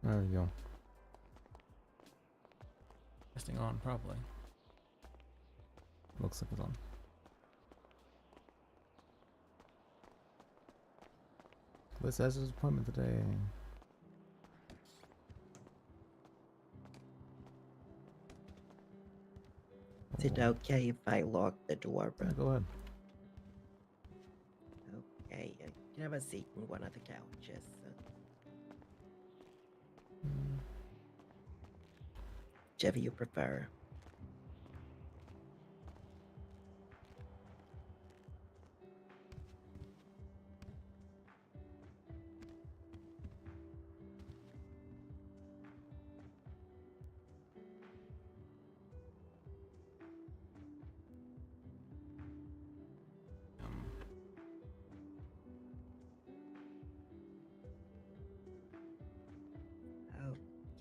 There we go. Testing on, probably. Looks like it's on. Liz has his appointment today. Is it okay if I lock the door? Yeah, go ahead. Okay, you can have a seat in one of the couches. Whichever you prefer.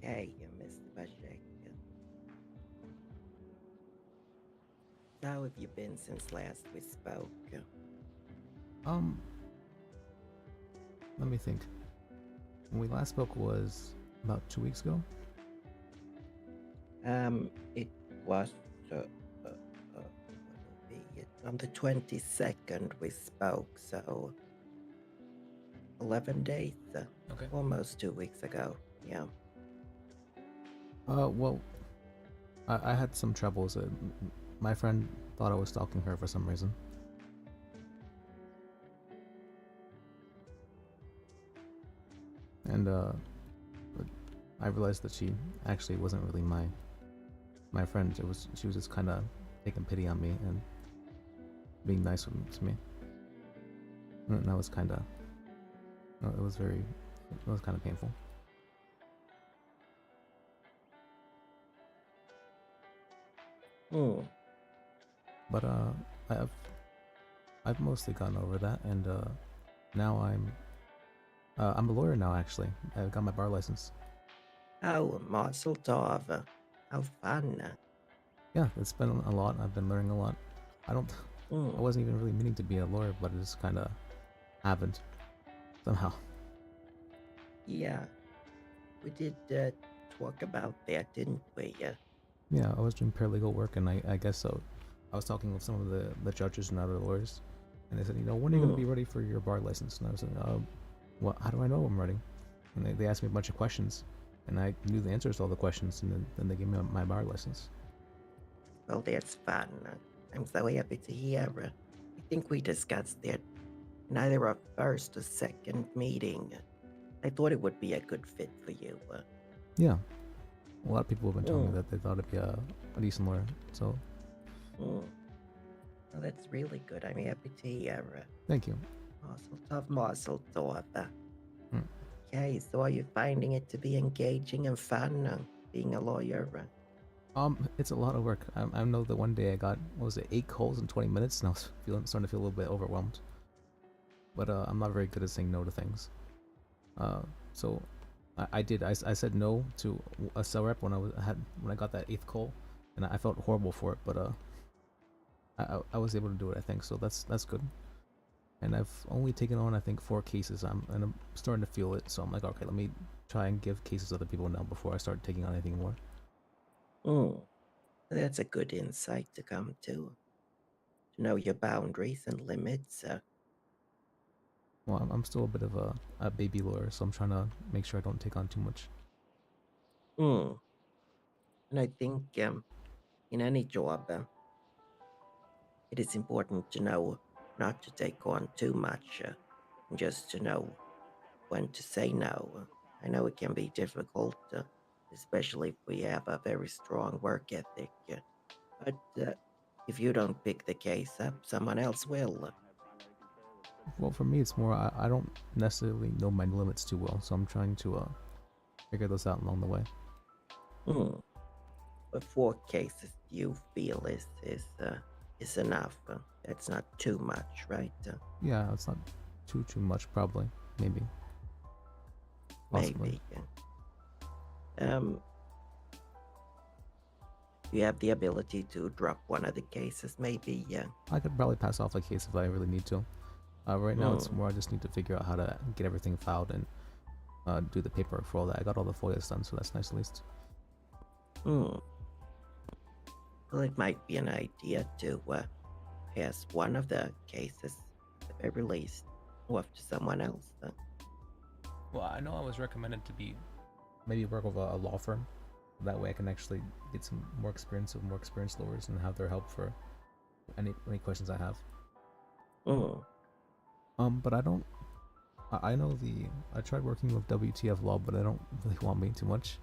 Okay, Mr. Bajek. How have you been since last we spoke? Let me think. When we last spoke was about 2 weeks ago. It was on the 22nd we spoke, so 11 days, Okay. almost 2 weeks ago. Yeah. Well, I had some troubles. My friend thought I was stalking her for some reason. And I realized that she actually wasn't really my friend. She was just kind of taking pity on me and being nice to me. And that was kind of it was kind of painful. But I've mostly gotten over that, and now I'm a lawyer now. Actually, I got my bar license. Oh, Mazel Tov. How fun. Yeah, it's been a lot. I've been learning a lot. I wasn't even really meaning to be a lawyer, but it just kind of happened somehow. Yeah, we did talk about that, didn't we? Yeah, I was doing paralegal work, and I guess so. I was talking with some of the judges and other lawyers, and they said, when are you going to be ready for your bar license? And I was like, well, how do I know I'm ready? And they asked me a bunch of questions, and I knew the answers to all the questions, and then they gave me my bar license. Well, that's fun. I'm so happy to hear. I think we discussed that in either our first or second meeting. I thought it would be a good fit for you. Yeah, a lot of people have been telling me that they thought it'd be a decent lawyer. So, well, that's really good. I'm happy to hear. Thank you. Mazel tov, mazel tov. Okay, so are you finding it to be engaging and fun being a lawyer? It's a lot of work. I know that one day I got, what was it, 8 calls in 20 minutes, and I was starting to feel a little bit overwhelmed. But I'm not very good at saying no to things. So I said no to a cell rep when I got that 8th call, and I felt horrible for it. But I was able to do it, I think. So that's good. And I've only taken on, I think, 4 cases. I'm starting to feel it. So I'm like, okay, let me try and give cases to other people now before I start taking on anything more. That's a good insight to come to know your boundaries and limits. Well, I'm still a bit of a baby lawyer, so I'm trying to make sure I don't take on too much. And I think in any job, it is important to know not to take on too much, and just to know when to say no. I know it can be difficult, especially if we have a very strong work ethic. But if you don't pick the case up, someone else will. Well, for me, it's more I don't necessarily know my limits too well, so I'm trying to figure those out along the way. But 4 cases you feel is enough. That's not too much, right? Yeah, it's not too much, probably, maybe. Possibly. Maybe. You have the ability to drop one of the cases, maybe. Yeah. I could probably pass off a case if I really need to. Right now, it's more I just need to figure out how to get everything filed and do the paperwork for all that. I got all the FOIAs done, so that's nice at least. Hmm. Well, it might be an idea to pass one of the cases, at the very least, off to someone else. Well, I know I was recommended to be maybe work with a law firm. That way I can actually get some more experience with more experienced lawyers and have their help for any questions I have. Hmm. But I don't. I know I tried working with WTF Law, but I don't really want me too much.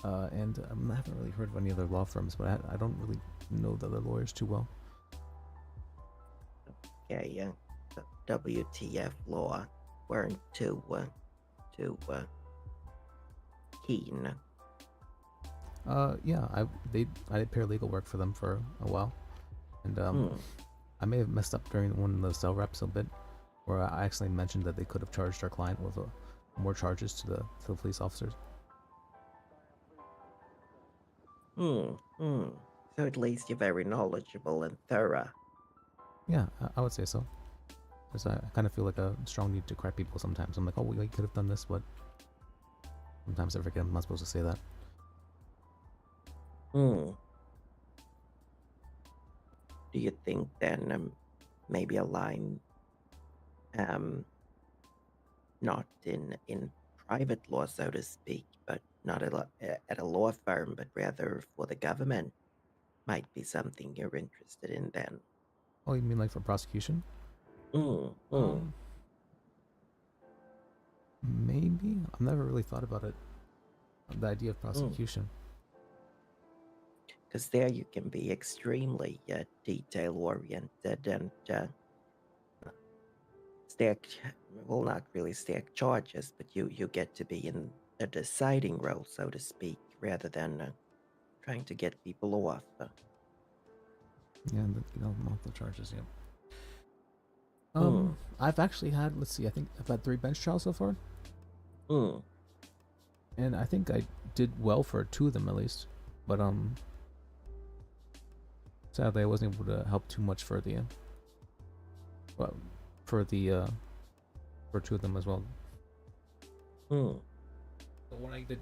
And I haven't really heard of any other law firms, but I don't really know the other lawyers too well. Yeah. The WTF law weren't too keen. Yeah, I did paralegal work for them for a while, and Hmm. I may have messed up during one of the cell reps a bit, where I actually mentioned that they could have charged our client with more charges to the police officers. Hmm. So at least you're very knowledgeable and thorough. Yeah, I would say so. Because I kind of feel like a strong need to correct people sometimes. I'm like, oh, we could have done this, but sometimes I forget I'm not supposed to say that. Hmm. Do you think then maybe a line not in private law, so to speak, but not at a law firm, but rather for the government, might be something you're interested in then? Oh, you mean like for prosecution? Hmm. Um, Maybe. I've never really thought about it. The idea of Hmm. prosecution. Because there you can be extremely detail oriented and stack, well, not really stack charges, but you get to be in a deciding role, so to speak, rather than trying to get people off. Yeah, multiple charges. Yeah. Hmm. I've actually had. Let's see. I think I've had 3 bench trials so far, Hmm. and I think I did well for 2 of them at least. But sadly, I wasn't able to help too much for well, for the for 2 of them as well. Hmm. The one I did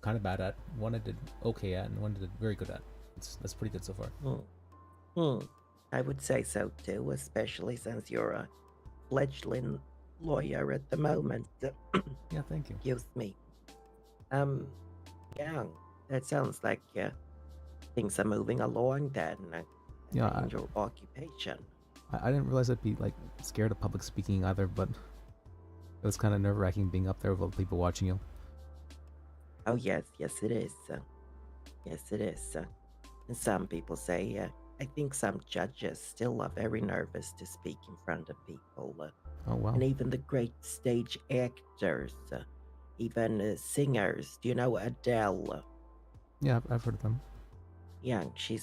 kind of bad at, one I did okay at, and one I did very good at. That's pretty good so far. Hmm. Hmm. I would say so too, especially since you're a fledgling lawyer at the moment. Yeah, thank you. Excuse me. Um, yeah, that sounds like things are moving along then Yeah, in your occupation. I didn't realize I'd be like scared of public speaking either, but it was kind of nerve wracking being up there with all the people watching you. Oh, yes, it is. Yes, it is. And some people say, I think some judges still are very nervous to speak in front of people. Oh wow. And even the great stage actors, even singers. Do you know Adele? Yeah, I've heard of them. Yeah, she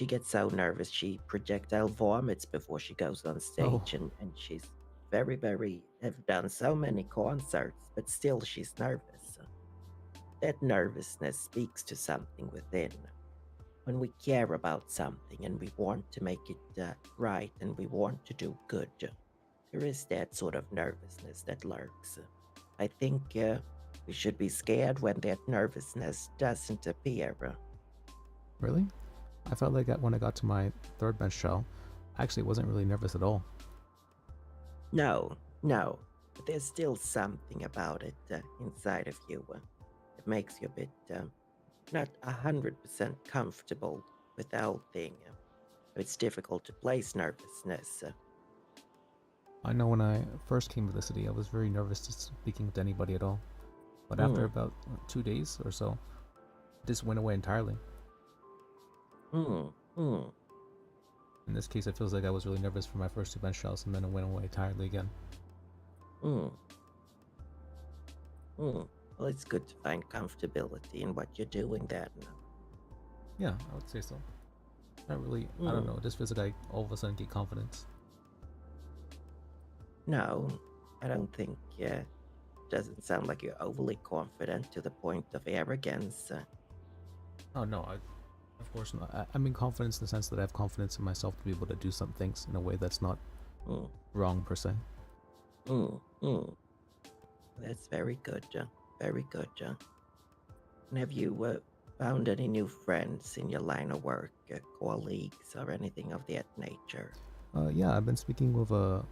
gets so nervous she projectile vomits before she goes on Oh, stage, and she's very have done so many concerts, but still she's nervous. That nervousness speaks to something within. When we care about something and we want to make it right and we want to do good, there is that sort of nervousness that lurks. I think we should be scared when that nervousness doesn't appear. really? I felt like when I got to my 3rd bench trial, I actually wasn't really nervous at all. No, but there's still something about it inside of you that makes you a bit not 100% comfortable with the whole thing. It's difficult to place nervousness. I know when I first came to the city, I was very nervous to speaking to anybody at all. But after Hmm. about 2 days or so, this went away entirely. Hmm. Hmm. In this case, it feels like I was really nervous for my first 2 bench trials, and then it went away entirely again. Hmm. Hmm. Well, it's good to find comfortability in what you're doing then. Yeah, I would say so. Not really. I don't Hmm. know. It just feels like I all of a sudden get confidence. No, I don't think doesn't sound like you're overly confident to the point of arrogance. Oh no, of course not. I mean confidence in the sense that I have confidence in myself to be able to do some things in a way that's not Hmm. wrong per se. Hmm. Hmm. That's very good. Very good. And have you found any new friends in your line of work, colleagues, or anything of that nature? Yeah, I've been speaking with a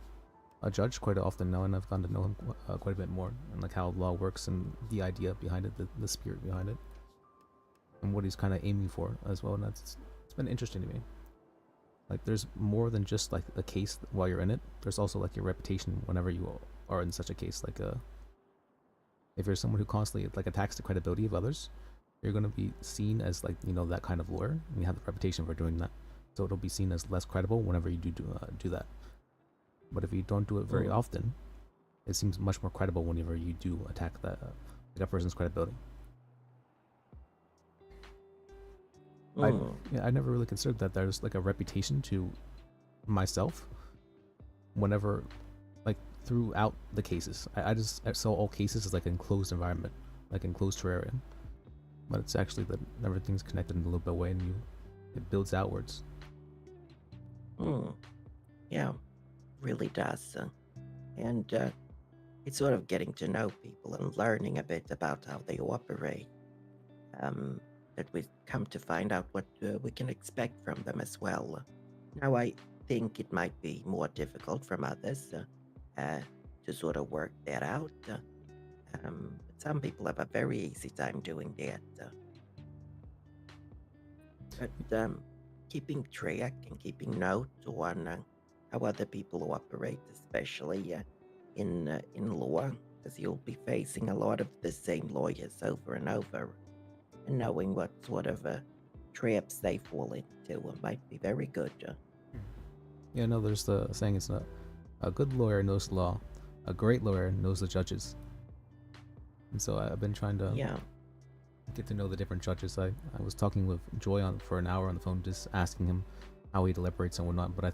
judge quite often now, and I've gotten to know him quite a bit more, and like how law works and the idea behind it, the spirit behind it, and what he's kind of aiming for as well. And it's been interesting to me. Like, there's more than just like a case while you're in it. There's also like your reputation whenever you are in such a case. Like, if you're someone who constantly like attacks the credibility of others, you're going to be seen as like that kind of lawyer, and you have the reputation for doing that. So it'll be seen as less credible whenever you do that. But if you don't do it very Mm, often, it seems much more credible whenever you do attack that person's credibility. I mm, Yeah, I never really considered that there's like a reputation to myself whenever, like, throughout the cases. I saw all cases as like an enclosed environment, like enclosed terrarium, but it's actually that everything's connected in a little bit way, and it builds outwards. mm. Yeah, really does. And it's sort of getting to know people and learning a bit about how they operate. Um, that we come to find out what we can expect from them as well. Now, I think it might be more difficult from others to sort of work that out. But some people have a very easy time doing that. But keeping track and keeping note on how other people operate, especially in law, because you'll be facing a lot of the same lawyers over and over, and knowing what sort of traps they fall into might be very good. Yeah, no, there's the saying, it's not a good lawyer knows the law, a great lawyer knows the judges. And so I've been trying to Yeah. get to know the different judges. I was talking with Joy for an hour on the phone, just asking him how he deliberates and whatnot. But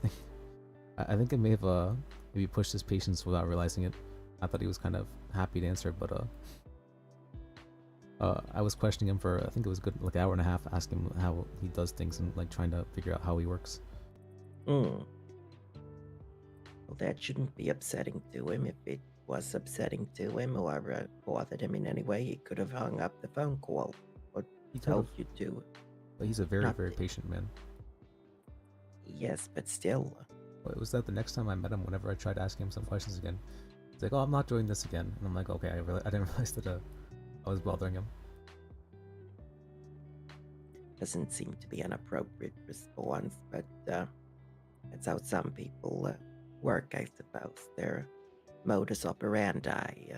I think it may have maybe pushed his patience without realizing it. I thought he was kind of happy to answer, but I was questioning him for, I think it was a good like hour and a half, asking him how he does things and like trying to figure out how he works. Mm. Well, that shouldn't be upsetting to him. If it was upsetting to him or bothered him in any way, he could have hung up the phone call or He could have, told you to but he's a very, not. very patient man. Yes, but still. Well, it was that the next time I met him, whenever I tried asking him some questions again, he's like, "Oh, I'm not doing this again," and I'm like, "Okay, I didn't realize that I was bothering him." Doesn't seem to be an appropriate response, but that's how some people work, I suppose. Their modus operandi.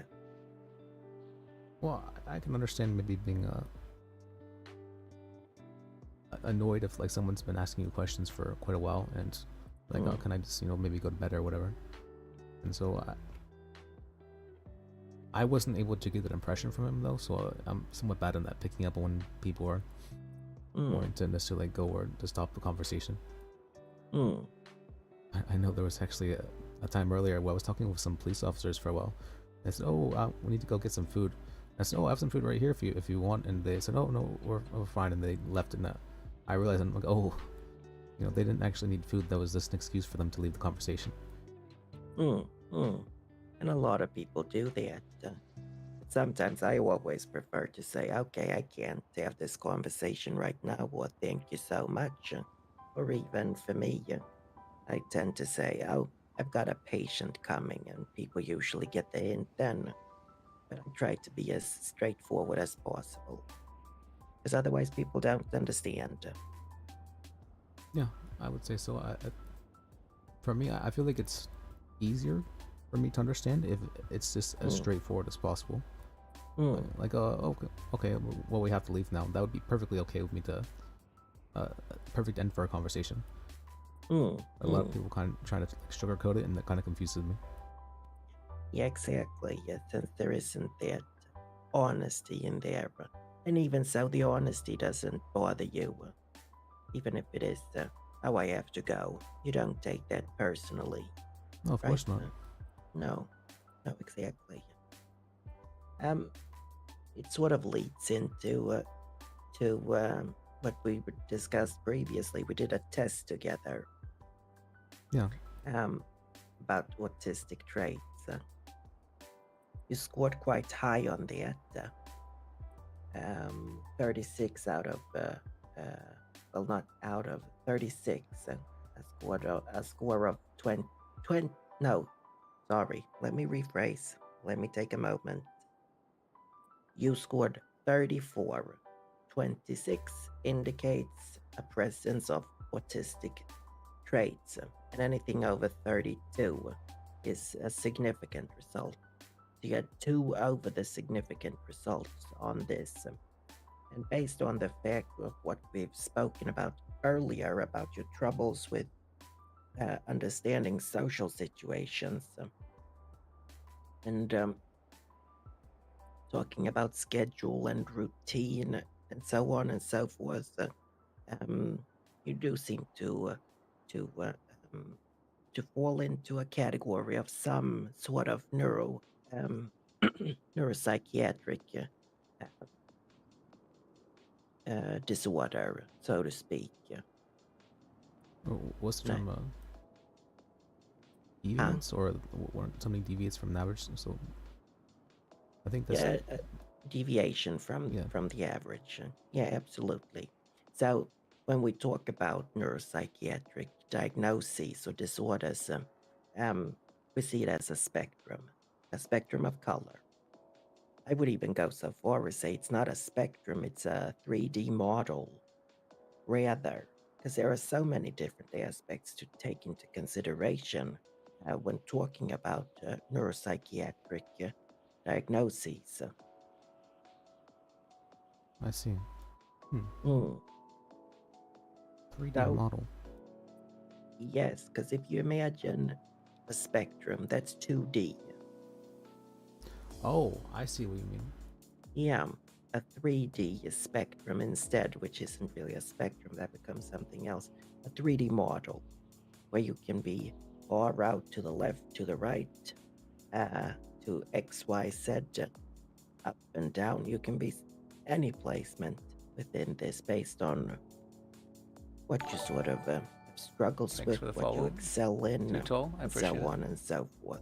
Well, I can understand maybe being annoyed if like someone's been asking you questions for quite a while, and like, "Oh, Mm, can I just maybe go to bed or whatever?" And so I wasn't able to get that impression from him though, so I'm somewhat bad on that, picking up on when people are mm, wanting to necessarily go or to stop the conversation. mm, I know there was actually a time earlier where I was talking with some police officers for a while. I said, "Oh, we need to go get some food." I said, "Oh, I have some food right here if you want," and they said, "Oh no, we're fine," and they left. And I realized, I'm like, oh, they didn't actually need food. That was just an excuse for them to leave the conversation. mm, mm. And a lot of people do that. But sometimes I always prefer to say, okay, I can't have this conversation right now, or thank you so much. Or even for me, I tend to say, oh, I've got a patient coming, and people usually get the hint then. But I try to be as straightforward as possible, because otherwise people don't understand. Yeah, I would say so. For me, I feel like it's easier for me to understand if it's just as Mm, straightforward as possible. mm, Like, okay, well, we have to leave now. That would be perfectly okay with me to, perfect end for a conversation. mm, A lot of mm. people kind of trying to like sugarcoat it, and that kind of confuses me. Yeah, exactly. Yeah, since there isn't that honesty in there. And even so, the honesty doesn't bother you, even if it is, oh, I have to go. You don't take that personally, No, of right? course not. No, no, exactly. Um, it sort of leads into what we discussed previously. We did a test together Yeah. um, about autistic traits. You scored quite high on that. 36 out of, well, not out of 36, a score of 20, no, sorry, let me rephrase. Let me take a moment. You scored 34. 26 indicates a presence of autistic traits, and anything over 32 is a significant result. You get 2 over the significant results on this. And based on the fact of what we've spoken about earlier about your troubles with understanding social situations and talking about schedule and routine and so on and so forth, you do seem to uh, um, to fall into a category of some sort of um, neuropsychiatric disorder, so to speak. What's the No. term? Deviance, or something deviates from the average? So I think that's Yeah, deviation from yeah. the average. Yeah, absolutely. So when we talk about neuropsychiatric diagnoses or disorders, we see it as a spectrum of color. I would even go so far as say it's not a spectrum, it's a 3D model, rather, because there are so many different aspects to take into consideration when talking about neuropsychiatric diagnoses. I see. Mm. 3D So, model. yes, because if you imagine a spectrum, that's 2D. Oh, I see what you mean. Yeah, a 3D spectrum instead, which isn't really a spectrum, that becomes something else. A 3D model where you can be far out to the left, to the right, to X, Y, Z, up and down. You can be any placement within this based on what you sort of have struggles Thanks with, for the what you follow. excel in, Too tall? I and appreciate so it. on and so forth.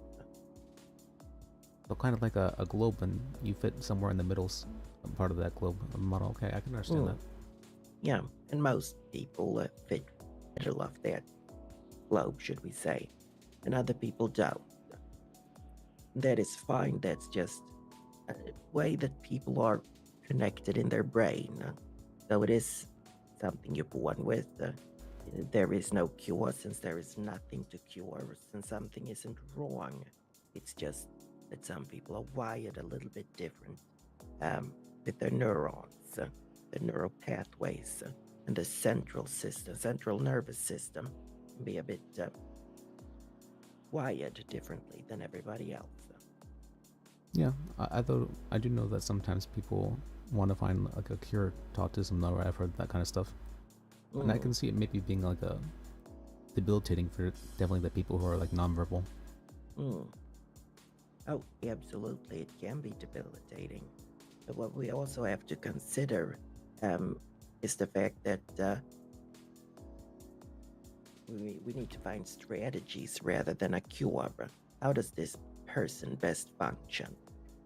So kind of like a globe, and you fit somewhere in the middle part of that globe model. Okay, I can understand that. Yeah, and most people fit middle of that globe, should we say, and other people don't. That is fine. That's just a way that people are connected in their brain. So it is something you're born with. There is no cure since there is nothing to cure, since something isn't wrong. It's just that some people are wired a little bit different with their neurons, the neural pathways, and the central nervous system can be a bit wired differently than everybody else. Yeah, I do know that sometimes people want to find like a cure to autism, though. Right? I've heard that kind of stuff, and I can see it maybe being like a debilitating for definitely the people who are like nonverbal. Oh, absolutely, it can be debilitating. But what we also have to consider is the fact that we need to find strategies rather than a cure. How does this person best function?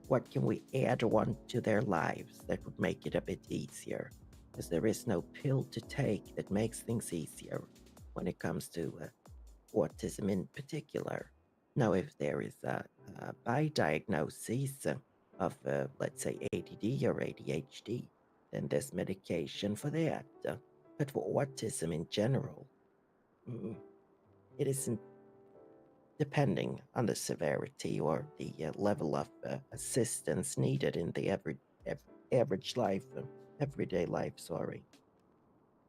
What can we add on to their lives that would make it a bit easier? Because there is no pill to take that makes things easier when it comes to autism in particular. Now, if there is a by diagnosis of, let's say, ADD or ADHD, then there's medication for that. But for autism in general, it isn't, depending on the severity or the level of assistance needed in the average life, everyday life, sorry.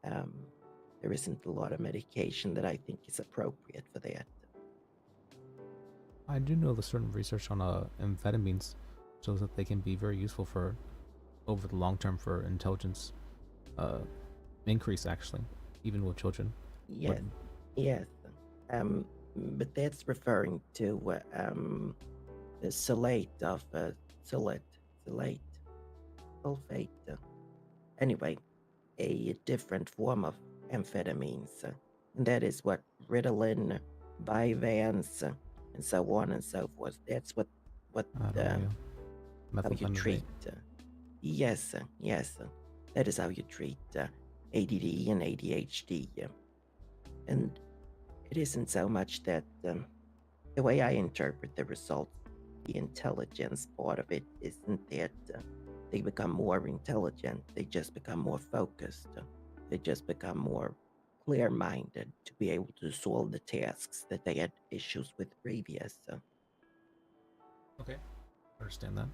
There isn't a lot of medication that I think is appropriate for that. I do know the certain research on amphetamines shows that they can be very useful for over the long term for intelligence increase, actually, even with children. Yes, yes. But that's referring to the salate of sulfate. Anyway, a different form of amphetamines, and that is what Ritalin, Vyvanse, and so on and so forth. That's what what I don't know, yeah. how you Methylphenidate. treat. Yes, that is how you treat ADD and ADHD. And it isn't so much that the way I interpret the results, the intelligence part of it isn't that they become more intelligent, they just become more focused, they just become more clear minded to be able to solve the tasks that they had issues with previous. Okay. Understand that.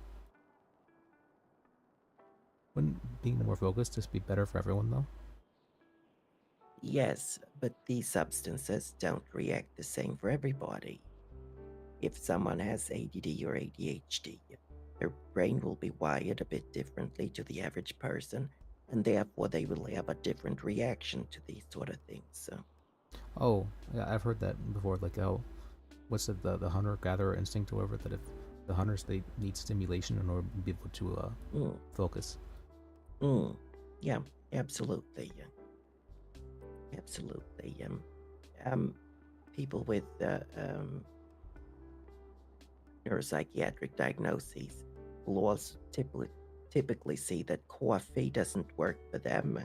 Wouldn't being more focused just be better for everyone, though? Yes, but these substances don't react the same for everybody. If someone has ADD or ADHD, their brain will be wired a bit differently to the average person, and therefore they will have a different reaction to these sort of things. Oh, yeah, I've heard that before. Like, oh, what's it, the hunter-gatherer instinct, or whatever, that if the hunters, they need stimulation in order to be able to Mm, focus. mm, yeah, absolutely. Absolutely. Um, People with neuropsychiatric diagnoses will also typically see that coffee doesn't work for them.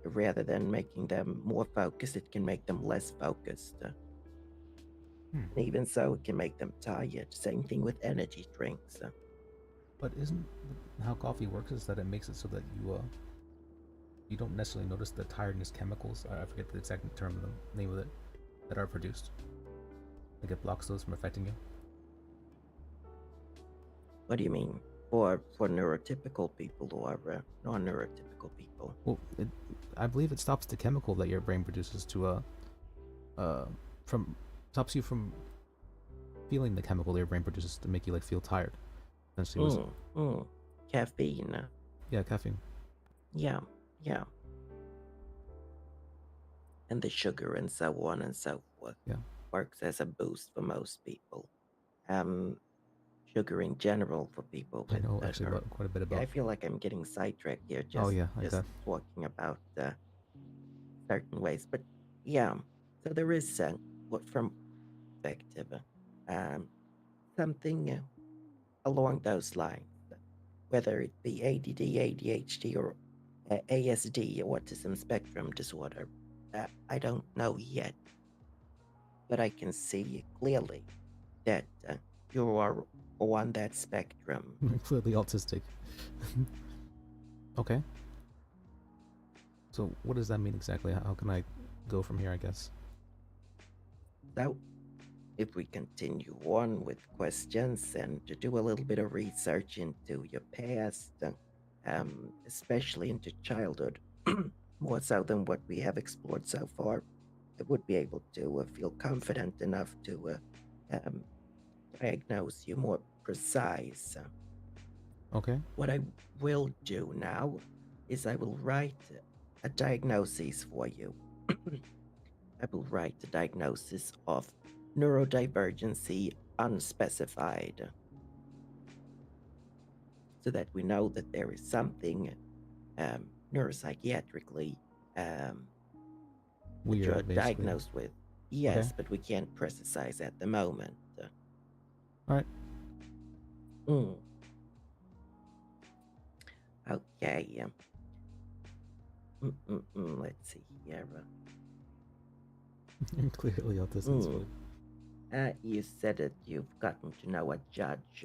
Rather than making them more focused, it can make them less focused. Hmm. And even so, it can make them tired. Same thing with energy drinks. But isn't how coffee works is that it makes it so that you don't necessarily notice the tiredness chemicals. I forget the exact term, the name of it, that are produced. Like it blocks those from affecting you. What do you mean? For neurotypical people or non-neurotypical people? Well, I believe it stops the chemical that your brain produces to uh from stops you from feeling the chemical that your brain produces to make you like feel tired. Essentially, was Mm, mm. Caffeine. yeah, caffeine. Yeah, yeah. And the sugar and so on and so forth Yeah, works as a boost for most people. Um, Sugar in general for people I with know actually about quite a bit yeah, I about. feel like I'm getting sidetracked here, Oh yeah, I just got. talking about certain ways. But yeah, so there is what from perspective, um, something along those lines, whether it be ADD, ADHD, or ASD, autism spectrum disorder. I don't know yet, but I can see clearly that you are on that spectrum. Clearly autistic. Okay, so what does that mean exactly? How can I go from here? I guess. So, if we continue on with questions and to do a little bit of research into your past, especially into childhood, more so than what we have explored so far, I would be able to feel confident enough to um, diagnose you more precise. Okay. What I will do now is I will write a diagnosis for you. I will write the diagnosis of neurodivergency unspecified so that we know that there is something neuropsychiatrically that you're Weird, basically. diagnosed with. Okay. Yes, but we can't precise at the moment. All right. Mm, okay. Let's see here. You're clearly autistic. It's Mm, funny. you said that you've gotten to know a judge.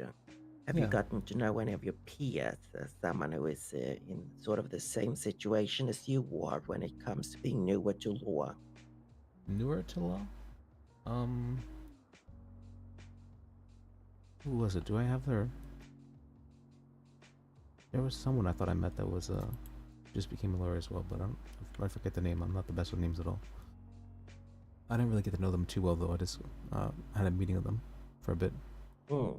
Have you Yeah. gotten to know any of your peers, someone who is in sort of the same situation as you are when it comes to being newer to law? Newer to law. Um. Who was it? Do I have their? There was someone I thought I met that was just became a lawyer as well, but I forget the name. I'm not the best with names at all. I didn't really get to know them too well though. I just had a meeting with them for a bit, Mm,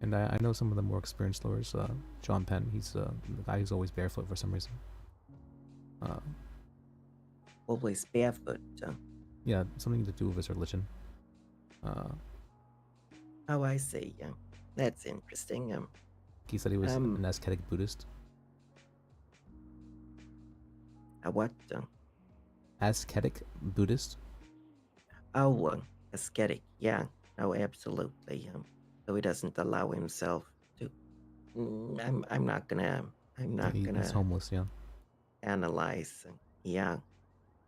and I know some of the more experienced lawyers. John Penn, he's the guy who's always barefoot for some reason. Uh, always barefoot. yeah, something to do with his religion. Uh, Oh, I see. That's interesting. he said he was Um, an ascetic Buddhist. a what? Ascetic Buddhist. Oh, ascetic. Yeah. no, absolutely. So he doesn't allow himself to. I'm not gonna. I'm Yeah, not he's gonna homeless. Yeah. analyze. Yeah,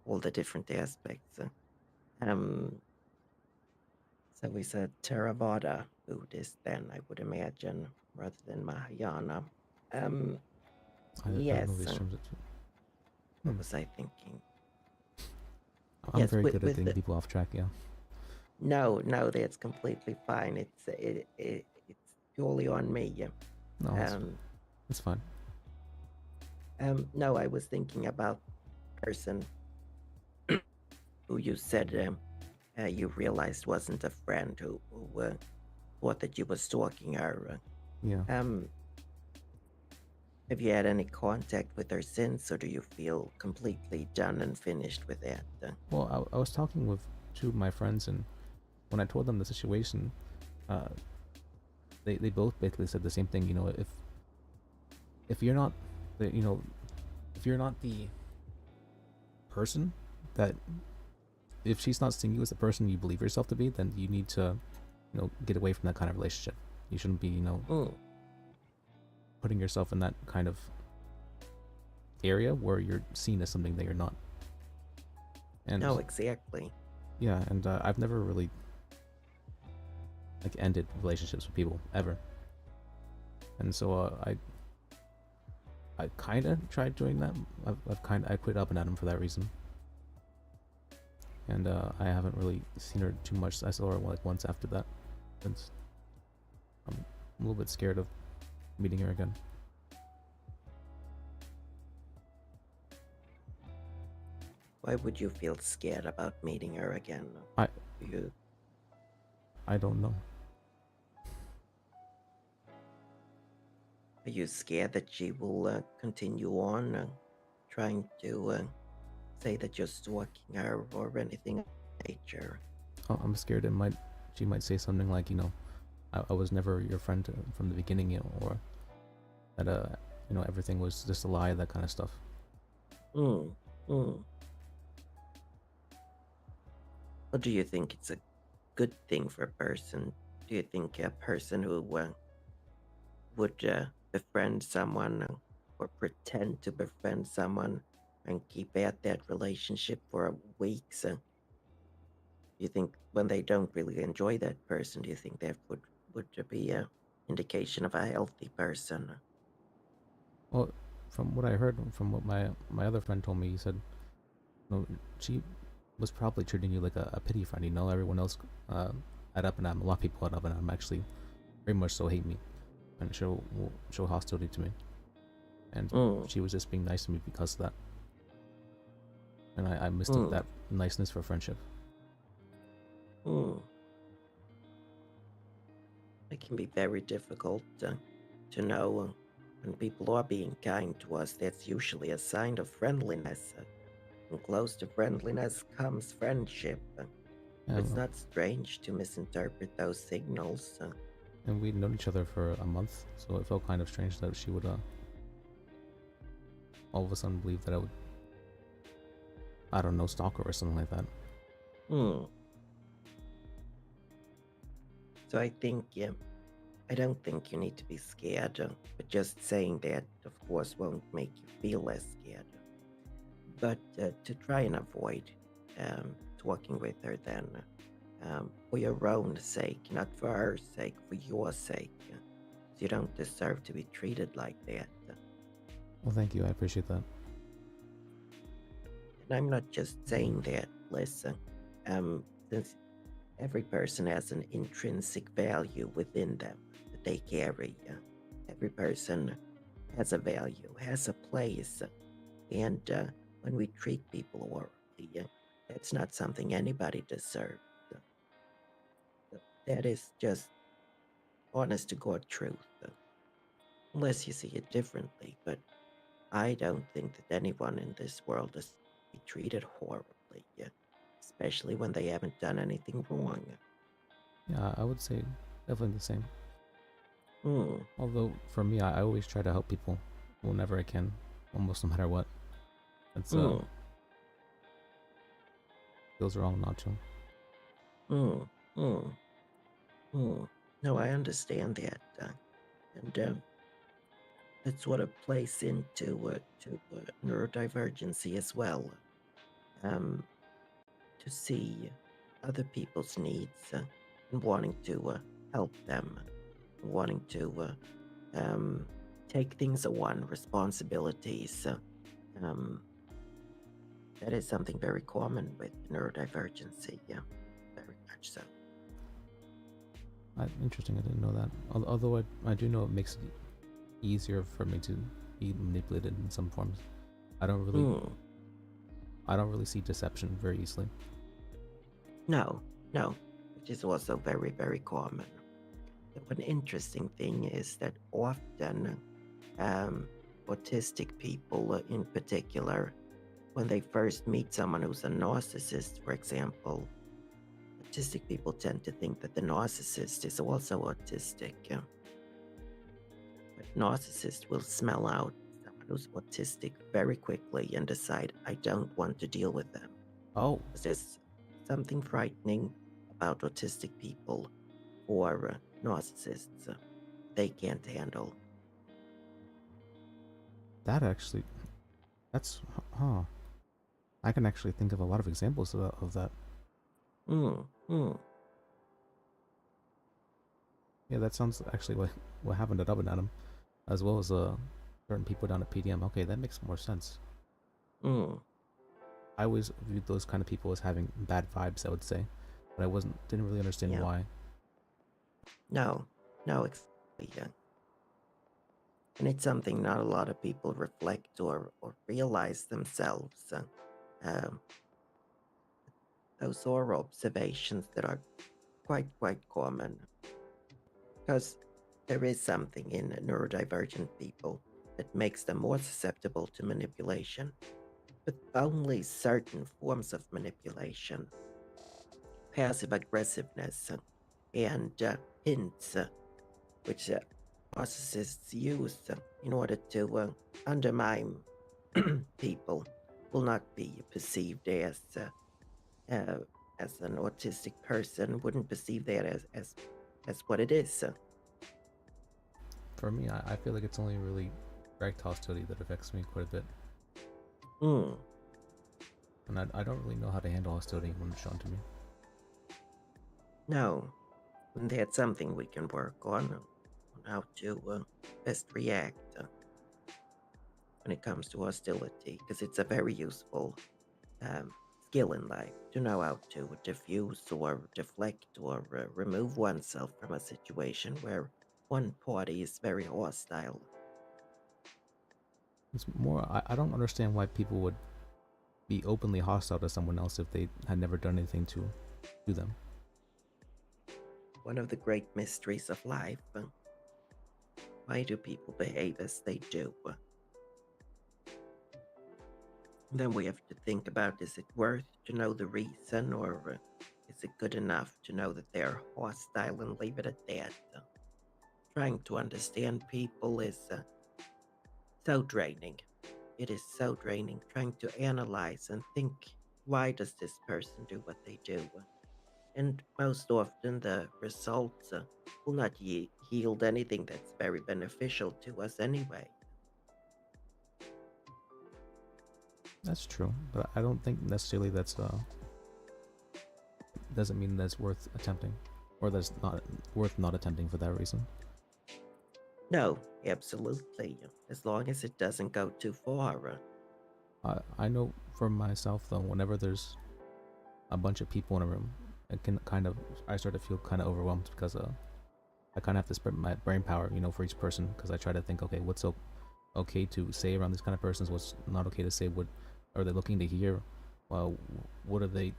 all the different aspects. Um, so he's a Theravada Buddhist, then I would imagine, rather than Mahayana. Um, I don't know yes. these terms. What Hmm. was I thinking? I'm Yes, very good at with getting the people off track. Yeah. no, no, that's completely fine. It's purely on me. Yeah. No, Um, it's fine. no, I was thinking about person who you said you realized wasn't a friend who thought that you were stalking her. Yeah. Have you had any contact with her since, or do you feel completely done and finished with that? Well, I was talking with two of my friends, and when I told them the situation, uh, they both basically said the same thing. You know, if you're not, you know, if you're not the person that, if she's not seeing you as the person you believe yourself to be, then you need to, get away from that kind of relationship. You shouldn't be, Mm, putting yourself in that kind of area where you're seen as something that you're not. And no, exactly. yeah, and I've never really like ended relationships with people ever. And so I kind of tried doing that. I quit up and at him for that reason. And I haven't really seen her too much. I saw her like once after that. Since I'm a little bit scared of meeting her again. Why would you feel scared about meeting her again? I You I don't know. Are you scared that she will continue on trying to say that you're stalking her or anything of that nature? I'm scared she might say something like, I was never your friend from the beginning, or that everything was just a lie, that kind of stuff. Mm, mm. Or do you think it's a good thing for a person? Do you think a person who would befriend someone or pretend to befriend someone and keep at that relationship for weeks? Do you think when they don't really enjoy that person, do you think that would be a indication of a healthy person? Well, from what I heard, from what my other friend told me, he said, she was probably treating you like a pity friend. Everyone else uh, at Up and Am, a lot of people at Up and Am actually very much so hate me and show hostility to me. And Mm, she was just being nice to me because of that. And I mistook mm, that niceness for friendship. mm. It can be very difficult to know when people are being kind to us. That's usually a sign of friendliness. And close to friendliness comes friendship. It's And, not strange to misinterpret those signals. and we'd known each other for a month, so it felt kind of strange that she would all of a sudden believe that I would, I don't know, stalk her or something like that. Hmm. So I think, yeah, I don't think you need to be scared, but just saying that, of course, won't make you feel less scared. But to try and avoid talking with her then, for your own sake, not for her sake, for your sake. So you don't deserve to be treated like that. Well, thank you. I appreciate that. And I'm not just saying that, listen, since every person has an intrinsic value within them that they carry. Every person has a value, has a place. And when we treat people horribly, that's not something anybody deserves. That is just honest to God truth, unless you see it differently. But I don't think that anyone in this world is to be treated horribly, especially when they haven't done anything wrong. Yeah, I would say definitely the same. Hmm. Although for me, I always try to help people whenever I can, almost no matter what. It's Hmm. feels wrong not to. Hmm. Hmm. Hmm. No, I understand that, and that sort of plays into neurodivergency as well. Um, to see other people's needs and wanting to help them, wanting to um, take things on, responsibilities. Um, that is something very common with neurodivergency. Yeah, very much so. Interesting, I didn't know that. Although I do know it makes it easier for me to be manipulated in some forms. I don't really Hmm. I don't really see deception very easily. No, no, which is also very, very common. One interesting thing is that often um, autistic people, in particular, when they first meet someone who's a narcissist, for example, autistic people tend to think that the narcissist is also autistic. But narcissists will smell out someone who's autistic very quickly and decide, I don't want to deal with them. Oh, Because there's something frightening about autistic people or narcissists they can't handle. that actually that's huh. I can actually think of a lot of examples of that. Mm, mm, Yeah, that sounds actually what happened at Up and Atom, as well as certain people down at PDM. Okay, that makes more sense. mm. I always viewed those kind of people as having bad vibes, I would say, but I didn't really understand Yeah, why. no, no, exactly. Yeah. And it's something not a lot of people reflect or realize themselves. Um, those are observations that are quite common because there is something in neurodivergent people that makes them more susceptible to manipulation, but only certain forms of manipulation, passive aggressiveness, and hints, which narcissists use in order to undermine people, will not be perceived uh, as an autistic person, wouldn't perceive that as what it is. For me, I feel like it's only really direct hostility that affects me quite a bit, Mm, and I don't really know how to handle hostility when it's shown to me. no, and that's something we can work on how to best react when it comes to hostility, because it's a very useful um, skill in life to know how to diffuse or deflect or remove oneself from a situation where one party is very hostile. It's more I don't understand why people would be openly hostile to someone else if they had never done anything to them. One of the great mysteries of life. Why do people behave as they do? Then we have to think about, is it worth to know the reason, or is it good enough to know that they're hostile and leave it at that? Trying to understand people is so draining. It is so draining trying to analyze and think, why does this person do what they do? And most often the results will not yield anything that's very beneficial to us anyway. That's true, but I don't think necessarily that's doesn't mean that's worth attempting, or that's not worth not attempting for that reason. No, absolutely. As long as it doesn't go too far. I know for myself though, whenever there's a bunch of people in a room, it can kind of I start to feel kind of overwhelmed because I kind of have to spread my brain power, for each person because I try to think, okay, what's okay to say around these kind of persons, what's not okay to say, what are they looking to hear, well, what are they,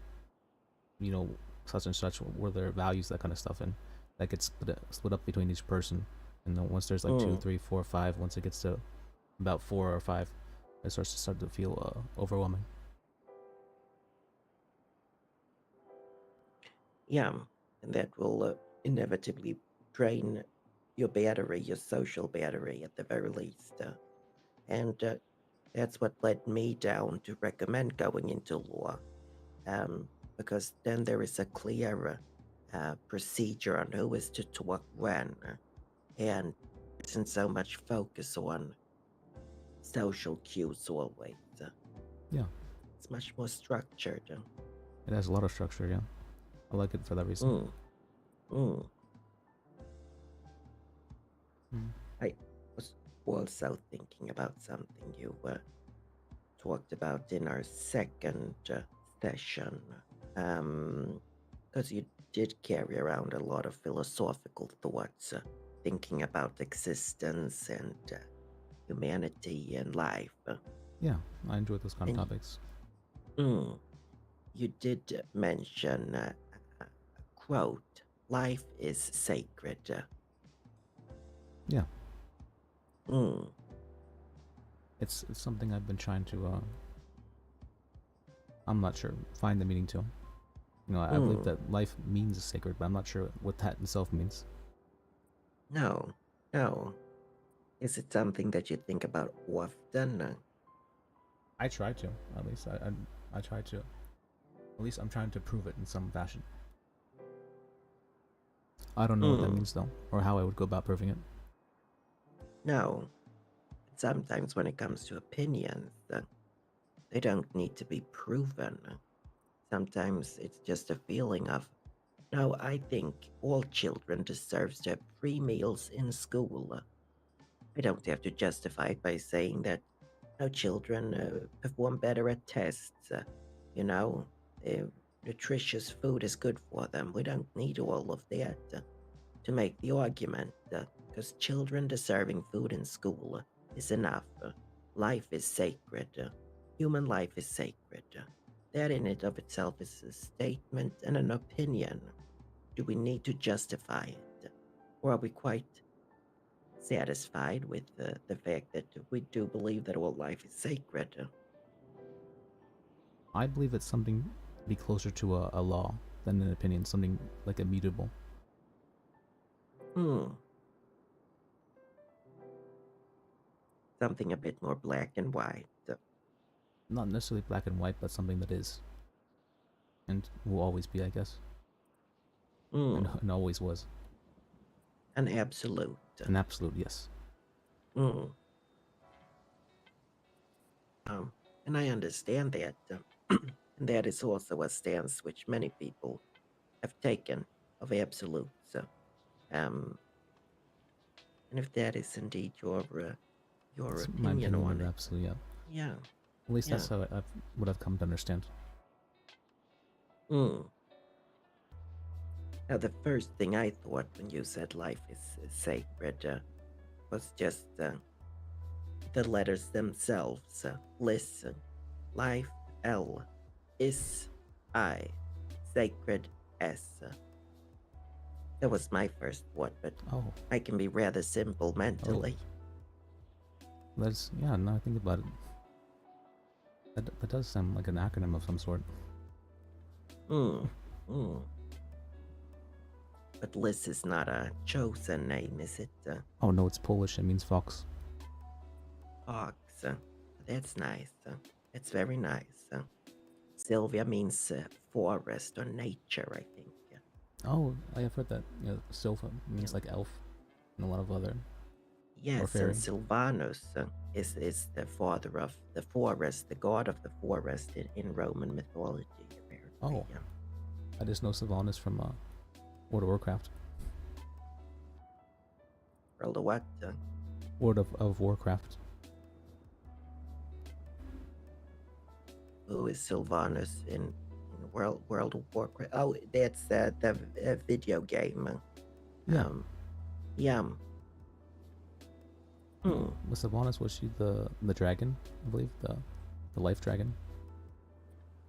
you know, such and such, what are their values, that kind of stuff, and that gets split up between each person. And then once there's like two, Mm, three, four, five, once it gets to about four or five, it starts to feel overwhelming. yeah, and that will inevitably drain your battery, your social battery at the very least. And that's what led me down to recommend going into law, um, because then there is a clear procedure on who is to talk when, and isn't so much focus on social cues always. Yeah, It's much more structured. it has a lot of structure. Yeah, I like it for that reason. Mm, mm. Mm. I was also thinking about something you talked about in our second session. Because you did carry around a lot of philosophical thoughts, thinking about existence and humanity and life. Yeah, I enjoy those kind of And topics. mm, you did mention a quote, life is sacred. Yeah, Mm, it's something I've been trying to. I'm not sure. Find the meaning to. I believe mm. that life means sacred, but I'm not sure what that itself means. No, no. Is it something that you think about often? I try to, at least. I try to. At least I'm trying to prove it in some fashion. I don't know what that Mm, means though, or how I would go about proving it. no. Sometimes when it comes to opinions, they don't need to be proven. Sometimes it's just a feeling of, no, I think all children deserves to have free meals in school. I don't have to justify it by saying that no children perform better at tests. You know, uh, nutritious food is good for them. We don't need all of that to make the argument because children deserving food in school is enough. Life is sacred. Human life is sacred. That in it of itself is a statement and an opinion. Do we need to justify it? Or are we quite satisfied with the fact that we do believe that all life is sacred? I believe it's something to be closer to a law than an opinion, something like immutable. Hmm, something a bit more black and white. Not necessarily black and white, but something that is and will always be, I guess, and, Hmm, and always was. an absolute. An absolute yes. Hmm. Um, and I understand that. And that is also a stance which many people have taken of absolutes. Um, and if that is indeed your That's my opinion opinion on of it, absolute, yeah. yeah, At least yeah. that's how what I've come to understand. Mm. Now, the first thing I thought when you said life is sacred was just the letters themselves. Listen, life, L, is I, sacred S. That was my first thought, but Oh, I can be rather simple oh, mentally. that's yeah. Now I think about it, that does sound like an acronym of some sort. Hmm. Hmm. But Lis is not a chosen name, is it? Oh no, it's Polish. It means fox. Fox. That's nice. It's very nice. Sylvia means forest or nature, I think. Oh, I have heard that. Silva Yeah. means like elf, and a lot of other or Yes, and fairy. Sylvanus is the father of the forest, the god of the forest in Roman mythology, apparently. Oh, I just know Sylvanas from World of Warcraft. World of what? World of Warcraft. Who is Sylvanus in World of Warcraft? Oh, that's the video game. Yeah. Um, yeah. Hmm. Was Sylvanas, was she the dragon? I believe the life dragon,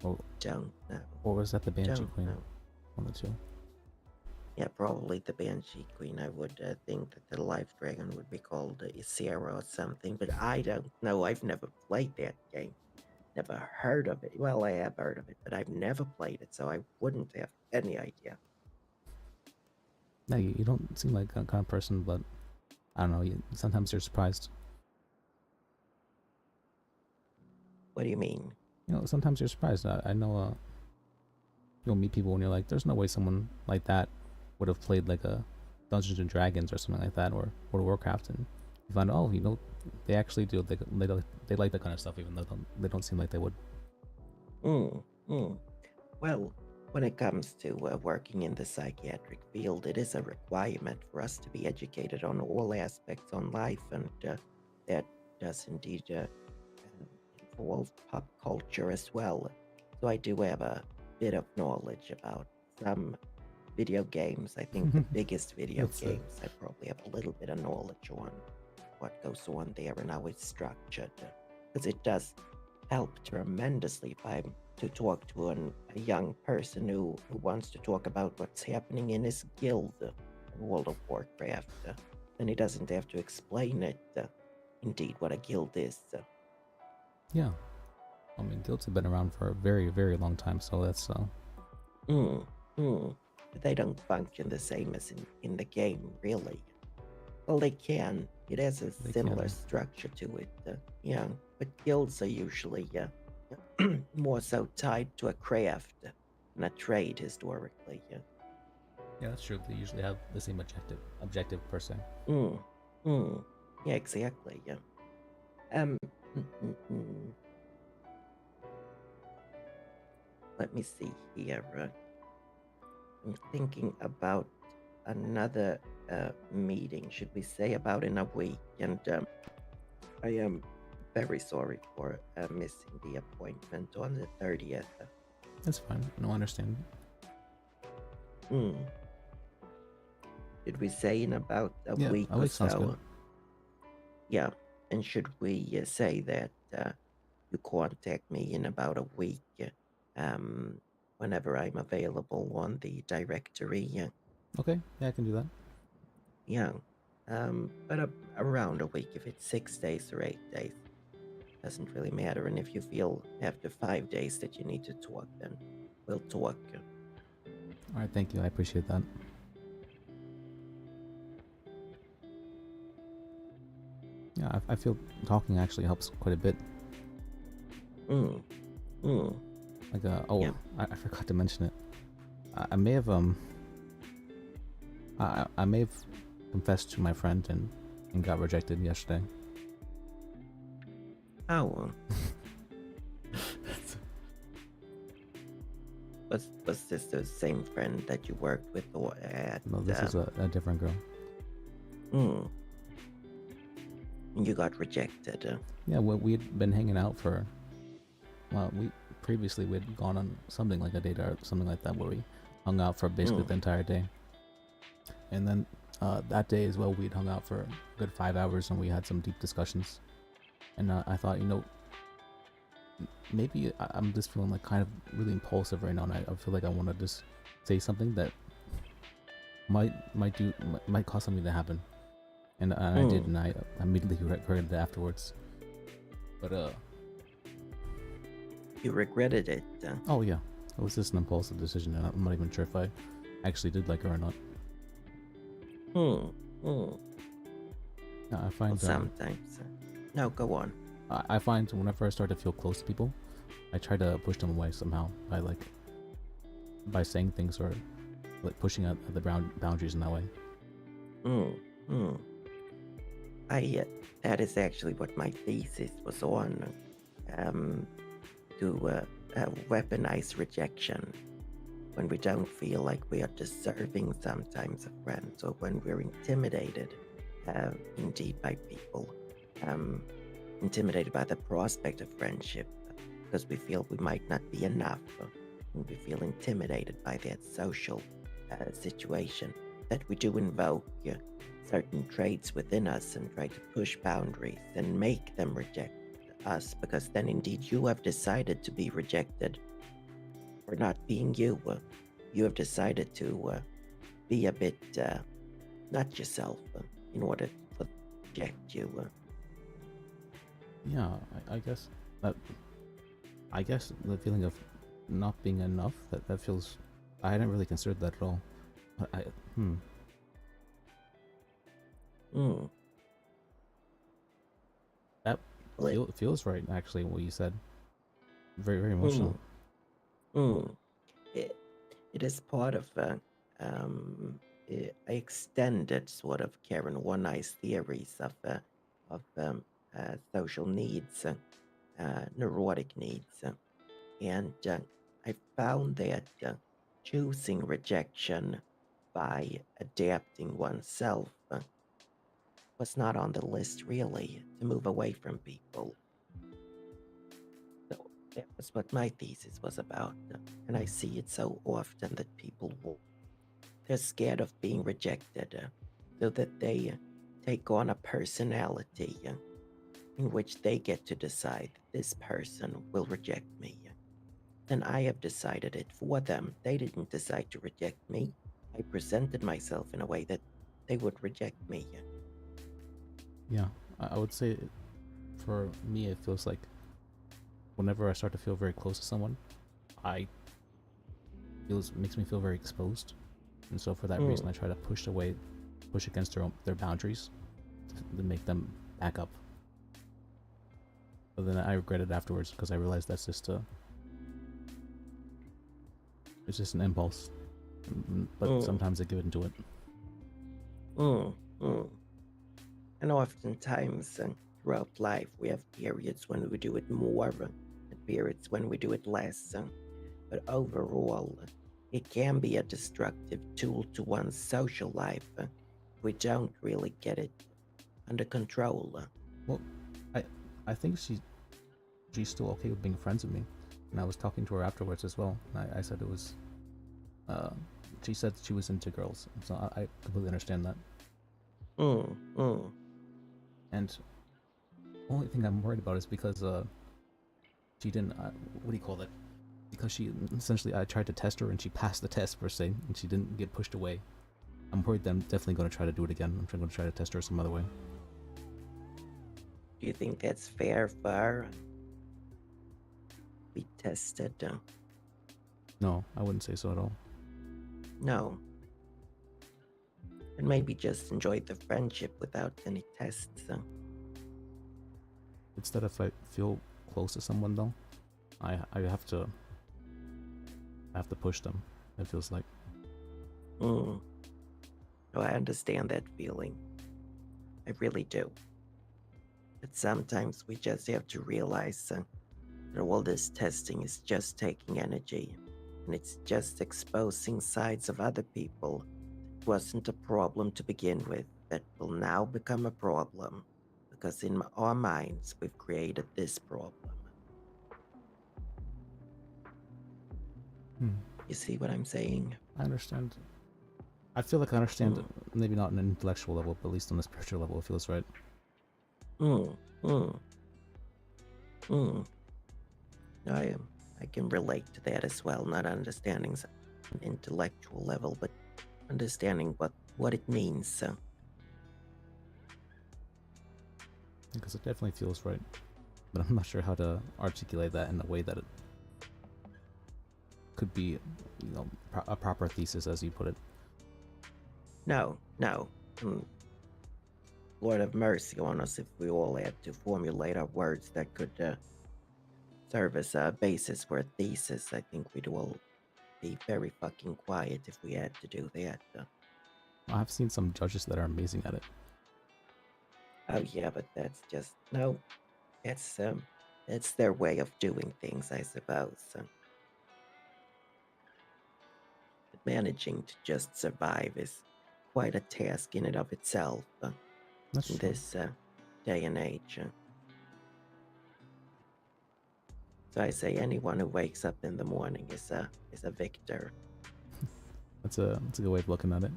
or Don't know. or was that the Banshee Don't Queen? know. One of the two. Yeah, probably the Banshee Queen. I would think that the Life Dragon would be called Isera or something, but I don't know. I've never played that game. Never heard of it. Well, I have heard of it, but I've never played it, so I wouldn't have any idea. No, you don't seem like that kind of person, but I don't know. Sometimes you're surprised. What do you mean? Sometimes you're surprised. I know. you'll meet people and you're like, there's no way someone like that would have played like a Dungeons and Dragons or something like that, or World of Warcraft, and you find, oh, they actually do. They like that kind of stuff, even though they don't seem like they would. Mm, mm. Well, when it comes to working in the psychiatric field, it is a requirement for us to be educated on all aspects on life, and that does indeed involve pop culture as well. So I do have a bit of knowledge about some video games. I think the biggest video That's games, I probably have a little bit of knowledge on what goes on there and how it's structured, because it does help tremendously if I'm to talk to a young person who wants to talk about what's happening in his guild in World of Warcraft. Then he doesn't have to explain it, indeed, what a guild is. Yeah, I mean, guilds have been around for a very, very long time, so that's Mm, mm. But they don't function the same as in the game, really. Well, they can. It has a they similar can. structure to it, yeah. But guilds are usually more so tied to a craft and a trade historically. Yeah, that's true. They usually have the same objective per se. Mm, mm. Yeah, exactly. Yeah. Um. mm, mm, mm. Let me see here. I'm thinking about another meeting. Should we say about in a week? And I am very sorry for missing the appointment on the 30th. That's fine. No, I understand. Mm. Did we say in about a Yeah, week a or week sounds good. so? Yeah. And should we say that you contact me in about a week um, whenever I'm available on the directory? Okay, yeah, I can do that. Yeah. But around a week, if it's 6 days or 8 days, doesn't really matter. And if you feel after 5 days that you need to talk, then we'll talk. All right, thank you. I appreciate that. Yeah, I feel talking actually helps quite a bit. Mm. Mm. Like, Yeah. I forgot to mention it. I may have I may have confessed to my friend and got rejected yesterday. Oh. Was this the same friend that you worked with or at? No, this is a different girl. Mm. You got rejected. Yeah, we'd been hanging out for. Well, previously we'd gone on something like a date or something like that where we hung out for basically the entire day. And then that day as well, we'd hung out for a good 5 hours and we had some deep discussions. And I thought, maybe I'm just feeling like kind of really impulsive right now, and I feel like I want to just say something that might cause something to happen. And I did, and I immediately regretted it afterwards. But you regretted it. Oh yeah, it was just an impulsive decision, and I'm not even sure if I actually did like her or not. Yeah, I find well, sometimes. No, go on. I find whenever I start to feel close to people, I try to push them away somehow by saying things or like pushing out the boundaries in that way. That is actually what my thesis was on. To weaponize rejection when we don't feel like we are deserving sometimes of friends, or when we're intimidated, indeed, by people, intimidated by the prospect of friendship, because we feel we might not be enough, and we feel intimidated by that social situation, that we do invoke certain traits within us and try to push boundaries and make them reject us, because then indeed you have decided to be rejected for not being you. You have decided to be a bit not yourself in order to reject you. Yeah, I guess that. I guess the feeling of not being enough, that feels. I hadn't really considered that at all. But That feels right, actually, what you said. Very, very emotional. it is part of um, extended sort of Karen One-Eye's theories of social needs, neurotic needs. And I found that choosing rejection by adapting oneself was not on the list really to move away from people. So that was what my thesis was about. And I see it so often that they're scared of being rejected, so that they take on a personality in which they get to decide this person will reject me. And I have decided it for them. They didn't decide to reject me. I presented myself in a way that they would reject me. Yeah, I would say for me, it feels like whenever I start to feel very close to someone, I makes me feel very exposed, and so for that reason, I try to push against their boundaries to make them back up. But then I regret it afterwards because I realized that's just it's just an impulse. But sometimes I give into it. And oftentimes throughout life, we have periods when we do it more and periods when we do it less. But overall, it can be a destructive tool to one's social life. We don't really get it under control. Well, I think she's still okay with being friends with me, and I was talking to her afterwards as well. I said it was she said she was into girls, so I completely understand that. And only thing I'm worried about is because she didn't what do you call that? Because she essentially I tried to test her and she passed the test per se, and she didn't get pushed away. I'm worried that I'm definitely going to try to do it again. I'm going to try to test her some other way. Do you think that's fair for her? Be tested? No, I wouldn't say so at all. No. And maybe just enjoy the friendship without any tests. Instead, if I feel close to someone though, I have to push them. It feels like. Oh, I understand that feeling. I really do. But sometimes we just have to realize that all this testing is just taking energy, and it's just exposing sides of other people that wasn't a problem to begin with that will now become a problem because in our minds we've created this problem. You see what I'm saying? I understand. I feel like I understand, maybe not on an intellectual level, but at least on a spiritual level, it feels right. I can relate to that as well, not understanding an intellectual level, but understanding what it means. Because it definitely feels right, but I'm not sure how to articulate that in a way that it could be, a proper thesis, as you put it. No. Lord have mercy on us if we all had to formulate our words that could serve as a basis for a thesis. I think we'd all be very fucking quiet if we had to do that. I've seen some judges that are amazing at it. Oh yeah, but that's just no. It's their way of doing things, I suppose. But managing to just survive is quite a task in and of itself That's in true. this day and age. So I say anyone who wakes up in the morning is a victor. That's a good way of looking at it.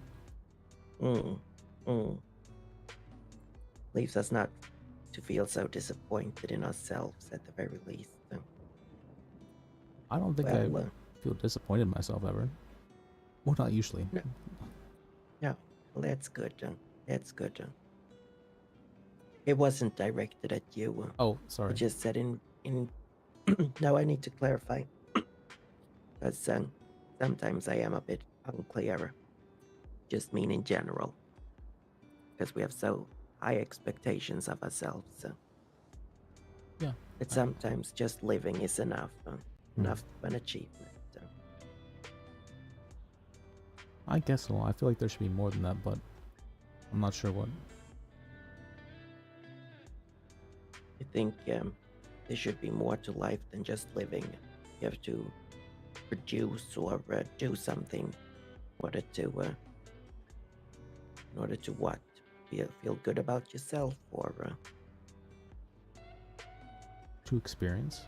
Leaves us not to feel so disappointed in ourselves at the very least. I don't think I feel disappointed in myself ever. Well, not usually. No, well, that's good. That's good. It wasn't directed at you. Oh, sorry. I just said in. No, I need to clarify. Because sometimes I am a bit unclear. Just mean in general. Because we have so high expectations of ourselves. Yeah. That sometimes just living is enough. Enough of an achievement. I guess so. I feel like there should be more than that, but I'm not sure what. I think there should be more to life than just living. You have to produce or do something in order to what? Feel good about yourself or To experience.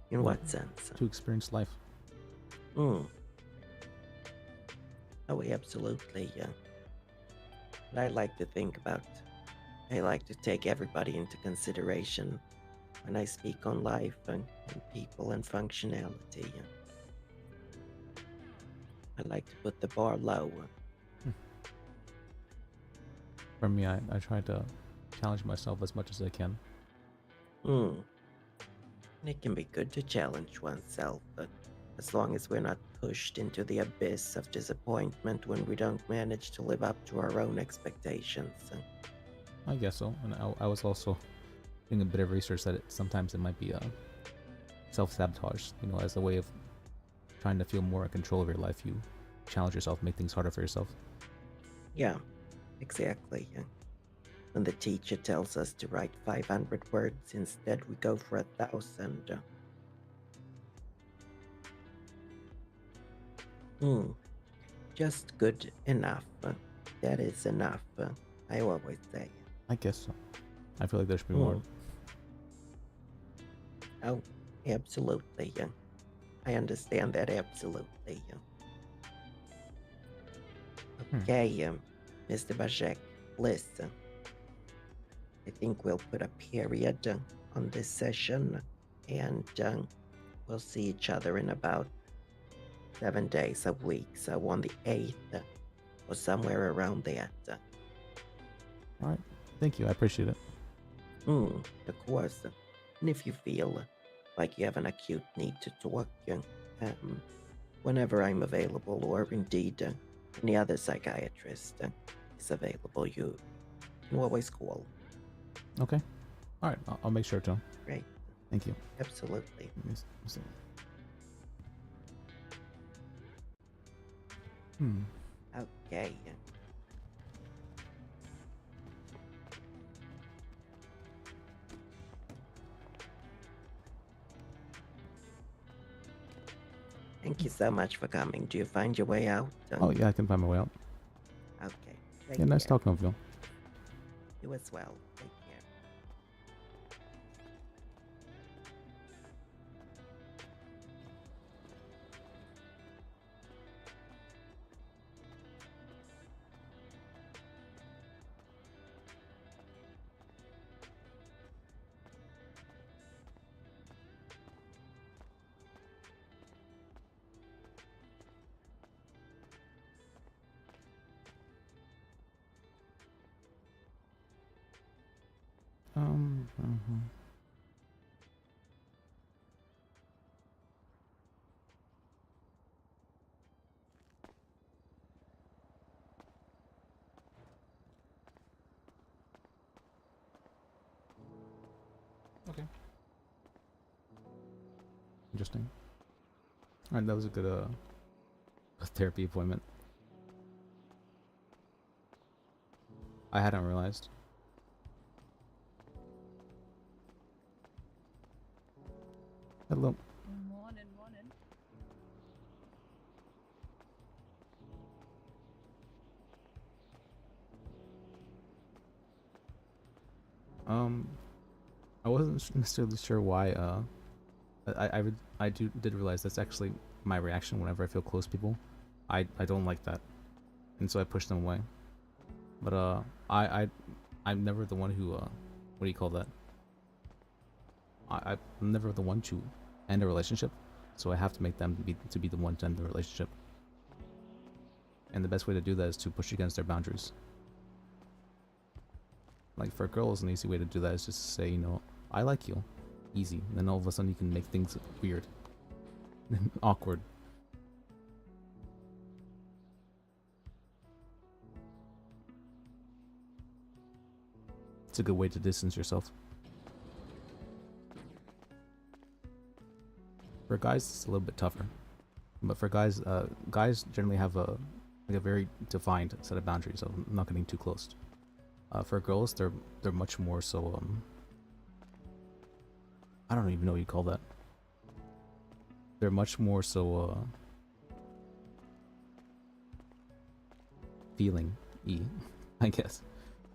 in Like, what sense? to experience life. Mm. Oh, absolutely. But I like to think about. I like to take everybody into consideration when I speak on life and people and functionality. I like to put the bar low. For me, I try to challenge myself as much as I can. Mm. And it can be good to challenge oneself, but as long as we're not pushed into the abyss of disappointment when we don't manage to live up to our own expectations. I guess so. And I was also doing a bit of research that sometimes it might be self-sabotage, as a way of trying to feel more in control of your life. You challenge yourself, make things harder for yourself. Yeah, exactly. When the teacher tells us to write 500 words, instead we go for 1,000. Just good enough. That is enough, I always say. I guess so. I feel like there should be more. Mm. Oh, absolutely. I understand that absolutely. Okay, Mr. Bajek, listen. I think we'll put a period on this session and we'll see each other in about 7 days a week. So on the 8th or somewhere around that. All right. Thank you. I appreciate it. Of course. And if you feel like you have an acute need to talk, whenever I'm available, or indeed any other psychiatrist is available, you can always call. Okay. All right. I'll make sure to. Right. Thank you. Absolutely. Okay. Thank you so much for coming. Do you find your way out? Oh, yeah, I can find my way out. Okay. Yeah, nice care. talking with you. You as well. Take care. Okay. Interesting. All right, that was a good therapy appointment. I hadn't realized. Hello. Morning, morning. I wasn't necessarily sure why. I did realize that's actually my reaction whenever I feel close to people. I don't like that, and so I push them away. But I'm never the one who what do you call that? I'm never the one to end a relationship, so I have to make them be the one to end the relationship. And the best way to do that is to push against their boundaries. Like for girls, an easy way to do that is just to say, I like you. Easy. And then all of a sudden you can make things weird. Awkward. It's a good way to distance yourself. For guys, it's a little bit tougher. But for guys, guys generally have a very defined set of boundaries of not getting too close. For girls, they're much more so. I don't even know what you call that. They're much more so feeling-y, I guess,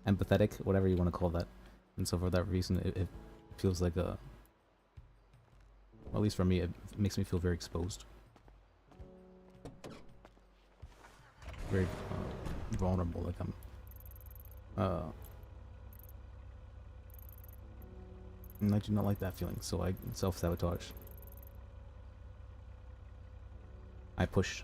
empathetic, whatever you want to call that. And so for that reason, it feels like a. At least for me, it makes me feel very exposed. Very vulnerable, like and I do not like that feeling, so I self-sabotage. I push.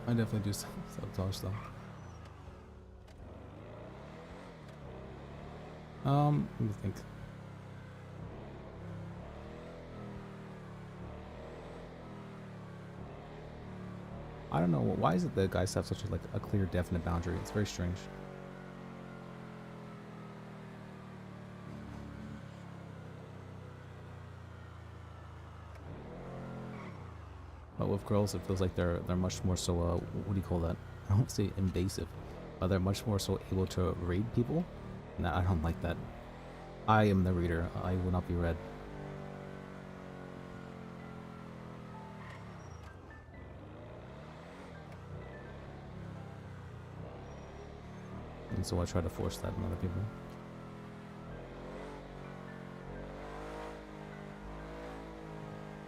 I definitely do self-sabotage though. Let me think. I don't know, why is it that guys have such a clear, definite boundary? It's very strange. But with girls, it feels like they're much more so, what do you call that? I don't say invasive, but they're much more so able to read people. And I don't like that. I am the reader. I will not be read. And so I try to force that on other people.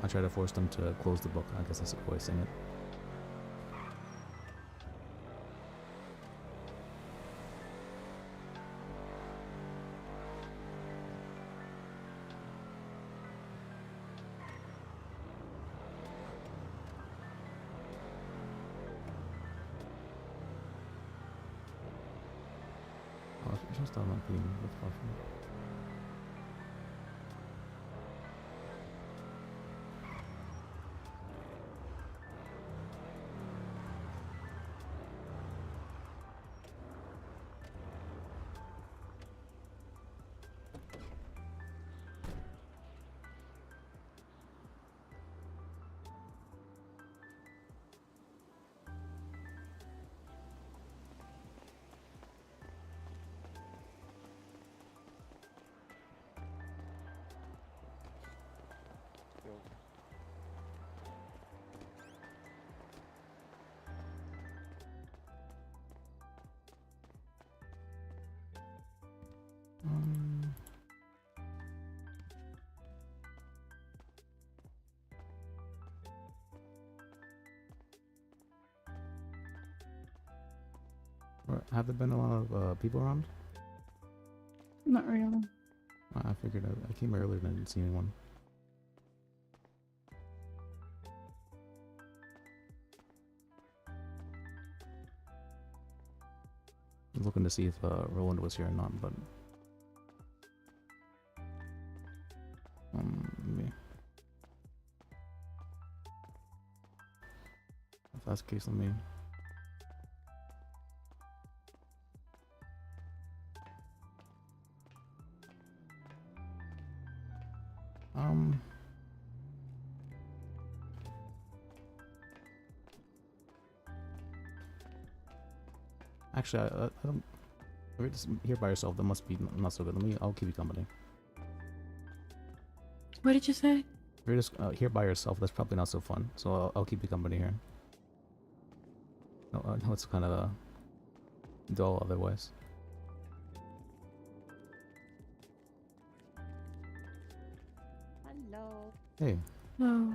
I try to force them to close the book. I guess that's a way of saying it. Oh, I should start not being with coffee. Have there been a lot of people around? Not really. I figured I came earlier and I didn't see anyone. I was looking to see if Roland was here or not, but maybe. If that's the case, let me. Actually, I don't. If you're just here by yourself, that must be not so good. I'll keep you company. What did you say? If you're just here by yourself, that's probably not so fun. So I'll keep you company here. No, it's kind of dull otherwise. Hello. Hey, Oh.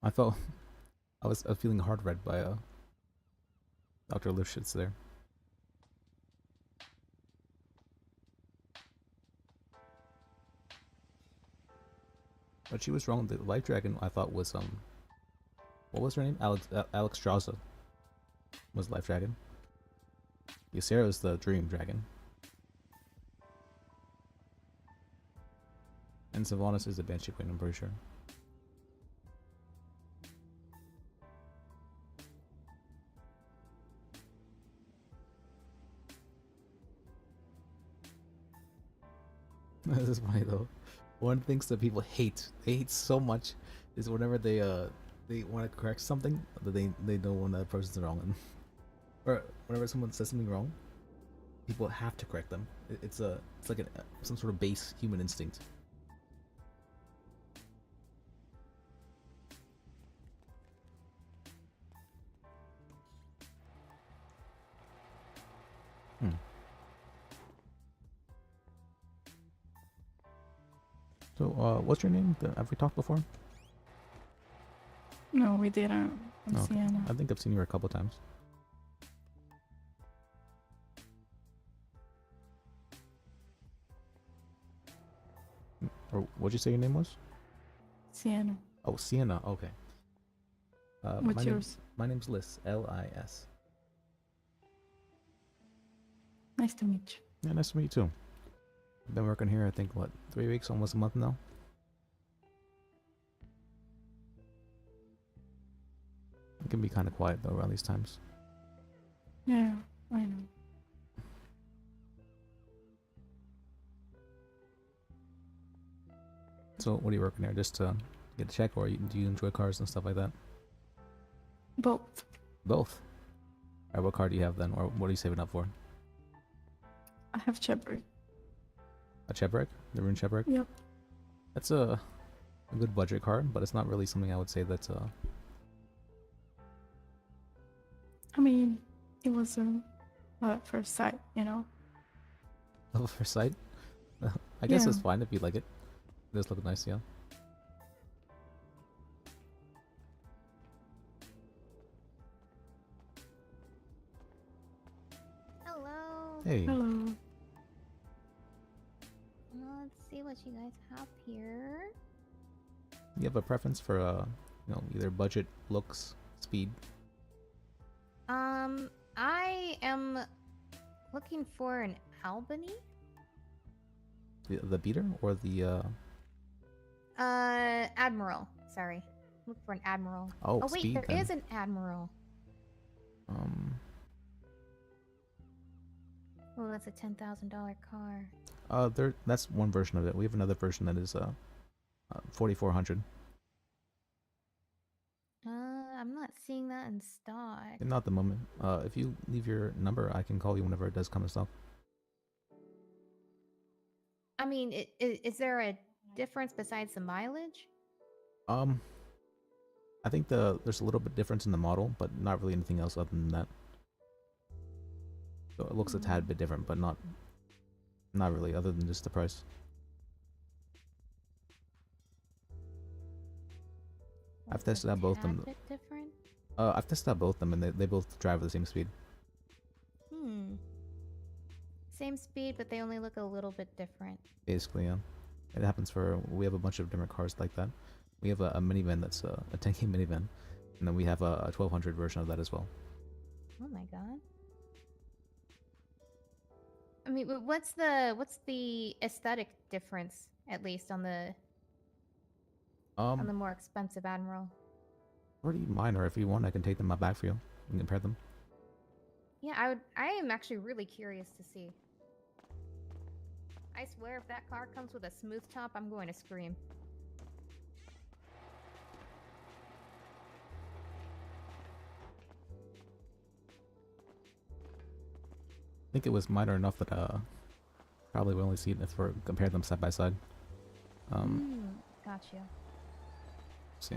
I felt I was feeling hard read by Dr. Lifshitz there. But she was wrong. The life dragon I thought was what was her name? Alex Straza was life dragon. Ysera is the dream dragon. And Sylvanas is the Banshee Queen, I'm pretty sure. This is funny though. One of the things that people hate, they hate so much, is whenever they want to correct something that they know when that person's wrong, and, or whenever someone says something wrong, people have to correct them. It's like some sort of base human instinct. Hmm. So, what's your name? Have we talked before? No, we didn't. I'm Oh, okay. Sienna. I think I've seen you a couple times. Or what'd you say your name was? Sienna. Oh, Sienna. Okay. What's yours? My name's Lis. Lis. Nice to meet you. Yeah, nice to meet you too. Been working here, I think, what, 3 weeks, almost a month now? It can be kind of quiet though around these times. Yeah, I know. So, what are you working here? Just to get a check, or do you enjoy cars and stuff like that? Both. Both. Alright, what car do you have then, or what are you saving up for? I have Chevrolet. A Chevrek? The Rune Chevrek? Yep. That's a good budget car, but it's not really something I would say that's I mean, it was a love at first sight, you know? love at first sight. I guess Yeah. it's fine if you like it. It does look nice, yeah. Hello. Hey, Hello. Let's see what you guys have here. you have a preference for either budget, looks, speed? I am looking for an Albany. The beater or the Admiral. Sorry. Look for an Admiral. oh, Oh wait, speed there then. is an Admiral. Oh, that's a $10,000 car. That's one version of it. We have another version that is 4400. I'm not seeing that in stock. Not at the moment. If you leave your number, I can call you whenever it does come in stock. I mean, is there a difference besides the mileage? I think there's a little bit difference in the model, but not really anything else other than that. So it looks a tad bit different, but not really, other than just the price. I've tested out both of them. Bit different? I've tested out both of them, and they both drive at the same speed. Same speed, but they only look a little bit different. Basically, yeah. It happens we have a bunch of different cars like that. We have a minivan that's a 10K minivan, and then we have a 1200 version of that as well. Oh my god. I mean, what's the aesthetic difference, at least on the on the Um, more expensive Admiral. pretty minor. If you want, I can take them back for you and compare them. Yeah, I am actually really curious to see. I swear if that car comes with a smooth top, I'm going to scream. I think it was minor enough that probably will only see it if we compare them side by side. Gotcha. See.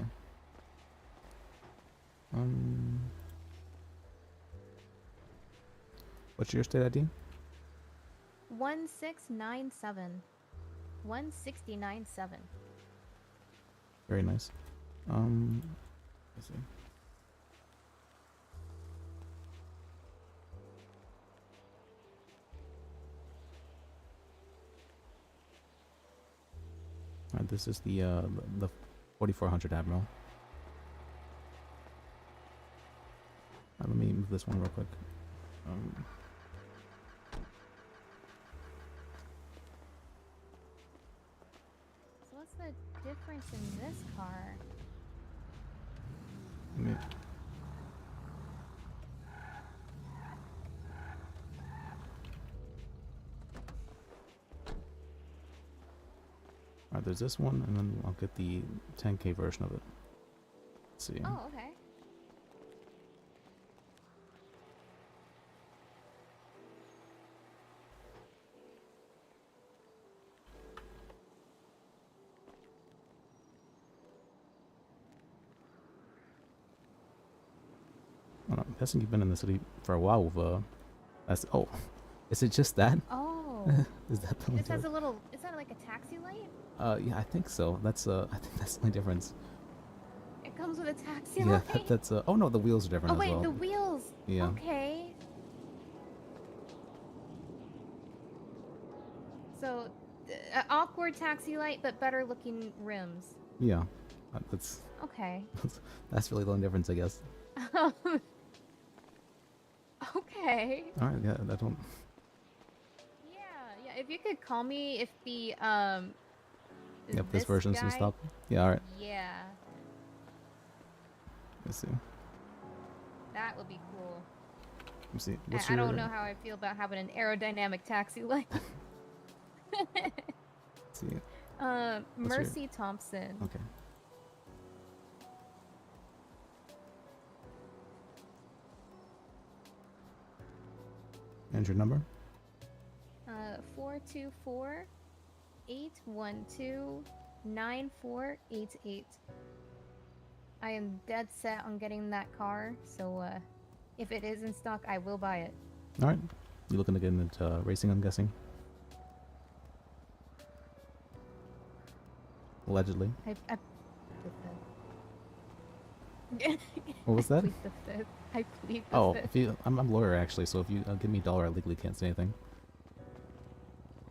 Um, what's your state ID? 1697. 1697. Very nice. Let's see. Alright, this is the 4400 Admiral. Let me move this one real quick. So what's the difference in this car? Let me, Alright, there's this one, and then I'll get the 10K version of it. Let's see. Oh, okay. I'm guessing you've been in the city for a while with, that's, oh, is it just that? Oh. Is that the only This has difference? a little, is that like a taxi light? Yeah, I think so. That's, I think that's the only difference. It comes with a taxi Yeah, light? that's, oh no, the wheels are different Oh as wait, well. the wheels. Yeah. Okay. So, awkward taxi light, but better looking rims. Yeah, that's, Okay. that's really the only difference, I guess. Okay. Alright, yeah, I don't, Yeah. If you could call me if the yep, this version's in guy- stock. Yeah, alright, Yeah, let's see. that would be cool. Let me see. What's I your, don't know how I feel about having an aerodynamic taxi light. let's see. your- Mercy Thompson. Okay. And your number? 424-812-9488. I am dead set on getting that car, so if it is in stock, I will buy it. Alright. You looking to get into racing, I'm guessing? Allegedly. I the fifth. What was I that? plead the fifth. I plead the Oh, fifth. if you, I'm a lawyer actually, so if you give me a dollar, I legally can't say anything.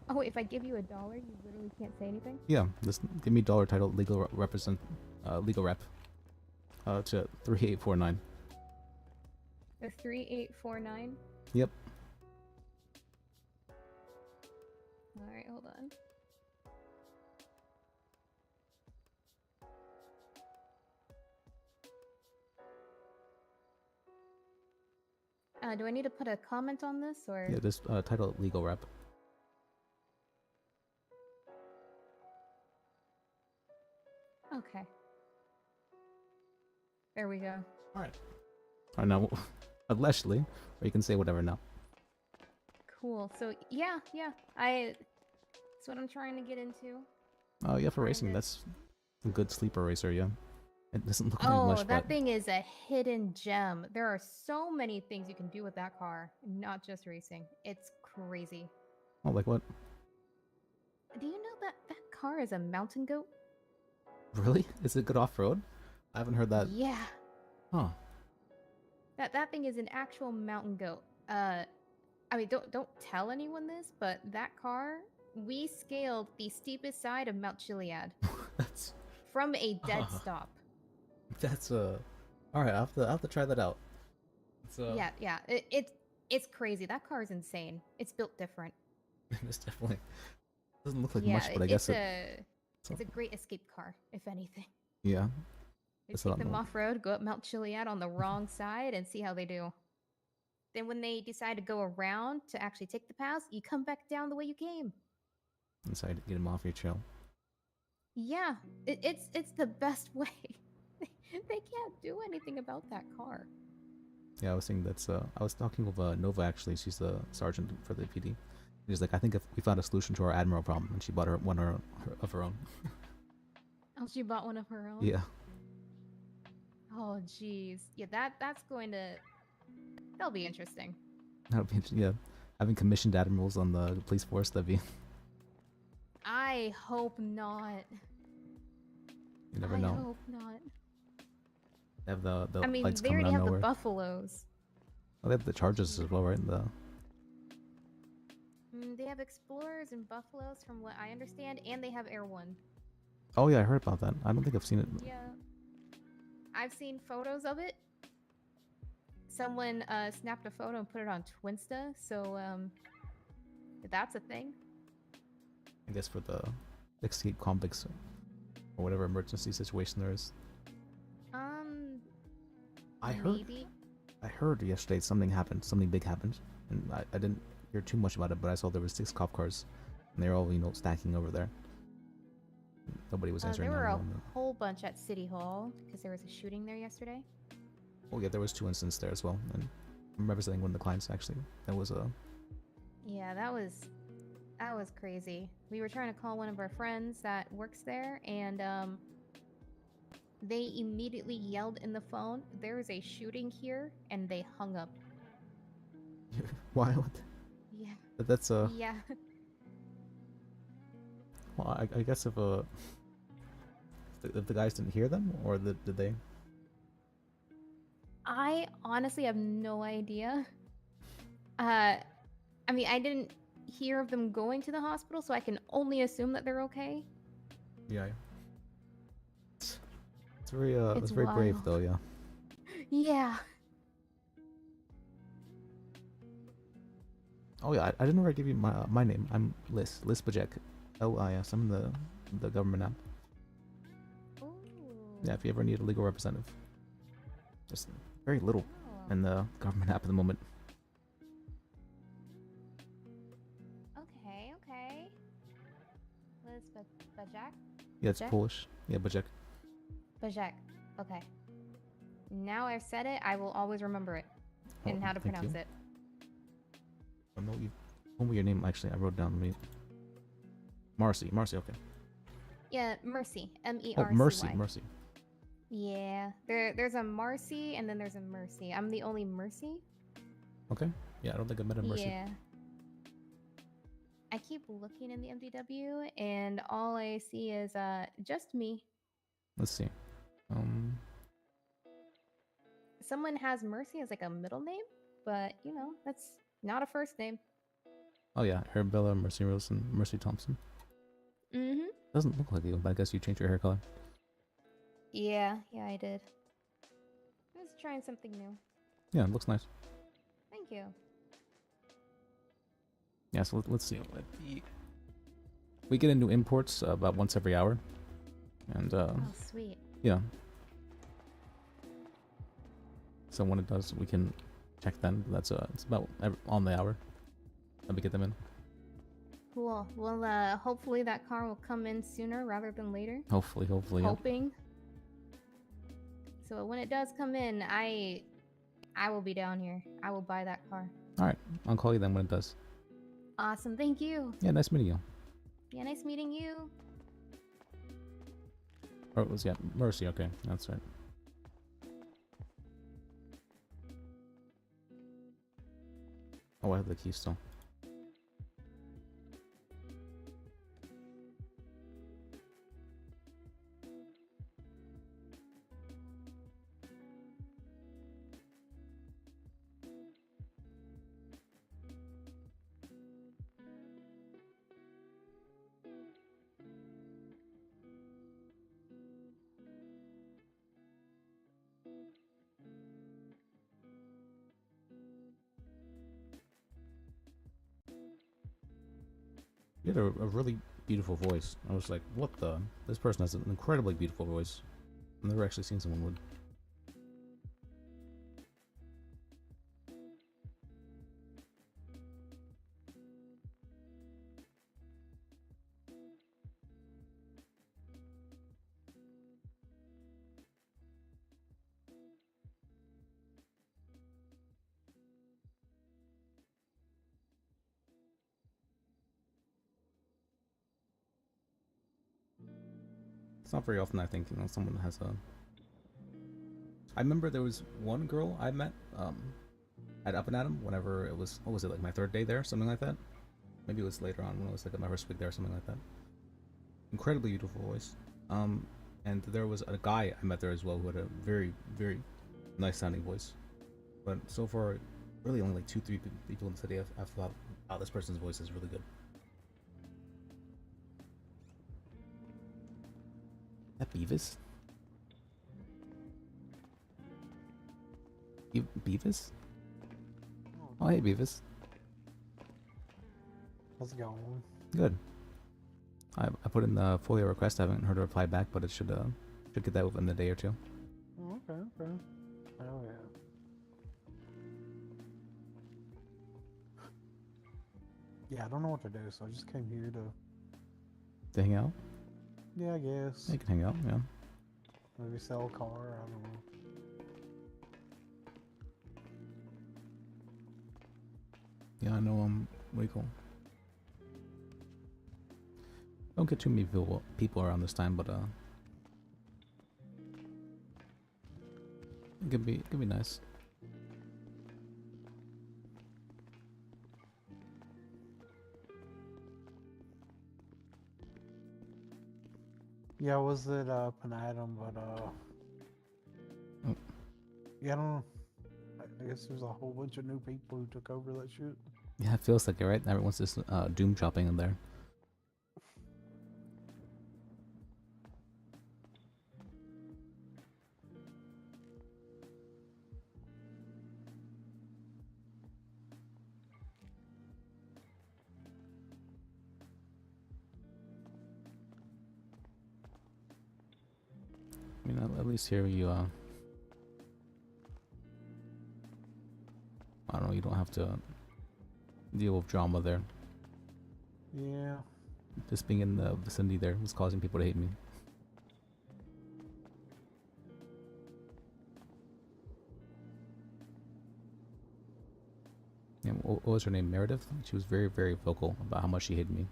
Oh, if I give you $1, you literally can't say anything? Yeah, just give me dollar title, legal legal rep. To 3849. The 3849? Yep. Alright, hold on. Do I need to put a comment on this, or? Yeah, just title legal rep. Okay. There we go. Alright. Alright, now, allegedly, or you can say whatever now. Cool. So, yeah. That's what I'm trying to get into. Oh, yeah, for Find racing, it. that's a good sleeper racer, yeah. It doesn't look like Oh, much, that but thing is a hidden gem. There are so many things you can do with that car, not just racing. It's crazy. oh, like what? Do you know that that car is a mountain goat? Really? Is it good off-road? I haven't heard that. Yeah. Huh. That thing is an actual mountain goat. I mean, don't tell anyone this, but that car, we scaled the steepest side of Mount Chiliad That's from a dead stop. that's alright, I'll have to try that out. It's Yeah. It's crazy. That car is insane. It's built different. it's definitely doesn't look like Yeah, much, but I guess it's a great escape car, if anything. Yeah. They It's a take lot them more. off road, go up Mount Chiliad on the wrong side, and see how they do. Then when they decide to go around to actually take the pass, you come back down the way you came. Inside to get him off your trail. Yeah, it's the best way. They can't do anything about that car. Yeah, I was saying that's I was talking with Nova actually. She's the sergeant for the PD. She's like, I think if we found a solution to our admiral problem, and she bought one of her own. Oh, she bought one of her own. Yeah. Oh, jeez. Yeah, that's going to. That'll be interesting. That'd be interesting. Yeah. Having commissioned admirals on the police force, that'd be. I hope not. You never I know. hope not. They have the I mean, lights they coming already out have of nowhere. the buffaloes. Oh, they have the charges as well, right? They have explorers and buffaloes, from what I understand, and they have Air One. Oh yeah, I heard about that. I don't think I've seen it. Yeah, I've seen photos of it. Someone snapped a photo and put it on Twinsta, so that's a thing. I guess for the escape convicts or whatever emergency situation there is. Maybe. I heard yesterday something happened. Something big happened, and I didn't hear too much about it. But I saw there were 6 cop cars, and they're all stacking over there. Nobody was answering. There were a whole bunch at City Hall because there was a shooting there yesterday. Oh yeah, there was 2 incidents there as well. And I'm representing one of the clients actually. That was Yeah, that was crazy. We were trying to call one of our friends that works there, and they immediately yelled in the phone, "There is a shooting here," and they hung up. wild. Yeah. But that's Yeah. Well, I guess if the guys didn't hear them, or did they? I honestly have no idea. I mean, I didn't hear of them going to the hospital, so I can only assume that they're okay. Yeah. It's very It's it's very brave wild. though. Yeah. Yeah. Oh yeah, I didn't already give you my name. I'm Lis Bajek, LIS. I'm the government app. Ooh. Yeah, if you ever need a legal representative. Just very little Oh. in the government app at the moment. Okay, okay. Liz Bajak? Yeah, it's Bajek? Polish. Yeah, Bajek. Bajak. Okay. Now I've said it, I will always remember it. Oh, And how to thank pronounce you. it. I know you. What was your name? Actually, I wrote down. Marcy. Okay. Yeah, Mercy. Oh, MERCY. Mercy. Yeah. There's a Marcy and then there's a Mercy. I'm the only Mercy. Okay. Yeah, I don't think I met a Mercy. Yeah. I keep looking in the MDW and all I see is just me. Let's see. Someone has Mercy as like a middle name, but you know, that's not a first name. Oh yeah, Arabella Mercy Rose and Mercy Thompson. Mm-hmm. Doesn't look like you, but I guess you changed your hair color. Yeah, I did. I was trying something new. Yeah, it looks nice. Thank you. Yeah, so let's see. We get into imports about once every hour, and Oh, sweet. yeah. So when it does, we can check then. That's it's about on the hour that we get them in. Cool. Well, hopefully that car will come in sooner rather than later. Hopefully, yeah. Hoping. So when it does come in, I will be down here. I will buy that car. All right, I'll call you then when it does. Awesome. Thank you. Yeah, nice meeting you. Yeah, nice meeting you. Or it was Mercy. Okay, that's right. Oh, I have the key still. You had a really beautiful voice. I was like, what the? This person has an incredibly beautiful voice. I've never actually seen someone would. It's not very often I think, you know, someone has a... I remember there was one girl I met at Up and Atom whenever it was, what was it, like my third day there, something like that? Maybe it was later on when it was like my first week there, something like that. Incredibly beautiful voice. And there was a guy I met there as well who had a very, very nice sounding voice. But so far, really only like 2-3 people in the city have thought, oh, this person's voice is really good. Is that Beavis? Beavis? Oh, hey, Beavis. How's it going? Good. I put in the FOIA request. I haven't heard a reply back, but it should get that within a day or two. Oh, okay, okay. Oh yeah. Yeah, I don't know what to do, so I just came here to... To hang out? Yeah, I guess. Yeah, you can hang out, yeah. Maybe sell a car, I don't know. Yeah, I know, what do you call it? Don't get too many people around this time, but, it could be nice. Yeah, I was at an item, but Oh. yeah, I don't know. I guess there's a whole bunch of new people who took over that shit. Yeah, it feels like it, right? Everyone's just doom chopping in there. I mean, at least here you, I don't know, you don't have to deal with drama there. Yeah. Just being in the vicinity there was causing people to hate me. Yeah, what was her name? Meredith? She was very, very vocal about how much she hated me.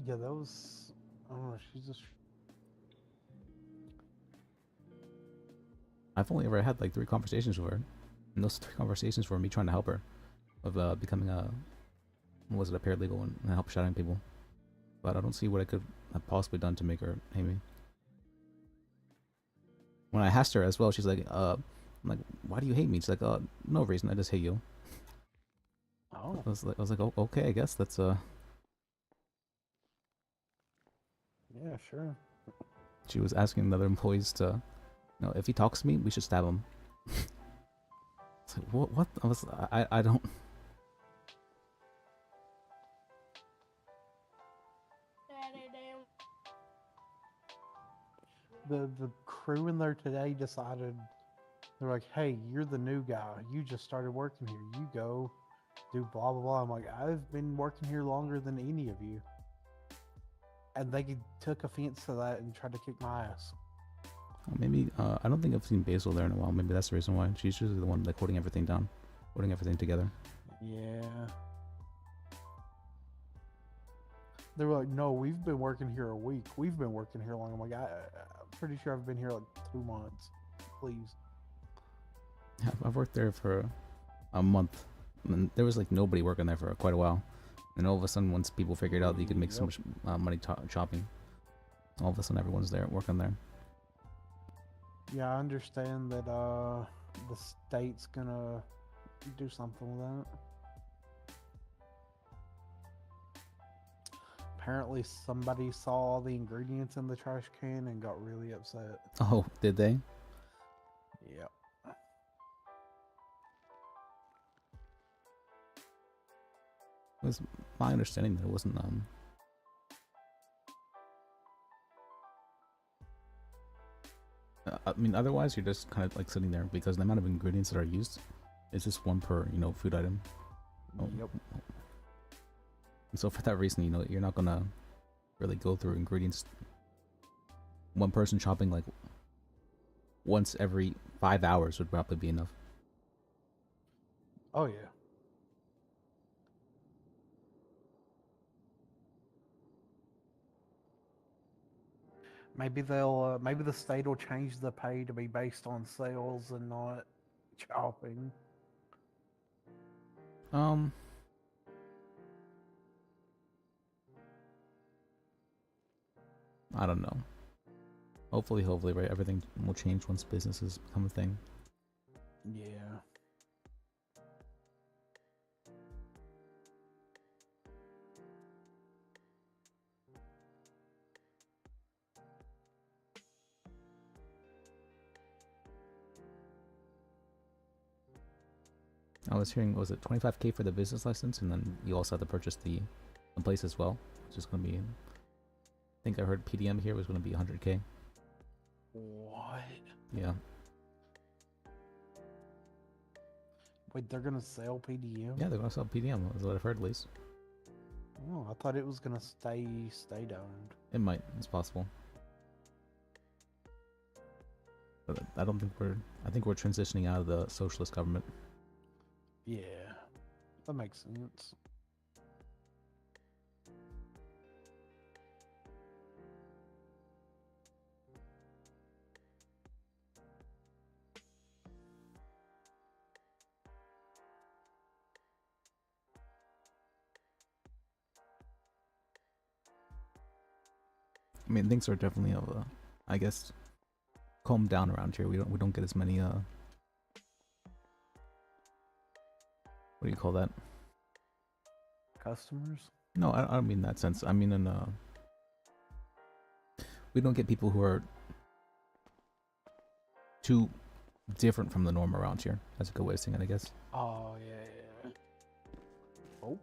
Yeah, that was... I don't know, she's just... I've only ever had like 3 conversations with her. And those 3 conversations were me trying to help her with becoming a... What was it? A paralegal and help shadowing people. But I don't see what I could have possibly done to make her hate me. When I asked her as well, she's like, I'm like, why do you hate me? She's like, no reason, I just hate you. Oh. I was like, oh, okay, I guess that's Yeah, sure. She was asking the other employees to, you know, if he talks to me, we should stab him. It's like, what? I don't. The crew in there today decided, they're like, hey, you're the new guy. You just started working here. You go do blah, blah, blah. I'm like, I've been working here longer than any of you. And they took offense to that and tried to kick my ass. Maybe, I don't think I've seen Basil there in a while. Maybe that's the reason why. She's usually the one like holding everything down, holding everything together. Yeah. They were like, no, we've been working here a week. We've been working here long. I'm like, I'm pretty sure I've been here like 2 months. Please. I've worked there for a month. And there was like nobody working there for quite a while. And all of a sudden, once people figured out that you could make so much money chopping, all of a sudden everyone's there working there. Yeah, I understand that the state's gonna do something with that. Apparently somebody saw all the ingredients in the trash can and got really upset. Oh, did they? Yep. It was my understanding that it wasn't I mean, otherwise you're just kind of like sitting there because the amount of ingredients that are used is just one per, you know, food item. Oh. Yep. And so for that reason, you know, you're not gonna really go through ingredients. One person shopping like once every 5 hours would probably be enough. Oh yeah. Maybe they'll maybe the state will change the pay to be based on sales and not shopping. I don't know. Hopefully, right, everything will change once businesses become a thing. Yeah. I was hearing, was it 25K for the business license, and then you also have to purchase the place as well, which is going to be, I think I heard PDM here was going to be 100K. What? Yeah. Wait, they're gonna sell PDM? Yeah, they're going to sell PDM, is what I've heard at least. Oh, I thought it was gonna stay state-owned. It might, it's possible. But I don't think I think we're transitioning out of the socialist government. Yeah, that makes sense. I mean, things are definitely I guess, calmed down around here. We don't get as many what do you call that? Customers? No, I don't mean that sense. I mean in we don't get people who are too different from the norm around here. That's a good way of saying it, I guess. Oh yeah. Oh.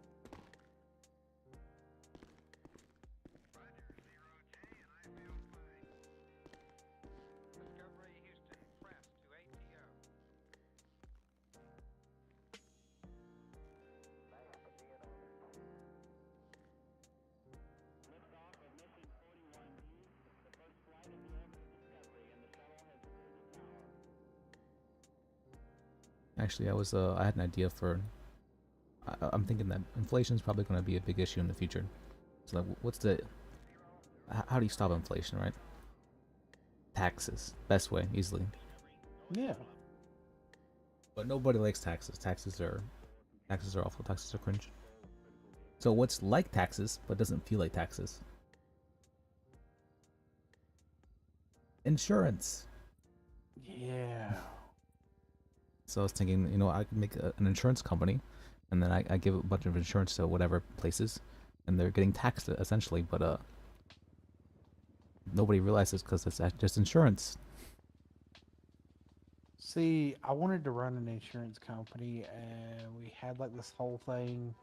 Actually, I had an idea for. I'm thinking that inflation is probably going to be a big issue in the future. So, like, what's the? How do you stop inflation, right? Taxes, best way, easily. Yeah. But nobody likes taxes. Taxes are awful. Taxes are cringe. So what's like taxes but doesn't feel like taxes? Insurance. Yeah. So I was thinking, you know, I could make an insurance company, and then I give a bunch of insurance to whatever places, and they're getting taxed essentially, but nobody realizes because it's just insurance. See, I wanted to run an insurance company, and we had like this whole thing.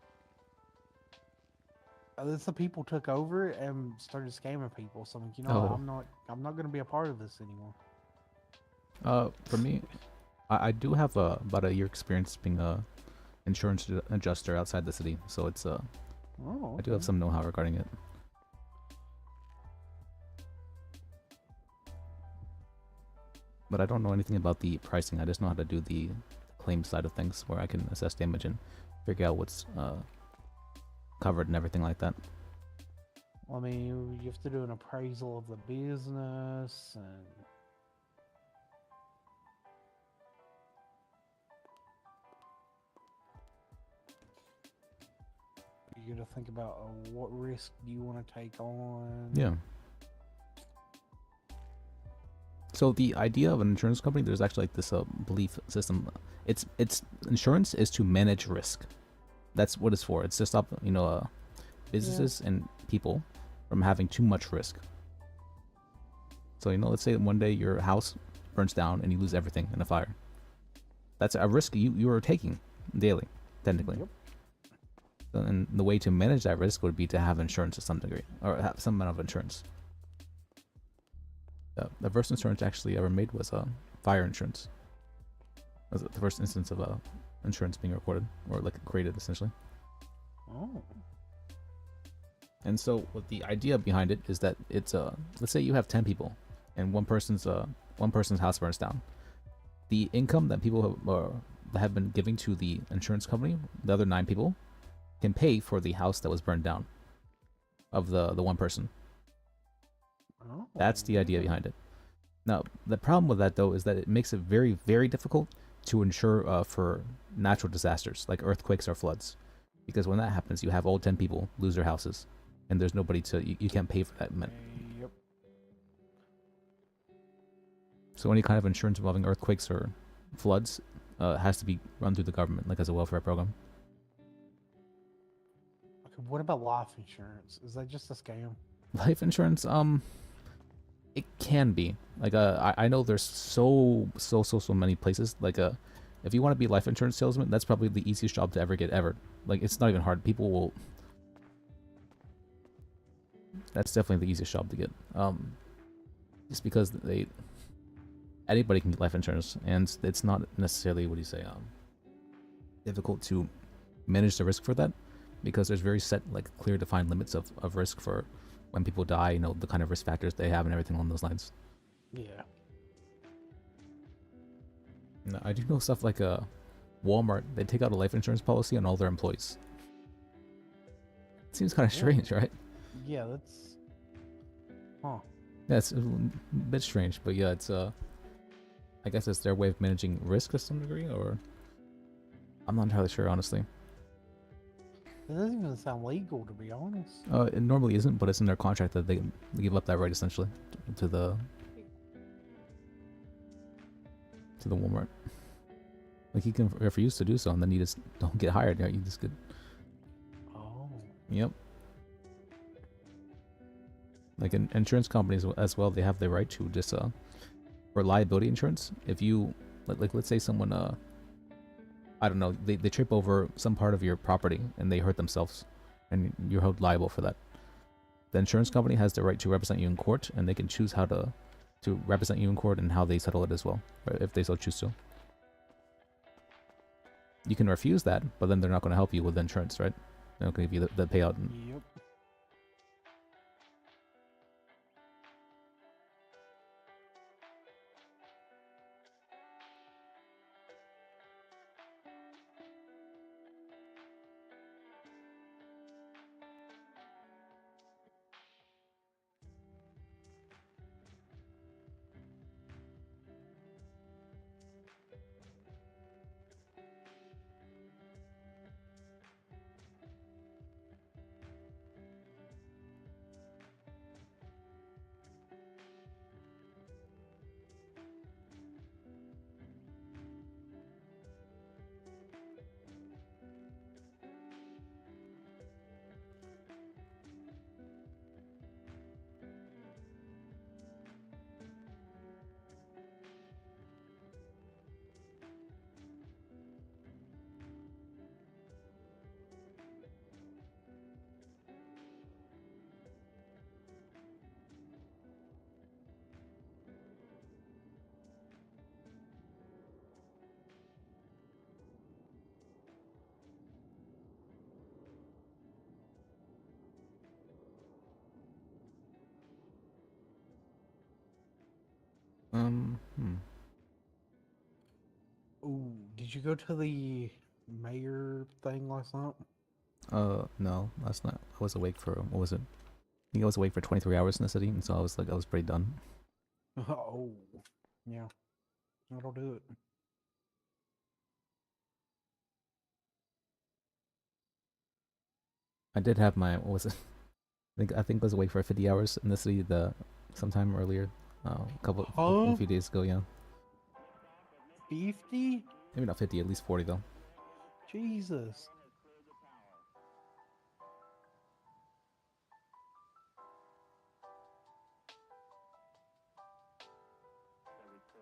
Then some people took over and started scamming people. So I'm like, you know, Oh. I'm not going to be a part of this anymore. For me, I do have about a year experience being a insurance adjuster outside the city, so it's Oh, I do have some know-how regarding it. But I don't know anything about the pricing. I just know how to do the claim side of things, where I can assess damage and figure out what's covered and everything like that. I mean, you have to do an appraisal of the business, and you got to think about what risk do you want to take on. Yeah. So the idea of an insurance company, there's actually like this belief system. It's insurance is to manage risk. That's what it's for. It's to stop, you know, businesses and people from having too much risk. So, you know, let's say one day your house burns down and you lose everything in a fire. That's a risk you are taking daily, technically. Yep. And the way to manage that risk would be to have insurance to some degree, or have some amount of insurance. The first insurance actually ever made was fire insurance. That was the first instance of insurance being recorded or like created essentially. Oh. And so what the idea behind it is that it's let's say you have 10 people and one person's house burns down. The income that people have been giving to the insurance company, the other 9 people, can pay for the house that was burned down of the one person. Oh. That's the idea behind it. Now, the problem with that though is that it makes it very, very difficult to insure for natural disasters like earthquakes or floods. Because when that happens, you have all 10 people lose their houses and there's nobody to, you can't pay for that. Yep. So any kind of insurance involving earthquakes or floods has to be run through the government, like as a welfare program. Okay, what about life insurance? Is that just a scam? Life insurance, it can be. Like, I know there's so many places. Like, if you want to be a life insurance salesman, that's probably the easiest job to ever get ever. Like, it's not even hard. People will. That's definitely the easiest job to get. Just because anybody can get life insurance, and it's not necessarily, what do you say, difficult to manage the risk for that, because there's very set, like, clear defined limits of risk for when people die, you know, the kind of risk factors they have and everything along those lines. Yeah. Now, I do know stuff like Walmart, they take out a life insurance policy on all their employees. Seems kind of strange, right? Yeah, that's... Huh. Yeah, it's a bit strange, but yeah, it's I guess it's their way of managing risk to some degree, or I'm not entirely sure, honestly. It doesn't even sound legal, to be honest. It normally isn't, but it's in their contract that they give up that right essentially to the Walmart. Like, you can refuse to do so, and then you just don't get hired. Right? You just get. Oh. Yep. Like in insurance companies as well, they have the right to just for liability insurance. If you like let's say someone I don't know, they trip over some part of your property and they hurt themselves, and you're held liable for that. The insurance company has the right to represent you in court, and they can choose how to represent you in court and how they settle it as well, if they so choose to. You can refuse that, but then they're not going to help you with the insurance, right? They're not going to give you the payout. Yep. Ooh, did you go to the mayor thing last night? No, last night I was awake for, what was it? I think I was awake for 23 hours in the city, and so I was pretty done. Oh, yeah. That'll do it. I did have my, what was it? I think I was awake for 50 hours in the city sometime earlier, a few days ago, yeah. 50? Maybe not 50, at least 40 though. Jesus.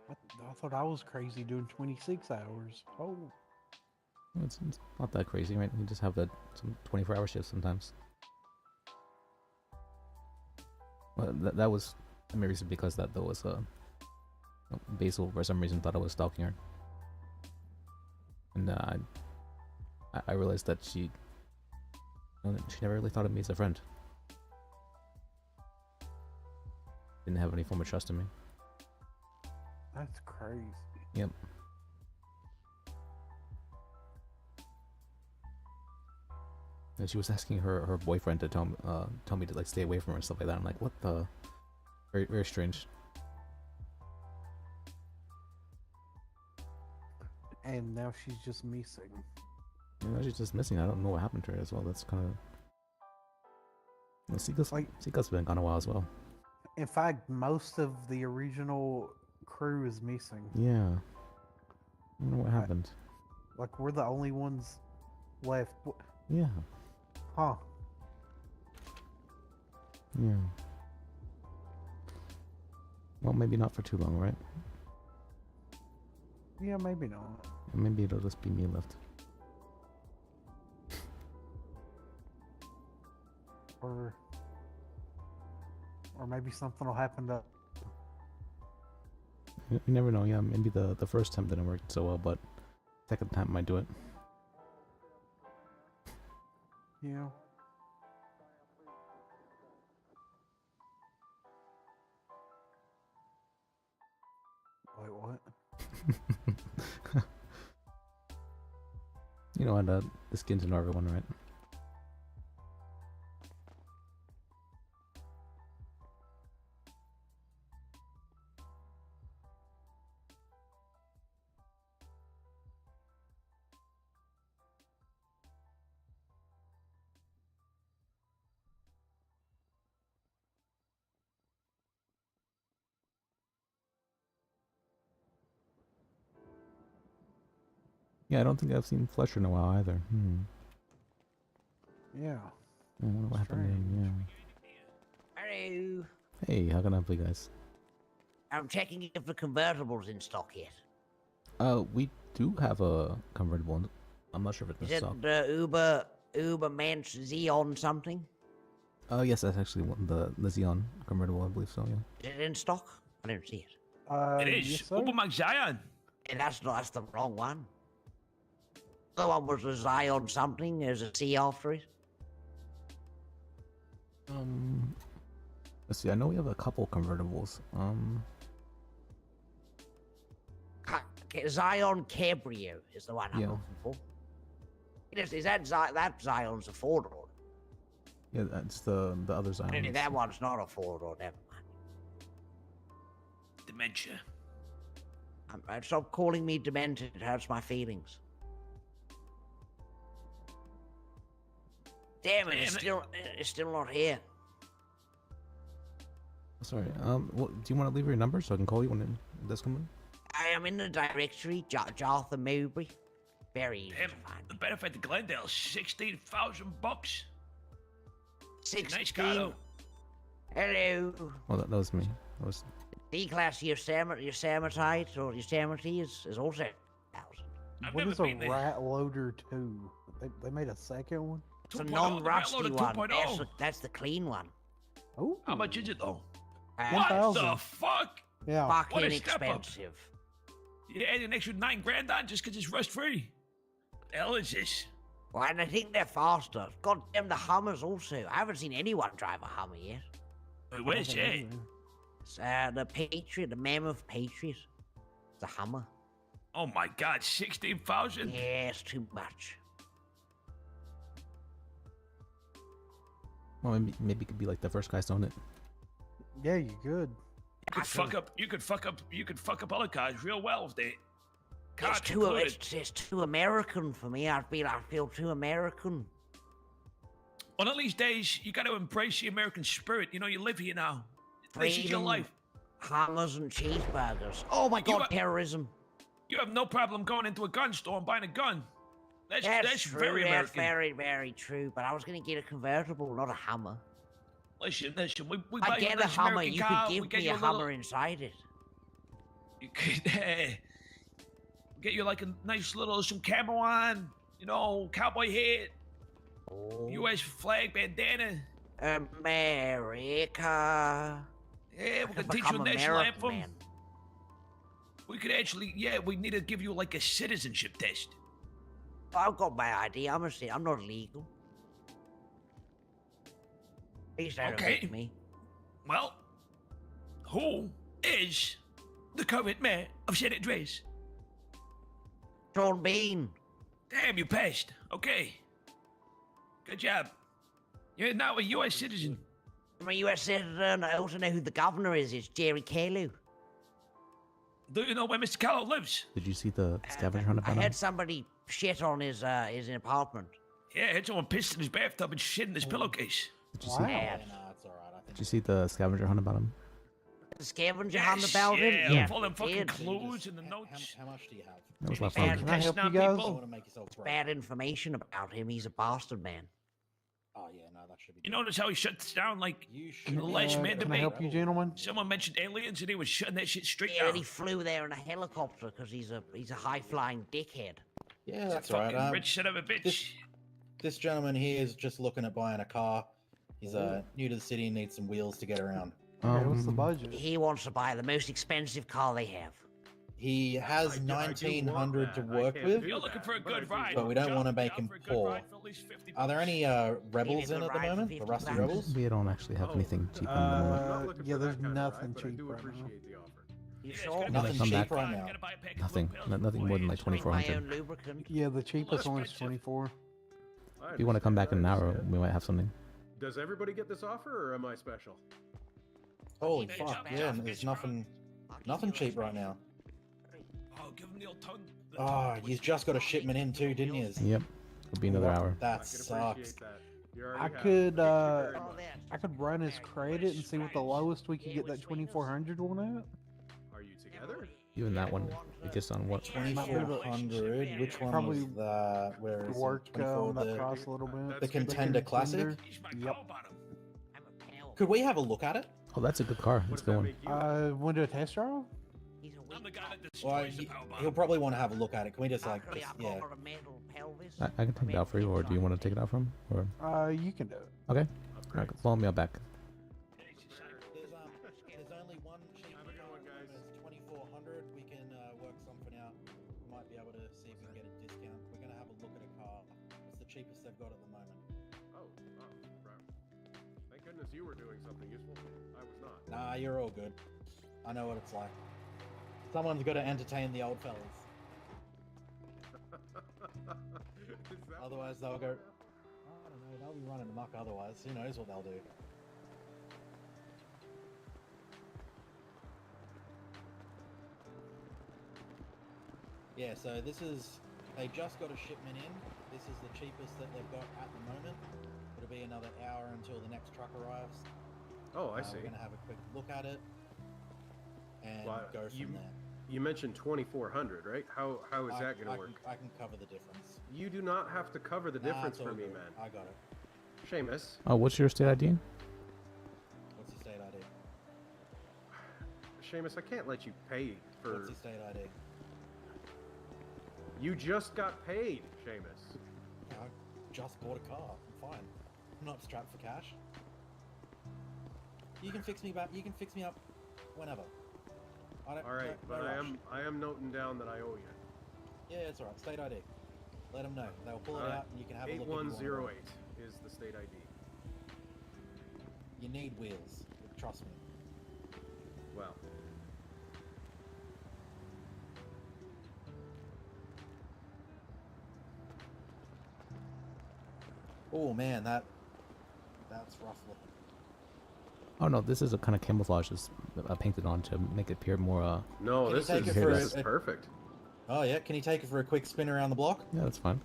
I thought I was crazy doing 26 hours. Oh. It's not that crazy, right? You just have some 24-hour shifts sometimes. Well, that was Maybe it's because that there was Basil for some reason thought I was stalking her, and I realized that she never really thought of me as a friend. Didn't have any form of trust in me. That's crazy. Yep. And she was asking her boyfriend to tell me to like stay away from her and stuff like that. I'm like, what the? Very very strange. And now she's just missing. You know, she's just missing. I don't know what happened to her as well. That's kind of. Seagull's been gone a while as well. In fact, most of the original crew is missing. Yeah. I don't know what happened. Like, we're the only ones left. Yeah. Huh. Yeah. Well, maybe not for too long, right? Yeah, maybe not. Maybe it'll just be me left. Or maybe something will happen to. You never know. Yeah, maybe the first time didn't work so well, but second time might do it. Yeah. Wait, what? You know, and the skins in everyone, right? Yeah, I don't think I've seen Fletcher in a while either. Yeah. I wonder what happened to him. Hello. Yeah. Hey, how can I help you guys? I'm checking if the convertible's in stock yet. We do have a convertible. I'm not sure if it's Is in stock. it the Uber Mensch Xeon something? Oh, yes, that's actually the Xeon convertible, I believe so, yeah. Is it in stock? I didn't see it. It is. Yes, sir. Ubermax Zion. And that's the wrong one. The one was a Zion something. There's a C after it. Let's see, I know we have a couple convertibles. Zion Cabrio is the one I'm Yeah. looking for. Is that Zion's a four-door? Yeah, that's the other Zion. Maybe that one's not a four-door. Never mind. Dementia. Stop calling me demented. It hurts my feelings. Damn it! It's still not here. Sorry. Do you want to leave your number so I can call you when it does come in? I am in the directory, Jonathan Mowbray. Very easy Damn, to find. the benefit to Glendale, $16,000. 16. Nice car, though. Hello. Well, that was me. That was. D-class Yosemite or Yosemite is also 1,000. I've What never is a been there. Rat Loader 2? They made a second one? It's a 2.0, the non-rusty Ratloader one. 2.0. That's the clean one. Oh. How much is it, though? Uh, What 1,000. the fuck? Yeah. What Fucking a step up. expensive. You add an extra $9,000 on just because it's rust-free? What the hell is this? Well, and I think they're faster. God damn, the Hummers also. I haven't seen anyone drive a Hummer yet. Wait, where's that? It's, the Patriot, the Mammoth Patriot. The Hummer. Oh my God, 16,000? Yeah, it's too much. Well, maybe it could be like the first guys on it. Yeah, you could. You could fuck up other cars real well with that. Cars It's too, included. it's too American for me. I feel too American. One of these days, you got to embrace the American spirit. You know, you live here now. This is your Freedom, life. Hummers and cheeseburgers. Oh my God, terrorism. You have no problem going into a gun store and buying a gun. That's true. very That's American. very, very true. But I was going to get a convertible, not a Hummer. Listen, we I buy you get a a nice Hummer. American You car, could we give get me you a little- Hummer inside it. You could get you like a nice little some camo on, you know, cowboy hat, Oh. U.S. flag bandana. America. Yeah, we To can teach you become a national American, anthem. man. We could actually, yeah, we need to give you like a citizenship test. I've got my ID. I'm not illegal. Please don't Okay. evict me. Well, who is the current mayor of San Andreas? Sean Bean. Damn, you passed. Okay. Good job. You're now a U.S. citizen. I'm a U.S. citizen. I also know who the governor is. It's Jerry Kalu. Do you know where Mr. Callow lives? Did you see the scavenger hunt I about him? had somebody shit on his apartment. Yeah, I had someone pissed in his bathtub and shit in his pillowcase. Did you see? Wow. Bad. it's all right. I think Did you see the scavenger hunt about him? The scavenger Yes, hunt about yeah, him? full of fucking did. clues in the notes. How much do you have? That was a lot of Bad fun. Can I help pissing on you guys? I people. want to make yourself broke. Bad information about him. He's a bastard, man. Oh yeah, no, that should be. You good. notice how he shuts down like You in should. the last man Can I debate? help you, gentlemen? Someone mentioned aliens and he was shutting that shit straight Yeah, down. and he flew there in a helicopter because he's a high flying dickhead. Yeah, He's a that's all right. fucking rich son of a bitch. This gentleman here is just looking at buying a car. He's new to the city and needs some wheels to get around. Okay, what's the Um, budget? He wants to buy the most expensive car they have. He has I do want 1900 to that. I work can't with. do You're looking for a that, but I good do ride. But we don't Jump wanna make down him for a good poor. ride for at least 50 Are there bucks. any rebels in good at the ride for moment? 50 The rusty bucks. rebels? We don't actually have anything cheap I'm anymore. not looking yeah, for there's that kind of nothing ride, but I cheap do right now. appreciate the offer. You Yeah, it's sure? gotta be Nothing like come cheap back. right now. Gotta buy a pack of Nothing. blue pills. Nothing more than like Boy, Bring my 2400. own lubricant. Yeah, the cheapest Well, one is expensive. 24. If you want to come back in an hour, we might have something. Does everybody get this offer, or am I special? Holy Bitch, fuck! bitch, Yeah, bitch, there's bitch, nothing cheap right now. Oh, give him the old tongue. The Oh, tongue you twister. just got a shipment in too, didn't you? Yep. It'll be another hour. That I can sucks. appreciate that. You already I have. could, Thank you very All much. that. I could run his credit and see what the lowest we could get that 2400 one at. Are you together? Even that one, it gets on what? 2400. Which one Probably was that? Where is it? Work 24, on that the- price a little bit. That's the good. Contender Classic. Contender. He's my Yep. cow bottom. I'm a pal. Could we have a look at it? Oh, that's a good car. What Let's does go that on. make you? Want to do a test drive? He's a I'm the weak guy that Well, destroys the power he'll bottom. probably want to have a look at it. Can we just like, Actually, just, I've yeah? got a metal pelvis. I can take it out for you, or do you want to take it out from? Or You can do it. okay, all right, follow me out back. There's only one cheap Have a good car one, at the guys. moment. It's 2400. We can work something out. Might be able to see if we can get a discount. We're gonna have a look at a car. It's the cheapest they've got at the moment. Oh, right. Thank goodness you were doing something useful. I was not. Nah, you're all good. I know what it's like. Someone's got to entertain the old fellas. Is that Otherwise, what they'll it's go. all I don't know. They'll be running amok. Otherwise, who knows what they'll do? Yeah. So this is. They just got a shipment in. This is the cheapest that they've got at the moment. It'll be another hour until the next truck arrives. about? Oh, I see. We're gonna have a quick look at it and Well, go from you- there. You mentioned 2400, right? How is I- that going I to work? Can, I can cover the difference. You do not have to cover the Nah, difference it's all for me, good. man. I got it. Seamus, Oh, what's your state ID? What's your state ID? Seamus, I can't let you pay for. What's your state ID? You just got paid, Seamus. Yeah, I just bought a car. I'm fine. I'm not strapped for cash. You can fix me back. You can fix me up whenever. I don't. All right, no but rush. I am noting down that I owe you. Yeah, it's alright. State ID. Let them know. They'll pull it Alright. out and you can have a look. if you want. 8108 is the state ID. You need wheels. Trust me. Well, Oh man, that's rough looking. Oh no, this is a kind of camouflage that's painted on to make it appear more. no, Can you this take is, it for this a- is perfect. Oh yeah, can you take it for a quick spin around the block? Yeah, that's fine.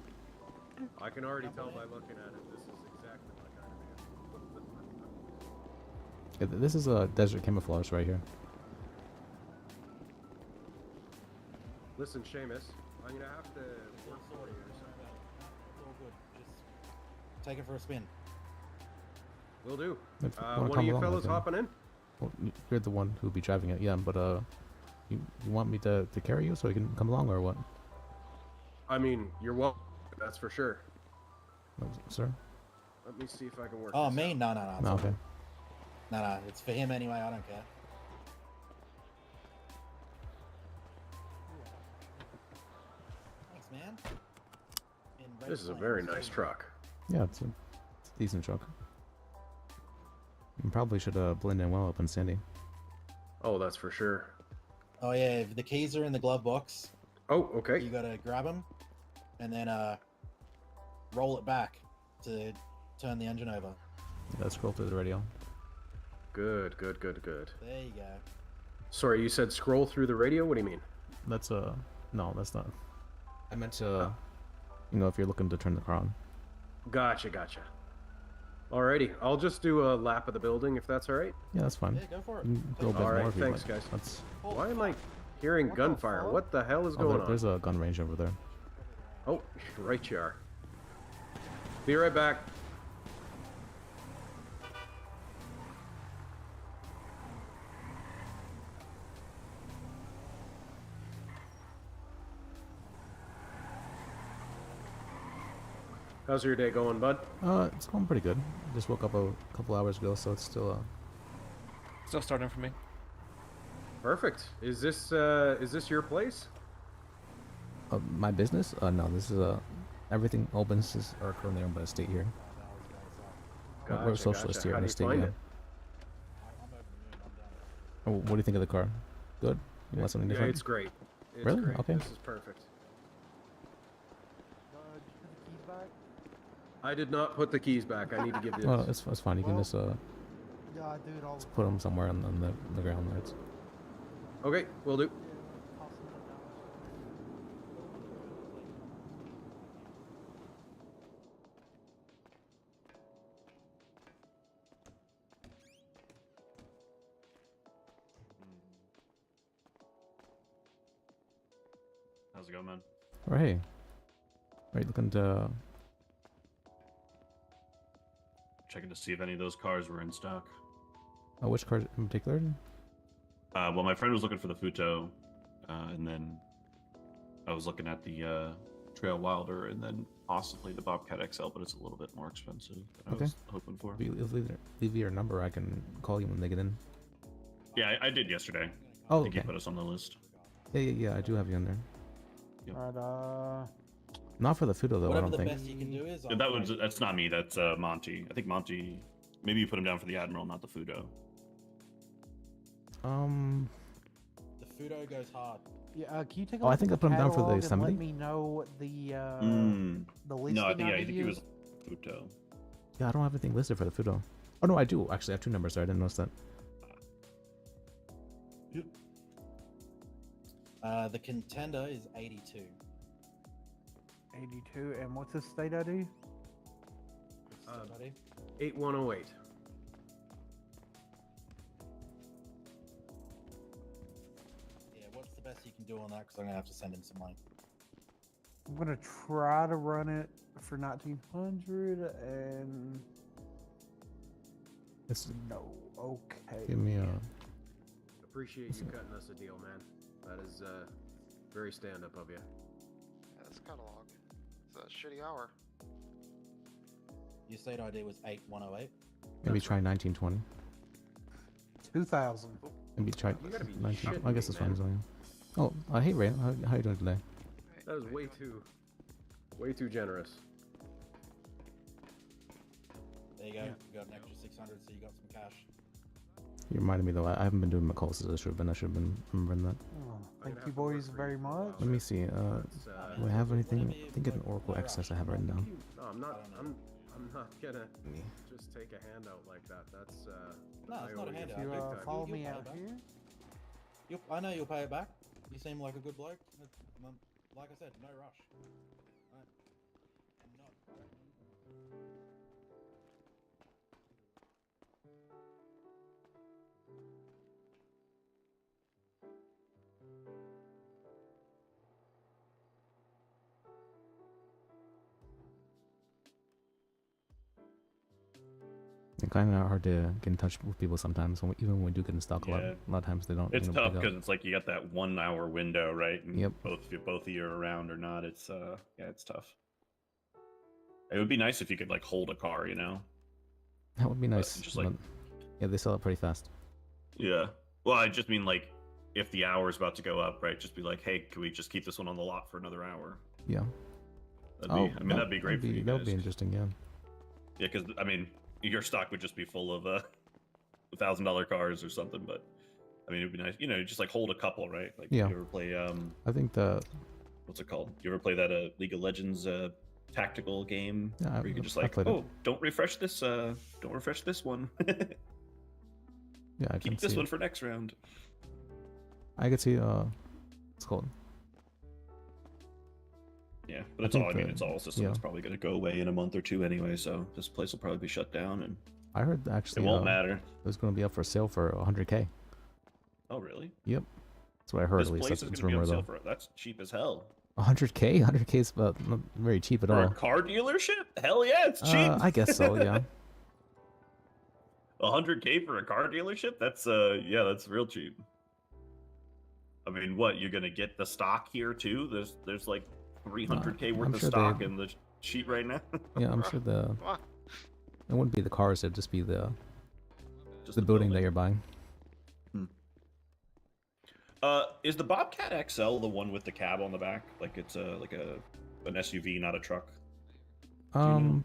I can already tell by looking at it. This is exactly my kind of vehicle. Yeah, this is a desert camouflage right here. Listen, Seamus, I'm gonna have to It's all work for sorted. you. Don't worry about it. It's all good. Just take it for a spin. Will do. If you wanna One of come you along, I fellas can- hopping in? Well, you're the one who'll be driving it, yeah. But you want me to carry you so you can come along or what? I mean, you're welcome. That's for sure. Sir? Let me see if I can work. Oh this me? out. No, no, no. It's No, all okay. good. No, no. It's for him anyway. I don't care. man. In Red This is a Plains, very nice too. truck. Yeah, it's a decent truck. You probably should blend in well up in Sandy. Oh, that's for sure. Oh yeah, if the keys are in the glove box. Oh, okay. You gotta grab them, and then roll it back to turn the engine over. You gotta scroll through the radio. Good. There you go. Sorry, you said scroll through the radio? What do you mean? That's no, that's not. I meant to, you know, if you're looking to turn the car on. Gotcha. Alrighty, I'll just do a lap of the building if that's alright. Yeah, that's fine. Yeah, go for it. You can go a bit All right, more if you thanks, like. guys. That's, Oh, Why am I fuck. hearing What the gunfire? fuck? What the hell is oh, going there's on? a gun range over there. Oh, right you are. Be right back. How's your day going, bud? It's going pretty good. Just woke up a couple hours ago, so it's still starting for me. Perfect. Is this your place? My business? No, this is everything. All businesses are currently owned by the state here. We're socialists here How in do the you state. find Yeah. it? Oh, what do you think of the car? Good. You want something Yeah, different? it's great. It's Really? great. Okay. This is perfect. Did you put the keys back? I did not put the keys back. I need to give you. Well, it's fine. You can Well, just Yeah, I do it all the put them somewhere on the ground there. It's, Okay, will do. How's it going, man? or hey, are you looking to? Checking to see if any of those cars were in stock. Which car in particular? Well, my friend was looking for the Futo, and then I was looking at the Trail Wilder, and then possibly the Bobcat XL, but it's a little bit more expensive than I Okay. was hoping for. If you leave your number, I can call you when they get in. Yeah, I did yesterday. Oh, I think okay. you put us on the list. Yeah. I do have you in there. Yep. Alright, Not for the Futo though. I Whatever don't the think. best you can do is. Yeah, that's not me. That's Monty. I think Monty. Maybe you put him down for the Admiral, not the Futo. The Futo goes hard. yeah, can you take a Oh, I look think at I put him down for the catalog and Yosemite. Let me know the listing. No, I think to he was use? Futo. Yeah, I don't have anything listed for the Futo. Oh no, I do actually. I have two numbers there. I didn't notice that. The Contender is 82. 82, and what's the state ID? Somebody? 8108. Yeah, what's the best you can do on that? Because I'm gonna have to send him some money. I'm gonna try to run it for 1900 and It's no. Okay. give me a. Appreciate you cutting us a deal, man. That is very stand up of you. Yeah, this catalog. It's a shitty hour. Your state ID was 8108. Maybe try 1920. 2000. Maybe try You gotta be 19. shitting I guess me, it's fine. man. as well. Oh, hey Ray, how you doing today? That is way too generous. There you go. Yeah. You got an extra 600, so you got some cash. You reminded me though. I haven't been doing my calls as I should have been. I should have been remembering that. Oh, I'm thank gonna you, have to work boys, for you very for a while, much. Let me see. That's, Do I have anything? Whatever I think I have an Oracle no Access I rush. have written down. No, I'm not. I don't know. I'm not gonna Me. just take a handout like that. That's No, it's not a priority handout. You big You'll- time. follow you'll me pay out back. here. I know you'll pay it back. You seem like a good bloke. Like I said, no rush. Right. I'm not. It's kind of hard to get in touch with people sometimes. Even when we do get in stock, Yeah. a lot of times they don't. It's pick tough up. because it's like you got that 1 hour window, right? And Yep. both of you are around or not. It's yeah, it's tough. It would be nice if you could like hold a car, you know? That would be nice. just like- but yeah, they sell it pretty fast. Yeah. Well, I just mean like if the hour is about to go up, right? Just be like, hey, can we just keep this one on the lot for another hour? Yeah. That'd be great for you guys. That would be interesting, yeah. Yeah, because I mean, your stock would just be full of $1,000 cars or something. But I mean, it'd be nice, you know, just like hold a couple, right? Like, Yeah. you ever play I think the what's it called? You ever play that League of Legends tactical game Yeah, where you can just I like, played it. oh, don't refresh this one. yeah, I can Keep this see one it. for next round. I could see it's called. Yeah, but I it's all. think I mean, the- it's all a system. yeah. It's probably going to go away in a month or two anyway. So this place will probably be shut down, and I heard actually it won't matter. it was going to be up for sale for 100K. Oh, really? Yep. That's what I heard. This At least place that's is it's going to be rumor on sale though. for that's cheap as hell. 100K? 100K is not very cheap at For all. a car dealership? Hell yeah, it's cheap. I guess so. Yeah. 100K for a car dealership? That's yeah, that's real cheap. I mean, what, you're gonna get the stock here too? There's like 300K worth I'm of sure stock they- in the sheet right now. Yeah, I'm sure it wouldn't be the cars. It'd just be Just the building that you're buying. Is the Bobcat XL the one with the cab on the back? Like it's an SUV, not a truck? I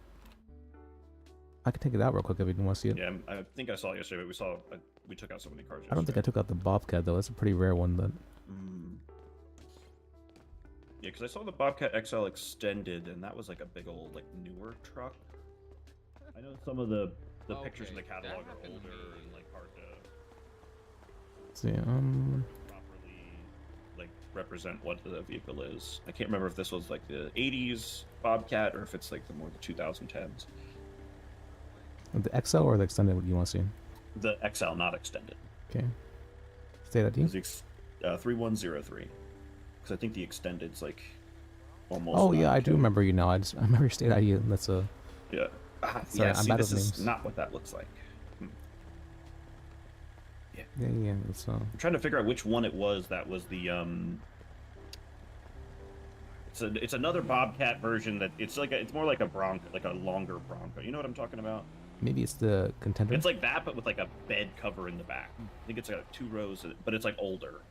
can take it out real quick if you want to see it. Yeah, I think I saw it yesterday. But we took out so many cars. I don't think I took out the Bobcat though. That's a pretty rare one. But Yeah, because I saw the Bobcat XL extended, and that was like a big old like newer truck. I know some of the pictures in the catalog are older and like hard to let's see. properly like represent what the vehicle is. I can't remember if this was like the 80s Bobcat or if it's like the more the 2010s. The XL or the extended? What do you want to see? The XL, not extended. Okay. Say that, Dean. 3103. Because I think the extended's like almost. Oh yeah, I 9K. do remember you now. I remember your state ID. That's a. Yeah. Sorry, Yeah. I'm See, bad this with is names. not what that looks like. Yeah. It's I'm trying to figure out which one it was. That was the It's another Bobcat version that it's more like a Bronco, like a longer Bronco. You know what I'm talking about? maybe it's the contender. It's like that, but with like a bed cover in the back. I think it's like 2 rows, but it's like older.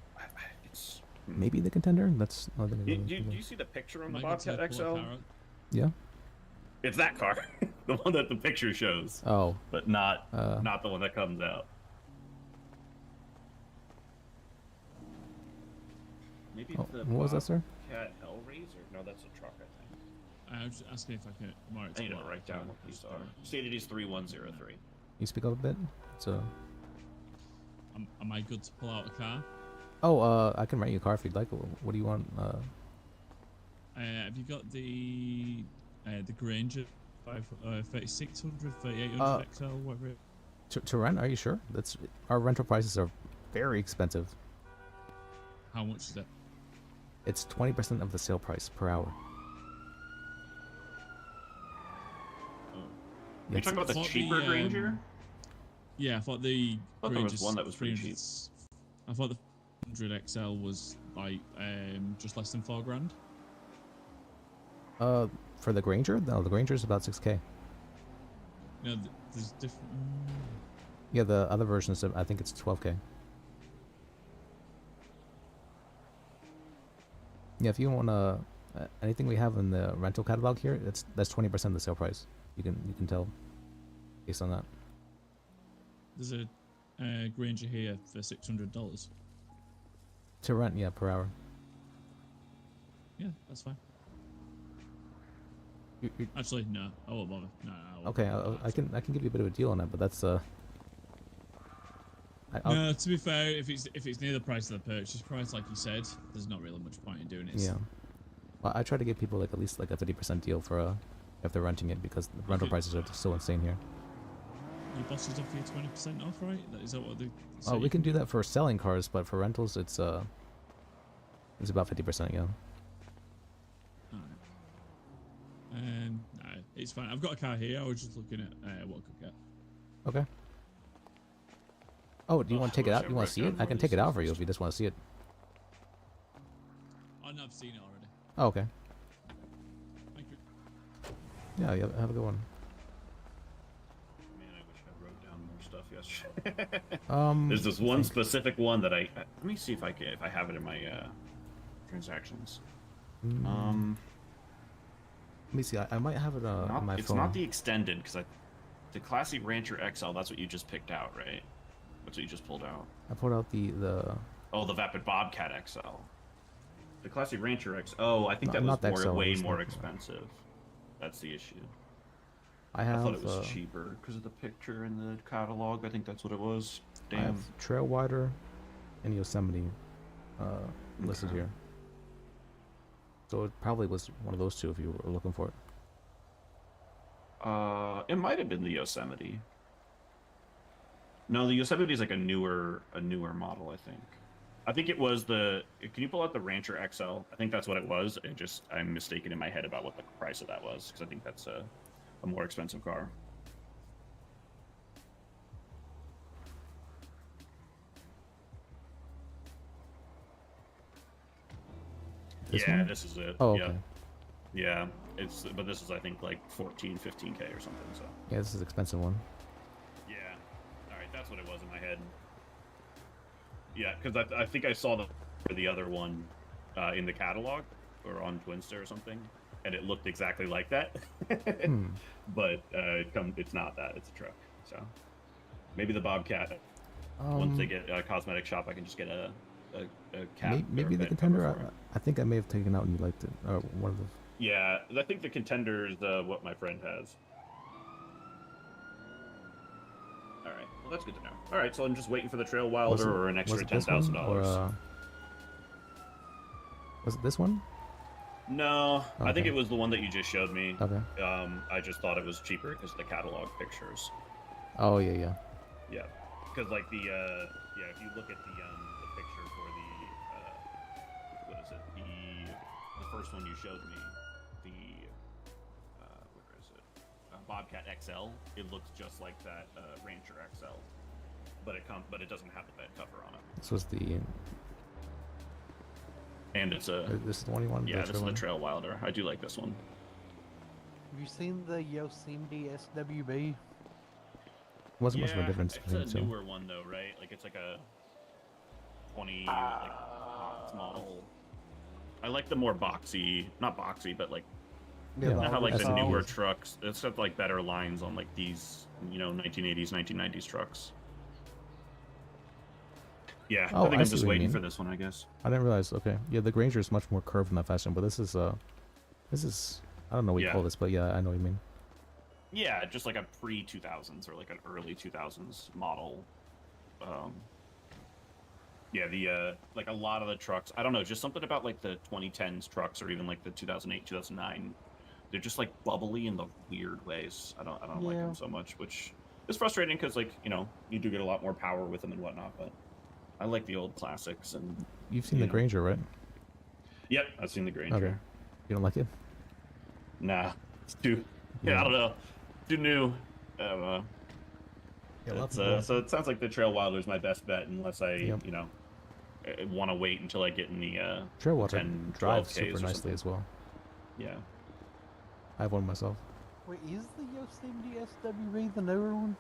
It's Maybe the contender. That's. I think Do you see the picture on the Am I good to Bobcat pull a XL? car out? Yeah. It's that car, the one that the picture shows. Oh. But not the one that comes out. Maybe it's the what was that, sir? Bobcat Hellraiser? No, that's a truck, I think. I was just asking if I could. I need to write down what these are. Stated is 3103. You speak up a bit. So. Am I good to pull out a car? Oh, I can rent you a car if you'd like. What do you want? Have you got the Granger 3600, 3800 XL, whatever? To rent? Are you sure? That's our rental prices are very expensive. How much is it? It's 20% of the sale price per hour. Are you talking about the cheaper Granger? Yeah, I thought the. I thought there was one that was pretty cheap. I thought the 100 XL was like just less than $4,000. For the Granger? No, the Granger is about 6K. No, there's different. Yeah, the other version is I think it's 12K. Yeah, if you want anything we have in the rental catalog here, that's 20% of the sale price. You can tell based on that. There's a Granger here for $600. To rent, yeah, per hour. Yeah, that's fine. You- Actually, no, I won't bother. No, I won't Okay, bother. I can give you a bit of a deal on that, but that's No, to be fair, if it's near the price of the purchase price, like you said, there's not really much point in doing it. yeah. Well, I try to give people like at least like a 50% deal for if they're renting it because the rental prices are so insane here. Your bosses offer you 20% off, right? Is that what they? Oh, we can do that for selling cars, but for rentals, it's about 50%. Yeah. No, it's fine. I've got a car here. I was just looking at what I could get. Okay. Oh, do you want to take it out? You want to see it? I can take it out for you if you just want to see it. Oh no, I've seen it already. Oh, okay. Thank you. Yeah, have a good one. Man, I wish I wrote down more stuff yesterday. Um, There's this I one think- specific one that I let me see if I have it in my transactions. Let me see. I might have it on my it's phone. not the extended because the Classy Rancher XL. That's what you just picked out, right? That's what you just pulled out. I pulled out the Oh, the Vapid Bobcat XL. The Classy Rancher XL. Oh, I think that not was the XL, way it's more the- expensive. That's the issue. I I have. thought it was cheaper because of the picture in the catalog. I think that's what it was. I Damn. have Trail Wider and Yosemite listed Okay. here. So it probably was one of those two if you were looking for it. It might have been the Yosemite. No, the Yosemite is like a newer model, I think. I think it was the. Can you pull out the Rancher XL? I think that's what it was. I'm mistaken in my head about what the price of that was because I think that's a more expensive car. This yeah, one? this is it. Oh, yeah. okay. Yeah, but this is I think like 14, 15K or something. So. Yeah, this is an expensive one. Yeah. All right, that's what it was in my head. Yeah, because I think I saw the other one in the catalog or on Twinster or something, and it looked exactly like that. But it's not that. It's a truck. So maybe the Bobcat. Once they get a cosmetic shop, I can just get a cap. Maybe or the a contender. cover for it. I think I may have taken out and you liked it. Or one of the. Yeah, I think the contender is what my friend has. All right, well that's good to know. All right, so I'm just waiting for the Trail Wilder or an extra $10,000. Was it this one? No, I think Okay. it was the one that you just showed me. Okay. I just thought it was cheaper because of the catalog pictures. Oh yeah. Yeah, because like the if you look at the picture for the what is it? The first one you showed me, where is it? Bobcat XL. It looks just like that Rancher XL, but it doesn't have the bed cover on it. This was the. And it's a. This is the one you wanted. Yeah, the this is the one? Trail Wilder. I do like this one. Have you seen the Yosemite SWB? Wasn't much of a difference It's between a the two. newer one though, right? Like it's like a 20 like model. I like the more boxy, not boxy, but like Yeah, you know how like the oversized. newer trucks. It's got like better lines on like these, 1980s, 1990s trucks. Yeah, Oh, I think I I'm see just what you waiting mean. for this one, I guess. I didn't realize. Okay, yeah, the Granger is much more curved in that fashion, but this is I don't know what you Yeah. call this, but yeah, I know what you mean. Yeah, just like a pre-2000s or like an early 2000s model. Yeah, the like a lot of the trucks, I don't know, just something about like the 2010s trucks or even like the 2008, 2009. They're just like bubbly in the weird ways. I don't like Yeah. them so much, which is frustrating because like, you do get a lot more power with them and whatnot, but I like the old classics and You've seen the know. Granger, right? Yep, I've seen the Granger. Okay. You don't like it? Nah, it's too I don't know. Too new. I don't know. Yeah, lots It's, of so it sounds like the Trail Wilder is my best bet unless I, Yep. want to wait until I get in the Trailwater 10, drives 12Ks super or nicely something. as well. Yeah. I have one myself. Wait, is the Yosemite SWB the newer one?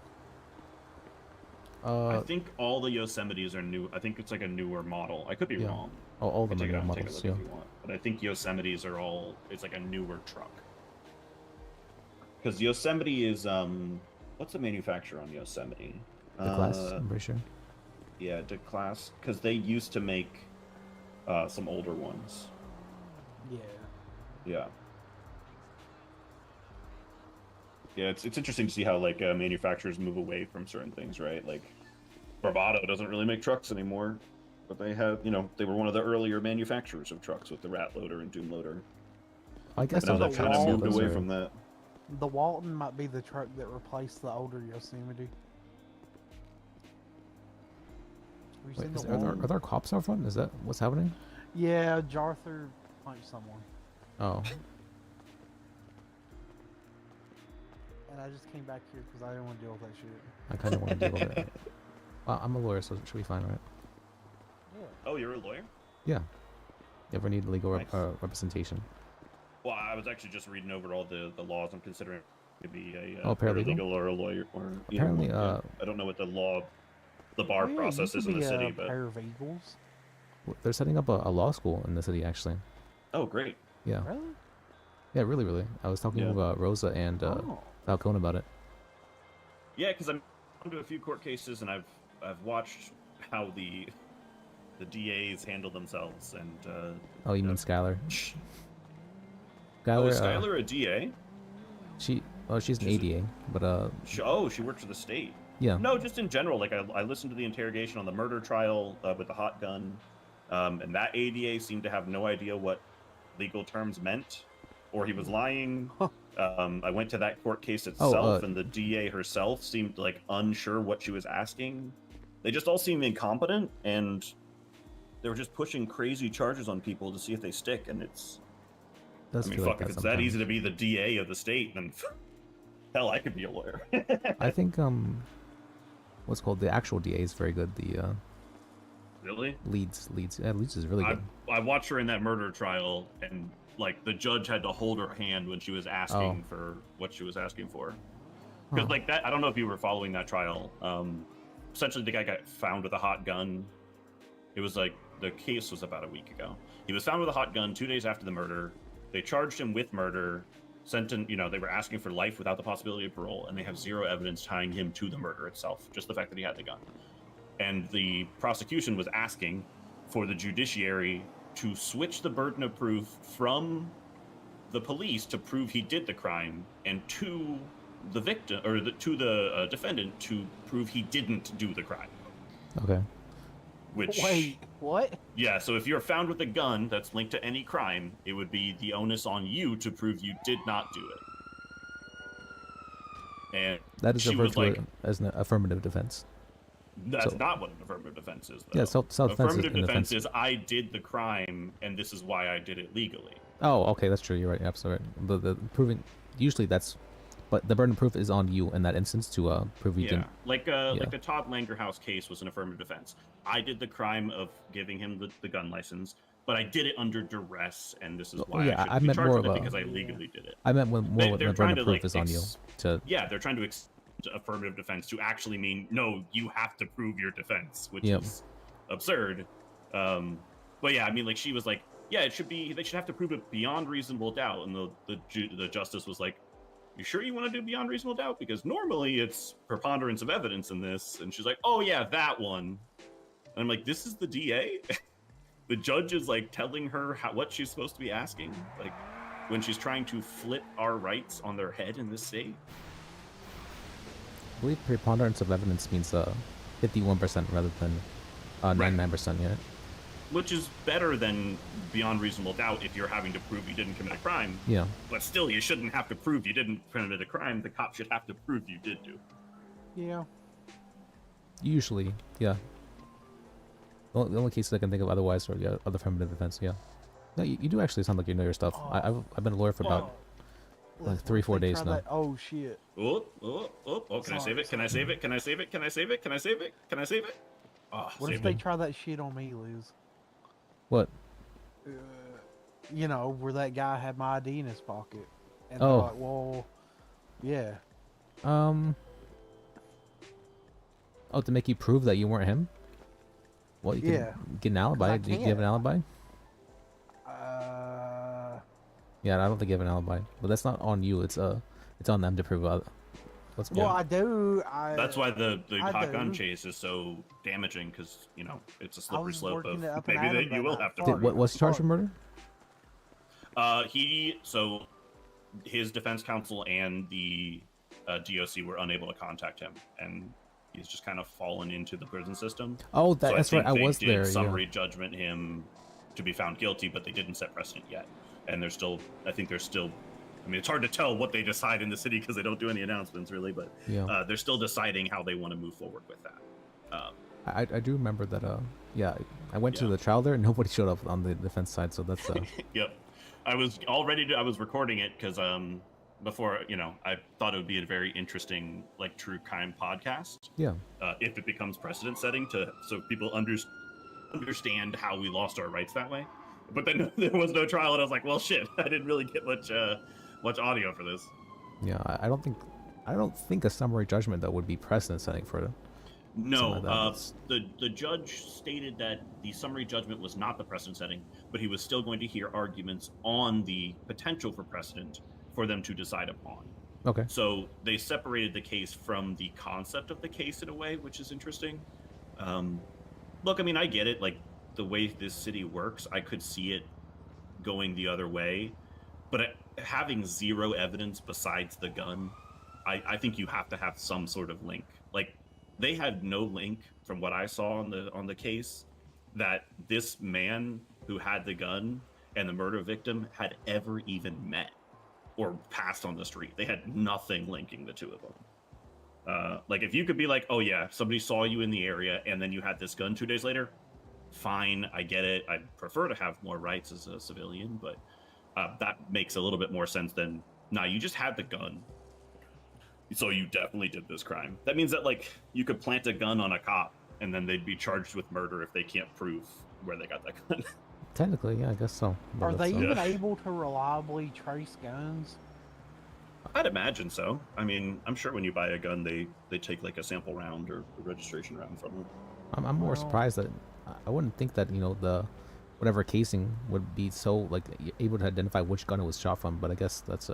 I think all the Yosemites are new. I think it's like a newer model. I could be Yeah. wrong. Oh, all of You them can are take it newer out and take a models, look yeah. if you want. But I think Yosemites are all. It's like a newer truck. Because Yosemite is what's the manufacturer on Yosemite? The class, I'm pretty sure. Yeah, the class. Because they used to make some older ones. Yeah. Yeah. Yeah, it's interesting to see how like manufacturers move away from certain things, right? Like Bravado doesn't really make trucks anymore, but they have, they were one of the earlier manufacturers of trucks with the Rat Loader and Doom Loader. I guess But now the they've kind of moved Waltons away are- from that. The Walton might be the truck that replaced the older Yosemite. Have you Wait, seen the are, there, Walton? are there cops out front? Is that what's happening? Yeah, Jarther punched someone. Oh, And I just came back here because I didn't want to deal with that shit. I kind of want to deal with it. Well, I'm a lawyer, so it should be fine, right? Yeah. Oh, you're a lawyer? Yeah. You ever need legal Nice. representation? Well, I was actually just reading over all the laws I'm considering maybe a paralegal? paralegal or a lawyer or either Apparently, one, yeah. I don't know what the bar Oh, yeah, process you is could in the be city, a but paralegals. They're setting up a law school in the city, actually. oh, great. Yeah. Really? Yeah, really, really. I was talking Yeah. with Rosa and Oh. Falcone about it. Yeah, because I'm to a few court cases, and I've watched how the DAs handle themselves, and Oh, you mean Skylar? oh, Skylar, is Skylar a DA? she's an She's a- ADA, but She works for the state. yeah. No, just in general. Like I listened to the interrogation on the murder trial with the hot gun, and that ADA seemed to have no idea what legal terms meant, or he was lying. I went to that court case itself, and the DA herself seemed like unsure what she was asking. They just all seemed incompetent, and they were just pushing crazy charges on people to see if they stick. And it's, Does I mean, feel like fuck, if that it's that sometimes. easy to be the DA of the state, then hell, I could be a lawyer. I think what's called the actual DA is very good. The Really? Leeds, yeah, Leeds is really good. I watched her in that murder trial, and like the judge had to hold her hand when she was asking for what she was asking for. Because like that, I don't know if you were following that trial. Essentially, the guy got found with a hot gun. It was like the case was about a week ago. He was found with a hot gun 2 days after the murder. They charged him with murder. They were asking for life without the possibility of parole, and they have zero evidence tying him to the murder itself, just the fact that he had the gun. And the prosecution was asking for the judiciary to switch the burden of proof from the police to prove he did the crime, and to the victim or to the defendant to prove he didn't do the crime. Okay. Which, wait, what? Yeah, so if you're found with a gun that's linked to any crime, it would be the onus on you to prove you did not do it. And That is she referred was to like, as an affirmative defense. that's So- not what an affirmative defense is, though. Yeah, self-defense is Affirmative an defense offense. is I did the crime, and this is why I did it legally. Oh, okay, that's true. You're right. Absolutely right. The proving usually that's, but the burden of proof is on you in that instance to prove you Yeah, didn't. like the Todd Langerhouse case was an affirmative defense. I did the crime of giving him the gun license, but I did it under duress, and this is why yeah, I I should be meant charged more with of it a- because I legally did it. I meant more when They're the trying burden to, of proof like, is on you to. Yeah, they're trying to affirmative defense to actually mean no, you have to prove your defense, which Yep. is absurd. But yeah, I mean, like she was like, yeah, it should be. They should have to prove it beyond reasonable doubt, and the justice was like, you sure you want to do beyond reasonable doubt? Because normally it's preponderance of evidence in this. And she's like, oh yeah, that one. And I'm like, this is the DA? The judge is like telling her what she's supposed to be asking, like when she's trying to flip our rights on their head in this state. I believe preponderance of evidence means 51% rather than 99%. Yeah. Which is better than beyond reasonable doubt if you're having to prove you didn't commit a crime. Yeah. But still, you shouldn't have to prove you didn't commit a crime. The cop should have to prove you did do. Yeah. Usually, yeah. The only cases I can think of otherwise are other affirmative defense. Yeah. No, you do actually sound like you know your stuff. I've been a lawyer for about like 3-4 days now. Oh shit. Oh! Can I save it? Can I save it? Can I save it? Can I save it? Can I save it? Can I save it? Oh, What if saved they it. try that shit on me, Liz? What? You know, where that guy had my ID in his pocket. And Oh. they're like, well, yeah. Oh, to make you prove that you weren't him? Well, you can Yeah. get an alibi. I Do you have an alibi? Yeah, I don't think you have an alibi, but that's not on you. It's on them to prove. Let's Well, I do. That's why the I hot gun do. chase is so damaging, because you know it's a I slippery was slope working of it up in maybe Adam that you that will night. have to. Fuck. prove What was he charged for murder? His defense counsel and the DOC were unable to contact him, and he's just kind of fallen into the prison system. Oh, So that's right. think I they was did there. Yeah. Summary judgment him to be found guilty, but they didn't set precedent yet, and they're still. I think they're still. I mean, it's hard to tell what they decide in the city because they don't do any announcements really, but Yeah. they're still deciding how they want to move forward with that. I do remember that. Yeah, I went to the trial there, and nobody showed up on the defense side, so that's. Yep. I was all ready to. I was recording it because before I thought it would be a very interesting like true crime podcast. Yeah. If it becomes precedent setting so people understand how we lost our rights that way. But then there was no trial, and I was like, well, shit, I didn't really get much audio for this. Yeah, I don't think a summary judgment though would be precedent setting for No, like that. That's- the judge stated that the summary judgment was not the precedent setting, but he was still going to hear arguments on the potential for precedent for them to decide upon. Okay. So they separated the case from the concept of the case in a way, which is interesting. Look, I mean, I get it. Like, the way this city works, I could see it going the other way. But having zero evidence besides the gun, I think you have to have some sort of link. Like, they had no link from what I saw on the case that this man who had the gun and the murder victim had ever even met or passed on the street. They had nothing linking the two of them. Like, if you could be like, oh yeah, somebody saw you in the area and then you had this gun 2 days later, fine, I get it. I'd prefer to have more rights as a civilian, but that makes a little bit more sense than, nah, you just had the gun, so you definitely did this crime. That means that, like, you could plant a gun on a cop and then they'd be charged with murder if they can't prove where they got that gun. Technically, yeah, I guess so. Are they that's, even able to reliably trace guns? I'd imagine so. I mean, I'm sure when you buy a gun, they take like a sample round or a registration round from it. I'm more surprised that I wouldn't think that the whatever casing would be so like able to identify which gun it was shot from, but I guess that's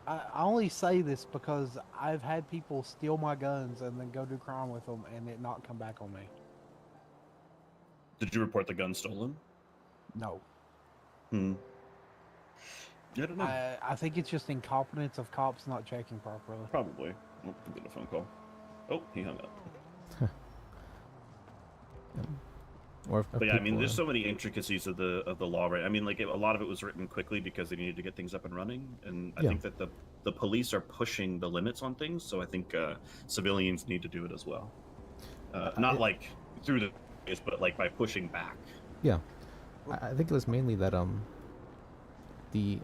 I only say this because I've had people steal my guns and then go do crime with them and it not come back on me. Did you report the gun stolen? No. I don't know. I think it's just incompetence of cops not checking properly. Probably. Oh, I'm getting a phone call. Oh, he hung up. But yeah, I mean, there's so many intricacies of the law, right? I mean, like, a lot of it was written quickly because they needed to get things up and running, and I think that the police are pushing the limits on things. So I think civilians need to do it as well, not like through the case, but like by pushing back. Yeah, I think it was mainly that the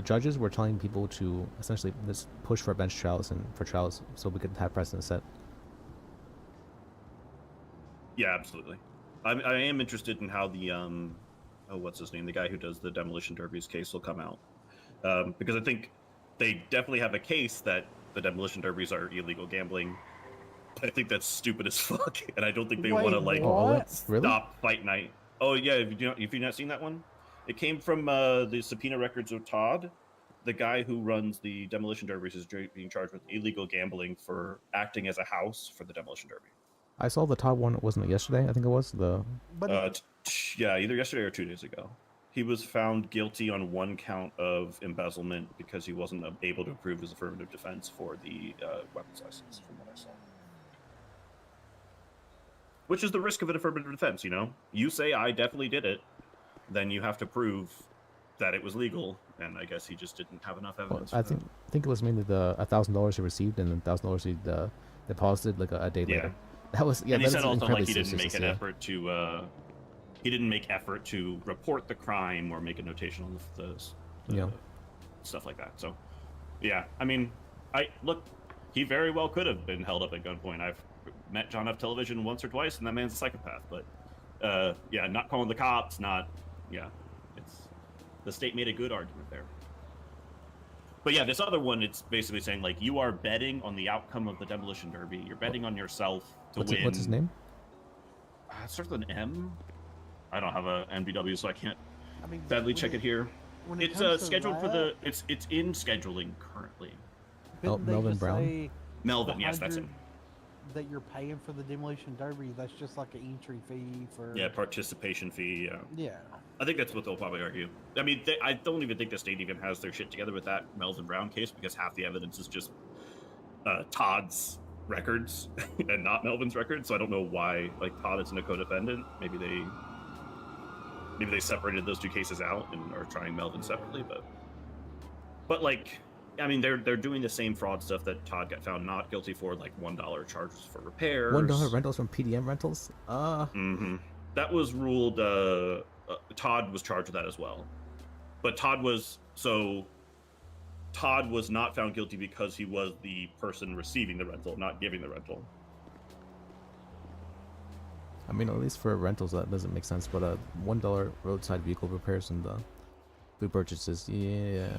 judges were telling people to essentially just push for bench trials and for trials so we could have precedent set. Yeah, absolutely. I am interested in how the what's his name, the guy who does the demolition derbies case will come out, because I think they definitely have a case that the demolition derbies are illegal gambling. I think that's stupid as fuck, and I don't think they want to like stop fight night. Oh yeah, if you not seen that one, it came from the subpoena records of Todd, the guy who runs the demolition derbies is being charged with illegal gambling for acting as a house for the demolition derby. I saw the Todd one, wasn't it yesterday? I think it was yeah, either yesterday or 2 days ago. He was found guilty on one count of embezzlement because he wasn't able to prove his affirmative defense for the weapons license, from what I saw. Which is the risk of an affirmative defense, you know? You say, I definitely did it, then you have to prove that it was legal, and I guess he just didn't have enough evidence. I think it was mainly the $1,000 he received and the $1,000 he deposited like a day later. That was And he said also like he didn't make an effort to report the crime or make a notation on the stuff like that. So yeah, I mean, he very well could have been held up at gunpoint. I've met John F. Television once or twice, and that man's a psychopath. But yeah, not calling the cops, it's the state made a good argument there. But yeah, this other one, it's basically saying like you are betting on the outcome of the demolition derby. You're betting on yourself to win. What's his name? It starts with an M. I don't have a NBW, so I can't sadly check it here. It's scheduled for the. It's in scheduling currently. Melvin Brown. Melvin, yes, that's him. That you're paying for the demolition derby, that's just like an entry fee for. Yeah, participation fee. Yeah. I think that's what they'll probably argue. I mean, I don't even think the state even has their shit together with that Melvin Brown case because half the evidence is just Todd's records and not Melvin's records. So I don't know why, like, Todd isn't a co-defendant. Maybe they separated those two cases out and are trying Melvin separately. But like, I mean, they're doing the same fraud stuff that Todd got found not guilty for, like $1 charges for repairs. $1 rentals from PDM rentals. That was ruled. Todd was charged with that as well, but Todd was not found guilty because he was the person receiving the rental, not giving the rental. I mean, at least for rentals, that doesn't make sense. But $1 roadside vehicle repairs and the food purchases, yeah.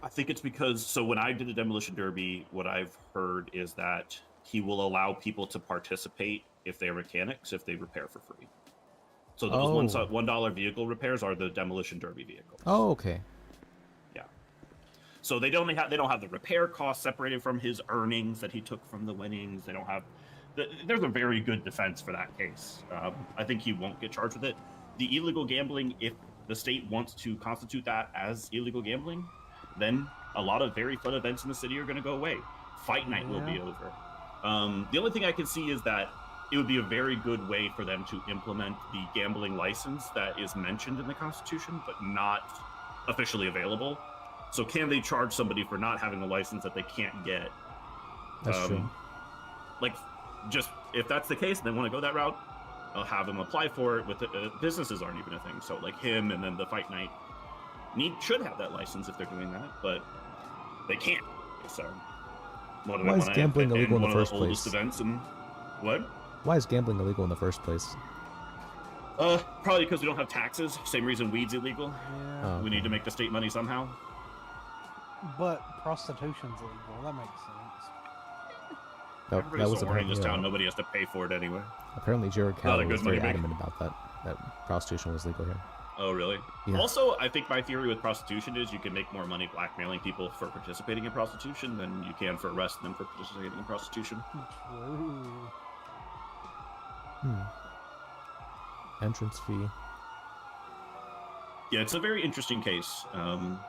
I think it's because, so when I did a demolition derby, what I've heard is that he will allow people to participate if they're mechanics, if they repair for free. So those $1 vehicle repairs are the demolition derby vehicles. Oh, okay. Yeah. So they don't have the repair costs separated from his earnings that he took from the winnings. They don't have. There's a very good defense for that case. I think he won't get charged with it. The illegal gambling, if the state wants to constitute that as illegal gambling, then a lot of very fun events in the city are going to go away. Fight night will be over. The only thing I can see is that it would be a very good way for them to implement the gambling license that is mentioned in the Constitution, but not officially available. So can they charge somebody for not having a license that they can't get? That's true. Like, just if that's the case, and they want to go that route, I'll have them apply for it. With businesses aren't even a thing. So like him and then the fight night should have that license if they're doing that, but they can't. So why is gambling illegal in the first place? Events and what? Why is gambling illegal in the first place? Probably because we don't have taxes. Same reason weed's illegal. Yeah. We need to make the state money somehow. But prostitution's illegal. That makes sense. Everybody's so horny in this town. Nobody has to pay for it anyway. Apparently, Jared Cowell was very money adamant about that prostitution was legal here. Oh, really? Yeah. Also, I think my theory with prostitution is you can make more money blackmailing people for participating in prostitution than you can for arresting them for participating in prostitution. True. Entrance fee. Yeah, it's a very interesting case. I'm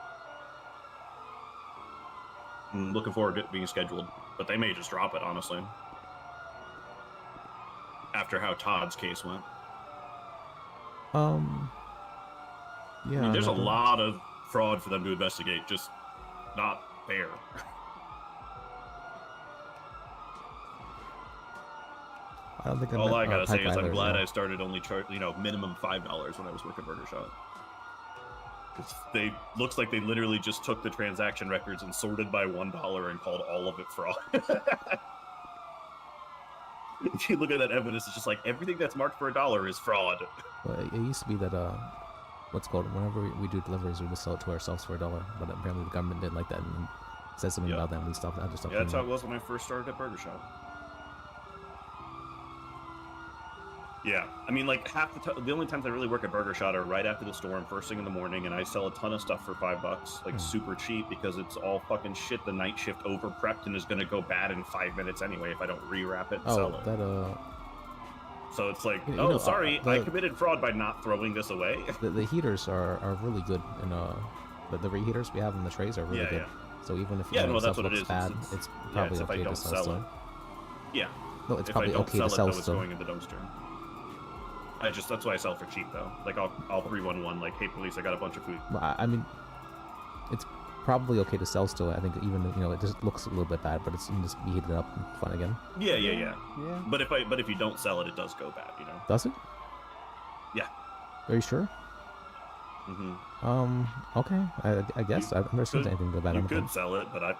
looking forward to it being scheduled, but they may just drop it, honestly. After how Todd's case went. Yeah. I mean, there's a lot of fraud for them to investigate, just not fair. I don't think all I gotta say is I'm glad I started only minimum $5 when I was working Burger Shot. Because looks like they literally just took the transaction records and sorted by $1 and called all of it fraud. If you look at that evidence, it's just like everything that's marked for $1 is fraud. Well, it used to be that what's called, whenever we do deliveries, we just sell it to ourselves for $1. But apparently the government didn't like that and said something about that, and we stopped. I just stopped. Yeah, that's how it was when I first started at Burger Shop. Yeah, I mean, like half the only times I really work at Burger Shot are right after the storm, first thing in the morning, and I sell a ton of stuff for $5, like super cheap, because it's all fucking shit. The night shift over prepped and is gonna go bad in 5 minutes anyway if I don't rewrap it and sell it. So it's like, sorry, I committed fraud by not throwing this away. The heaters are really good, and the reheaters we have in the trays are really good. So even if that's what it is. Bad, it's probably okay to sell still. Yeah. No, it's probably okay to sell still. Going in the dumpster. That's why I sell for cheap though. Like I'll 311 like, hey police, I got a bunch of food. Well, I mean, it's probably okay to sell still. I think even it just looks a little bit bad, but it's can just be heated up and fun again. Yeah. But if you don't sell it, it does go bad. Does it? Yeah. Are you sure? Mm-hmm. Okay. I guess I've never seen anything go bad. You could sell it, but like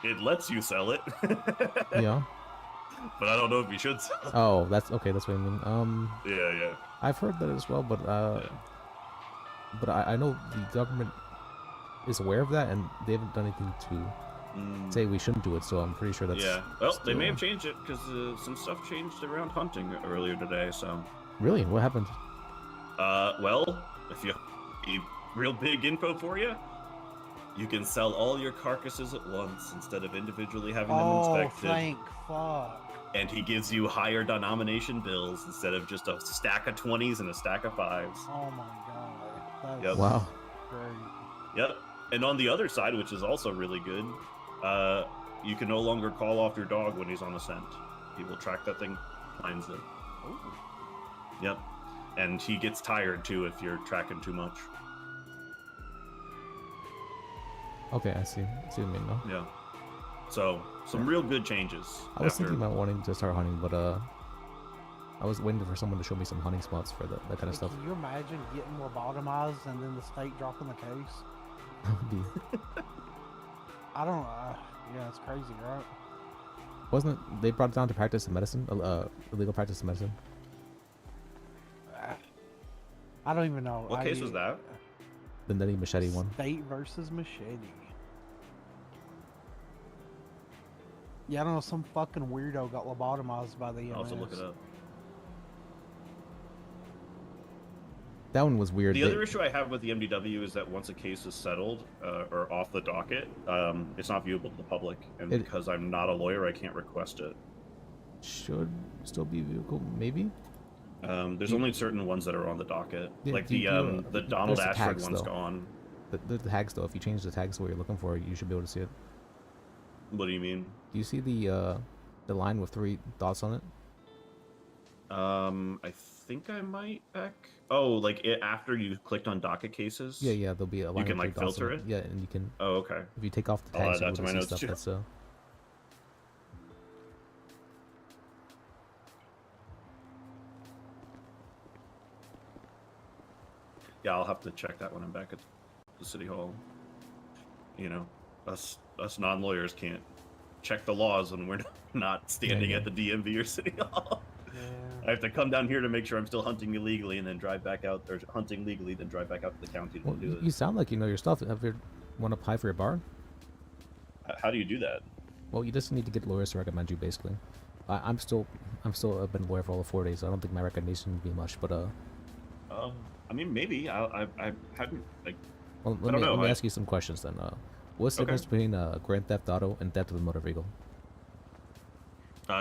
it lets you sell it. Yeah. But I don't know if you should sell it. Oh, that's okay. That's what I mean. Yeah. I've heard that as well, but but I know the government is aware of that, and they haven't done anything to say we shouldn't do it. So I'm pretty sure that's Well, they may have changed it because some stuff changed around hunting earlier today. So really, what happened? Well, if you real big info for you. You can sell all your carcasses at once instead of individually having them inspected. Oh, thank fuck. And he gives you higher denomination bills instead of just a stack of 20s and a stack of 5s. Oh my god. That's wow. Great. Yep. And on the other side, which is also really good, you can no longer call off your dog when he's on a scent. He will track that thing, finds it. Ooh. Yep. And he gets tired too if you're tracking too much. Okay, I see. I see what you mean now. Yeah. So, some real good changes. I was thinking about wanting to start hunting, but I was waiting for someone to show me some hunting spots for that kind of stuff. Can you imagine getting lobotomized and then the state dropping the case? I don't. Yeah, it's crazy, right? Wasn't it? They brought it down to practice of medicine, illegal practice of medicine. I don't even know. What case was that? The Netty Machete one. State versus Machete. Yeah, I don't know. Some fucking weirdo got lobotomized by the EMS. I'll also look it up. That one was weird. The other issue I have with the MDW is that once a case is settled or off the docket, it's not viewable to the public, and because I'm not a lawyer, I can't request it. Should still be viewable, maybe. There's only certain ones that are on the docket, Yeah, like do you the Donald there's the Ashford tags, one's though. gone. The tags though, if you change the tags to what you're looking for, you should be able to see it. What do you mean? Do you see the line with 3 dots on it? I think I might back. Oh, like after you clicked on docket cases. Yeah, there'll be a line. You can with like 3 dots on filter it. Yeah, and you can. Oh, okay. If you take off the I'll tags, add you'll that to be my able to notes see too. stuff that's Yeah, I'll have to check that when I'm back at the city hall. You know, us non-lawyers can't check the laws when we're not standing at the DMV or city hall. I have to come down here to make sure I'm still hunting illegally, and then drive back out, or hunting legally, then drive back out to the county to Well, do it. you sound like you know your stuff. Have you want to apply for your bar? How do you do that? Well, you just need to get lawyers to recommend you, basically. I've been a lawyer for all of 4 days. So I don't think my recommendation would be much, but I mean, maybe I hadn't like. Well, I don't know. let me ask you some questions then. What's the Okay. difference between Grand Theft Auto and theft of a motor vehicle?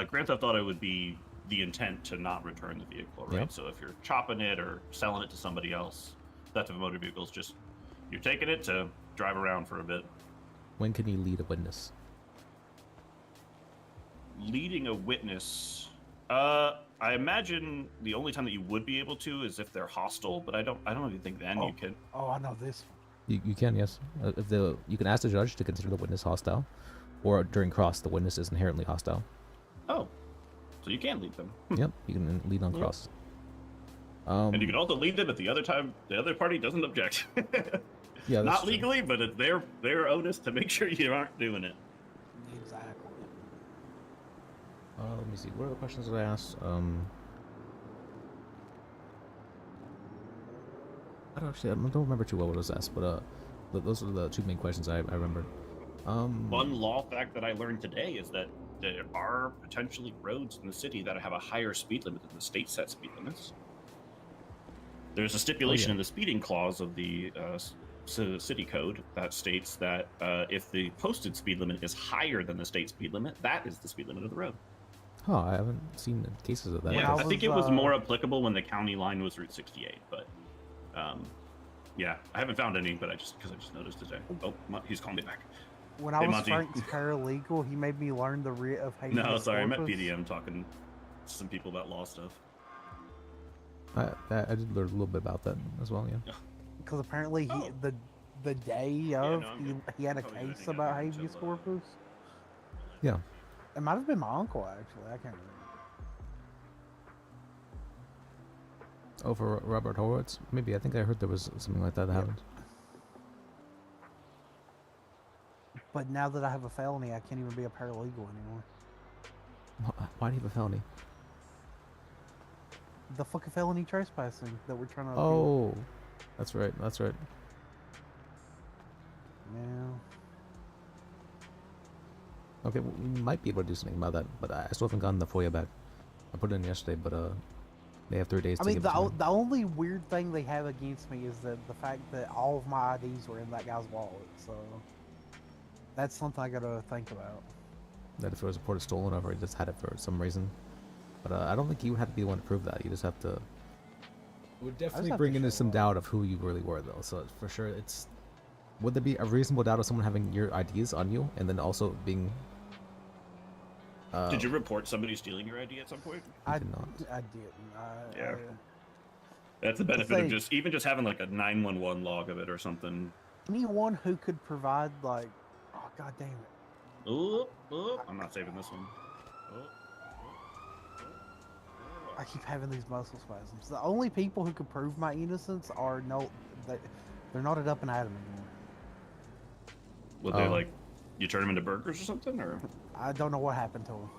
Grand Theft Auto would be the intent to not return the vehicle, right? Yep. So if you're chopping it or selling it to somebody else, theft of a motor vehicle is just you're taking it to drive around for a bit. When can you lead a witness? Leading a witness, I imagine the only time that you would be able to is if they're hostile, but I don't even think then you can. Oh, I know this. You can, yes. If you can ask the judge to consider the witness hostile, or during cross, the witness is inherently hostile. Oh, so you can lead them. Yep, you can lead on Yep. cross. And you can also lead them if the other party doesn't object. Yeah, that's not true. legally, but it's their onus to make sure you aren't doing it. Exactly. Let me see. What are the questions that I asked? I don't remember too well what was asked, but those are the 2 main questions I remembered. One law fact that I learned today is that there are potentially roads in the city that have a higher speed limit than the state set speed limits. There's a stipulation in the speeding clause of the city code that states that if the posted speed limit is higher than the state speed limit, that is the speed limit of the road. Huh, I haven't seen cases of that. Yeah, I think it was more applicable when the county line was Route 68, but yeah, I haven't found any, but I just noticed today. Oh, he's calling me back. When Hey, I was Monty. Frank's paralegal, he made me learn the writ of habeas No, sorry, I meant corpus. PDM talking to some people about law stuff. I did learn a little bit about that as well, yeah. Because apparently the day of he had a case about habeas corpus. Yeah. It might have been my uncle actually. I can't remember. Oh, for Robert Horowitz? Maybe. I think I heard there was something like that happened. But now that I have a felony, I can't even be a paralegal anymore. Why do you have a felony? The fucking felony trespassing that we're trying to. Oh, that's right. That's right. Yeah. Okay, we might be able to do something about that, but I still haven't gotten the FOIA back. I put it in yesterday, but they have 3 days I to mean, give it to me. the only weird thing they have against me is the fact that all of my IDs were in that guy's wallet. So that's something I gotta think about. That if it was reported stolen or he just had it for some reason. But I don't think you would have to be the one to prove that. You just have to. It would definitely have bring to into show some up. doubt of who you really were, though. So for sure, it's. Would there be a reasonable doubt of someone having your IDs on you and then also being. Did you report somebody stealing your ID at some point? I did not. I didn't. Yeah. That's the benefit of thing- just having like a 911 log of it or something. Anyone who could provide like, oh god damn it. Oh, I'm not saving this one. Oh. I keep having these muscle spasms. The only people who could prove my innocence are they're not at Up and Adam anymore. Would they like you turn them into burgers or something, or? I don't know what happened to them.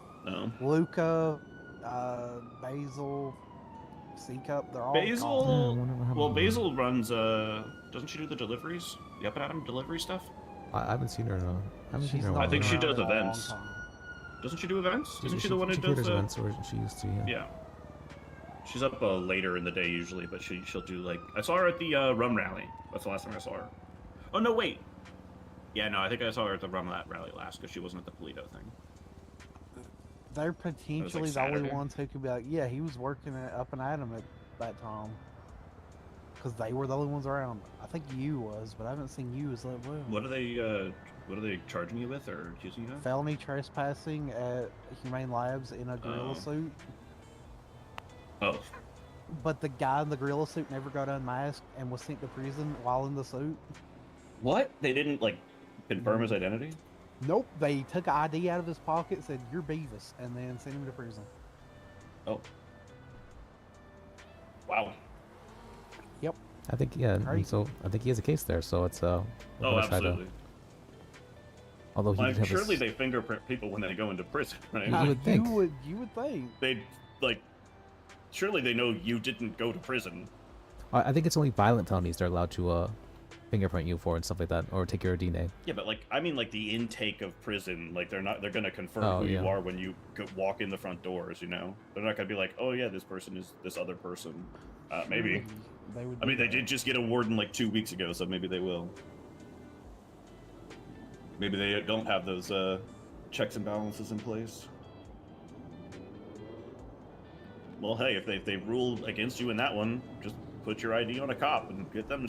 No. Luca, Basil, sync up. They're all Basil. Yeah, I wonder what happened Well, to her. Basil runs. Doesn't she do the deliveries? The Up and Atom delivery stuff? I haven't seen her. I haven't seen She's her. in a not I think while. she been does around in a long events. time. Doesn't she do events? Isn't she the one who she does caters the? events, or she used to. Yeah. Yeah. She's up later in the day usually, but she'll do like I saw her at the rum rally. That's the last time I saw her. Oh no, wait. Yeah, no, I think I saw her at the rum rally last because she wasn't at the Polito thing. They're potentially the only ones who could be like, yeah, he was working at Up and Atom at that time. Because they were the only ones around. I think you was, but I haven't seen you as well. What are they charging you with or accusing you of? Felony trespassing at Humane Labs in a gorilla suit. Oh. But the guy in the gorilla suit never got unmasked and was sent to prison while in the suit. What? They didn't like confirm his identity? Nope, they took an ID out of his pocket, said you're Beavis, and then sent him to prison. Oh. Wow. Yep. I think yeah. Crazy. So I think he has a case there. So it's Oh, absolutely. Although he Like, did have surely his, they fingerprint people when they go into prison, right? You would think. You would think. They like. Surely they know you didn't go to prison. I think it's only violent felonies they're allowed to fingerprint you for and stuff like that, or take your DNA. Yeah, but like I mean, like the intake of prison, like they're gonna confirm Oh, who yeah. you are when you walk in the front doors. You know, they're not gonna be like, oh yeah, this person is this other person. Maybe. They would I mean, do they that. did just get a warden like 2 weeks ago, so maybe they will. Maybe they don't have those checks and balances in place. Well, hey, if they rule against you in that one, just put your ID on a cop and get them.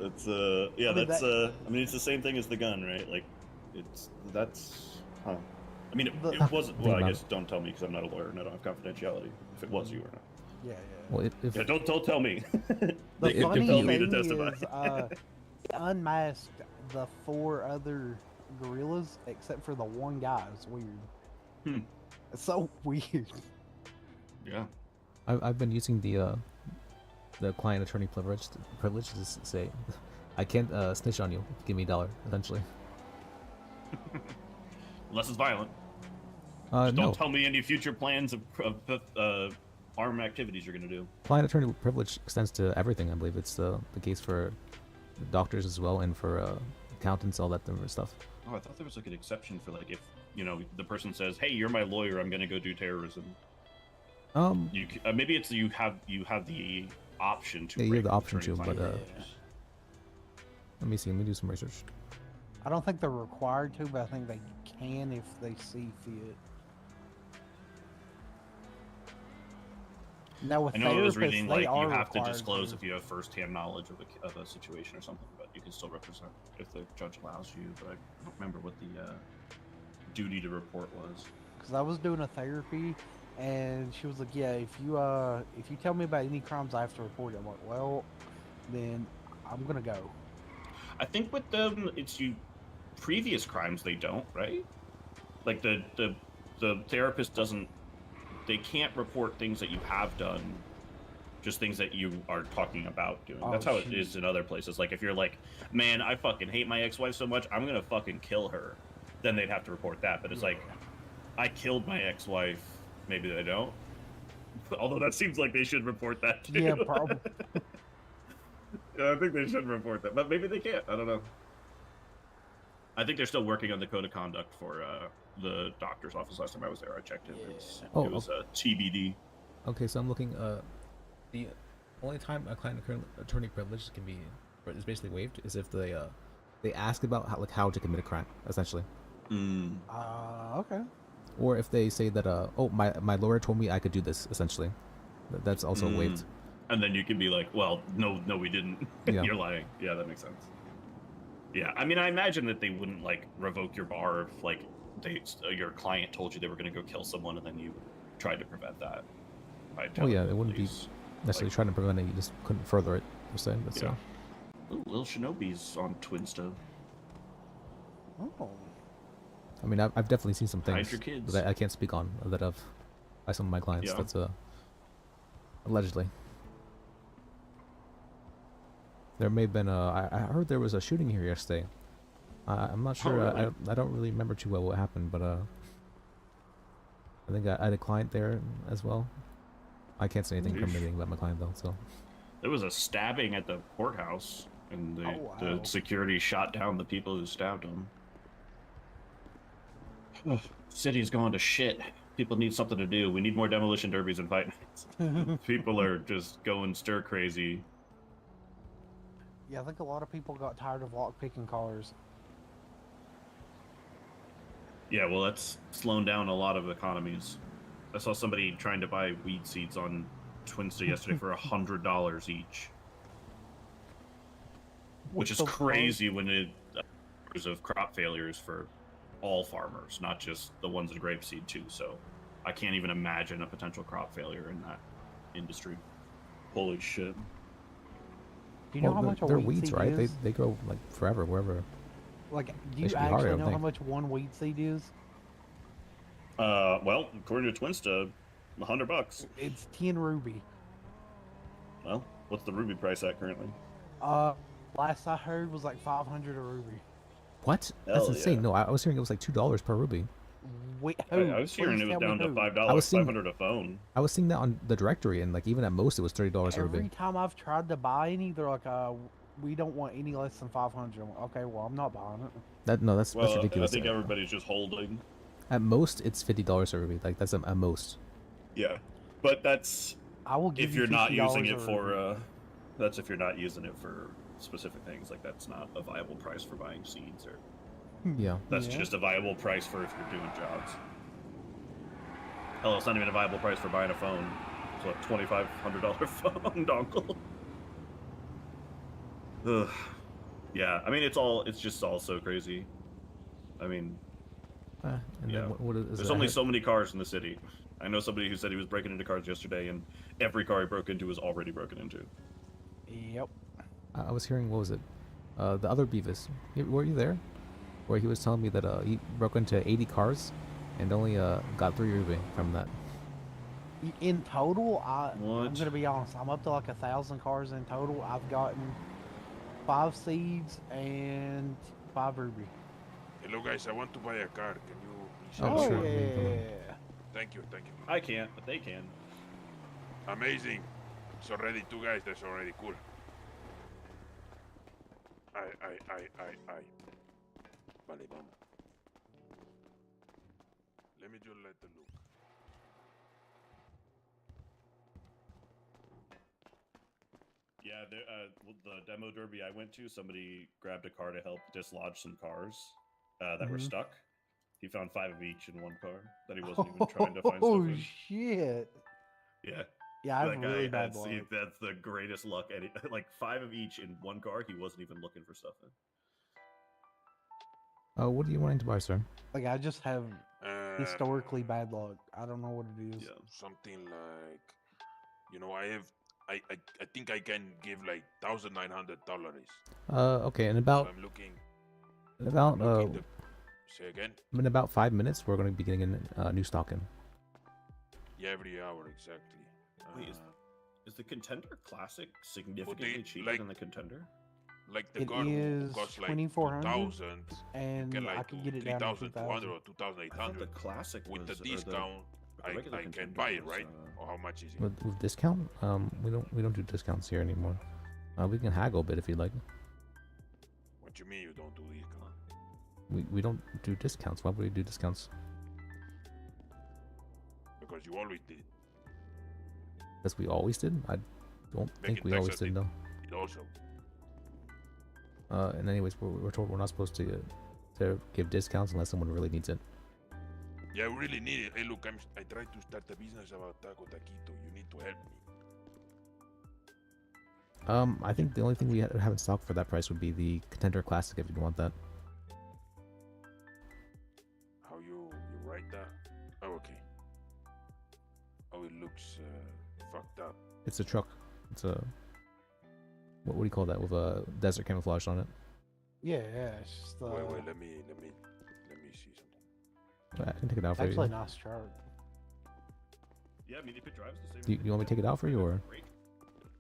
That's yeah, that's I mean, it's the same thing as the gun, right? Like, that's huh. I mean, it wasn't. Well, I guess don't tell me because I'm not a lawyer and I don't have confidentiality. If it was you or not. Yeah. Well, if Yeah, don't tell me. The They funny tell me thing to testify. is, unmasked the 4 other gorillas except for the one guy. It's weird. It's so weird. Yeah. I've been using the client attorney privilege to say, I can't snitch on you. Give me $1, essentially. Unless it's violent. Just No. don't tell me any future plans of harm activities you're gonna do. Client attorney privilege extends to everything. I believe it's the case for doctors as well, and for accountants, all that different stuff. Oh, I thought there was like an exception for like if the person says, "Hey, you're my lawyer. I'm gonna go do terrorism." You maybe it's you have the option to. Yeah, you have the break option to, but attorney-client let me see. Let me do some research. I don't think they're required to, but I think they can if they see fit. Now with I know I was therapists, reading they like you are have to required disclose to. if you have first-hand knowledge of a situation or something, but you can still represent if the judge allows you. But I don't remember what the duty to report was. Because I was doing a therapy, and she was like, "Yeah, if you tell me about any crimes, I have to report it." I'm like, "Well, then I'm gonna go." I think with them, it's previous crimes they don't, right? Like the therapist doesn't. They can't report things that you have done, just things that you are talking about doing. That's how it is in other places. Like if you're like, man, I fucking hate my ex-wife so much, I'm gonna fucking kill her, then they'd have to report that. But it's like, I killed my ex-wife. Maybe they don't. Although that seems like they should report that too. Yeah, probably. Yeah, I think they should report that, but maybe they can't. I don't know. I think they're still working on the code of conduct for the doctor's office. Last time I was there, I checked it. It was TBD. Okay, so I'm looking. The only time a client attorney privilege is basically waived is if they ask about how to commit a crime, essentially. Okay. Or if they say that oh my lawyer told me I could do this, essentially. That's also waived. And then you can be like, well, no, we didn't. Yeah. You're lying. Yeah, that makes sense. Yeah, I mean, I imagine that they wouldn't like revoke your bar if like your client told you they were going to go kill someone and then you tried to prevent that. Oh yeah, it wouldn't be necessarily trying to prevent it. You just couldn't further it per se. But Yeah. Ooh, Lil Shinobi's on Twin Stuff. Oh. I mean, I've definitely seen some Hide things your kids. that I can't speak on that of by some of my clients. Yeah. That's allegedly. There may have been I heard there was a shooting here yesterday. I'm not sure. really? I don't really remember too well what happened, but I think I had a client there as well. I can't say anything Oof. incriminating about my client though. So There was a stabbing at the courthouse, and the, Oh, the wow. security shot down the people who stabbed him. City's going to shit. People need something to do. We need more demolition derbies and fight nights. People are just going stir crazy. Yeah, I think a lot of people got tired of lock-picking cars. Yeah, well, that's slowing down a lot of economies. I saw somebody trying to buy weed seeds on Twinster yesterday for $100 each, which is the fuck? crazy when it of crop failures for all farmers, not just the ones in grapeseed too. So I can't even imagine a potential crop failure in that industry. Holy shit! Do you know how they're, much a they're weed weeds, seed right? is? They grow like forever, wherever. Like, do They you should be hard, I actually would know how think. much one weed seed is? Well, according to Twinsta, $100. It's 10 ruby. Well, what's the ruby price at currently? Last I heard was like 500 a ruby. What? Hell That's insane. yeah. No, I was hearing it was like $2 per ruby. Wait, I was hearing it was down to $5, I was seeing- $500 a phone. I was seeing that on the directory, and like even at most it was $30 a Every ruby. time I've tried to buy any, they're like, we don't want any less than 500. I'm like, okay, well, I'm not buying it. That's Well, ridiculous. I think everybody's just holding. At most it's $50 a ruby. Like that's at most. Yeah, but that's I will give if you you're not using $50 it a for ruby. that's if you're not using it for specific things. Like that's not a viable price for buying seeds, or Yeah. that's Yeah. just a viable price for if you're doing jobs. Hell, it's not even a viable price for buying a phone. It's a $2,500 phone dongle. Ugh. Yeah, I mean it's just all so crazy. I mean, And yeah. then what is There's it? only so many cars in the city. I know somebody who said he was breaking into cars yesterday, and every car he broke into was already broken into. Yep. I was hearing, what was it? The other Beavis. Were you there? Where he was telling me that he broke into 80 cars and only got 3 ruby from that. In total, I'm What? gonna be honest. I'm up to like 1,000 cars in total. I've gotten 5 seeds and 5 ruby. Hello guys, I want to buy a car. Can you please Oh, help sure. me? I mean, Thank you, thank you. I can't, but they can. Amazing. It's already 2 guys, that's already cool. I. Vale, vamos. Let me just let the look. Yeah, the demo derby I went to, somebody grabbed a car to help dislodge some cars that were Mhm. stuck. He found 5 of each in one car that he wasn't even trying to find Oh stuff in. shit! Yeah. Yeah, I have That guy really bad had- luck. that's the greatest luck. And like 5 of each in one car, he wasn't even looking for stuff in. What are you wanting to buy, sir? Like, I just have Uh, historically bad luck. I don't know what it is. Yeah. Something like, you know, I think I can give like $1,900. Okay, So I'm looking. in about Say again? in about 5 minutes we're going to be getting in new stock in. Yeah, every hour exactly. Wait, is the Contender Classic significantly cheaper like- than the Contender? Like the It car is costs like 2,400, 2,000, and get like I can get it down to 3,200 2,000. or I thought 2,800. the Classic With was, the or discount, the regular I can Contender buy it, was, right? Or how much is it? With discount? We don't do discounts here anymore. We can haggle a bit if you'd like. What you mean you don't do discount? We don't do discounts. Why would we do discounts? Because you always did. Because we always did? I don't Back think in we always Texas, did, no. It also. And anyways, we're told we're not supposed to give discounts unless someone really needs it. Yeah, I really need it. Hey, look, I tried to start a business about Taco Taquito. You need to help me. I think the only thing we have in stock for that price would be the Contender Classic if you want that. How you write that? Oh, okay. Oh, it looks fucked up. It's a truck. It's a... What do you call that? With a desert camouflage on it. Yeah, it's just, Wait, let me see something. I can take it out it's for actually you. a nice truck. Yeah, I mean, if it drives the same. Do you want me to take it out for you, or? Great.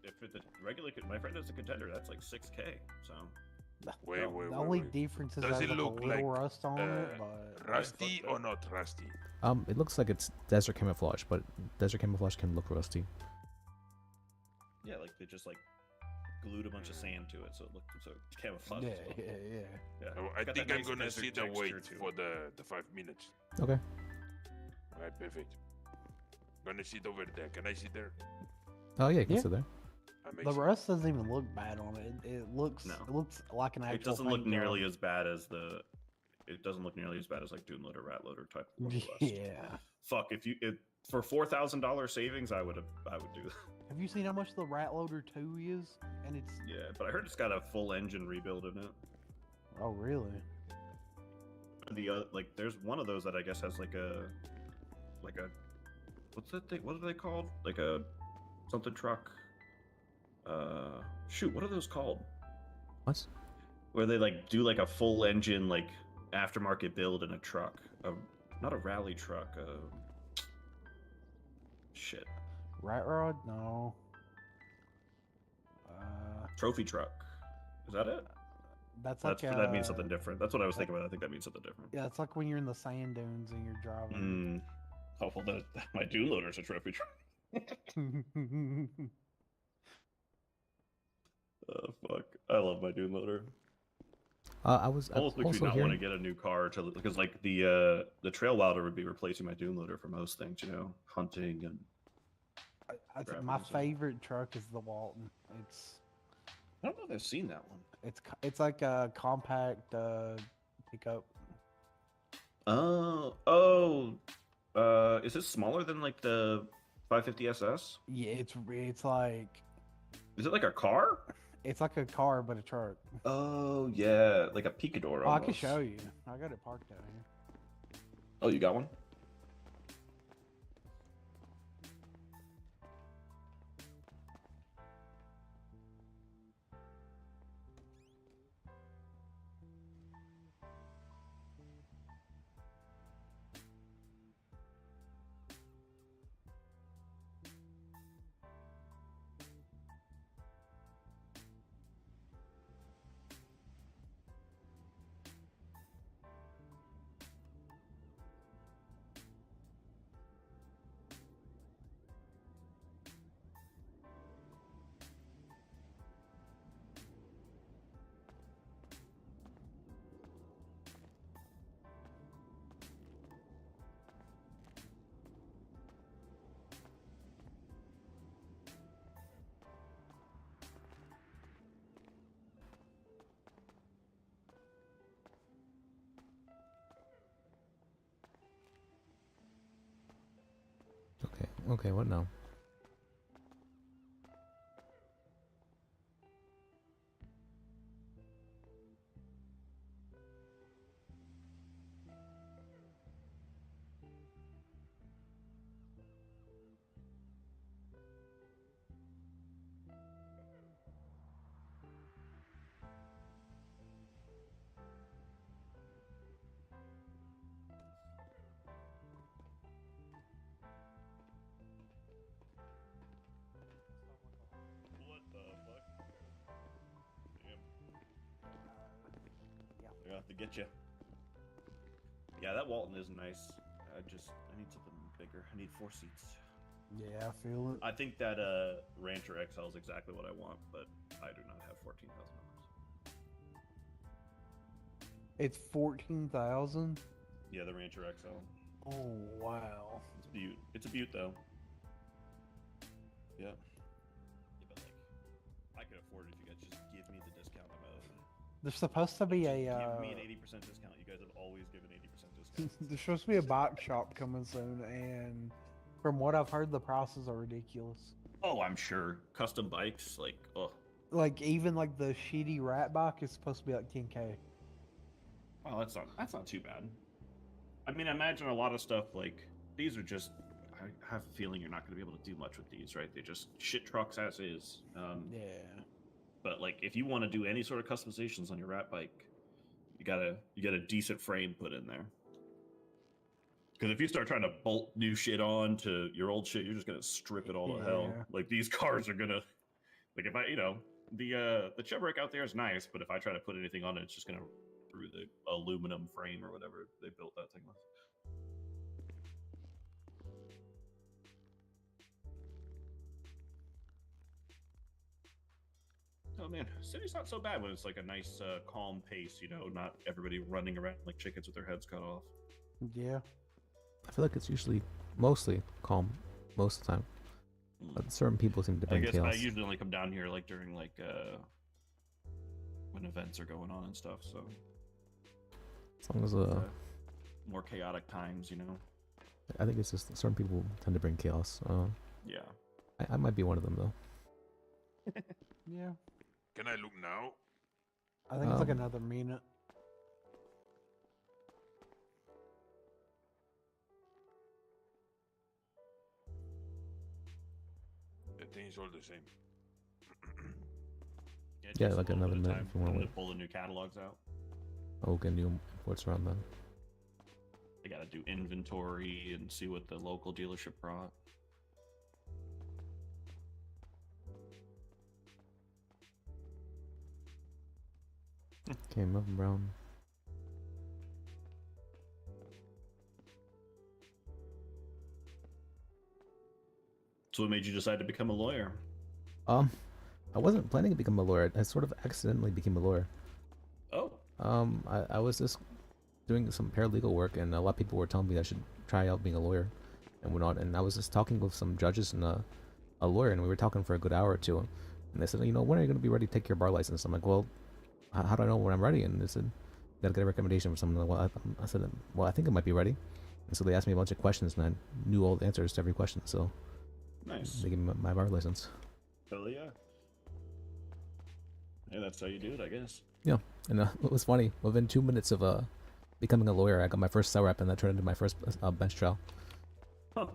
If the regular, my friend has a Contender, that's like 6K. So Wait, the, wait, the wait, only wait. difference is Does there's it like a look little like rust on it, but rusty or not rusty? It looks like it's desert camouflage, but desert camouflage can look rusty. Yeah, like they just like glued a bunch of sand to it, so it looked so camouflage. yeah, as well. yeah, yeah. Yeah. I Got think that I'm nice gonna desert see the texture wait to for it. the 5 minutes. Okay. Alright, perfect. Gonna sit over there. Can I sit there? Oh yeah, you can Yeah. sit there. The rust doesn't even look bad on it. It looks No. it looks like an actual. It doesn't look paint nearly job. as bad as the. It doesn't look nearly as bad as like Doom Loader, Rat Loader type of rust. Yeah. Fuck, if you for $4,000 savings, I would do that. Have you seen how much the Rat Loader 2 is? And it's Yeah, but I heard it's got a full engine rebuild in it. oh really? The like, there's one of those that I guess has like a what's that thing? What are they called? Like a something truck. Shoot, what are those called? What? Where they like do like a full engine like aftermarket build in a truck. Not a rally truck. Shit. Rat Rod? No. Trophy truck. Is that it? That means something different. That's what I was thinking about. I think that means something different. Yeah, it's like when you're in the sand dunes and you're driving. Oh well, my Doom Loader's a trophy truck. Oh fuck! I love my Doom Loader. I was Almost makes me also not want to hearing. get a new car because like the Trail Wilder would be replacing my Doom Loader for most things, you know, hunting and. I think my favorite truck is the Walton. It's. I don't know if I've seen that one. It's like a compact pickup. Is this smaller than like the 550 SS? Yeah, it's like. Is it like a car? It's like a car but a truck. Oh yeah, like a Picador. Oh, I Almost. can show you. I got it parked out here. Oh, you got one? Okay, what now? What the fuck? Damn. They're gonna have to get you. Yeah, that Walton is nice. I need something bigger. I need 4 seats. Yeah, I feel it. I think that Rancher XL is exactly what I want, but I do not have $14,000. It's 14,000. Yeah, the Rancher XL. Oh wow. It's a beaut. It's a beaut though. Yeah. But like, I could afford it if you guys just give me the discount I'm owed. There's supposed to be Give a. me an 80% discount. You guys have always given 80% discount. There's supposed to be a bike shop coming soon, and from what I've heard, the prices are ridiculous. Oh, I'm sure. Custom bikes, like, oh. Like even like the shitty rat bike is supposed to be like 10K. Well, that's not too bad. I mean, imagine a lot of stuff like these are just. I have a feeling you're not going to be able to do much with these, right? They're just shit trucks as is. Yeah. But like, if you want to do any sort of customizations on your rat bike, you get a decent frame put in there. Because if you start trying to bolt new shit on to your old shit, you're just gonna strip it all to hell. Yeah. Like these cars are gonna, like if I, The Chevrolet out there is nice, but if I try to put anything on it, it's just gonna through the aluminum frame or whatever they built that thing with. Oh man, city's not so bad when it's like a nice, calm pace. You know, not everybody running around like chickens with their heads cut off. Yeah. I feel like it's usually mostly calm most of the time. But certain people seem to I bring guess chaos. I usually only come down here like during like when events are going on and stuff. So As long as more chaotic times, you know. I think it's just certain people tend to bring chaos. Yeah. I might be one of them though. Yeah. Can I look now? I think it's like another minute. The thing's all the same. It Yeah, takes a like little another bit of minute time if you want for to them wait. to pull the new catalogs out. Oh, get new imports around then. They got to do inventory and see what the local dealership brought. Okay, moving brown. So what made you decide to become a lawyer? I wasn't planning to become a lawyer. I sort of accidentally became a lawyer. Oh. I was just doing some paralegal work, and a lot of people were telling me I should try out being a lawyer and whatnot. And I was just talking with some judges and a lawyer, and we were talking for a good hour or two. And they said, you know, when are you going to be ready to take your bar license? I'm like, well, how do I know when I'm ready? And they said, you got to get a recommendation from someone. Well, I said, well, I think I might be ready. And so they asked me a bunch of questions, and I knew all the answers to every question. So Nice. they gave me my bar license. Hell yeah. Hey, that's how you do it, I guess. Yeah, and it was funny. Within 2 minutes of becoming a lawyer, I got my first cell rep, and that turned into my first bench trial. Huh.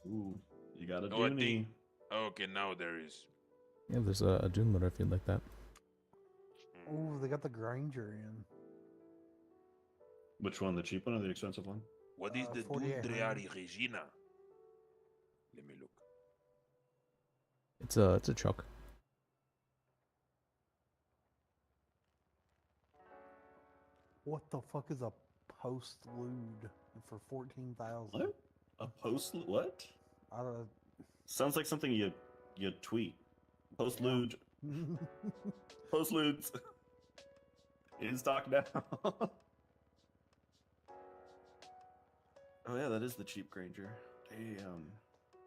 Ooh, you got a Oh, I Dooney. think. Okay, now there is. Yeah, there's a Dune motor if you'd like that. Oh, they got the Granger in. Which one, the cheap one or the expensive one? What is the 4800. Dundreari Regina? Let me look. It's a truck. What the fuck is a postlude for 14,000? What? A post? What? I don't Sounds like something you tweet. Postlude. Postludes. In stock now. Oh yeah, that is the cheap Granger. Damn.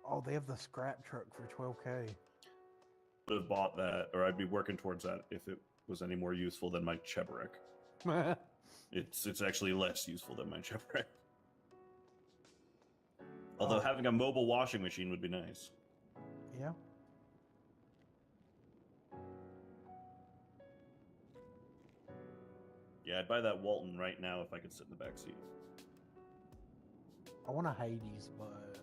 Oh, they have the scrap truck for 12K. Would have bought that, or I'd be working towards that if it was any more useful than my Cheburek. It's actually less useful than my Cheburek. Although having a mobile washing machine would be nice. Yeah. Yeah, I'd buy that Walton right now if I could sit in the back seat. I want a Hades, but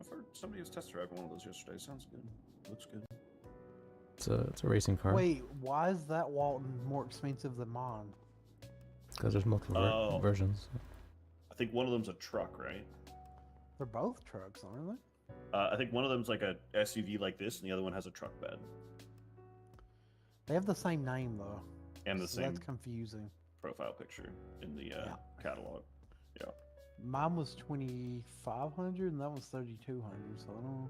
I've heard somebody was test driving one of those yesterday. Sounds good. Looks good. It's a racing car. wait, why is that Walton more expensive than mine? Because there's multiple versions. I think one of them's a truck, right? They're both trucks, aren't they? I think one of them's like a SUV like this, and the other one has a truck bed. They have the same name though. And the so same That's confusing. profile picture in the catalog. Yeah. Mine was 2,500 and that was 3,200. So I don't know.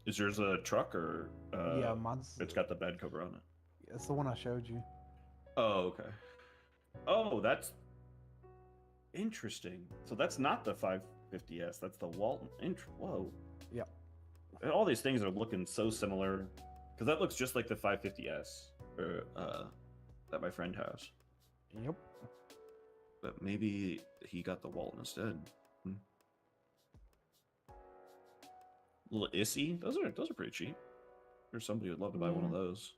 Is yours a truck or? Yeah, mine's. It's got the bed cover on it. It's the one I showed you. Oh, okay. Oh, that's interesting. So that's not the 550S. That's the Walton. Whoa. Yep. All these things are looking so similar, because that looks just like the 550S that my friend has. Yep. But maybe he got the Walton instead. Little Issy. Those are pretty cheap. There's somebody who'd love to buy one of those.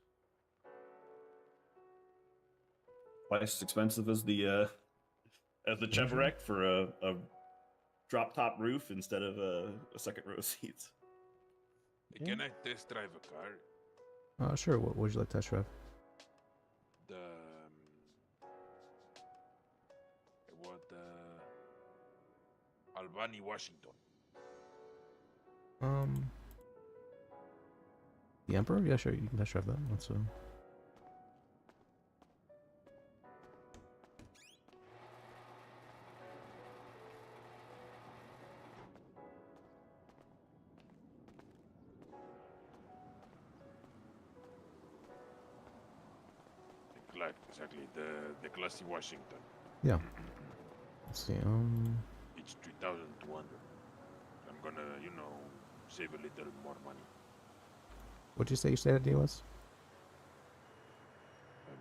Twice as expensive as the Cheburek for a drop top roof instead of a second row of seats. Can I test drive a car? Sure. What would you like to test drive? The Albany, Washington. The Emperor? Yeah, sure. You can test drive that. That's Exactly. The classy Washington. yeah. Let's see. It's 3,200. I'm gonna, save a little more money. What'd you say your state ID was?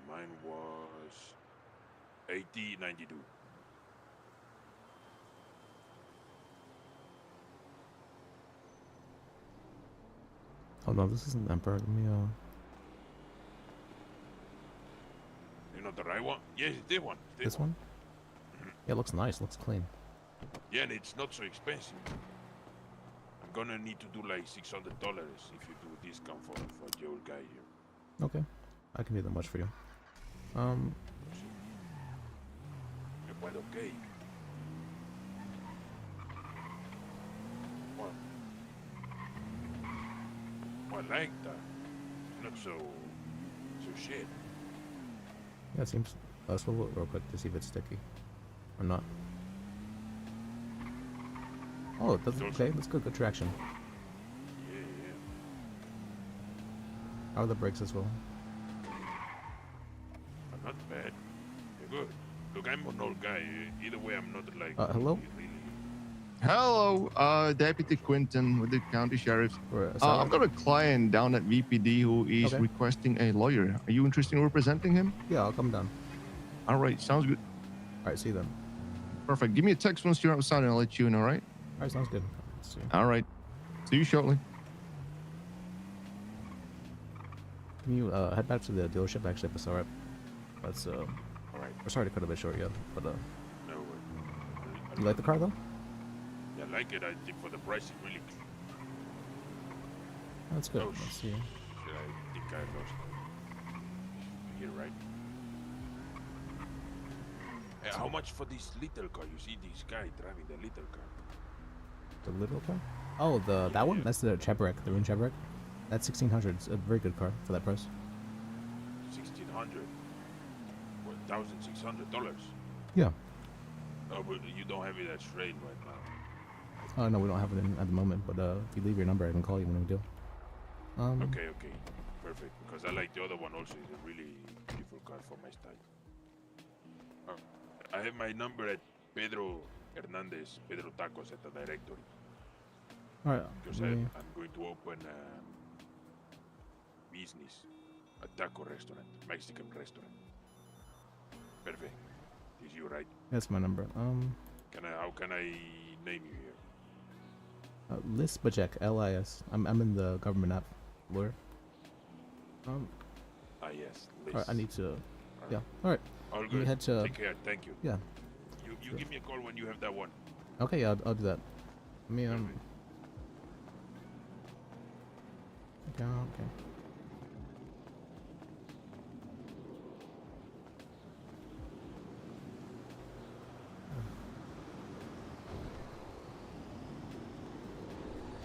Mine was 8092. Oh no, this isn't Emperor. Let me You know the right one? Yes, it's this one. This one? Yeah, it looks nice. Looks clean. Yeah, and it's not so expensive. I'm gonna need to do like $600 if you do a discount for the old guy here. Okay, I can do that much for you. Quite okay. Well, I like that. Not so shit. Yeah, it seems. Swivel it real quick to see if it's sticky or not. Oh, it doesn't. Okay, that's good. Good traction. Yeah. How are the brakes as well? Not bad. They're good. Look, I'm an old guy. Either way, I'm not like. Hello? Hello, Deputy Quinton with the county sheriff's. I've got a client down at VPD who is requesting a lawyer. Are you interested in representing him? Yeah, I'll come down. All right, sounds good. All right, see you then. Perfect. Give me a text once you're outside and I'll let you in, all right? All right, sounds good. Let's see. All right. See you shortly. Can you head back to the dealership? Actually, if it's all right. Let's All right. We're sorry to cut it a bit short, yeah, but No. You like the car though? Yeah, I like it. I think for the price, it's really. That's good. Oh, Let's see. shit, I think I lost it. Here, right? How much for this little car? You see this guy driving the little car. The little car? Oh, that one? That's the Chevrek, the Rune Chevrek. That's 1,600. It's a very good car for that price. 1,600. $1,600. Yeah. Oh, but you don't have it at straight right now. Oh no, we don't have it at the moment. But if you leave your number, I can call you when we do. Okay, perfect. Because I like the other one also. It's a really beautiful car for my style. I have my number at Pedro Hernandez, Pedro Tacos at the directory. All right. Because I'm going to open business, a taco restaurant, Mexican restaurant. Perfect. Is you right? That's my number. How can I name you here? Lis L-I-S. I'm in the government app, lawyer. Yes, Lis. All right, I need to. Yeah. All right. All Let me good. head to. Take care. Thank you. Yeah. You Sure. give me a call when you have that one. Okay, yeah, I'll do that. Let me Okay.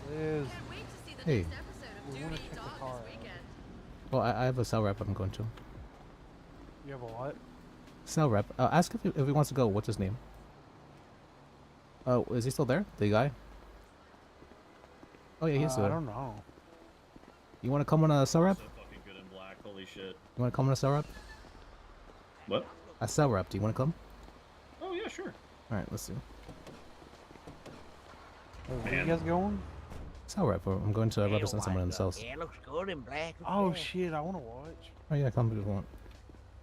Liz, Hey. we want to check the car out. Well, I have a cell rep I'm going to. You have a what? Cell rep. Ask if he wants to go. What's his name? Oh, is he still there? The guy? Oh yeah, he's still I there. don't know. You want to come on a cell rep? So fucking good in black. Holy shit. You want to come on a cell rep? What? A cell rep. Do you want to come? Oh yeah, sure. All right, let's see. Where are you guys going? Cell rep. I'm going to represent someone in the cells. Yeah, looks good in black. Oh shit, I want to watch. Oh yeah, come if you want.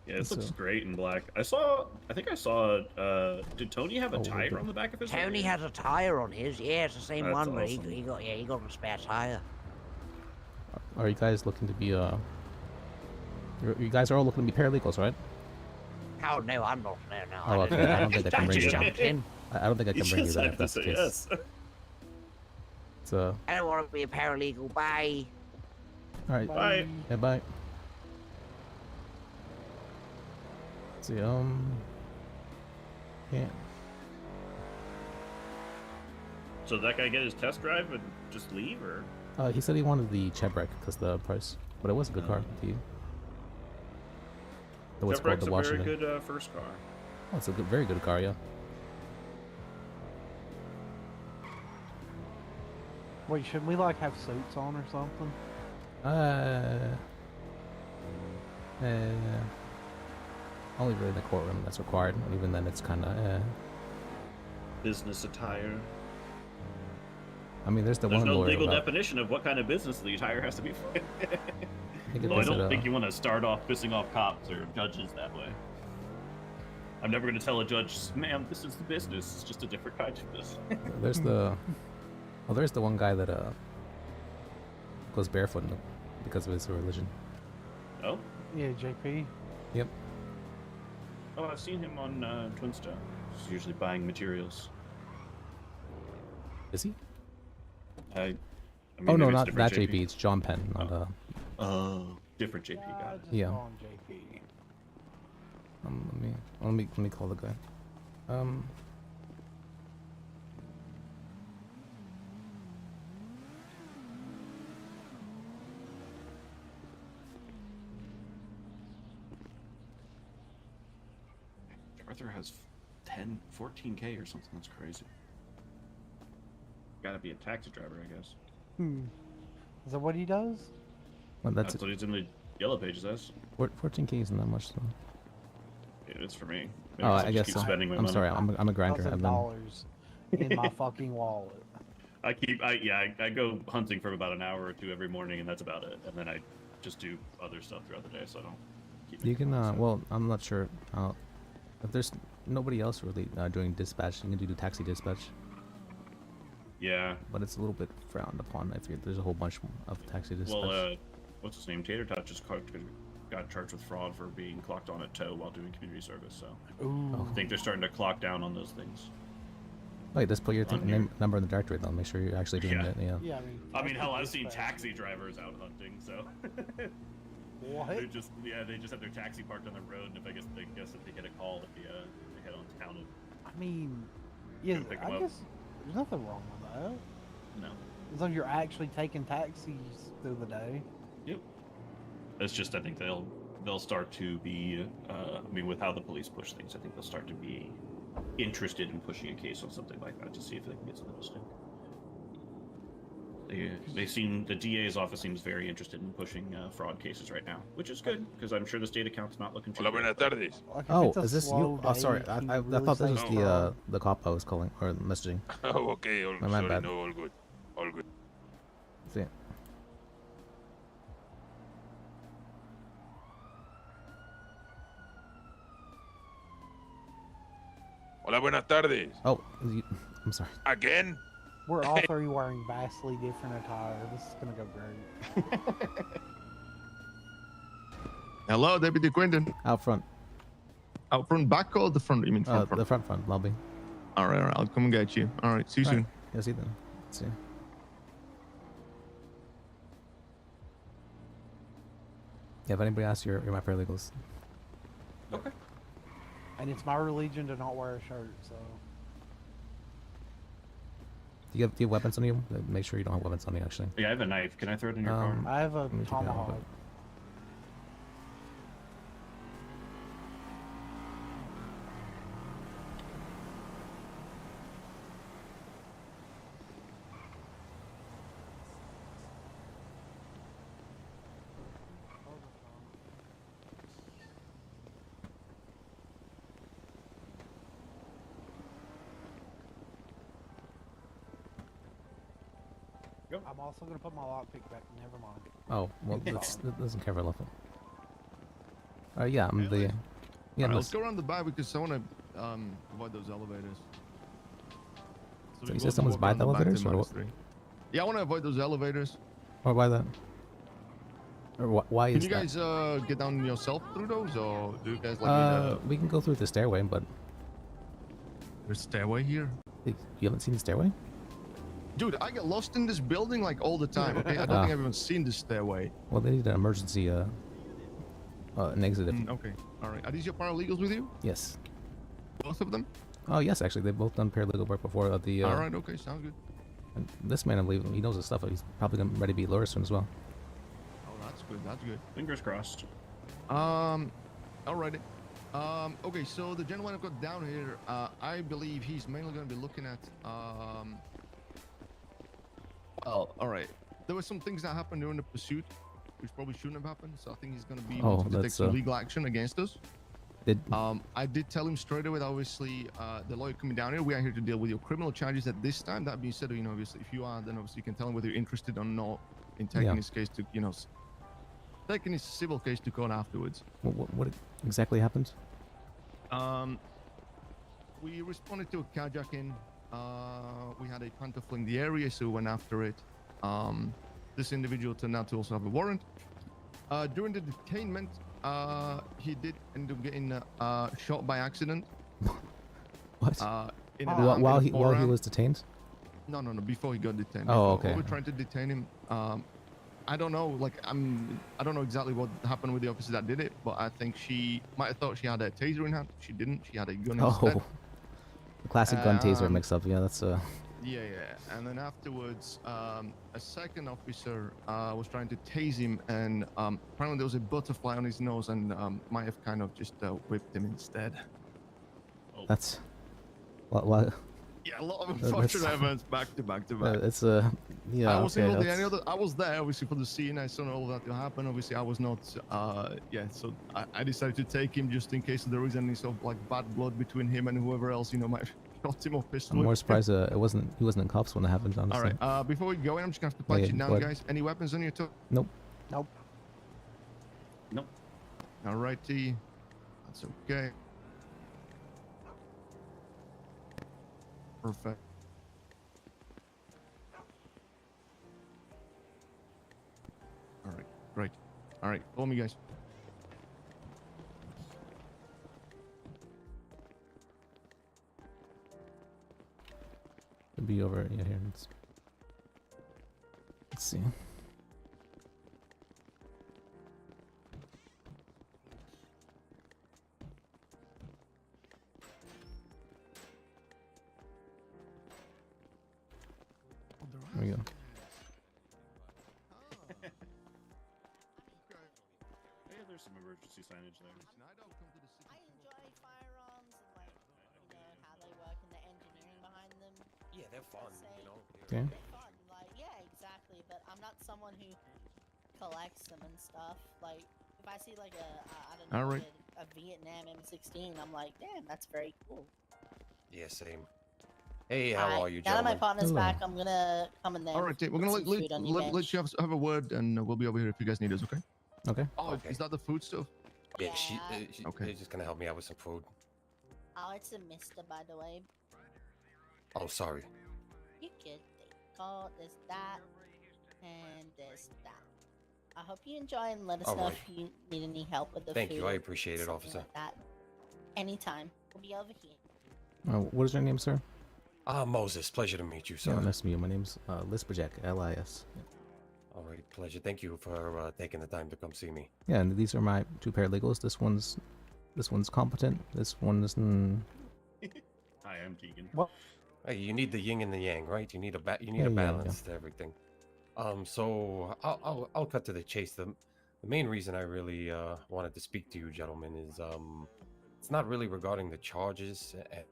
Yeah, this looks great in black. I think I saw, did Tony have a tire on the back of his Tony car? has a tire on his. Yeah, it's the same That's one, but awesome. he got a spare tire. Are you guys looking to be you guys are all looking to be paralegals, right? Oh no, I'm not. No. Oh, okay. I don't think I can bring just you. jumped in. I don't think I can bring you just that have if to that's the say case. yes. It's I don't want to be a paralegal. Bye. all right. Bye. Yeah, bye. Let's see, yeah. So that guy get his test drive and just leave, or? He said he wanted the Chebrek because the price, but it was a good car. What's called Chevrek's the a very Washington. good first car. Oh, it's a very good car, yeah. Wait, shouldn't we like have suits on or something? Only really in the courtroom that's required. And even then, it's kind of. Business attire. I mean, there's There's one no lawyer legal about- definition of what kind of business the attire has to be for. it Well, I is don't at, think you want to start off pissing off cops or judges that way. I'm never going to tell a judge, ma'am, this is the business. It's just a different kind of business. There's the. Well, there's the one guy that goes barefoot because of his religion. Oh? Yeah, JP. Yep. Oh, I've seen him on Twinstone. He's usually buying materials. Is he? I mean, Oh no, maybe it's not different that JP. It's John Penn, not Oh, different JP. Got it. Yeah. On JP. Let me call the guy. Arthur has 14K or something. That's crazy. Gotta be a taxi driver, I guess. Is that what he does? Well, That's what it's in the yellow pages as. 14K isn't that much though. It is for me. Maybe Oh, 'cause I just guess keep so. spending my I'm money. sorry. I'm a grinder. I've been. $1,000 in my fucking wallet. I go hunting for about an hour or two every morning, and that's about it. And then I just do other stuff throughout the day, so I don't keep. You can. Well, I'm not sure. If there's nobody else really doing dispatch, you can do taxi dispatch. Yeah. But it's a little bit frowned upon if there's a whole bunch of taxi dispatch. Well, what's his name? Tater Tot just got charged with fraud for being clocked on at tow while doing community service. So Ooh. I think they're starting to clock down on those things. Wait, just put your On name, number in the directory though. Make sure you're actually doing it. Yeah. Yeah, I mean, hell, I've seen taxi drivers out hunting, so. What? They just have their taxi parked on the road, and if they guess if they get a call, they head on town and. I mean, yeah, pick 'em I up. guess there's nothing wrong with that. No. As long as you're actually taking taxis through the day. Yep. It's just I think they'll start to be. I mean, with how the police push things, I think they'll start to be interested in pushing a case on something like that to see if they can get something to stick. They seem the DA's office seems very interested in pushing fraud cases right now, which is good because I'm sure the state account's not looking too. Hola, buenas tardes. Oh, is this you? Oh, sorry. I thought this was the cop I was calling or messaging. Oh, okay. All, My sorry, bad. no, all good. All good. See it. Hola, buenas tardes. Oh, I'm sorry. Again? We're all three wearing vastly different attire. This is gonna go great. Hello, Deputy Quentin. Out front. Out front, back or the front? You mean front? The front lobby. All right. I'll come and get you. All right. See you soon. Yeah, see you then. See you. Yeah, if anybody asks, you're my paralegals. Okay. And it's my religion to not wear a shirt, so. Do you have weapons on you? Make sure you don't have weapons on you, actually. Yeah, I have a knife. Can I throw it in your car? I have a let me take it out a little tomahawk. bit. I'm also gonna put my lockpick back. Never mind. Oh, well, that doesn't cover left. Yeah, I'm the. Yeah, All right, no, let's go around the back because I want to avoid those elevators. So we you both said someone's walk by around the back to elevators, or minus what? 3. Yeah, I want to avoid those elevators. Or why that? Or why Can is you that? guys get down yourself through those, or do you guys like me to? We can go through the stairway, but There's a stairway here. you haven't seen the stairway? Dude, I get lost in this building like all the time. Okay, I don't think I've even seen this stairway. Well, they need an emergency an exit. Okay, all right. Are these your paralegals with you? Yes. Both of them? Oh yes, actually, they've both done paralegal work before. All right. Okay, sounds good. And this man, I believe, he knows his stuff. He's probably ready to be a lawyer soon as well. Oh, that's good. That's good. Fingers crossed. Alrighty. Okay, so the gentleman I've got down here, I believe he's mainly going to be looking at, well, alright. There were some things that happened during the pursuit, which probably shouldn't have happened, so I think he's going to be wanting to take some legal action against us. I did tell him straight away that obviously, the lawyer coming down here, we are here to deal with your criminal charges at this time. That being said, you know, obviously, if you are, then obviously you can tell him whether you're interested or not in taking his case to, you know, taking his civil case to court afterwards. What exactly happened? We responded to a carjacking. We had a pantofle in the area, so we went after it. This individual turned out to also have a warrant. During the detainment, he did end up getting shot by accident. What? While he was detained? No, before he got detained. Oh, okay. We were trying to detain him. I don't know, like I don't know exactly what happened with the officer that did it, but I think she might have thought she had a taser in hand. She didn't. She had a gun instead. The classic gun taser mix up. Yeah, that's Yeah. And then afterwards, a second officer was trying to tase him, and apparently there was a butterfly on his nose, and might have kind of just whipped him instead. That's what. Yeah, a lot of unfortunate events back to back to back. It's yeah. I was involved in any other. I was there obviously for the scene. I saw all of that to happen. Obviously, I was not. Yeah, so I decided to take him just in case there is any sort of like bad blood between him and whoever else, you know, might have shot him or pistol. I'm more surprised he wasn't in cuffs when it happened. Honestly. All right. Before we go in, I'm just gonna have to punch you down, guys. Any weapons on your toe? Nope. Alrighty. That's okay. Perfect. All right, great. All right, follow me, guys. It'll be over. Yeah, here. Let's see. There we go. Hey, there's some emergency signage there. I enjoy firearms and like, you know, how they work and the engineering behind them. Yeah, they're fun, you know. Okay. They're fun, like, yeah, exactly. But I'm not someone who collects them and stuff. Like, if I see like I don't know, a Vietnam M16, I'm like, damn, that's very cool. Yeah, same. Hey, how are you, Now that my gentlemen? partner's back, I'm gonna come in there. All right, we're gonna let you have a word, and we'll be over here if you guys need us. Okay. Okay. Oh, Okay. Is that the food stuff? Yeah, she Okay. they're just gonna help me out with some food. Oh, it's a mister, by the way. Oh, sorry. You could call there's that, and there's that. I hope you enjoy and let us All know right. if you need any help with the Thank food. you, I appreciate it, something officer. Like that. Anytime. We'll be over here. What is your name, sir? Moses, pleasure to meet you, sir. Yeah, nice to meet you. My name's Lis Lis. All right, pleasure. Thank you for taking the time to come see me. Yeah, and these are my two paralegals. This one's competent. This one's Hi, I'm Keegan. Hey, you need the yin and the yang, right? You need a Yeah. balance to everything. So I'll cut to the chase. The main reason I really wanted to speak to you, gentlemen, is it's not really regarding the charges and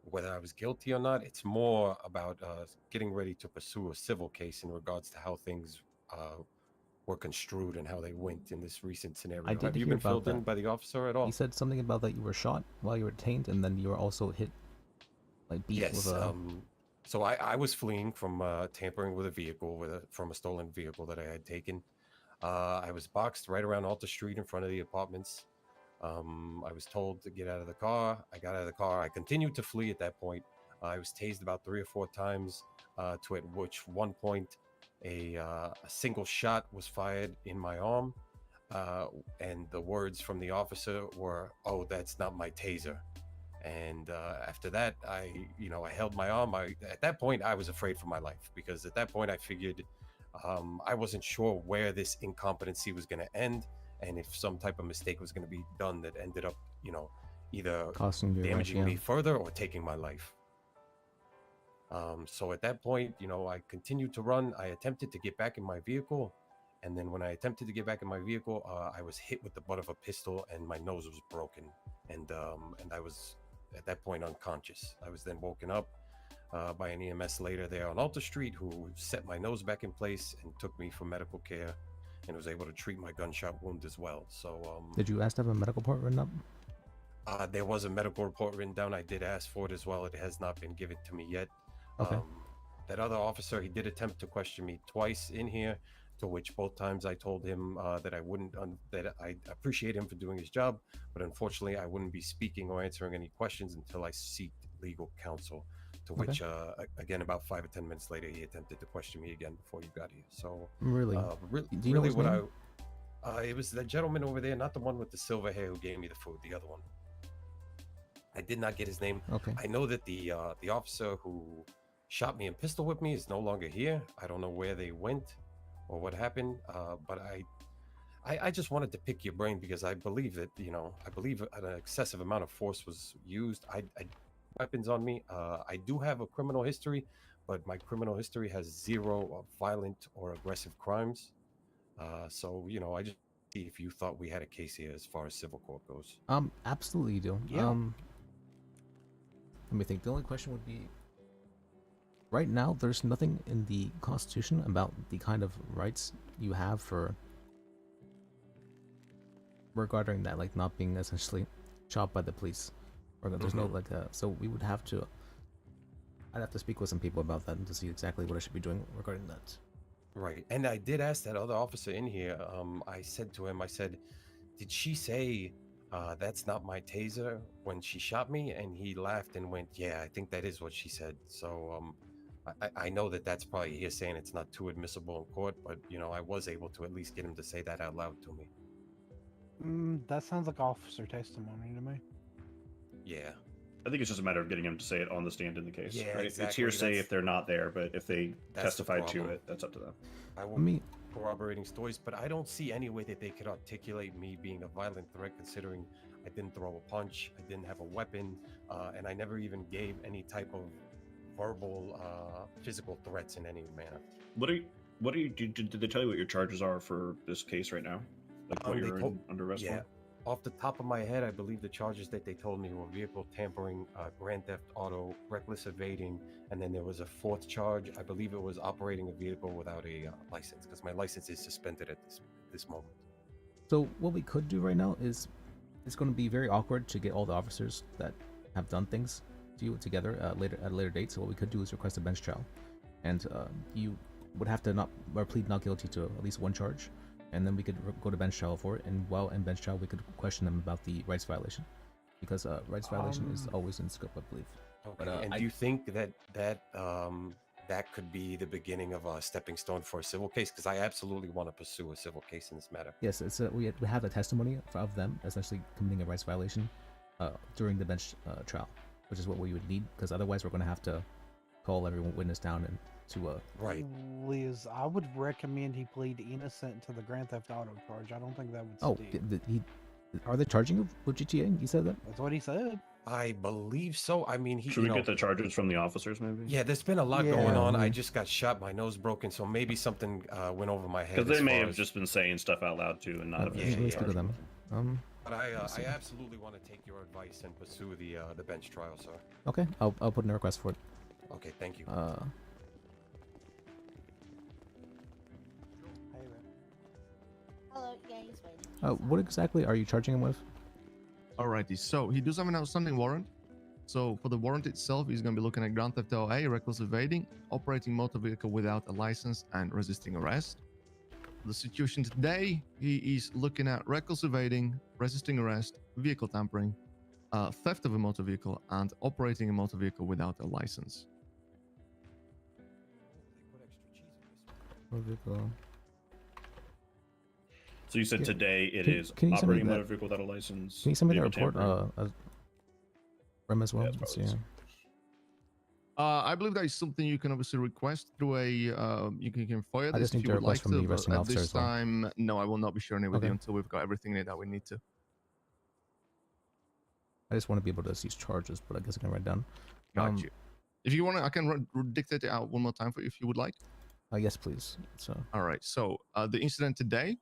whether I was guilty or not. It's more about getting ready to pursue a civil case in regards to how things were construed and how they went in this recent scenario. I did Have you hear been about filled in that. by the officer at all? He said something about that you were shot while you were detained, and then you were also hit, like beat Yes. with a. So I was fleeing from tampering with a vehicle from a stolen vehicle that I had taken. I was boxed right around Alta Street in front of the apartments. I was told to get out of the car. I got out of the car. I continued to flee at that point. I was tased about 3 or 4 times, to at which one point a single shot was fired in my arm. And the words from the officer were, "Oh, that's not my taser." And after that, I held my arm. At that point, I was afraid for my life, because at that point I figured I wasn't sure where this incompetency was going to end, and if some type of mistake was going to be done that ended up, either Costing your life, damaging yeah. me further or taking my life. So at that point, I continued to run. I attempted to get back in my vehicle. And then when I attempted to get back in my vehicle, I was hit with the butt of a pistol and my nose was broken. And I was at that point unconscious. I was then woken up by an EMS later there on Alta Street who set my nose back in place and took me for medical care and was able to treat my gunshot wound as well. So Did you ask to have a medical report written up? there was a medical report written down. I did ask for it as well. It has not been given to me yet. Okay. That other officer, he did attempt to question me twice in here, to which both times I told him that I wouldn't, that I appreciate him for doing his job, but unfortunately I wouldn't be speaking or answering any questions until I seeked legal counsel. To Okay. which, again, about 5 or 10 minutes later, he attempted to question me again before you got here. So Really? Do you know really, his what name? it was the gentleman over there, not the one with the silver hair who gave me the food, the other one. I did not get his name. Okay. I know that the officer who shot me and pistol whipped me is no longer here. I don't know where they went or what happened, but I just wanted to pick your brain because I believe that, I believe an excessive amount of force was used. I weapons on me. I do have a criminal history, but my criminal history has 0 violent or aggressive crimes. So, I just see if you thought we had a case here as far as civil court goes. Absolutely you do. Yeah. Let me think. The only question would be, right now, there's nothing in the Constitution about the kind of rights you have for regarding that, like not being essentially shot by the police. Or there's no so we would have to. I'd have to speak with some people about that and to see exactly what I should be doing regarding that. Right. And I did ask that other officer in here. I said to him, I said, did she say that's not my taser when she shot me? And he laughed and went, yeah, I think that is what she said. So I know that that's probably hearsay and it's not too admissible in court, but I was able to at least get him to say that out loud to me. That sounds like officer testimony to me. Yeah. I think it's just a matter of getting him to say it on the stand in the case. Yeah, right? exactly. It's hearsay That's- if they're not there, but if they That's the testify to problem. it, that's up to them. I won't be corroborating stories, but I don't see any way that they could articulate me being a violent threat, considering I didn't throw a punch, I didn't have a weapon, and I never even gave any type of verbal, physical threats in any manner. What are you? Did they tell you what your charges are for this case right now? Like what They you're told- under arrest yeah. for? Off the top of my head, I believe the charges that they told me were vehicle tampering, grand theft auto, reckless evading, and then there was a 4th charge. I believe it was operating a vehicle without a license, because my license is suspended at this moment. So what we could do right now is, it's going to be very awkward to get all the officers that have done things to you together at a later date. So what we could do is request a bench trial, and you would have to plead not guilty to at least 1 charge, and then we could go to bench trial for it. And while in bench trial, we could question them about the rights violation, because rights violation is always in scope, I believe. Okay. But And do you think that could be the beginning of a stepping stone for a civil case? Because I absolutely want to pursue a civil case in this matter. Yes, it's we have a testimony of them essentially committing a rights violation during the bench trial, which is what we would need, because otherwise we're going to have to call every witness down and to right. Liz, I would recommend he plead innocent to the Grand Theft Auto charge. I don't think that would Oh, stick. are they charging you with GTA? You said that? That's what he said. I believe so. I mean, Should we get the charges from the officers, maybe? Yeah, there's been a lot going on. I just got shot, my nose broken, so maybe something went over my head. Because they as may far have as- just been saying stuff out loud too, and not have Yeah, actually let's go to charged them. But I absolutely want to take your advice and pursue the bench trial, sir. Okay, I'll put in a request for it. Okay, thank you. Hello, yeah, he's waiting. What exactly are you charging him with? Alrighty, so he does have an outstanding warrant. So for the warrant itself, he's going to be looking at Grand Theft Auto A, reckless evading, operating motor vehicle without a license, and resisting arrest. The situation today, he is looking at reckless evading, resisting arrest, vehicle tampering, theft of a motor vehicle, and operating a motor vehicle without a license. So you said Yeah. today it Can- is can you send me operating a that- motor vehicle without a license. Can you send me that vehicle report, tampering. Rem as well? Yeah, it's Let's probably see, I believe that is something you can obviously request through a you can FOIA I this just need if you a would like request from to, the but arresting at officer this as well. time, no, I will not be sharing it with you Okay. until we've got everything in it that we need to. I just want to be able to see his charges, but I guess I can write down. Got you. If you want to, I can dictate it out one more time for you if you would like. Yes, please. So. All right. So the incident today: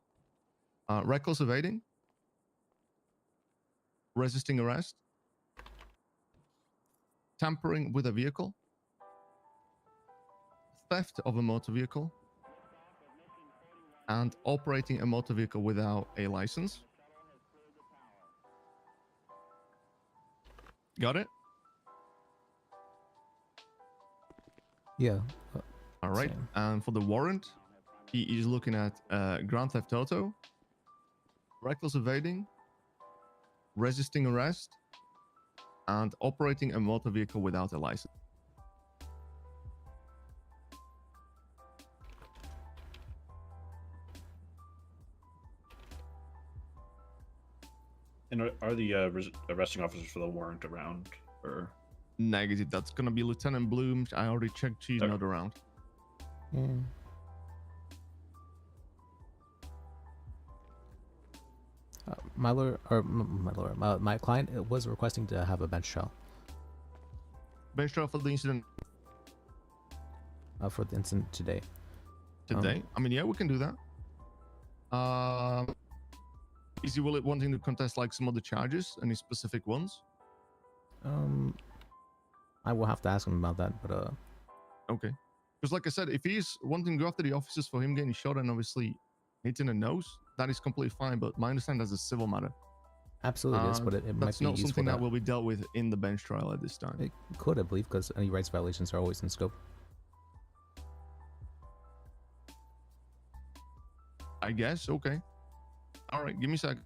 reckless evading, resisting arrest, tampering with a vehicle, theft of a motor vehicle, and operating a motor vehicle without a license. Got it? Yeah. All right. Same. And for the warrant, he is looking at Grand Theft Auto, reckless evading, resisting arrest, and operating a motor vehicle without a license. And are the arresting officers for the warrant around, or? Negative. That's gonna be Lieutenant Bloom. I already checked. She's not around. Mm. My lawyer, or my client was requesting to have a bench trial. Bench trial for the incident. For the incident today. Today? I mean, yeah, we can do that. Is he wanting to contest like some other charges, any specific ones? I will have to ask him about that, but okay. Because like I said, if he's wanting to go after the officers for him getting shot and obviously hitting the nose, that is completely fine. But my understanding that's a civil matter. Absolutely, yes, but it might be that's not useful something that will be dealt with in the bench trial at this time. It could, I believe, because any rights violations are always in scope. I guess. Okay. All right. Give me a sec.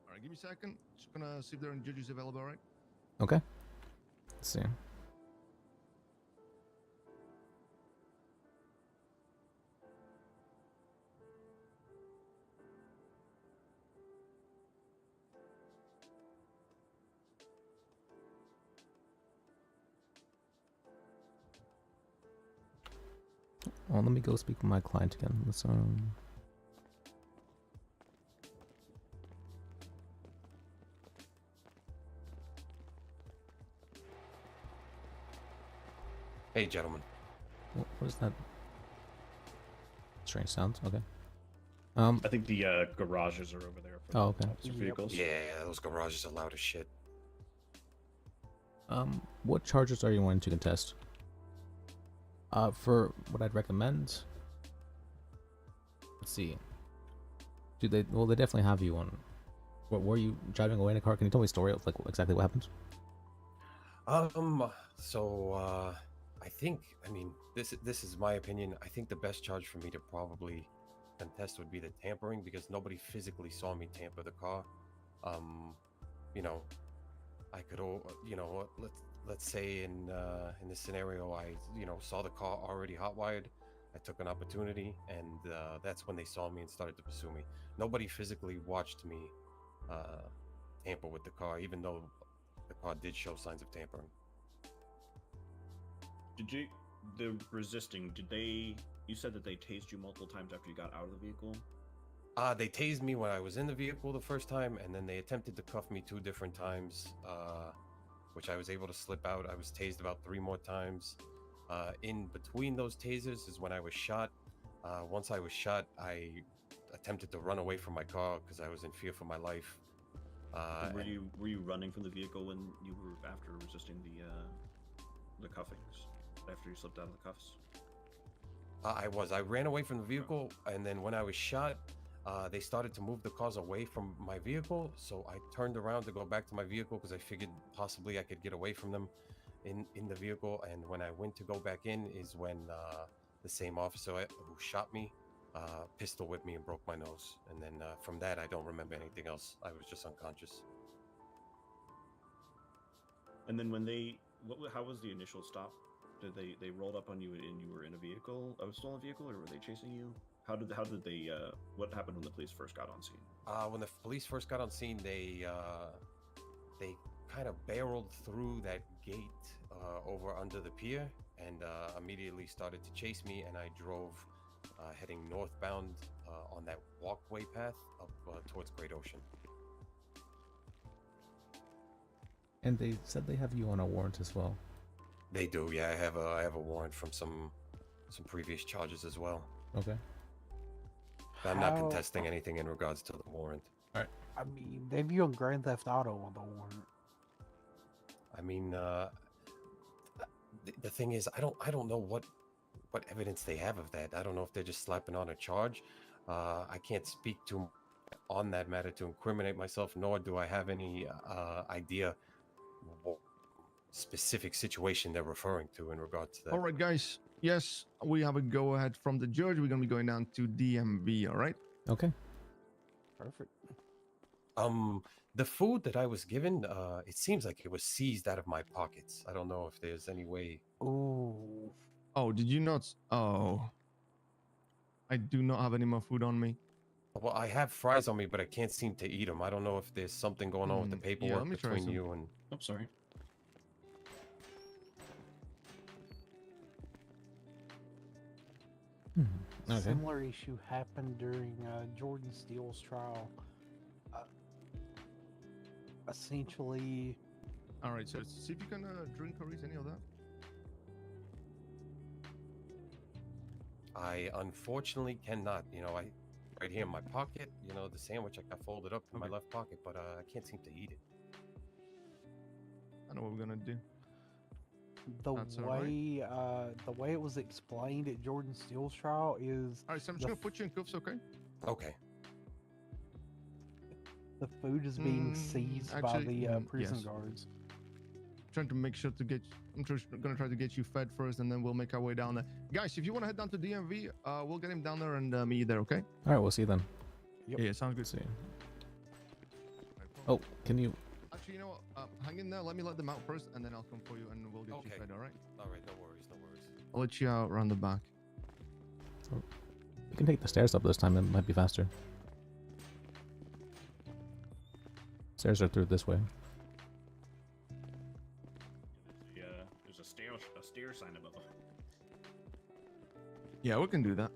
All right, give me a second. Just gonna see if there are any judges available, all right? Okay. Let's see. Well, let me go speak with my client again. Let's Hey, gentlemen. What is that? Strange sounds. Okay. I think the garages are over there for okay. officer vehicles. Yeah, those garages are loud as shit. What charges are you wanting to contest? For what I'd recommend. Let's see. Do they? Well, they definitely have you on. What were you driving away in a car? Can you tell me a story of like exactly what happened? So I think, I mean, this is my opinion. I think the best charge for me to probably contest would be the tampering, because nobody physically saw me tamper the car. You know, I could, you know, let's say in this scenario, I, you know, saw the car already hotwired. I took an opportunity, and that's when they saw me and started to pursue me. Nobody physically watched me tamper with the car, even though the car did show signs of tampering. The resisting, you said that they tased you multiple times after you got out of the vehicle? They tased me when I was in the vehicle the first time, and then they attempted to cuff me 2 different times, which I was able to slip out. I was tased about 3 more times. In between those tasers is when I was shot. Once I was shot, I attempted to run away from my car because I was in fear for my life. Were you running from the vehicle when you were after resisting the cuffings? after you slipped out of the cuffs? I ran away from the vehicle, and then when I was shot, they started to move the cars away from my vehicle. So I turned around to go back to my vehicle because I figured possibly I could get away from them in the vehicle. And when I went to go back in is when the same officer who shot me pistol whipped me and broke my nose. And then from that, I don't remember anything else. I was just unconscious. And then when how was the initial stop? Did they rolled up on you and you were in a vehicle, a stolen vehicle, or were they chasing you? How did they what happened when the police first got on scene? When the police first got on scene, they kind of barreled through that gate over under the pier and immediately started to chase me, and I drove heading northbound on that walkway path up towards Great Ocean. And they said they have you on a warrant as well. They do, yeah. I have a warrant from some previous charges as well. Okay. I'm not contesting anything in regards to the warrant. All right. I mean, they have you on Grand Theft Auto on the warrant. I mean, the thing is, I don't know what evidence they have of that. I don't know if they're just slapping on a charge. I can't speak to on that matter to incriminate myself, nor do I have any idea what specific situation they're referring to in regards to that. All right, guys. Yes, we have a go-ahead from the judge. We're going to be going down to DMV, all right? Okay. Perfect. The food that I was given, it seems like it was seized out of my pockets. I don't know if there's any way. Oh. Oh, did you not? Oh. I do not have any more food on me. Well, I have fries on me, but I can't seem to eat them. I don't know if there's something going on with the paperwork between you and... Oh, sorry. Okay. Similar issue happened during Jordan Steele's trial. Essentially... All right, so see if you can drink or eat any of that. I unfortunately cannot. You know, right here in my pocket, you know, the sandwich I got folded up in my left pocket, but I can't seem to eat it. I know what we're gonna do. The That's all the way it was explained at Jordan Steele's trial is... All right, so I'm just gonna put you in cuffs, okay? Okay. The food is being seized by the prison guards. Trying to make sure to get... I'm just gonna try to get you fed first, and then we'll make our way down there. Guys, if you want to head down to DMV, we'll get him down there and meet you there, okay? All right, we'll see you then. Yep. Yeah, sounds good. See you. Oh, can you... Actually, you know what? Hang in there. Let me let them out first, and then I'll come for you, and we'll get you fed, all right? All right, no worries, no worries. I'll let you out around the back. So, you can take the stairs up this time. It might be faster. Stairs are through this way. There's a stair sign above it. Yeah, we can do that.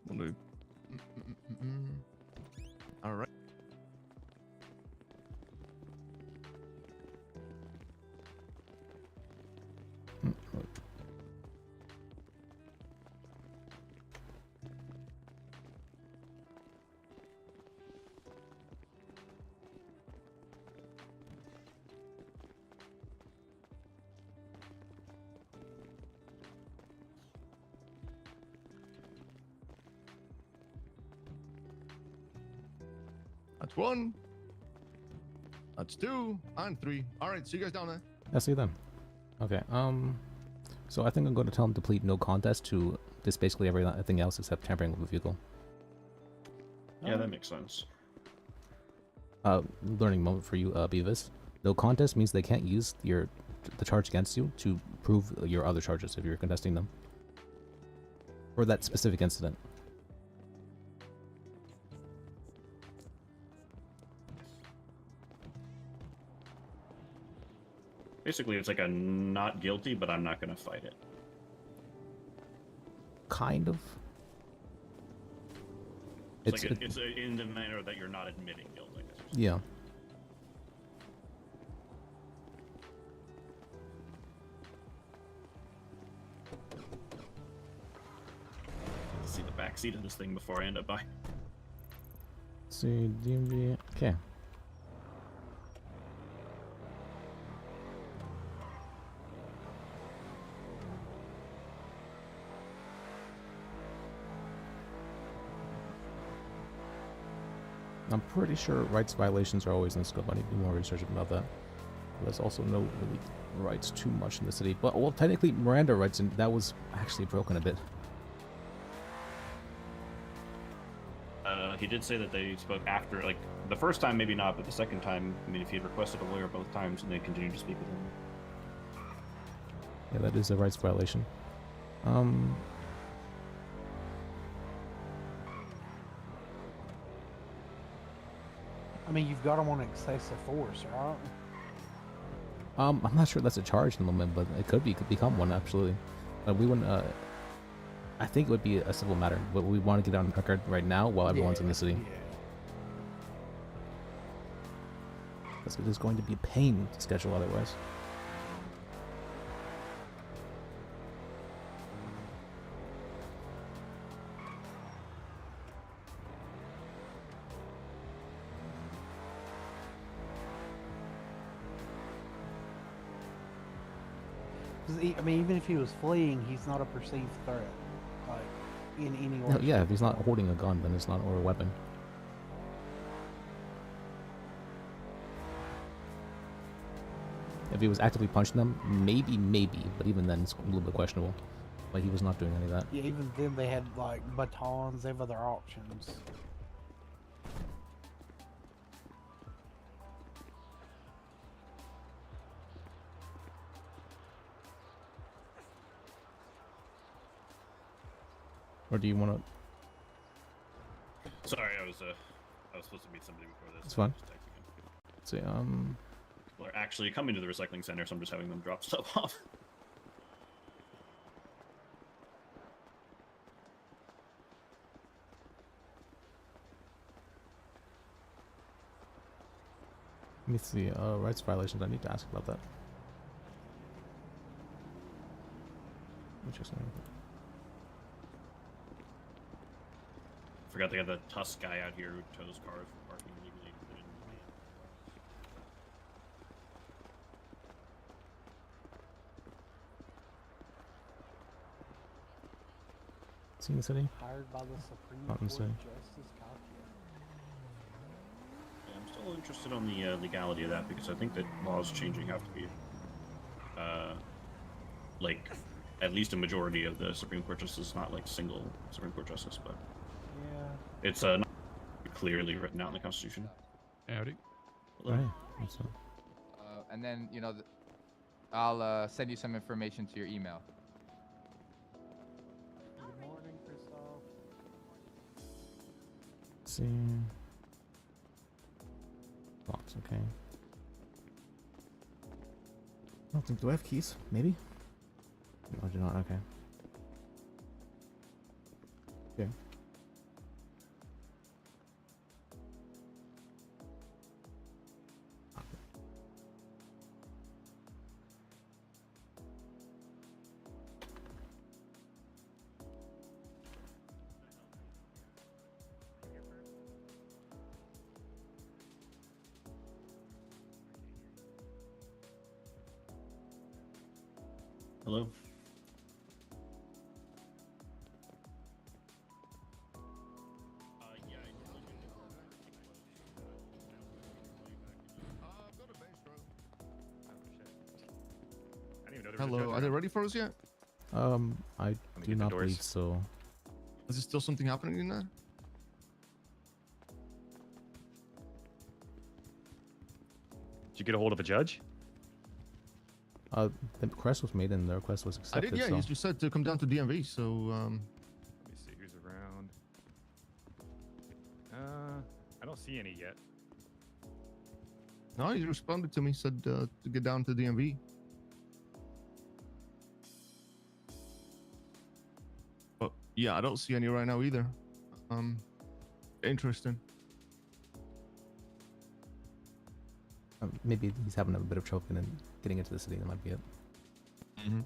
We'll do. All right. That's 1. That's 2 and 3. All right, see you guys down there. I'll see you then. Okay. So I think I'm going to tell him to plead no contest to this basically everything else except tampering with a vehicle. Yeah, that makes sense. Learning moment for you, Beavis. No contest means they can't use the charge against you to prove your other charges if you're contesting them. Or that specific incident. Basically, it's like a not guilty, but I'm not going to fight it. Kind of. It's in the manner that you're not admitting guilt, I guess. Yeah. See the back seat of this thing before I end up by. See, DMV. Okay. I'm pretty sure rights violations are always in scope. I need to do more research about that. There's also no really rights too much in the city. But, well, technically Miranda rights, and that was actually broken a bit. He did say that they spoke after, like, the first time maybe not, but the second time, I mean, if he had requested a lawyer both times and they continued to speak with him. Yeah, that is a rights violation. I mean, you've got them on excessive force, right? I'm not sure that's a charge in the moment, but it could become one, absolutely. But we wouldn't, I think it would be a civil matter, but we want to get on record right now while everyone's in the city. Because it is going to be a pain to schedule otherwise. I mean, even if he was fleeing, he's not a perceived threat, like in any way. No, yeah, if he's not holding a gun, then it's not or a weapon. If he was actively punching them, maybe, but even then, it's a little bit questionable. Like, he was not doing any of that. Yeah, even then they had like batons. They have other options. Or do you want to? Sorry, I was supposed to meet somebody before this. It's fine. Just texting him. Let's see, People are actually coming to the recycling center, so I'm just having them drop stuff off. Let me see, rights violations. I need to ask about that. Interesting. Forgot they got the Tusk guy out here who tows cars for parking illegally. See in the city? Hired by the Supreme Not in the Court city. Justice Katia. Yeah, I'm still interested on the legality of that because I think that laws changing have to be, like, at least a majority of the Supreme Court justices, not like single Supreme Court justice, but yeah, it's not clearly written out in the Constitution. Howdy. Hello. Right. What's up? And then, you know, I'll send you some information to your email. Good morning, Christoph. Let's see. Box, okay. I don't think. Do I have keys? Maybe? No, I do not. Okay. Okay. Hello. Hello, are they ready for us yet? I do not believe so. Is there still something happening in there? Did you get a hold of a judge? The request was made and the request was I accepted. did, yeah. So. You just said to come down to DMV, so Let me see who's around. I don't see any yet. no, he responded to me, said to get down to DMV. But yeah, I don't see any right now either. Interesting. Maybe he's having a bit of trouble getting into the city. That might be it. Mm-hmm.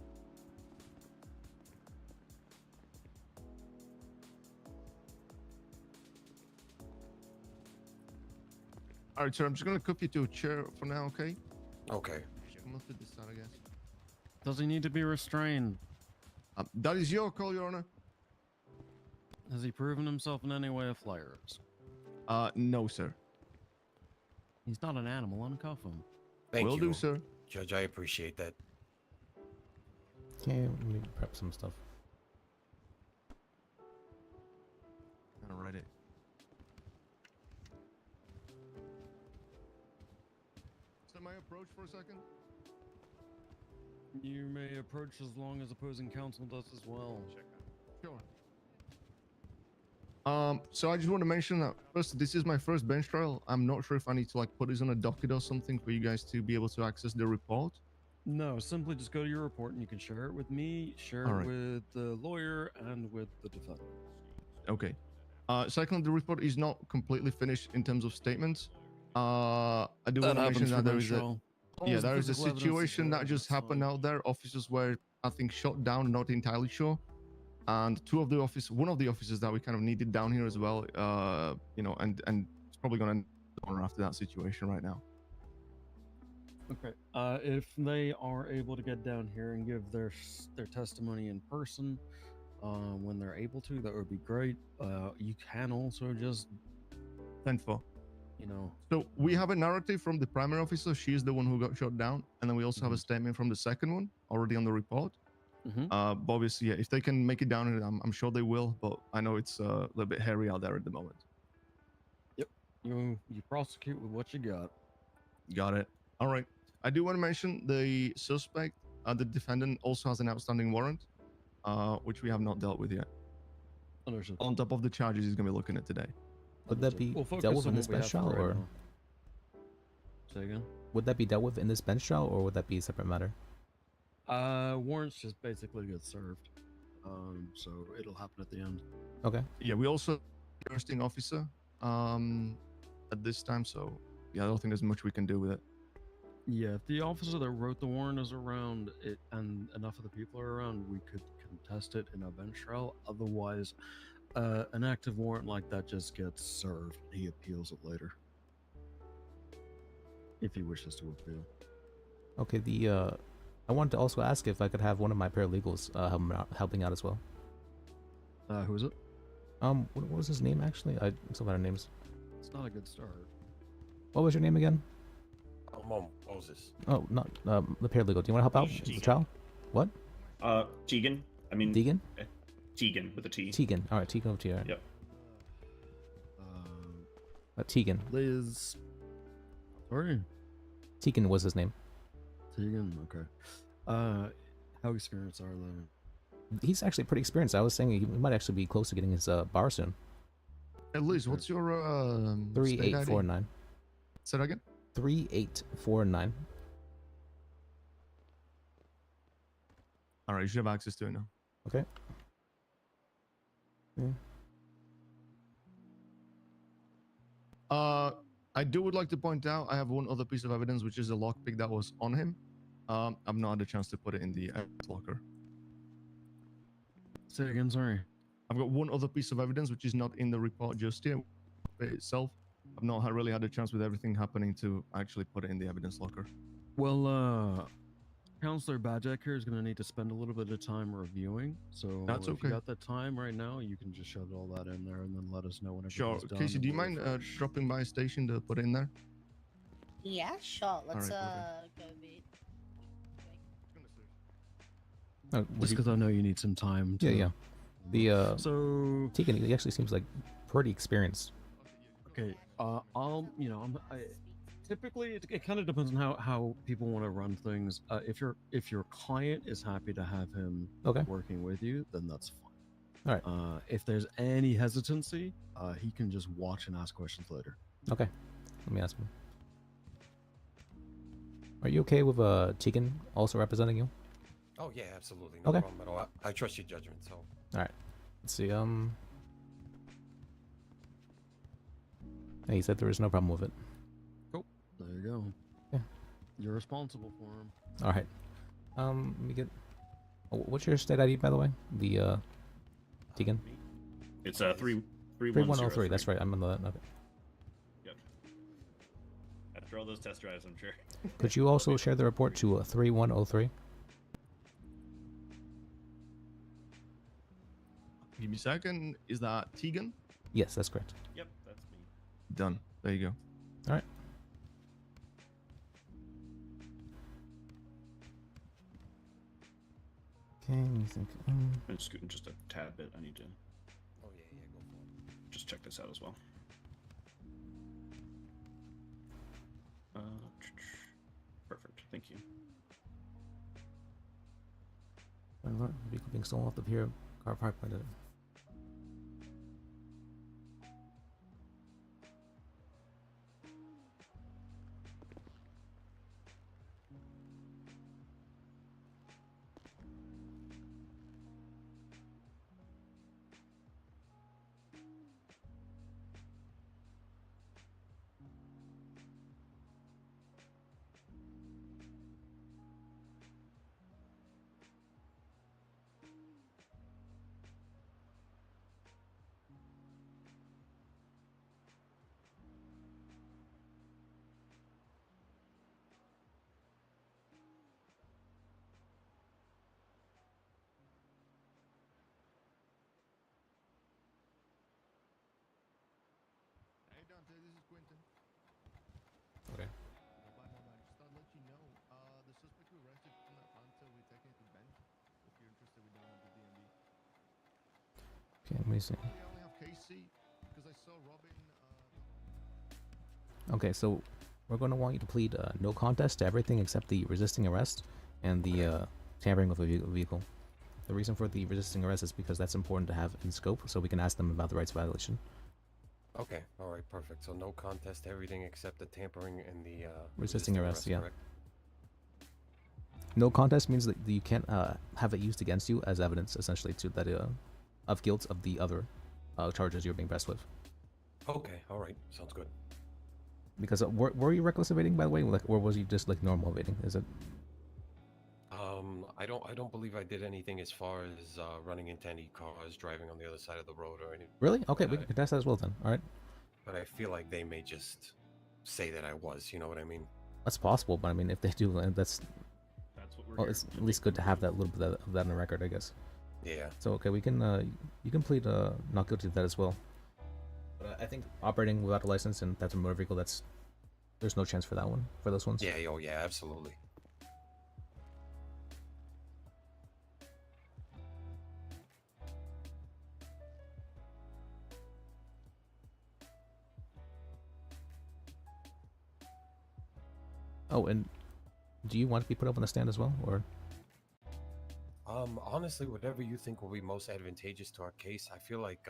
All right, sir. I'm just gonna cuff you to a chair for now, okay? Okay. I'm left to this side, I guess. Does he need to be restrained? That is your call, Your Honor. Has he proven himself in any way a flyer risk? No, sir. He's not an animal. Uncuff him. Thank Will you, do, sir. Judge. I appreciate that. Okay, let me prep some stuff. Alrighty. So may I approach for a second? You may approach as long as opposing counsel does as well. Sure. So I just want to mention that first, this is my first bench trial. I'm not sure if I need to like put this on a docket or something for you guys to be able to access the report. No, simply just go to your report and you can share it with me, share All it right. with the lawyer, and with the defendant. Okay. Second, the report is not completely finished in terms of statements. I do That want to mention happens for that there bench is a trial. yeah, As there is a physical evidence is situation there, that just that's happened fine. out there. Officers were, I think, shot down. Not entirely sure. And one of the officers that we kind of needed down here as well. You know, and it's probably going to end after that situation right now. Okay. If they are able to get down here and give their testimony in person, when they're able to, that would be great. You can also just, 10-4. you know, So we have a narrative from the primary officer. She is the one who got shot down, and then we also have a statement from the second one already on the report. But obviously, yeah, if they can make it down, I'm sure they will. But I know it's a little bit hairy out there at the moment. Yep. You prosecute with what you got. Got it. All right. I do want to mention the suspect, the defendant, also has an outstanding warrant, which we have not dealt with yet. Understood. On top of the charges he's going to be looking at today. Would that be We'll focus dealt with on in what this we bench have for trial, right or now. Say again? would that be dealt with in this bench trial, or would that be a separate matter? Warrants just basically get served. So it'll happen at the end. Okay. Yeah, we also arresting officer at this time, so yeah, I don't think there's much we can do with it. Yeah, if the officer that wrote the warrant is around it and enough of the people are around, we could contest it in a bench trial. Otherwise, an active warrant like that just gets served. He appeals it later. If he wishes to appeal. Okay, I wanted to also ask if I could have one of my paralegals helping out as well. Who is it? What was his name actually? I still got our names. It's not a good start. What was your name again? Moses. Oh, not the paralegal. Do you want to help out with the trial? What? Tegan. I mean. Deegan? Tegan with a T. Tegan. All right, Tegan over to you. All right. Yep. Tegan. Liz. Sorry. Tegan was his name. Tegan. Okay. How experienced are they? He's actually pretty experienced. I was saying he might actually be close to getting his bar soon. Hey, Liz, what's your 3849. Say that again. 3849. All right, you should have access to it now. Okay. Yeah. I would like to point out I have one other piece of evidence, which is a lockpick that was on him. I've not had a chance to put it in the locker. Say again, sorry. I've got one other piece of evidence which is not in the report just yet itself. I've not really had a chance with everything happening to actually put it in the evidence locker. Well, Counselor Bajek here is going to need to spend a little bit of time reviewing. So That's if okay. you got that time right now, you can just shove all that in there and then let us know whenever Sure. it's done. Casey, and do you we'll mind refresh. dropping by a station to put it in there? Yeah, sure. Let's Alright, go beat. Oh, Just because I know you need some time. To, yeah. The So Tegan, he actually seems like pretty experienced. Okay. Typically it kind of depends on how people want to run things. If your client is happy to have him working with you, then that's fine. All right. If there's any hesitancy, he can just watch and ask questions later. Okay. Let me ask him. Are you okay with Tegan also representing you? Oh yeah, absolutely. No problem at all. I trust your judgment. So. All right. Let's see. Hey, he said there was no problem with it. Cool. There you go. Yeah. You're responsible for him. All right. Let me get. What's your state ID, by the way? The Tegan. It's 3103. 3103. That's right. I'm on the. Okay. Yep. After all those test drives, I'm sure. Could you also share the report to 3103? Give me a second. Is that Tegan? Yes, that's correct. Yep, that's me. Done. There you go. All right. Okay, let me think. I'm scooting just a tad bit. I need to. Oh yeah, go for it. Just check this out as well. Perfect. Thank you. Vehicle being stolen off the pier. Car parked by the. Hey Dante, this is Quentin. Okay. No bad. Just thought I'd let you know, the suspect we arrested from Atlanta, we're taking it to bench. If you're interested, we're doing it at the DMV. Okay, let me see. I only have KC because I saw Robin. Okay, so we're going to want you to plead no contest to everything except the resisting arrest and the tampering with a vehicle. The reason for the resisting arrest is because that's important to have in scope, so we can ask them about the rights violation. Okay, all right, perfect. So no contest, everything except the tampering and the Resisting arrest, yeah. correct? No contest means that you can't have it used against you as evidence, essentially, to that of guilt of the other charges you're being pressed with. Okay, all right, sounds good. Because were you reckless evading, by the way, like, or was you just like normal evading? Is it? I don't believe I did anything as far as running into any cars, driving on the other side of the road, or anything. Really? Okay, we can contest that as well then. All right. But I feel like they may just say that I was. You know what I mean? That's possible, but I mean, if they do, that's what we're well, it's at least good to have that little bit of that on the record, I guess. Yeah. So okay, we can you can plead not guilty to that as well. But I think operating without a license and that's a motor vehicle, there's no chance for that one, for those ones. Yeah. Oh yeah, absolutely. Oh, and do you want to be put up on the stand as well, or? Honestly, whatever you think will be most advantageous to our case. I feel like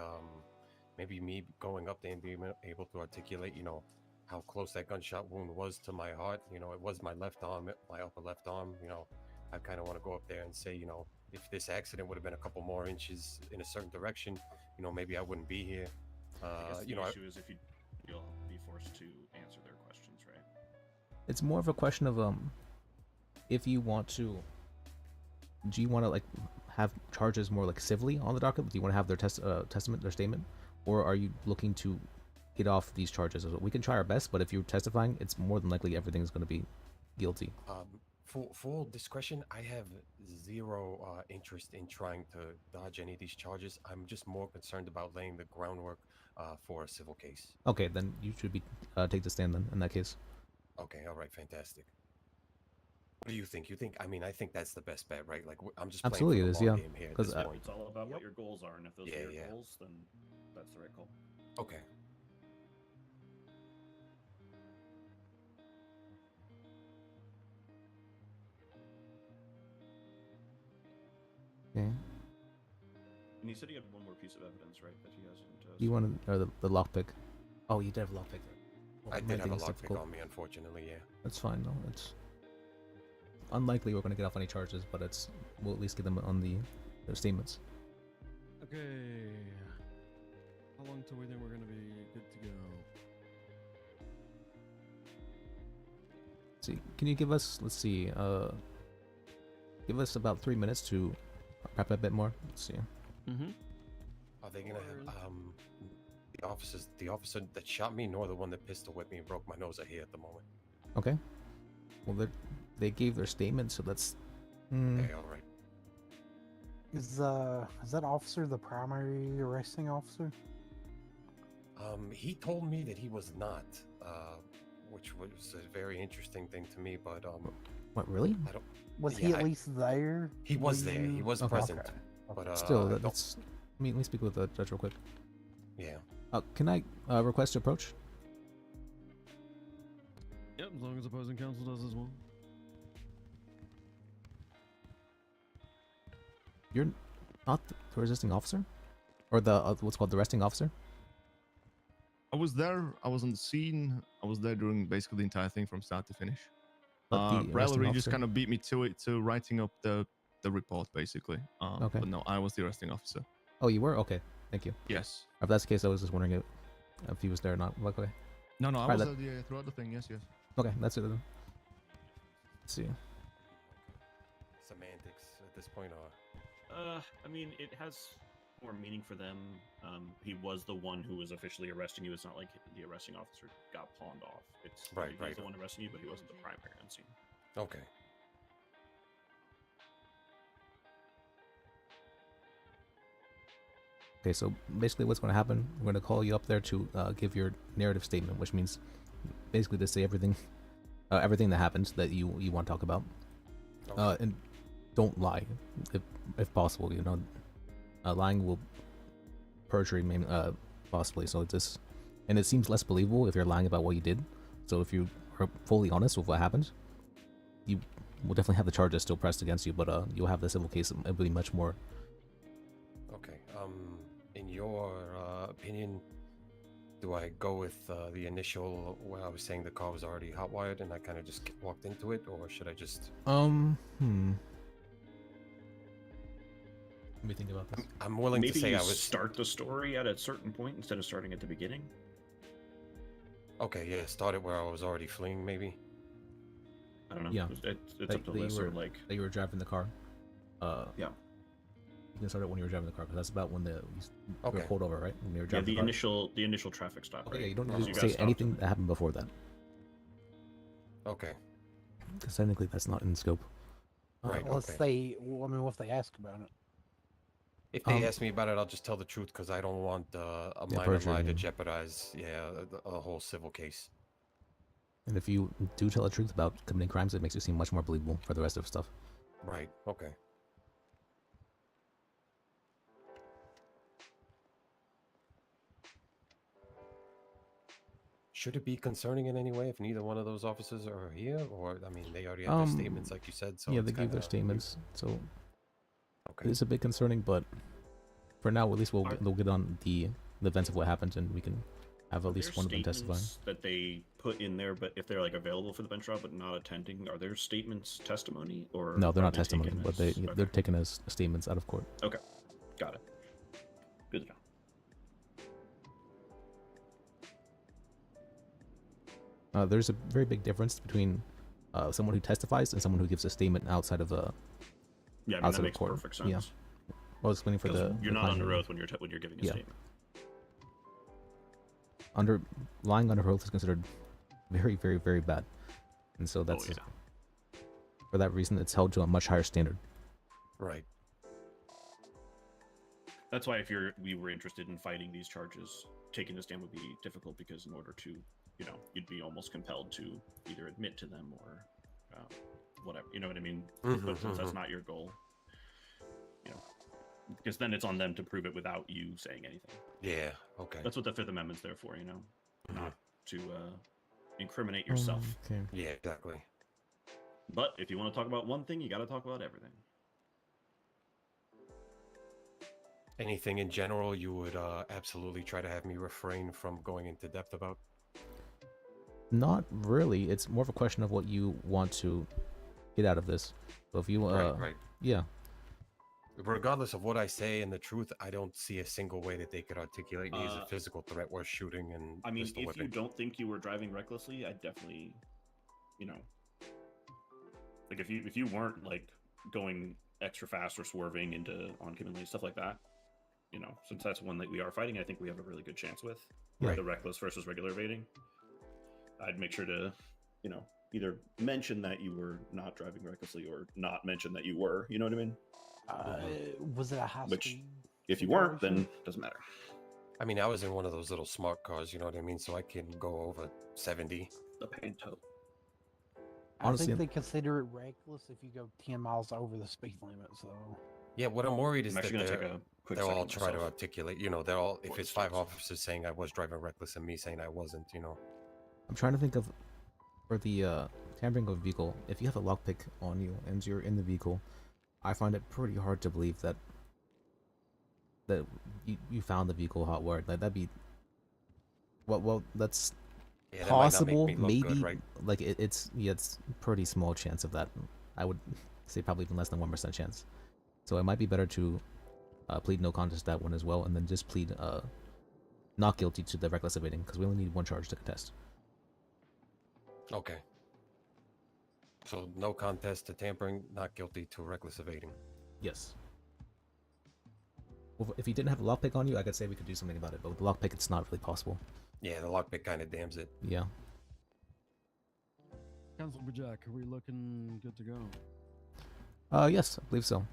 maybe me going up there and being able to articulate, you know, how close that gunshot wound was to my heart. You know, it was my left arm, my upper left arm. You know, I kind of want to go up there and say, you know, if this accident would have been a couple more inches in a certain direction, you know, maybe I wouldn't be here. I guess the you know, issue is if you'll be forced to answer their questions, right? It's more of a question of if you want to. Do you want to like have charges more like civilly on the docket? Do you want to have their testament, their statement, or are you looking to get off these charges? We can try our best, but if you're testifying, it's more than likely everything's going to be guilty. Full discretion, I have zero interest in trying to dodge any of these charges. I'm just more concerned about laying the groundwork for a civil case. Okay, then you should be take the stand then in that case. Okay, all right, fantastic. What do you think? I mean, I think that's the best bet, right? Like, I'm just Absolutely playing it for is, the long yeah. game here. Because It's all about what your goals are, and if those are your goals, then that's the right call. Okay. Okay. And he said he had one more piece of evidence, right? That he hasn't. You want the lockpick? Oh, you did have a lockpick. I did have a lockpick on me, unfortunately. Yeah. That's fine though. It's unlikely we're going to get off any charges, but we'll at least get them on their statements. Okay. How long till we think we're gonna be good to go? See, can you give us? Let's see. Give us about 3 minutes to prep a bit more. Let's see. Mm-hmm. Are they gonna have the officer that shot me, nor the one that pistol whipped me and broke my nose are here at the moment? Okay. Well, they gave their statement, so that's. Okay, all right. Is that officer the primary arresting officer? He told me that he was not, which was a very interesting thing to me. But What, really? I don't. Was yeah, he at least there? He was there. He was Okay. present. Okay. But Still, I don't- that's. I mean, let me speak with the judge real quick. Yeah. Can I request to approach? Yep, as long as opposing counsel does as well. You're not the resisting officer, or the what's called the arresting officer. I was there. I was on the scene. I was there during basically the entire thing from start to finish. But the arresting Raleigh just officer? kind of beat me to it, to writing up the report, basically. Okay. But no, I was the arresting officer. Oh, you were? Okay, thank you. Yes. If that's the case, I was just wondering if he was there or not. Okay. No, I Alright, was there throughout the thing. Yes. Okay, that's it then. Let's see. Semantics at this point are. I mean, it has more meaning for them. He was the one who was officially arresting you. It's not like the arresting officer got pawned off. It's Right. He was the one arresting you, but he wasn't the primary on scene. Okay. Okay, so basically what's going to happen, we're going to call you up there to give your narrative statement, which means basically to say everything that happened that you want to talk about. Okay. And don't lie, if possible, you know. Lying will perjury, maybe, possibly, so it's and it seems less believable if you're lying about what you did. So if you are fully honest with what happened, you will definitely have the charges still pressed against you, but you'll have the civil case. It'll be much more. Okay. In your opinion, do I go with the initial where I was saying the car was already hotwired and I kind of just walked into it, or should I just? Let me think about this. I'm willing Maybe to say you I was. start the story at a certain point instead of starting at the beginning. Okay, yeah, start it where I was already fleeing, maybe. I don't know. Yeah, It's up to Liz, or like that you were driving the car. Yeah. You can start it when you were driving the car, because that's about when you were Okay. pulled over, right? When you were Yeah, driving the car. initial traffic stop. Okay, right? yeah, you don't Because need got to say stopped anything and- that happened before that, Okay. because technically that's not in scope. Right. Let's Okay. say, well, I mean, what if they ask about it? If they ask me about it, I'll just tell the truth because I don't want a Yeah, minor perjury, lie to yeah. jeopardize, a whole civil case. And if you do tell the truth about committing crimes, it makes you seem much more believable for the rest of stuff. Right. Okay. Should it be concerning in any way if neither one of those officers are here, or I mean, they already have their statements, like you said. So yeah, it's they gave their kinda- statements, so Okay. it's a bit concerning. But for now, at least we'll Are- get on the events of what happened, and we can have Are at least there one of them testifying. statements that they put in there, but if they're like available for the bench trial but not attending, are their statements testimony or? No, they're are not they testimony, taken but as- they're taken as statements out of court. Okay, got it. Good to know. There's a very big difference between someone who testifies and someone who gives a statement outside of a Yeah, I mean, outside that of makes court. perfect sense. Yeah. I was explaining for 'Cause the you're the not client under who- oath when you're giving a Yeah. statement. Lying under oath is considered very, very, very bad, and so that's for that reason it's held to a much higher standard. Right. That's why if we were interested in fighting these charges, taking the stand would be difficult because in order to, you'd be almost compelled to either admit to them or whatever. You know what I mean? But since that's not your goal, because then it's on them to prove it without you saying anything. Yeah. Okay. That's what the Fifth Amendment's there for, not to incriminate yourself. Okay. Yeah. Exactly. But if you want to talk about one thing, you got to talk about everything. Anything in general you would absolutely try to have me refrain from going into depth about? Not really. It's more of a question of what you want to get out of this. So if you Right. yeah. Regardless of what I say and the truth, I don't see a single way that they could articulate me as a Uh, physical threat worth shooting and I mean, pistol if whipping. you don't think you were driving recklessly, I definitely, like if you weren't like going extra fast or swerving into oncoming lanes, stuff like that, since that's one that we are fighting, I think we have a really good chance with Right. the reckless versus regular evading. I'd make sure to, either mention that you were not driving recklessly or not mention that you were. You know what I mean? Was it a high Which, speed if you weren't, situation? then doesn't matter. I mean, I was in one of those little smart cars, you know what I mean? So I can go over 70. The Pinto. I think they consider it reckless if you go 10 miles over the speed limit. So Yeah, what I'm worried is I'm actually that gonna take a quick they'll all second try to myself. articulate, you know, they're all, if it's 5 officers saying I was driving reckless and me saying I wasn't, you know. I'm trying to think of, for the tampering of a vehicle, if you have a lockpick on you and you're in the vehicle, I find it pretty hard to believe that you found the vehicle hot wired. Like that'd be well that's Yeah, that might not make possible, me look maybe good, right? like it's pretty small chance of that. I would say probably even less than 1% chance. So it might be better to plead no contest that one as well, and then just plead not guilty to the reckless evading, because we only need one charge to contest. Okay. So no contest to tampering, not guilty to reckless evading. Yes. Well, if you didn't have a lockpick on you, I could say we could do something about it, but with the lockpick, it's not really possible. Yeah, the lockpick kind of damns it. Yeah. Councilman Jack, are we looking good to go? Yes, I believe so.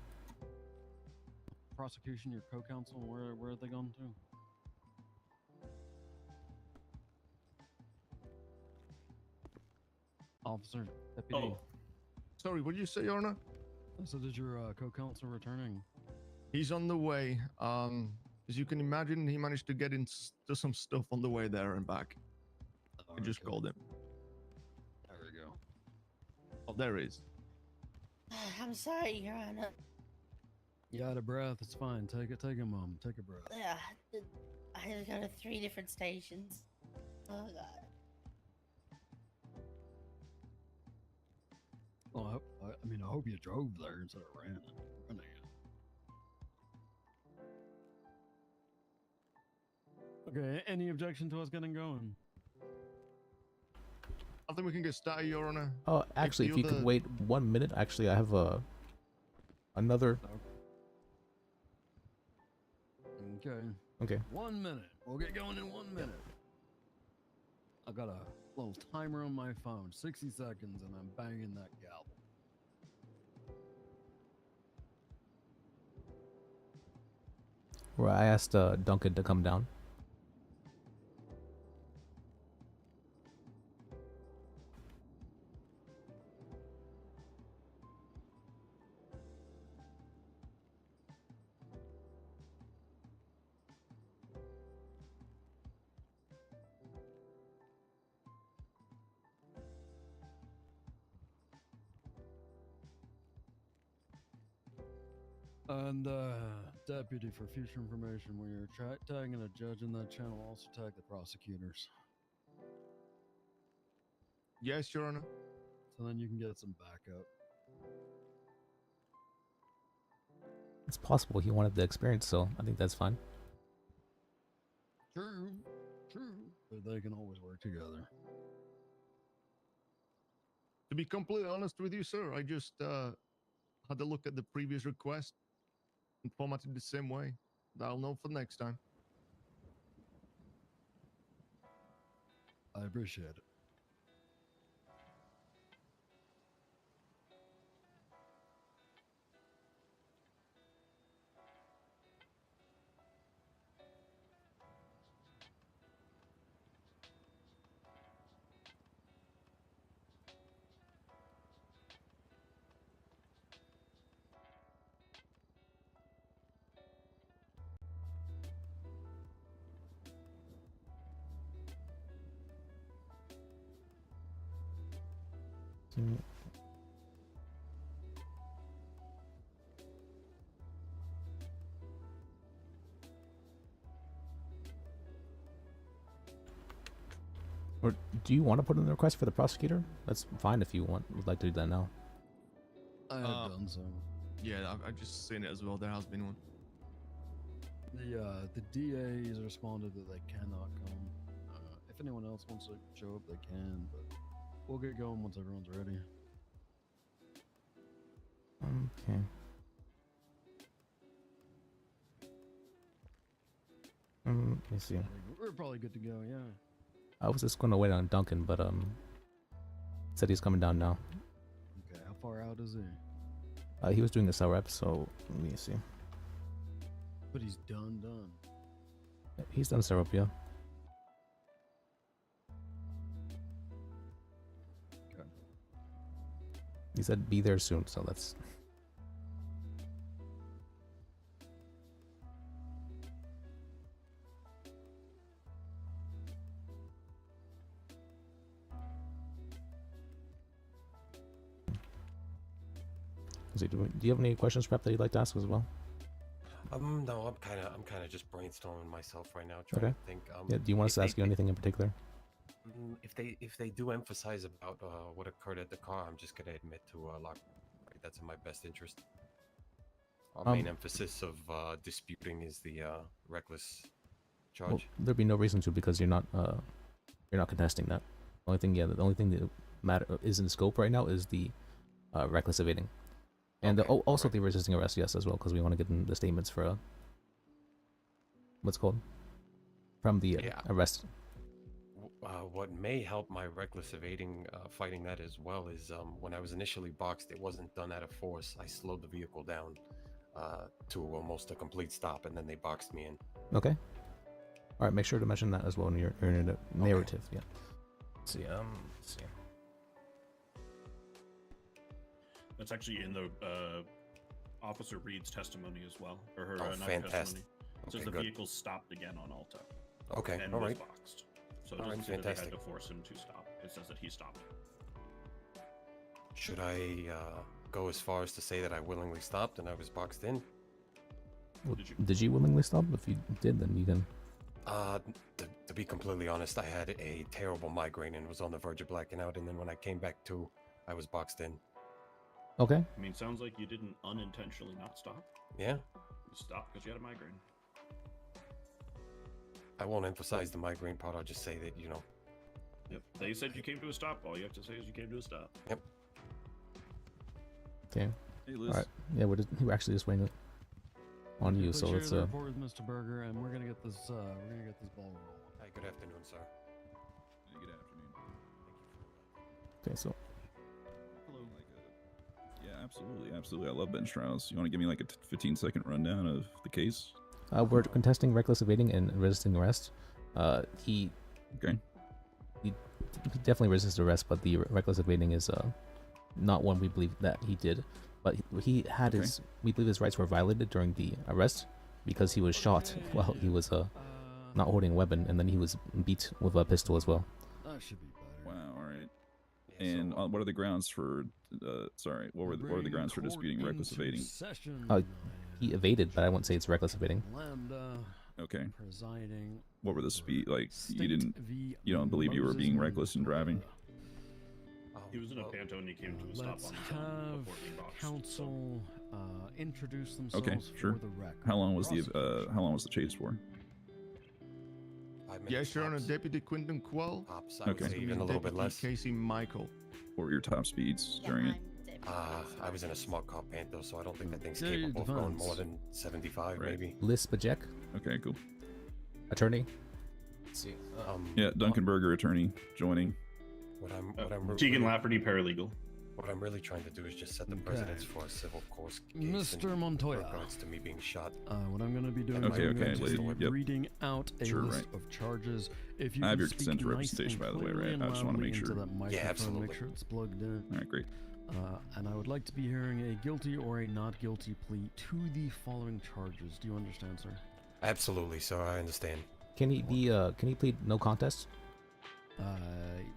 Prosecution, your co-counsel, where are they going to? Officer, deputy. Oh. Sorry, what did you say, Your Honor? I said, is your co-counsel returning? He's on the way. As you can imagine, he managed to get into some stuff on the way there and back. I just called him. There we go. Oh, there he is. I'm sorry, Your Honor. You out of breath? It's fine. Take a moment. Take a breath. Yeah, I had to go to 3 different stations. Oh God. Well, I hope you drove there instead of running it. Okay, any objection to us getting going? I think we can get started, Your Honor. Oh, actually, if you could wait 1 minute, actually, I have another. Okay. Okay. 1 minute. We'll get going in 1 minute. I got a little timer on my phone. 60 seconds, and I'm banging that gavel. Where I asked Duncan to come down. And deputy, for future information, when you're tagging a judge in that channel, also tag the prosecutors. Yes, Your Honor. So then you can get some backup. It's possible he wanted the experience, so I think that's fine. True. But they can always work together. To be completely honest with you, sir, I just had a look at the previous request and formatted the same way. I'll know for next time. I appreciate it. Or do you want to put in the request for the prosecutor? That's fine if you would like to do that now. I have done so. Yeah, I've just seen it as well. There has been one. The DA has responded that they cannot come. If anyone else wants to show up, they can, but we'll get going once everyone's ready. Okay. Let me see. We're probably good to go, yeah. I was just going to wait on Duncan, but said he's coming down now. Okay, how far out is he? He was doing a cell rep, so let me see. But he's done. He's done several, yeah. He said be there soon, so let's. Do you have any questions, Prep, that you'd like to ask as well? No, I'm kind of just brainstorming myself right now, trying to think. Yeah. Do you want us to ask you anything in particular? If they do emphasize about what occurred at the car, I'm just gonna admit to lock. Right, that's in my best interest. Our main emphasis of disputing is the reckless charge. Well, there'd be no reason to because you're not contesting that. The only thing that is in scope right now is the reckless evading, and also the resisting arrest, yes, as well, because we want to get in the statements for what's called from the arrest. What may help my reckless evading fighting that as well is when I was initially boxed, it wasn't done out of force. I slowed the vehicle down to almost a complete stop, and then they boxed me in. Okay. All right. Make sure to mention that as well in your narrative. Yeah. Let's see. Let's see. That's actually in the Officer Reed's testimony as well, or her not fantastic. testimony. It says Okay, the good. vehicle stopped again on Alta. Okay, and all was right. boxed. So it All doesn't right, say that they had fantastic. to force him to stop. It says that he stopped. Should I go as far as to say that I willingly stopped and I was boxed in? Well, did you willingly stop? If you did, then you can. To be completely honest, I had a terrible migraine and was on the verge of blacking out, and then when I came back to, I was boxed in. Okay. I mean, sounds like you didn't unintentionally not stop. Yeah. You stopped because you had a migraine. I won't emphasize the migraine part. I'll just say that, you know. Yep. They said you came to a stop. All you have to say is you came to a stop. Yep. Okay. Hey, Liz. All right. Yeah, we're actually just waiting on you. So let's. report with Mr. Berger, and we're gonna get this. Ball rolling. Hi. Good afternoon, sir. Hey, good afternoon. Okay. So. Hello. Yeah, absolutely. I love bench trials. You want to give me like a 15-second rundown of the case? We're contesting reckless evading and resisting arrest. He definitely resisted arrest, but the reckless evading is not one we believe that he did. But he had we believe his rights were violated during the arrest because he was shot while he was not holding a weapon, and then he was beat with a pistol as well. That should be better. Wow. All right. And what are the grounds for? What are the grounds for disputing reckless evading? He evaded, but I wouldn't say it's reckless evading. Okay. Presiding. What were the speed? Like you don't believe you were being reckless in driving? He was in a Panto and he came to a stop Let's on his own have before being boxed. counsel introduce themselves Okay, sure. for the record. How long was the chase for? Yes, Your Honor, Deputy Quinton Quell. Okay. Even a little bit less. Casey Michael. What were your top speeds during it? I was in a smart car Panto, so I don't think that thing's Yeah, capable of going advanced. more than 75, maybe. Lis Bajek, Okay, cool. attorney. Let's see. Yeah, Duncan Berger, attorney, joining. What I'm Tegan Lafferty, paralegal. What I'm really trying to do is just set the Okay. precedence for a civil course case Mr. in Montoya. regards to me being shot. What I'm going to be doing Okay, is I'm going to lady, be yep. reading out a Sure, list right. of charges. If you I have can your speak consent to nice representation, and by the way, clearly right? and I just wanna loudly make into sure. that microphone, absolutely. Make sure it's plugged in. All right, great. And I would like to be hearing a guilty or a not guilty plea to the following charges. Do you understand, sir? Absolutely, sir. I understand. Can he be? Can he plead no contest?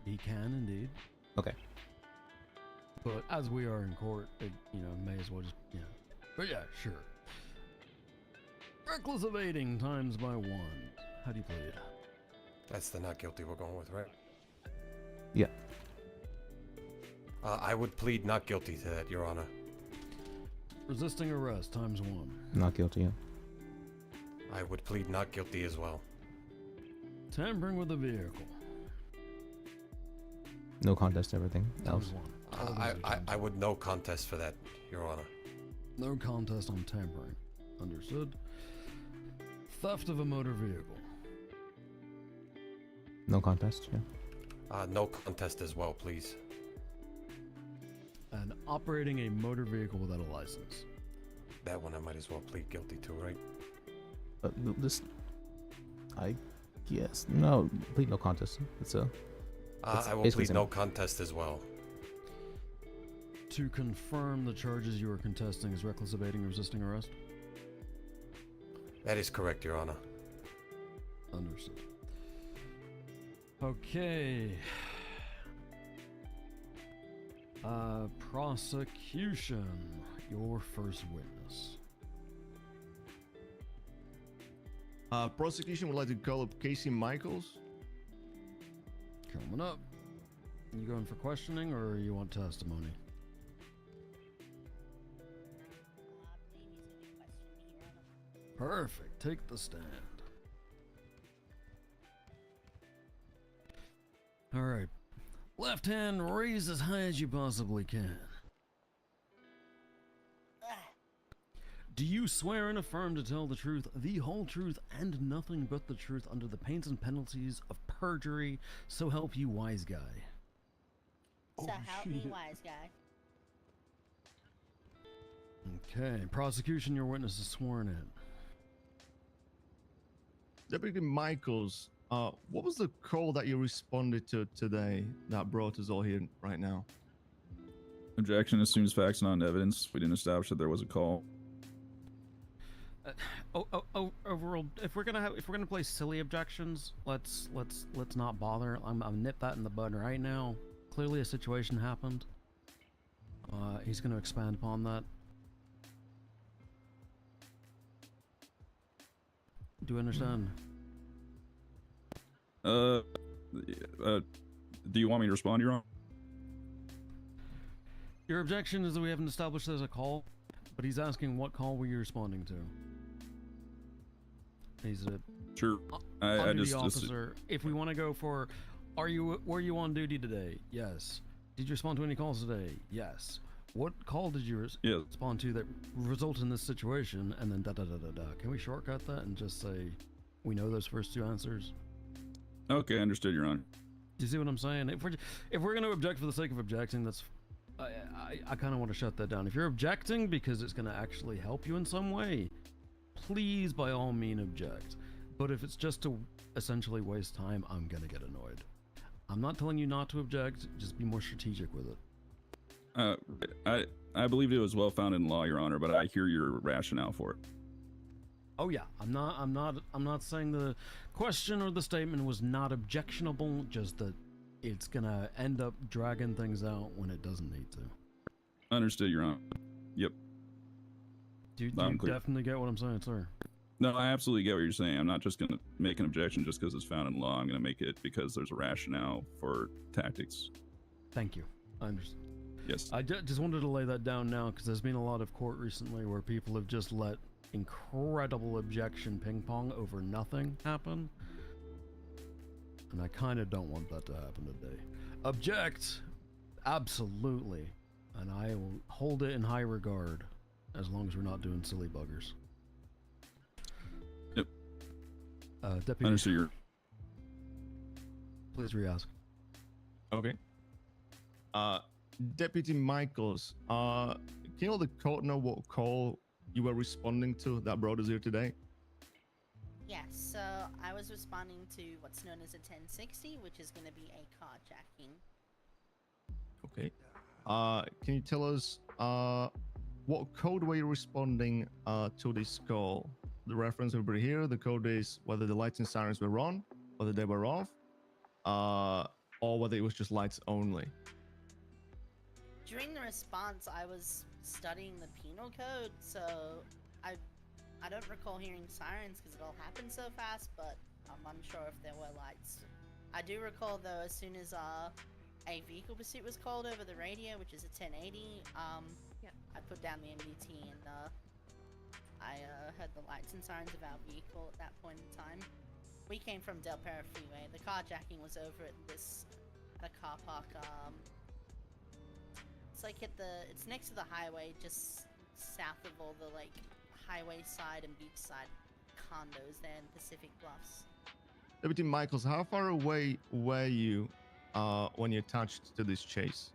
He can indeed. Okay. But as we are in court, it, may as well just, But yeah, sure. Reckless evading times by 1. How do you plead? That's the not guilty we're going with, right? Yeah. I would plead not guilty to that, Your Honor. Resisting arrest times 1. Not guilty. Yeah. I would plead not guilty as well. Tampering with a vehicle. No contest to everything else. Times 1. I would no contest for that, Your Honor. No contest on tampering. Understood. Theft of a motor vehicle. No contest. Yeah. No contest as well, please. And operating a motor vehicle without a license. That one I might as well plead guilty to, right? This I guess no, plead no contest. It's a. I will basically plead no contest as well. To confirm, the charges you are contesting is reckless evading or resisting arrest? That is correct, Your Honor. Understood. Okay. Prosecution, your first witness. Prosecution would like to call up Casey Michaels. Coming up. You going for questioning or you want testimony? Perfect. Take the stand. All right. Left hand raise as high as you possibly can. Do you swear and affirm to tell the truth, the whole truth, and nothing but the truth under the pains and penalties of perjury, so help you wise guy? So help me, wise guy. Okay, prosecution, your witness is sworn in. Deputy Michaels, what was the call that you responded to today that brought us all here right now? Objection assumes facts, not evidence. We didn't establish that there was a call. Overall, if we're gonna play silly objections, let's not bother. I'm nip that in the bud right now. Clearly, a situation happened. He's gonna expand upon that. Do you understand? Do you want me to respond, Your Honor? Your objection is that we haven't established there's a call, but he's asking what call were you responding to? He's a Sure. on-duty officer. If we want to go for, were you on duty today? Yes. Did you respond to any calls today? Yes. What call did you respond to that resulted in this situation? And then da-da-da-da-da. Can we shortcut that and just say we know those first two answers? Okay, understood, Your Honor. Do you see what I'm saying? If we're going to object for the sake of objecting, that's I kind of want to shut that down. If you're objecting because it's going to actually help you in some way, please by all means object. But if it's just to essentially waste time, I'm going to get annoyed. I'm not telling you not to object, just be more strategic with it. I believed it was well founded in law, Your Honor, but I hear your rationale for it. Oh yeah, I'm not saying the question or the statement was not objectionable, just that it's gonna end up dragging things out when it doesn't need to. Understood, Your Honor. Yep. Do you definitely get what I'm saying, sir? No, I absolutely get what you're saying. I'm not just gonna make an objection just because it's found in law. I'm gonna make it because there's a rationale for tactics. Thank you. I understand. Yes. I just wanted to lay that down now because there's been a lot of court recently where people have just let incredible objection ping pong over nothing happen. And I kind of don't want that to happen today. Object! Absolutely. And I will hold it in high regard as long as we're not doing silly buggers. Yep. Deputy. Understood, Your... Please re-ask. Okay. Deputy Michaels, can you let the court know what call you were responding to that brought us here today? Yes, so I was responding to what's known as a 1060, which is going to be a carjacking. Okay. Can you tell us what code were you responding to this call? The reference over here, the code is whether the lights and sirens were on, whether they were off, or whether it was just lights only. During the response, I was studying the penal code, so I don't recall hearing sirens because it all happened so fast, but I'm unsure if there were lights. I do recall though, as soon as a vehicle pursuit was called over the radio, which is a 1080, I put down the MDT and I heard the lights and sirens of our vehicle at that point in time. We came from Del Perro Freeway. The carjacking was over at a car park. It's like it's next to the highway, just south of all the like highway side and beach side condos there in Pacific Bluffs. Deputy Michaels, how far away were you when you attached to this chase?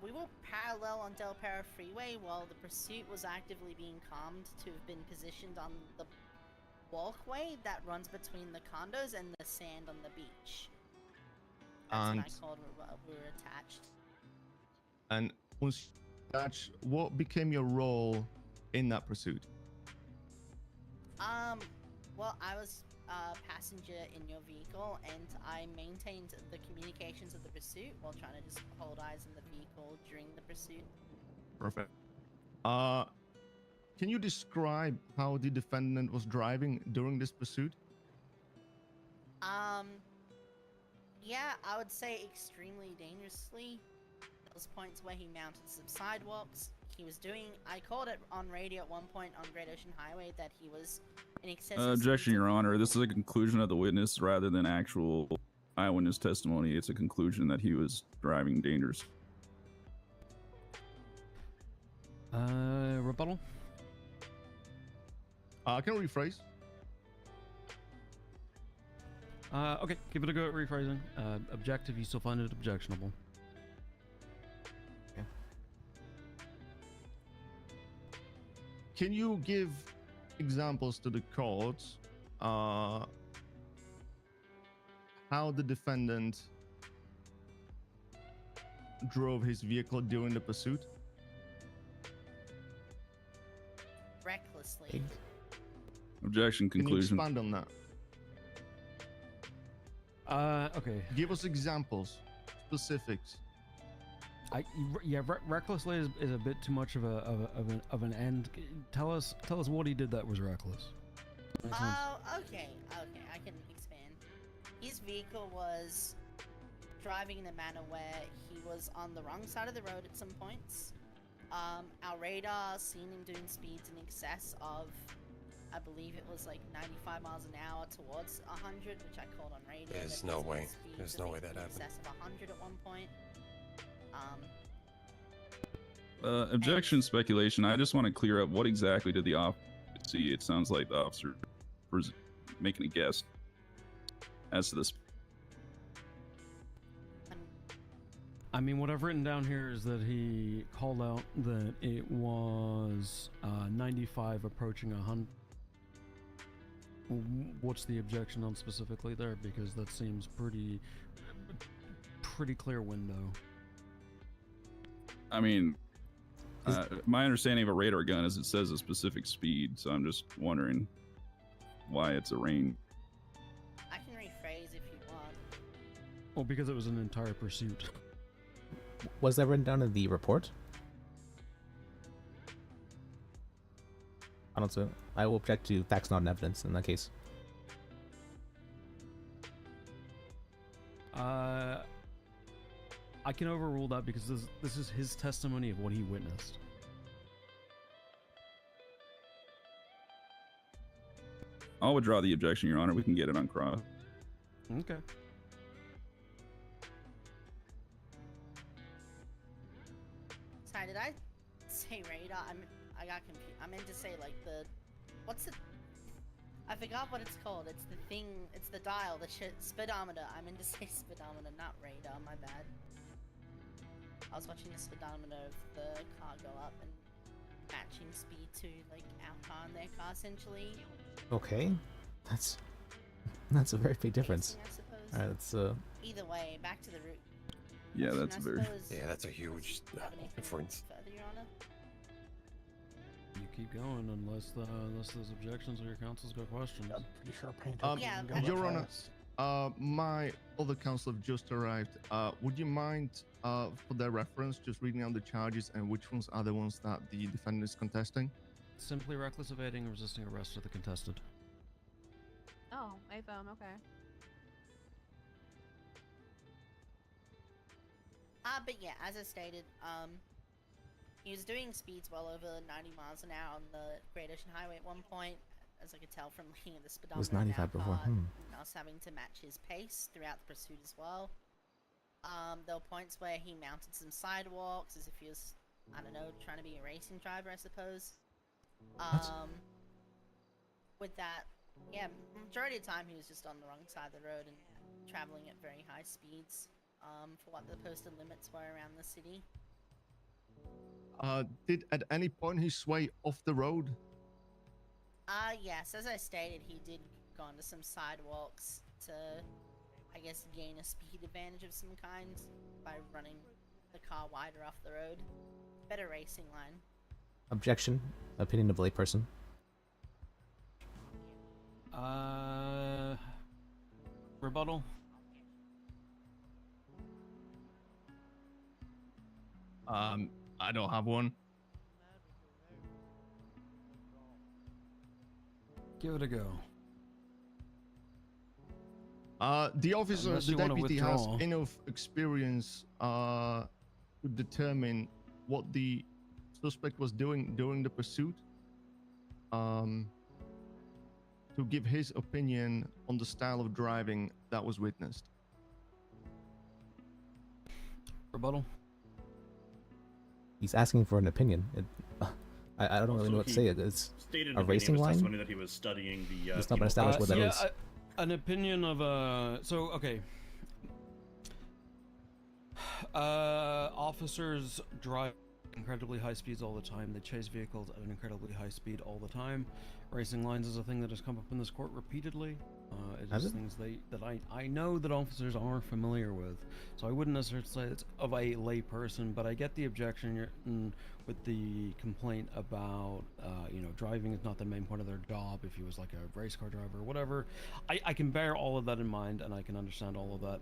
We were parallel on Del Perro Freeway while the pursuit was actively being calmed to have been positioned on the walkway that runs between the condos and the sand on the beach. That's And when I called we were attached. and once attached, what became your role in that pursuit? Well, I was a passenger in your vehicle, and I maintained the communications of the pursuit while trying to just hold eyes on the vehicle during the pursuit. Perfect. Can you describe how the defendant was driving during this pursuit? Yeah, I would say extremely dangerously. Those points where he mounted some sidewalks. He was doing. I called it on radio at one point on Great Ocean Highway that he was in excessive. Objection, Your Honor. This is a conclusion of the witness rather than actual eyewitness testimony. It's a conclusion that he was driving dangerous. Rebuttal? Can I rephrase? Okay, give it a go at rephrasing. Objective, you still find it objectionable. Okay. Can you give examples to the court how the defendant drove his vehicle during the pursuit? Recklessly. Objection, conclusion. Can you expand on that? Okay. Give us examples, specifics. Recklessly is a bit too much of an end. Tell us what he did that was reckless. Oh, okay, I can expand. His vehicle was driving in a manner where he was on the wrong side of the road at some points. Our radar seen him doing speeds in excess of, I believe it was like 95 miles an hour towards 100, which I called on radio. There's no way. There's no way that in happened. excess of 100 at one point. Objection, speculation. I just want to clear up what exactly did the officer see. It sounds like the officer was making a guess as to this. I mean, what I've written down here is that he called out that it was 95 approaching 100. What's the objection on specifically there? Because that seems pretty clear window. I mean, my understanding of a radar gun is it says a specific speed, so I'm just wondering why it's a range. I can rephrase if you want. Well, because it was an entire pursuit. Was that written down in the report? I don't know. I will object to facts, not evidence in that case. I can overrule that because this is his testimony of what he witnessed. I'll withdraw the objection, Your Honor. We can get it on cross. Okay. Sorry, did I say radar? I got confused. I meant to say like what's the? I forgot what it's called. It's the thing. It's the dial. The speedometer. I meant to say speedometer, not radar. My bad. I was watching the speedometer of the car go up and matching speed to like our car and their car essentially. Okay, that's a very big difference. All right, let's Either way, back to the route. Yeah, that's very. Yeah, that's a huge difference. Further, Your Honor? You keep going unless those objections or your counsel's got questions. I'm pretty sure Painter Your Honor, my other counsel have just arrived. Would you mind, for their reference, just reading out the charges and which ones are the ones that the defendant is contesting? Simply reckless evading and resisting arrest of the contested. Oh, iPhone, okay. But yeah, as I stated, he was doing speeds well over 90 miles an hour on the Great Ocean Highway at one point, as I could tell from looking at the speedometer. It was 95 before. And I was having to match his pace throughout the pursuit as well. There were points where he mounted some sidewalks as if he was, I don't know, trying to be a racing driver, I suppose. With that, yeah, majority of the time he was just on the wrong side of the road and traveling at very high speeds. For what the posted limits were around the city. Did at any point he sway off the road? Yes, as I stated, he did go onto some sidewalks to, I guess, gain a speed advantage of some kind by running the car wider off the road. Better racing line. Objection. Opinion of layperson. Rebuttal. I don't have one. Give it a go. The officer, Unless the you wanna deputy, has withdraw. enough experience to determine what the suspect was doing during the pursuit. To give his opinion on the style of driving that was witnessed. Rebuttal. He's asking for an opinion. I don't really know what to say. It's Stated a in racing his line. testimony that he was studying the. It's not been penal established what that yeah, is. An opinion of so okay. Officers drive incredibly high speeds all the time. They chase vehicles at an incredibly high speed all the time. Racing lines is a thing that has come up in this court repeatedly. It Has is it? things that I know that officers are familiar with. So I wouldn't necessarily say it's of a lay person, but I get the objection with the complaint about driving is not the main point of their job. If he was like a race car driver or whatever, I can bear all of that in mind and I can understand all of that.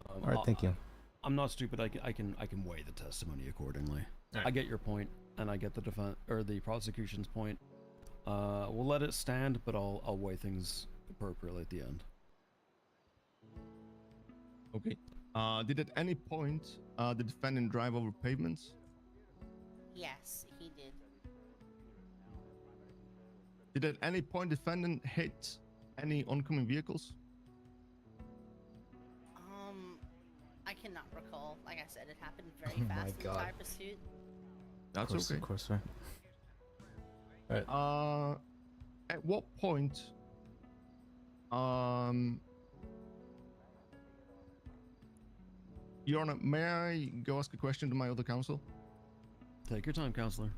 All right, thank you. I'm not stupid. I can weigh the testimony accordingly. All right. I get your point, and I get the defense or the prosecution's point. We'll let it stand, but I'll weigh things appropriately at the end. Okay. Did at any point the defendant drive over pavements? Yes, he did. Did at any point defendant hit any oncoming vehicles? I cannot recall. Like I said, it happened very Oh my fast in the God. entire pursuit. That's okay. Of course, right. At what point Your Honor, may I go ask a question to my other counsel? Take your time, counselor.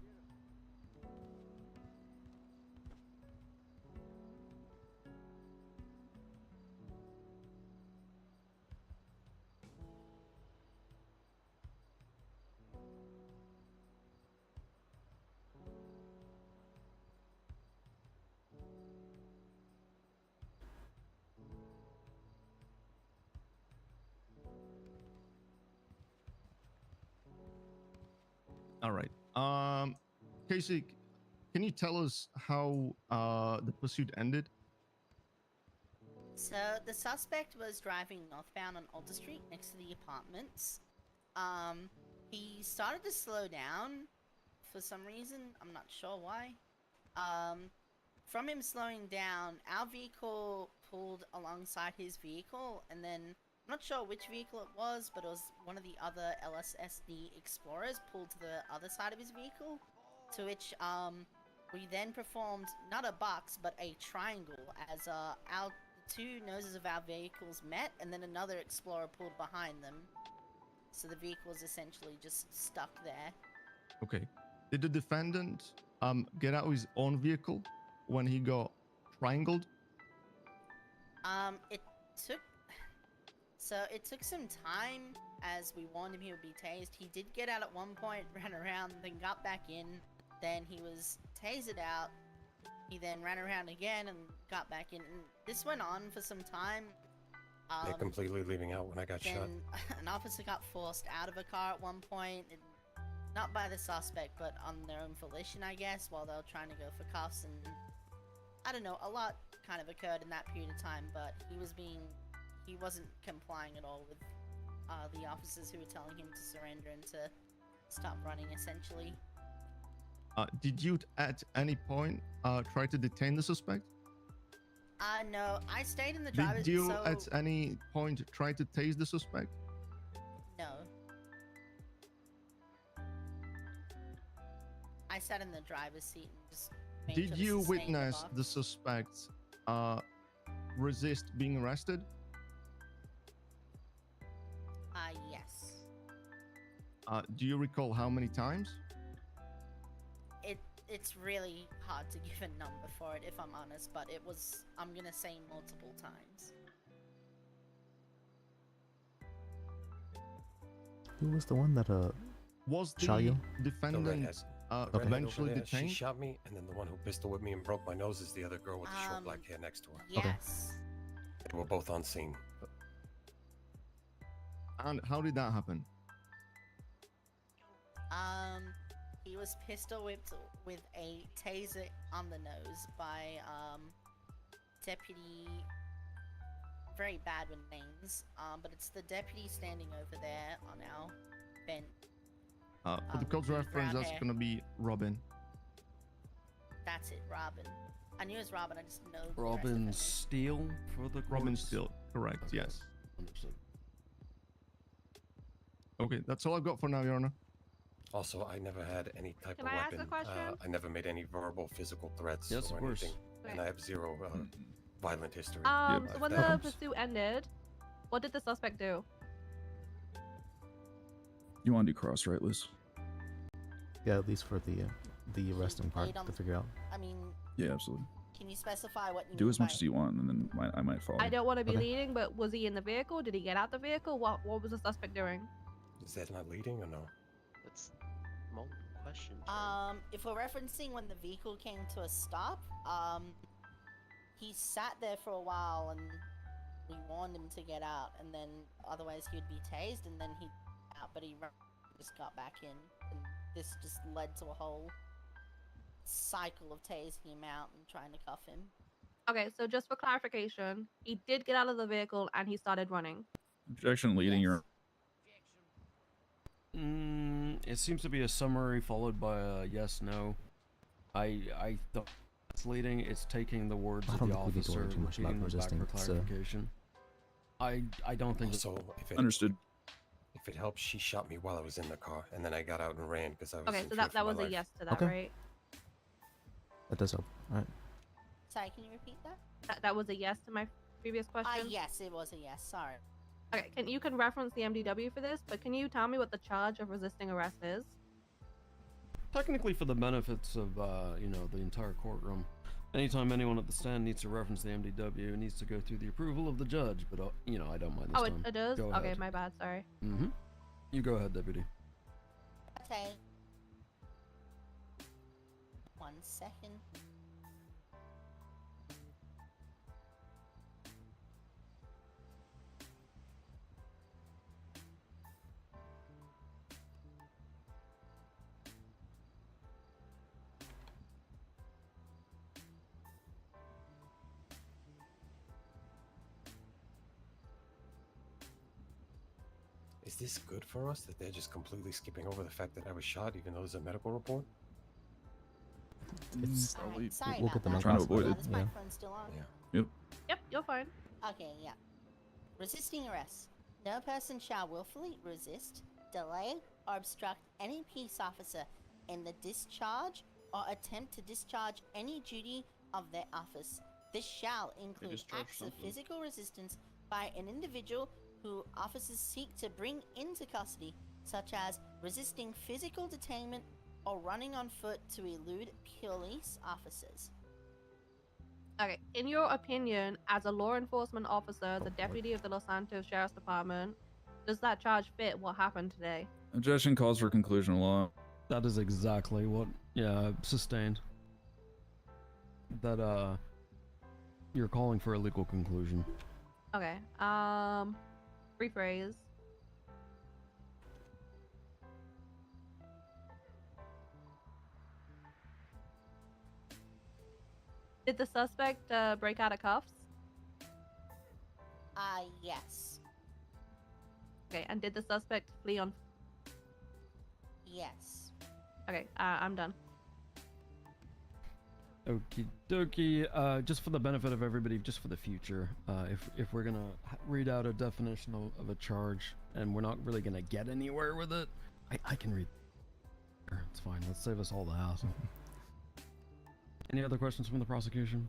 All right. Casey, can you tell us how the pursuit ended? So the suspect was driving northbound on Alder Street next to the apartments. He started to slow down for some reason. I'm not sure why. From him slowing down, our vehicle pulled alongside his vehicle, and then I'm not sure which vehicle it was, but it was one of the other LSSD Explorers pulled to the other side of his vehicle, to which we then performed not a box but a triangle as our two noses of our vehicles met, and then another Explorer pulled behind them. So the vehicle was essentially just stuck there. Okay. Did the defendant get out of his own vehicle when he got triangled? It took some time as we warned him he would be tased. He did get out at one point, ran around, then got back in. Then he was tasered out. He then ran around again and got back in. And this went on for some time. They're completely leaving out when I got shot. Then an officer got forced out of a car at one point. Not by the suspect, but on their own volition, I guess, while they were trying to go for cuffs. And I don't know, a lot kind of occurred in that period of time, but he wasn't complying at all with the officers who were telling him to surrender and to stop running, essentially. Did you at any point try to detain the suspect? No, I stayed in the driver's Did you at any point try to tase the suspect? No. I sat in the driver's seat and just made sure Did to you sustain the witness box. the suspect resist being arrested? Yes. Do you recall how many times? it's really hard to give a number for it, if I'm honest, but it was, I'm gonna say, multiple times. Who was the one that Was shot the you? defendant redhead over eventually there, She detained? shot me, and then the one who pistol whipped me and broke my nose is the other girl with the short black hair next to her. Yes. They were both on scene. And how did that happen? He was pistol whipped with a taser on the nose by, deputy... Very bad with names, but it's the deputy standing over there on our bench. For the code's reference, brown that's hair. gonna be Robin. That's it, Robin. I knew it was Robin, I just know the rest of Robin it. Steele for the Robin courts? Steele, correct, Okay, yes. Understood. Okay, that's all I've got for now, Your Honor. Also, I never had any type Can of I ask weapon. a question? I never made any verbal, physical threats Yes, or of course. anything, and I have zero violent history. So If when that the helps. pursuit ended, what did the suspect do? You want to do cross, right, Liz? Yeah, at least for the arresting part laid on- to figure out. I mean, Yeah, absolutely. can you specify what you Do mean as much by as you want, and then I might follow. I don't want to be Okay. leading, but was he in the vehicle? Did he get out the vehicle? What was the suspect doing? Is that not leading or no? That's multiple questions. If we're referencing when the vehicle came to a stop, he sat there for a while and we warned him to get out, and then otherwise he would be tased, and then he'd out, but he just got back in, and this just led to a whole cycle of tasing him out and trying to cuff him. Okay, so just for clarification, he did get out of the vehicle and he started running. Objection, leading your. It seems to be a summary followed by a yes, no. I thought it's leading. It's taking the words I of don't the think we need to worry officer, too much about repeating them back resisting, for it's, clarification. I don't think. Also, if it, Understood. If it helps, she shot me while I was in the car, and then I got out and ran because I was. Okay, in so fear that for was my a life. yes to that, Okay. right? That does help. All right. Sorry, can you repeat that? That was a yes to my previous question? Yes, it was a yes, sorry. Okay, you can reference the MDW for this, but can you tell me what the charge of resisting arrest is? Technically, for the benefits of the entire courtroom, anytime anyone at the stand needs to reference the MDW, it needs to go through the approval of the judge. But I don't mind this Oh, time. it does? Go Okay, ahead. my bad, sorry. You go ahead, deputy. Okay. 1 second. Is this good for us that they're just completely skipping over the fact that I was shot, even though there's a medical report? It's Alright, sorry we'll about get them that. on Trying to cross. avoid it. This Yeah. microphone's still on. Yep. Yep, you're fine. Okay, yeah. Resisting arrest. No person shall willfully resist, delay, or obstruct any peace officer in the discharge or attempt to discharge any duty of their office. This shall include discharge acts of something. physical resistance by an individual who officers seek to bring into custody, such as resisting physical detainment or running on foot to elude police officers. Okay, in your opinion, as a law enforcement officer, the deputy of the Los Santos Sheriff's Department, does that charge fit what happened today? Objection calls for conclusion of law. That is exactly what, sustained. That, you're calling for a legal conclusion. Okay, rephrase. Did the suspect break out of cuffs? Yes. Okay, and did the suspect flee on... Yes. Okay, I'm done. Okie dokie. Just for the benefit of everybody, just for the future, if we're gonna read out a definition of a charge and we're not really gonna get anywhere with it, I can read. It's fine. Let's save us all the hassle. Any other questions from the prosecution?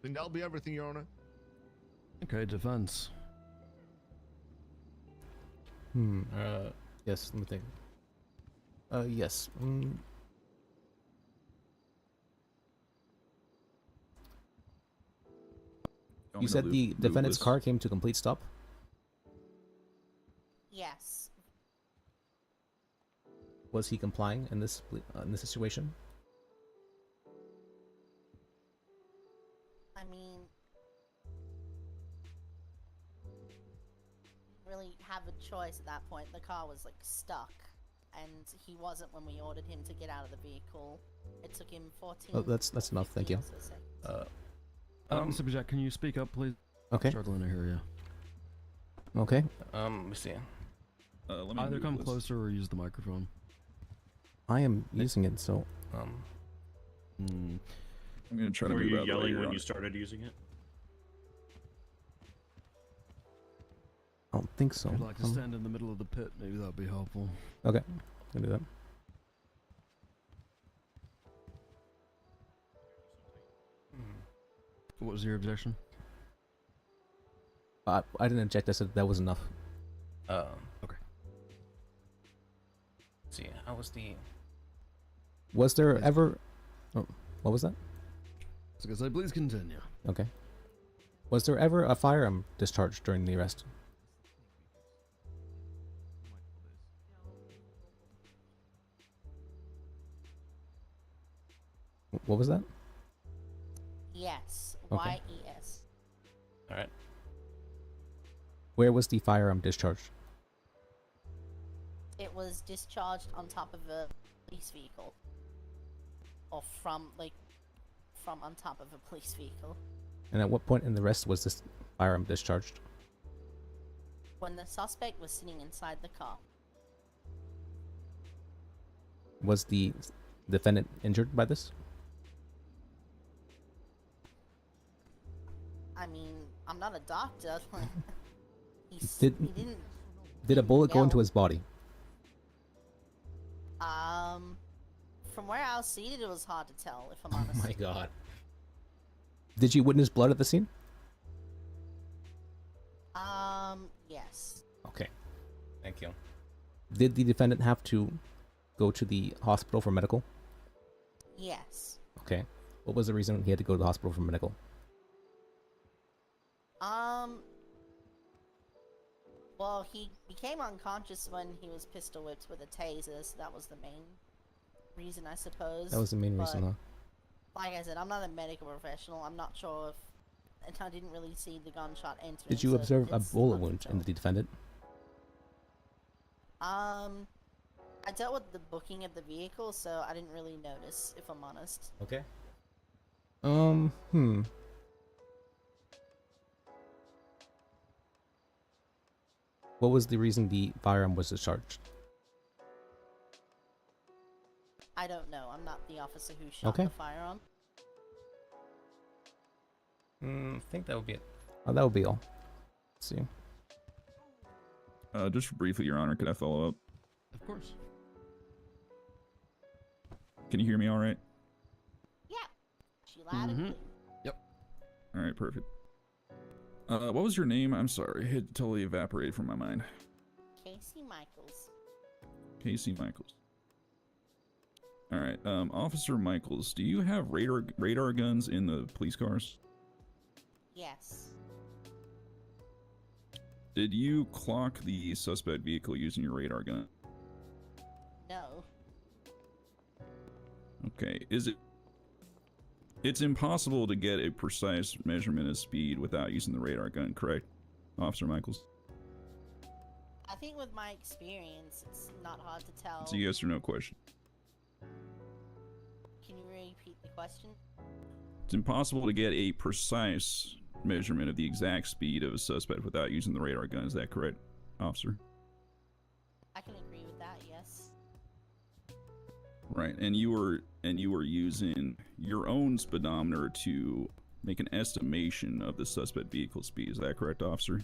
Then that'll be everything, Your Honor. Okay, defense. Yes, let me think. Yes. You said the defendant's car came to complete stop? Yes. Was he complying in this situation? I mean, really have a choice at that point. The car was like stuck, and he wasn't when we ordered him to get out of the vehicle. It took him 14. Oh, that's enough. Thank you. Mr. Bajak, can you speak up, please? Okay. Struggling to hear you. Okay. Let me see. Let me Either move come this. closer or use the microphone. I am using it, so I'm gonna try to Were move you out of the way, yelling Your when Honor. you started using it? I don't think so. If you'd like to stand in the middle of the pit, maybe that'd be helpful. Okay, can do that. What was your objection? I didn't object. I said that was enough. Okay. Let's see, how was the? Was there ever? Oh, what was that? I was gonna say, please continue. Okay. Was there ever a firearm discharged during the arrest? What was that? Yes. Okay. Y-E-S. All right. Where was the firearm discharged? It was discharged on top of a police vehicle. Or from on top of a police vehicle. And at what point in the arrest was this firearm discharged? When the suspect was sitting inside the car. Was the defendant injured by this? I mean, I'm not a doctor. he didn't. Did a bullet go into his body? From where I was seated, it was hard to tell, if I'm honest. Oh my god. Did you witness blood at the scene? Yes. Okay. Thank you. Did the defendant have to go to the hospital for medical? Yes. Okay. What was the reason he had to go to the hospital for medical? Well, he became unconscious when he was pistol whipped with a taser, so that was the main reason, I suppose. That was the main reason, huh? Like I said, I'm not a medical professional. I'm not sure if... And I didn't really see the gunshot enter. Did you observe a bullet wound in the defendant? I dealt with the booking of the vehicle, so I didn't really notice, if I'm honest. Okay. What was the reason the firearm was discharged? I don't know. I'm not the officer who shot Okay. the firearm. I think that would be it. Oh, that would be all. Let's see. Just briefly, Your Honor, could I follow up? Of course. Can you hear me all right? Yeah. She loud and clear. Yep. All right, perfect. What was your name? I'm sorry, it totally evaporated from my mind. Casey Michaels. Casey Michaels. All right, Officer Michaels, do you have radar guns in the police cars? Yes. Did you clock the suspect vehicle using your radar gun? No. Okay, it's impossible to get a precise measurement of speed without using the radar gun, correct, Officer Michaels? I think with my experience, it's not hard to tell. It's a yes or no question. Can you repeat the question? It's impossible to get a precise measurement of the exact speed of a suspect without using the radar gun. Is that correct, officer? I can agree with that, yes. Right, and you were using your own speedometer to make an estimation of the suspect vehicle speed. Is that correct, officer?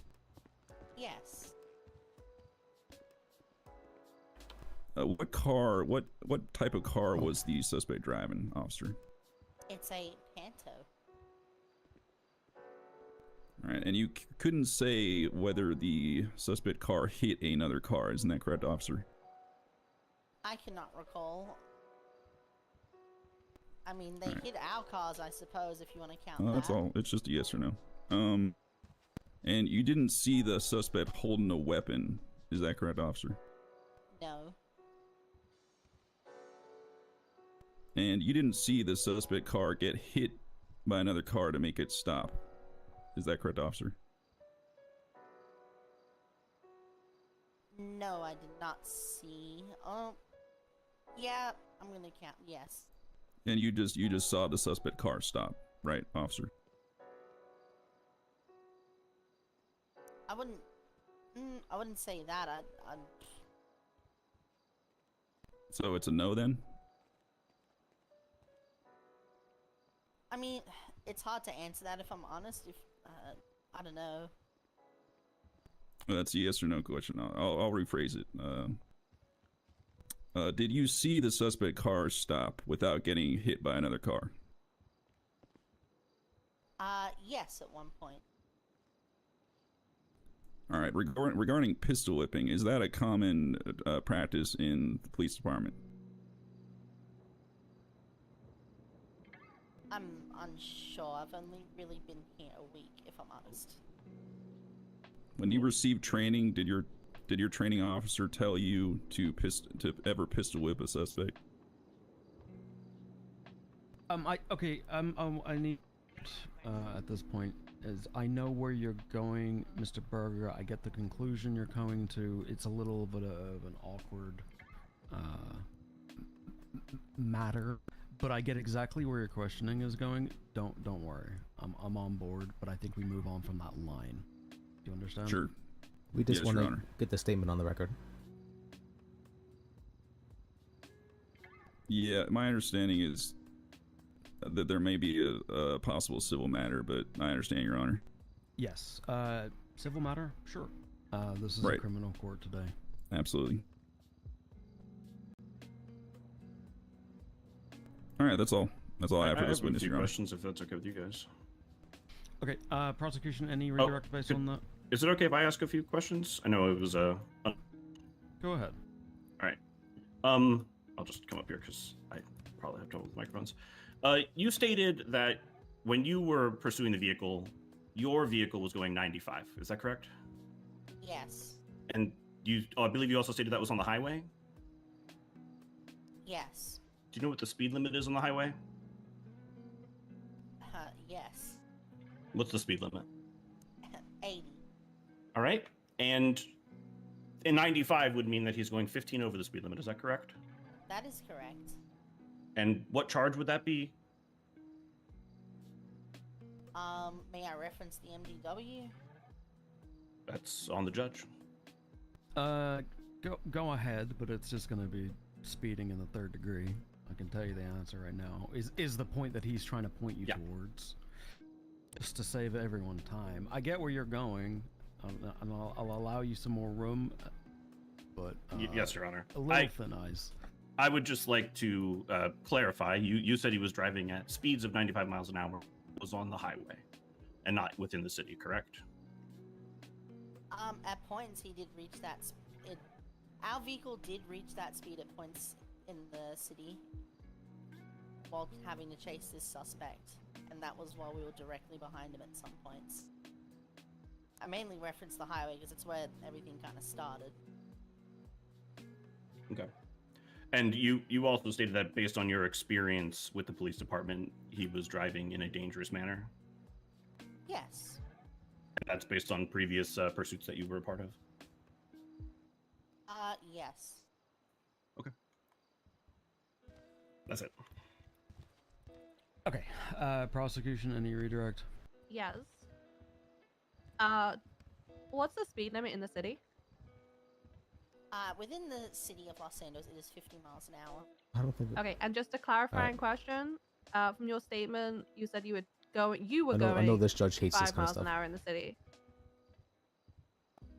Yes. What type of car was the suspect driving, officer? It's a Panto. All right, and you couldn't say whether the suspect car hit another car. Isn't that correct, officer? I cannot recall. I mean, they hit our cars, I suppose, if you want to count that. That's all. It's just a yes or no. And you didn't see the suspect holding a weapon. Is that correct, officer? No. And you didn't see the suspect car get hit by another car to make it stop. Is that correct, officer? No, I did not see. Oh, yeah, I'm gonna count. Yes. And you just saw the suspect car stop, right, officer? I wouldn't say that. I'd So it's a no then? I mean, it's hard to answer that if I'm honest. If I don't know. Well, that's a yes or no question. I'll rephrase it. Did you see the suspect car stop without getting hit by another car? Yes, at one point. All right. Regarding pistol whipping, is that a common practice in the police department? I'm unsure. I've only really been here a week, if I'm honest. When you received training, did your training officer tell you to ever pistol whip a suspect? I need at this point is I know where you're going, Mr. Berger. I get the conclusion you're going to. It's a little bit of an awkward matter, but I get exactly where your questioning is going. Don't worry. I'm on board, but I think we move on from that line. Do you understand? Sure. We just Yes, want Your to Honor. get the statement on the record. Yeah, my understanding is that there may be a possible civil matter, but I understand, Your Honor. Yes. Civil matter? Sure. This is a Right. criminal court today. Absolutely. All right, that's all. That's all I have for this have a witness, few Your Honor. questions, if that's okay with you guys. Okay. Prosecution, any redirect based on that? Is it okay if I ask a few questions? I know it was Go ahead. All right. I'll just come up here because I probably have trouble with microphones. You stated that when you were pursuing the vehicle, your vehicle was going 95. Is that correct? Yes. And I believe you also stated that was on the highway. Yes. Do you know what the speed limit is on the highway? Yes. What's the speed limit? 80. All right. And in 95 would mean that he's going 15 over the speed limit. Is that correct? That is correct. And what charge would that be? May I reference the MDW? That's on the judge. Go ahead, but it's just going to be speeding in the third degree. I can tell you the answer right now. Is the point that he's trying to point you towards, just to save everyone time. I get where you're going, and I'll allow you some more room, but Yes, Your Honor. a little thin ice. I would just like to clarify. You said he was driving at speeds of 95 miles an hour. Was on the highway, and not within the city. Correct? At points he did reach that. Our vehicle did reach that speed at points in the city, while having to chase this suspect, and that was while we were directly behind him at some points. I mainly reference the highway because it's where everything kind of started. Okay. And you also stated that based on your experience with the police department, he was driving in a dangerous manner. Yes. And that's based on previous pursuits that you were a part of. Yes. Okay. That's it. Okay. Prosecution, any redirect? Yes. What's the speed limit in the city? Within the city of Los Angeles, it is 50 miles an hour. I don't think. Okay, and just a clarifying question, from your statement, you said you were going. I know this judge hates this 5 kind of miles an stuff. hour in the city.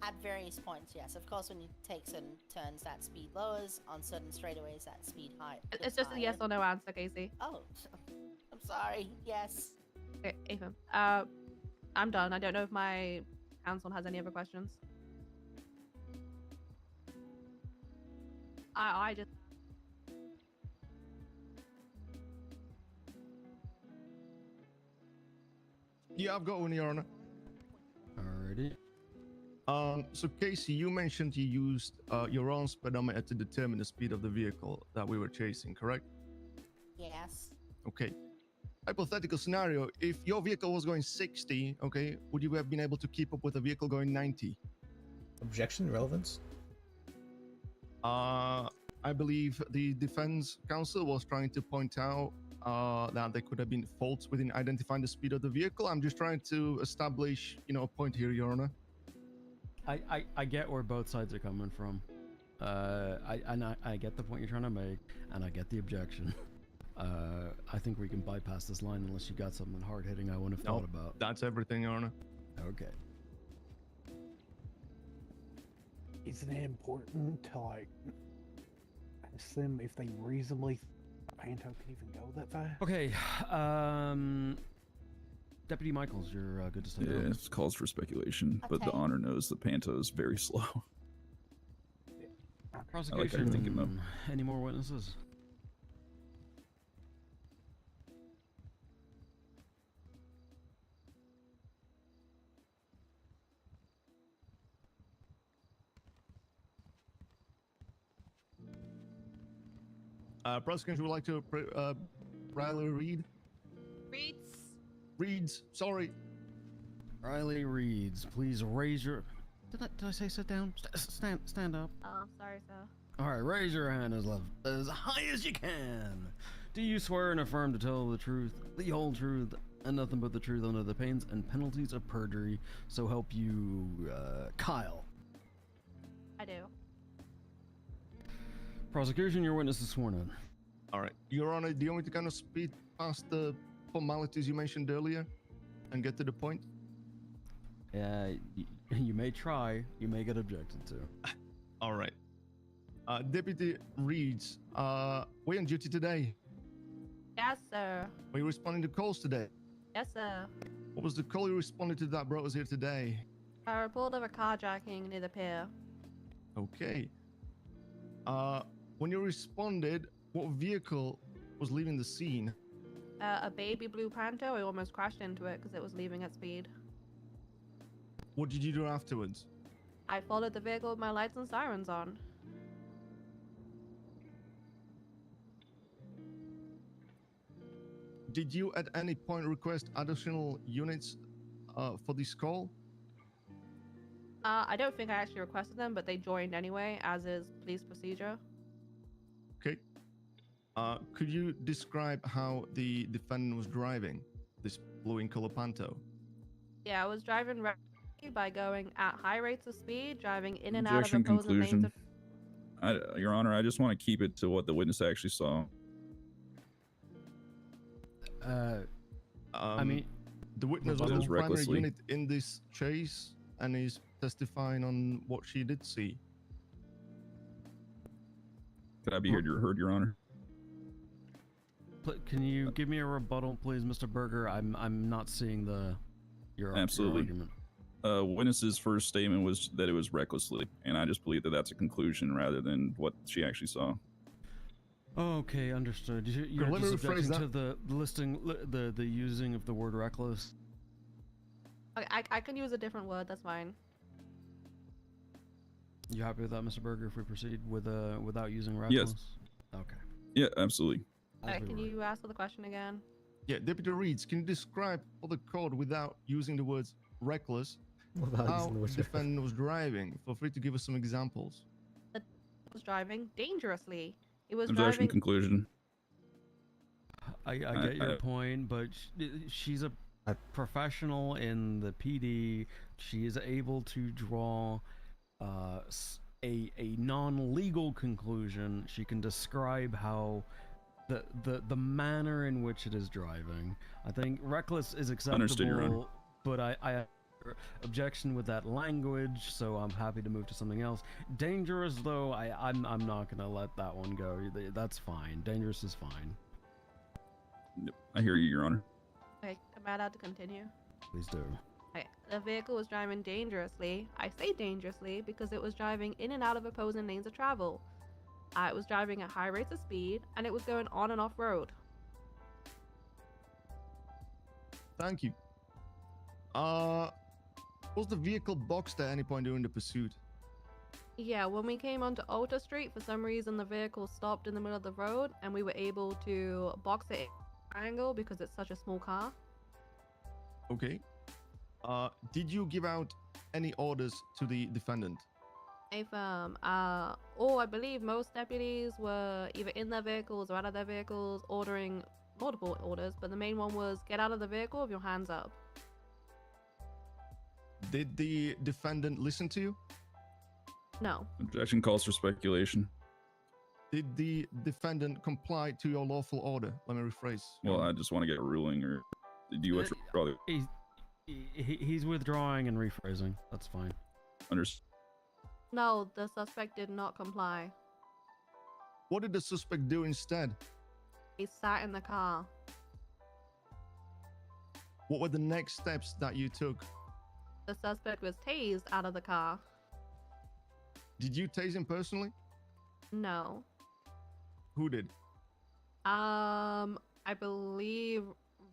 At various points, yes. Of course, when you take certain turns, that speed lowers. On certain straightaways, that speed high. It's just a yes or no answer, Casey. Oh, I'm sorry. Yes. Okay, Ethan. I'm done. I don't know if my counsel has any other questions. I just. Yeah, I've got one, Your Honor. Alrighty. So Casey, you mentioned you used your own speedometer to determine the speed of the vehicle that we were chasing, correct? Yes. Okay. Hypothetical scenario, if your vehicle was going 60, okay, would you have been able to keep up with a vehicle going 90? Objection, relevance? I believe the defense counsel was trying to point out that there could have been faults within identifying the speed of the vehicle. I'm just trying to establish, a point here, Your Honor. I get where both sides are coming from. I get the point you're trying to make, and I get the objection. I think we can bypass this line unless you got something hard hitting I wouldn't have thought about. That's everything, Your Honor. Okay. Isn't it important to ask them if they reasonably Panto can even go that fast? Okay. Deputy Michaels, you're good to stay. Yeah, it calls for speculation, but the honor knows that Panto is very slow. Prosecution. I like thinking though. Any more witnesses? Prosecution would like to Riley Reed. Reeds, sorry. Riley Reeds, please raise your. Did I say sit down? Stand up. Oh, sorry, sir. All right, raise your hand as high as you can. Do you swear and affirm to tell the truth, the whole truth, and nothing but the truth under the pains and penalties of perjury? So help you, Kyle. I do. Prosecution, your witness is sworn in. All right, Your Honor, do you want me to kind of speed past the formalities you mentioned earlier and get to the point? You may try. You may get objected to. All right. Deputy Reeds, were you on duty today? Yes, sir. Were you responding to calls today? Yes, sir. What was the call you responded to that brought us here today? A report of a carjacking near the pier. Okay. When you responded, what vehicle was leaving the scene? A baby blue Panto. I almost crashed into it because it was leaving at speed. What did you do afterwards? I followed the vehicle with my lights and sirens on. Did you at any point request additional units for this call? I don't think I actually requested them, but they joined anyway, as is police procedure. Okay. Could you describe how the defendant was driving this blue in color Panto? Yeah, I was driving rapidly by going at high rates of speed, driving in and out of Objection opposing lanes. conclusion. Your Honor, I just want to keep it to what the witness actually saw. I mean, the witness was It the was primary recklessly. unit in this chase, and is testifying on what she did see. Could I be heard, Your Honor? Can you give me a rebuttal, please, Mr. Berger? I'm not seeing your Absolutely. argument. Witness's first statement was that it was recklessly, and I just believe that that's a conclusion rather than what she actually saw. Okay, understood. You're let me just rephrase objecting that. to the listing, the using of the word reckless. Okay, I can use a different word. That's fine. You happy with that, Mr. Berger? If we proceed with without using reckless? Yes. Okay. Yeah, absolutely. Can you ask the question again? Yeah, Deputy Reeds, can you describe for the code without using the words reckless Without how using the the words defendant was driving? Feel free to give us some examples. It was driving dangerously. It was Objection driving. conclusion. I get your point, but she's a professional in the PD. She is able to draw a non-legal conclusion. She can describe how the manner in which it is driving. I think reckless is acceptable. Understood, Your Honor. But I objection with that language, so I'm happy to move to something else. Dangerous, though, I'm not gonna let that one go. That's fine. Dangerous is fine. I hear you, Your Honor. Okay, am I allowed to continue? Please do. Okay, the vehicle was driving dangerously. I say dangerously because it was driving in and out of opposing lanes of travel. It was driving at high rates of speed, and it was going on and off road. Thank you. Was the vehicle boxed at any point during the pursuit? Yeah, when we came onto Alta Street, for some reason the vehicle stopped in the middle of the road, and we were able to box it at an angle because it's such a small car. Okay. Did you give out any orders to the defendant? I believe most deputies were either in their vehicles or out of their vehicles ordering multiple orders, but the main one was get out of the vehicle with your hands up. Did the defendant listen to you? No. Objection calls for speculation. Did the defendant comply to your lawful order? Let me rephrase. Well, I just want to get a ruling, or do you withdraw the... He's withdrawing and rephrasing. That's fine. Understood. No, the suspect did not comply. What did the suspect do instead? He sat in the car. What were the next steps that you took? The suspect was tased out of the car. Did you tase him personally? No. Who did? I believe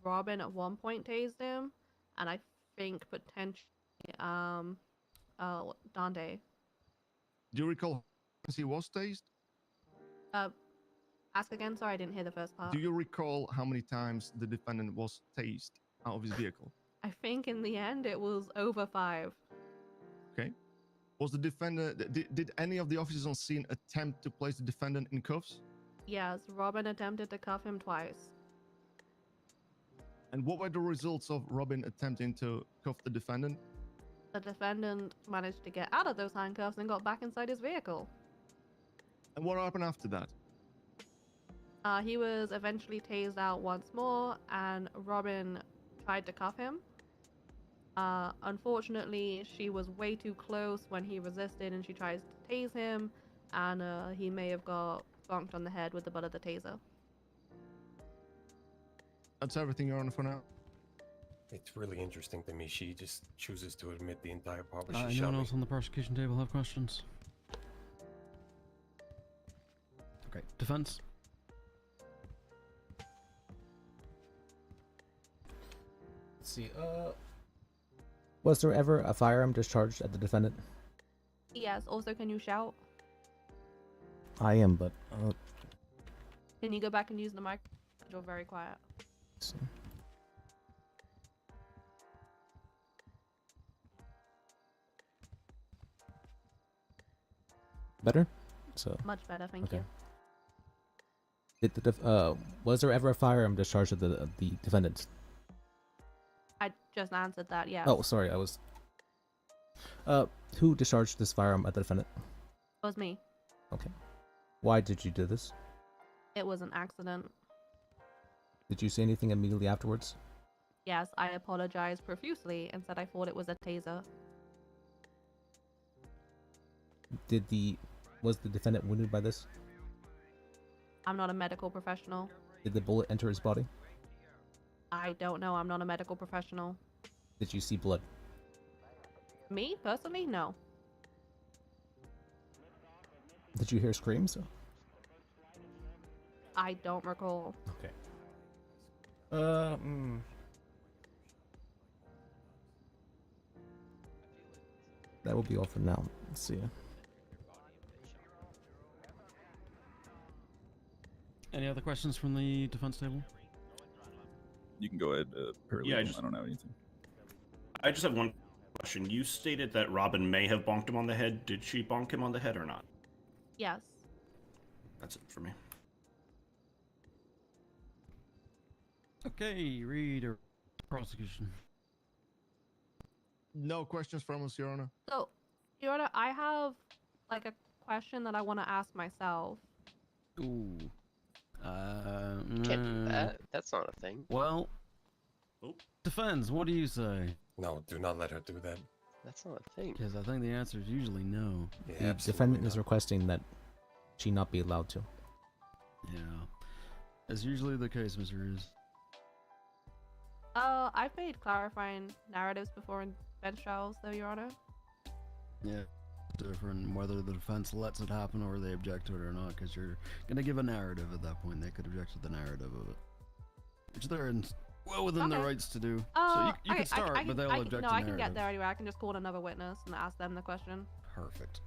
Robin at one point tased him, and I think potentially Dante. Do you recall how he was tased? Ask again. Sorry, I didn't hear the first part. Do you recall how many times the defendant was tased out of his vehicle? I think in the end it was over 5. Okay. Was the defendant? Did any of the officers on scene attempt to place the defendant in cuffs? Yes, Robin attempted to cuff him twice. And what were the results of Robin attempting to cuff the defendant? The defendant managed to get out of those handcuffs and got back inside his vehicle. And what happened after that? He was eventually tased out once more, and Robin tried to cuff him. Unfortunately, she was way too close when he resisted, and she tries to tase him, and he may have got bonked on the head with the butt of the taser. That's everything, Your Honor, for now. It's really interesting to me. She just chooses to admit the entire part. Anyone else on the prosecution table have questions? Okay, defense. Let's see. Was there ever a firearm discharged at the defendant? Yes. Also, can you shout? I am, but Can you go back and use the mic? You're very quiet. Better? So Much better, thank okay. you. Did was there ever a firearm discharged at the defendant? I just answered that, yes. Oh, sorry, I was. Who discharged this firearm at the defendant? It was me. Okay. Why did you do this? It was an accident. Did you say anything immediately afterwards? Yes, I apologized profusely and said I thought it was a taser. Was the defendant wounded by this? I'm not a medical professional. Did the bullet enter his body? I don't know. I'm not a medical professional. Did you see blood? Me, personally, no. Did you hear screams? I don't recall. Okay. That will be all for now. Let's see. Any other questions from the defense table? You can go ahead, Yeah, I don't have anything. I just have one question. You stated that Robin may have bonked him on the head. Did she bonk him on the head or not? Yes. That's it for me. Okay, reader. Prosecution. No questions from us, Your Honor. So, Your Honor, I have like a question that I want to ask myself. Ooh. Can't do that. That's not a thing. Well, defense, what do you say? No, do not let her do that. That's not a thing. Because I think the answer is usually no. Yeah, The defendant is requesting that she not be allowed to. Yeah. As usually the case, Mr. Reeves. I've made clarifying narratives before in bench trials, though, Your Honor. Yeah, different whether the defense lets it happen or they object to it or not, because you're gonna give a narrative at that point. They could object to the narrative of it, which they're well within their rights to do. So you okay, can start, but they'll object no, to I narrative. can get there anyway. I can just call another witness and ask them the question. Perfect.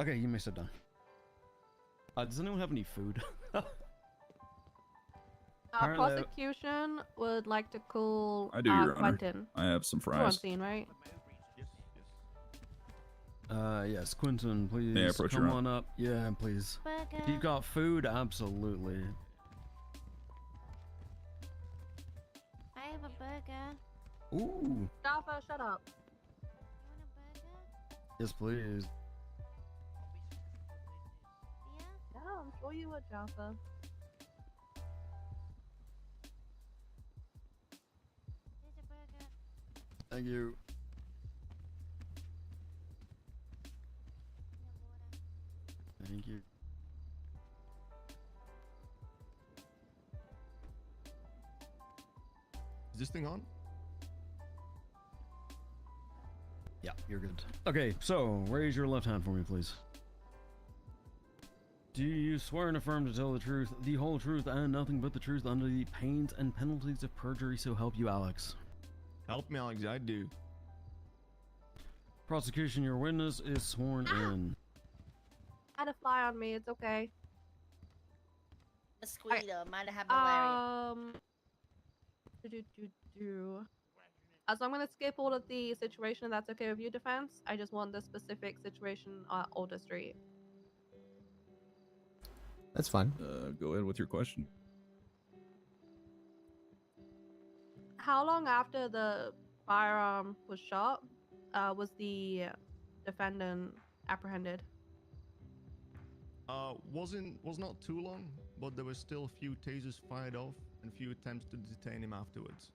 Okay, you may sit down. Does anyone have any food? Apparently- Prosecution would like to call I do, Your Honor. Quentin. I have some You're on fries. scene, right? Yes, Quentin, please May I approach come your on up. Yeah, please. If you've got food, absolutely. I have a burger. Ooh, Jaffa, shut up. yes, please. Yeah, I'm sure you would, Jaffa. Thank you. Thank you. Is this thing on? Yeah, you're good. Okay, so raise your left hand for me, please. Do you swear and affirm to tell the truth, the whole truth, and nothing but the truth under the pains and penalties of perjury, so help you, Alex? Help me, Alex. I do. Prosecution, your witness is sworn in. Had a fly on me. It's okay. Mosquito might have malaria. So I'm gonna skip all of the situation. If that's okay with you, defense. I just want the specific situation at Older Street. That's fine. Go ahead with your question. How long after the firearm was shot was the defendant apprehended? Was not too long, but there were still a few tasers fired off and a few attempts to detain him afterwards.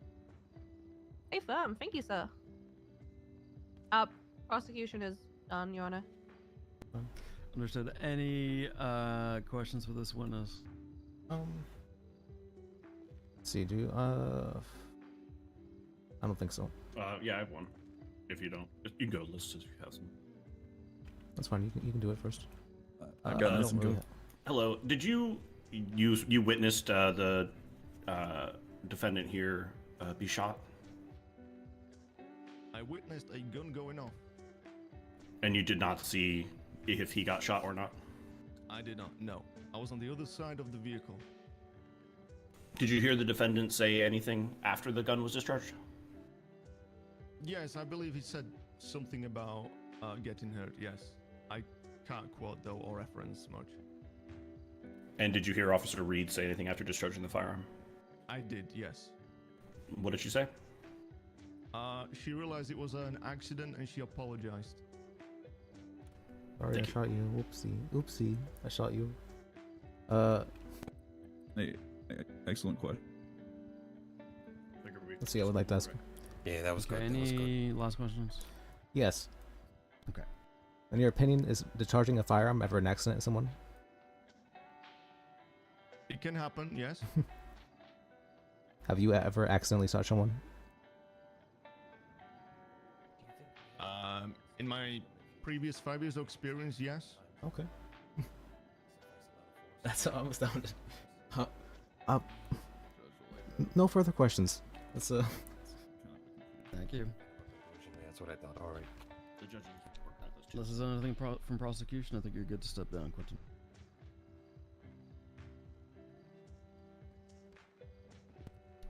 Hey, firm. Thank you, sir. Prosecution is done, Your Honor. Understood. Any questions for this witness? Let's see, I don't think so. Yeah, I have one. If you don't, you can go, Lis, if you have some. That's fine. You can do it first. I got nothing to. Hello. Did you witnessed the defendant here be shot? I witnessed a gun going off. And you did not see if he got shot or not? I did not. No, I was on the other side of the vehicle. Did you hear the defendant say anything after the gun was discharged? Yes, I believe he said something about getting hurt. Yes, I can't quote though or reference much. And did you hear Officer Reed say anything after discharging the firearm? I did. Yes. What did she say? She realized it was an accident and she apologized. Sorry, I shot you. Oopsie. I shot you. Hey, excellent question. Let's see. I would like to ask. Yeah, that was good. Any last questions? Yes. Okay. In your opinion, is discharging a firearm ever an accident to someone? It can happen. Yes. Have you ever accidentally shot someone? In my previous 5 years of experience, yes. Okay. That's almost down to. No further questions. That's Thank you. That's what I thought. All right. The judge Unless there's anything from prosecution, I think you're good to step down, Quentin.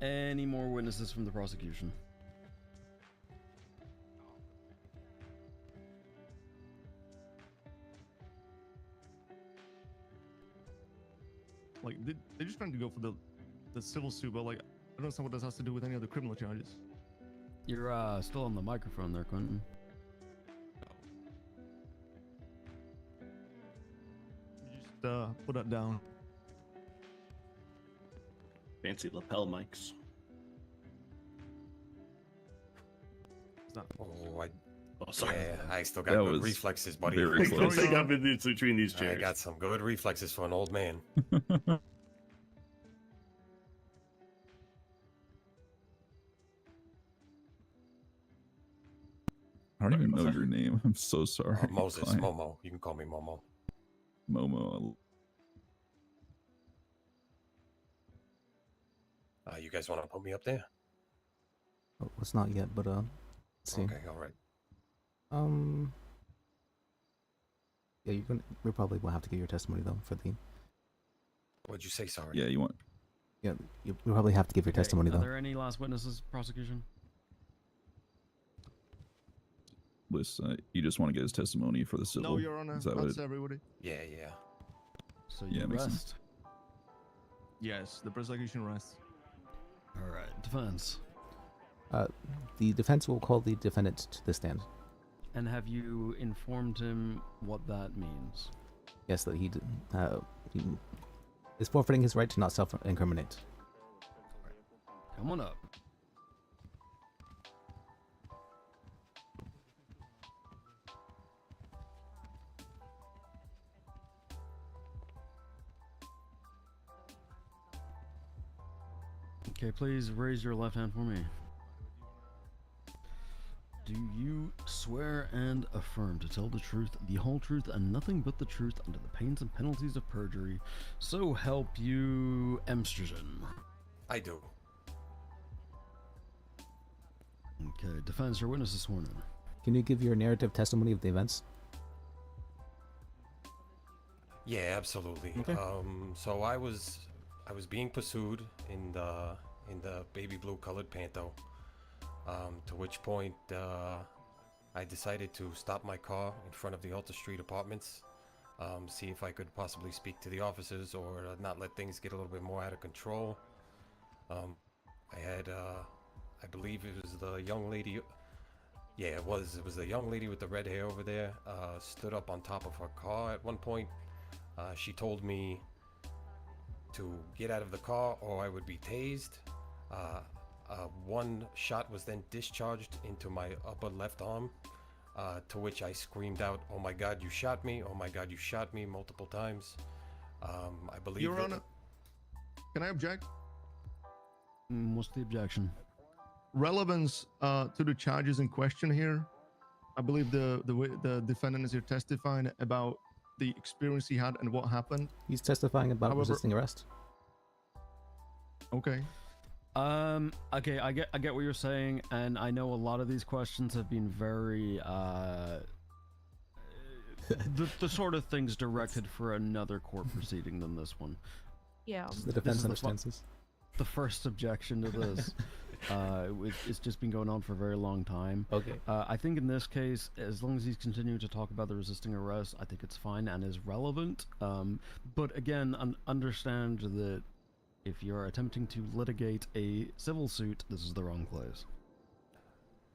Any more witnesses from the prosecution? Like, they're just trying to go for the civil suit, but like, I don't understand what this has to do with any other criminal charges. You're still on the microphone there, Quentin. Just put that down. Fancy lapel mics. Oh, sorry. Yeah, I still got That good was reflexes, buddy. very close. I got between these I chairs. got some good reflexes for an old man. don't even know your name. I'm so sorry. Moses, client. Momo. You can call me Momo. Momo. You guys want to put me up there? Oh, it's not yet, but let's see. Okay, all right. Yeah, we probably will have to give your testimony though for the. What'd you say? Sorry. Yeah, you want. Yeah, you probably have to give your testimony Are though. there any last witnesses, prosecution? Lis, you just want to get his testimony for the civil. No, Your Honor. Is that what That's it- everybody. Yeah. So Yeah, you makes sense. rest. Yes, the prosecution rests. All right, defense. The defense will call the defendant to the stand. And have you informed him what that means? Yes, that he is forfeiting his right to not self-incriminate. Come on up. Okay, please raise your left hand for me. Do you swear and affirm to tell the truth, the whole truth, and nothing but the truth under the pains and penalties of perjury? So help you, Emstrogen. I do. Okay, defense, your witness is sworn in. Can you give your narrative testimony of the events? Yeah, absolutely. Okay. So I was being pursued in the baby blue colored Panto. To which point I decided to stop my car in front of the Alta Street apartments, see if I could possibly speak to the officers or not let things get a little bit more out of control. I had, I believe it was the young lady. Yeah, it was the young lady with the red hair over there. Stood up on top of her car at one point. She told me to get out of the car or I would be tased. One shot was then discharged into my upper left arm, to which I screamed out, "Oh my God, you shot me! Oh my God, you shot me!" multiple times. I believe. Your Honor, can I object? What's the objection? Relevance to the charges in question here. I believe the defendant is here testifying about the experience he had and what happened. He's testifying about However- resisting arrest. Okay. Okay, I get what you're saying, and I know a lot of these questions have been very the sort of things directed for another court proceeding than this one. Yeah. The defense understands this. The first objection to this. It's just been going on for a very long time. Okay. I think in this case, as long as he's continuing to talk about the resisting arrest, I think it's fine and is relevant. But again, understand that if you're attempting to litigate a civil suit, this is the wrong place.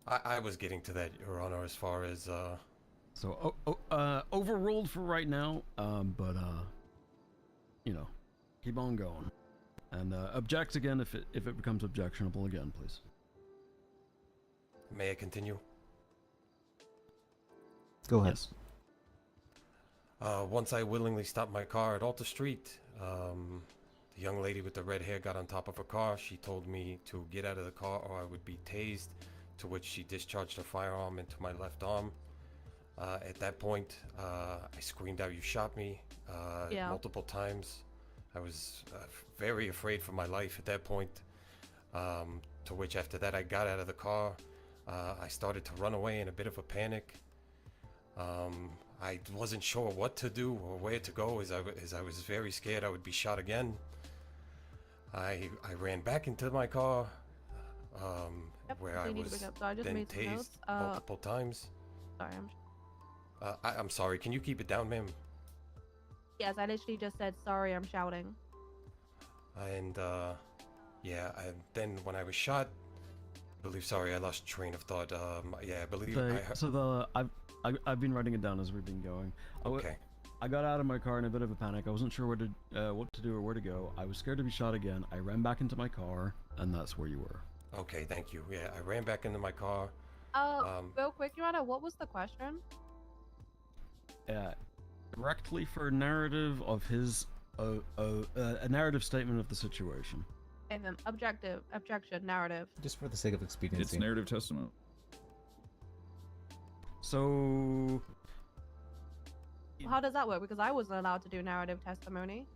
I was getting to that, Your Honor, as far as So overruled for right now, but you know, keep on going. And object again if it becomes objectionable again, please. May I continue? Go ahead. Yes. Once I willingly stopped my car at Alta Street, the young lady with the red hair got on top of her car. She told me to get out of the car or I would be tased, to which she discharged her firearm into my left arm. At that point, I screamed out, "You shot me," multiple times. I was very afraid for my life at that point, to which after that I got out of the car. I started to run away in a bit of a panic. I wasn't sure what to do or where to go as I was very scared I would be shot again. I ran back into my car, where I we need to was pick up. So I just then made some tased notes. multiple times. Sorry, I'm sorry, can you keep it down, ma'am? yes, I literally just said sorry. I'm shouting. And yeah, and then when I was shot, I believe, sorry, I lost train of thought. Yeah, I believe I've been writing it down as we've been going. Okay. I got out of my car in a bit of a panic. I wasn't sure what to do or where to go. I was scared to be shot again. I ran back into my car, and that's where you were. Okay, thank you. Yeah, I ran back into my car. Real quick, Your Honor, what was the question? Directly for narrative of his a narrative statement of the situation. And then objection, narrative. Just for the sake of expediency. It's narrative testimony. So How does that work? Because I wasn't allowed to do narrative testimony.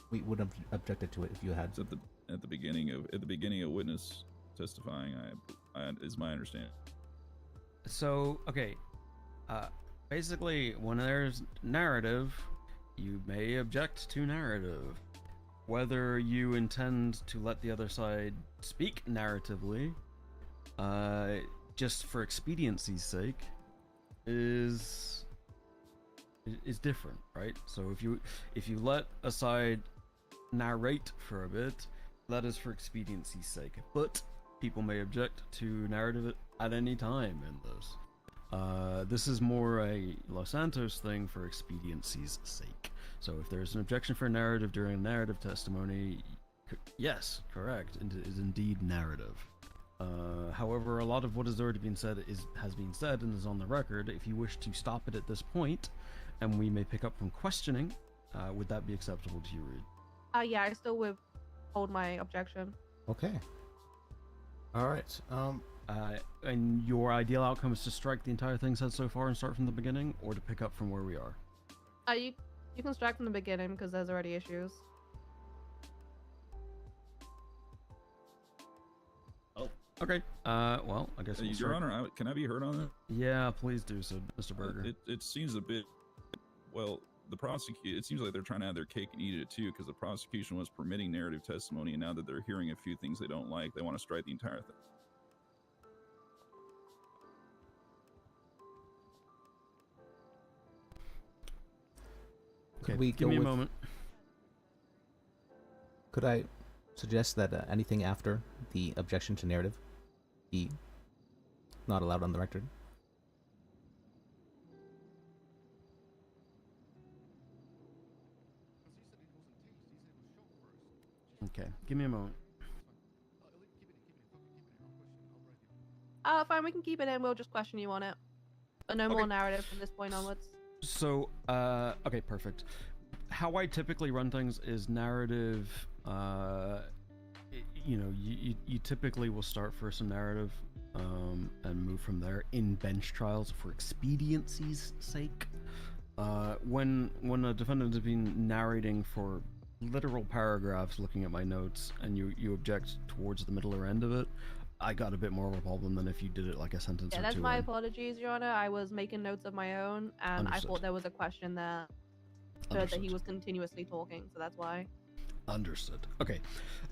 We would have objected to it if you had. It's at the beginning of witness testifying. I is my understanding. So okay, basically, when there's narrative, you may object to narrative. Whether you intend to let the other side speak narratively, just for expediency's sake, is different, right? So if you let a side narrate for a bit, that is for expediency's sake. But people may object to narrative at any time in this. This is more a Los Santos thing for expediency's sake. So if there's an objection for narrative during a narrative testimony, yes, correct, it is indeed narrative. However, a lot of what has already been said has been said and is on the record. If you wish to stop it at this point, and we may pick up from questioning, would that be acceptable to you, Reed? Yeah, I still withhold my objection. Okay. All right. And your ideal outcome is to strike the entire thing said so far and start from the beginning, or to pick up from where we are? You can strike from the beginning because there's already issues. Oh. Okay. Well, I guess. Your Honor, can I be heard on that? Yeah, please do so, Mr. Berger. It seems a bit. Well, it seems like they're trying to have their cake and eat it too, because the prosecution was permitting narrative testimony, and now that they're hearing a few things they don't like, they want to strike the entire thing. Okay, give me a moment. Could I suggest that anything after the objection to narrative be not allowed on the record? Okay, give me a moment. Fine, we can keep it in. We'll just question you on it. But no more narrative from this point onwards. So, okay, perfect. How I typically run things is narrative. You typically will start for some narrative, and move from there in bench trials for expediency's sake. When a defendant has been narrating for literal paragraphs, looking at my notes, and you object towards the middle or end of it, I got a bit more of a problem than if you did it like a sentence or two. Yeah, that's my in. apologies, Your Honor. I was making notes of my own, and I thought there was a question there that he was continuously talking, so that's why. Understood. Okay.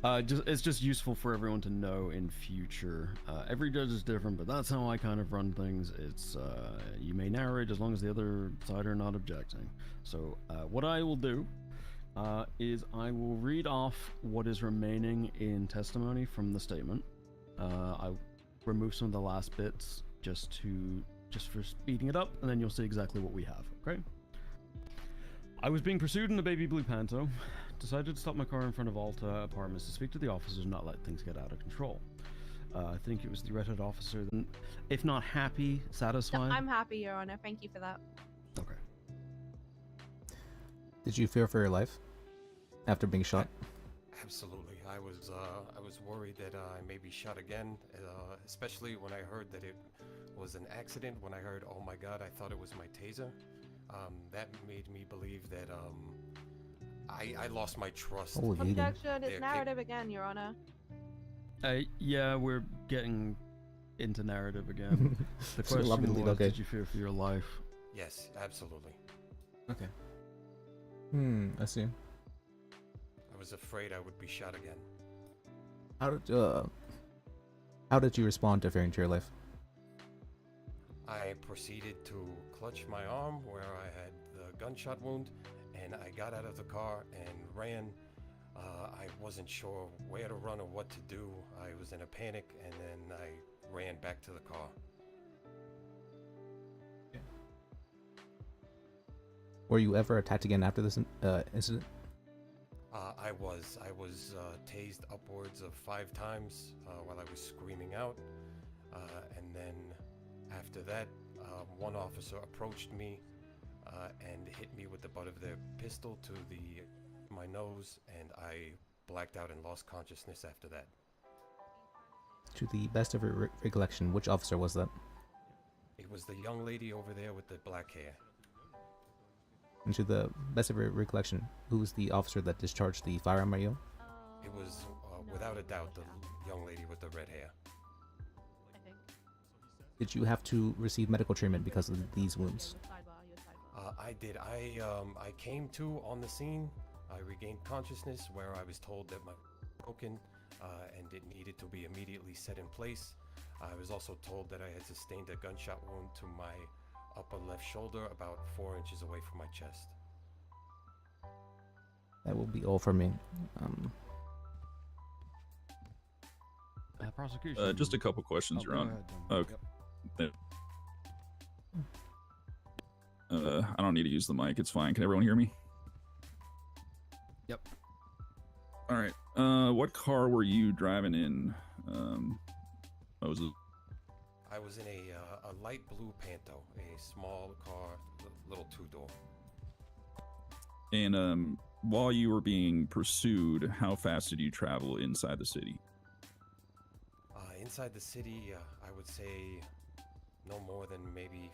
It's just useful for everyone to know in future. Every judge is different, but that's how I kind of run things. It's you may narrate as long as the other side are not objecting. So what I will do is I will read off what is remaining in testimony from the statement. I'll remove some of the last bits just for speeding it up, and then you'll see exactly what we have. Okay. I was being pursued in a baby blue Panto. Decided to stop my car in front of Alta Apartments to speak to the officers and not let things get out of control. I think it was the redhead officer, if not happy, satisfied. No, I'm happy, Your Honor. Thank you for that. Okay. Did you fear for your life after being shot? Absolutely. I was worried that I may be shot again, especially when I heard that it was an accident. When I heard, oh my God, I thought it was my taser. That made me believe that I lost my trust. Objection, it's narrative again, Your Honor. Yeah, we're getting into narrative again. The question was, did you fear for your life? Yes, absolutely. Okay. I see. I was afraid I would be shot again. How did you respond to fearing to your life? I proceeded to clutch my arm where I had the gunshot wound, and I got out of the car and ran. I wasn't sure where to run or what to do. I was in a panic, and then I ran back to the car. Were you ever attacked again after this incident? I was tased upwards of 5 times while I was screaming out, and then after that, one officer approached me and hit me with the butt of their pistol to my nose, and I blacked out and lost consciousness after that. To the best of your recollection, which officer was that? It was the young lady over there with the black hair. And to the best of your recollection, who was the officer that discharged the firearm at you? It was, without a doubt, the young lady with the red hair. Did you have to receive medical treatment because of these wounds? I did. I came to on the scene. I regained consciousness where I was told that my broken and it needed to be immediately set in place. I was also told that I had sustained a gunshot wound to my upper left shoulder about 4 inches away from my chest. That will be all for me. Prosecution. Just a couple questions, Your Honor. Okay. I don't need to use the mic. It's fine. Can everyone hear me? Yep. All right. What car were you driving in, Moses? I was in a light blue Panto, a small car, little two-door. And while you were being pursued, how fast did you travel inside the city? Inside the city, I would say no more than maybe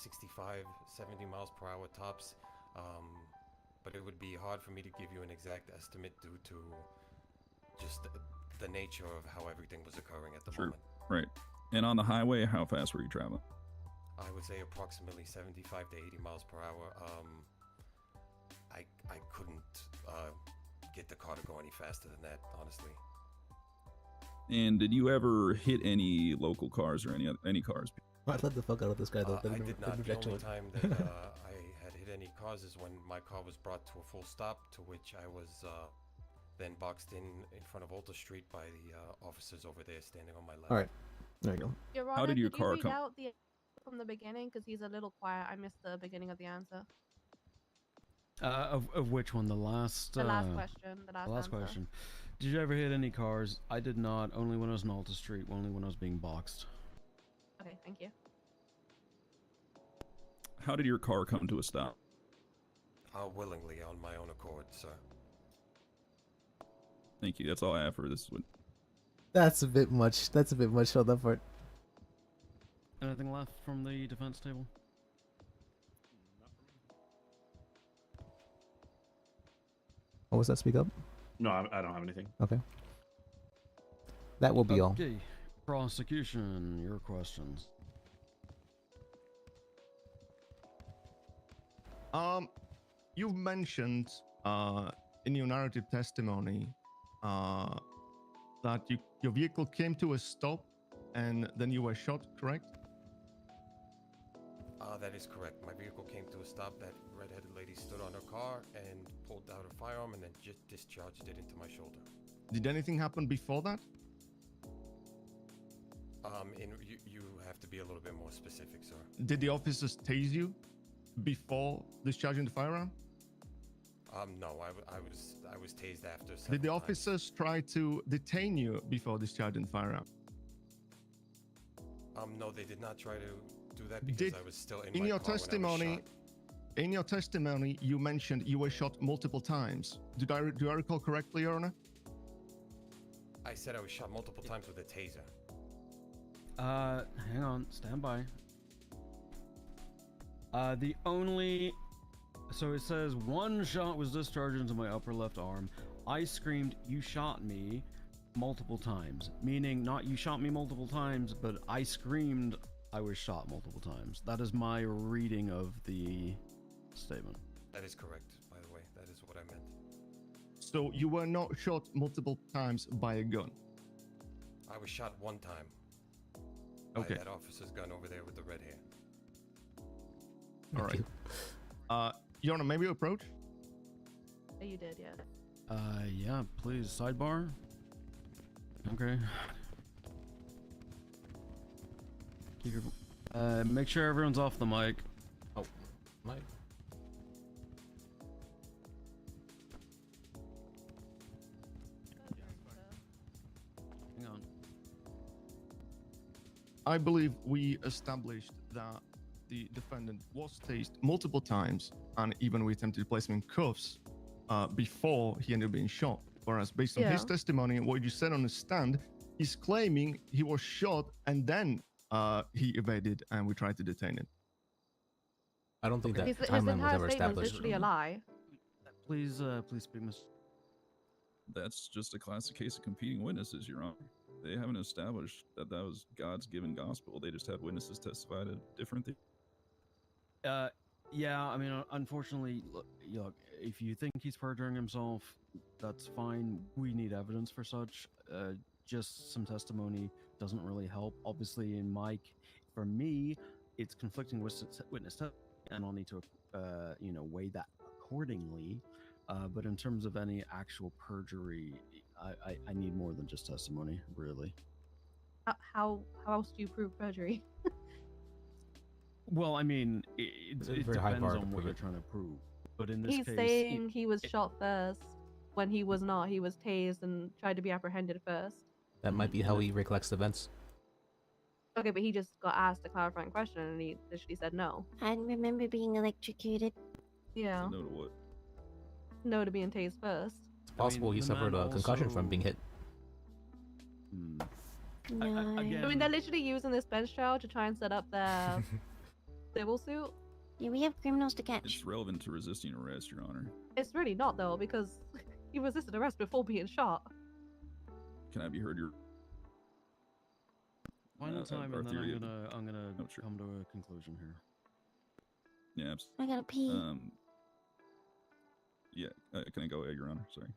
65, 70 miles per hour tops. But it would be hard for me to give you an exact estimate due to just the nature of how everything was occurring at the moment. Right. And on the highway, how fast were you traveling? I would say approximately 75 to 80 miles per hour. I couldn't get the car to go any faster than that, honestly. And did you ever hit any local cars or any cars? I let the fuck out of this guy though. I did not. The only time that I had hit any cars is when my car was brought to a full stop, to which I was then boxed in front of Alta Street by the officers over there standing on my left. All right, there you go. Your Honor, How did your car read come? out the from the beginning? Because he's a little quiet. I missed the beginning of the answer. Of which one? The last. The last question. The last answer. question. Did you ever hit any cars? I did not. Only when I was in Alta Street. Only when I was being boxed. Okay, thank you. How did your car come to a stop? Willingly, on my own accord, sir. Thank you. That's all I have for this one. That's a bit much. That's a bit much on that part. Anything left from the defense table? What was that? Speak up. No, I don't have anything. Okay. That will be all. Okay. Prosecution, your questions. You've mentioned in your narrative testimony that your vehicle came to a stop and then you were shot, correct? That is correct. My vehicle came to a stop. That red-headed lady stood on her car and pulled out her firearm and then just discharged it into my shoulder. Did anything happen before that? You have to be a little bit more specific, sir. Did the officers tase you before discharging the firearm? No, I was tased after. Did the officers try to detain you before discharging the firearm? No, they did not try to do that because I was still in my your car testimony. when I was shot. In your testimony, you mentioned you were shot multiple times. Do I recall correctly, Your Honor? I said I was shot multiple times with a taser. Hang on, stand by. So it says one shot was discharged into my upper left arm. I screamed, "You shot me," multiple times. Meaning not you shot me multiple times, but I screamed I was shot multiple times. That is my reading of the statement. That is correct, by the way. That is what I meant. So you were not shot multiple times by a gun? I was shot one time. Okay. By that officer's gun over there with the red hair. All right. Your Honor, maybe approach? Oh, you did, yeah. Yeah, please. Sidebar. Okay. Keep your, make sure everyone's off the mic. Oh, mic. Hang on. I believe we established that the defendant was tased multiple times, and even we attempted to place him in cuffs before he ended up being shot. Whereas based on his testimony and what you said on the stand, he's claiming he was shot and then He evaded, and we tried to detain him. I don't think that His timeline was entire ever statement's established. literally a lie. Please, please speak, Miss. That's just a classic case of competing witnesses, Your Honor. They haven't established that that was God's given gospel. They just had witnesses testify to different things. Yeah, I mean, unfortunately, look, if you think he's perjuring himself, that's fine. We need evidence for such. Just some testimony doesn't really help. Obviously, for me, it's conflicting witness testimony, and I'll need to, weigh that accordingly. But in terms of any actual perjury, I need more than just testimony, really. How else do you prove perjury? Well, I mean, it It's a very high depends bar to on what prove you're it. trying to prove. But in this He's case, saying he was shot first when he was not. He was tased and tried to be apprehended first. That might be how he recollects events. Okay, but he just got asked a clarifying question and he literally said no. I remember being electrocuted. Yeah. No to what? No to being tased first. It's possible he suffered a concussion from being hit. No. I mean, they're literally using this bench trial to try and set up their civil suit. Yeah, we have criminals to catch. It's relevant to resisting arrest, Your Honor. It's really not though, because he resisted arrest before being shot. Can I be heard? Your final time, our and then theory of- I'm gonna Oh, sure. come to a conclusion here. Yeah, absolutely. I gotta pee. Yeah, can I go, Your Honor? Sorry.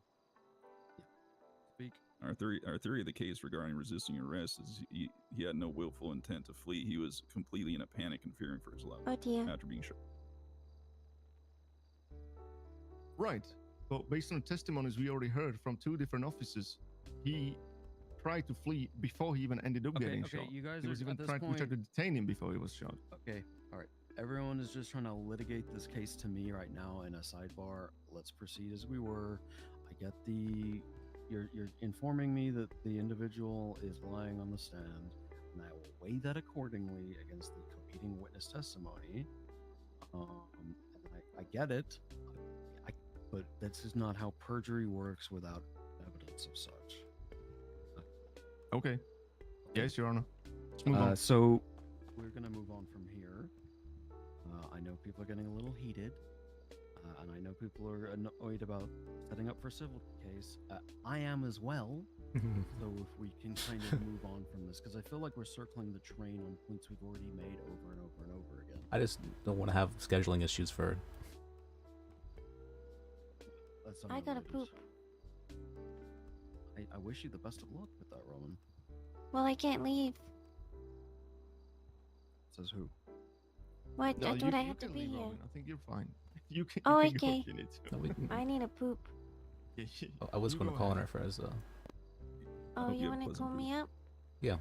Speak. Our theory of the case regarding resisting arrest is he had no willful intent to flee. He was completely in a panic and fearing for his life Oh dear. after being shot. Right. But based on the testimonies we already heard from 2 different officers, he tried to flee before he even ended up getting shot. You guys He was are even at this trying point. to detain him before he was shot. Okay, all right. Everyone is just trying to litigate this case to me right now in a sidebar. Let's proceed as we were. I get you're informing me that the individual is lying on the stand, and I will weigh that accordingly against the competing witness testimony. And I get it, but this is not how perjury works without evidence of such. Okay. Yes, Your Honor. Let's move on. So we're gonna move on from here. I know people are getting a little heated, and I know people are annoyed about setting up for a civil case. I am as well. So if we can kind of move on from this, because I feel like we're circling the train on points we've already made over and over and over again. I just don't want to have scheduling issues for. That's I gotta unrelated. poop. I wish you the best of luck with that, Roman. Well, I can't leave. Says who? What? No, I thought I you had to can be leave, here. Robin. I think you're fine. You can. Oh, you can go okay. if you need to. No, we can- I need a poop. I was You going to go call on ahead. her for as. Oh, hope you you have wanna pleasant call me up? Yeah.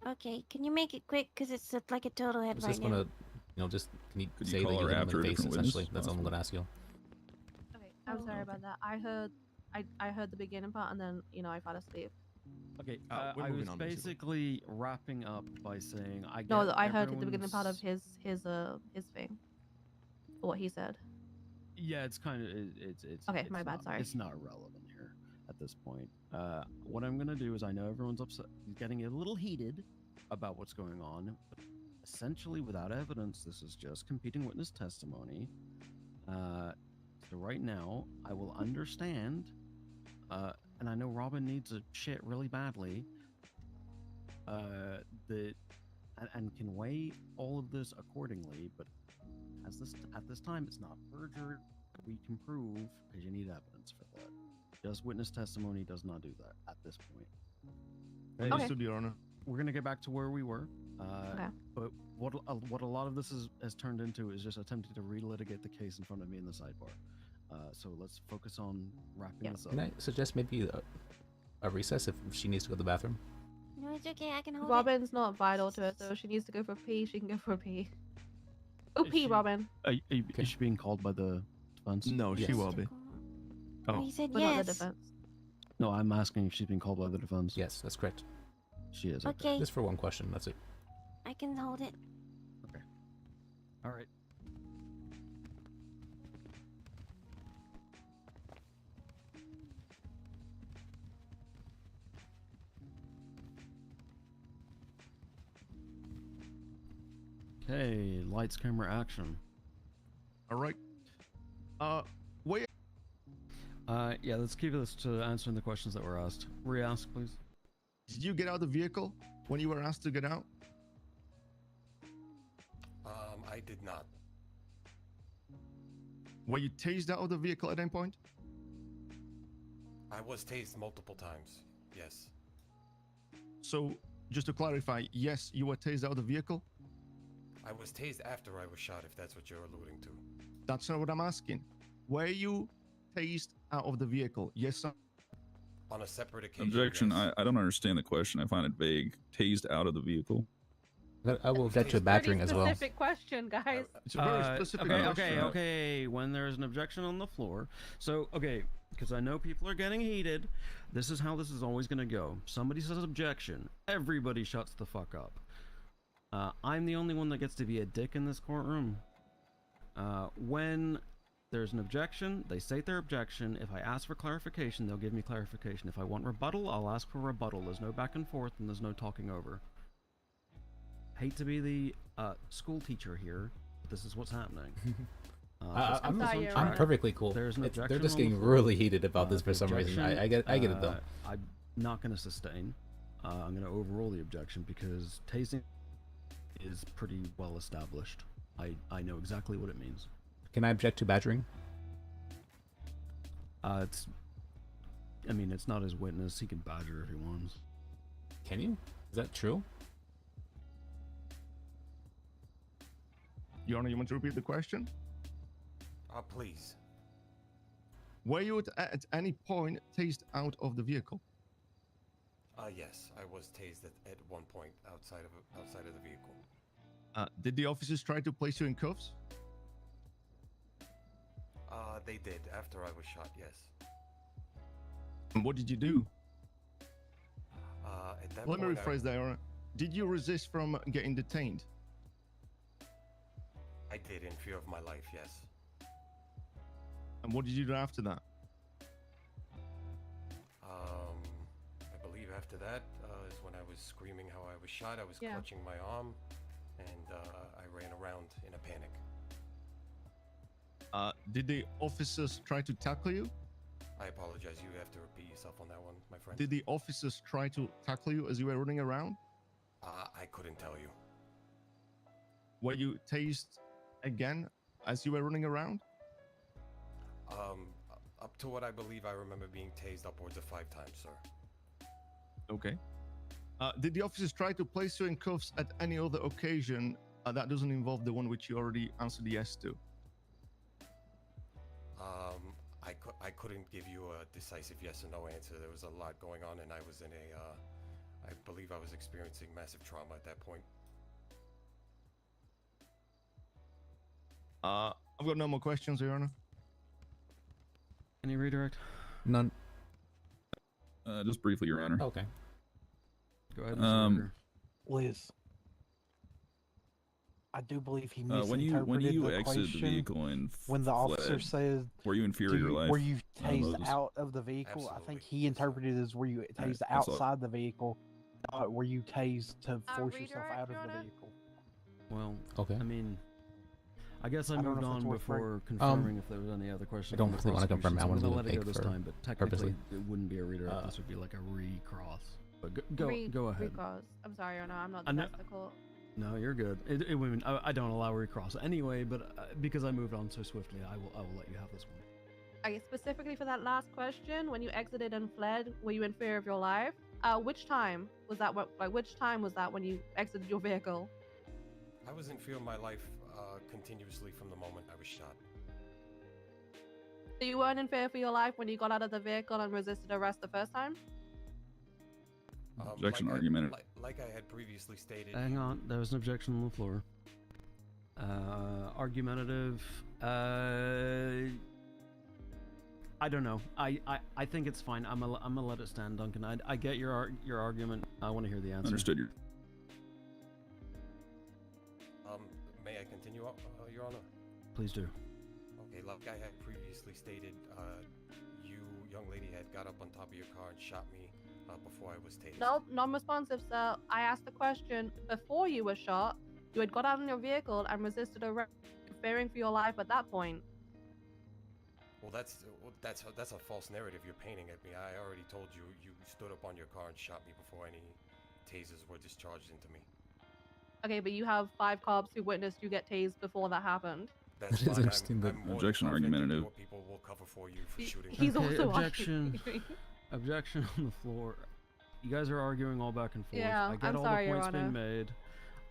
Okay, can you make it quick? Cause it's like a total I head was right just now. gonna, just can you Could you say that call you her hit him after in a the face? different witness, Essentially, that's all I'm possibly? gonna ask you. Okay, I'm sorry about that. I heard the beginning part and then I fell asleep. Okay, we're I moving was on, basically. basically wrapping up by saying I get No, I heard at the beginning part of everyone's- his thing. What he said. Yeah, it's kind of it's Okay, it's my bad, not- sorry. It's not relevant here at this point. What I'm gonna do is I know everyone's upset, getting a little heated about what's going on, but essentially without evidence, this is just competing witness testimony. So right now, I will understand, and I know Robin needs a shit really badly. And can weigh all of this accordingly, but at this time, it's not perjury we can prove because you need evidence for that. Just witness testimony does not do that at this point. Understood, Your Honor. We're gonna get back to where we were. Okay. But what a lot of this has turned into is just attempting to relitigate the case in front of me in the sidebar. So let's focus on wrapping this up. Can I suggest maybe a recess if she needs to go to the bathroom? No, it's okay. I can hold Robin's not vital to it, so if she needs to go for a pee, she can go for a pee. Oh, Is pee, she- Robin. Is she being called by the defense? No, she Yes. will be. it. Oh. He said But not the yes. defense. No, I'm asking if she's being called by the defense. Yes, that's correct. She is. Okay, Just for one question, that's it. I can hold it. All right. Okay, lights, camera, action. All right. Wait. Yeah, let's keep this to answering the questions that were asked. Re-ask, please. Did you get out of the vehicle when you were asked to get out? I did not. Were you tased out of the vehicle at any point? I was tased multiple times. Yes. So, just to clarify, yes, you were tased out of the vehicle? I was tased after I was shot, if that's what you're alluding to. That's not what I'm asking. Were you tased out of the vehicle? Yes, sir. On a separate occasion. Objection. Yes. I don't understand the question. I find it vague. Tased out of the vehicle. I will object to badgering as well. Specific question, guys. It's a very specific question. Okay. When there's an objection on the floor, so because I know people are getting heated, this is how this is always going to go. Somebody says objection, everybody shuts the fuck up. I'm the only one that gets to be a dick in this courtroom. When there's an objection, they state their objection. If I ask for clarification, they'll give me clarification. If I want rebuttal, I'll ask for rebuttal. There's no back and forth, and there's no talking over. Hate to be the school teacher here, but this is what's happening. I'm perfectly cool. There's an objection. They're just on the getting floor. really heated about this for some reason. Objection, I get it though. I'm not going to sustain. I'm going to overrule the objection because tasing is pretty well established. I know exactly what it means. Can I object to badgering? It's not his witness. He can badger if he wants. Can you? Is that true? Your Honor, you want to repeat the question? Please. Were you at any point tased out of the vehicle? Yes, I was tased at one point outside of the vehicle. Did the officers try to place you in cuffs? They did after I was shot. Yes. And what did you do? At that Let me point, rephrase that, Your Honor. Did you resist from getting detained? I did, in fear of my life. Yes. And what did you do after that? I believe after that is when I was screaming how I was shot. I was clutching my arm, and I ran around in a panic. Did the officers try to tackle you? I apologize. You have to repeat yourself on that one, my friend. Did the officers try to tackle you as you were running around? I couldn't tell you. Were you tased again as you were running around? Up to what I believe, I remember being tased upwards of 5 times, sir. Okay. Did the officers try to place you in cuffs at any other occasion that doesn't involve the one which you already answered yes to? I couldn't give you a decisive yes or no answer. There was a lot going on, and I was in I believe I was experiencing massive trauma at that point. I've got no more questions, Your Honor. Any redirect? None. Just briefly, Your Honor. Okay. Go ahead. Liz, I do believe he when you misinterpreted the exited the question vehicle and when the officer fled, said, were you in fear of your life? Were you I don't know tased this. out of the vehicle? I think he interpreted it as were you tased that's all. outside the vehicle, not were you tased to force yourself out of the vehicle. Well, okay. I mean, I guess I I don't moved know if it's on worth before confirming if there was any other questions. I don't from the really want to confirm. I prosecution, want so to I'm do gonna let it it go this for time, but technically purposely. it wouldn't be a redirect. This would be like a recross. But go ahead. Recross. I'm sorry, no, I'm not I know- domestical. No, you're good. I don't allow recross anyway, but because I moved on so swiftly, I will let you have this one. Okay, specifically for that last question, when you exited and fled, were you in fear of your life? Which time was that? Which time was that when you exited your vehicle? I was in fear of my life continuously from the moment I was shot. So you weren't in fear for your life when you got out of the vehicle and resisted arrest the first time? Objection argument. Like I had previously stated. Hang on, there was an objection on the floor. Argumentative. I don't know. I think it's fine. I'm gonna let it stand, Duncan. I get your argument. I want to hear the answer. Understood. Your May I continue, Your Honor? Please do. Okay, like I had previously stated, you, young lady, had got up on top of your car and shot me before I was tased. No, non-responsive, sir. I asked the question before you were shot. You had got out of your vehicle and resisted arrest, fearing for your life at that point. Well, that's a false narrative you're painting at me. I already told you you stood up on your car and shot me before any tasers were discharged into me. Okay, but you have 5 cops who witnessed you get tased before that happened. That's That is fine. interesting, but- I'm more Objection than confident that argumentative. more people will cover for you for shooting. He's Okay, also objection. arguing. Objection on the floor. You guys are arguing all back and forth. Yeah, I get I'm all sorry, the Your points being Honor. made.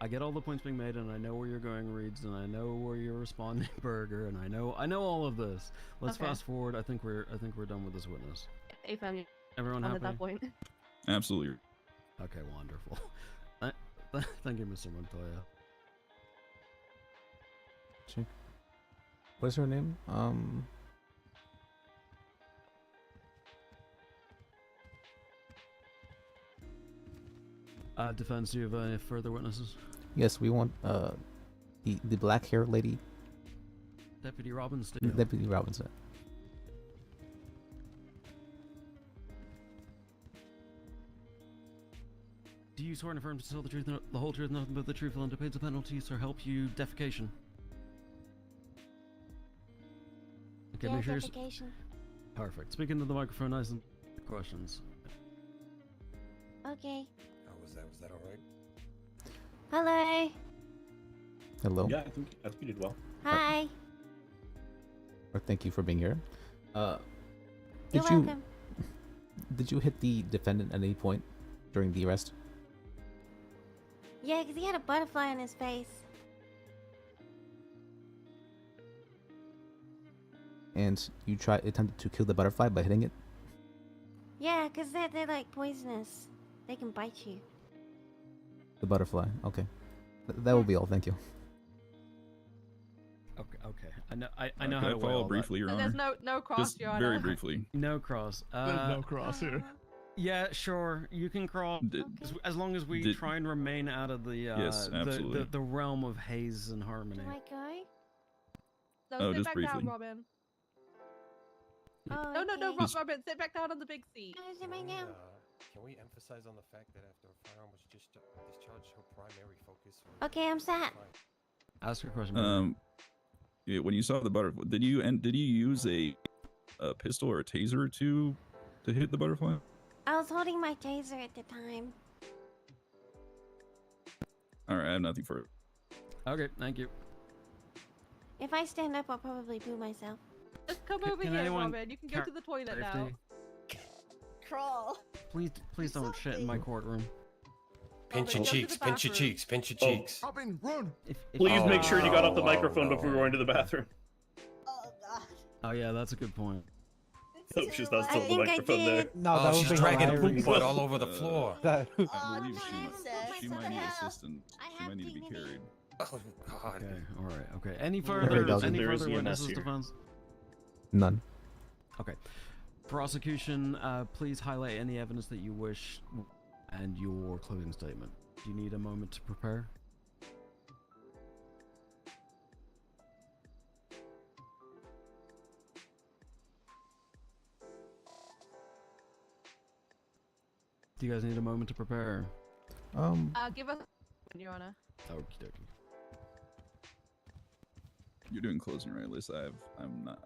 I get all the points being made, and I know where you're going, Reeds, and I know where you're responding, Burger, and I know all of this. Let's Okay. fast forward. I think we're done with this witness. AFM, Everyone at happy? that point. Absolutely. Okay, wonderful. Thank you, Mr. Montoya. What's her name? Defense, do you have any further witnesses? Yes, we want the black hair lady, Deputy Robinson. Deputy Robinson. Do you swear and affirm to tell the truth, the whole truth, nothing but the truth, and to pay the penalties or help you defecation? Okay, Yeah, make sure. defecation. Perfect. Speak into the microphone, nice and questions. Okay. How was that? Was that all right? Hello. Hello. Yeah, I think you did well. Hi. Or thank you for being here. You're Did you welcome. did you hit the defendant at any point during the arrest? Yeah, because he had a butterfly on his face. And you attempted to kill the butterfly by hitting it? Yeah, because they're like poisonous. They can bite you. The butterfly. Okay. That will be all. Thank you. Okay. I know how Can to I weigh follow all that. briefly, Your So Honor? there's no cross, Just Your very Honor. briefly. No cross. No cross here. Yeah, sure. You can cross as long as we try and remain out of the Yes, absolutely. the realm of haze and harmony. Do I go? No, Oh, sit just back briefly. down, Robin. Oh, No, okay. Just- Robin, sit back down on the big seat. No, sit back down. Can we emphasize on the fact that after a firearm was just discharged, her primary focus was... Okay, I'm sat. Ask your question. Yeah, when you saw the butterfly, did you use a pistol or a taser to hit the butterfly? I was holding my taser at the time. All right, I have nothing for it. Okay, thank you. If I stand up, I'll probably poo myself. Just come Can- over can here, anyone Robin. You can go car- to the toilet safety? now. Crawl. Please don't shit in my courtroom. Pinch your go to cheeks, the pinch your bathroom. cheeks, pinch your Oh. cheeks. Robin, run! Please make sure you got off the Oh, microphone no. before going to the bathroom. Oh god. Oh yeah, that's a good point. Hope she's not still I the think I microphone there. did. No, Oh, that would she's be dragging hilarious. poop butt all over the floor. That- I Oh, believe no, she Jesus, might what the need hell? assistance. I She have might need to be dignity. carried. Oh, God. Okay, all right, okay. Any Very further doggy. any There is further EMS witnesses, here. defense? None. Okay. Prosecution, please highlight any evidence that you wish and your closing statement. Do you need a moment to prepare? Do you guys need a moment to prepare? Give us, Your Honor. Okie dokie. You're doing closing, right, Liz? I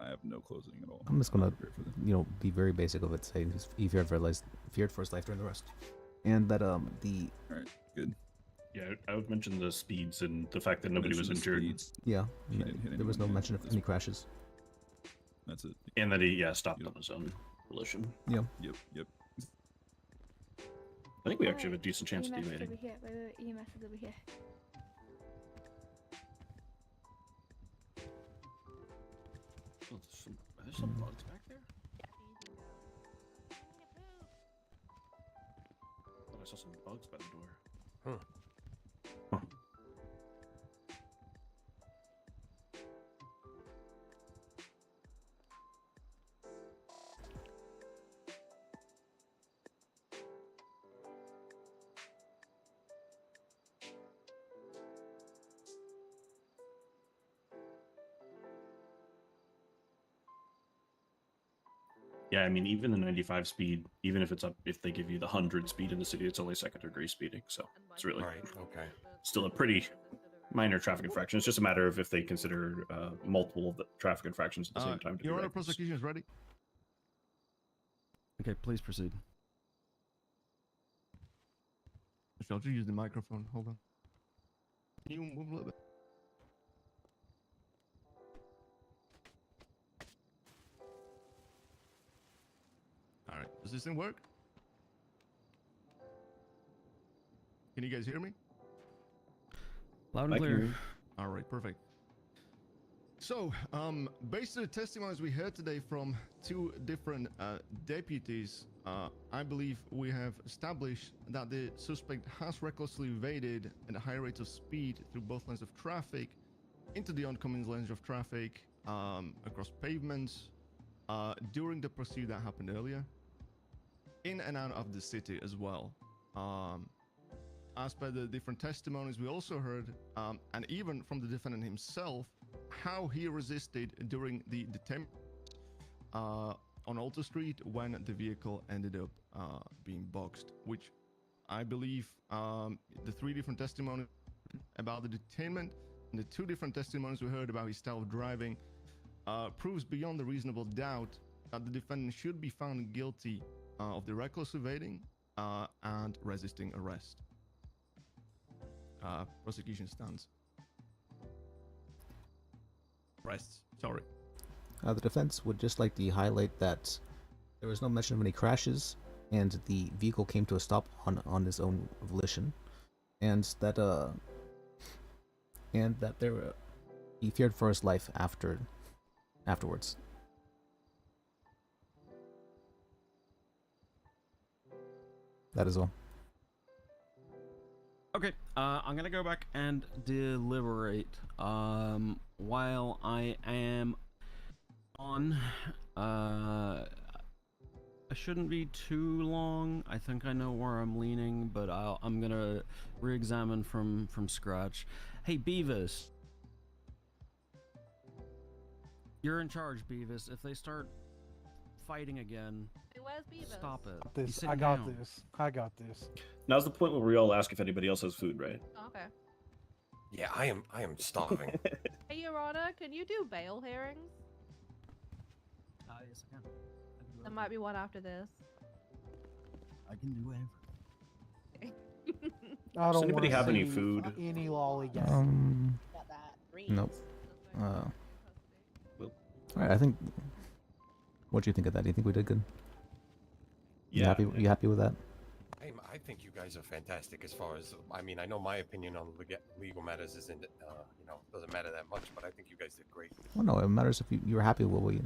have no closing at all. I'm just gonna, not prepared for that. be very basic of it. Say he feared for his life during the arrest, and that the. All right, good. Yeah, I would mention the speeds and the fact that nobody was Mention the injured. speeds. Yeah, He didn't hit there was no anyone, yeah, mention of that's any fine. crashes. That's it. And that he, stopped on his own volition. Yeah. Yep. I think we actually have a decent chance of EMS is evading. over here. Wait, EMS is over here. Oh, there's some bugs back there? Thought I saw some bugs by the door. Huh. Yeah, I mean, even the 95 speed, even if if they give you the 100 speed in the city, it's only second degree speeding, so it's really Right, okay. still a pretty minor traffic infraction. It's just a matter of if they consider multiple of the traffic infractions at the same time. To Your be Honor, reckless. prosecution is ready. Okay, please proceed. I'll just use the microphone. Hold on. Can you move a little bit? All right. Does this thing work? Can you guys hear me? Loud and clear. All right, perfect. So, based on the testimonies we heard today from two different deputies, I believe we have established that the suspect has recklessly evaded at a high rate of speed through both lanes of traffic, into the oncoming lanes of traffic, across pavements, during the pursuit that happened earlier, in and out of the city as well. As per the different testimonies we also heard, and even from the defendant himself, how he resisted during the detention on Alta Street when the vehicle ended up being boxed, which I believe the three different testimonies about the detainment and the two different testimonies we heard about his style of driving proves beyond a reasonable doubt that the defendant should be found guilty of the reckless evading and resisting arrest. Prosecution stands. Rests. Sorry. The defense would just like to highlight that there was no mention of any crashes, and the vehicle came to a stop on its own volition, and that he feared for his life afterwards. That is all. Okay, I'm gonna go back and deliberate. While I am on, I shouldn't be too long. I think I know where I'm leaning, but I'm gonna re-examine from scratch. Hey, Beavis, you're in charge, Beavis. If they start fighting again, Hey, where's Beavis? stop it. This, He's I sitting got down. this. I got this. Now's the point where we all ask if anybody else has food, right? Oh, okay. Yeah, I am starving. Hey, Your Honor, can you do bail hearings? Yes, I can. There might be one after this. I can do whatever. I don't Does anybody wanna have any see food? Any lollygag. Nope. Alright, I think. What do you think of that? Do you think we did good? You Yeah. happy? You happy with that? I think you guys are fantastic as far as, I mean, I know my opinion on legal matters isn't, doesn't matter that much, but I think you guys did great. Well, no, it matters if you were happy with what we.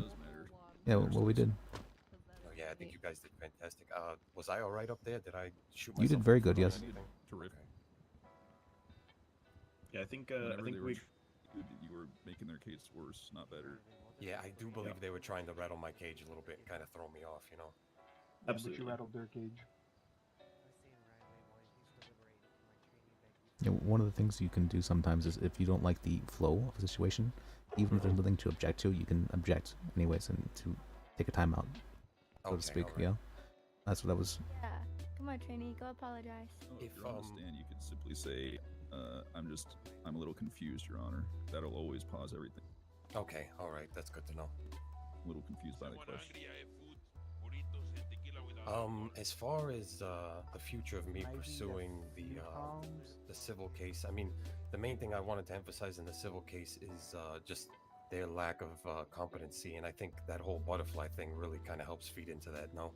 Yeah, what we did. Oh, yeah, I think you guys did fantastic. Was I all right up there? Did I shoot myself? You did very good, in the yes. foot or anything? Terrific. Yeah, I think Whenever they were we. You were making their case worse, not better. Yeah, I do believe they were trying to rattle my cage a little bit and kind of throw me off, But you rattled their cage. You know, one of the things you can do sometimes is if you don't like the flow of a situation, even if there's nothing to object to, you can object anyways and to take a timeout, so to speak. alright. Yeah, that's what I was. Yeah. Come on, trainee, go apologize. If you're on the stand, you could simply say, I'm a little confused, Your Honor. That'll always pause everything. Okay, all right, that's good to know. A little confused by the question. As far as the future of me pursuing the civil case, I mean, the main thing I wanted to emphasize in the civil case is just their lack of competency, and I think that whole butterfly thing really kind of helps feed into that. No.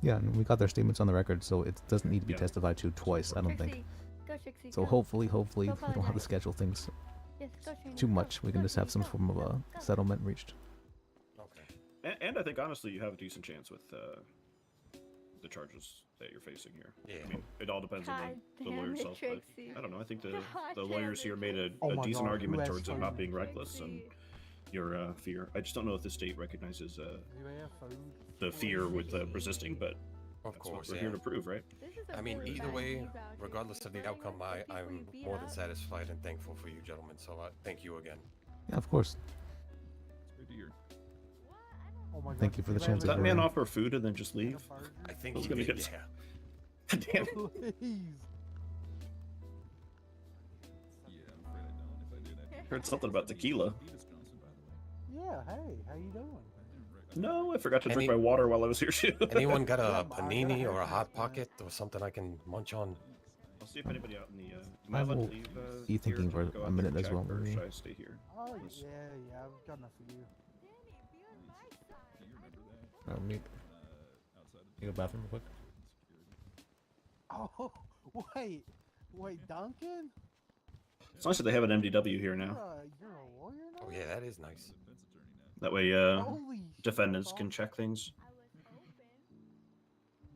Yeah, and we got their statements on the record, so it doesn't need to be testified to twice. I don't think. Trixie, go, Trixie, So go. hopefully, Go we don't have to apologize. schedule things Yes, go, trainee, too go. much. We can Go, just have trainee, some go. form of a settlement reached. And I think honestly, you have a decent chance with the charges that you're facing here. Yeah. I mean, it all depends on God the damn lawyer it, itself, but Trixie. I don't know. I think the God lawyers damn here it, made a, Oh a my decent God, argument who has towards it not food? being reckless and your fear. I just don't know if the state recognizes Do they have food? the fear with resisting, but Of that's course, what we're yeah. here to prove, right? I mean, either way, regardless of the outcome, I'm more than satisfied and thankful for you, gentlemen. So thank you again. Yeah, of course. It's good to hear. Oh my God, Thank you for the did chance. Does of that man learning. offer food and then just leave? I think I was he gonna did, get. yeah. Damn it. Please. Yeah, I'm Heard something about tequila. Yeah, hey, how you doing? No, I forgot to drink my water while I was here too. Anyone got a panini or a hot pocket or something I can munch on? I'll see if anybody out in the. I will be thinking for a minute as well, Or maybe. should I stay here? Oh, yeah, I've got enough for you. Let me go to the bathroom real quick. Oh, wait, Duncan? It's nice that they have an MDW here now. You're a lawyer now? Oh, yeah, that is nice. That way, Holy defendants can check things.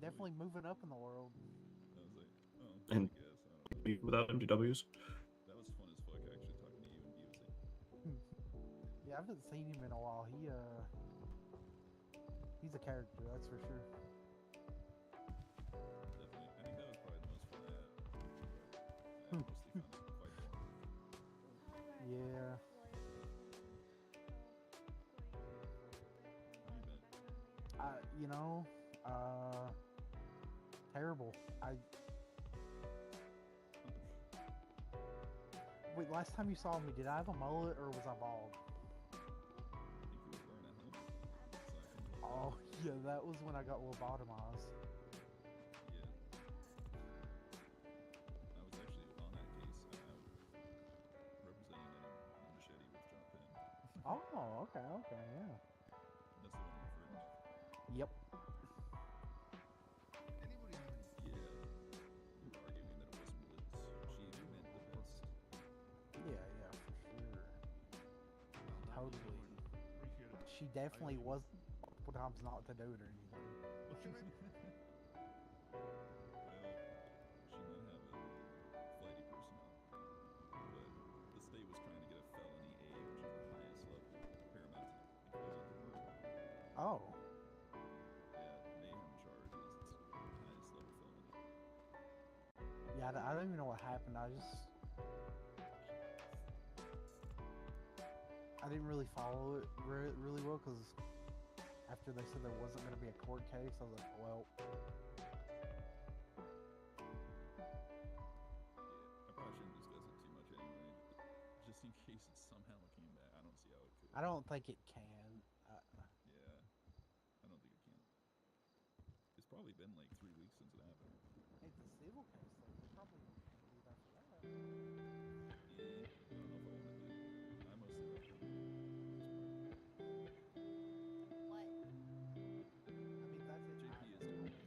Definitely moving up in the world. And without MDWs. Yeah, I haven't seen him in a while. He's a character, that's for sure. Yeah. You know, terrible. Wait, last time you saw me, did I have a mullet or was I bald? Oh, yeah, that was when I got lobotomized. Oh, okay, yeah. Yep. Yeah, for sure. Totally. She definitely was multiple times not to do it or anything. Oh. Yeah, I don't even know what happened. I didn't really follow it really well because after they said there wasn't going to be a court case, I was like, well. I probably shouldn't discuss it too much anyway, just in case it somehow came back. I don't see how it could. I don't think it can. Yeah, I don't think it can. It's probably been like 3 weeks since it happened. It's a civil case, though. They probably won't do that for that. Yeah, I don't know if I want to do it. I mostly like it. What? I mean, that's it. JP is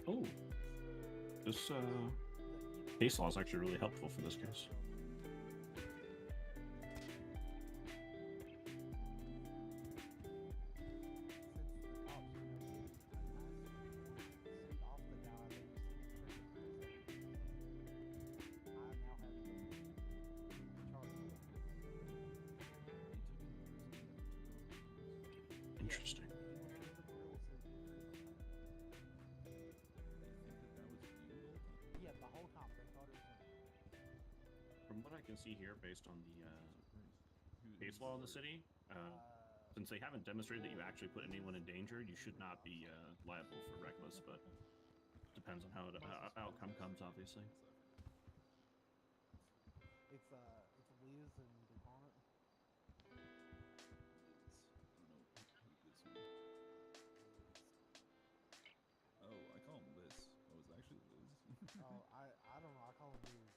Oh, this case law is actually really helpful for this case. Interesting. Yeah, the whole time they thought it was. From what I can see here, based on the case law in the city, since they haven't demonstrated that you actually put anyone in danger, you should not be liable for reckless, but depends on how the outcome comes, obviously. It's Liz and DuPont. Oh, I call him Lis. Oh, it's actually Liz. Oh, I don't know. I call him Liz.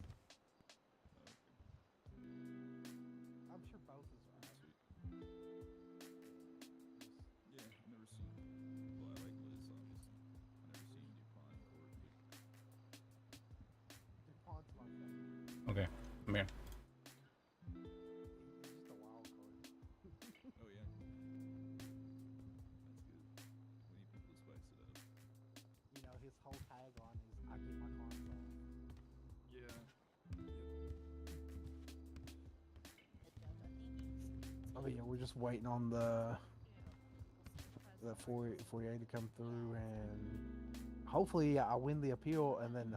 Oh, okay. I'm sure both is right. Sweet. Yeah, I've never seen. Well, I like Liz, obviously. I've never seen DuPont in court, but. DuPont's my favorite. Okay, I'm here. He's just a wild card. Oh yeah. That's good. We need people to spice it up. You know, his whole tagline is "I get my console." Yeah. Oh yeah, we're just waiting on the 48 to come through, and hopefully I win the appeal, and then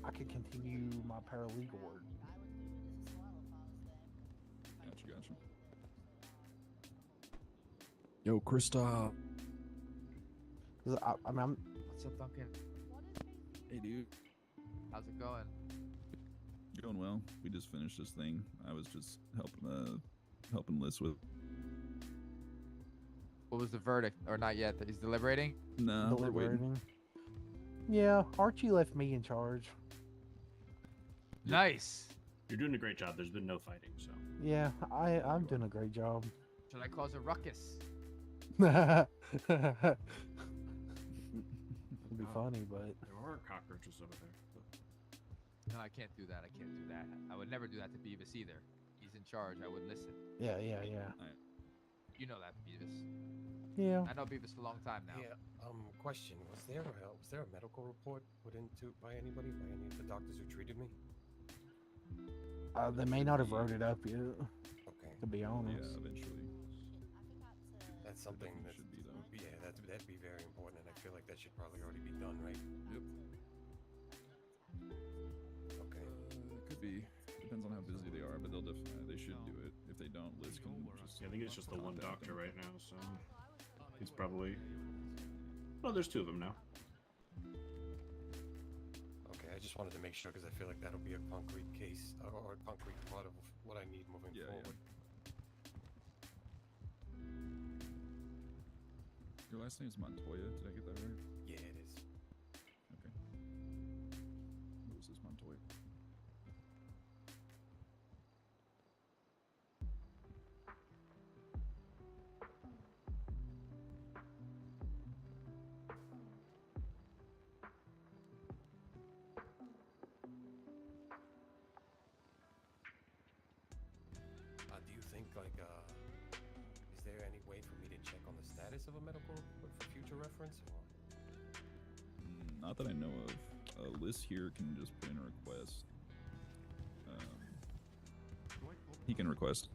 I can continue my paralegal work. Gotcha. Yo, Krista. I mean, What's up, Duncan? Hey, dude. How's it going? Going well. We just finished this thing. I was just helping Liz with. What was the verdict? Or not yet? He's deliberating? No, we're waiting. Yeah, Archie left me in charge. Nice. You're doing a great job. There's been no fighting, so. Yeah, I'm doing a great job. Should I cause a ruckus? It'd be funny, but There are cockroaches over there. But... No, I can't do that. I can't do that. I would never do that to Beavis either. He's in charge. I would listen. yeah. You know that, Beavis. Yeah. I know Beavis for a long time now. Yeah. Question: was there a medical report put into by anybody, by any of the doctors who treated me? They may not have wrote it up yet. Okay. To be honest. Yeah, eventually. That's something that should be done. Yeah, that'd be very important, and I feel like that should probably already be done, right? Yep. Okay. It could be. Depends on how busy they are, but they should do it. If they don't, Liz can just. Yeah, I think it's just the one contact doctor them. right now, so he's probably. Well, there's two of them now. Okay, I just wanted to make sure because I feel like that'll be a concrete case or a concrete part of what I need moving forward. Your last name is Montoya. Did I get that right? Yeah, it is. Okay. What was this, Montoya? Do you think is there any way for me to check on the status of a medical report for future reference? Or? Not that I know of. Liz here can just put in a request. He can request.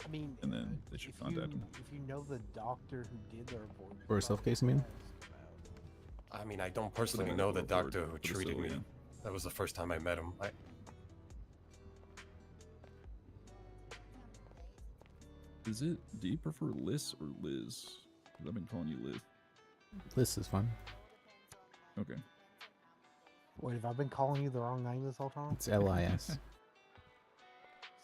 I mean, and then they should contact him. If you know the doctor who did the report. For a self case, you mean? I mean, I don't personally know the medical report, doctor who but still, treated me. yeah. That was the first time I met him. Is it? Do you prefer Liz or Liz? 'Cause I've been calling you Liz. Liz is fine. Okay. Wait, have I been calling you the wrong name this whole time? It's Lis.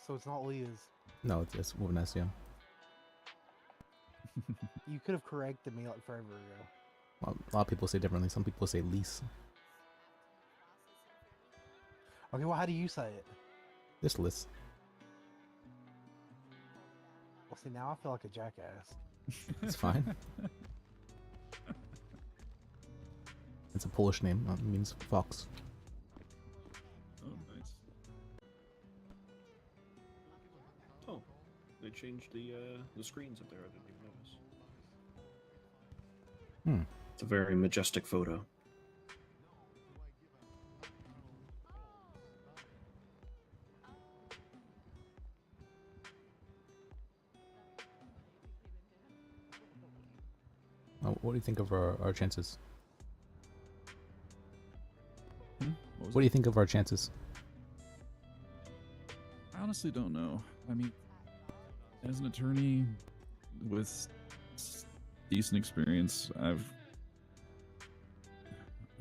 So it's not Liz. No, it's with an S, yeah. You could have corrected me like forever ago. Well, a lot of people say differently. Some people say Lis. Okay, well, how do you say it? Just Lis. Well, see, now I feel like a jackass. It's fine. It's a Polish name. It means fox. Oh, nice. Oh, they changed the screens up there. I didn't even notice. It's a very majestic photo. What do you think of our chances? What do you think of our chances? I honestly don't know. I mean, as an attorney with decent experience, I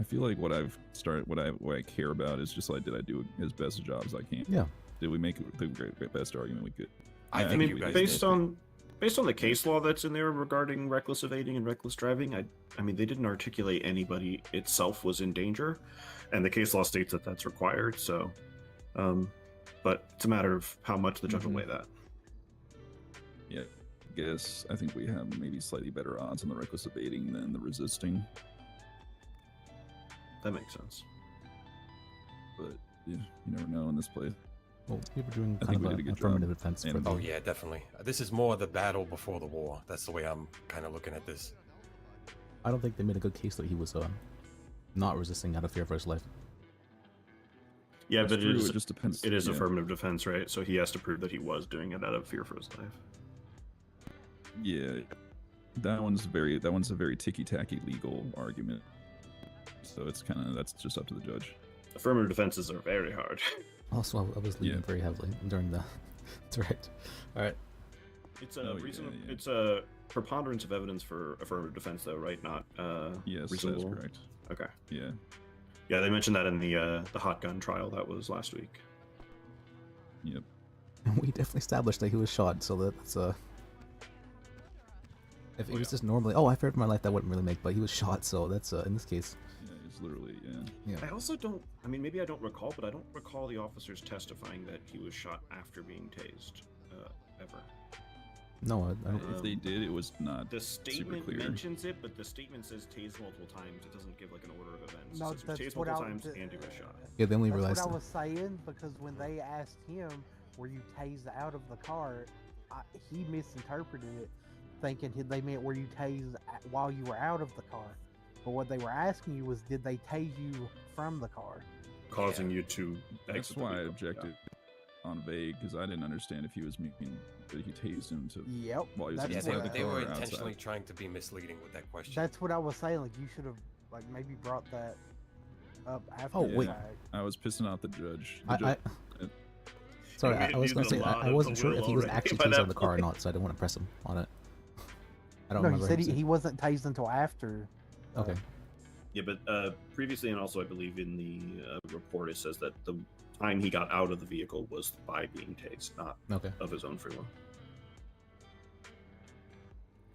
feel like what I care about is just like, did I do as best a job as I can? Yeah. Did we make the best argument we could? I mean, based on the case law that's in there regarding reckless evading and reckless driving, I mean, they didn't articulate anybody itself was in danger, and the case law states that that's required. So, but it's a matter of how much the judge will weigh that. Yeah, I guess I think we have maybe slightly better odds on the reckless evading than the resisting. That makes sense. But yeah, you never know in this place. Well, we were doing I kind think of we did a an good affirmative job. defense for And- the... Oh yeah, definitely. This is more the battle before the war. That's the way I'm kind of looking at this. I don't think they made a good case that he was not resisting out of fear for his life. Yeah, That's but true, it it just depends, It is yeah. affirmative defense, right? So he has to prove that he was doing it out of fear for his life. Yeah, that one's a very ticky-tacky legal argument. So that's just up to the judge. Affirmative defenses are very hard. Also, I was leaning very heavily during the direct. All right. It's a It's a preponderance of evidence for affirmative defense, though, right? Not Yes, reasonable. that's correct. Okay. Yeah. Yeah, they mentioned that in the hot gun trial that was last week. Yep. We definitely established that he was shot, so that's if it was just normally, I feared for my life, that wouldn't really make, but he was shot, so that's in this case. Yeah, it's literally I also don't. I mean, maybe I don't recall, but I don't recall the officers testifying that he was shot after being tased, ever. No, if they did, it was not The super statement clear. mentions it, but the statement says tased multiple times. It doesn't give like an order of events. No, it says that's tased what multiple I- times and he was shot. Yeah, they only That's realized. what I was saying, because when they asked him, were you tased out of the car, he misinterpreted it, thinking they meant were you tased while you were out of the car. But what they were asking you was, did they tase you from the car? Causing you to. That's why I objected on vague, because I didn't understand if he was meaning that he tased him to. Yep, While he was that's inside the They car were or outside. intentionally trying to be misleading with that question. That's what I was saying. Like, you should have maybe brought that up after. Oh, the wait. fact. I was pissing off the judge. Sorry, We I was used going to a say lot I of wasn't the sure will if he was already actually by tased that out of the car or point. not, so I didn't want to press him on it. I don't No, he remember. said him saying- he wasn't tased until after. Okay. Yeah, but previously, and also I believe in the report, it says that the time he got out of the vehicle was by being tased, not of his own free will.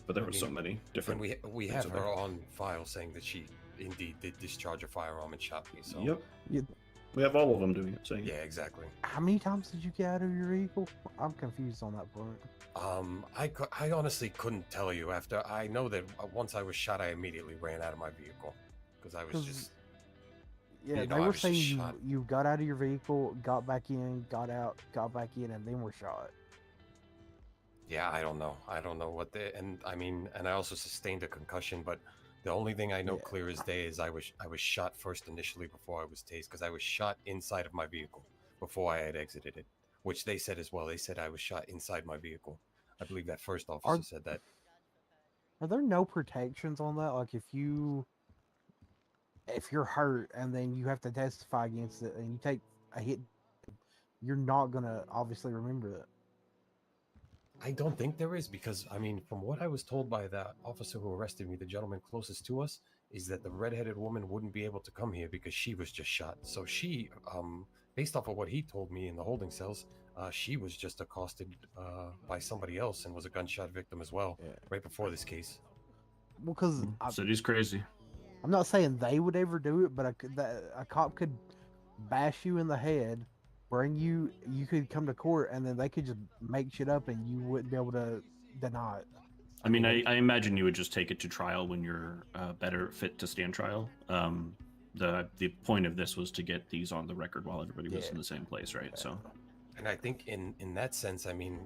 But there I were mean, so many different. And we things have in there. her on file saying that she indeed did discharge a firearm and shot me. So. Yep. We have all of them doing it. Saying Yeah, exactly. How many times did you get out of your vehicle? I'm confused on that point. I honestly couldn't tell you. After I know that once I was shot, I immediately ran out of my vehicle because I was 'Cause- just. Yeah, you know, they I were was just saying shot. you got out of your vehicle, got back in, got out, got back in, and then were shot. Yeah, I don't know. I don't know what the and I mean, and I also sustained a concussion. But the only thing I know clear as day is I was shot first initially before I was tased because I was shot inside of my vehicle before I had exited it, which they said as well. They said I was shot inside my vehicle. I believe that first officer said that. Are there no protections on that? Like if you're hurt and then you have to testify against it and you take a hit, you're not gonna obviously remember that. I don't think there is because I mean, from what I was told by the officer who arrested me, the gentleman closest to us, is that the redheaded woman wouldn't be able to come here because she was just shot. So she, based off of what he told me in the holding cells, she was just accosted by somebody else and was a gunshot victim as well, right before this case. Well, because City's crazy. I'm not saying they would ever do it, but a cop could bash you in the head, bring you could come to court, and then they could just make shit up and you wouldn't be able to deny it. I mean, I imagine you would just take it to trial when you're better fit to stand trial. The point of this was to get these on the record while everybody was in the same place, right? So, And I think in that sense, I mean,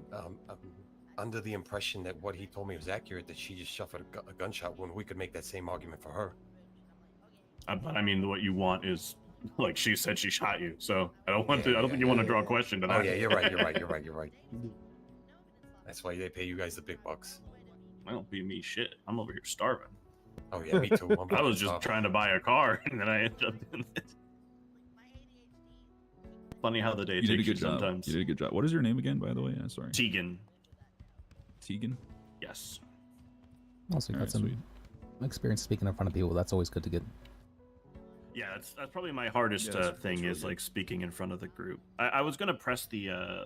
under the impression that what he told me was accurate, that she just suffered a gunshot wound, we could make that same argument for her. but I mean, what you want is like she said she shot you. So I don't want to. I don't think you want to draw a question to that. Oh yeah, you're right. You're right. You're right. You're right. That's why they pay you guys the big bucks. I don't pay me shit. I'm over here starving. Oh yeah, me too. I was just trying to buy a car, and then I ended up doing this. Funny how the day You did a takes you good job. sometimes. You did a good job. What is your name again, by the way? Sorry. Tegan. Tegan? Yes. Also, you got Alright, some sweet. experience speaking in front of people. That's always good to get. Yeah, that's probably my hardest Yeah, that's thing really is good. like speaking in front of the group. I was gonna press the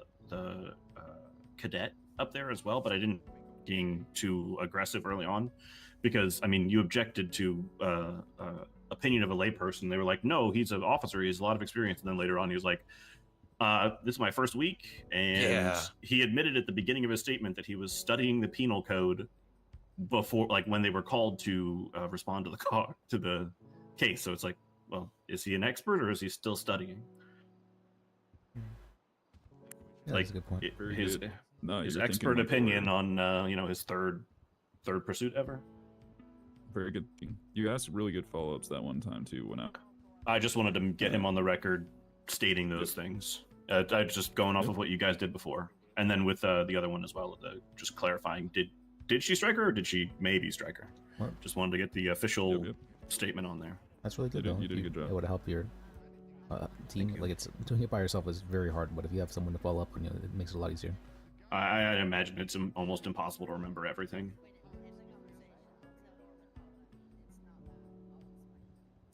cadet up there as well, but I didn't being too aggressive early on because I mean you objected to opinion of a layperson. They were like, no, he's an officer, he has a lot of experience, and then later on he was like, this is my first week, and he admitted at the beginning of his statement that he was studying the penal code before, like when they were called to respond to the case. So it's like, well, is he an expert or is he still studying? Yeah, Like that's a good point. Very his good. No, his you're thinking expert like opinion on his third pursuit ever. Very good. You asked really good follow-ups that one time too. When I just wanted to get him on the record stating those things. I was just going off of what you guys did before, and then with the other one as well, just clarifying: did she strike her or did she maybe strike her? What? Just wanted to get the official statement on there. That's really good. You did- though. you did a good job. It would help your team. Like it's doing it by yourself is very hard, but if you have someone to follow up on you, it makes it a lot easier. I imagine it's almost impossible to remember everything.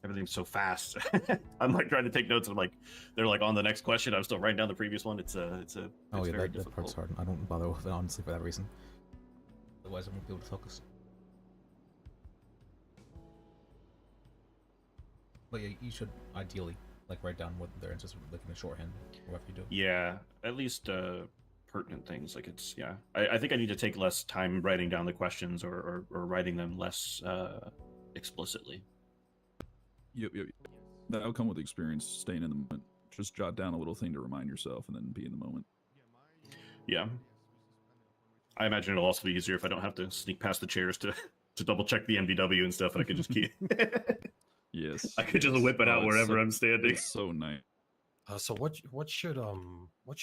Everything's so fast. I'm like trying to take notes. I'm like, they're like on the next question. I'm still writing down the previous one. It's Oh yeah, very that part's difficult. hard. I don't bother with it honestly for that reason. Otherwise, I won't be able to focus. But yeah, you should ideally like write down what they're just like in a shorthand or whatever you do. Yeah, at least pertinent things. Like it's I think I need to take less time writing down the questions or writing them less explicitly. Yep. That'll come with experience, staying in the moment. Just jot down a little thing to remind yourself, and then be in the moment. Yeah. I imagine it'll also be easier if I don't have to sneak past the chairs to double check the MDW and stuff, and I can just keep. Yes. I could just whip it out it's wherever so- I'm standing. It's so nice. So what should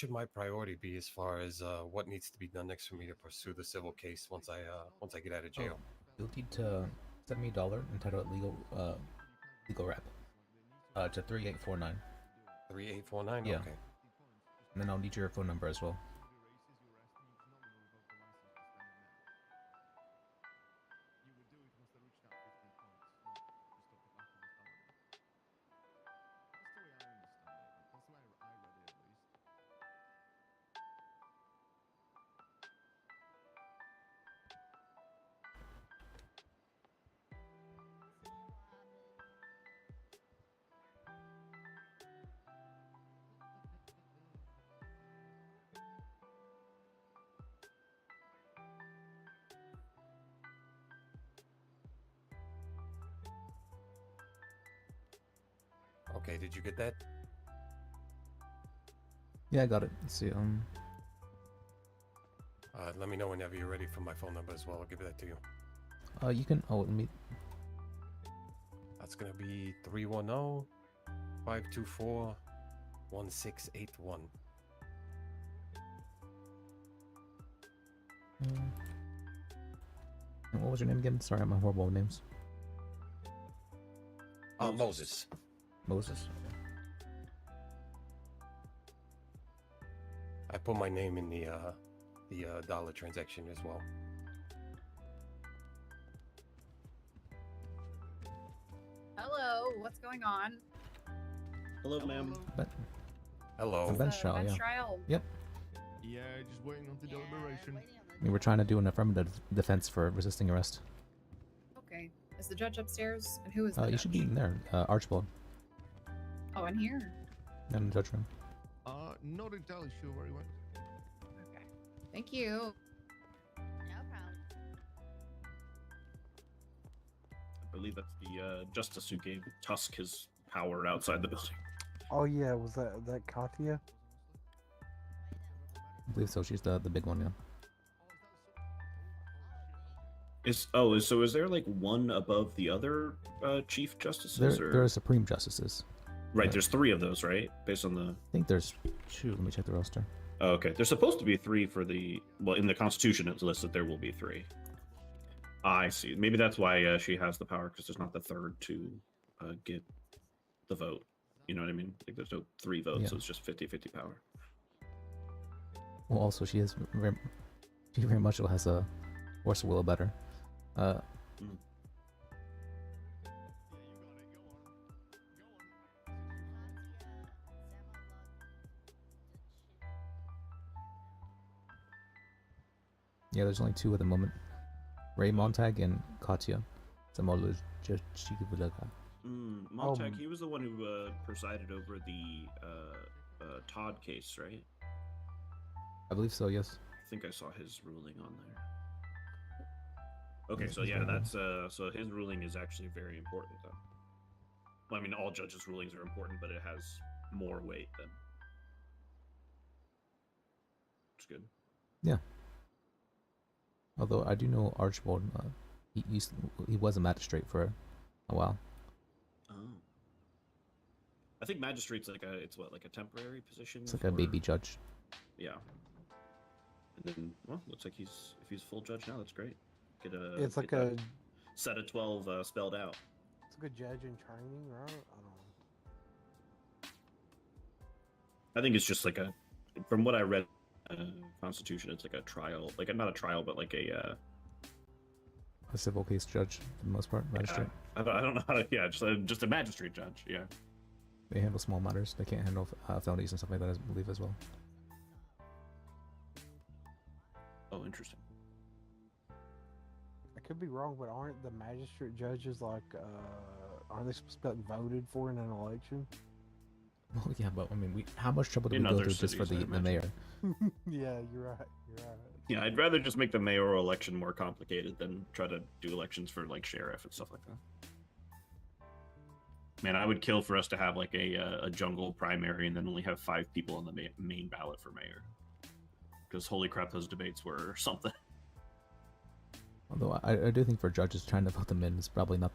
my priority be as far as what needs to be done next for me to pursue the civil case once I get out of jail? You'll need to send me $1 and title it legal rep to 3849. 3849. Yeah. Okay. And then I'll need your phone number as well. Okay, did you get that? Yeah, I got it. Let's see. Let me know whenever you're ready for my phone number as well. I'll give that to you. You can. Oh, let me. That's gonna be 310-524-1681. And what was your name again? Sorry, I'm horrible with names. Moses. Moses. I put my name in the dollar transaction as well. Hello, what's going on? Hello, ma'am. Hello. Bench trial, bench yeah. trial? Yep. Yeah, just waiting on the deliberation. We were trying to do an affirmative defense for resisting arrest. Okay. Is the judge upstairs? And who is the You judge? should be in there, Archibald, Oh, in here. in the judge room. Not entirely sure where he went. Okay. Thank you. No problem. I believe that's the justice who gave Tusk his power outside the building. Oh yeah, was that Katya? I believe so. She's the big one, yeah. Is there like one above the other chief justices? There are supreme justices. Right, there's 3 of those, right? Based on the. I think there's 2. Let me check the roster. Oh, okay, there's supposed to be 3 for the. Well, in the Constitution, it's listed there will be 3. I see. Maybe that's why she has the power, because there's not the third to get the vote. You know what I mean? Like there's no 3 votes, Yeah. so it's just 50-50 power. Well, also she very much has a horse will better. Yeah, there's only 2 at the moment. Ray Montag and Katya. Montag, he was the one who presided over the Todd case, right? I believe so, yes. I think I saw his ruling on there. Okay, Yes, so he's yeah, very that's so his ruling is actually very important, though. Well, I mean, all judges' rulings are important, but it has more weight than. It's good. Yeah. Although I do know Archibald, he was a magistrate for a while. Oh. I think magistrate's like a temporary position. It's like a baby judge. Yeah. And then, well, looks like if he's full judge now, that's great. It's like get a that set of 12 spelled out. It's like a judge in training, right? I don't know. I think it's just like from what I read, Constitution, it's like a trial, like not a trial, but like a civil case judge for the most part, magistrate. I don't know how to, just a magistrate judge, yeah. They handle small matters. They can't handle felonies and stuff like that, I believe, as well. Oh, interesting. I could be wrong, but aren't the magistrate judges like, aren't they supposed to be like, voted for in an election? Well, yeah, but I mean, how much trouble do In we go other through just for cities, I the mayor? Yeah, you're right. You're right. Yeah, I'd rather just make the mayoral election more complicated than try to do elections for like sheriff and stuff like that. Man, I would kill for us to have like a jungle primary and then only have 5 people on the main ballot for mayor. Because holy crap, those debates were something. Although I do think for judges, trying to vote them in is probably not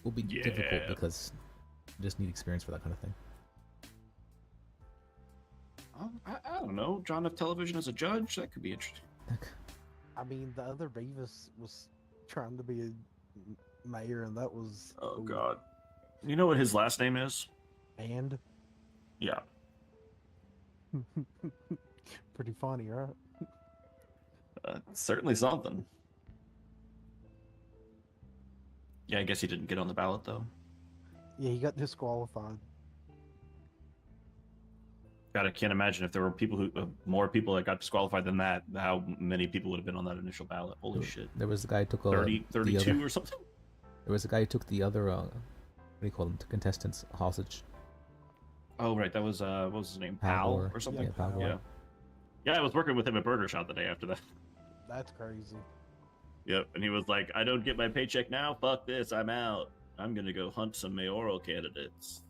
will be difficult because you just need experience for that kind of thing. I don't know. John F. Television as a judge, that could be interesting. I mean, the other Beavis was trying to be a mayor, and that was. Oh God. You know what his last name is? And. Yeah. Pretty funny, right? Certainly something. Yeah, I guess he didn't get on the ballot though. Yeah, he got disqualified. God, I can't imagine if there were more people that got disqualified than that, how many people would have been on that initial ballot. Holy shit. There was a guy who took 32 or something? There was a guy who took the other, what do you call them, contestants hostage. Oh, right, that was, what was his name? Pal Pal or something? Yeah, Pal. Yeah. Yeah, I was working with him at Burger Shot the day after that. That's crazy. Yep, and he was like, I don't get my paycheck now, fuck this, I'm out. I'm gonna go hunt some mayoral candidates.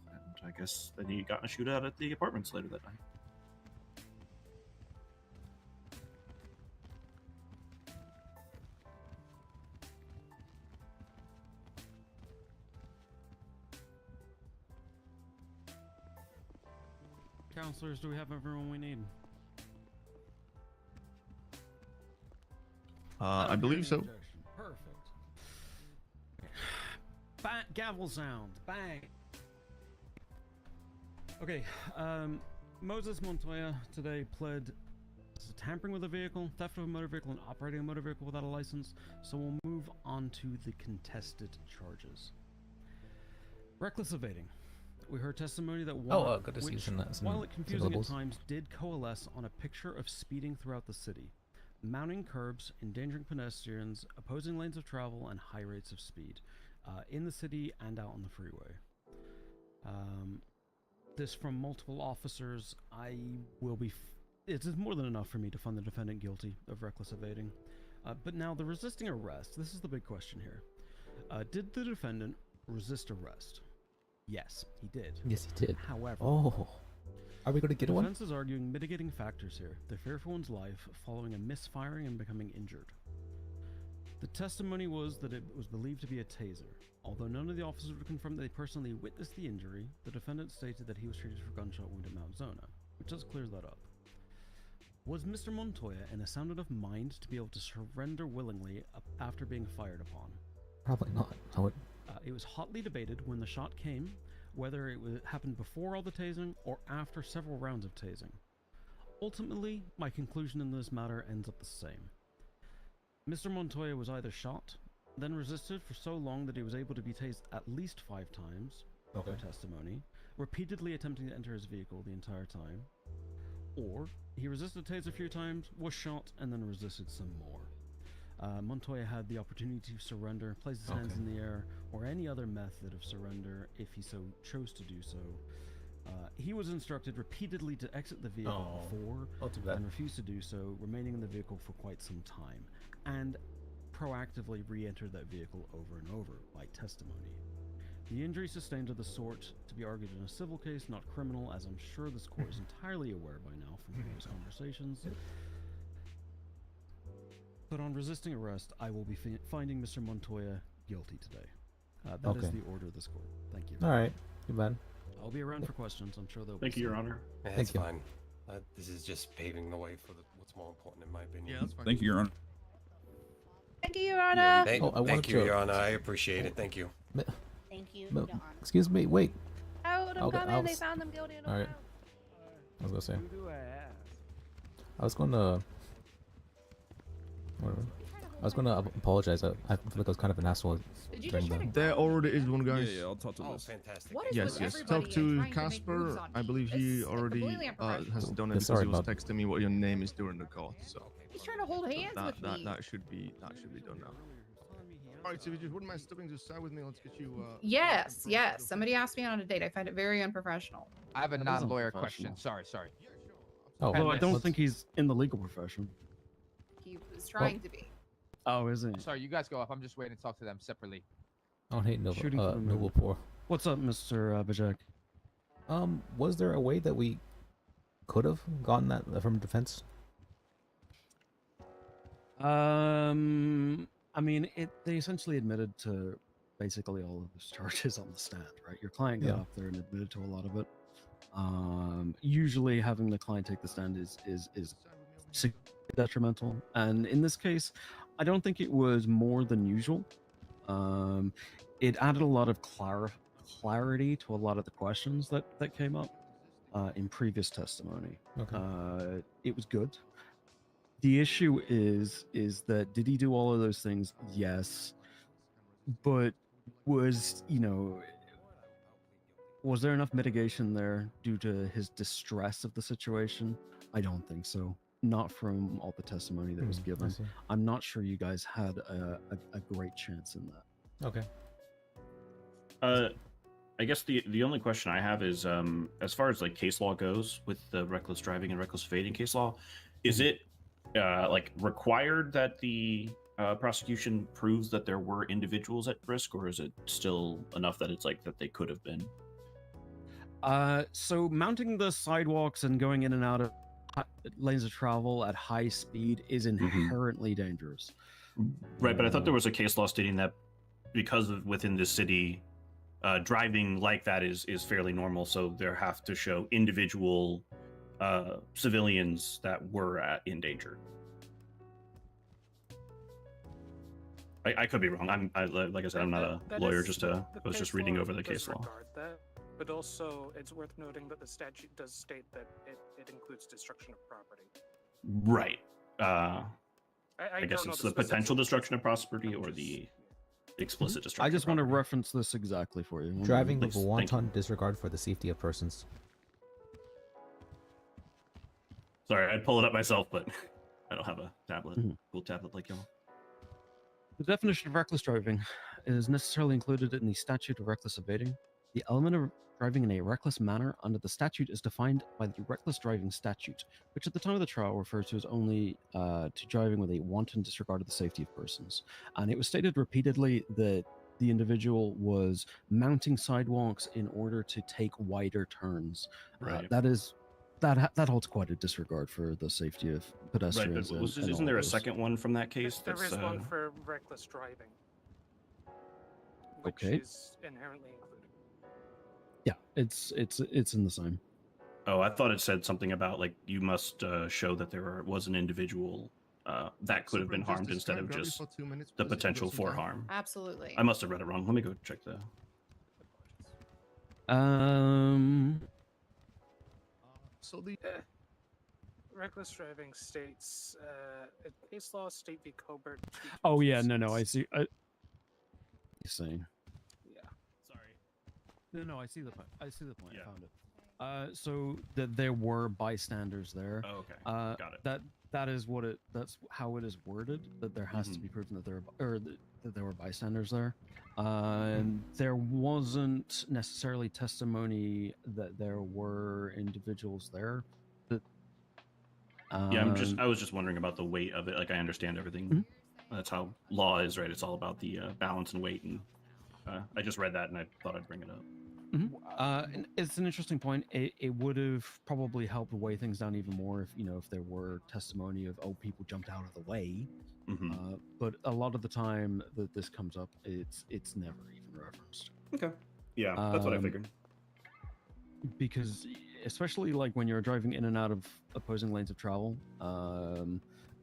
I guess then he got in a shootout at the apartments later that night. Counselors, do we have everyone we need? I believe so. Perfect. Bang, gavel sound. Bang. Okay, Moses Montoya today pled tampering with a vehicle, theft of a motor vehicle, and operating a motor vehicle without a license. So we'll move on to the contested charges. Reckless evading. We heard testimony that while, good to see which, some while it confusing at syllables. times, did coalesce on a picture of speeding throughout the city, mounting curbs, endangering pedestrians, opposing lanes of travel, and high rates of speed in the city and out on the freeway. This from multiple officers. It is more than enough for me to find the defendant guilty of reckless evading. But now the resisting arrest, this is the big question here. Did the defendant resist arrest? Yes, he did. Yes, he did. However, are we going to get one? The defense is arguing mitigating factors here. The fear for one's life following a misfiring and becoming injured. The testimony was that it was believed to be a taser. Although none of the officers would confirm that they personally witnessed the injury, the defendant stated that he was treated for gunshot wound at Mount Zona, which does clear that up. Was Mr. Montoya in a sound enough mind to be able to surrender willingly after being fired upon? Probably not. I would. It was hotly debated when the shot came, whether it happened before all the tasing or after several rounds of tasing. Ultimately, my conclusion in this matter ends up the same. Mr. Montoya was either shot, then resisted for so long that he was able to be tased at least 5 times, Okay. per testimony, repeatedly attempting to enter his vehicle the entire time, or he resisted tased a few times, was shot, and then resisted some more. Montoya had the opportunity to surrender, place his hands in the air, or any other method of surrender if he so chose to do so. He was instructed repeatedly to exit the vehicle before and refused to do so, remaining in the vehicle for quite some time, and proactively re-entered that vehicle over and over by testimony. The injuries sustained are the sort to be argued in a civil case, not criminal, as I'm sure this court is entirely aware by now from previous conversations. But on resisting arrest, I will be finding Mr. Montoya guilty today. That is the order of this court. Thank you. All right. Good man. I'll be around for questions. I'm sure they'll. Thank you, Your Honor. Yeah, Thank that's you. fine. This is just paving the way for what's more important, in my opinion. Yeah, that's fine. Thank you, Your Honor. Thank you, Your Honor. Thank you, Your Honor. I appreciate it. Thank you. Thank you, No, Your Honor. excuse me. Wait. How would Okay, come I in? They was- found them guilty. All right. I was gonna say. I was gonna. Whatever. I was gonna apologize. I feel like I was kind of an asshole during the. There already is one, guys. Yeah, I'll talk to Liz. Fantastic. What is Yes, with yes. everybody Talk to and trying to make Casper. moves on I me? believe he It's already completely unprofessional. has done it Yeah, because sorry he was about- texting me what your name is during the call. So He's trying to hold hands with me. that should be done now. All right, so if you just wouldn't mind stepping to the side with me, let's get you. Yes, yes. Somebody asked me on a date. I find it very unprofessional. I have a That is non-lawyer unprofessional. question. Sorry. Oh, Although I don't let's- think he's in the legal profession. He was trying to be. Oh, is he? Sorry, you guys go up. I'm just waiting to talk to them separately. I don't hate Noble. Shooting from the Noble moon. Poor. What's up, Mr. Bajak? Was there a way that we could have gotten that affirmative defense? I mean, they essentially admitted to basically all of those charges on the stand, right? Your client got Yeah. up there and admitted to a lot of it. Usually, having the client take the stand is detrimental, and in this case, I don't think it was more than usual. It added a lot of clarity to a lot of the questions that came up in previous testimony. Okay. It was good. The issue is that did he do all of those things? Yes, but was there enough mitigation there due to his distress of the situation? I don't think so. Not from all the testimony that was I given. see. I'm not sure you guys had a great chance in that. Okay. I guess the only question I have is, as far as like case law goes with the reckless driving and reckless evading case law, is it like required that the prosecution proves that there were individuals at risk, or is it still enough that it's like that they could have been? So mounting the sidewalks and going in and out of lanes of travel at high speed is inherently dangerous. Right, but I thought there was a case law stating that because of within this city, driving like that is fairly normal, so there have to show individual civilians that were in danger. I could be wrong. Like I said, I'm not a lawyer. I was just reading over the case law. That, but also, it's worth noting that the statute does state that it includes destruction of property. Right. I guess don't know it's the the potential specifics. destruction of property or the explicit destruction. I just of want to property. reference this exactly for you. Driving with Please, a thank you. wanton disregard for the safety of persons. Sorry, I'd pull it up myself, but I don't have a tablet. Mhm. Cool tablet like y'all. The definition of reckless driving is necessarily included in the statute of reckless evading. The element of driving in a reckless manner under the statute is defined by the reckless driving statute, which at the time of the trial refers to as only to driving with a wanton disregard of the safety of persons. And it was stated repeatedly that the individual was mounting sidewalks in order to take wider turns. Right. That holds quite a disregard for the safety of Right, pedestrians. but and isn't all there a those. second one from that case? There That's is one for reckless driving, which Okay. is inherently included. Yeah, it's in the same. Oh, I thought it said something about like you must show that there was an individual that could have been harmed instead of just the potential for harm. Absolutely. I must have read it wrong. Let me go check the. So the reckless driving states case law state v. Colbert. Oh yeah, no, I see. You're saying. Yeah. Sorry. No, I see the point. I found it. So that there were bystanders there. Oh, okay. Got it. That's how it is worded. That there has to be proven that that there were bystanders there. There wasn't necessarily testimony that there were individuals there. That. Yeah, I was just wondering about the weight of it. Like, I understand everything. That's how law is, right? It's all about the balance and weight. And I just read that and I thought I'd bring it up. And it's an interesting point. It would have probably helped weigh things down even more if there were testimony of people jumped out of the way. But a lot of the time that this comes up, it's never even referenced. Okay. Yeah, that's what I figured. Because especially like when you're driving in and out of opposing lanes of travel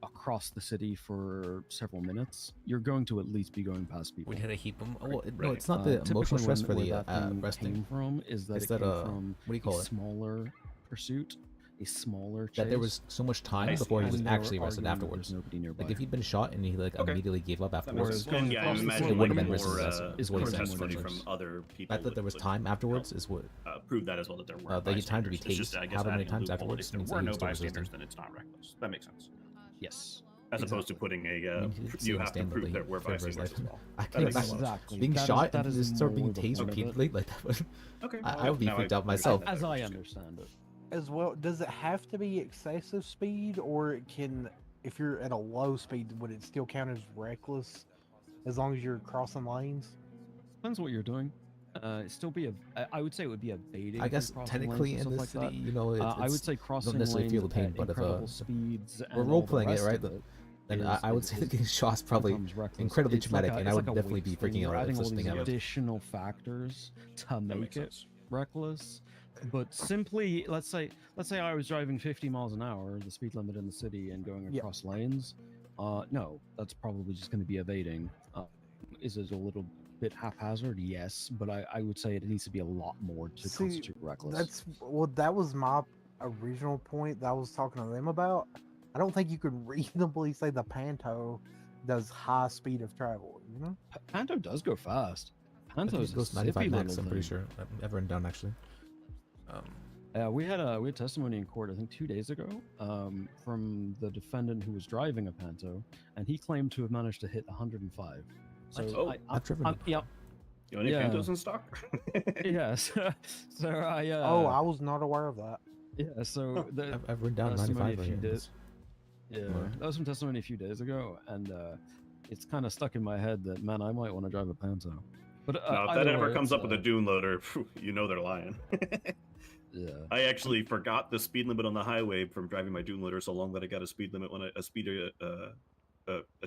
across the city for several minutes, you're going to at least be going past people. We had to keep them. Well, no, it's not the emotional stress for the resting. Came from is that it's it that came from what do you call it? Smaller pursuit, a smaller chase. That there was so much time before he was actually arrested afterwards. Nobody nearby. Like if he'd been shot and he like immediately gave up afterwards, And yeah, I imagine it wouldn't have been more risky. Is what he said. testimony from other people. That there was time afterwards is what proved that as well, that there were. they had time to be bystanders. It's just, tased. I guess, However many adding a times loophole that afterwards if there means were that he no was still bystanders, resisting. then it's not reckless. That makes sense. Yes. As opposed to putting a you have to prove there were bystanders as well. I can't imagine being shot and just start being tased repeatedly like that. Okay. I would be freaked out myself. As I understand it. As well, does it have to be excessive speed, or it can, if you're at a low speed, would it still count as reckless as long as you're crossing lanes? Depends what you're doing. Still be I would say it would be evading. I guess technically in this city, I would say crossing don't necessarily lanes feel the pain, at but if incredible speeds. we're and role all the playing it, rest right? of it Then is- I would say that getting shot is probably becomes reckless. incredibly It's like traumatic, and I it's would like a definitely be weight thing. freaking You're out if adding this all thing these happened. additional factors to make makes it sense. reckless. But simply, let's say I was driving 50 miles an hour, the speed limit in the city, and going across lanes. No, that's probably just going to be evading. Is it a little bit haphazard? Yes, but I would say it needs to be a lot more to constitute reckless. That was my original point that I was talking to them about. I don't think you could reasonably say the Panto does high speed of travel. Panto does go fast. I think Panto's it goes 95 max. I'm pretty sure. I've written down actually. We had testimony in court, I think 2 days ago, from the defendant who was driving a Panto, and he claimed to have managed to hit 105. So I've driven it. Yeah. You have any Pantos in stock? Yes. So I was not aware of that. Yeah. So I've written down 95 right here. Yeah, that was some testimony a few days ago, and it's kind of stuck in my head that man, I might want to drive a Panto. But No, if that ever comes up with a dune loader, you know they're lying. Yeah. I actually forgot the speed limit on the highway from driving my dune loader so long that I got a speed limit when a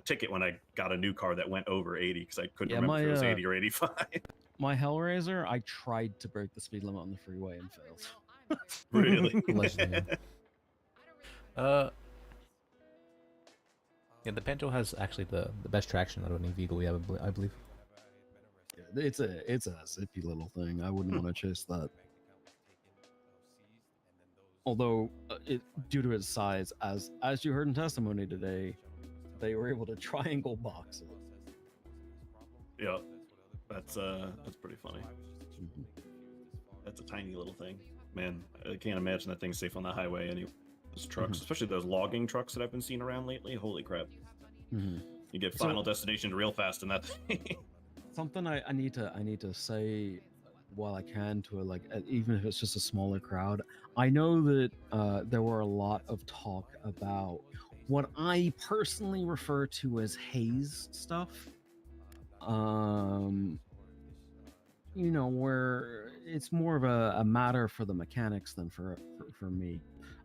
ticket when I got a new car that went over 80 because I couldn't remember if it was 80 or 85. My Hellraiser, I tried to break the speed limit on the freeway and failed. Really? Allegedly, yeah, the Panto has actually the best traction out of any vehicle we have, I believe. Yeah, it's a zippy little thing. I wouldn't want to chase that. Although, due to its size, as you heard in testimony today, they were able to triangle box it. Yeah, that's pretty funny. That's a tiny little thing, man. I can't imagine that thing's safe on the highway. Any those trucks, especially those logging trucks that I've been seeing around lately. Holy crap! You get Final Destination real fast in that thing. Something I need to say while I can to even if it's just a smaller crowd. I know that there were a lot of talk about what I personally refer to as haze stuff. Where it's more of a matter for the mechanics than for me.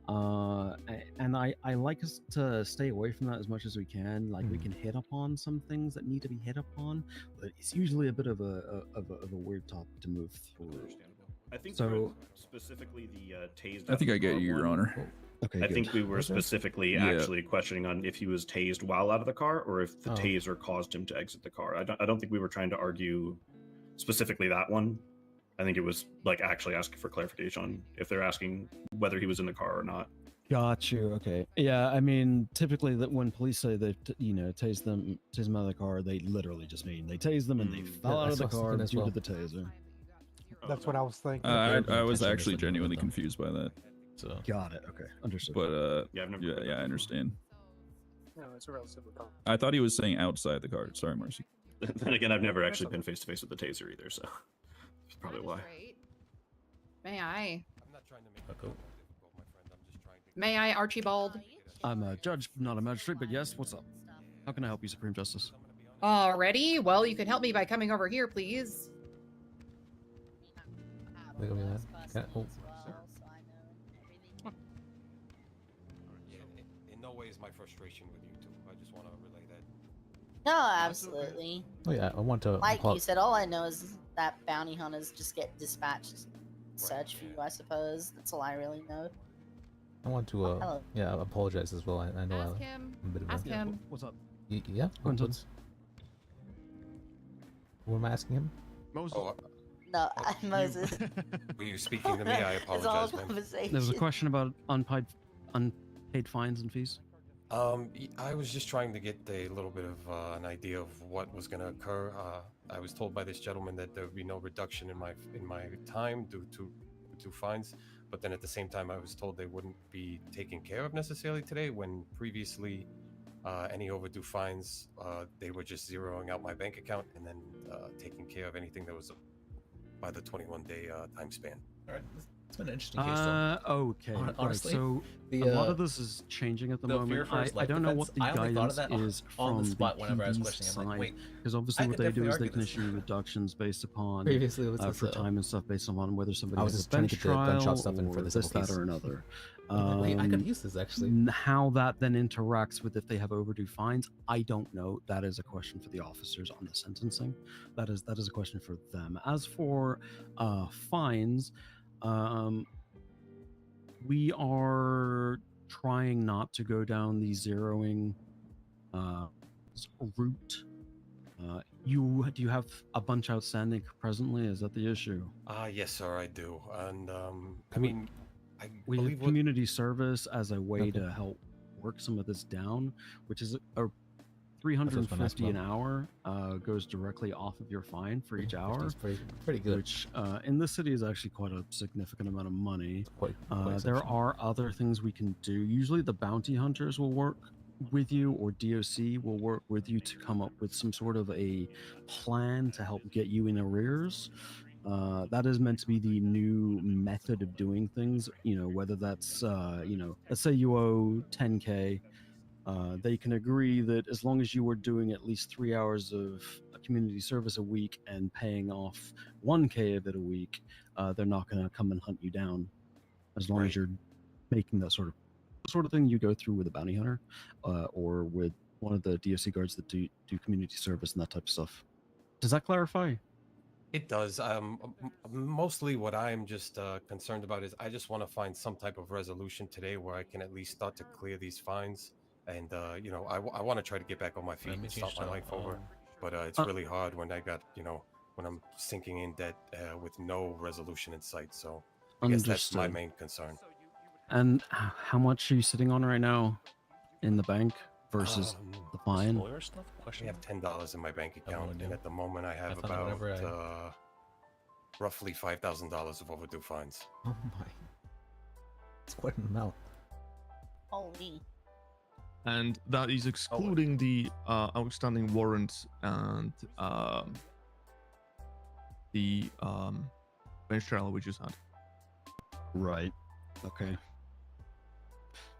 And I like us to stay away from that as much as we can. Like we can hit upon some things that need to be hit upon, but it's usually a bit of a weird topic to move through. I think So- specifically the tased. I think out I of the get car you, Your one. Honor. Okay, I good. think we were specifically Yeah. actually questioning on if he was tased while out of the car or if the Oh. taser caused him to exit the car. I don't think we were trying to argue specifically that one. I think it was like actually asking for clarification on if they're asking whether he was in the car or not. Got you. Okay. Yeah. I mean, typically, that when police say they, tase them out of the car, they literally just mean they tase them and they fell out of the that's what I was car thinking as due well. to the taser. That's what I was thinking. I was actually genuinely confused by that. So Got it. Okay, understood. But Yeah, I've never yeah, I understand. No, it's a relatively common. I thought he was saying outside the car. Sorry, Marcy. Then again, I've never actually been face to face with the taser either, so that's probably why. May I? I'm not trying to make it more difficult, my friend. I'm just trying to. May I, Archibald? I'm a judge, not a magistrate, but yes, what's up? How can I help you, Supreme Justice? Already? Well, you could help me by coming over here, please. Look at me, man. Oh. In no way is my frustration with you two. I just want to relay that. No, absolutely. Oh yeah, I want to. Like you said, all I know is that bounty hunters just get dispatched, search for you. I suppose that's all I really know. I want to. hello. Yeah, apologize as well. I know Ask I'm him. a bit of Ask a. him. What's up? Yeah. Quintus. What am I asking him? Moses. Oh, No, Moses. were you speaking to me? I It's all apologize, man. conversation. There was a question about unpaid fines and fees. I was just trying to get a little bit of an idea of what was going to occur. I was told by this gentleman that there would be no reduction in my time due to fines, but then at the same time, I was told they wouldn't be taken care of necessarily today. When previously, any overdue fines, they were just zeroing out my bank account and then taking care of anything that was by the 21-day time span. All right, it's been an interesting case. Though. Okay. Honestly, right, so a lot of this is changing at the moment. I don't know what the guidance is from the PD's side, because obviously what they do is they can issue reductions based upon Previously, it was for time and stuff based on whether somebody I was has just a trying bench to get the trial gunshot stuff in for or this this, that, case. or another. Wait, I could use this actually. How that then interacts with if they have overdue fines, I don't know. That is a question for the officers on the sentencing. That is a question for them. As for fines, we are trying not to go down the zeroing route. Do you have a bunch outstanding presently? Is that the issue? Yes, sir, I do. And I mean, I We believe have what- community service as a way to help work some of this down, which is a 350 an hour goes directly off of your fine for each hour. It's pretty good. Which in this city is actually quite a significant amount of money. Quite There exceptional. are other things we can do. Usually the bounty hunters will work with you, or DOC will work with you to come up with some sort of a plan to help get you in arrears. That is meant to be the new method of doing things. You know, whether that's let's say you owe 10K. They can agree that as long as you are doing at least 3 hours of community service a week and paying off 1K of it a week, they're not going to come and hunt you down. As long as you're making that sort of thing you go through with a bounty hunter, or with one of the DOC guards that do community service and that type of stuff. Does that clarify? It does. Mostly what I'm just concerned about is I just want to find some type of resolution today where I can at least start to clear these fines. And, I want to try to get back on my feet and start my life over. But it's really hard when I got, when I'm sinking in debt with no resolution in sight. So I guess that's my Understood. main concern. And how much are you sitting on right now in the bank versus the fine? I have $10 in my bank account, and at the moment I have I thought about whatever roughly $5,000 of overdue fines. Oh my, it's quite an amount. Holy. And that is excluding the outstanding warrant and the bench trial we just had. Right. Okay.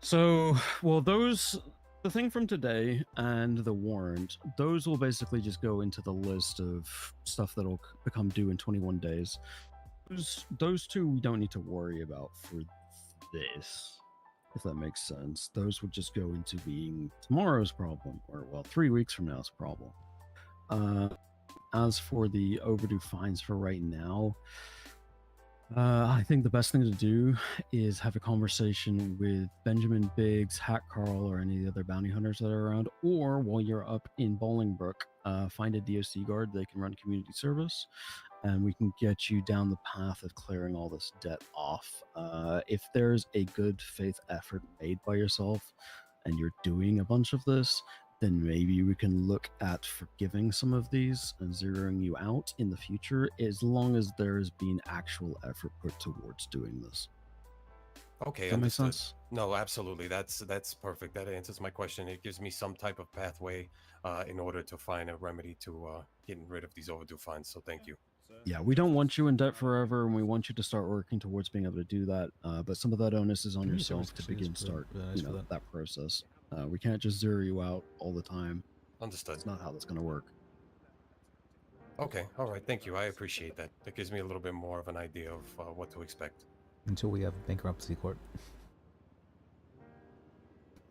So, well, the thing from today and the warrant, those will basically just go into the list of stuff that'll become due in 21 days. Those two we don't need to worry about for this, if that makes sense. Those would just go into being tomorrow's problem, or, well, 3 weeks from now's problem. As for the overdue fines for right now, I think the best thing to do is have a conversation with Benjamin Biggs, Hat Carl, or any of the other bounty hunters that are around, or while you're up in Bolingbrook, find a DOC guard. They can run community service, and we can get you down the path of clearing all this debt off. If there's a good faith effort made by yourself and you're doing a bunch of this, then maybe we can look at forgiving some of these and zeroing you out in the future, as long as there's been actual effort put towards doing this. Okay, Does that make understood. sense? No, absolutely. That's perfect. That answers my question. It gives me some type of pathway in order to find a remedy to getting rid of these overdue fines. So thank you. Yeah, we don't want you in debt forever, and we want you to start working towards being able to do that. But some of that onus is on Community yourself service to actually is begin pretty- start really nice for that process. We can't just zero you out all the time. Understood. That's not how that's going to work. Okay, all right. Thank you. I appreciate that. That gives me a little bit more of an idea of what to expect. Until we have bankruptcy court.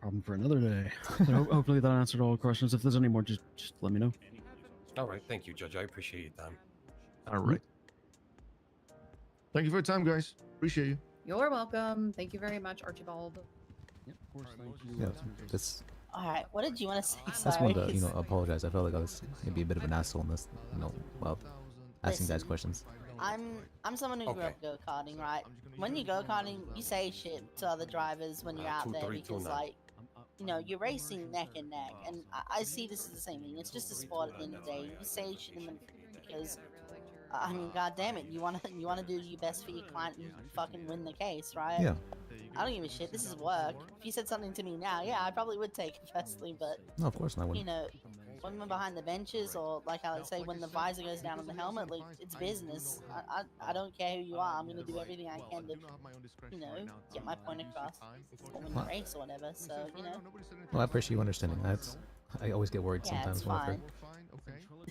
Problem for another day. So hopefully that answered all questions. If there's any more, just let me know. All right. Thank you, Judge. I appreciate your time. All right. Thank you for your time, guys. Appreciate you. You're welcome. Thank you very much, Archibald. Yeah, of course. Thank you. Yeah, this. All right, what did you want to say? I just Sorry. wanted to, apologize. I felt like I was maybe a bit of an asshole in this, while asking guys Listen, questions. I'm someone who grew up go-karting, right? When you go-karting, you say shit to other drivers when you're out there because, like, you're racing neck and neck, and I see this as the same thing. It's just a sport at the end of the day. You say shit in the because, I mean, god damn it, you wanna do your best for your client and fucking win the case, right? Yeah. I don't give a shit. This is work. If you said something to me now, yeah, I probably would take it personally, but No, of course not. I wouldn't. when we're behind the benches, or like I would say, when the visor goes down on the helmet, like, it's business. I don't care who you are. I'm gonna do everything I can to, get my point across, or win the race or whatever. So, Well, I appreciate you understanding. I always get worried Yeah, sometimes it's when I fine.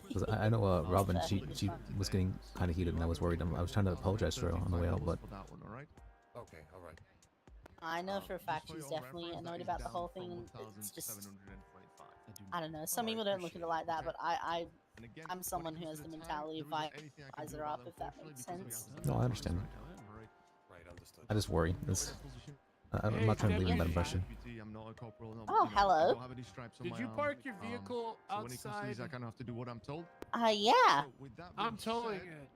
Because I know Robin, she was getting kind of heated, and I was worried. I was trying to apologize to her on the way out, but Okay, all right. I know for a fact she's definitely annoyed about the whole thing. And it's just, I don't know. Some people don't look at it like that, but I'm someone who has the mentality of visor up, if that makes sense. no, I understand. Right, understood. I just worry. I'm not trying to leave that impression. Oh, hello. Did you park your vehicle outside? I kind of have to do what I'm told. Yeah. I'm towing it.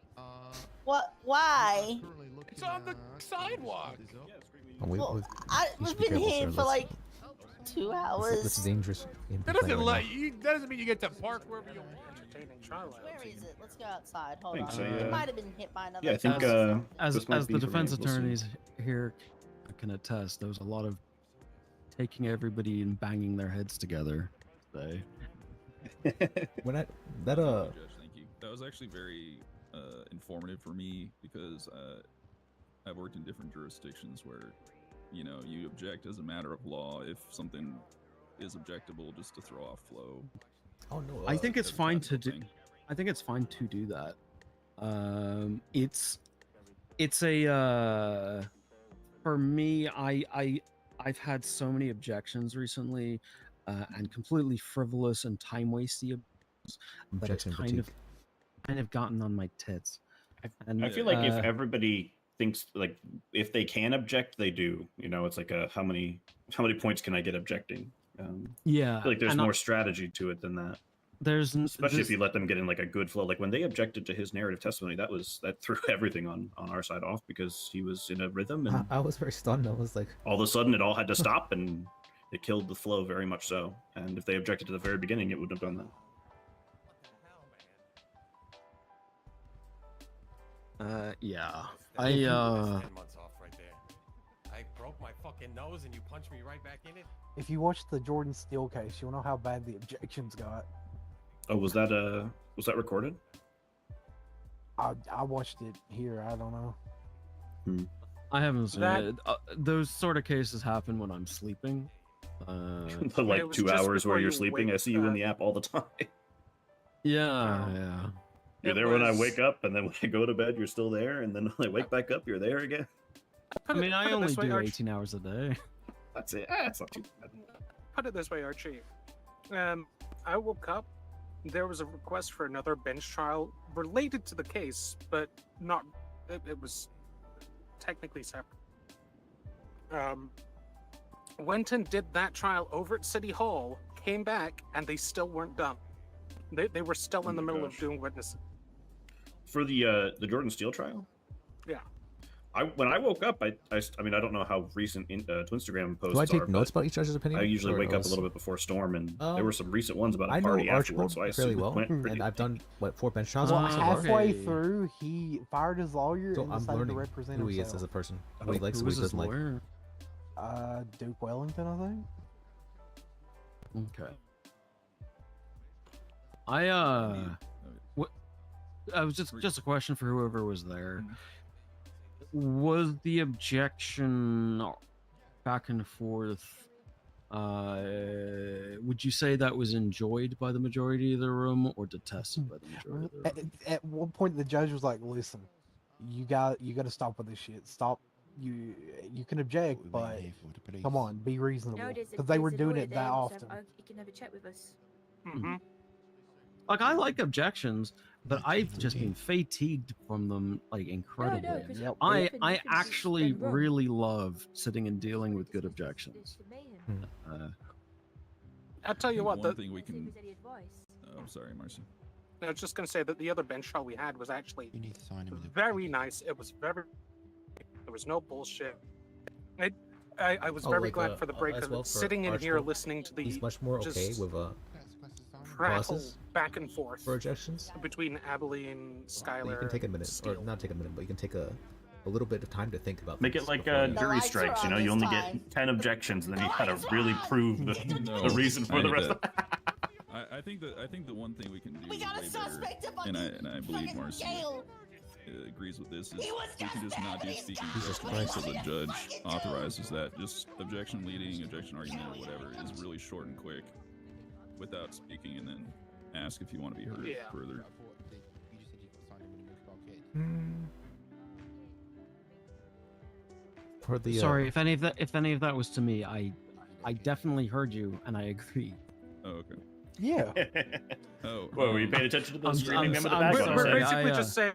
What? Why? It's on the sidewalk. Well, we've been here for like 2 hours. This is dangerous. That doesn't mean you get to park wherever you want. Where is it? Let's go outside. Hold Thanks, on. I, It might have been hit by another. Yeah, I think as this might be the for me. defense We'll see. attorneys here can attest, there was a lot of taking everybody and banging their heads together today. When Judge, thank you. That was actually very informative for me because I've worked in different jurisdictions where, you object as a matter of law if something is objectable just to throw off flow. Oh no. I think it's as a fine to tactical do. thing. I think it's fine to do that. It's a for me. I've had so many objections recently, and completely frivolous and time wasty that it's Objection kind of gotten on my tits. And I feel like if everybody thinks like if they can object, they do. It's like how many points can I get objecting? Yeah, I feel like there's and more strategy to it than that. Especially if you let them get in like a good flow. Like when they objected to his narrative testimony, that threw everything on our side off because he was in a rhythm, and I was very stunned. I was like, all of a sudden it all had to stop, and it killed the flow very much so. And if they objected to the very beginning, it wouldn't have done that. Yeah. That's 10 months off right there. I broke my fucking nose and you punched me right back in it. If you watch the Jordan Steele case, you'll know how bad the objections got. Oh, was that recorded? I watched it here. I don't know. I haven't seen That- it. Those sort of cases happen when I'm sleeping. The like 2 hours where you're sleeping. I see you in the app all the time. Yeah. You're there when I wake up, and then when I go to bed, you're still there, and then when I wake back up, you're there again. I mean, I put it only this way, do Arch. 18 hours a day. That's it. That's not too bad. Put it this way, Archie. I woke up. There was a request for another bench trial related to the case, but not. It was technically separate. Went and did that trial over at City Hall, came back, and they still weren't done. They were still in the middle of doing witnesses. For the Jordan Steele trial? Yeah. When I woke up, I mean, I don't know how recent Twinstagram posts Do I are. take notes but about each judge's opinion? I usually or wake up a else- little bit before storm, and there were some recent ones about a I know party Archibald afterwards, so I fairly assume well, it went pretty. and I've done what 4 bench trials. Well, on him so far. halfway through, he fired his lawyer So and I'm decided to learning represent who he himself. is as a person, what he likes, Who what was he his doesn't like. lawyer? Duke Wellington, I think. Okay. What? I was just a question for whoever was there. Was the objection back and forth? Would you say that was enjoyed by the majority of the room or detested by the majority of the room? At one point, the judge was like, "Listen, you got to stop with this shit. Stop. You can object, but come on, be reasonable." Because they were doing it that often. You can have a chat with us. Mm-hmm. Like, I like objections, but I've just been fatigued from them, like, incredibly. 'cause Yep. I often you can actually just go wrong. really love sitting and dealing with good objections. I'll tell you what, One thing we can. Oh, I'm sorry, Marcy. I was just going to say that the other bench trial we had was actually very nice. It was very... There was no bullshit. I was very glad for the break as of well for sitting in here Archibald. listening to the He's much more okay just with prattle process back and forth for objections. between Abilene, Skylar, You can take a minute, or Steele. not take a minute, but you can take a little bit of time to think about. Make it things like before you- jury strikes, you know. You only get 10 objections, and then you gotta really prove the reason for the rest. Of I think the one thing we can do way better, and I believe Marcy agrees with this, is we can just not do speaking until the judge authorizes that. Just objection leading, objection argument, or whatever is really short and quick, without speaking, and then ask if you want to be heard further. For the Sorry, if any of that was to me, I definitely heard you and I agree. Oh, okay. Yeah. Oh, well, were you paying attention to the I'm- screaming I'm- them in the I'm background? sorry, We're basically I, just saying,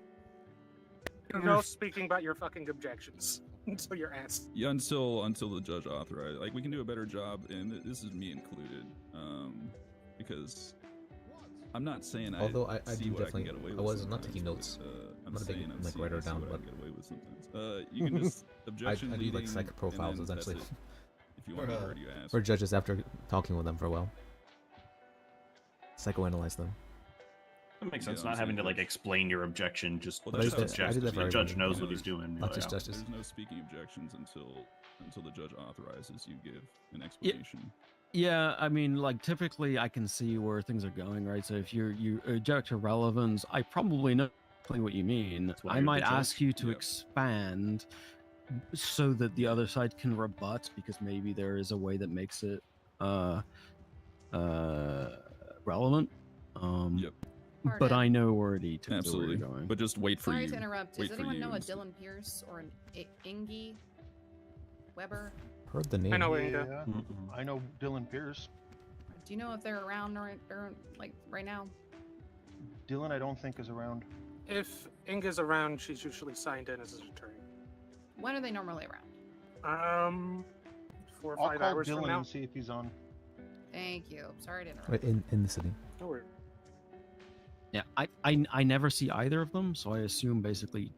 no speaking about your fucking objections until you're asked. Yeah, until the judge authorizes. Like, we can do a better job, and this is me included, because I'm not saying Although I I see do what I definitely, can get away I with was not sometimes, taking notes. I'm not a big saying I'm like seeing, writer I see down, what I but get away with sometimes. You can just objection I do like leading, psych profiles and then essentially. that's it. If you want to be heard, you ask. For judges after talking with them for a while. Psychoanalyze them. That makes Yeah, sense. I'm Not having to saying like explain your objection, just Well, just that's how- object. I did that for The judge everybody. knows what he's doing. Not just Yeah. justice. There's no speaking objections until the judge authorizes. You give an explanation. Yeah, I mean, like, typically I can see where things are going, right? So if you object to relevance, I probably know what you mean. why I you're might the judge. ask you to expand so that the other side can rebut, because maybe there is a way that makes it relevant. Yep. But Pardon. I know already to Absolutely. where you're going. But just wait for Sorry you. to interrupt. Wait Does for anyone you know a instead. Dylan Pierce or an Ingy Weber? Heard the name. I know Yeah, Inga. I know Dylan Pierce. Do you know if they're around or like right now? Dylan, I don't think is around. If Inga's around, she's usually signed in as an attorney. When are they normally around? 4 or I'll 5 call hours from Dylan now. and see if he's on. Thank you. Sorry to interrupt. Right in the city. No worries. Yeah, I never see either of them, so I assume basically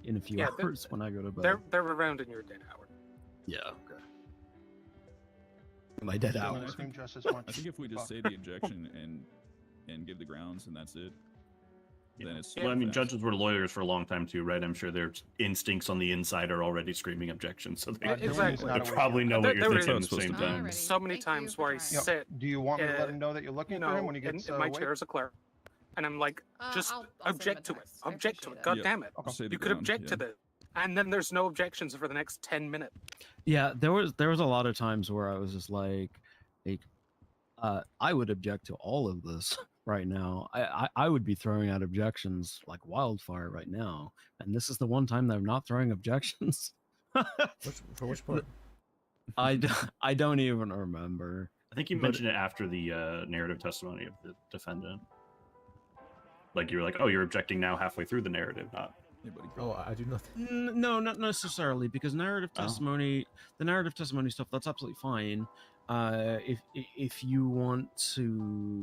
in a few Yeah, they're- hours when I go to bed. They're around in your dead hour. Yeah, okay. My dead Dylan, hour. I think just as I much. think if we just say the objection and give the grounds and that's it, then it's. Well, I mean, fast. judges were lawyers for a long time too, right? I'm sure their instincts on the inside are already screaming objections, so they, Exactly. they probably know what There you're is thinking at the same time. so many times where I Yep. sit. Do you want me to let uh, him know that you're looking you for him know, when he gets in my awake? chair as a clerk, and I'm like, just I'll send him a object to it. text. I Object to it. appreciate God it. damn it. Just say the You could ground, object to yeah. this, and then there's no objections for the next 10 minutes. Yeah, there was a lot of times where I was just like I would object to all of this right now. I would be throwing out objections like wildfire right now, and this is the one time that I'm not throwing objections. For which part? I don't even remember. I think you But- mentioned it after the narrative testimony of the defendant. Like you were like, "Oh, you're objecting now halfway through the narrative, not Anybody? Oh, I do nothing. No, not necessarily, because narrative testimony, the narrative testimony stuff, that's absolutely fine. If you want to,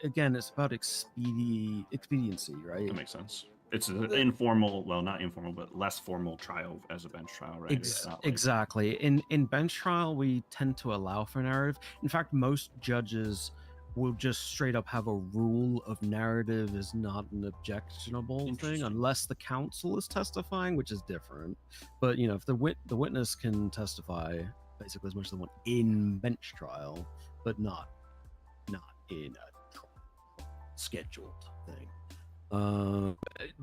again, it's about expediency, right? That makes sense. It's an informal, well, not informal, but less formal trial as a bench trial, right? It's not like... Exactly. In bench trial, we tend to allow for narrative. In fact, most judges will just straight up have a rule of narrative is not an objectionable thing unless the counsel is testifying, which is different. But you know, if the witness can testify basically as much as they want in bench trial, but not in a scheduled thing.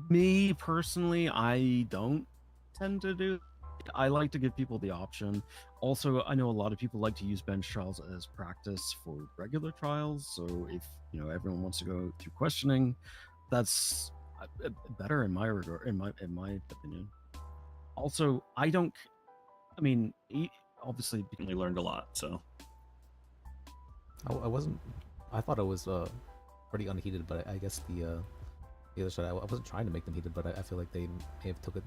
Me personally, I don't tend to do. I like to give people the option. Also, I know a lot of people like to use bench trials as practice for regular trials. So if you know everyone wants to go through questioning, that's better in my regard, in my opinion. Also, I mean, obviously, we learned a lot. So I thought it was pretty unheated, but I guess the other side, I wasn't trying to make them heated, but I feel like they may have took it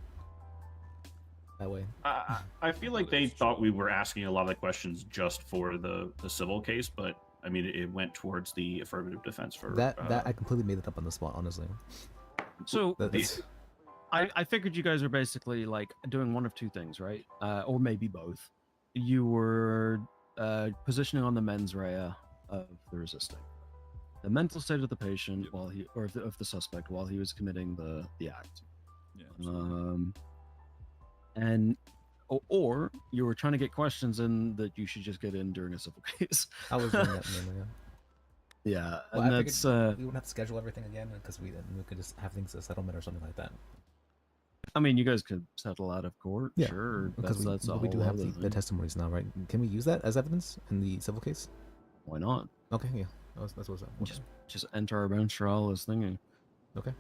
that way. I feel like they thought we were asking a lot of the questions just for the civil case, but I mean, it went towards the affirmative defense for that. I completely made it up on the spot, honestly. So I figured you guys are basically like doing one of two things, right? Or maybe both. You were positioning on the mens rea of the resisting, the mental state of the patient while he, or of the suspect while he was committing the act. Yeah. And or you were trying to get questions in that you should just get in during a civil case. I was doing that mainly, yeah. Yeah, Well, and I that's figured we wouldn't have to schedule everything again because we could just have things as settlement or something like that. I mean, you guys could settle out of court, Yeah, sure. because That's a we do whole have other the thing. testimonies now, right? Can we use that as evidence in the civil case? Why not? Okay, yeah, that's what's up. Just enter our bench trial as thingy. Okay.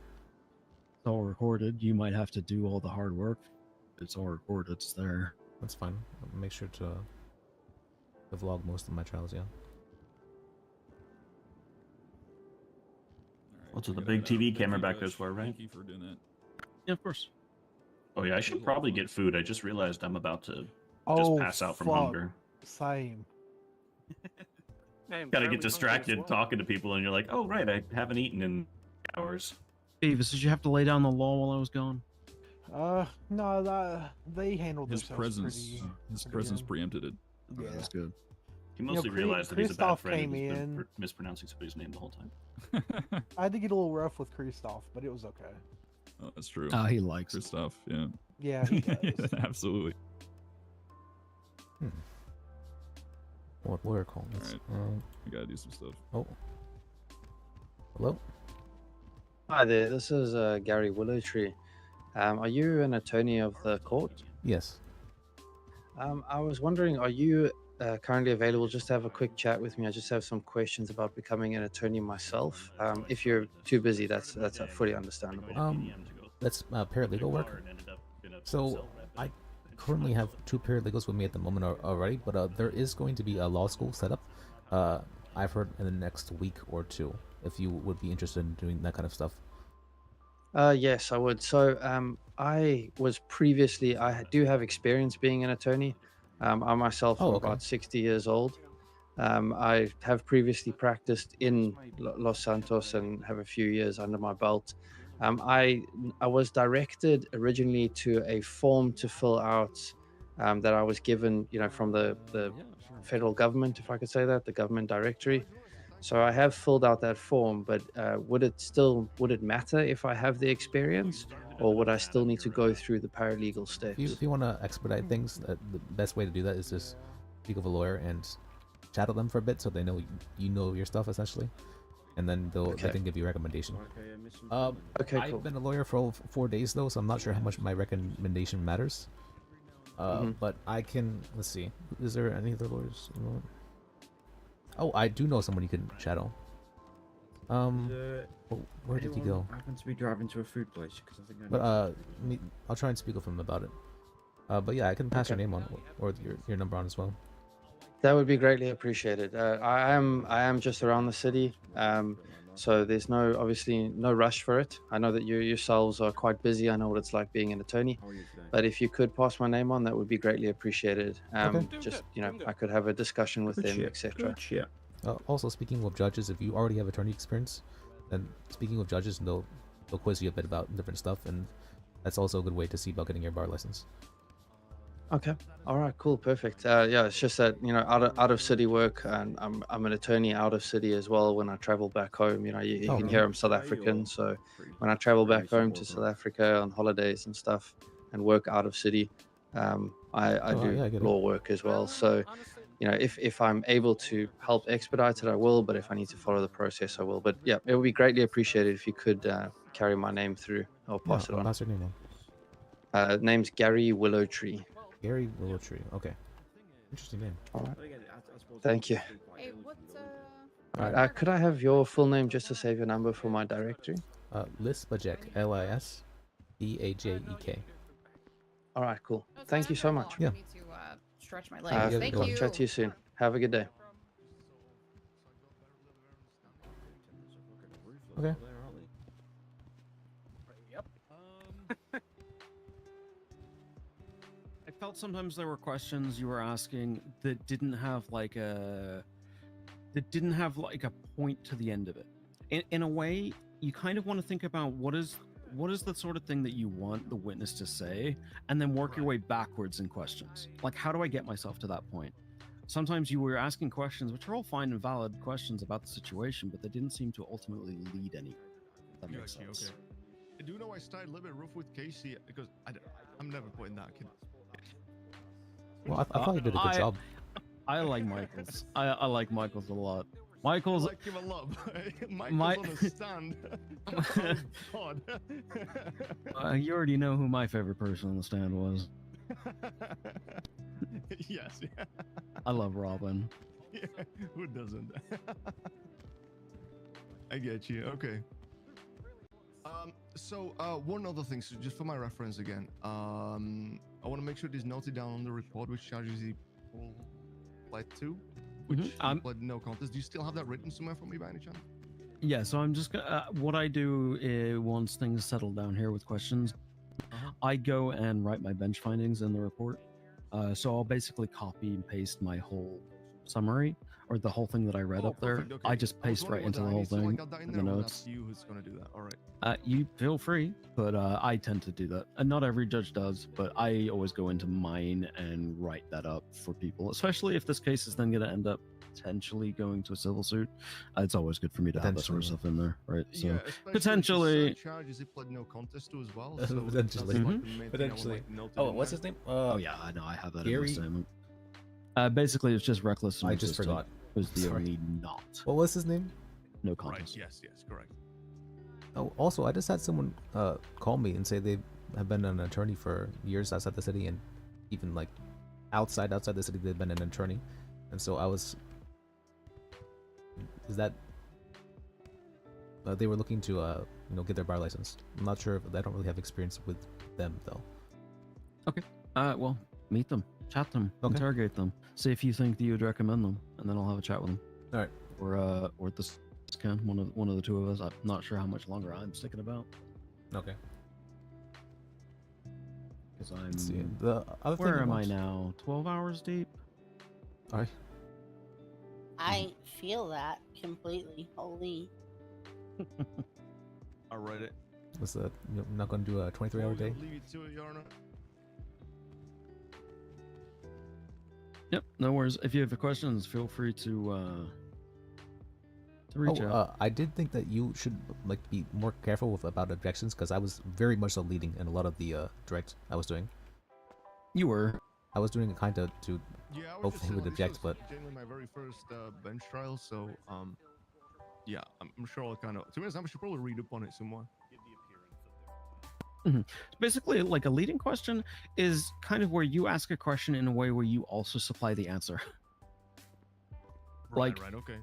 It's all recorded. You might have to do all the hard work. It's all recorded. It's there. That's fine. I'll make sure to vlog most of my trials, yeah. What's with the big TV camera back there for, right? Thank you for doing that. Yeah, of course. Oh yeah, I should probably get food. I just realized I'm about to just pass out from hunger. Same. Gotta get distracted talking to people, and you're like, "Oh right, I haven't eaten in hours." Beavis, did you have to lay down the law while I was gone? No, they handled His themselves presence good. preempted it. Yeah. That's good. He mostly realized that he's a bad Christoph friend came and he's in. been mispronouncing somebody's name the whole time. I had to get a little rough with Christoph, but it was okay. Oh, that's true. He likes good stuff. Yeah. Yeah, he does. Absolutely. What lawyer call? Alright. I gotta do some stuff. Oh. Hello? Hi there, this is Gary Willowtree. Are you an attorney of the court? Yes. I was wondering, are you currently available just to have a quick chat with me? I just have some questions about becoming an attorney myself. If you're too busy, that's fully understandable. That's paralegal work. So I currently have 2 paralegals with me at the moment already, but there is going to be a law school set up. I've heard in the next week or 2, if you would be interested in doing that kind of stuff. Yes, I would. So I do have experience being an attorney. I myself am about 60 years old. I have previously practiced in Los Santos and have a few years under my belt. I was directed originally to a form to fill out that I was given, from the federal government, if I could say that, the government directory. So I have filled out that form, but would it matter if I have the experience, or would I still need to go through the paralegal steps? If you want to expedite things, the best way to do that is just speak with a lawyer and chat with them for a bit, so they know you know your stuff essentially, and then they can give you a recommendation. I've been a lawyer for 4 days though, so I'm not sure how much my recommendation matters. But I can, let's see, is there any other lawyers? Oh, I do know someone you can shadow. Where did he go? I happen to be driving to a food place because I think I. But I'll try and speak with him about it. But yeah, I can pass your name on or your number on as well. That would be greatly appreciated. I am just around the city, so there's obviously no rush for it. I know that you yourselves are quite busy. I know what it's like being an attorney, but if you could pass my name on, that would be greatly appreciated. Just I could have a discussion with them, etc. Also, speaking of judges, if you already have attorney experience, then speaking of judges, they'll quiz you a bit about different stuff, and that's also a good way to see about getting your bar license. Okay. All right. Cool. Perfect. Yeah. It's just that out of city work, and I'm an attorney out of city as well. When I travel back home, you can hear I'm South African, so when I travel back home to South Africa on holidays and stuff, and work out of city, I do law work as well. So, if I'm able to help expedite it, I will. But if I need to follow the process, I will. But yeah, it would be greatly appreciated if you could carry my name through or pass it on. Pass your name on. Name's Gary Willowtree. Gary Willowtree. Okay. Interesting name. All right. Thank you. Hey, what, All right. Could I have your full name just to save your number for my directory? Lis Bajek. Lisbajek. All right. Cool. Thank you so much. Yeah. I need to stretch my legs. Thank I'll you. chat to you soon. Have a good day. Okay. I felt sometimes there were questions you were asking that didn't have like a point to the end of it. In a way, you kind of want to think about what is the sort of thing that you want the witness to say, and then work your way backwards in questions. Like, how do I get myself to that point? Sometimes you were asking questions which are all fine and valid questions about the situation, but they didn't seem to ultimately lead anywhere. That makes sense. Okay. Do you know I started a little bit rough with Casey because I'm never putting that kid. Well, I thought you did a good job. I like Michaels. I like Michaels a lot. Michaels. I like him a lot. Michaels on a stand. Oh, God. You already know who my favorite person on the stand was. Yes. Yeah. I love Robin. Yeah, who doesn't? I get you. Okay. So one other thing, so just for my reference again, I want to make sure it is noted down on the report which charges he pled to, which pled no contest. Do you still have that written somewhere for me by any chance? Yeah, so I'm just gonna, what I do is, once things settle down here with questions, I go and write my bench findings in the report. So I'll basically copy and paste my whole summary, or the whole thing that I read up there. Perfect, okay. I just paste right into the whole thing in the notes. That's you who's gonna do that. All right. You feel free, but I tend to do that. And not every judge does, but I always go into mine and write that up for people, especially if this case is then going to end up potentially going to a civil suit. It's always good for me to have that sort of stuff in there, right? So Yeah, potentially. Charges he pled no contest to as well. So potentially. Potentially. Oh, what's his name? Oh yeah, I know. I have that Gary? in my statement. Basically, it's just reckless. And I just resistant forgot. Was the Sorry. only not. What was his name? No Right. contest. Yes. Correct. Oh, also, I just had someone call me and say they have been an attorney for years outside the city, and even like outside the city, they've been an attorney. And so I was. Is that? They were looking to get their bar license. I'm not sure if I don't really have experience with them though. Okay. Well, meet them, chat them, interrogate them, see if you think that you would recommend them, and then I'll have a chat with them. All right. Or this can one of the two of us. I'm not sure how much longer I'm sticking about. Okay. Because I'm. Let's see. The other Where thing am I now? 12 hours deep. All right. I feel that completely. Holy. I'll write it. Was that you're not going to do a 23-hour day? Leave it to it, Your Honor. Yep, no worries. If you have questions, feel free to reach out. I did think that you should be more careful about objections, because I was very much so leading in a lot of the direct I was doing. You were. I was doing it kind of to hopefully he would object, but Genuinely my very first bench trial, so yeah, I'm sure I'll kind of. To be honest, I should probably read up on it some more. Basically, like a leading question is kind of where you ask a question in a way where you also supply the answer. Right, okay.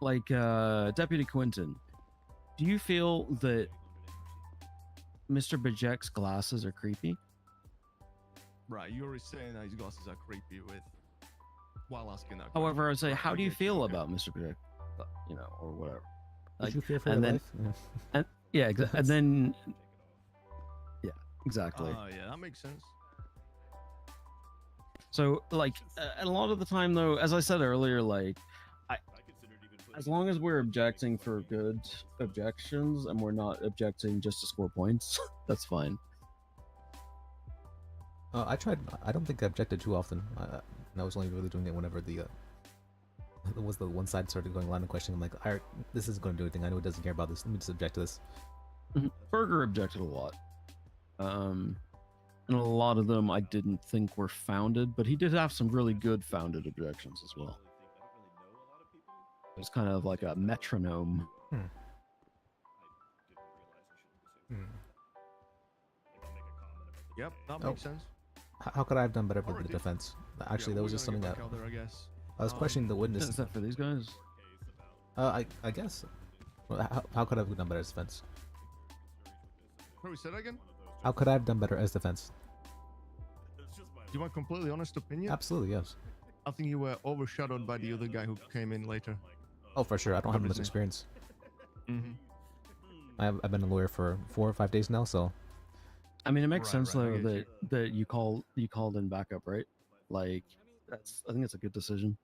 Like Deputy Quinton, do you feel that Mr. Bajek's glasses are creepy? Right, you're already saying that his glasses are creepy with while asking that. However, I say, how do you feel about Mr. Predict? You know, or whatever. Did you fear for and your then, life? and yeah, and then, yeah, exactly. Oh, yeah, that makes sense. So, like, a lot of the time, though, as I said earlier, like, as long as we're objecting for good objections and we're not objecting just to score points, that's fine. I tried. I don't think I objected too often. I was only really doing it whenever the was the one side started going line of questioning. I'm like, all right, this isn't going to do anything. I know it doesn't care about this. Let me just object to this. Berger objected a lot. And a lot of them I didn't think were founded, but he did have some really good founded objections as well. It was kind of like a metronome. Yep, that makes sense. How could I have done better with the defense? Actually, that was just something that there, I guess. I was questioning the witness. Is that for these guys? I guess. Well, how could I have done better as defense? Sorry, say that again? How could I have done better as defense? Do you want completely honest opinion? Absolutely, yes. I think you were overshadowed by the other guy who came in later. Oh, for sure. I don't have much experience. I've been a lawyer for 4 or 5 days now, so. I mean, it makes sense though that you called in backup, right? Like, I think it's a good decision.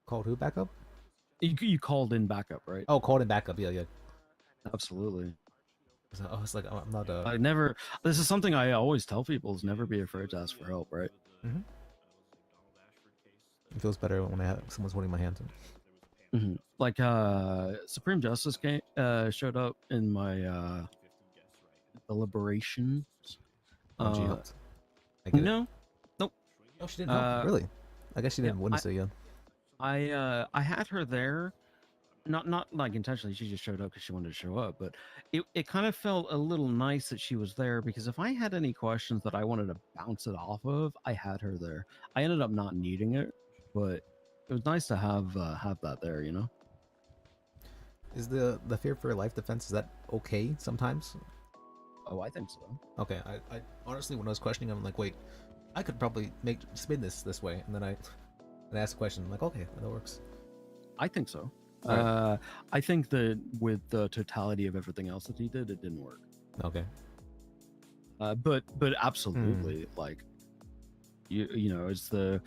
Called who backup? You called in backup, right? Oh, called in backup. Yeah. Absolutely. I was like, I'm not. I never. This is something I always tell people: is never be afraid to ask for help, right? It feels better when someone's holding my hand. Like Supreme Justice showed up in my deliberations. Oh, she helped. No, nope. Oh, she didn't help. Really? I guess she didn't witness it. Yeah. I had her there, not like intentionally. She just showed up because she wanted to show up. But it kind of felt a little nice that she was there, because if I had any questions that I wanted to bounce it off of, I had her there. I ended up not needing it, but it was nice to have that there, you know. Is the fear for your life defense, is that okay sometimes? Oh, I think so. Okay, I honestly, when I was questioning, I'm like, wait, I could probably spin this way, and then I asked a question, I'm like, okay, that works. I think so. Right. I think that with the totality of everything else that he did, it didn't work. Okay. But absolutely, like, you know, it's the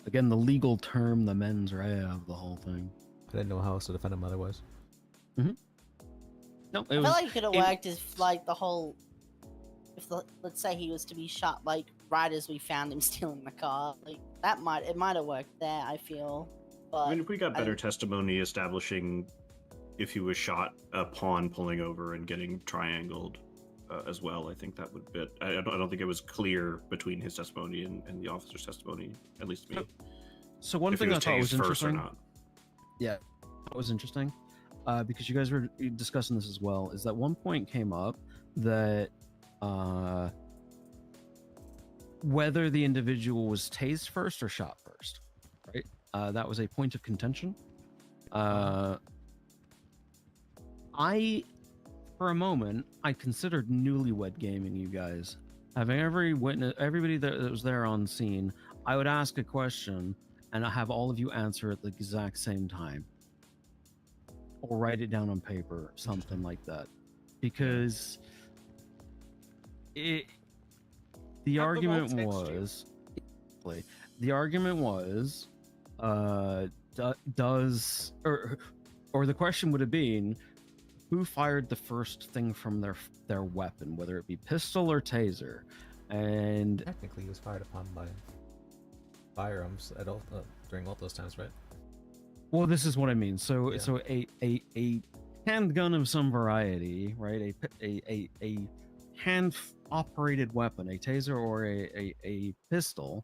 legal term, the mens rea of the whole thing. I didn't know how else to defend him otherwise. No, I feel like it could have worked if, like, let's say he was to be shot, like, right as we found him stealing the car. Like, it might have worked there, I feel. But I mean, if we got better testimony establishing if he was shot upon pulling over and getting triangled as well, I think that would fit. I don't think it was clear between his testimony and the officer's testimony, at least to me. So one if thing he I thought was tased first or interesting. not. Yeah, that was interesting. Because you guys were discussing this as well, is that one point came up that whether the individual was tased first or shot first, right? That was a point of contention. For a moment, I considered newlywed gaming you guys. Having everybody that was there on scene, I would ask a question and I have all of you answer at the exact same time. Or write it down on paper, something like that. Because the argument was, or the question would have been, who fired the first thing from their weapon, whether it be pistol or taser? And technically, he was fired upon by firearms at all during all those times, right? Well, this is what I mean. So a handgun of some variety, right? A hand operated weapon, a taser or a pistol,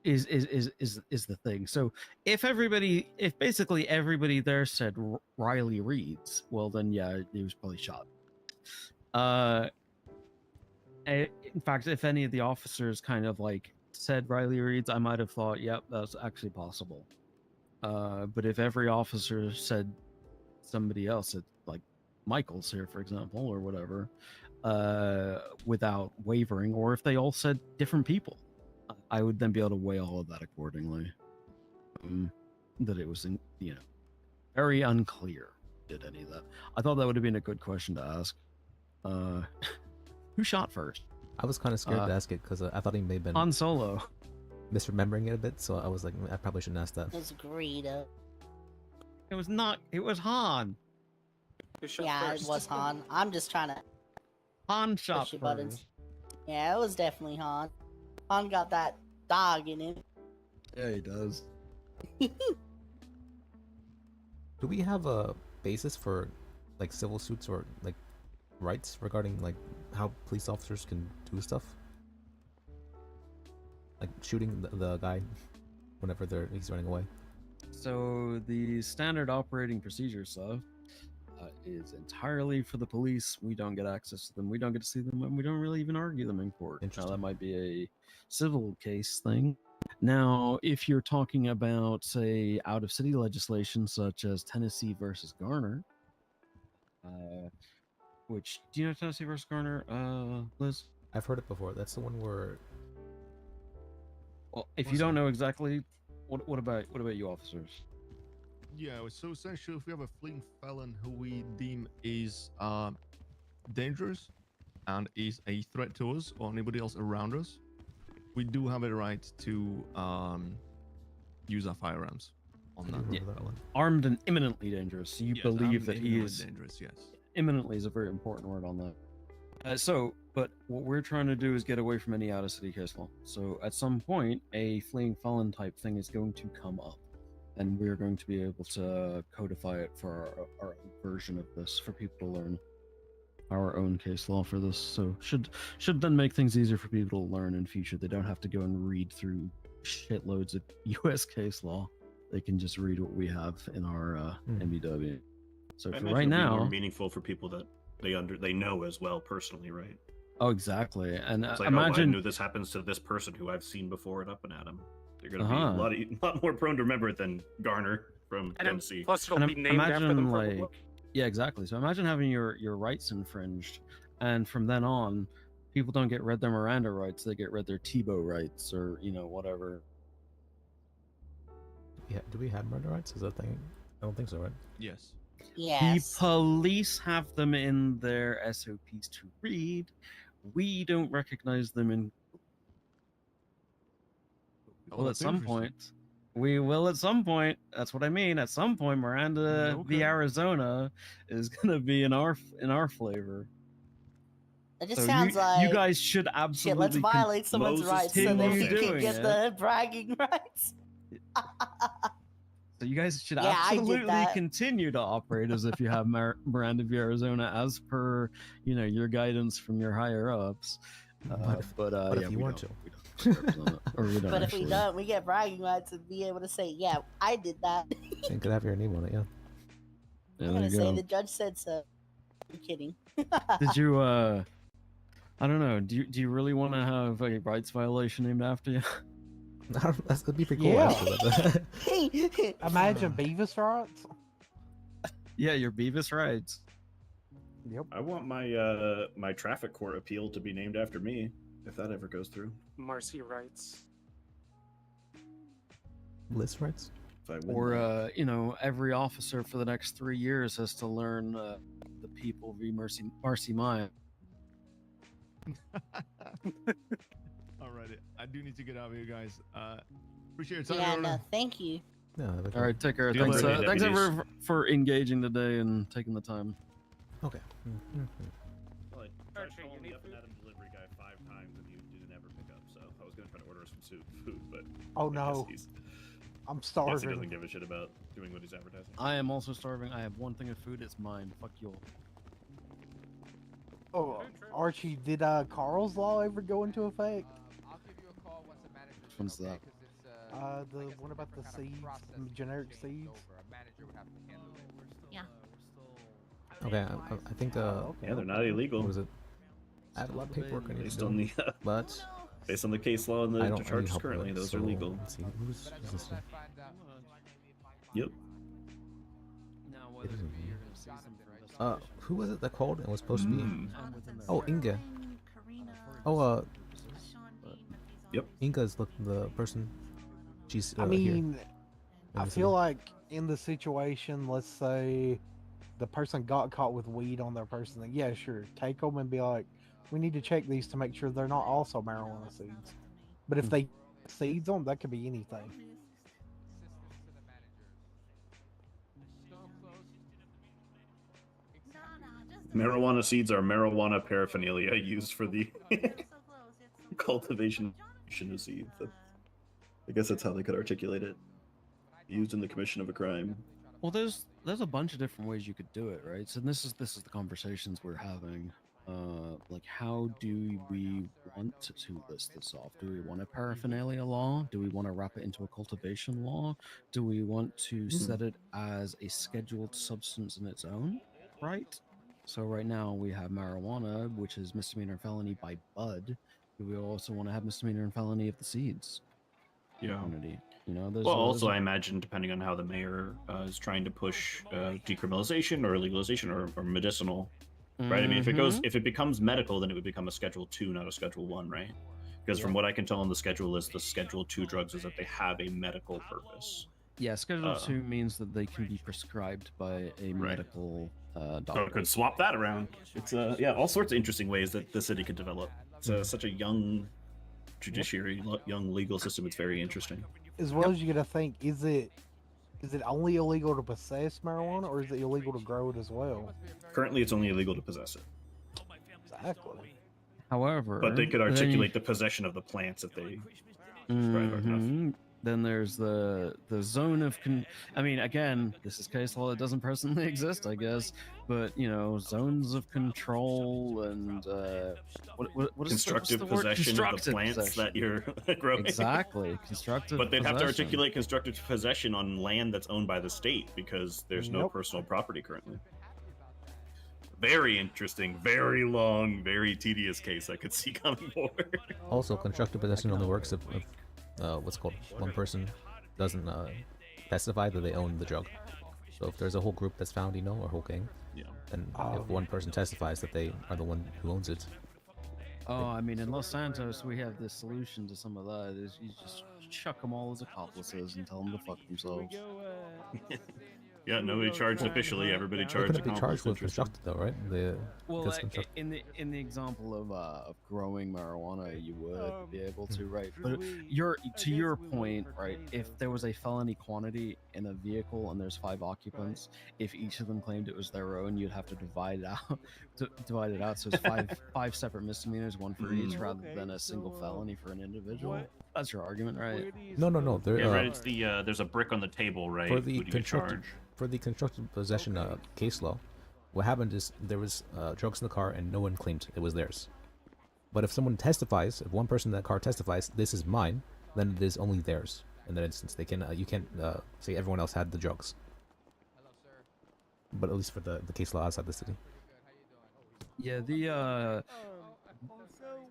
is the thing. So if basically everybody there said Riley Reeds, well then yeah, he was probably shot. In fact, if any of the officers kind of like said Riley Reeds, I might have thought, yep, that's actually possible. But if every officer said somebody else, it like Michael's here, for example, or whatever, without wavering, or if they all said different people, I would then be able to weigh all of that accordingly. That it was, very unclear. Did any of that? I thought that would have been a good question to ask. Who shot first? I was kind of scared to ask it because I thought he may have been Han Solo. misremembering it a bit, so I was like, I probably shouldn't ask that. It was Greedo. It was not. It was Han. Yeah, it was Han. I'm just trying to Han shot push your first. buttons. Yeah, it was definitely Han. Han got that dog in him. Yeah, he does. Do we have a basis for like civil suits or like rights regarding like how police officers can do stuff? Like shooting the guy whenever he's running away. So the standard operating procedure stuff is entirely for the police. We don't get access to them. We don't get to see them, and we don't really even argue them in court. Now, that might be a civil case thing. Now, if you're talking about, say, out-of-city legislation such as Tennessee versus Garner, which, do you know Tennessee versus Garner, Liz? I've heard it before. That's the one where. Well, if you don't know exactly, what about you officers? Yeah, so essentially, if we have a fleeing felon who we deem is dangerous and is a threat to us or anybody else around us, we do have a right to use our firearms on that. Yeah. Armed and imminently dangerous. So you Yes, believe armed that and he imminently is dangerous, yes. Imminently is a very important word on that. But what we're trying to do is get away from any out-of-city case law. So at some point, a fleeing felon type thing is going to come up, and we're going to be able to codify it for our own version of this for people to learn our own case law for this. So should then make things easier for people to learn in future. They don't have to go and read through shitloads of U.S. case law. They can just read what we have in our MBW. So I for imagine right it'd be now, more meaningful for people that they know as well personally, right? oh exactly, and It's like, imagine. oh, I knew this happens to this person who I've seen before at Up and Atom. They're going to Uh-huh. be a lot more prone to remember it than Garner from Tennessee. Plus, it'll And be named after them. imagine Probably. like, yeah, exactly. So imagine having your rights infringed, and from then on, people don't get read their Miranda rights; they get read their Tebow rights, or whatever. Yeah, do we have murder rights? Is that a thing? I don't think so, right? Yes. Yes. The police have them in their SOPs to read. We don't recognize them in. Well, at some point, we will. At some point, that's what I mean. At some point, Miranda v. Arizona is gonna be in our flavor. It just So sounds like you guys should shit. absolutely. Let's violate someone's rights so that continue he can doing get it. the bragging rights. So you guys should Yeah, I did absolutely that. continue to operate as if you have Miranda v. Arizona, as per your guidance from your higher ups. But if you we want don't- to. we don't represent it, or we don't But if we actually. don't, we get bragging rights and be able to say, "Yeah, I did that." And could have your name on it, yeah. Yeah, I'm there gonna you say go. the judge said so. I'm kidding. Did you? I don't know. Do you really want to have a rights violation named after you? That'd be pretty cool. Yeah. Actually. Imagine Beavis rights. Yeah, your Beavis rights. Yep. I want my my traffic court appeal to be named after me if that ever goes through. Marcy writes. List rights. If I win Or that. every officer for the next 3 years has to learn the people v. Marcy Maya. Alrighty, I do need to get out of here, guys. Appreciate your time. Yeah, everyone. no, thank you. All right, take care. Deal Thanks, with it, thanks deputies. everyone for engaging today and taking the time. Okay. Well, I tried calling the Up and Atom delivery guy 5 times and he didn't ever pick up, so I was gonna try to order some food, but Oh I no, guess I'm I guess he starving. doesn't give a shit about doing what he's advertising. I am also starving. I have one thing of food. It's mine. Fuck you all. Oh, Archie, did Carl's Law ever go into effect? I'll give you a call once the manager's Which one's that? The one about the seeds, generic seeds. A manager would have to handle it. Yeah. Okay, I think Yeah, they're not illegal. What is it? I have a lot of paperwork I need Based to on do. the But based on the case law and I the don't need charges help with currently, it, those so are legal. Let's see, who's this? Yep. Now, whether it be you're gonna see some from Who was it that called and was supposed to be? Oh, Inga. Yep. Inga's the person. She's. I here mean, in I the feel city. like in the situation, let's say the person got caught with weed on their person, then yeah, sure, take them and be like, we need to check these to make sure they're not also marijuana seeds. But if they seeds them, that could be anything. Marijuana seeds are marijuana paraphernalia used for the cultivation of seeds. I guess that's how they could articulate it. Used in the commission of a crime. Well, there's a bunch of different ways you could do it, right? So this is the conversations we're having. Like, how do we want to list this off? Do we want a paraphernalia law? Do we want to wrap it into a cultivation law? Do we want to set it as a scheduled substance in its own right? So right now we have marijuana, which is misdemeanor and felony by bud. Do we also want to have misdemeanor and felony of the seeds? Yeah. Quantity? You know, there's Well, a- also I imagine depending on how the mayor is trying to push decriminalization or legalization or medicinal, right? I mean, if it becomes medical, then it would become a Schedule 2, not a Schedule 1, right? Because from what I can tell on the schedule list, the Schedule 2 drugs is that they have a medical purpose. Yeah, Schedule 2 means that they can be prescribed by a medical doctor. So it could swap that around. It's yeah, all sorts of interesting ways that the city could develop. It's such a young judiciary, young legal system. It's very interesting. As well as you gotta think, is it only illegal to possess marijuana, or is it illegal to grow it as well? Currently, it's only illegal to possess it. Exactly. However, But they could then you- articulate the possession of the plants if they describe it enough. Mhm. Then there's the zone of I mean, again, this is case law that doesn't personally exist, I guess. But you know, zones of control and what is Constructive what's the word? possession of the Constructive plants possession. that you're growing. Exactly, constructive. But they'd have to possession. articulate constructive possession on land that's owned by the state because there's no Nope. personal property currently. Very interesting, very long, very tedious case I could see coming forward. Also, constructive possession only works if what's called one person doesn't testify that they own the drug. So if there's a whole group that's found, you know, or whole gang, then if one person testifies that they are the one who owns it, Oh, I mean, in Los Santos, we have the solution to some of that. Is you just chuck them all as accomplices and tell them to fuck themselves. Yeah, nobody charged officially. Everybody they charged. couldn't be charged with Interesting. constructive though, right? Well, because construct- in the example of growing marijuana, you would be able to, right? But to your point, right? If there was a felony quantity in a vehicle and there's 5 occupants, if each of them claimed it was their own, you'd have to divide it out. Divide it out, so it's five separate misdemeanors, one for each, rather than a single felony for an individual. That's your argument, right? No. There, Yeah, right. It's the there's a brick on the table, right? for the Who do you constructive charge? for the constructive possession case law, what happened is there was drugs in the car and no one claimed it was theirs. But if someone testifies, if one person in that car testifies, this is mine, then it is only theirs. In that instance, they can you can't say everyone else had the drugs. But at least for the case law outside the city. Yeah, the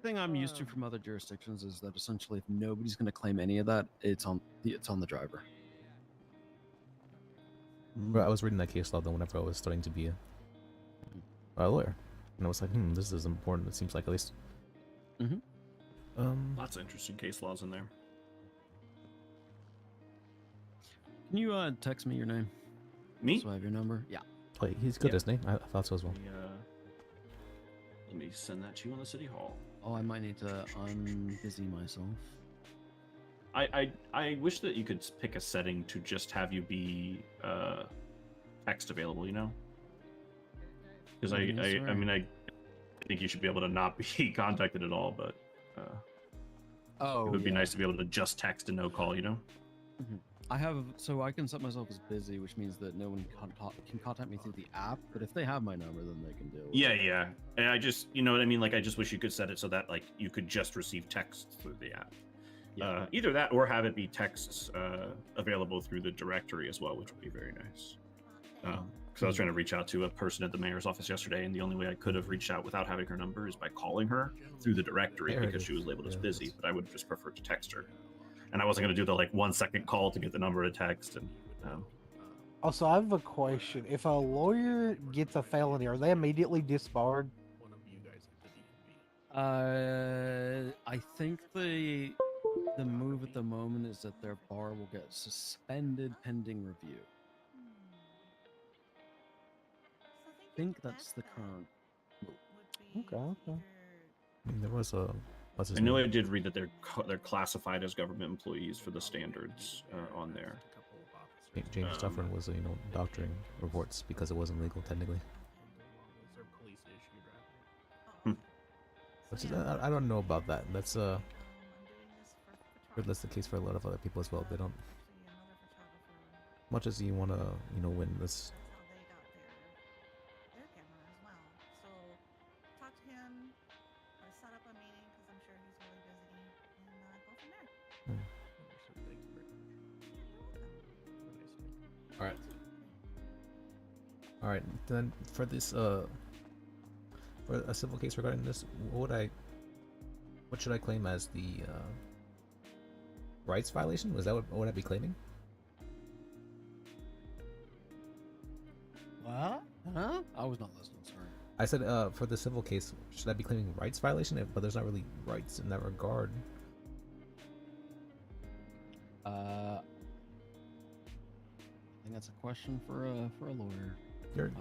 thing I'm used to from other jurisdictions is that essentially, if nobody's going to claim any of that, it's on the driver. But I was reading that case law then whenever I was studying to be a lawyer, and I was like, this is important. It seems like at least. Lots of interesting case laws in there. Can you text me your name? Me? So I have your number. Yeah. Oh, he's good, Yeah. isn't he? I thought so as well. Let me send that to you on the city hall. Oh, I might need to unbusy myself. I wish that you could pick a setting to just have you be text available, you know? Because I mean, I think you should be able to not be contacted at all, but it would be nice to be able to just text and no call, you know? I have, so I can set myself as busy, which means that no one can contact me through the app. But if they have my number, then they can deal with it. Yeah. And I just, you know what I mean? Like, I just wish you could set it so that, like, you could just receive texts through the app. Either that or have it be texts available through the directory as well, which would be very nice. Because I was trying to reach out to a person at the mayor's office yesterday, and the only way I could have reached out without having her number is by calling her through the directory There it because is. she was labeled as Yeah, busy, but I would just prefer to text her. And I wasn't going to do the, like, 1 second call to get the number of text. And Also, I have a question. If a lawyer gets a felony, are they immediately disbarred? I think the move at the moment is that their bar will get suspended pending review. I think that's the current move. Okay. I mean, there was a. What's his I know name? I did read that they're classified as government employees for the standards on there. James Dufferin was, doctoring reports because it wasn't legal technically. Which is, I don't know about that. That's that's the case for a lot of other people as well. They don't. Much as you want to, win this. All right. Then for this for a civil case regarding this, what should I claim as the rights violation? Was that what would I be claiming? What? Huh? I was not listening. Sorry. I said for the civil case, should I be claiming rights violation? But there's not really rights in that regard. I think that's a question for a lawyer. You're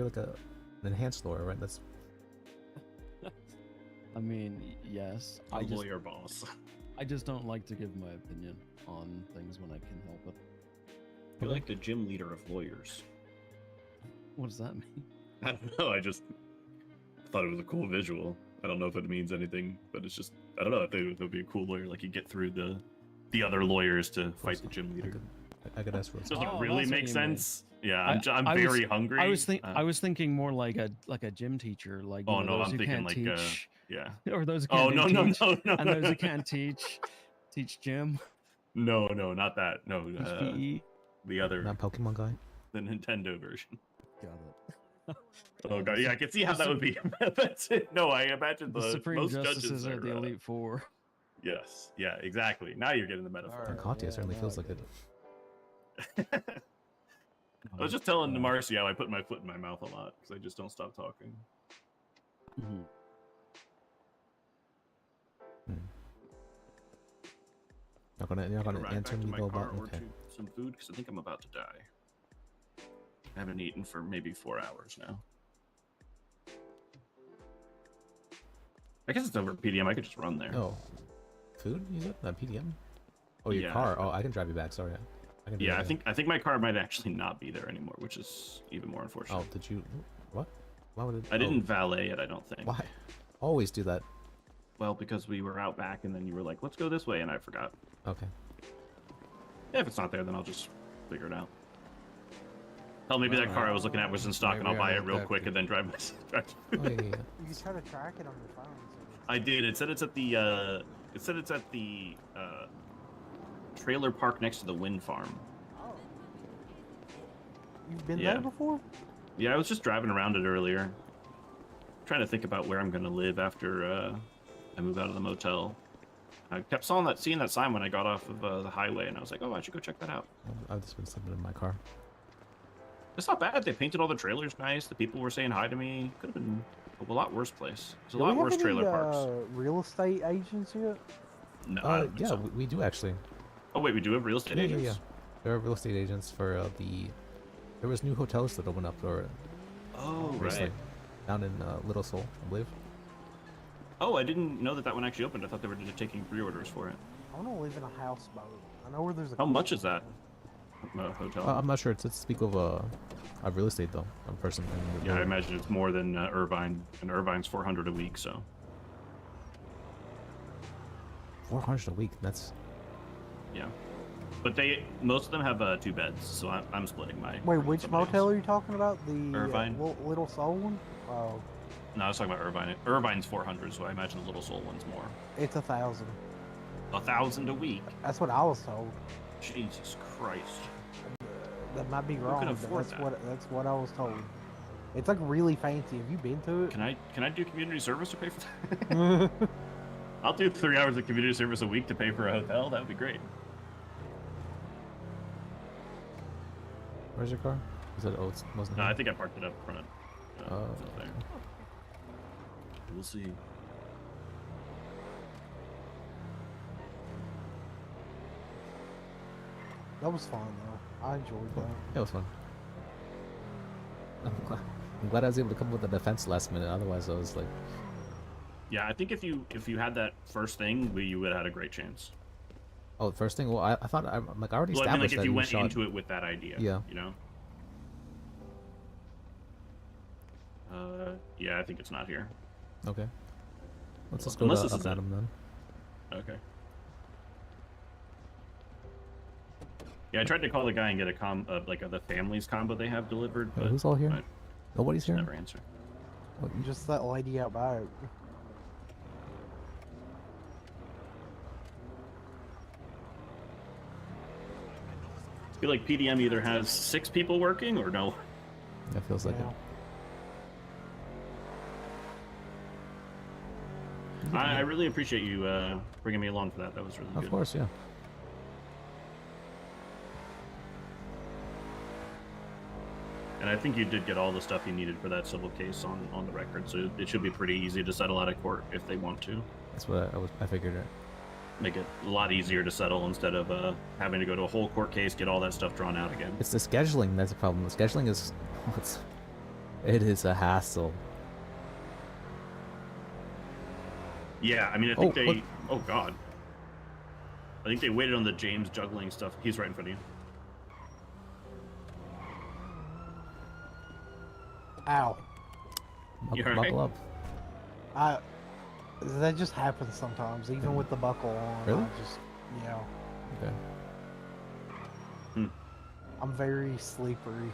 like an enhanced lawyer, right? That's. I mean, yes. A lawyer boss. I just don't like to give my opinion on things when I can help it. You're like the gym leader of lawyers. What does that mean? I don't know. I just thought it was a cool visual. I don't know if it means anything, but it's just I don't know. I think it would be a cool lawyer. Like you get through the other lawyers to fight the gym leader. I could ask for. Does it really make sense? Yeah, I'm very hungry. I was thinking more like a gym teacher, like oh no, those I'm who thinking can't like teach, yeah, or those who oh can't no, teach, no, and those who can't teach gym. No, not that. No, PE. The other, not Pokemon guy, the Nintendo version. Got it. Oh god, yeah, I can see how that would be. That's it. No, I imagine The Supreme most Justices judges are the Elite Four. Yes, yeah, exactly. Now you're getting the metaphor. Katya certainly feels like it. I was just telling Marcy how I put my foot in my mouth a lot because I just don't stop talking. Not gonna answer me though about okay. Some food because I think I'm about to die. I haven't eaten for maybe 4 hours now. I guess it's over PDM. I could just run there. Oh, food? You said that PDM? Oh, your Yeah. car. Oh, I can drive you back. Sorry. I can do Yeah, that. I think my car might actually not be there anymore, which is even more unfortunate. Oh, did you? What? Why would it? I didn't valet it. I don't think. Why? Always do that. Well, because we were out back, and then you were like, "Let's go this way," and I forgot. Okay. Yeah, if it's not there, then I'll just figure it out. Hell, maybe that car I was looking at was in stock, and I'll buy it real quick and then drive. Oh, yeah. You can try to track it on your phone. I did. It said it's at the. Trailer park next to the wind farm. Oh. You've been Yeah. there before? Yeah, I was just driving around it earlier. Trying to think about where I'm gonna live after I move out of the motel. I kept seeing that sign when I got off of the highway, and I was like, oh, I should go check that out. I've just been sleeping in my car. It's not bad. They painted all the trailers nice. The people were saying hi to me. Could have been a lot worse place. There's a Do lot we have worse any, trailer parks. Real estate agents yet? No, I don't think Yeah, so. we do actually. Oh wait, we do have real estate agents. Yeah. There are real estate agents for There was new hotels that opened up recently, right. down in Little Seoul, I believe. Oh, I didn't know that one actually opened. I thought they were just taking pre-orders for it. I want to live in a houseboat. I know where there's a. How much is that? Hotel. I'm not sure. It's speak of real estate though, a person. Yeah, I imagine it's more than Irvine, and Irvine's 400 a week, so. 400 a week. That's. Yeah, but most of them have 2 beds, so I'm splitting my. Wait, which motel are you talking about? The Irvine. Little Soul one? Oh. No, I was talking about Irvine. Irvine's 400, so I imagine the Little Soul one's more. It's 1,000. 1,000 a week. That's what I was told. Jesus Christ. That might be Who wrong, can but afford that's what I was told. It's like really fancy. Have you been to it? Can I do community service to pay for that? I'll do 3 hours of community service a week to pay for a hotel. That would be great. Where's your car? Is it? Oh, it wasn't. No, here? I think I parked it up front. Oh. It's up there. We'll see. That was fun though. I enjoyed that. It was fun. I'm glad I was able to come up with a defense last minute. Otherwise, I was like, Yeah, I think if you had that first thing, you would have had a great chance. oh, the first thing. Well, I thought I already Well, I mean, established like if that you he went shot. into it with that idea. Yeah. You know. Yeah, I think it's not here. Okay. Let's just go Unless to this up is at it. him then. Okay. Yeah, I tried to call the guy and get a like the family's combo they have delivered, but who's all here? I Nobody's here. never answer. Just that lady out back. I feel like PDM either has 6 people working or no. That feels like it. I really appreciate you bringing me along for that. That was really good. Of course, yeah. And I think you did get all the stuff you needed for that civil case on the record, so it should be pretty easy to settle out of court if they want to. That's what I figured. It. Make it a lot easier to settle instead of having to go to a whole court case, get all that stuff drawn out again. It's the scheduling that's the problem. The scheduling is, it is a hassle. Yeah, I mean, I think oh god. I think they waited on the James juggling stuff. He's right in front of you. Ow. You all right? Buckle up. That just happens sometimes, even with the buckle on. Really? Yeah. Okay. I'm very sleepery.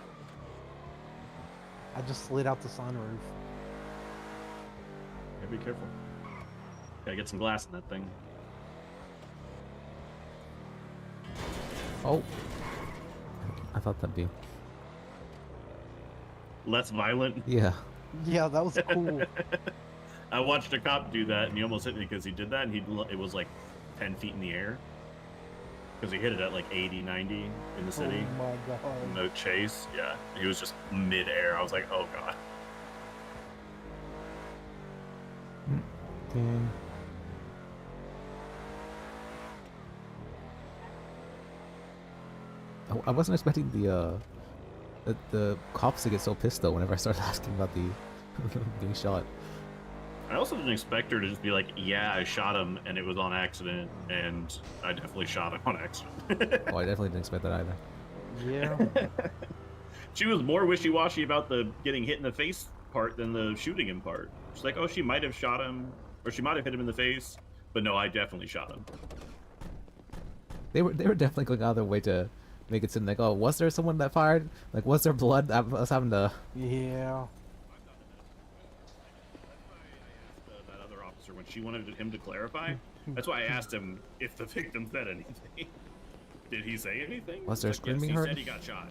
I just slid out the sunroof. Yeah, be careful. Gotta get some glass in that thing. Oh. I thought that'd be. Less violent. Yeah. Yeah, that was cool. I watched a cop do that, and he almost hit me because he did that, and it was like 10 feet in the air. Because he hit it at like 80, 90 in the city. Oh my god. No chase. Yeah. He was just mid-air. I was like, oh god. Okay. I wasn't expecting the cops to get so pissed though whenever I started asking about the being shot. I also didn't expect her to just be like, yeah, I shot him, and it was on accident, and I definitely shot him on accident. Oh, I definitely didn't expect that either. Yeah. She was more wishy-washy about the getting hit in the face part than the shooting him part. She's like, oh, she might have shot him, or she might have hit him in the face, but no, I definitely shot him. They were definitely going out of their way to make it seem like, oh, was there someone that fired? Like, was there blood? I was having to. Yeah. That other officer, when she wanted him to clarify, that's why I asked him if the victim said anything. Did he say anything? Was there He's like, screaming yes, heard? he said he got shot.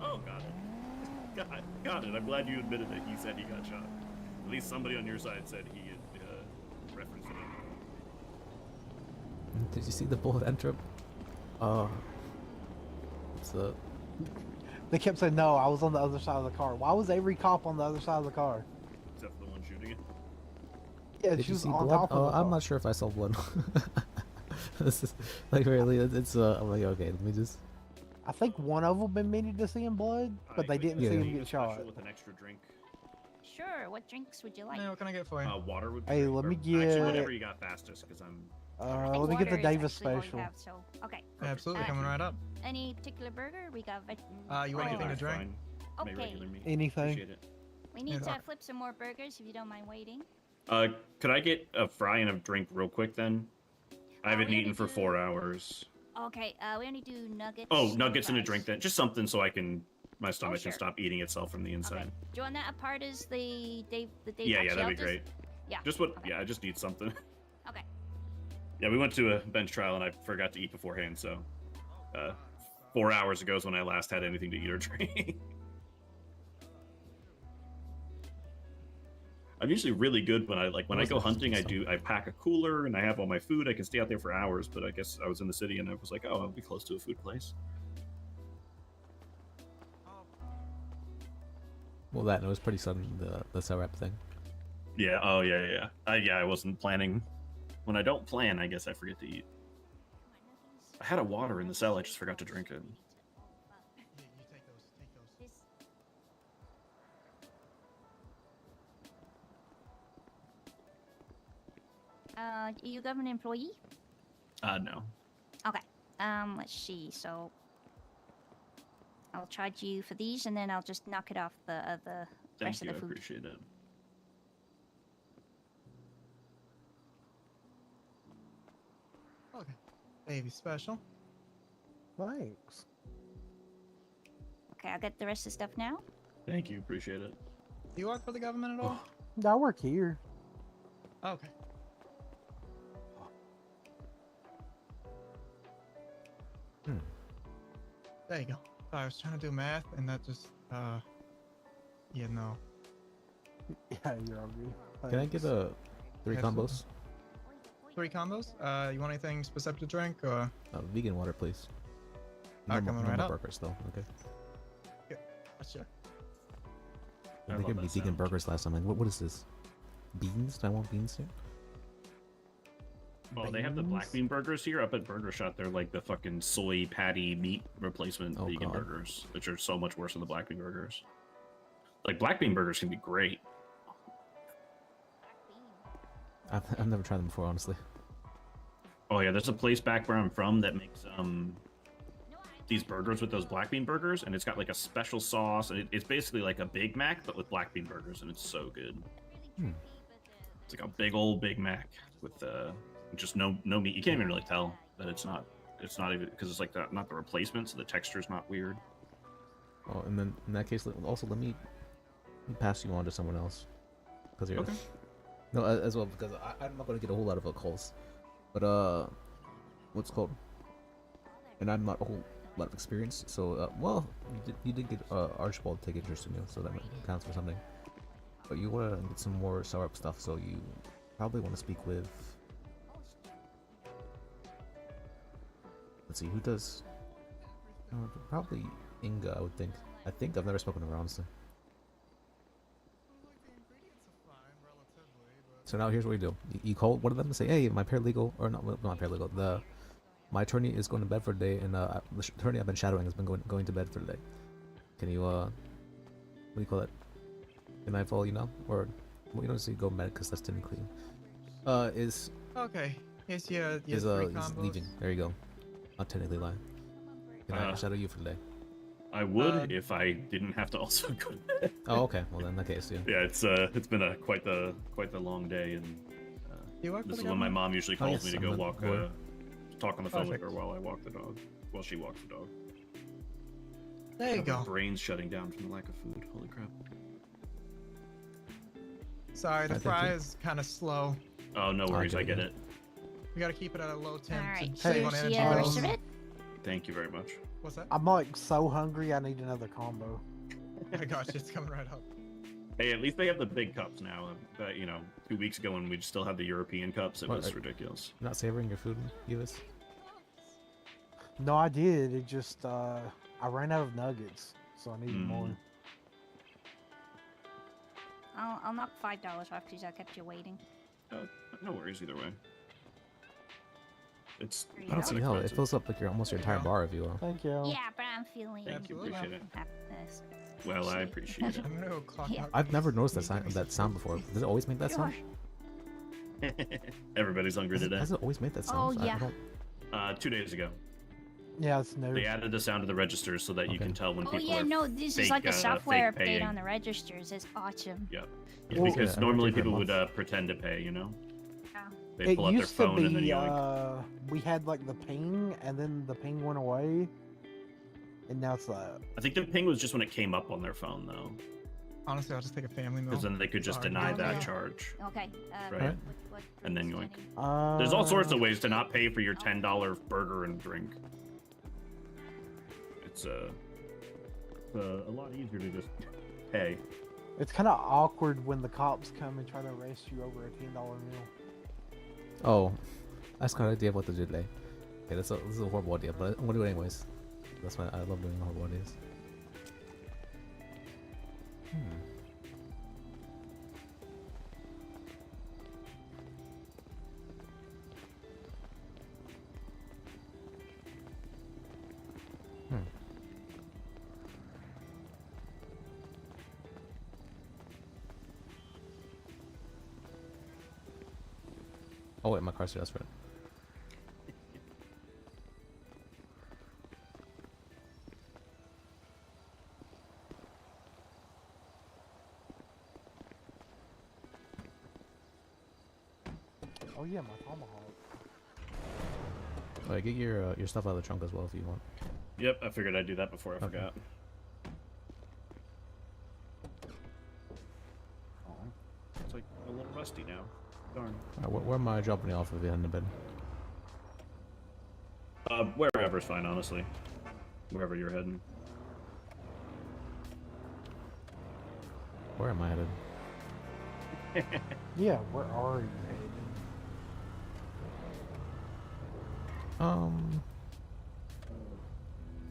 Oh, got it. Got it. I'm glad you admitted that he said he got shot. At least somebody on your side said he had referenced it. Did you see the bullet enter? What's up? They kept saying, no, I was on the other side of the car. Why was every cop on the other side of the car? Except for the one shooting it. Yeah, Did she you was see on blood? top of the car. I'm not sure if I saw blood. This is like really, it's I'm like, okay, let me just. I think one of them been meaning to see him blood, but they didn't see him get shot. With an extra drink. Sure. What drinks would you like? What can I get for you? Water would be Hey, great, let or me actually, get. whatever you got fastest, because I'm. Let me get the Water is Davis actually all we special. have, so okay. Absolutely, coming right up. Any particular burger? We got veg. You want anything to drink? Okay. Anything. Appreciate it. We need to flip some more burgers if you don't mind waiting. Could I get a fry and a drink real quick then? I haven't eaten for 4 hours. Okay. We only do nuggets. Oh, nuggets and a drink then. Just something so my stomach sure. can stop eating itself from the inside. Do you want that apart as the Dave? Yeah, that'd be great. Yeah. Yeah, I just need something. Okay. Yeah, we went to a bench trial and I forgot to eat beforehand, so 4 hours ago is when I last had anything to eat or drink. I'm usually really good when I go hunting. I pack a cooler and I have all my food. I can stay out there for hours. But I guess I was in the city and I was like, oh, I'll be close to a food place. Well, that, and it was pretty sudden, the cell rep thing. Yeah, oh yeah. I wasn't planning. When I don't plan, I guess I forget to eat. I had a water in the cell, I just forgot to drink it. You government employee? No. Okay. Let's see. So I'll charge you for these, and then I'll just knock it off the rest Thank you, of the I food. appreciate it. Okay. Baby special. Thanks. Okay, I'll get the rest of the stuff now. Thank you, appreciate it. Do you work for the government at all? I work here. Okay. There you go. I was trying to do math, and that just, yeah, no. Yeah, you're all good. Can I get Thanks. 3 Absolutely. combos? 3 combos? You want anything specific to drink, or? Vegan water, please. Coming right up. burgers, though. Okay. Yeah, sure. They love gave me that vegan sound. burgers last time. Like, what is this? Beans? Do I want beans here? Oh, they have the black bean burgers here up at Burger Shot. They're like the fucking soy patty meat replacement vegan God. burgers, which are so much worse than the black bean burgers. Like, black bean burgers can be great. I've never tried them before, honestly. Oh yeah, there's a place back where I'm from that makes these burgers with those black bean burgers, and it's got like a special sauce, and it's basically like a Big Mac but with black bean burgers, and it's so good. It's like a big old Big Mac with just no meat. You can't even really tell that it's not even, because it's like not the replacement, so the texture's not weird. Oh, and then in that case, also let me pass you on to someone else, because you're Okay. no as well, because I'm not going to get a whole lot of calls, but what's it called? And I'm not a whole lot of experience, so well, you did get Archibald to take interest in you, so that counts for something. But you want to get some more sour up stuff, so you probably want to speak with. Let's see, who does? Probably Inga, I would think. I think I've never spoken to her, honestly. So now here's what we do. You call one of them and say, "Hey, my paralegal, or not paralegal, my attorney is going to bed for the day, and the attorney I've been shadowing has been going to bed for the day. Can you what do you call it? Can I follow you now, or well, you don't see go med because that's technically is Okay. Here's your 3 is combos. leaving. There you go. Not technically lying. Can I shadow you for the day? I would if I didn't have to also go to bed. Oh, okay. Well, then in that case, yeah. Yeah, it's been quite the long day, and You work for this the is when my government? mom usually Oh, calls yes, me to I'm go the walk, lawyer. talk on the phone with Perfect. her while I walk the dog, while she walks the dog. There you My go. brain's shutting down from the lack of food. Holy crap. Sorry, the Thank fry you. is kind of slow. Oh, no worries. I get it. it. We gotta keep it at a low temp Alright, to save on here's energy your bills. rest of it. Thank you very much. What's that? I'm like so hungry. I need another combo. I got you. It's coming right up. Hey, at least they have the big cups now. But 2 weeks ago when we still had the European cups, it What, was are- ridiculous. You're not savoring your food, Evis? No, I did. It just I ran out of nuggets, so I needed more. I'll knock $5 off because I kept you waiting. No worries either way. It's There you I don't go. see how it fills up like almost your entire bar if you will. Thank you. Yeah, but I'm feeling. Thank you, well, appreciate it. this. Well, I appreciate it. I'm gonna go clock Yeah. out. I've never noticed that sound before. Does it always make that sound? Everybody's hungry today. Has it always made that Oh, sound? yeah. I don't, 2 days ago, Yeah, it's new. they added the sound to the registers so that you can tell when Oh people yeah, are no, this fake, is like a software fake update paying. on the registers. It's awesome. Yep. Well, Because yeah, normally every people would month. pretend to pay, Yeah. They It pull up their used to phone and then be you like, we had like the ping, and then the ping went away, and now it's I think the ping was just when it came up on their phone though, Honestly, I'll just take a family meal. because then they could just Sorry. deny that Okay. charge. Okay. Right. What And then drinks yoink. do I need? There's all sorts of ways to not pay for your $10 burger and drink. It's a lot easier to just pay. It's kind of awkward when the cops come and try to arrest you over a $10 meal. Oh, that's kind of idea of what to do today. Okay, this is a horrible idea, but I'm gonna do it anyways. That's why I love doing horrible ideas. Oh wait, my car's here. That's right. Oh yeah, my tomahawk. Oh, get your stuff out of the trunk as well if you want. Yep, I figured I'd do that before I forgot. It's like a little rusty now. Darn. Alright, where am I dropping you off if you heading to bed? Wherever's fine, honestly. Wherever you're heading. Where am I headed? Yeah, where are you headed?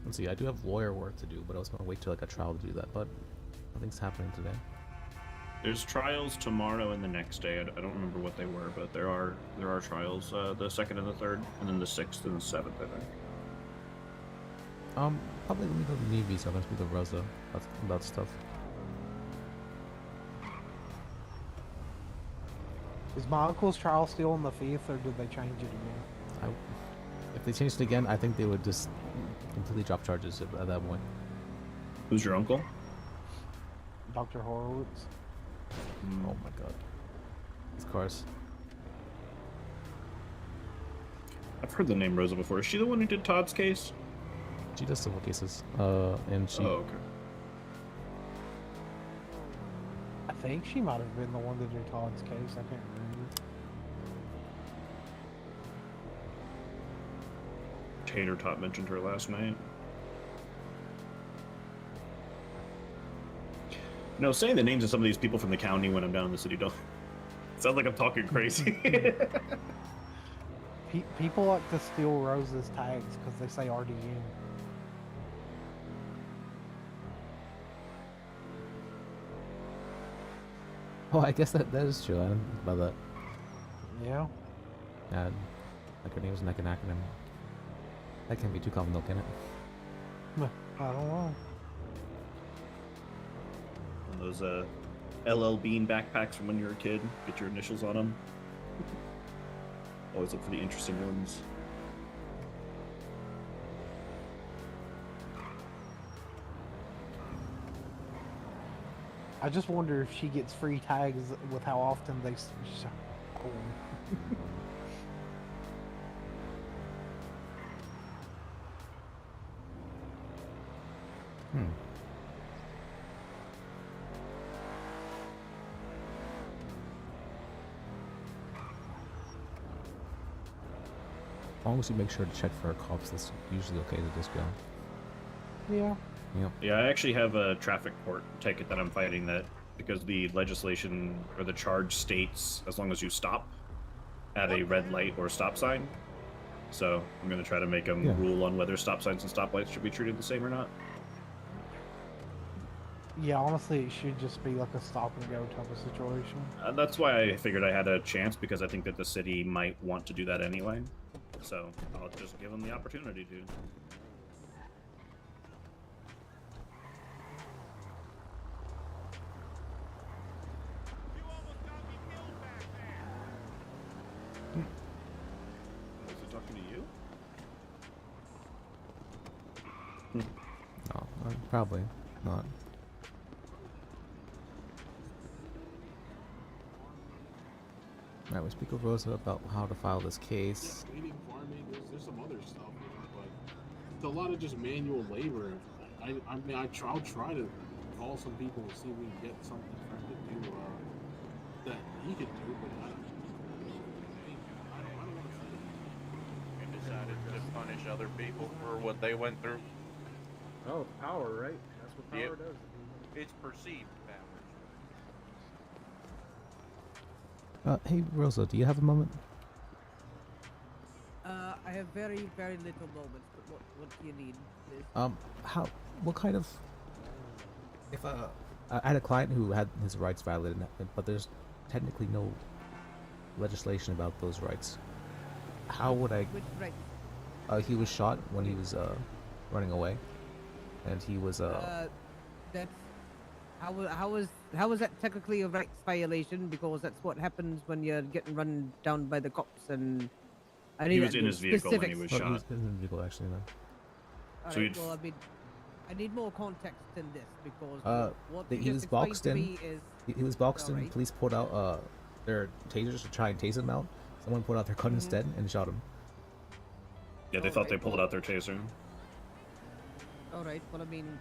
Let's see. I do have lawyer work to do, but I was gonna wait till like a trial to do that. But nothing's happening today. There's trials tomorrow and the next day. I don't remember what they were, but there are trials. The 2nd and the 3rd, and then the 6th and the 7th, I think. Probably let me go to the Navy, so I'm gonna speak to Rosa about stuff. Is my uncle's trial still on the 5th, or did they change it again? If they changed it again, I think they would just completely drop charges at that point. Who's your uncle? Dr. Horowitz. Oh my god. These cars. I've heard the name Rosa before. Is she the one who did Todd's case? She does civil cases. And she. Oh, okay. I think she might have been the one that did Todd's case. I can't remember. Tater Tot mentioned her last night. No, saying the names of some of these people from the county when I'm down in the city don't sounds like I'm talking crazy. People like to steal Rose's tags because they say RDM. Oh, I guess that is true. I didn't think about that. Yeah. Yeah, like her name was like an acronym. That can't be too common though, can it? I don't know. One of those LL Bean backpacks from when you were a kid. Get your initials on them. Always look for the interesting ones. I just wonder if she gets free tags with how often they. As long as you make sure to check for cops, that's usually okay to just go. Yeah. Yep. Yeah, I actually have a traffic court ticket that I'm fighting that because the legislation or the charge states as long as you stop at a red light or stop sign. So I'm going to try to make them rule on whether stop signs and stoplights should be treated the same or not. Yeah, honestly, it should just be like a stop and go type of situation. That's why I figured I had a chance, because I think that the city might want to do that anyway. So I'll just give them the opportunity to. Was he talking to you? No, probably not. Alright, we speak with Rosa about how to file this case. Yeah, grading, farming, there's some other stuff, but it's a lot of just manual labor. I mean, I'll try to call some people and see if we can get something for him to do that he could do, but I don't want to say it. And decided to punish other people for what they went through. Oh, power, right? That's what power Yep. does. It's perceived power. Hey Rosa, do you have a moment? I have very, very little moments, but what do you need, please? What kind of, if I had a client who had his rights violated, but there's technically no legislation about those rights. How would I? Which rights? He was shot when he was running away, and he was That's How was that technically a rights violation? Because that's what happens when you're getting run down by the cops. And I need He was in his vehicle when he was He shot. was in his vehicle actually. Then. All So right, he'd- well, I mean, I need more context in this because what you He just was explained boxed to in. me is He was boxed in. Alright. Police pulled out their tasers to try and tase him out. Someone pulled out their gun instead and shot him. Yeah, they thought they pulled out their taser. all right. Well, I mean,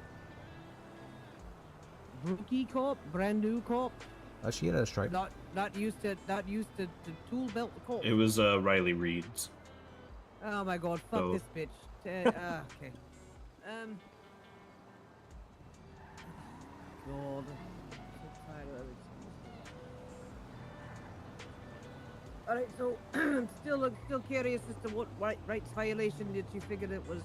rookie cop, brand new cop, She had a stripe. not used to tool belt cop. It was Riley Reed's. Oh my god, fuck So- this bitch. Okay. God. So tired of everything. Alright, so I'm still curious as to what rights violation did you figure it was.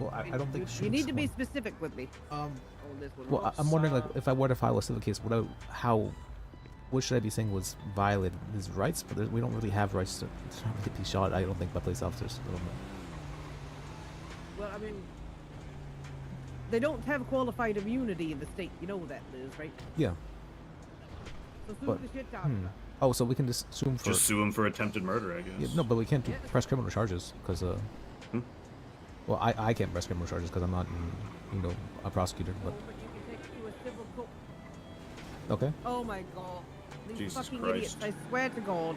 Well, I don't think you need to be one. specific with me. On this one. Well, I'm wondering, like, if I were to file a civil case, what should I be saying was violated his rights? But we don't really have rights to not really be shot. I don't think by police officers. I don't know. Well, I mean, they don't have qualified immunity in the state. You know that, Liz, right? Yeah. So sue But the shit out of them. oh, so we can just sue him for Just sue him for attempted murder, I guess. Yeah, no, but we can't press criminal charges because well, I can't press criminal charges because I'm not a prosecutor. But But you can take it to a civil court. okay. Oh my god. These Jesus fucking Christ. idiots, I swear to God.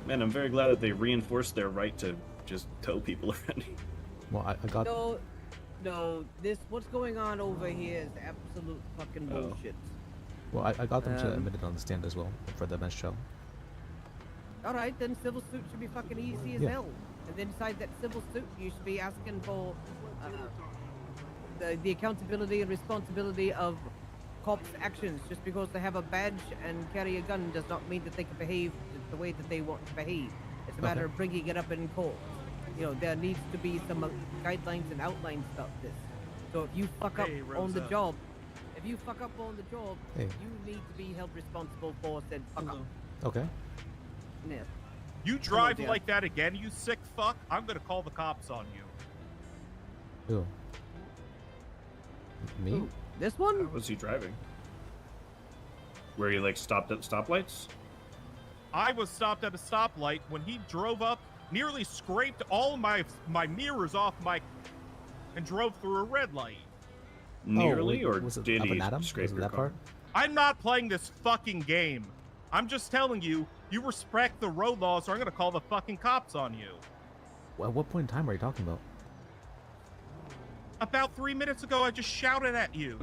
Man, I'm very glad that they reinforced their right to just tow people already. Well, I got. No, what's going on over here is absolute fucking bullshit. Well, I got them to Um, admit it on the stand as well for the bench trial. Alright, then civil suit should be fucking easy as Yeah. hell. And then inside that civil suit, you should be asking for the accountability and responsibility of cops' actions. Just because they have a badge and carry a gun does not mean that they can behave the way that they want to behave. It's a matter Okay. of bringing it up in court. You know, there needs to be some guidelines and outlines about this. So if you fuck up Hey, on the Rosa. job, Hey. you need to be held responsible for said fuck up. Okay. Yeah. You drive dear. like that again, you sick fuck, I'm gonna call the cops on you. Who? Me? Who? This one? How was he driving? Where he like stopped at stoplights? I was stopped at a stoplight when he drove up, nearly scraped all my mirrors off and drove through a red light. Nearly, Oh, or was it did up he and at him? scrape Was it your that car? part? I'm not playing this fucking game. I'm just telling you, you respect the road laws or I'm gonna call the fucking cops on you. Well, at what point in time are you talking about? About 3 minutes ago, I just shouted at you.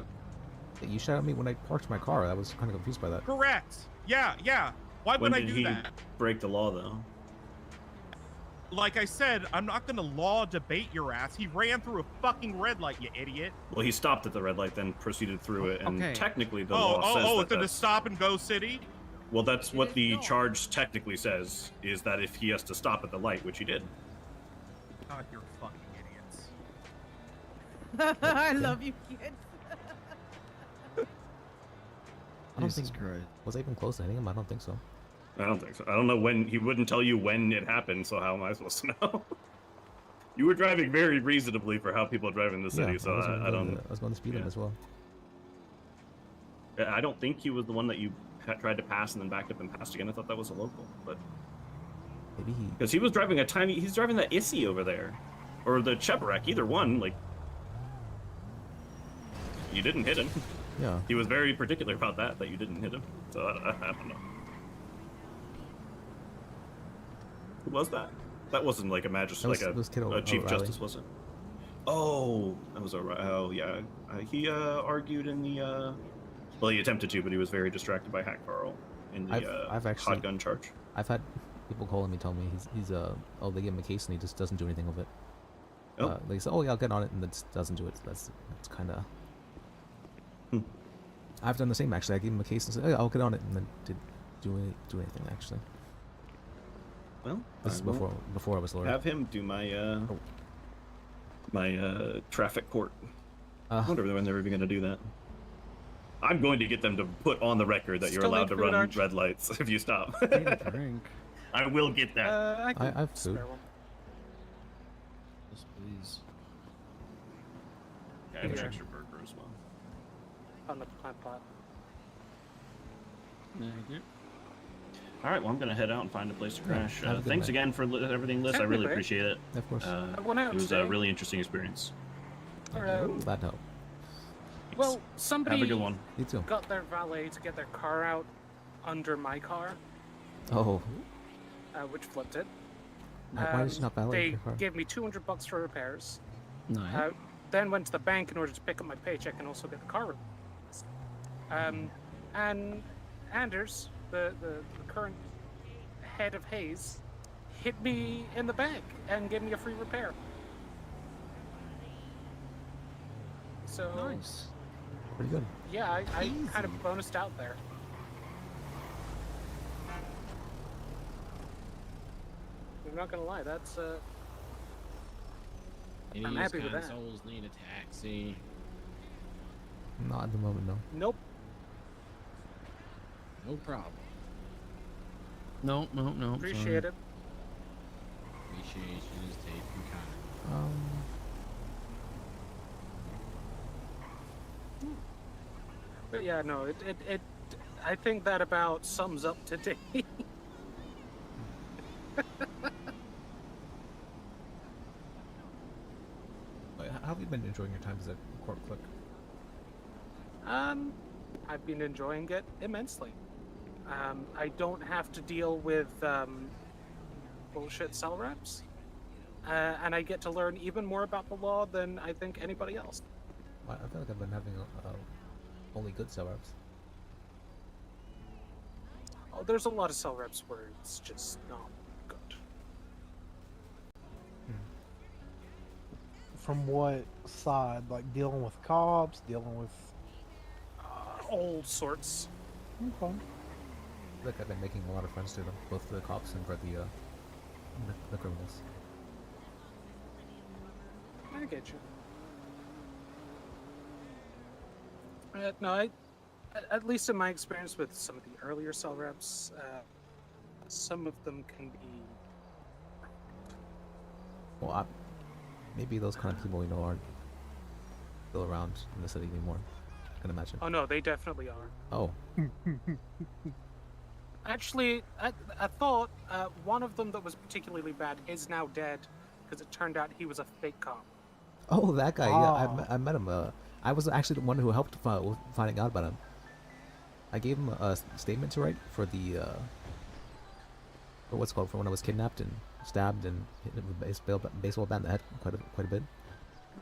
You shot at me when I parked my car. I was kind of confused by that. Correct. Yeah. Why When would I did do he that? break the law though? Like I said, I'm not gonna law debate your ass. He ran through a fucking red light, you idiot. Well, he stopped at the red light, then proceeded through it, and Okay. technically the law says it's that in a that's... stop and go city? Well, that's what the charge technically says, is that if he has to stop at the light, which he did. God, you're fucking idiots. I love you, kids. I don't think. Was I even close to hitting him? I don't think so. I don't think so. I don't know when, he wouldn't tell you when it happened, so how am I supposed to know? You were driving very reasonably for how people drive in the city, so I don't... I was going to speed limit as well. I don't think he was the one that you tried to pass and then backed up and passed again. I thought that was a local, but... Maybe he... Because he was driving a tiny... He's driving the Issy over there. Or the Cheparak, either one, like... You didn't hit him. Yeah. He was very particular about that you didn't hit him. So I don't know. Who was that? That wasn't like a magistrate, That was Kid a chief O'Reilly. justice, was it? Oh, that was oh yeah. He argued in the well, he attempted to, but he was very distracted by Hack Carl in the I've actually hot gun charge. I've had people calling me telling me he's oh, they give him a case and he just doesn't do anything with it. Oh. They say, oh yeah, I'll get on it, and then just doesn't do it. That's kind of. I've done the same actually. I gave him a case and said, oh, yeah, I'll get on it, and then didn't do anything actually. Well, This is before I was lawyer. Have him do my my traffic court. I wonder when they're even going to do that. I'm going to get them to put on the record that you're Still allowed need to food, run aren't you? red lights if you stop. Drink. I will get that. I've food. Yes, please. Yeah, I have an extra burger as well. on the plant pot. Thank you. All right, well, I'm gonna head out and find a place to crash. have a good Thanks night. again for everything, Liz. I really appreciate it. Of course. I went out It was today. a really interesting experience. Glad to help. Well, somebody Have a good one. You too. got their valet to get their car out under my car, Oh, which flipped it. why did you not valet They your car? gave me $200 for repairs. Nice. Then went to the bank in order to pick up my paycheck and also get the car replaced. And Anders, the current head of Hayes, hit me in the back and gave me a free repair. So Nice. Pretty good. yeah, I kind of bonused out there. I'm not gonna lie, that's Any I'm of happy these with that. consoles need a taxi? Not at the moment, no. Nope. No problem. No. Appreciate it. Appreciation is taken kind. But yeah, no, it I think that about sums up today. How have you been enjoying your time as a corp clerk? I've been enjoying it immensely. I don't have to deal with bullshit cell reps, and I get to learn even more about the law than I think anybody else. I feel like I've been having only good cell reps. Oh, there's a lot of cell reps where it's just not good. From what side? Like dealing with cops, dealing with all sorts. Okay. Look, I've been making a lot of friends through them, both for the cops and for the criminals. I get you. No, at least in my experience with some of the earlier cell reps, some of them can be. Well, maybe those kind of people we know aren't still around in the city anymore. I can imagine. Oh no, they definitely are. Oh. Actually, I thought one of them that was particularly bad is now dead because it turned out he was a fake cop. Oh, that guy. Yeah, I met him. I was actually the one who helped finding out about him. I gave him a statement to write for the what's it called, for when I was kidnapped and stabbed and hit with a baseball bat in the head quite a bit.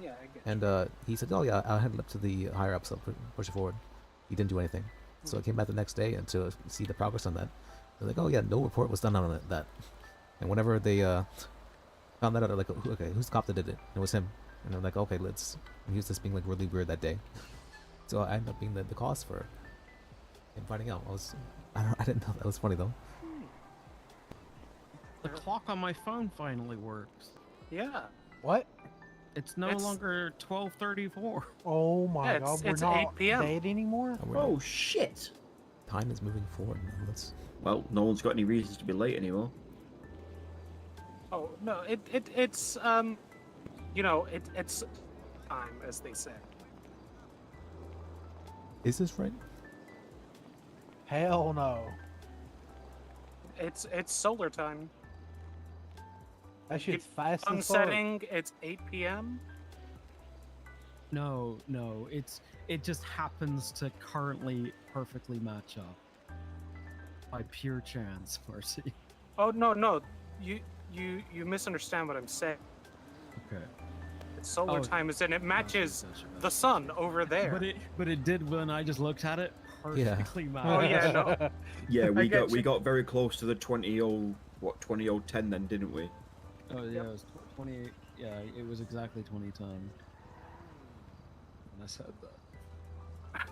Yeah, I get And he said, "Oh yeah, I'll hand it up to the higher ups. I'll push it forward." He didn't do anything, so I came back the next day and to see the progress on that. They're like, "Oh yeah, no report was done on that." And whenever they found that out, they're like, "Okay, who's the cop that did it?" And it was him. And I'm like, "Okay, let's." And he was just being like really weird that day, so I ended up being the cause for him finding out. I didn't know that was funny though. The clock on my phone finally works. Yeah. What? It's no longer 12:34. Oh my Yeah, god, it's we're not 8 p.m. dead anymore? Oh shit! Time is moving forward now. Let's. Well, no one's got any reasons to be late anymore. Oh no, it's you know, it's time, as they say. Is this right? Hell no. It's solar time. That shit's fast as fuck. Sunsetting, it's 8 p.m. No, it just happens to currently perfectly match up. By pure chance, Marcy. Oh no, you misunderstand what I'm saying. Okay. It's solar Oh. time is in it matches the sun over there. But it did when I just looked at it perfectly matched. Oh yeah, no. Yeah, I get we you. got very close to the 20:10 then, didn't we? Oh yeah, it was 28. Yeah, it was exactly 2010. When I said that.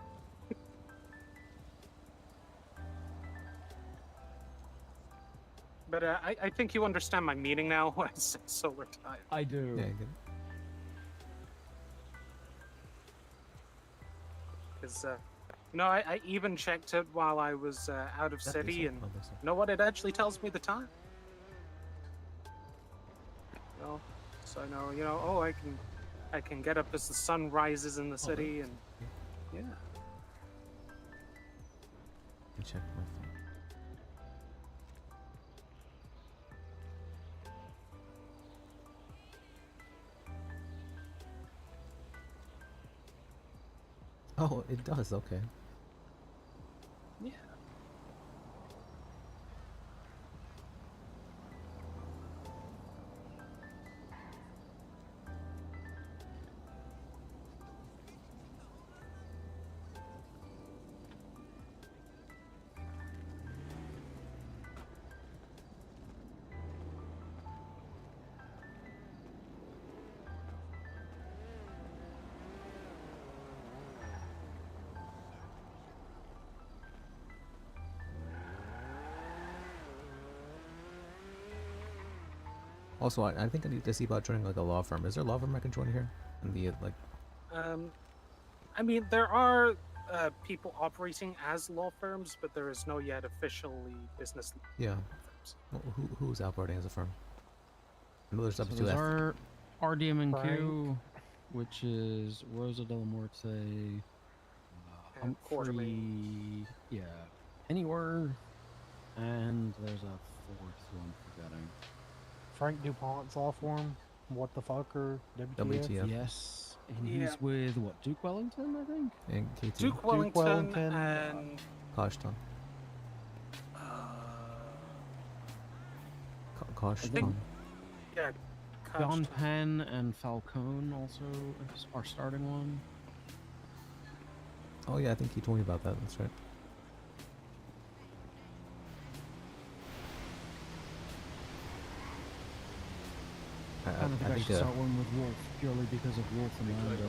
But I think you understand my meaning now when I say solar time. I do. Yeah, I get it. Because no, I even checked it while I was out of That city, is- and I think so. you know what? It actually tells me the time. Well, so I know, oh, I can get up as the sun rises in the city, and yeah. me check my phone. Oh, it does. Okay. Yeah. Also, I think I need to see about joining like a law firm. Is there a law firm I can join here? And be like, I mean, there are people operating as law firms, but there is no yet officially business. yeah. Well, who's operating as a firm? I know there's So W2F. there's our RDM&Q, which is Rosa de la Morte, Humphrey, yeah, Pennyworth, and there's a fourth one forgetting. Frank DuPont's law firm. What the fuck or WTF? Yes, and he's with what, Duke Wellington, I think. And KT. Duke Wellington and Koshton. Koshton. think- Yeah. John Penn and Falcone also are starting one. Oh yeah, I think he told me about that. That's right. I think I should start one with Wolf purely because of Wolf and Lando.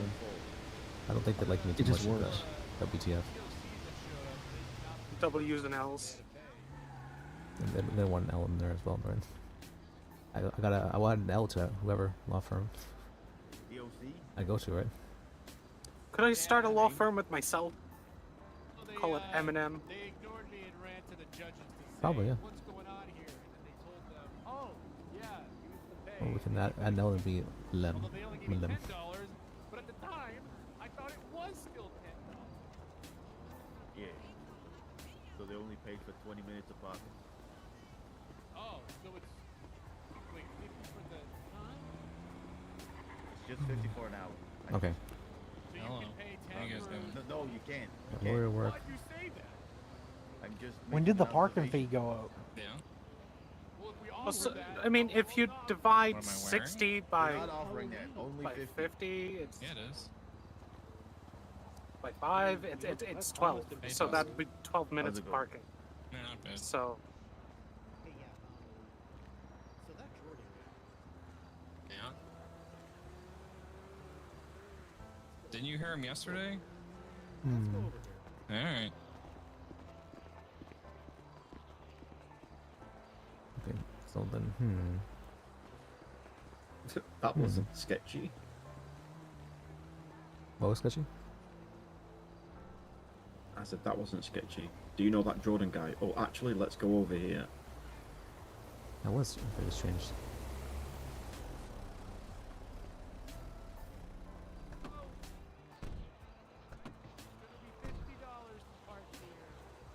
I don't think they like me too It much. just works. WTF. W's and L's. And then one L in there as well, right? I wanted an L to whoever law firm I go to, right? Could I start a law firm with myself? Call it Eminem. Probably, yeah. Or we can add an L and be Lem. Lem. But at the time, I thought it was still $10. Yeah. So they only paid for 20 minutes of parking. Oh, so it's wait, 50 for the time? It's just 50 for an hour. Okay. So you can pay 10 How you guys for... doing? No, you can't. You Yeah, lawyer can't. work. Why'd you say that? I'm just When did the parking fee go up? Yeah. Well, so, I mean, if you divide What am I wearing? 60 by, We're not offering that. Only by 50. 50, it's Yeah, it is. by 5, it's 12. So that'd be 12 minutes of go? parking. No, not bad. So, So that Jordan guy. Yeah. Didn't you hear him yesterday? All right. Okay. So then, That wasn't sketchy. What was sketchy? I said that wasn't sketchy. Do you know that Jordan guy? Oh, actually, let's go over here. That was very strange.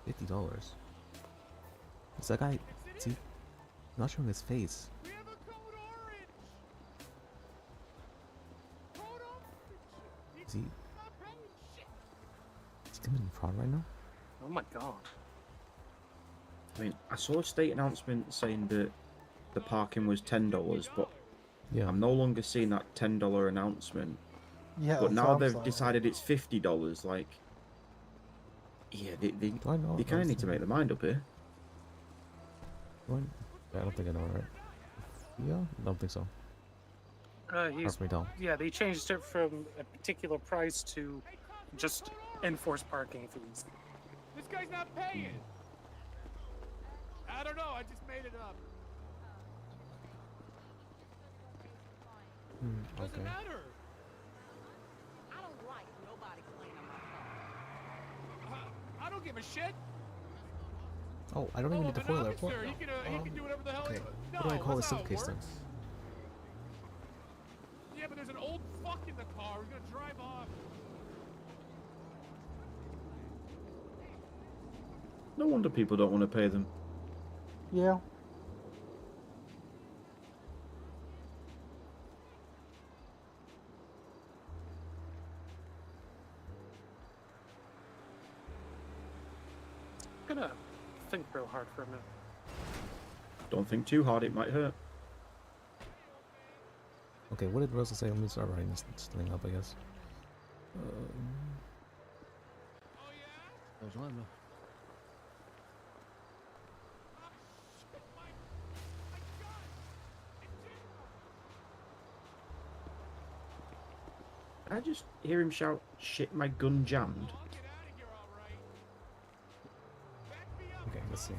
$50. Is that guy? Is he not showing his face? Is he? Is he committing fraud right now? oh my god. I mean, I saw a state announcement saying that the parking was $10, but yeah, I'm no longer seeing that $10 announcement. Yeah, But that's now what I'm they've saying. decided it's $50. Like, yeah, they I know? kind of That's- need to make their mind up here. What? I don't think I know, right? Yeah, I don't think so. He's, Hard for me to tell. yeah, they changed it from a particular price to just enforced parking fees. This guy's not paying. I don't know. I just made it up. Doesn't Okay. matter. I don't like nobody playing on my phone. I don't give a shit. Oh, I don't even need to foil the report. Officer, he can do whatever the hell Okay. he... What do I No, call that's this how it case then? works. Yeah, but there's an old fuck in the car. He's gonna drive off. No wonder people don't want to pay them. Yeah. I'm gonna think real hard for a minute. Don't think too hard, it might hurt. Okay, what did Rosa say? Let me start writing this thing up, I guess. I just hear him shout, "Shit, my gun jammed." Okay, let's see.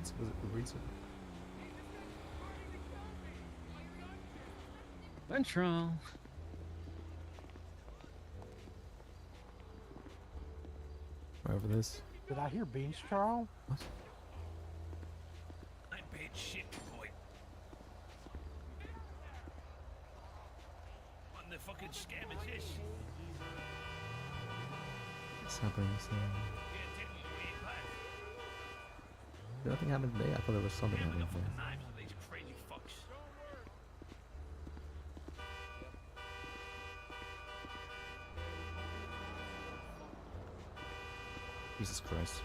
Was it reads it? Ventral. Over this. Did I hear beans trial? What? I paid shit, boy. What the fucking scam is this? What's happening? Did nothing happen today? I thought there was something happening today. Knives of these crazy fucks. Jesus Christ.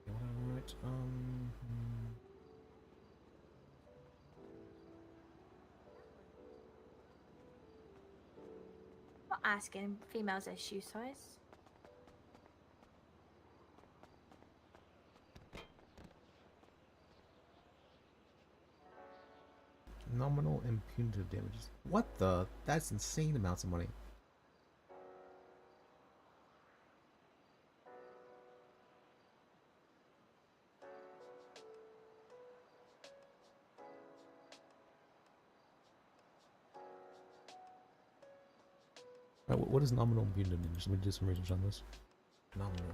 Alright, Not asking females their shoe size. nominal and punitive damages. What the? That's insane amounts of money. Alright, what is nominal and punitive damages? Let me do some research on this. Nominal.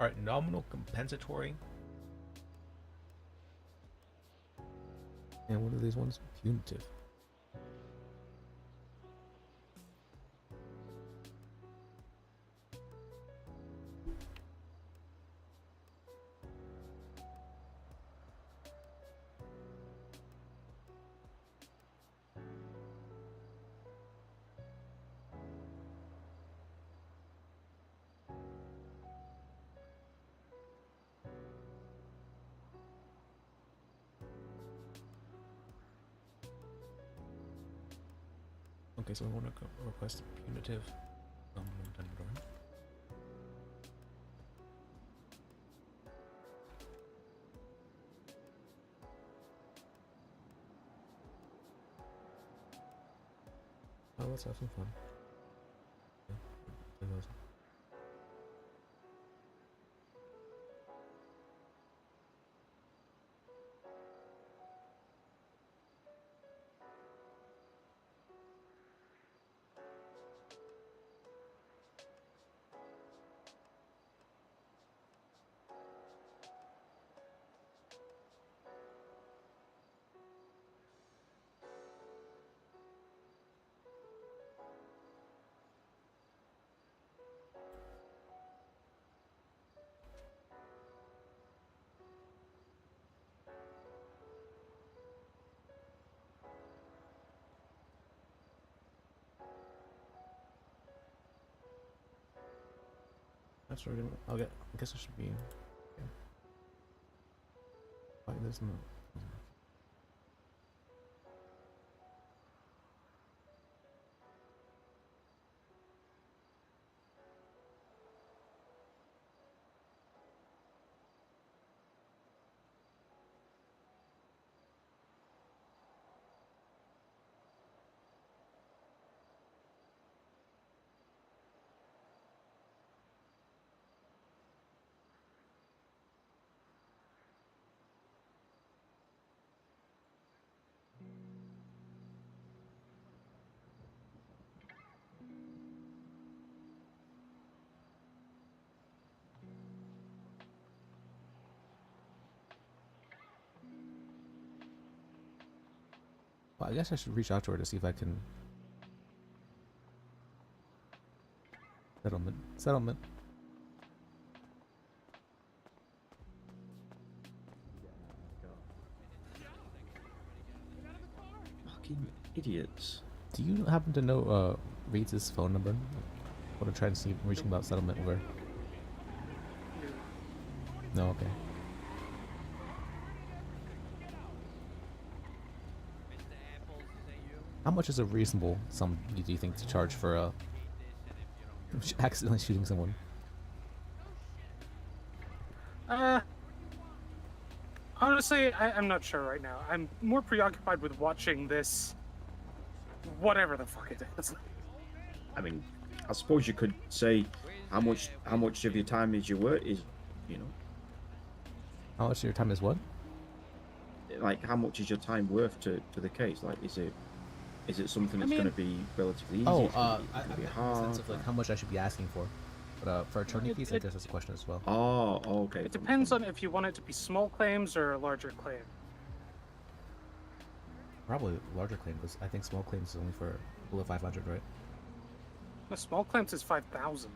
Alright, nominal compensatory. And what are these ones? Punitive. Okay, so we want to request a punitive nominal indemnity. Oh, let's have some fun. Yeah, play those. That's what I'll get. I guess it should be. Okay. Why there's no. Well, I guess I should reach out to her to see if I can. Settlement. Settlement. Fucking idiots. Do you happen to know Reed's phone number? I want to try and see reaching about settlement over. No, okay. How much is a reasonable sum do you think to charge for accidentally shooting someone? Honestly, I'm not sure right now. I'm more preoccupied with watching this, whatever the fuck it is. I mean, I suppose you could say how much of your time is your work is, you know. How much of your time is what? Like, how much is your time worth to the case? Like, is it something that's going to be relatively easy? Oh, I have a sense of like how much I should be asking for. But for attorney fees, I guess that's a question as well. Oh, okay. It depends on if you want it to be small claims or a larger claim. Probably larger claim, because I think small claims is only for below 500, right? The small claims is 5,000.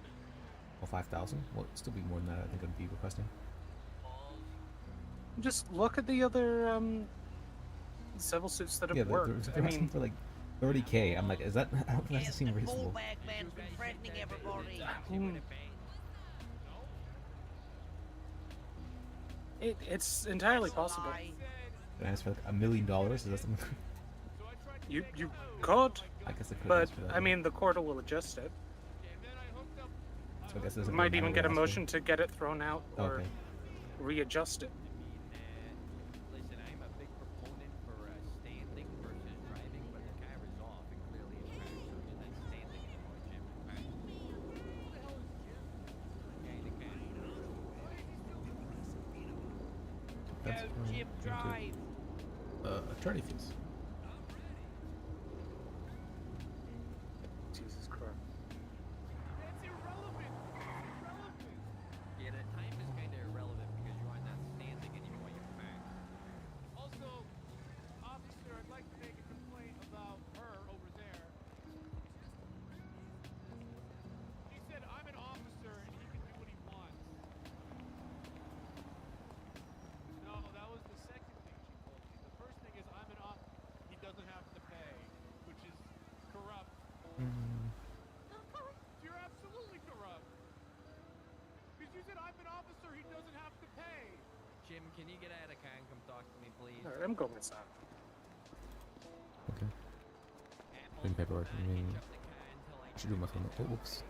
Well, 5,000? Well, it'd still be more than that. I think I'd be requesting. Just look at the other civil suits that have Yeah, worked. they're asking for like 30K. I'm like, is that? How does that seem reasonable? It's entirely possible. Can I ask for like $1 million? Is that something? You could. I guess I could. But ask for that, I mean, the court will adjust it. So I guess there's You like might a even matter get a of motion to get it thrown out or Okay. readjust it. Listen, I'm a big proponent for standing versus driving, but the car is off and clearly it's crashed, so you're not standing anymore, Jim. Right? Who the hell is Jim? Okay, the car. That's Jim, drive. Attorney fees. Jesus Christ. Yeah, the time is kind of irrelevant because you are not standing anymore, you're parked. Also, officer, I'd like to make a complaint about her over there. He said I'm an officer and he can do what he wants. No, that was the second thing she told me. The first thing is I'm an officer. He doesn't have to pay, which is corrupt. You're absolutely corrupt. Because you said I'm an officer, he doesn't have to pay. Jim, can you get out of the car and come talk to me, please? Alright, I'm going inside. Okay. Doing paperwork. I mean, I should do my phone. Oh, whoops.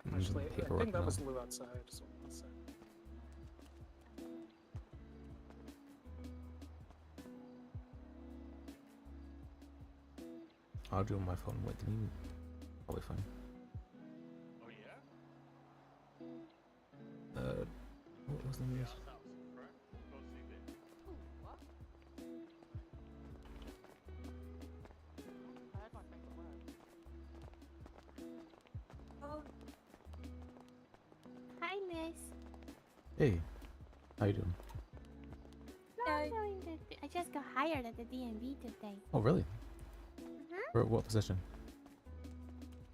I'm doing Actually, I paperwork think that now. was Lou outside. So one sec. I'll do it on my phone. Wait, can you? Probably fine. Oh yeah? What was the news? Hi, Liz. Hey, how you doing? No, I'm doing good. I just got hired at the DMV today. Oh, really? Mm-hmm. For what position?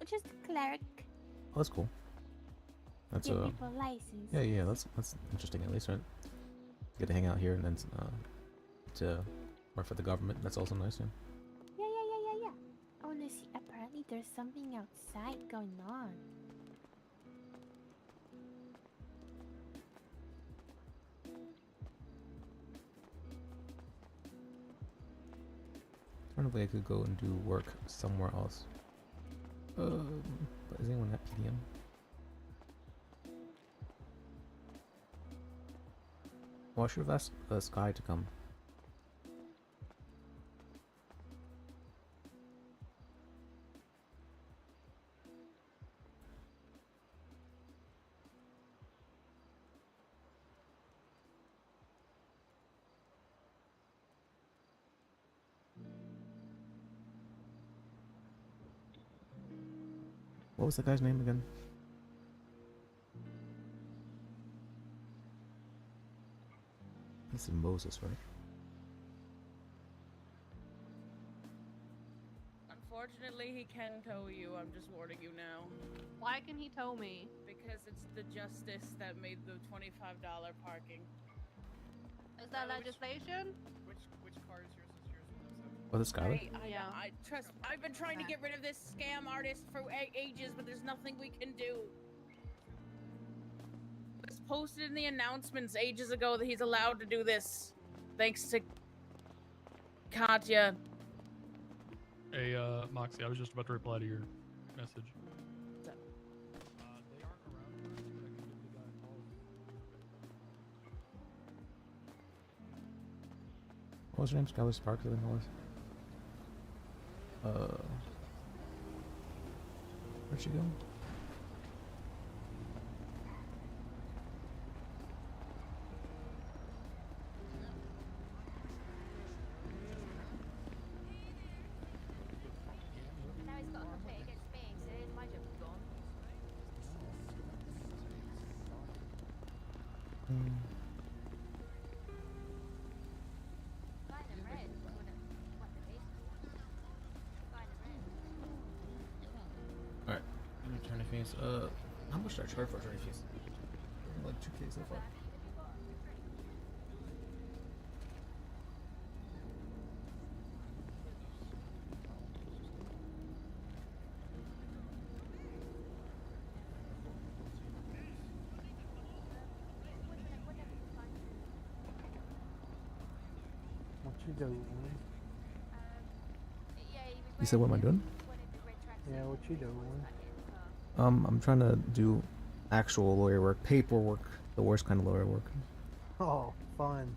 Just a cleric. Oh, that's cool. That's Give people license. yeah, that's interesting at least, right? Get to hang out here and then to work for the government. That's also nice, yeah. Yeah. I wanna see. Apparently, there's something outside going on. Alternatively, I could go and do work somewhere else. But is anyone at PDM? Well, I should have asked Sky to come. What was the guy's name again? This is Moses, right? Unfortunately, he can tow you. I'm just warning you now. Why can he tow me? Because it's the justice that made the $25 parking. Is that legislation? Which car is yours? Is yours? Oh, this Skylar? I trust. I've been trying to get rid of this scam artist for ages, but there's nothing we can do. It was posted in the announcements ages ago that he's allowed to do this, thanks to Katya. Hey, Moxie, I was just about to reply to your message. What was your name? Skylar Sparks, I think it was. Where'd she go? Now he's got a complaint against me, so my job's gone. Alright, attorney fees. How much did I charge for attorney fees? Like 2K so far. What you doing? You said what am I doing? Yeah, what you doing? I'm trying to do actual lawyer work, paperwork, the worst kind of lawyer work. Oh, fun.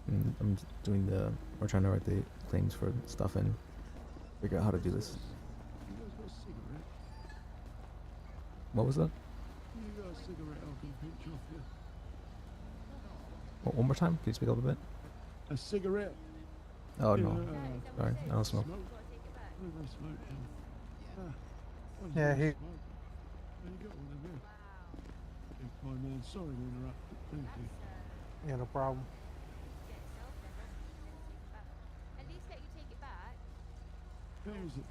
And I'm doing we're trying to write the claims for stuff and figure out how to do this. What was that? You got a cigarette I can pinch off you. One more time? Can you speak up a bit? A cigarette? Oh no. Sorry, I don't smoke. Yeah, he. You got one of them. Fine, man. Sorry to interrupt. Thank you. Yeah, no problem. At least let you take it back. Where is it?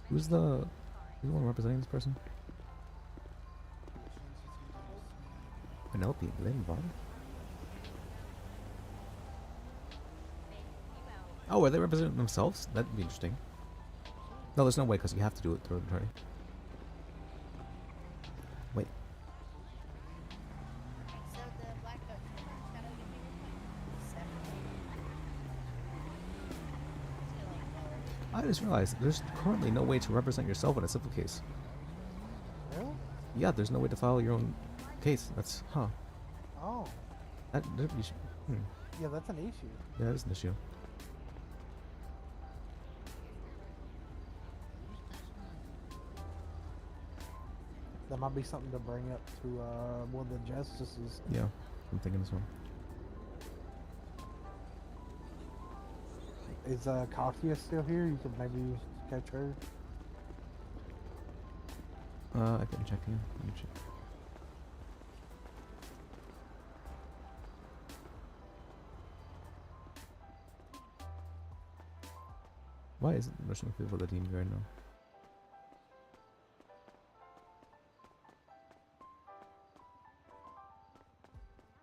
Who's the one representing this person? Penelope, do they involved? Oh, are they representing themselves? That'd be interesting. No, there's no way because you have to do it through an attorney. Wait. I just realized there's currently no way to represent yourself in a civil case. Really? Yeah, there's no way to file your own case. That's Oh. That'd be. Yeah, that's an issue. Yeah, that is an issue. That might be something to bring up to one of the justices. Yeah, I'm thinking this one. Is Katya still here? You could maybe catch her. I can check you. Let me check. Why isn't rushing people the team right now?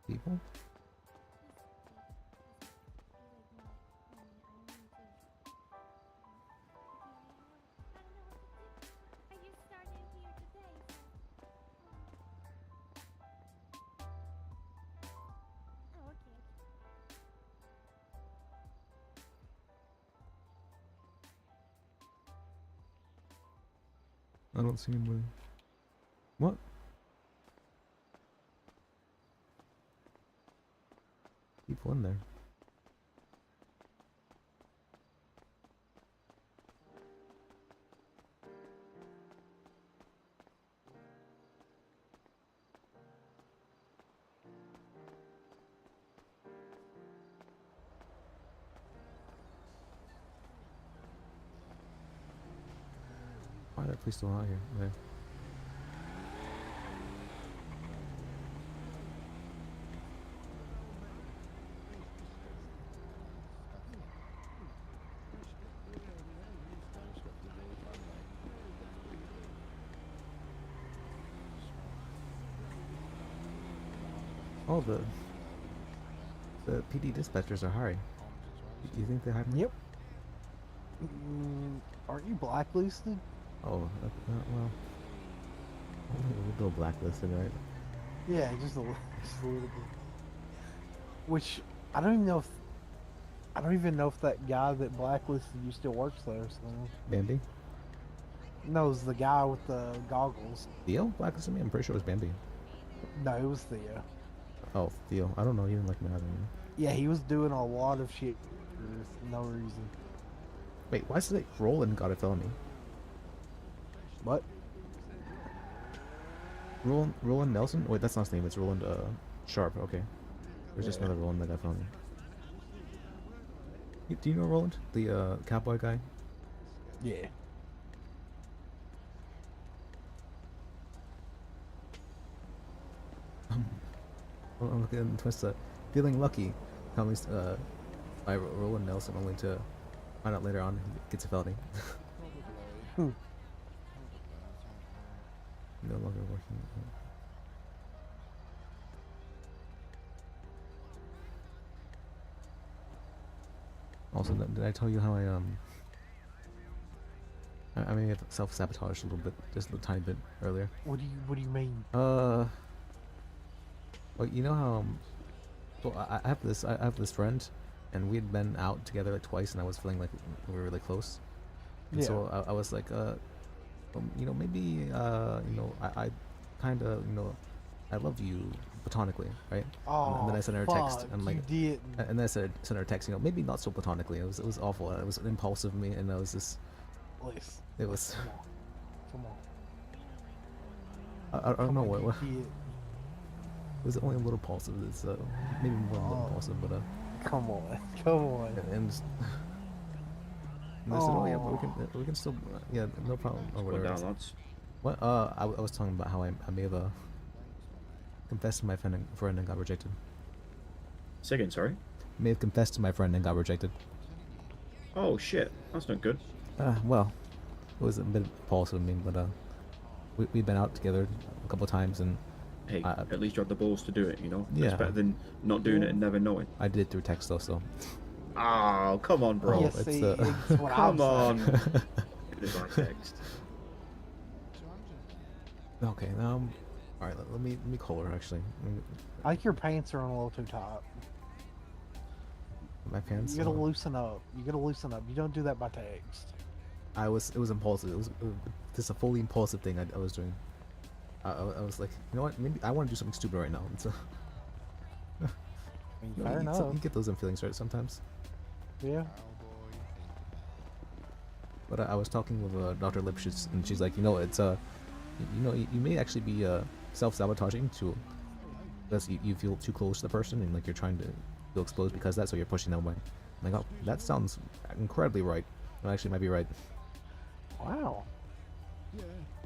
People? I don't see anybody. What? People in there. Why are the police still out here? Okay. Oh, the PD dispatchers are hiring. You think they hired me? Yep. Aren't you blacklisted? Oh, well, only a little blacklisted, right? Yeah, just a little bit. Which I don't even know if that guy that blacklisted you still works there. So. Bambi? No, it's the guy with the goggles. Theo blacklisted me? I'm pretty sure it was Bambi. No, it was Theo. Oh, Theo. I don't know. You didn't like me either. Yeah, he was doing a lot of shit for no reason. Wait, why is it Roland got a felony? What? Roland Nelson? Wait, that's not his name. It's Roland Sharp. Okay. There's just another Roland that got a felony. Do you know Roland? The cowboy guy? Yeah. I'm looking at Twista. Feeling lucky. Comes by Roland Nelson, only to find out later on he gets a felony. No longer working. Also, did I tell you how I may have self-sabotaged a little bit, just a tiny bit earlier. What do you mean? Well, you know how well, I have this friend, and we had been out together like twice, and I was feeling like we were really close. And so I was like, you know, maybe I kind of, you know, I love you platonically, right? Oh, and then I sent her a text, fuck, and like, you did. and then I sent her a text, you know, maybe not so platonically. It was awful. It was impulsive of me, and I was just. Please. It was. Come on. I don't know what. You did. It was only a little impulsive. It's maybe more than a little impulsive, but Come on, come on. And I said, oh yeah, but we can still, yeah, no problem, or whatever. Down, lads. What? I was talking about how I may have confessed to my friend and got rejected. Say again, sorry. May have confessed to my friend and got rejected. Oh shit, that's not good. Well, it was a bit impulsive of me, but we'd been out together a couple of times, and hey, at least you had the balls to do it, you know? Yeah. It's better than not doing it and never knowing. I did it through text though, so. Oh, come on, bro. Yeah, see, it's what come I'm on. It is by text. Okay, alright, let me call her actually. I think your pants are on a little too tight. My pants? You gotta loosen up. You gotta loosen up. You don't do that by text. It was impulsive. It was just a fully impulsive thing I was doing. I was like, you know what? Maybe I want to do something stupid right now. And so, Fair enough. You get those feelings, right? Sometimes. Yeah. But I was talking with Dr. Lipschitz, and she's like, you know, it's you know, you may actually be self-sabotaging too, because you feel too close to the person, and like you're trying to feel exposed because that's what you're pushing them away. I'm like, oh, that sounds incredibly right. It actually might be right. Wow. Yeah.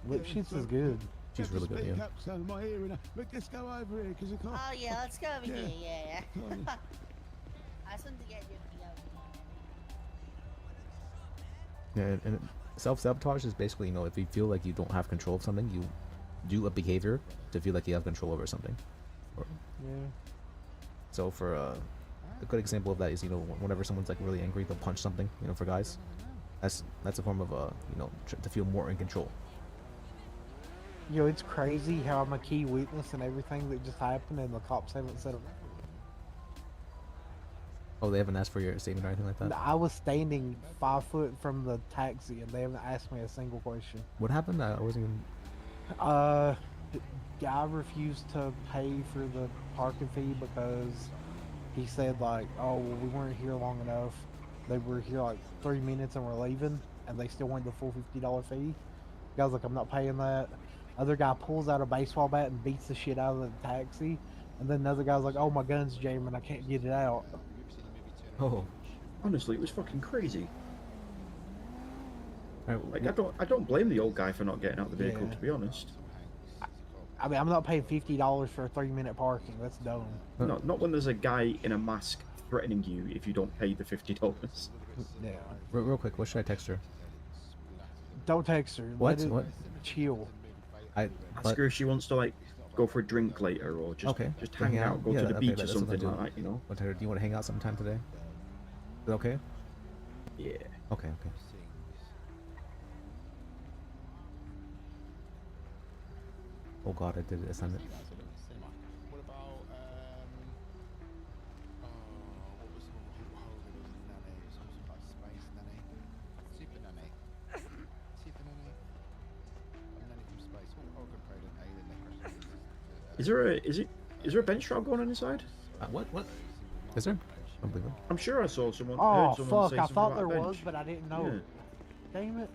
Lipschitz is good. She's really good, yeah. Son, my hearing. Look, let's go over here because I can't. Oh yeah, let's go over Yeah. here. Yeah. Come on. I just want to get you. Yeah, and self-sabotage is basically, you know, if you feel like you don't have control of something, you do a behavior to feel like you have control over something. Or, Yeah. so for a good example of that is, you know, whenever someone's like really angry, they'll punch something, you know, for guys. That's a form of you know, to feel more in control. Yo, it's crazy how I'm a key witness and everything that just happened, and the cops haven't said a. Oh, they haven't asked for your statement or anything like that? I was standing 5 foot from the taxi, and they haven't asked me a single question. What happened? I wasn't even... The guy refused to pay for the parking fee because he said like, oh, well, we weren't here long enough. They were here like 3 minutes and we're leaving, and they still want the full $50 fee. The guy's like, I'm not paying that. Other guy pulls out a baseball bat and beats the shit out of the taxi, and then another guy's like, oh, my gun's jamming, I can't get it out. Oh, honestly, it was fucking crazy. Like I don't blame the old guy for not getting out of the vehicle, Yeah. to be honest. I mean, I'm not paying $50 for a 3-minute parking. That's dumb. Not when there's a guy in a mask threatening you if you don't pay the $50. Yeah. Real quick, what should I text her? Don't text her. What? Let it What? Chill. Ask her if she wants to like go for a drink later or just just hang out, go to the beach or something like that, you know. What, do you want to hang out sometime today? Is that okay? Yeah. Okay, okay. Oh god, I did it. Send it. What about what was the one nanny? Something like space nanny, super nanny, super nanny, nanny from space. Oh, good code and alien necrosis. Is there a bench trial going on inside? What? Is there? I don't believe it. I'm sure I saw someone. Oh, heard someone fuck. say I something thought about there a bench. was, but I didn't know. Yeah. Damn it.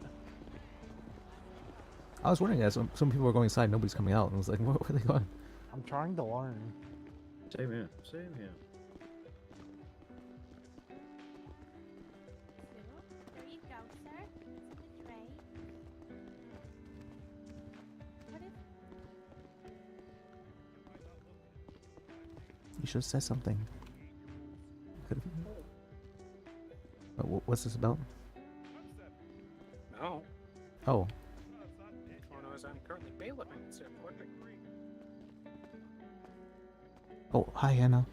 I was wondering, some people were going inside, nobody's coming out, and I was like, where are they going? I'm trying to learn. Same here. Same here. There you go, sir. It's the tray. What if... You should have said something. What's this about? No. Oh. I'm currently bailiffing this airport. Oh, hi, Anna.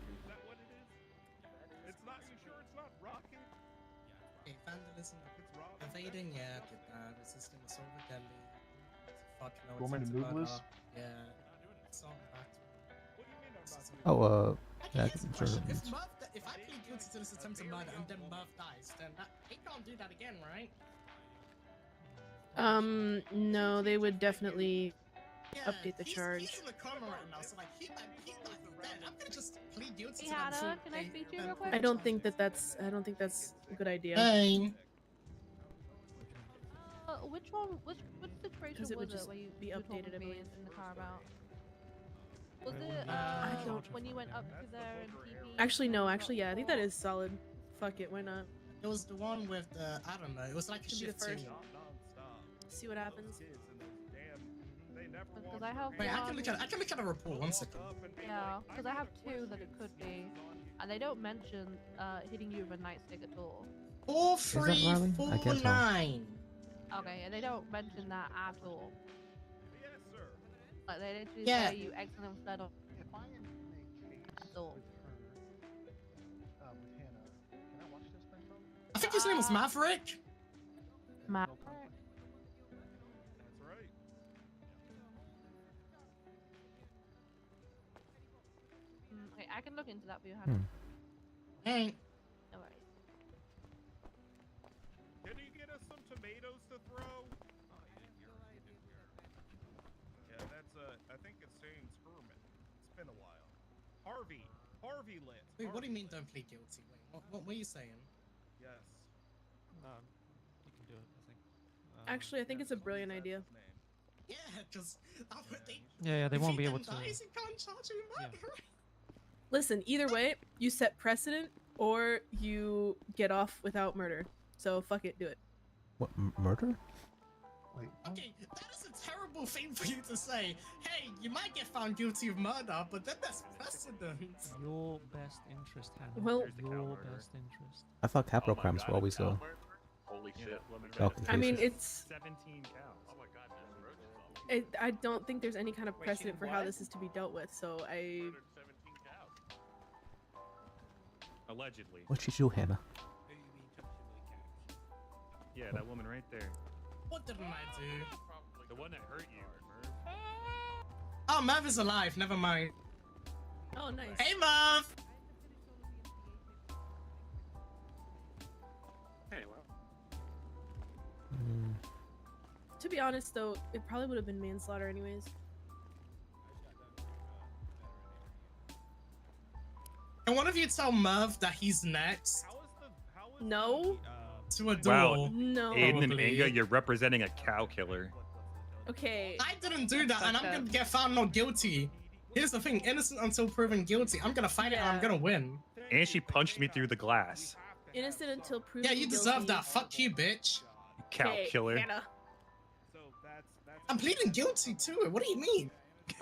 Okay, vandalism, evading, yeah, did that. Resisting assault with deadly. Fuck, no, You want me to move, Liz? Yeah. Assault back. Oh, yeah, Here's a sure. question. If I plead guilty to this attempted murder and then Murph dies, then he can't do that again, right? No, they would definitely update the He's charge. in the coma right now, so like he might be dead. I'm gonna just plead guilty Hey, to that. Hannah, can I speak to you real quick? I don't think that's a good idea. Hey. Which one? Which situation Because it would was it just where you be you told updated, I me believe. in the car about? Was it I don't- when you went up to there and PP? Actually, no. Actually, yeah. I think that is solid. Fuck it. Why not? It was the one with the I don't know. It was like a Should be the shift first. team. See what happens. Because I have Wait, I one. can look at a report. 1 second. Yeah, because I have two that it could be, and they don't mention hitting you with a nightstick at all. 4349. Okay, and they don't mention that at all. Like they literally Yeah. say you excellent fled on. At all. I think his name was Maverick. Maverick. Okay, I can look into that for you, Hannah. Hey. No worries. Can you get us some tomatoes to throw? Yeah, that's I think it's James Herman. It's been a while. Harvey lit. Wait, what do you mean don't plead guilty? Wait, what were you saying? Yes. You can do it, I think. Actually, I think it's a brilliant idea. Yeah, because Yeah, they if won't he be then able to. dies, he can't charge you with murder. Listen, either way, you set precedent or you get off without murder. So fuck it, do it. What, murder? Wait. Okay, that is a terrible thing for you to say. Hey, you might get found guilty of murder, but then there's precedent. Your best interest, Hannah. Well- your best interest. I thought capital crimes were always Holy shit. I mean, it's. 17 cows. Oh my god, man. I don't think there's any kind of precedent for how this is to be dealt with, so I. Allegedly. What'd you do, Hannah? Yeah, that woman right there. What didn't I do? The one that hurt you, Merv. Oh, Merv is alive. Never mind. Oh, nice. Hey, Merv. Hey, well. To be honest, though, it probably would have been manslaughter anyways. Can one of you tell Merv that he's next? No. To a Wow. duel. No. Aiden and Probably. Inga, you're representing a cow killer. Okay. I didn't do that, and I'm Fuck gonna up. get found not guilty. Here's the thing: innocent until proven guilty. I'm gonna fight it, and I'm gonna win. And she punched me through the glass. Innocent until proven Yeah, you deserve guilty. that. Fuck you, bitch. Cow Okay, killer. Hannah. I'm pleading guilty to it. What do you mean?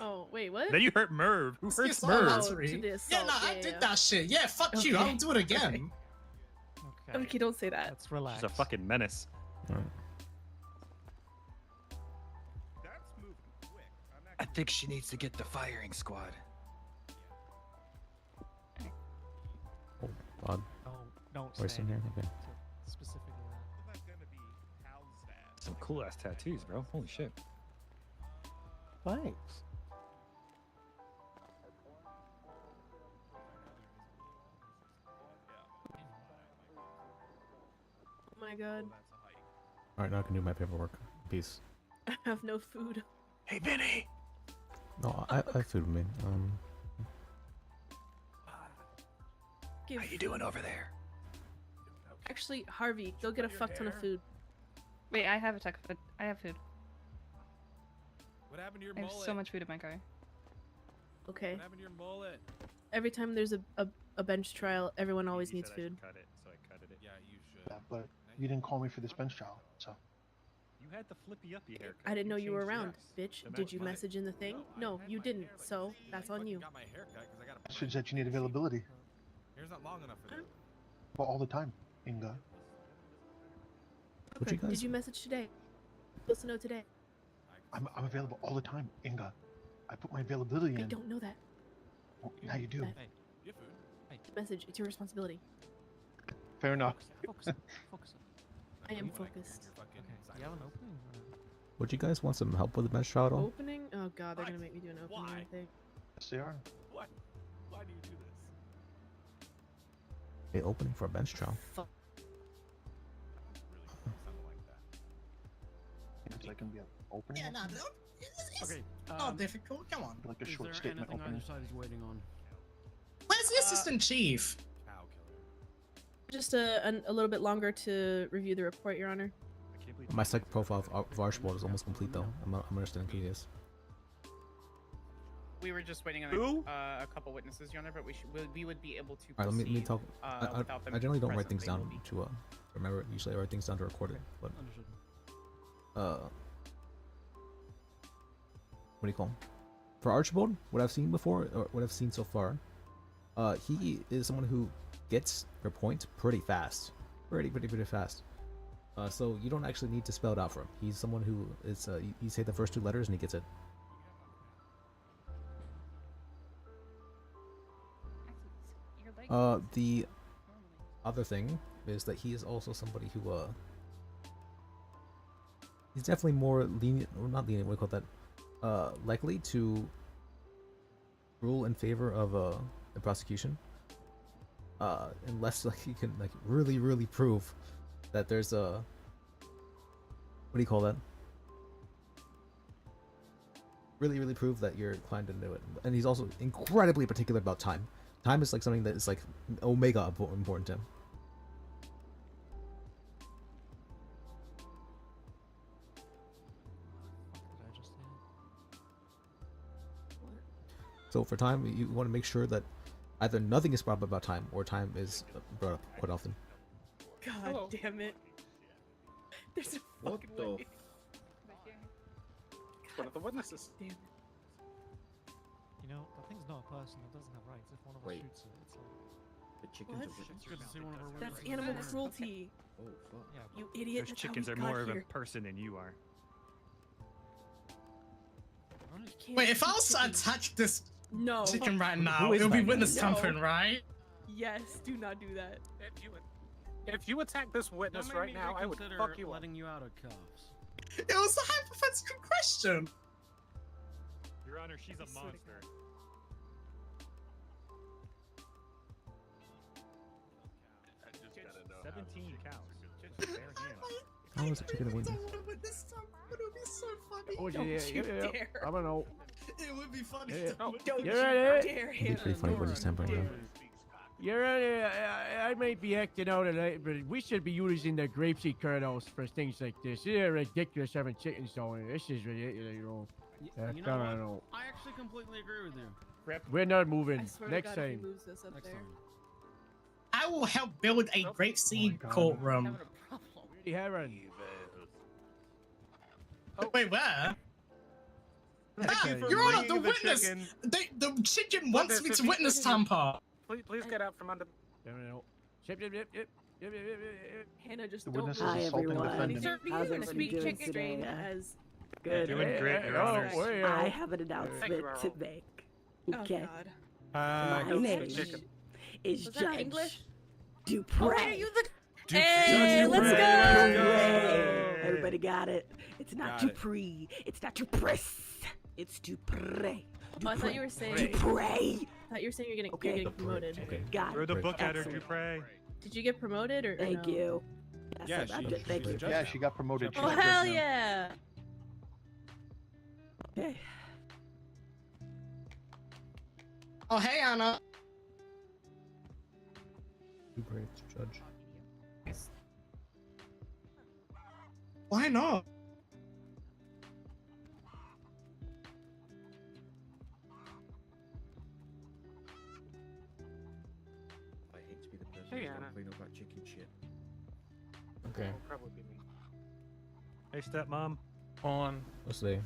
Oh, wait, what? Then you hurt Merv. Who It's the hurts assault Merv? battery. To the Yeah, assault, no, I yeah, did yeah. that shit. Yeah, fuck you. Okay. I'll do it again. Okay, don't say that. Let's relax. She's a fucking menace. I think she needs to get the firing squad. Oh, God. Don't Where's stand in here? Okay. specifically that. Some cool ass tattoos, bro. Holy shit. Thanks. Oh my god. Alright, now I can do my paperwork. Peace. I have no food. Hey, Vinny. No, I have food with me. How you doing over there? Actually, Harvey, go get a fuck ton of food. Wait, I have a tuck food. I have food. What happened to your I have mullet? so much food in my car. Okay. What happened to your mullet? Every time there's a bench trial, everyone always needs food. Cut it, so I cut it. Yeah, you should. Yeah, but you didn't call me for this bench trial, so. You had the flippy uppy haircut. I didn't know you were changed around, dress. bitch. And Did that you was message in the thing? No, you didn't. So that's on you. Got my haircut 'cause I got a Message that you need availability. hair's not long enough for that. Well, all the time, Inga. What'd you guys? Did you message today? Supposed to know today. I'm available all the time, Inga. I put my availability I in. don't know that. Well, now you do. Hey, you have food? Hey, Message. It's your responsibility. Fair enough. Focus. Focus. I am focused. Okay. You have an opening? Would you guys want some help with the bench trial at all? Opening? Oh god, they're gonna make me do an opening. Why? I think. Yes, they are. What? Why do you do this? A opening for a bench trial. Fuck. It's like gonna be an opening. Yeah, no, it's Okay. not difficult. Come on. Like a Is short there statement anything opening. either side is waiting on? Where's the assistant chief? Cow killer. Just a little bit longer to review the report, Your Honor. My psych profile of Archibald is almost complete though. I'm understanding who he is. We were just waiting on Who? a couple witnesses, Your Honor, but we would be able to Alright, let me proceed, talk. without them I generally being don't write present. things They down will be- to remember. Usually I write things down to record it. But Understood. what do you call him? For Archibald, what I've seen before, or what I've seen so far, he is someone who gets your point pretty fast, pretty fast. So you don't actually need to spell it out for him. He's someone who is you say the first two letters and he gets it. The other thing is that he is also somebody who he's definitely more lenient, or not lenient, what do you call that? Likely to rule in favor of the prosecution, unless like he can like really prove that there's a what do you call that? Really prove that your client didn't do it. And he's also incredibly particular about time. Time is like something that is like omega important to him. So for time, you want to make sure that either nothing is brought up about time, or time is brought up quite often. God damn it. There's a What fucking the? way. One of the witnesses. Damn it. You know, that thing's not a person. It doesn't have rights. If one of us Wait. shoots it, it's like. The chickens What? are witnesses. Good to see one of our That's witnesses. animal cruelty. Oh fuck. You idiot. Those that's how chickens we are got more of here. a person than you are. Can't Wait, if I shoot was to chickens. attack this No. chicken right Who now, is it'll be that witness guy? No. tampering, right? Yes, do not do that. If you attack this witness right now, I would fuck you up. letting you out of cuffs. It was a hypothetical question. Your Honor, she's a monster. I just gotta know 17 cows. How was a chicken a I witness? don't want to witness tampering, but it would be so funny. Oh, Don't you dare. I don't know. It would be funny. Yeah. to witness- Don't You're you right, dare, It'd be Hannah. pretty funny witness tampering, though. You're right. I might be acting out tonight, but we should be using the grapeseed kernels for things like this. It's ridiculous having chickens down here. This is ridiculous, you know. You I know what? don't know. I actually completely agree with you. We're not I moving. swear to Next God, if he time. moves us up Next there. time. I will help build a grapeseed courtroom. Hey, Heron. Wait, where? Thank you for You're on the bringing the witness. chicken. The chicken wants me to witness tamper. Please get out from under. Hannah, just The don't witness move. is assaulting the defendant. Sir, How's you everybody speak doing chicken today? green as Good. Doing great, Your Honor. I have an announcement to make. Okay. Oh My go name chicken. is Was that Judge English? Dupre. Okay, you the. Dupre. Hey, let's go. Dupre. Everybody got it? It's not Got it. Dupree. It's not Dupris. It's Dupre. Oh, I thought you were saying. Dupre. I thought you were saying you're getting promoted. Okay. Got Throw it. the book at her, Excellent. Dupre. Did you get promoted or Thank no? you. Yeah, I'm she- good. Thank you. Yeah, she got promoted. Oh She's hell good now. yeah! Okay. Oh, hey, Anna. Great, Judge. Why not? I hate to be the person Hey, who's Anna. complaining about chicken shit. Okay. It'll probably be me. Hey, stepmom. On. Let's see.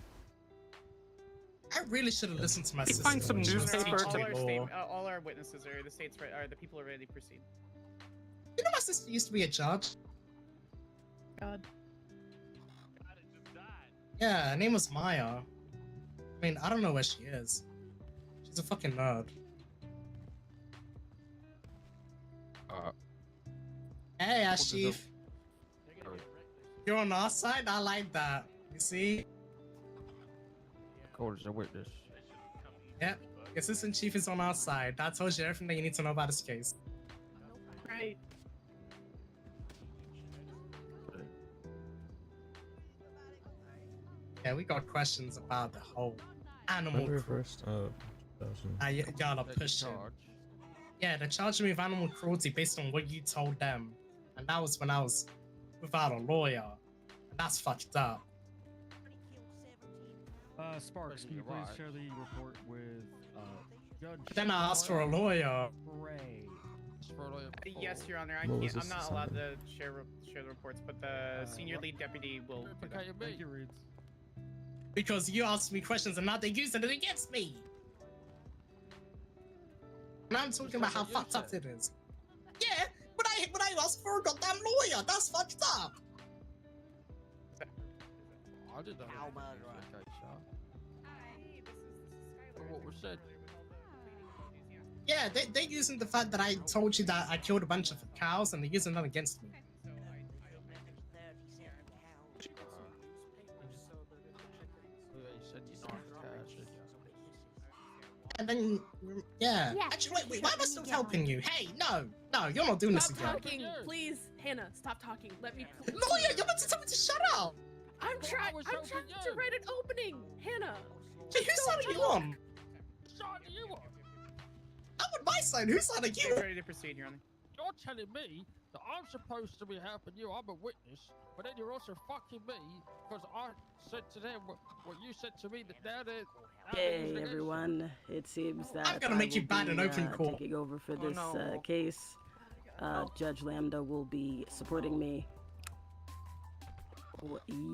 I really should have listened to my sister. find some when she was newspaper teaching to- me law. All our witnesses are the states. Are the people are ready to proceed? You know, my sister used to be a judge. God. Yeah, her name was Maya. I mean, I don't know where she is. She's a fucking nerd. Hey, Ash Chief. You're on our side? I like that. You see? Court is a witness. Yep. The assistant chief is on our side. That tells you everything that you need to know about this case. Right. Yeah, we got questions about the whole animal. February cruelty. 1st, 2000. Y'all are pushing. Yeah, they charged me with animal cruelty based on what you told them. And that was when I was without a lawyer. And that's fucked up. Sparks, can you please share the report with Judge? Then I asked for a lawyer. Ray. Yes, Your Honor. What was I'm this not allowed assignment? to share the reports, but the senior lead deputy will. do that. Thank you, Reeds. Because you asked me questions and now they're using it against me. And I'm talking about how fucked up it is. Yeah, but I asked for a goddamn lawyer. That's fucked up. I did that. What was said? Yeah, they're using the fact that I told you that I killed a bunch of cows and they're using that against me. And then, yeah. Actually, wait, why am I still helping you? Hey, no, you're not doing this Stop again. talking, please, Hannah. Stop talking. Let me. Lawyer, you're meant to tell me to shut up. I'm trying to write an opening, Hannah. Hey, whose side are you on? I'm on my side. Whose side are you? Ready to proceed, Your Honor. You're telling me that I'm supposed to be helping you. I'm a witness, but then you're also fucking me because I said to them what you said to me that now they're. Hey everyone, it seems that I'm gonna make you bad in open court. taking over for this no. case. Judge Lambda will be supporting me.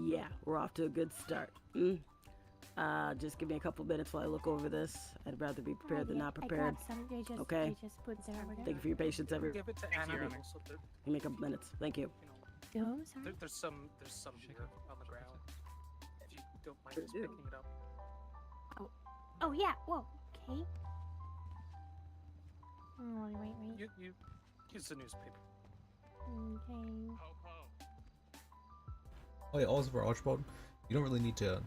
Yeah, we're off to a good start. Just give me a couple minutes while I look over this. I'd rather be prepared than not prepared. Okay. Thank you for your patience, everyone. Give it to Anna. Give me a couple minutes. Thank you. There's some here on the ground. If you don't mind just picking it up. Oh yeah. Whoa. Okay. Wait. You use the newspaper. Okay. Oh yeah, also for Archibald, you don't really need to.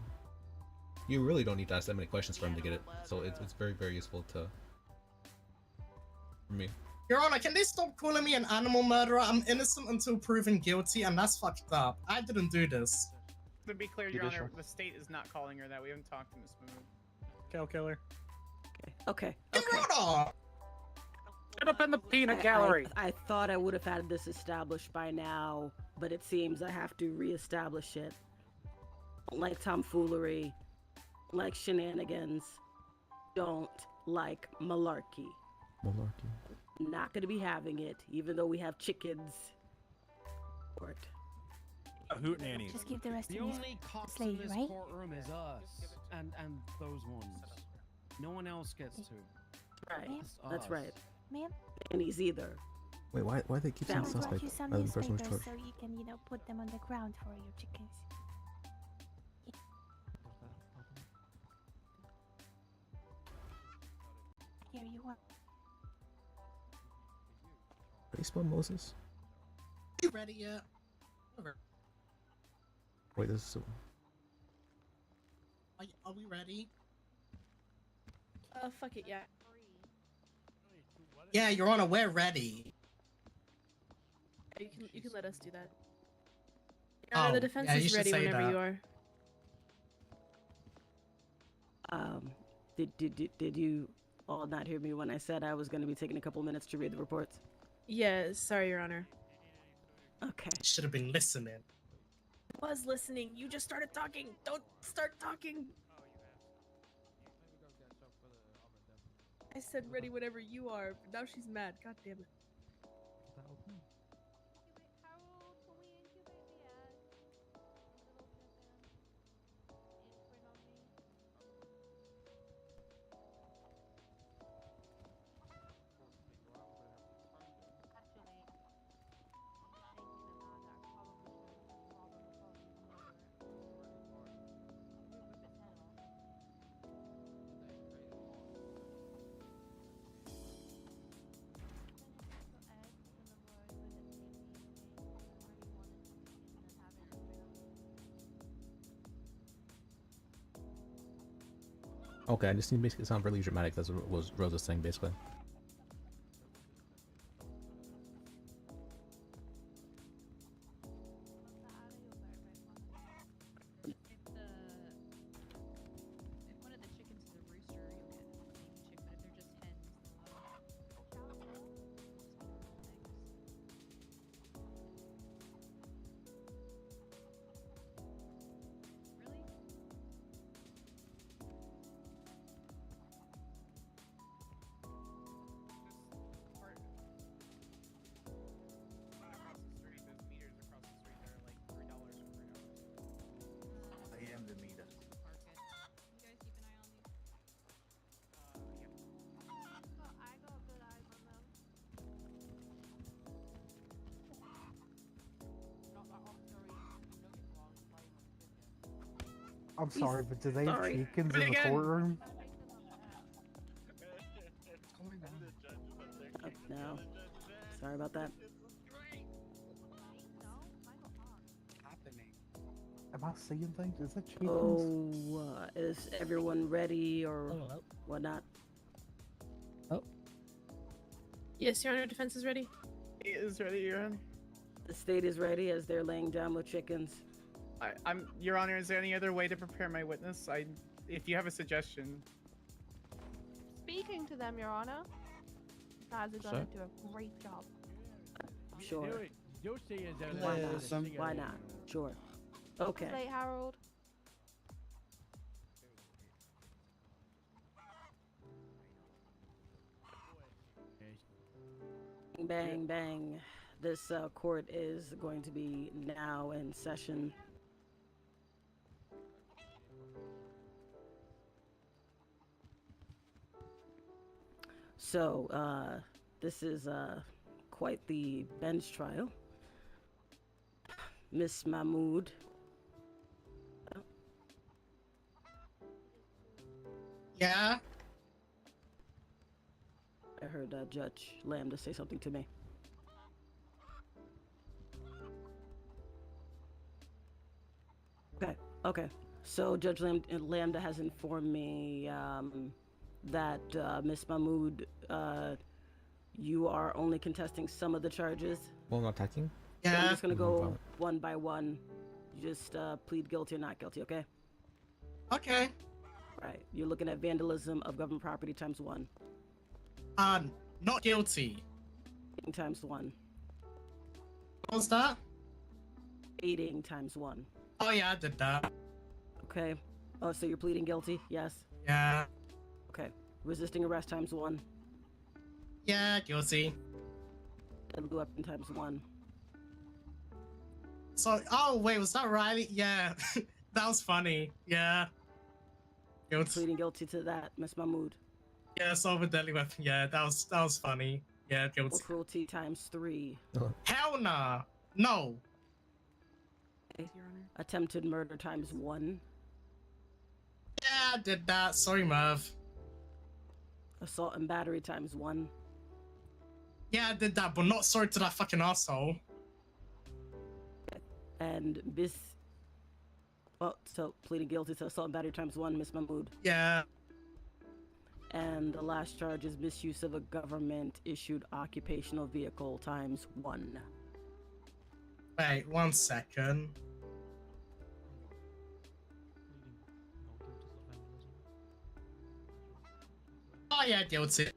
You really don't need to ask that many questions for him to get it. So it's very, very useful to. For me. Your Honor, can they stop calling me an animal murderer? I'm innocent until proven guilty, and that's fucked up. I didn't do this. To be clear, Your Honor, the state is not calling her that. We haven't talked to Miss Moon. Cow killer. Okay. Your Honor! Get up in the peanut gallery. I thought I would have had this established by now, but it seems I have to reestablish it. Like tomfoolery, like shenanigans, don't like malarkey. Malarkey. Not gonna be having it, even though we have chickens. Court. Hoot nannies. Just give the rest The of these only cops this lady, in this right? courtroom is us, and those ones. No one else gets to. Right. It's That's us. right. Ma'am? And he's either. Wait, why they keep saying I brought suspect you some rather than person who's newspapers charged? so you can, put them on the ground for your chickens. Here you are. How do you spell Moses? You ready yet? Over. Wait, this is so. Are we ready? Fuck it, yeah. Yeah, Your Honor, we're ready. You can let us do that. Your Honor, the defense yeah, you is should ready say whenever that. you are. Did you all not hear me when I said I was going to be taking a couple minutes to read the reports? Yeah, sorry, Your Honor. Okay. Should have been listening. I was listening. You just started talking. Don't start talking. I said ready whenever you are, but now she's mad. God damn it. Okay, I just need to make it sound really dramatic. That's what was Rosa's saying, basically. I am the meter. I'm sorry, but do they have Sorry. chickens Do it in the again. courtroom? Oh, no. Sorry about that. Am I seeing things? Is that chickens? Oh, is everyone ready or whatnot? Yes, Your Honor, defense is ready. It is ready, Your Honor. The state is ready as they're laying down with chickens. I'm Your Honor. Is there any other way to prepare my witness? If you have a suggestion. Speaking to them, Your Honor. You guys are gonna do a great job. Sure. You'll see is that Why not? Why not? Sure. Okay. Late, Harold. Bang, bang. This court is going to be now in session. So, this is quite the bench trial. Miss Mahmood. Yeah? I heard Judge Lambda say something to me. Okay. So Judge Lambda has informed me that Miss Mahmood, you are only contesting some of the charges. Well, not attacking. So I'm Yeah. just gonna No go problem. one by one. You just plead guilty or not guilty, okay? Okay. Right. You're looking at vandalism of government property times 1. Not guilty. Aiding times 1. What was that? Aiding times 1. Oh yeah, I did that. Okay. Oh, so you're pleading guilty? Yes. Yeah. Okay. Resisting arrest times 1. Yeah, guilty. Deadly weapon times 1. So, oh wait, was that Riley? Yeah. That was funny. Yeah. Guilty. Pleading guilty to that, Miss Mahmood. Yeah, assault with deadly weapon. Yeah, that was funny. Yeah, guilty. Cruelty times 3. Hell nah. No. Okay. Attempted murder times 1. Yeah, I did that. Sorry, Merv. Assault and battery times 1. Yeah, I did that, but not sorry to that fucking asshole. And so pleading guilty to assault and battery times 1, Miss Mahmood. Yeah. And the last charge is misuse of a government issued occupational vehicle times 1. Wait, 1 second. Oh yeah, guilty.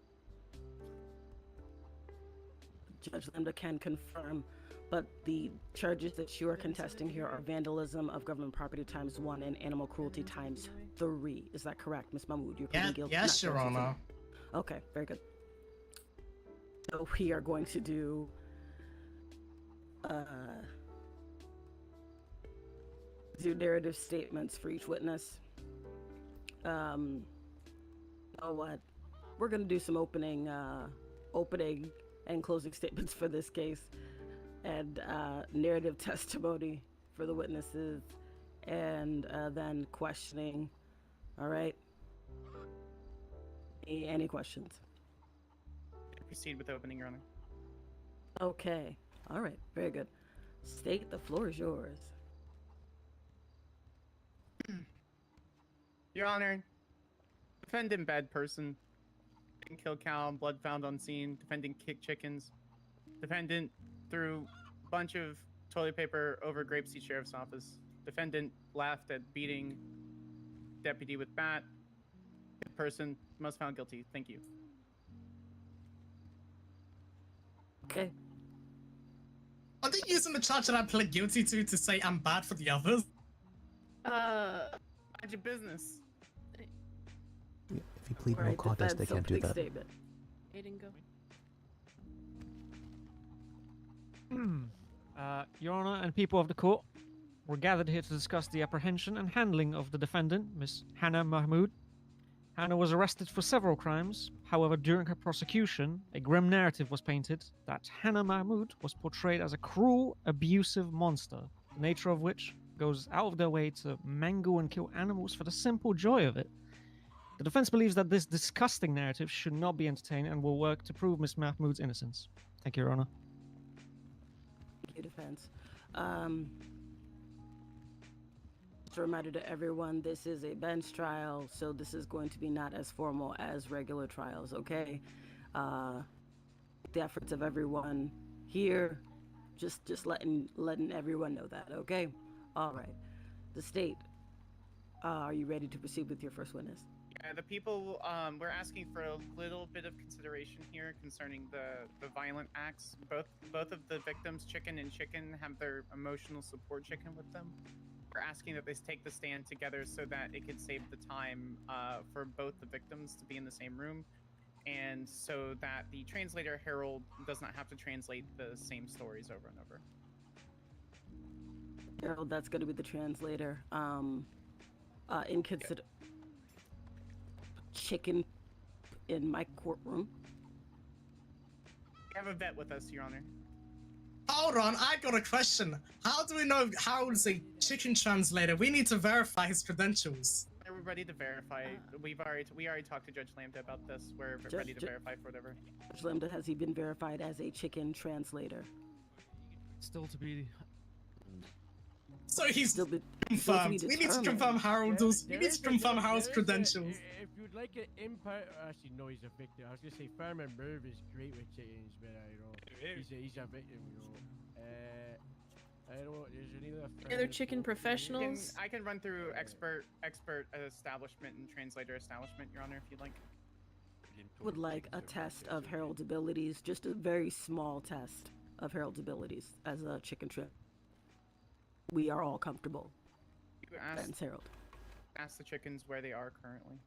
Judge Lambda can confirm, but the charges that you are contesting here are vandalism of government property times 1 and animal cruelty times 3. Is that correct, Miss Mahmood? You're pleading guilty. Yes, not Your guilty to- Honor. Okay, very good. So we are going to do narrative statements for each witness. Oh, what? We're gonna do some opening and closing statements for this case, and narrative testimony for the witnesses, and then questioning. All right. Any questions? Proceed with opening, Your Honor. Okay. All right. Very good. State, the floor is yours. Your Honor, defendant bad person. Didn't kill cow, blood found on scene. Defendant kicked chickens. Defendant threw a bunch of toilet paper over Grapeseed Sheriff's Office. Defendant laughed at beating deputy with bat. Good person, most found guilty. Thank you. Okay. Are they using the charge that I pled guilty to say I'm bad for the others? Mind your business. If you plead no contest, they can't do that. Aiden, go. Your Honor and people of the court, we're gathered here to discuss the apprehension and handling of the defendant, Miss Hannah Mahmood. Hannah was arrested for several crimes. However, during her prosecution, a grim narrative was painted that Hannah Mahmood was portrayed as a cruel, abusive monster, the nature of which goes out of their way to mangle and kill animals for the simple joy of it. The defense believes that this disgusting narrative should not be entertained and will work to prove Miss Mahmood's innocence. Thank you, Your Honor. Thank you, defense. Just a reminder to everyone, this is a bench trial, so this is going to be not as formal as regular trials, okay? The efforts of everyone here, just letting everyone know that, okay? All right. The state, are you ready to proceed with your first witness? Yeah, the people, we're asking for a little bit of consideration here concerning the violent acts. Both of the victims, Chicken and Chicken, have their emotional support chicken with them. We're asking that they take the stand together so that it could save the time for both the victims to be in the same room, and so that the translator, Harold, does not have to translate the same stories over and over. Harold, that's going to be the translator. Chicken in my courtroom. We have a vet with us, Your Honor. Hold on, I got a question. How do we know Harold's a chicken translator? We need to verify his credentials. We're ready to verify. We already talked to Judge Lambda about this. We're ready to verify for whatever. Judge Lambda, has he been verified as a chicken translator? Still to be. So he's still be confirmed. We need to confirm Harold's. We need to confirm Harold's credentials. If you'd like an impart, actually no, he's a victim. I was gonna say Farmer Merv is great with chickens, but I don't. He's a victim, you know. I don't know. Is there any Other chicken professionals? I can run through expert establishment and translator establishment, Your Honor, if you'd like. Would like a test of Harold's abilities, just a very small test of Harold's abilities as a chicken trip. We are all comfortable. You Thanks, Harold. ask the chickens where they are currently.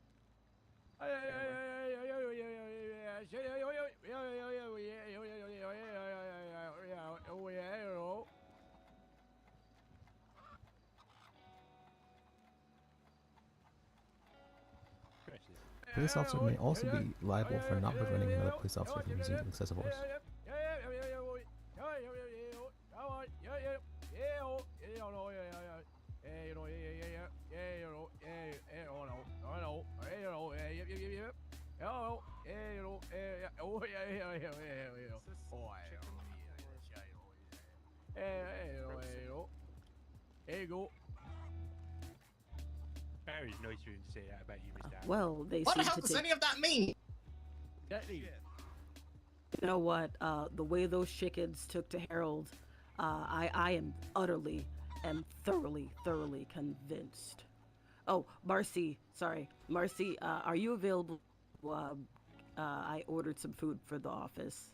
Police officer may also be liable for not preventing another police officer from using excessive force. There you go. Barry's nice to say that about you, Mr. Well, they What the seem hell to does take... any of that mean? You know what? The way those chickens took to Harold, I am utterly and thoroughly convinced. Oh, Marcy, sorry. Marcy, are you available? I ordered some food for the office.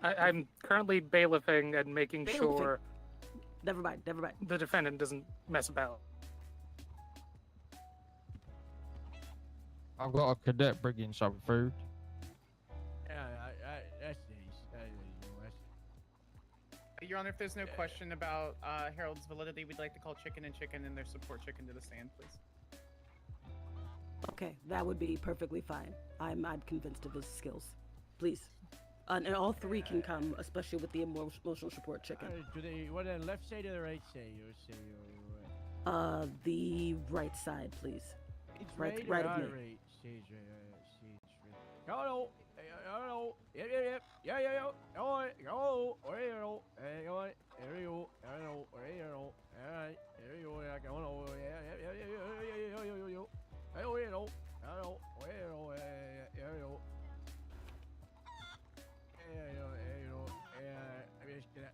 I'm currently bailiffing and making sure. Never mind. The defendant doesn't mess about. I've got a cadet bringing some food. That's nice. Your Honor, if there's no question about Harold's validity, we'd like to call Chicken and their support chicken to the stand, please. Okay, that would be perfectly fine. I'm convinced of his skills. Please. And all three can come, especially with the emotional support chicken. Do they want the left side or the right side? The right side, please. It's right or of me. right? Stage right. Hello. Yeah. Oh, there you go. There you go. All right. There you go. I'm just gonna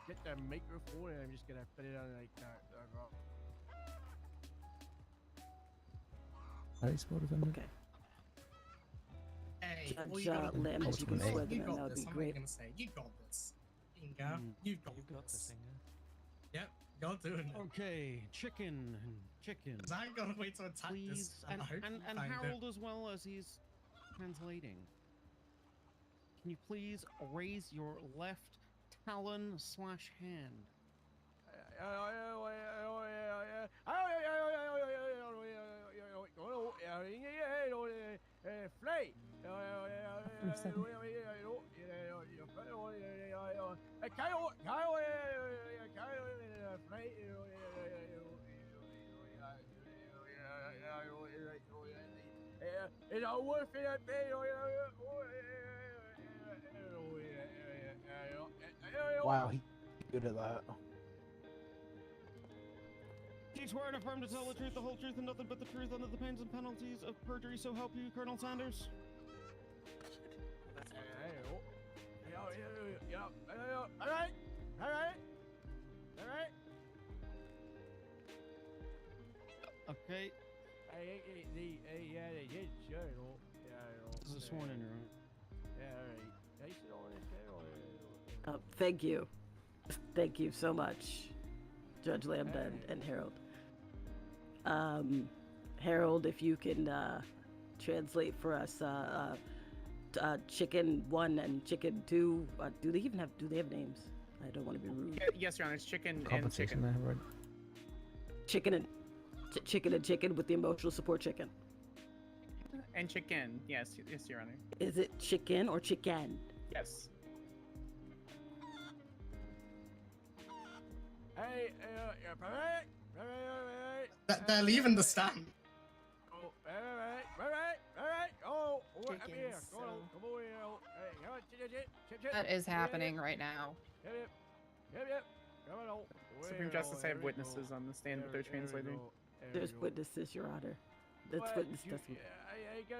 get the microphone and I'm just gonna put it on like that. How do you spell defendant? Okay. Hey, Judge what you gonna do? Lamb, if you can Hey, swear You them, got that would this. be I'm great. gonna say you got this. Inga, you got this. Yep, you're doing it. Okay, chicken. 'Cause I ain't gonna wait to attack Please, this. and I hope you find Harold it. as well as he's translating. Can you please raise your left talon/hand? Fly. It's all worth it. Wow, he's good at that. Do you swear and affirm to tell the truth, the whole truth, and nothing but the truth under the pains and penalties of perjury, so help you, Colonel Sanders? All right. Okay. This is sworn in, Your Honor. Thank you. Thank you so much, Judge Lambda and Harold. Harold, if you can translate for us Chicken 1 and Chicken 2. Do they have names? I don't want to be rude. Yes, Your Honor, it's Chicken and Compensation, Chicken. I have right. Chicken and chicken with the emotional support chicken. and chicken. Yes, yes, Your Honor. Is it chicken or chicken? Yes. Hey, They're leaving the stand. Oh, right. Oh, come here. Chickens, Come on, come over here. Hey, come on, chip. That is happening right now. Yep. Come on. Supreme Justice, I have witnesses on the stand with their translator. There's witnesses, Your Honor. That's witness testimony. I got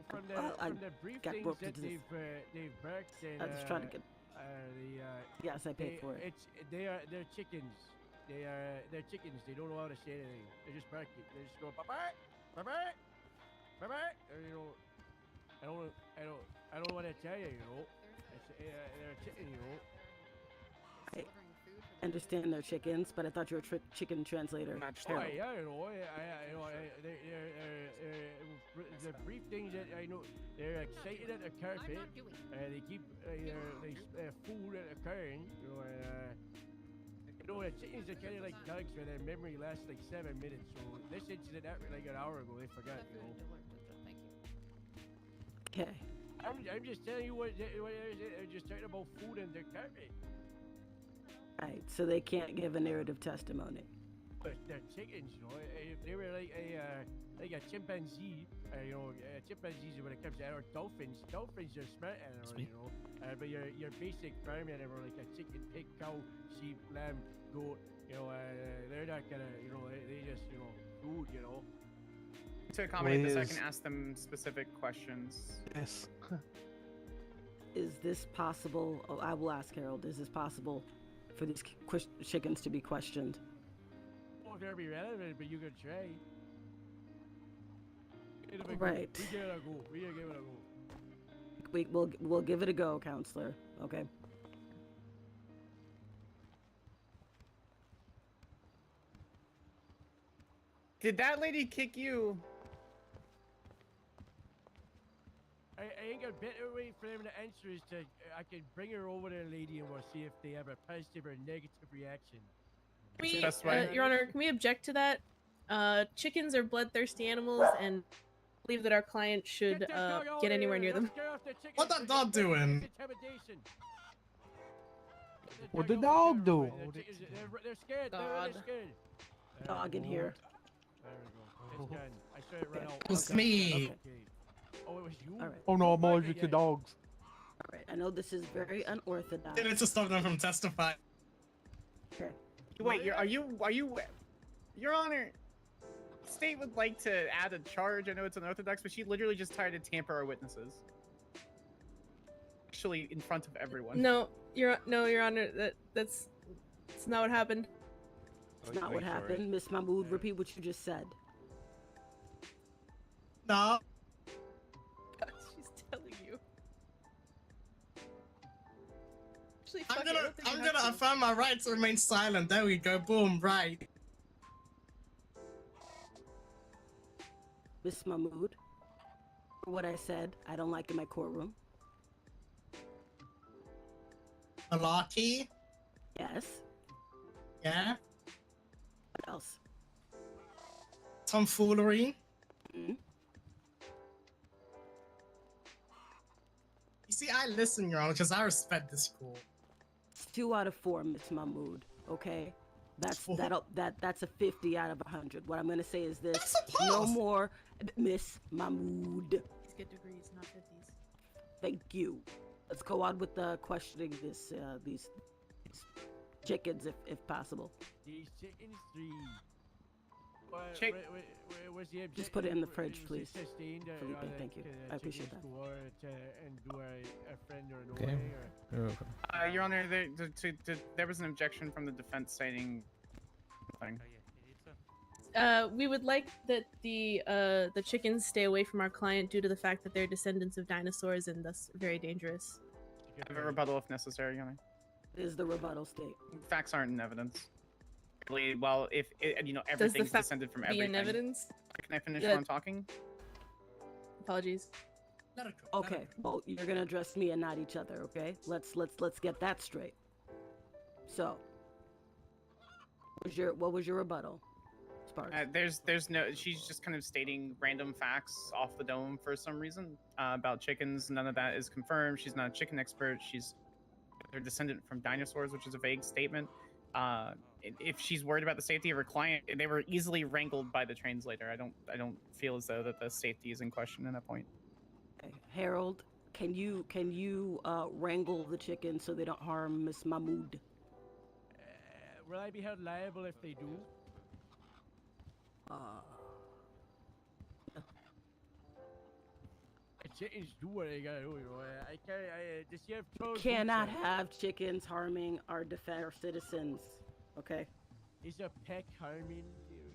from the Well, I from the brief got things roped that into this. they've marked and I was trying to get. the Yes, I paid for it. they're chickens. They're chickens. They don't know how to say anything. They just bark it. They just go bye. And, I don't know what to tell you. It's, they're a chicken. I understand they're chickens, but I thought you were a chicken translator. Oh, yeah, the brief things that I know, they're excited at the carpet. They keep food at the current. The chickens are kind of like dogs where their memory lasts like 7 minutes. So this incident happened like an hour ago. They forgot. Okay. I'm just telling you what they're just talking about food and their carpet. Right, so they can't give a narrative testimony. But they're chickens, If they were like a chimpanzee, chimpanzees when it comes to or dolphins are smart animals, but your basic farm animal like a chicken, pig, cow, sheep, lamb, goat, they're not gonna, they just, food, To accommodate this, I Liz. can ask them specific questions. Yes. Is this possible? Oh, I will ask Harold. Is this possible for these chickens to be questioned? Won't very be relevant, but you could try. Right. We give it a go. We give it a go. We'll give it a go, counselor. Okay. Did that lady kick you? I ain't got a better way for them to answer is to I can bring her over to the lady and we'll see if they have a positive or negative reaction. Your Honor, can we object to that? Chickens are bloodthirsty animals, and believe that our client should get anywhere near them. What that dog doing? What the dog do? They're scared. They're scared. Dog in here. There we go. It's done. I saw it right out. It was me. Okay. Oh, it was you? All right. Oh no, I'm allergic to dogs. All right. I know this is very unorthodox. Did it to stop them from testifying? Okay. Wait, are you, Your Honor? State would like to add a charge. I know it's unorthodox, but she literally just tried to tamper our witnesses. Actually, in front of everyone. No, Your Honor, that's not what happened. It's not what happened. Miss Mahmood, repeat what you just said. No. She's telling you. Actually, I'm gonna affirm my right to remain silent. There we go. Boom. Right. Miss Mahmood, for what I said, I don't like in my courtroom. Malarkey? Yes. Yeah. What else? Tomfoolery? Mm-hmm. You see, I listen, Your Honor, because I respect this school. It's 2 out of 4, Miss Mahmood. Okay, that's a 50 out of 100. What I'm gonna say is this: no more, Miss Mahmood. These get degrees, not 50s. Thank you. Let's go on with the questioning these chickens, if possible. These chickens, Chick. Was the Just put it in the fridge, was please. sustained, Felipe, thank you. I appreciate that. And do a friend or an Okay. away, or... Your Honor, there was an objection from the defense citing nothing. We would like that the chickens stay away from our client due to the fact that they're descendants of dinosaurs and thus very dangerous. I have a rebuttal if necessary, Your Honor. Is the rebuttal state? Facts aren't in evidence. Well, if Does the everything's fact descended from be everything. in evidence? Can I finish Yeah. while I'm talking? Apologies. Okay. Well, you're gonna address me and not each other. Okay. Let's get that straight. So, what was your rebuttal? Sparks. There's no. She's just kind of stating random facts off the dome for some reason about chickens. None of that is confirmed. She's not a chicken expert. She's a descendant from dinosaurs, which is a vague statement. If she's worried about the safety of her client, they were easily wrangled by the translator. I don't feel as though that the safety is in question at that point. Okay. Harold, can you wrangle the chickens so they don't harm Miss Mahmood? Will I be held liable if they do? Chickens do what they gotta do, you know. I can't. Just you have told. Cannot have chickens harming our citizens. Okay. Is a peck harming?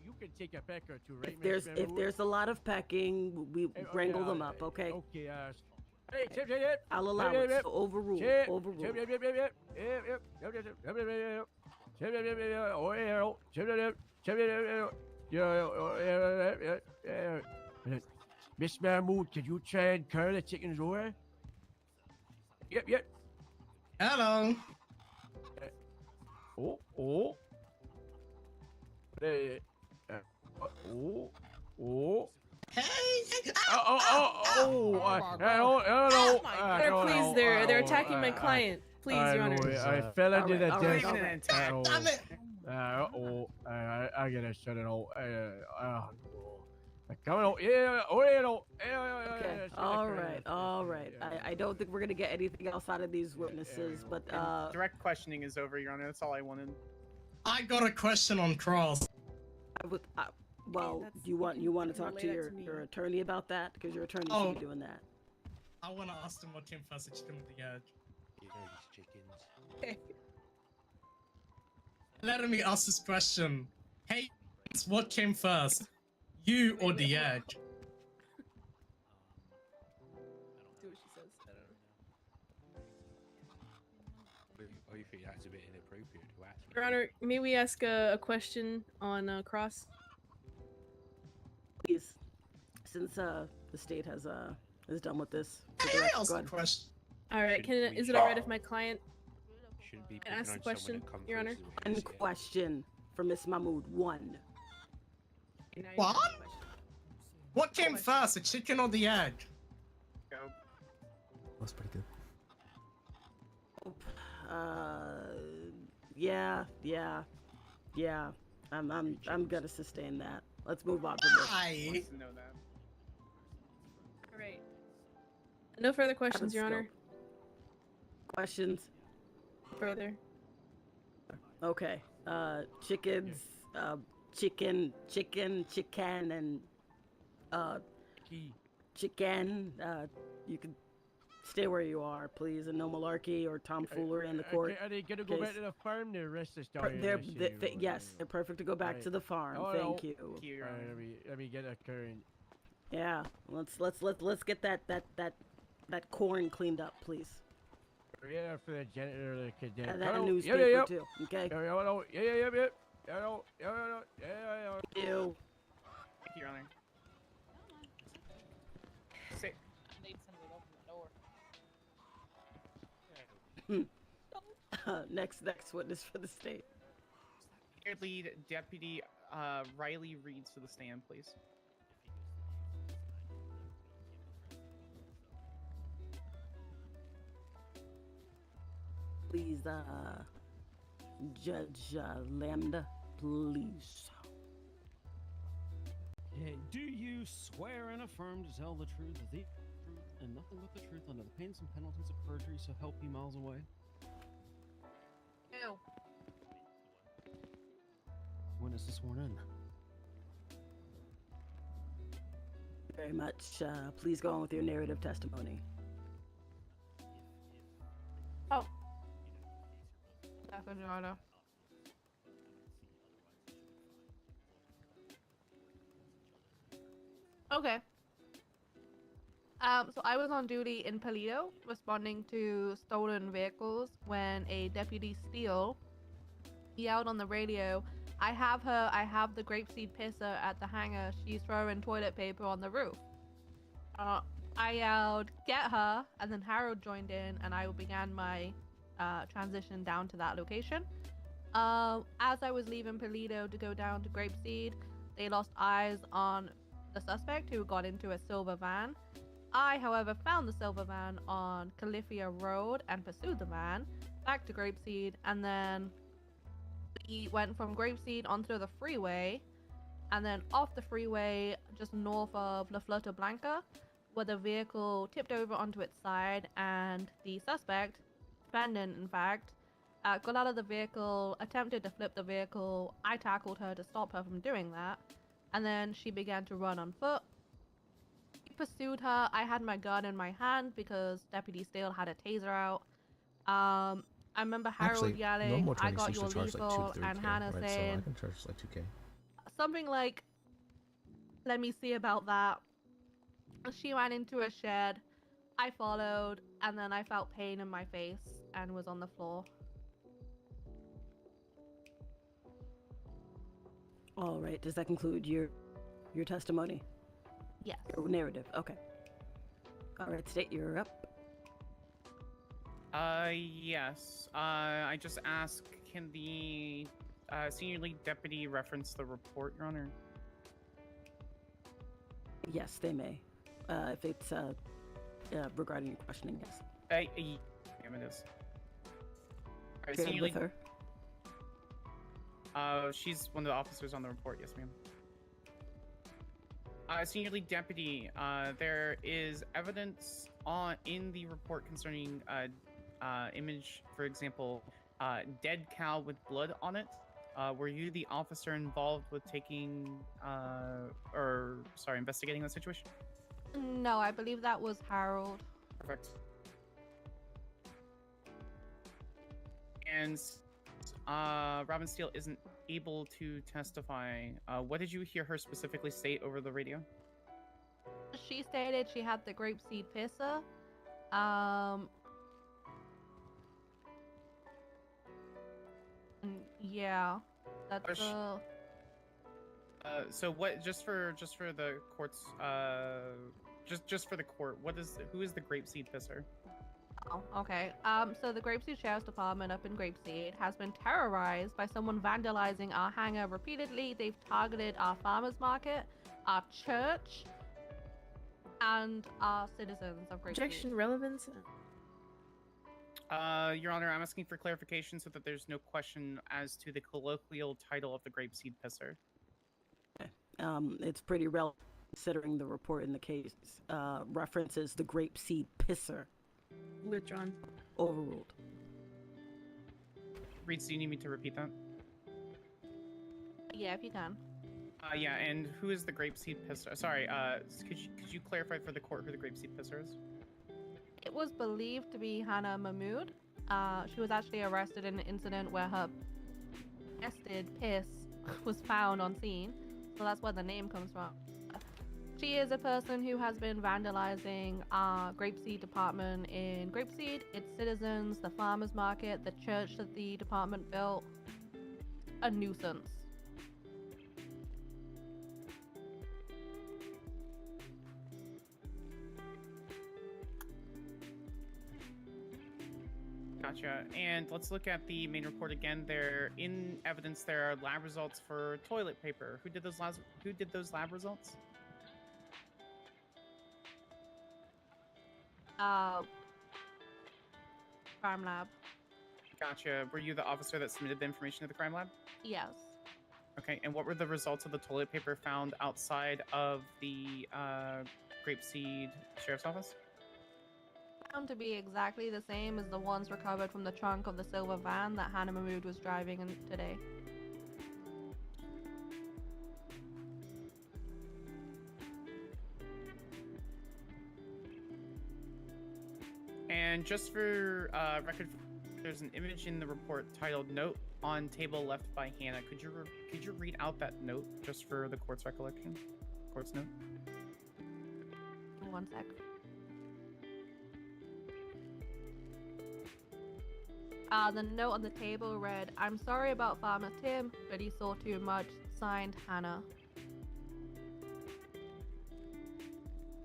You can take a peck or two, right? If there's a lot of pecking, we wrangle them up. Okay. Okay. Hey, Chip. I'll allow it. So overrule. Overrule. Miss Mahmood, could you try and curl the chickens over? Yep. Hello. Oh. Hey. Please, they're attacking my client. Please, Your Honor. I fell under the desk. Damn it. I gotta shut it off. Come on, yeah. Okay. All right. I don't think we're gonna get anything else out of these witnesses, but direct questioning is over, Your Honor. That's all I wanted. I got a question on cross. Well, do you want to talk to your attorney about that? Because your attorney should be doing that. I want to ask them what came first, the chicken or the egg. You know these chickens. Let me ask this question. Hey, what came first? You or the egg? Do what she says. I don't know. I think that's a bit inappropriate to ask. Your Honor, may we ask a question on Cross? Please, since the state is done with this. Hey, I ask a question. All right. Is it alright if my client Shouldn't be can ask the question, Your Honor? One question for Miss Mahmood. One. What? What came first, the chicken or the egg? That's pretty good. Yeah. I'm gonna sustain that. Let's move on from this. Wants to know that. All right. No further questions, Your Honor. Questions? Further. Okay. Chickens. Chicken, and chicken. You can stay where you are, please, and no malarkey or tomfoolery in the court. Are they gonna go back to the farm to rest this down? Yes, they're perfect to go back to the farm. Thank you. Let me get a current. Yeah, let's get that corn cleaned up, please. Yeah, for the janitor, the cadet. And that newspaper too. Okay. Yeah. Ew. Thank you, Your Honor. Say. Next witness for the state. Your lead Deputy Riley Reeds to the stand, please. Please, Judge Lambda, please. Do you swear and affirm to tell the truth, the truth, and nothing but the truth under the pains and penalties of perjury, so help you miles away? Ew. When is this sworn in? Very much. Please go on with your narrative testimony. Oh. That's Your Honor. Okay. So I was on duty in Paleto, responding to stolen vehicles when a Deputy Steele yelled on the radio, I have the grapeseed pisser at the hangar. She's throwing toilet paper on the roof. I yelled, get her, and then Harold joined in, and I began my transition down to that location. As I was leaving Paleto to go down to Grapeseed, they lost eyes on the suspect who got into a silver van. I, however, found the silver van on Califia Road and pursued the van back to Grapeseed, and then we went from Grapeseed onto the freeway, and then off the freeway just north of La Flota Blanca, where the vehicle tipped over onto its side, and the suspect, defendant in fact, got out of the vehicle, attempted to flip the vehicle. I tackled her to stop her from doing that, and then she began to run on foot. We pursued her. I had my gun in my hand because Deputy Steele had a taser out. I remember Harold Actually, yelling, normal "I attorneys got usually your charge like 2 lethal," to 3K, and Hannah right? saying So I can charge like 2K. something like, "Let me see about that." She ran into a shed. I followed, and then I felt pain in my face and was on the floor. All right. Does that conclude your testimony? Yes. Your narrative. Okay. All right, State, you're up. Yes. I just ask, can the senior lead deputy reference the report, Your Honor? Yes, they may. If it's regarding your questioning, yes. Damn, it is. Alright, Good senior with lead. her. She's one of the officers on the report. Yes, ma'am. Senior lead deputy, there is evidence in the report concerning image, for example, dead cow with blood on it. Were you the officer involved with investigating the situation? No, I believe that was Harold. Perfect. And Robin Steele isn't able to testify. What did you hear her specifically state over the radio? She stated she had the grapeseed pisser. Yeah, that's So what? Just for the courts. Just for the court. Who is the grapeseed pisser? Oh, okay. So the Grapeseed Sheriff's Department up in Grapeseed has been terrorized by someone vandalizing our hangar repeatedly. They've targeted our farmers market, our church, and our citizens of Grapeseed. Objection relevance. Your Honor, I'm asking for clarification so that there's no question as to the colloquial title of the grapeseed pisser. It's pretty relevant considering the report in the case references the grapeseed pisser. Withdrawn. Overruled. Reeds, do you need me to repeat that? Yeah, if you can. Yeah, and who is the grapeseed pisser? Sorry, could you clarify for the court who the grapeseed pisser is? It was believed to be Hannah Mahmood. She was actually arrested in an incident where her tested piss was found on scene, so that's where the name comes from. She is a person who has been vandalizing our Grapeseed department in Grapeseed, its citizens, the farmers market, the church that the department built. A nuisance. Gotcha. And let's look at the main report again. There, in evidence, there are lab results for toilet paper. Who did those lab results? Crime lab. Gotcha. Were you the officer that submitted the information to the crime lab? Yes. Okay. And what were the results of the toilet paper found outside of the Grapeseed Sheriff's Office? Found to be exactly the same as the ones recovered from the trunk of the silver van that Hannah Mahmood was driving in today. And just for record, there's an image in the report titled "Note on Table Left by Hannah." Could you read out that note just for the court's recollection? Court's note. One sec. The note on the table read, "I'm sorry about Farmer Tim, but he saw too much. Signed, Hannah."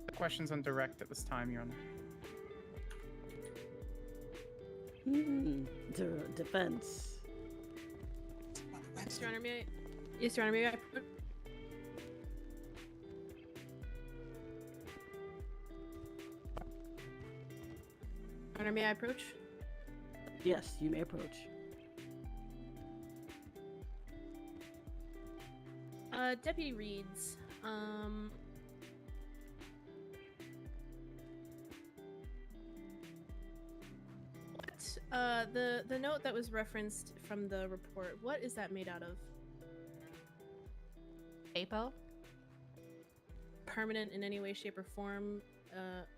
The question's on direct at this time, Your Honor. Defense. Yes, Your Honor, may I? Yes, Your Honor, may I? Honor, may I approach? Yes, you may approach. Deputy reads, what, the note that was referenced from the report, what is that made out of? Paper? Permanent in any way, shape, or form?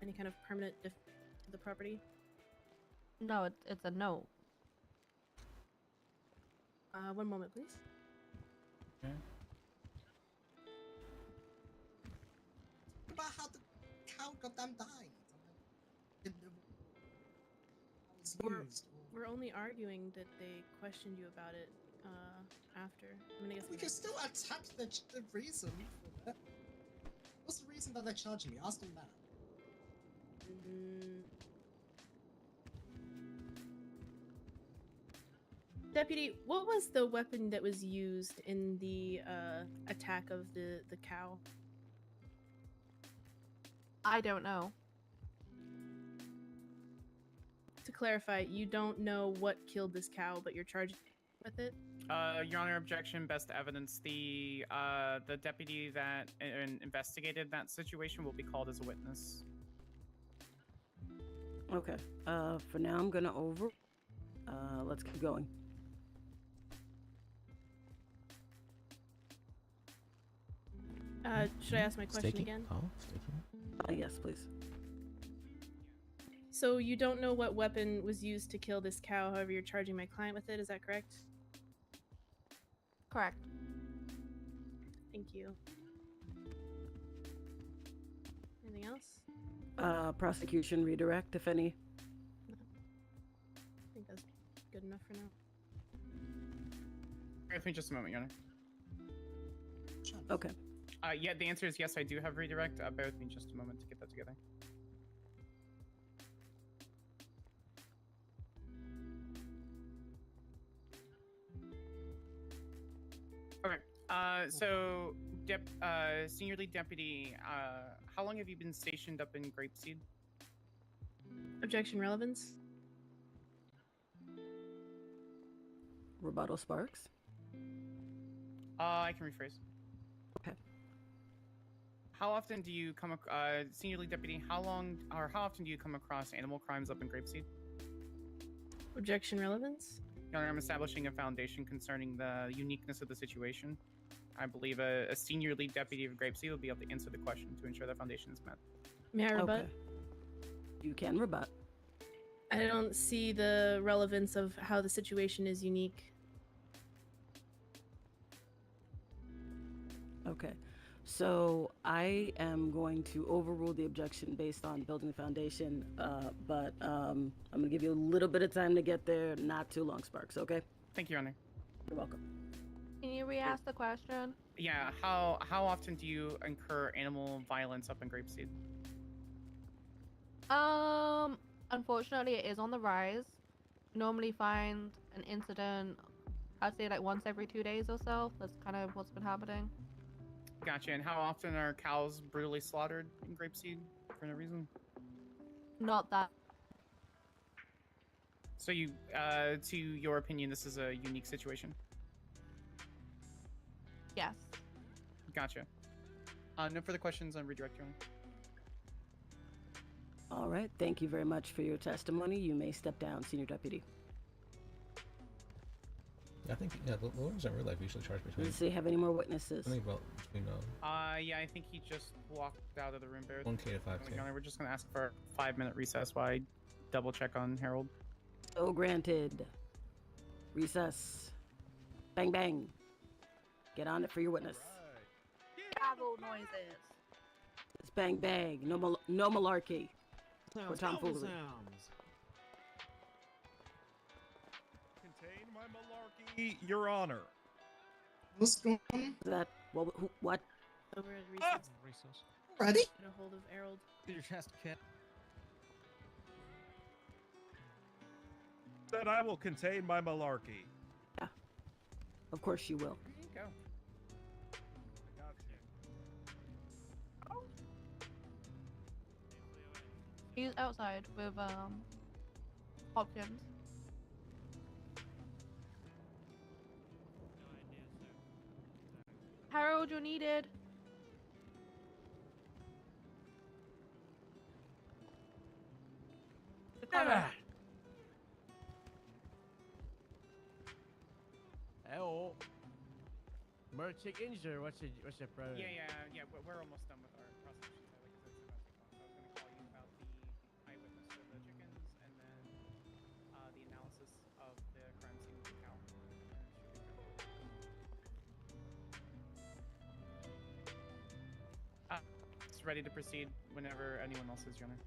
Any kind of permanent to the property? No, it's a note. One moment, please. About how the cow goddamn died. We're only arguing that they questioned you about it after. I mean, I guess We can still attack the reason for that. What's the reason that they're charging me? Ask them that. Deputy, what was the weapon that was used in the attack of the cow? I don't know. To clarify, you don't know what killed this cow, but you're charged with it? Your Honor, objection. Best evidence. The deputy that investigated that situation will be called as a witness. Okay. For now, I'm gonna over. Let's keep going. Should I ask my question Staking? again? Oh, staking. Yes, please. So you don't know what weapon was used to kill this cow, however you're charging my client with it, is that correct? Correct. Thank you. Anything else? Prosecution redirect, if any. I think that's good enough for now. Bear with me just a moment, Your Honor. Okay. Yeah, the answer is yes, I do have redirect. Bear with me just a moment to get that together. Okay. So, Senior Lead Deputy, how long have you been stationed up in Grapeseed? Objection relevance? Rebuttal Sparks. I can rephrase. Okay. How often do you come, Senior Lead Deputy? How often do you come across animal crimes up in Grapeseed? Objection relevance? Your Honor, I'm establishing a foundation concerning the uniqueness of the situation. I believe a Senior Lead Deputy of Grapeseed will be able to answer the question to ensure that foundation is met. May I rebut? Okay. You can rebut. I don't see the relevance of how the situation is unique. Okay. So I am going to overrule the objection based on building the foundation, but I'm going to give you a little bit of time to get there, not too long, Sparks, okay? Thank you, Your Honor. You're welcome. Can you re-ask the question? Yeah, how often do you incur animal violence up in Grapeseed? Unfortunately, it is on the rise. Normally find an incident, I'd say like once every 2 days or so. That's kind of what's been happening. Gotcha. And how often are cows brutally slaughtered in Grapeseed for no reason? Not that. So you, to your opinion, this is a unique situation? Yes. Gotcha. No further questions on redirect, Your Honor. All right. Thank you very much for your testimony. You may step down, Senior Deputy. I think, yeah, the lawyers in real life usually charge between. Let's see, have any more witnesses? I think about between Yeah, I think he just walked out of the room. Bear with 1K to me. 5K. Your Honor, we're just gonna ask for a 5-minute recess while I double check on Harold. So granted. Recess. Bang bang. Get on it for your witness. Gavel noises. It's bang bang. No malarkey. Sounds, Or tomfoolery. sounds. Contain my malarkey, Your Honor. What's going on? That what? Over at recess. Recess. Ready? Get a hold of Harold. Do your chest, kid. Then I will contain my malarkey. Yeah. Of course you will. There you go. He's outside with Hopkins. Harold, you needed. Never. Hello. More chickens or what's the problem? Yeah. We're almost done with our prosecution. Like I said, it's about to take long. So I was going to call you about the eyewitness to the chickens and then the analysis of the crime scene with the cow. It's ready to proceed whenever anyone else is, Your Honor.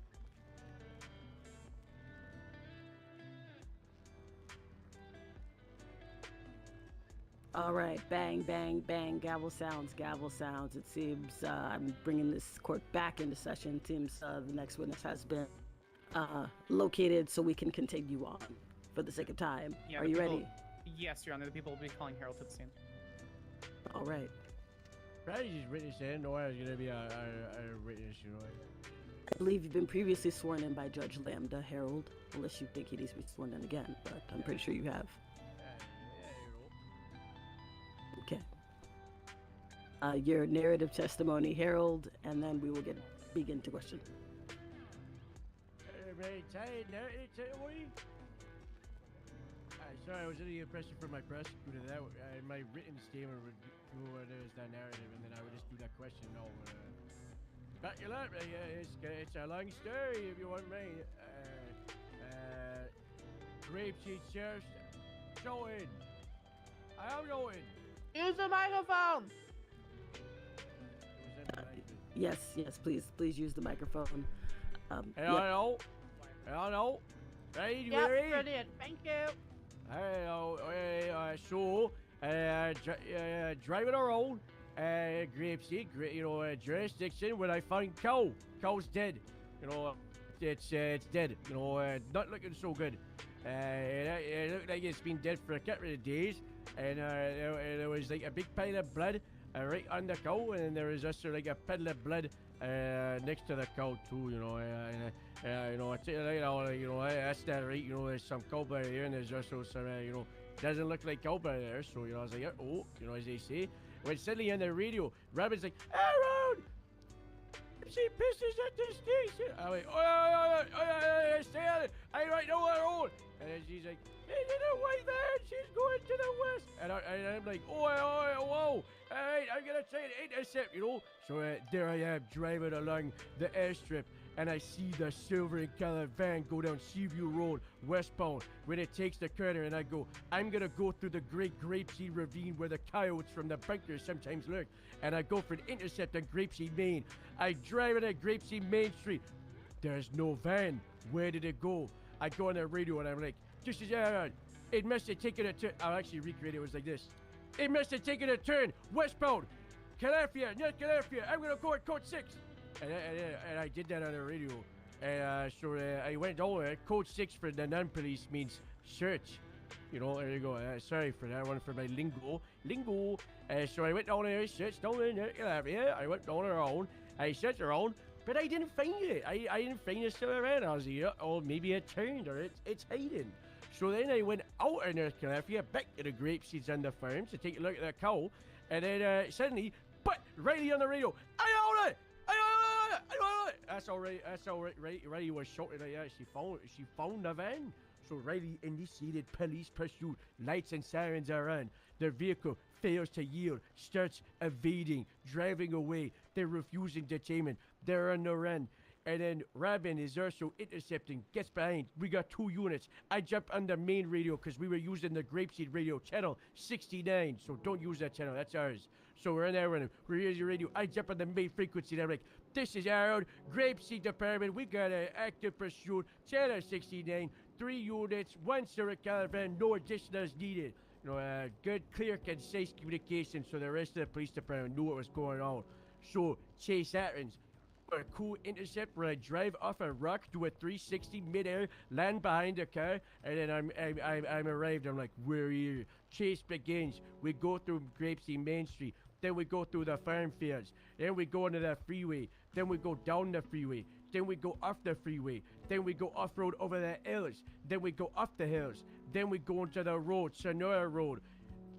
All right, bang, bang, bang, gavel sounds, gavel sounds. It seems I'm bringing this court back into session. It seems the next witness has been located so we can continue on for the sake of time. Yeah, Are you ready? Yes, Your Honor. The people will be calling Harold to the stand. All right. Probably just witness in. No, I was going to be a witness, you know. I believe you've been previously sworn in by Judge Lambda, Harold, unless you think he needs to be sworn in again, but I'm pretty sure you have. Okay. Your narrative testimony, Harold, and then we will begin to question. Very tight narrative testimony. Sorry, I was under the impression from my prosecutor that my written statement would go where there's that narrative, and then I would just do that question. No, back your lap. It's a long story if you want me. Grapeseed Sheriff, going. I am going. Use the microphone. Yes, please use the microphone. Hello. Ready? Yep, brilliant. Thank you. Hello. So, driving around, Grapeseed, jurisdiction where I find cow. Cow's dead. You know, it's dead. You know, not looking so good. It looked like it's been dead for a couple of days, and there was like a big pile of blood right on the cow, and there was also like a puddle of blood next to the cow too. You know, that's not right. You know, there's some cow blood here, and there's also some, doesn't look like cow blood there. So I was like, oh, as they say. When suddenly on the radio, Robin's like, Aaron! She pisses at the station. I went, stay on it. I right know her own. And then she's like, hey, you know white van, she's going to the west. And I'm like, whoa. All right, I'm going to try and intercept, So there I am driving along the airstrip, and I see the silver and colored van go down Seaview Road, westbound, when it takes the corner, and I go, I'm going to go through the great Grapeseed Ravine where the coyotes from the bunkers sometimes lurk, and I go for an intercept on Grapeseed Main. I drive it at Grapeseed Main Street. There's no van. Where did it go? I go on the radio, and I'm like, just as it must have taken a turn. I'll actually recreate it. It was like this. It must have taken a turn westbound. Calafia, near Calafia. I'm going to go at code 6. And I did that on the radio. And so I went over. Code 6 for the non-police means search. There you go. Sorry for that one for my lingo. So I went down there, searched down there, Calafia. I went down around. I searched around, but I didn't find it. I didn't find it still around. I was like, oh, maybe it turned or it's hiding. So then I went out in North Calafia, back to the grapeseeds on the farm to take a look at the cow. And then suddenly, but Riley on the radio, I own it! That's all right. Riley was shouting at that. She found the van. So Riley initiated police pursuit. Lights and sirens are on. Their vehicle fails to yield, starts evading, driving away. They're refusing detainment. They're on the run. And then Robin is also intercepting, gets behind. We got 2 units. I jump on the main radio because we were using the Grapeseed radio channel 69. So don't use that channel. That's ours. So we're in there running. We're using radio. I jump on the main frequency. And I'm like, this is Aaron, Grapeseed Department. We got an active pursuit. Channel 69. 3 units. 1 Sarah caravan. No additionals needed. Good, clear, concise communication so the rest of the police department knew what was going on. So chase happens. A cool intercept where I drive off a rock, do a 360 midair, land behind the car, and then I'm arrived. I'm like, we're here. Chase begins. We go through Grapeseed Main Street. Then we go through the farm fields. Then we go into the freeway. Then we go down the freeway. Then we go off the freeway. Then we go off-road over the hills. Then we go off the hills. Then we go into the road, Sonora Road.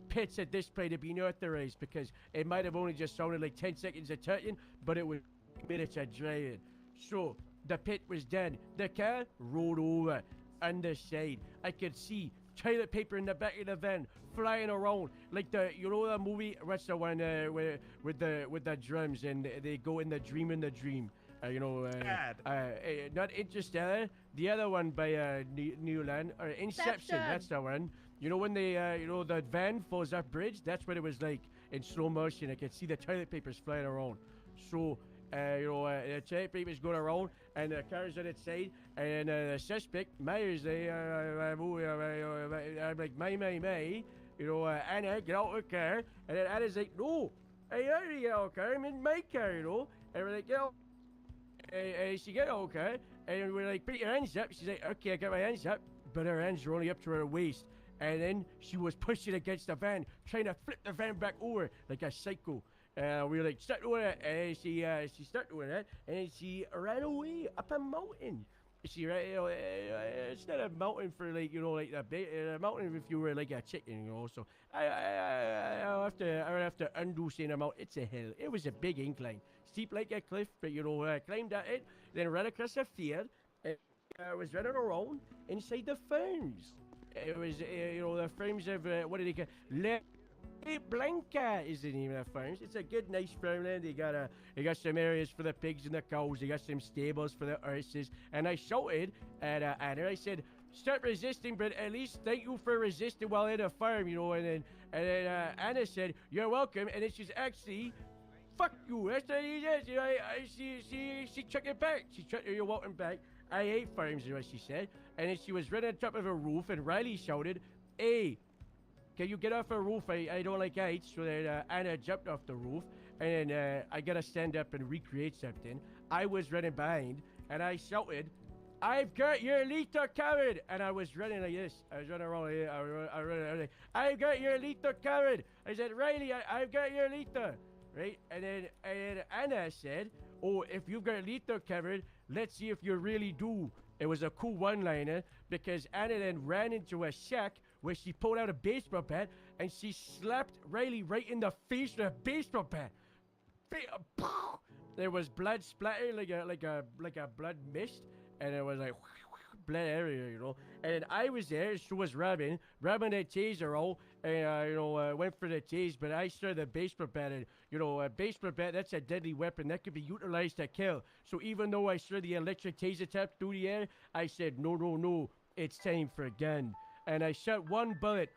Pits at this point have been authorized because it might have only just sounded like 10 seconds of talking, but it was minutes of driving. So the pit was done. The car rolled over on the side. I could see toilet paper in the back of the van flying around like the the movie. What's the one with the drums and they go in the dream. Not Interstellar. The other one by Newland or Inception. That's the one. You know when they, the van falls off bridge? That's what it was like in slow motion. I could see the toilet papers flying around. So, the toilet papers going around, and the car's on its side, and the suspect, Myers, I'm like, my, Anna, get out of the car, and then Anna's like, no, I already get out of the car, I'm in my car, and we're like, get out. She get out of the car, and we're like, put your hands up. She's like, okay, I got my hands up, but her hands were only up to her waist. And then she was pushing against the van, trying to flip the van back over like a psycho. We were like, start doing it. And she started doing it, and she ran away up a mountain. She ran, it's not a mountain for like, like a mountain if you were like a chicken, So I would have to undo saying a mountain. It's a hill. It was a big incline, steep like a cliff, but climbed at it, then ran across a field, and was running around inside the ferns. It was, the farms of, what do they call it? Blanca is the name of the farms. It's a good, nice farmland. They got some areas for the pigs and the cows. They got some stables for the horses. And I shouted at Anna. I said, stop resisting, but at least thank you for resisting while in a farm, And then Anna said, you're welcome. And then she's actually, fuck you. That's what he said. She took it back. She took you're welcome back. I hate farms, is what she said. And then she was running on top of a roof, and Riley shouted, hey, can you get off a roof? I don't like heights. So then Anna jumped off the roof, and then I got to stand up and recreate something. I was running behind, and I shouted, I've got your lethal covered! And I was running like this. I was running around like this. I was like, I've got your lethal covered! I said, Riley, I've got your lethal! Right? And then Anna said, oh, if you've got lethal covered, let's see if you really do. It was a cool one-liner because Anna then ran into a shack where she pulled out a baseball bat and she slapped Riley right in the face with a baseball bat. There was blood splattering like a blood mist, and it was like blood area, And then I was there, so was Robin that taser all, and went for the tase, but I started the baseball bat, and a baseball bat, that's a deadly weapon that could be utilized to kill. So even though I started the electric taser tap through the air, I said no, it's time for a gun, and I shot one bullet,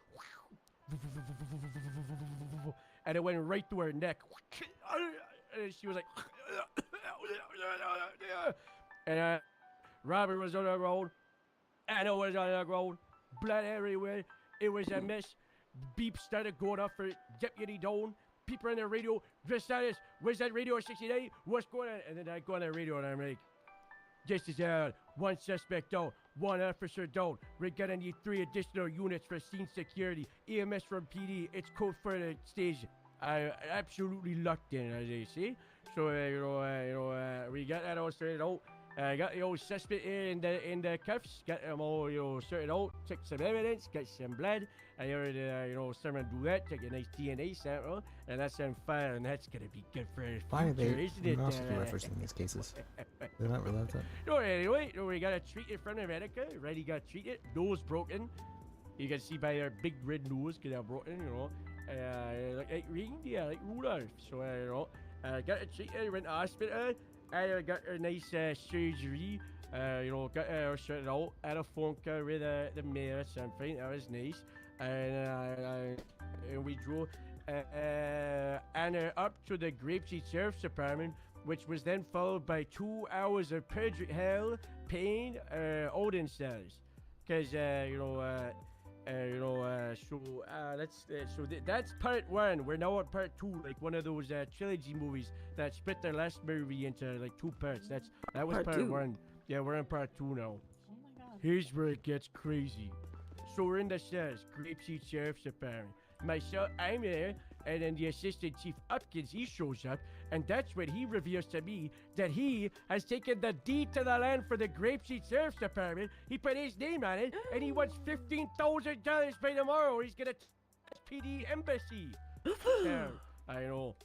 and it went right through her neck, and she was like, and Robert was on the road. Anna was on the road. Blood everywhere. It was a mess. Beep started going off for Deputy Doan. People on the radio. Versailles, where's that radio 69? What's going on? And then I go on the radio and I'm like, this is one suspect down, one officer down. We're gonna need 3 additional units for scene security. EMS from PD. It's code for the station. I absolutely locked in, as they say. So we got that all straight out. I got the old suspect here in the cuffs, got them all, sorted out, took some evidence, got some blood. I heard, someone do that, take a nice DNA sample, and that's on fire, and that's gonna be good for his Why are future, they isn't it? not referencing these cases? They're not allowed to. No, anyway, we got a treated from America, right? He got treated, nose broken. You can see by their big red nose, because they're broken, like reindeer, like Rudolph. So, got it treated, went to hospital. I got a nice surgery, got her sorted out. Had a phone call with the mayor or something. That was nice. And we drove Anna up to the Grapeseed Sheriff's Department, which was then followed by 2 hours of purgatory hell, pain, Odin cells. Because, that's part 1. We're now on part 2, like one of those trilogy movies that split their last movie into like 2 parts. That was part 1. Yeah, we're on part 2 now. Oh my god. Here's where it gets crazy. So we're in the cells, Grapeseed Sheriff's Department. I'm there. And then the assistant chief Upkins, he shows up, and that's when he reveals to me that he has taken the deed to the land for the Grapeseed Sheriff's Department. He put his name on it, and he wants $15,000 by tomorrow. He's gonna SPD embassy. Yeah, I know.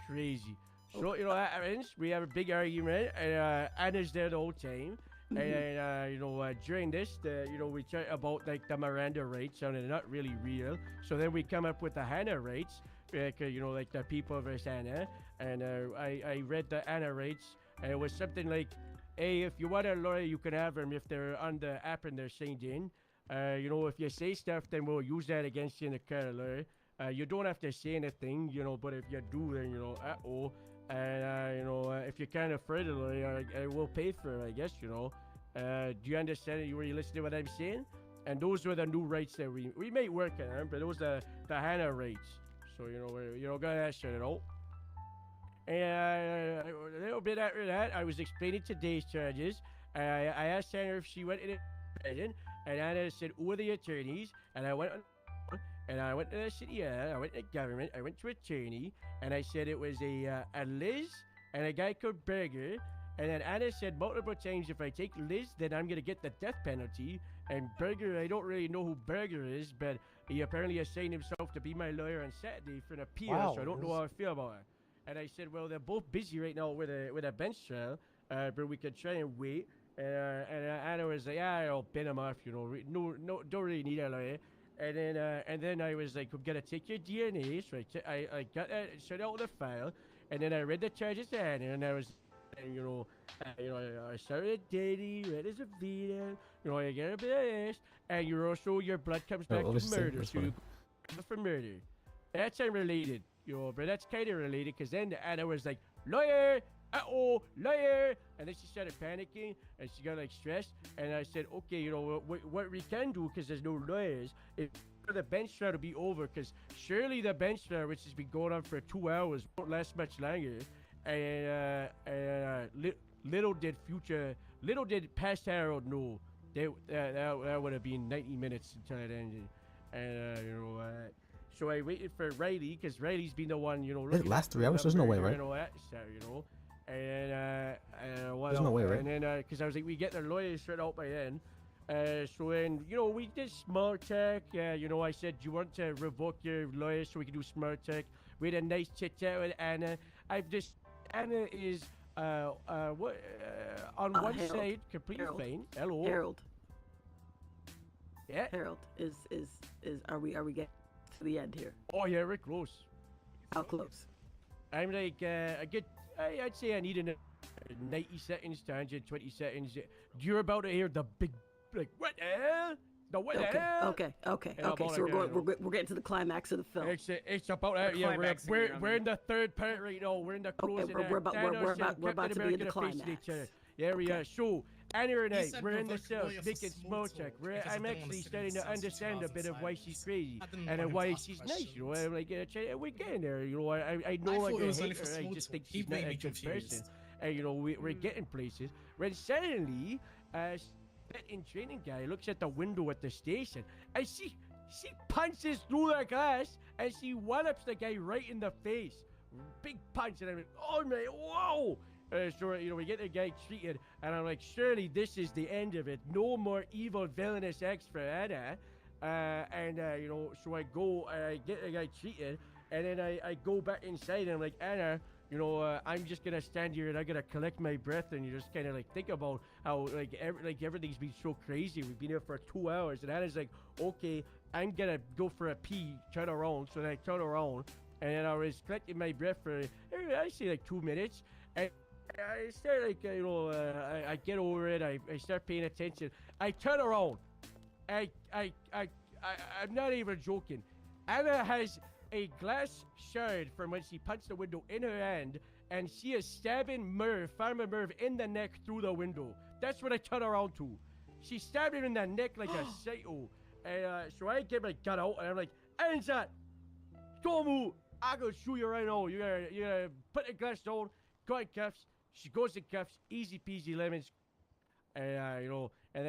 Crazy. So, you know, that happens. We have a big argument, and Anna's there the whole time. And, you know, during this, you know, we chat about, like, the Miranda rights, and they're not really real. So then we come up with the Hannah rights, you know, like the people versus Anna. And I read the Anna rights, and it was something like, hey, if you want a lawyer, you can have them if they're on the app and they're signed in. You know, if you say stuff, then we'll use that against you in the court of law. You don't have to say anything, you know, but if you do, then, you know, uh-oh. And, you know, if you can't afford a lawyer, I will pay for it, I guess, you know. Do you understand? Were you listening to what I'm saying? And those were the new rights that we may work on them, but those are the Hannah rights. So, you know, we're gonna shut it out. And a little bit after that, I was explaining today's charges. I asked Hannah if she went in prison, and Anna said, who are the attorneys? And I went on, and I went to the city, I went to government, I went to attorney, and I said it was a Liz and a guy called Berger. And then Anna said multiple times, if I take Liz, then I'm going to get the death penalty. And Berger, I don't really know who Berger is, but he apparently assigned himself to be my lawyer on Saturday for an appeal, Wow, so I don't know how I feel about it. And I said, well, they're both busy right now with a bench trial, but we could try and wait. And Anna was like, I'll bin him off, you know, no, don't really need a lawyer. And then I was like, I'm going to take your DNA. So I got that, sent out the file, and then I read the charges to Anna, and I was... And, you know, I started dating, read as a vegan, you know, I get a bit of this, and you're also, your blood comes back to murder, so you go for murder. That's unrelated, you know, but that's kind of related, because then Anna was like, lawyer, uh-oh, lawyer, and then she started panicking, and she got, like, stressed, and I said, okay, you know, what we can do, because there's no lawyers, is for the bench trial to be over, because surely the bench trial, which has been going on for 2 hours, won't last much longer. And little did past Harold know that would have been 90 minutes until it ended. And you know, so I waited for Riley, because Riley's been the one, you know. It lasts 3 hours. There's no way, right? And all that stuff, you know. And there's no way, right? And then because I was like, we get their lawyers straight out by then. So then, you know, we did smart tech. You know, I said, do you want to revoke your lawyer so we can do smart tech? We had a nice chit chat with Anna. Anna is on one Harold. side completely Harold. fine. Hello. Harold. Yeah. Harold is are we getting to the end here? Oh yeah, we're close. How close? I'm like I'd say I need a 90 seconds to 120 seconds. You're about to hear the big, like, what the hell? The what the hell? Okay. Yeah, So we're getting to the climax of the film. It's about that. Yeah, we're in the third part right now. We're in the closing act. We're about to be in the climax. Yeah, we are. So Anna and He I, said we're in the revoke cells lawyer for making small small talk. talk because I I'm didn't wanna actually sit in starting to the cells for understand 2 a bit of hours why in she's silence. crazy I didn't and want him why to ask she's nice. You know, questions. I'm like, we're getting there. You know, I know I I thought can it was hate only for her. I small just talk. think He she's not made a me good confused. person. And you know, we're getting places. When suddenly, in training guy looks at the window at the station, and she punches through the glass, and she one-ups the guy right in the face. Big punch, and I'm like, oh man, whoa! So, you know, we get the guy treated, and I'm like, surely this is the end of it. No more evil, villainous acts for Anna. You know, so I go, I get the guy treated, and then I go back inside, and I'm like, Anna, you know, I'm just gonna stand here and I gotta collect my breath, and you just kind of like think about how like everything's been so crazy. We've been here for 2 hours, and Anna's like, okay, I'm gonna go for a pee, turn around. So then I turn around, and then I was collecting my breath for I say like 2 minutes, and I start like you know, I get over it. I start paying attention. I turn around. I'm not even joking. Anna has a glass shard from when she punched the window in her hand, and she is stabbing Farmer Merv in the neck through the window. That's what I turn around to. She stabbed him in the neck like a psycho. And so I get my gun out, and I'm like, hands up! Don't move! I'm gonna shoot you right now. You gotta put the glass down, go in cuffs. She goes in cuffs, easy peasy lemons. And you know, and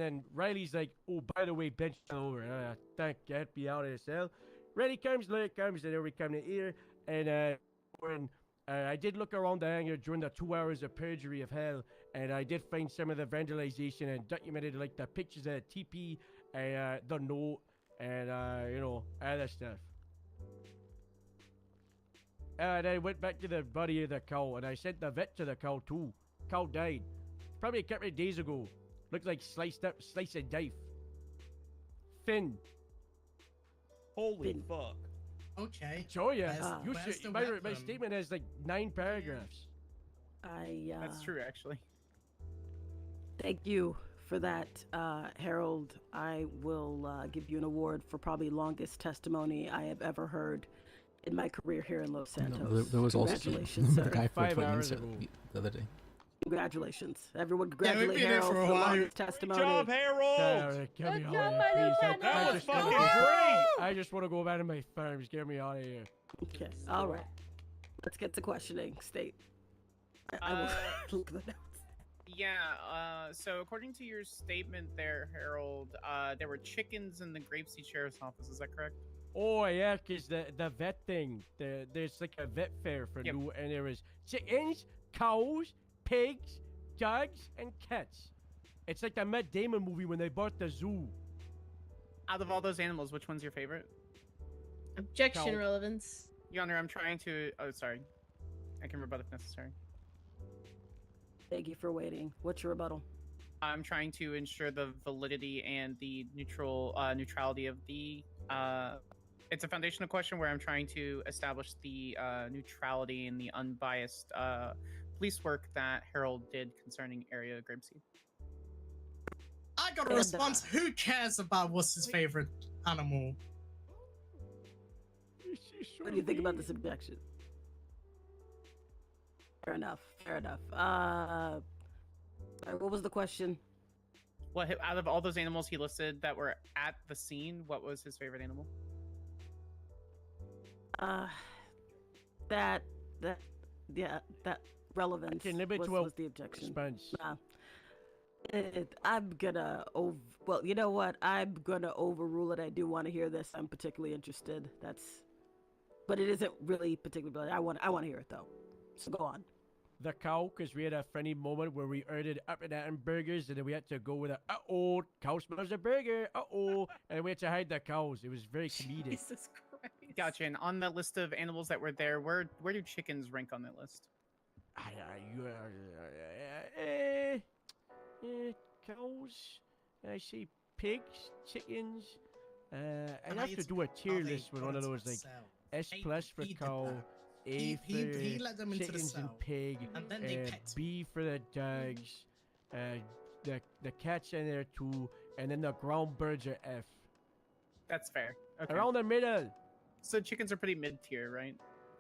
then Riley's like, oh, by the way, bench over. Thank God, be out of the cell. ready comes, late comes, and then we come to here. And when I did look around the hangar during the 2 hours of perjury of hell, and I did find some of the vandalization and documented like the pictures of TP and the note and you know, other stuff. And I went back to the body of the cow, and I sent the vet to the cow too. Cow died. Probably a couple of days ago. Looked like sliced up, slice of knife. Fin. Holy fuck. Okay. Show ya. Where's- You where's should, the my weapon? statement has like 9 paragraphs. That's true, actually. Thank you for that, Harold. I will give you an award for probably longest testimony I have ever heard in my career here in Los Santos. No, there was also Congratulations, the sir. guy for 5 20 hours minutes ago. the other day. Congratulations. Everyone we've congratulate been here Harold for a for the while. longest testimony. Good job, Harold! Sorry, get me Good out job, of my here, please. lieutenant. That was just fucking wanna go- great! I just want to go back to my farms. Get me out of here. Okay, all right. Let's get to questioning. State. I will look at the notes. Yeah, so according to your statement there, Harold, there were chickens in the Grapeseed Sheriff's Office, is that correct? Oh yeah, cause the vet thing, there's like a vet fair for new, and there was chickens, cows, pigs, dogs, and cats. It's like the Matt Damon movie when they bought the zoo. Out of all those animals, which one's your favorite? Objection, Cow. relevance. Your Honor, I'm trying to... Oh, sorry. I can rebut if necessary. Thank you for waiting. What's your rebuttal? I'm trying to ensure the validity and the neutrality of the... It's a foundational question where I'm trying to establish the neutrality and the unbiased police work that Harold did concerning Area Grapeseed. I got a response. Who cares about what's his favorite animal? What do you think about this objection? Fair enough. Fair enough. Sorry, what was the question? What out of all those animals he listed that were at the scene, what was his favorite animal? That relevance Okay, limit to was the objection. Spence. I'm gonna well, you know what? I'm gonna overrule it. I do want to hear this. I'm particularly interested. But it isn't really particularly. I want to hear it though. So go on. The cow, because we had a funny moment where we ordered up and down burgers, and then we had to go with a uh-oh, cow smells a burger, uh-oh, and we had to hide the cows. It was very comedic. Jesus Christ. Gotcha. And on the list of animals that were there, where do chickens rank on that list? Cows, I see pigs, chickens. I'd have to do a tier list with one of those, like S plus for cow, A for he let them into the chickens and cell, pig, and then they pecked B for the dogs, the cats in there too, and then the ground birds are F. That's fair. Okay. Around the middle. So chickens are pretty mid-tier, right?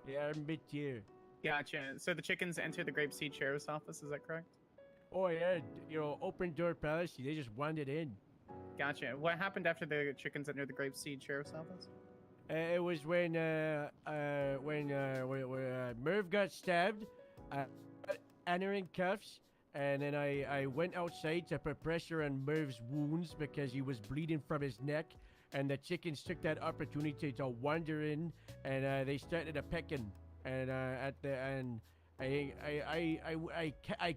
Yeah, mid-tier. Gotcha. So the chickens enter the Grapeseed Sheriff's Office, is that correct? Oh yeah, you know, open door policy. They just wandered in. Gotcha. What happened after the chickens entered the Grapeseed Sheriff's Office? It was when Merv got stabbed, entering cuffs, and then I went outside to put pressure on Merv's wounds because he was bleeding from his neck, and the chickens took that opportunity to wander in, and they started a pecking, and I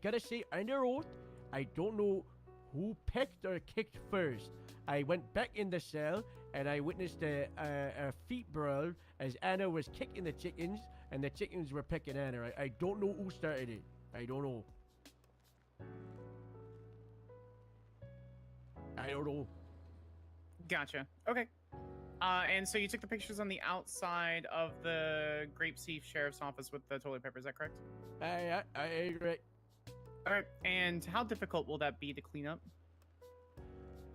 gotta say under oath, I don't know who pecked or kicked first. I went back in the cell and I witnessed a feet brawl as Anna was kicking the chickens and the chickens were pecking Anna. I don't know who started it. I don't know. I don't know. Gotcha. Okay. And so you took the pictures on the outside of the Grapeseed Sheriff's Office with the toilet paper, is that correct? I agree. Alright, and how difficult will that be to clean up?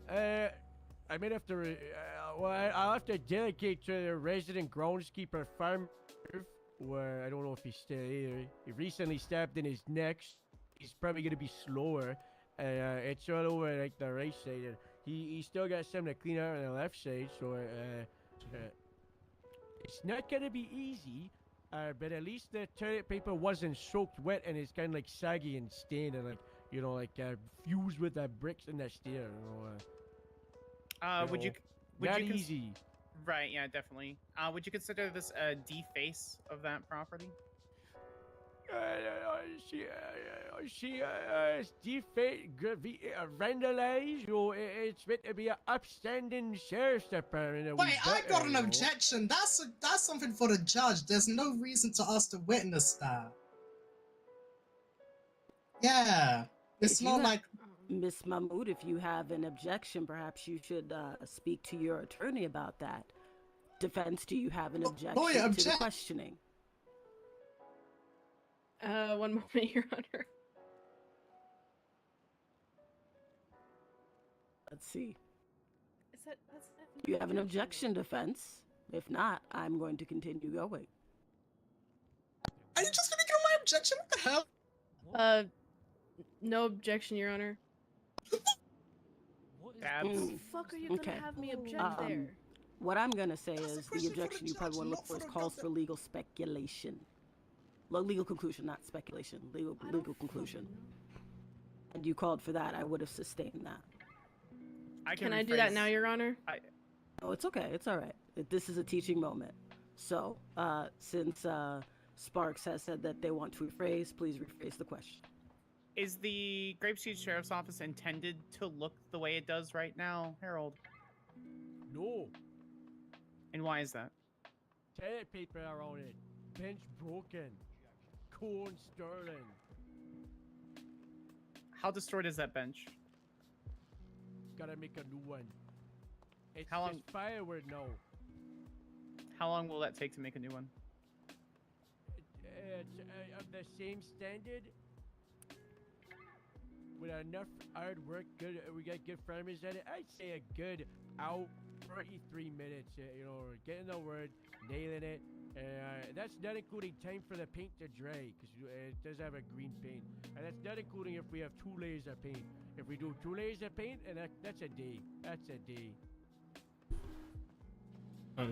I may have to, I'll have to delegate to the resident groundskeeper farm, where I don't know if he's still here. He recently stabbed in his neck. He's probably gonna be slower. It's all over like the right side. And he still got some to clean out on the left side, so it's not gonna be easy. But at least the toilet paper wasn't soaked wet and it's kind of like saggy and stained and like fused with the bricks in the stair. Would you easy. Right, yeah, definitely. Would you consider this a deface of that property? Vandalize, it's meant to be an upstanding sheriff's department. And Wait, I got an you know. objection. That's something for the judge. There's no reason to us to witness that. Yeah, it's If you not have- like Miss Mahmood, if you have an objection, perhaps you should speak to your attorney about that. Defense, do you have an objection lawyer, to the object. questioning? One moment, Your Honor. Let's see. That's Do you have an objection, defense? If not, I'm going to continue going. Are you just gonna kill my objection? What the hell? No objection, Your Honor. That's... What the fuck are you gonna have me object there? What I'm gonna say is the objection you probably want to look for is calls for legal speculation. Legal conclusion, not speculation. Legal conclusion. And you called for that, I would have sustained that. Can I do that now, Your Honor? Oh, it's okay. It's all right. This is a teaching moment. So, since Sparks has said that they want to rephrase, please rephrase the question. Is the Grapeseed Sheriff's Office intended to look the way it does right now, Harold? No. And why is that? Toilet paper are on it. Bench broken. Corn sterling. How destroyed is that bench? Gotta make a new one. It's How long- just firewood now. How long will that take to make a new one? It's of the same standard. With enough hard work, we got good farmers at it. I'd say a good 33 minutes. You know, getting the word, nailing it. That's not including time for the paint to dry, because it does have a green paint. And that's not including if we have 2 layers of paint. If we do 2 layers of paint, and that's a day. That's a day.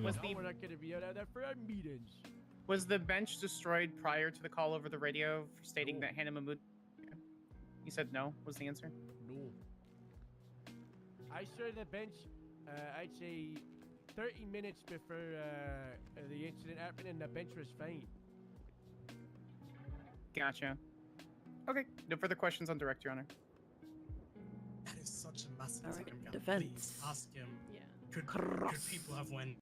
Was No, we're not going to be out of that for our meetings. Was the bench destroyed prior to the call over the radio stating that Hannah Mahmood? You said no, was the answer? No. I saw the bench, I'd say 30 minutes before the incident happened, and the bench was fine. Gotcha. Okay, no further questions on direct, Your Honor. That is such a massive All right, time gap. defense. Please ask him. Yeah. Could people have went?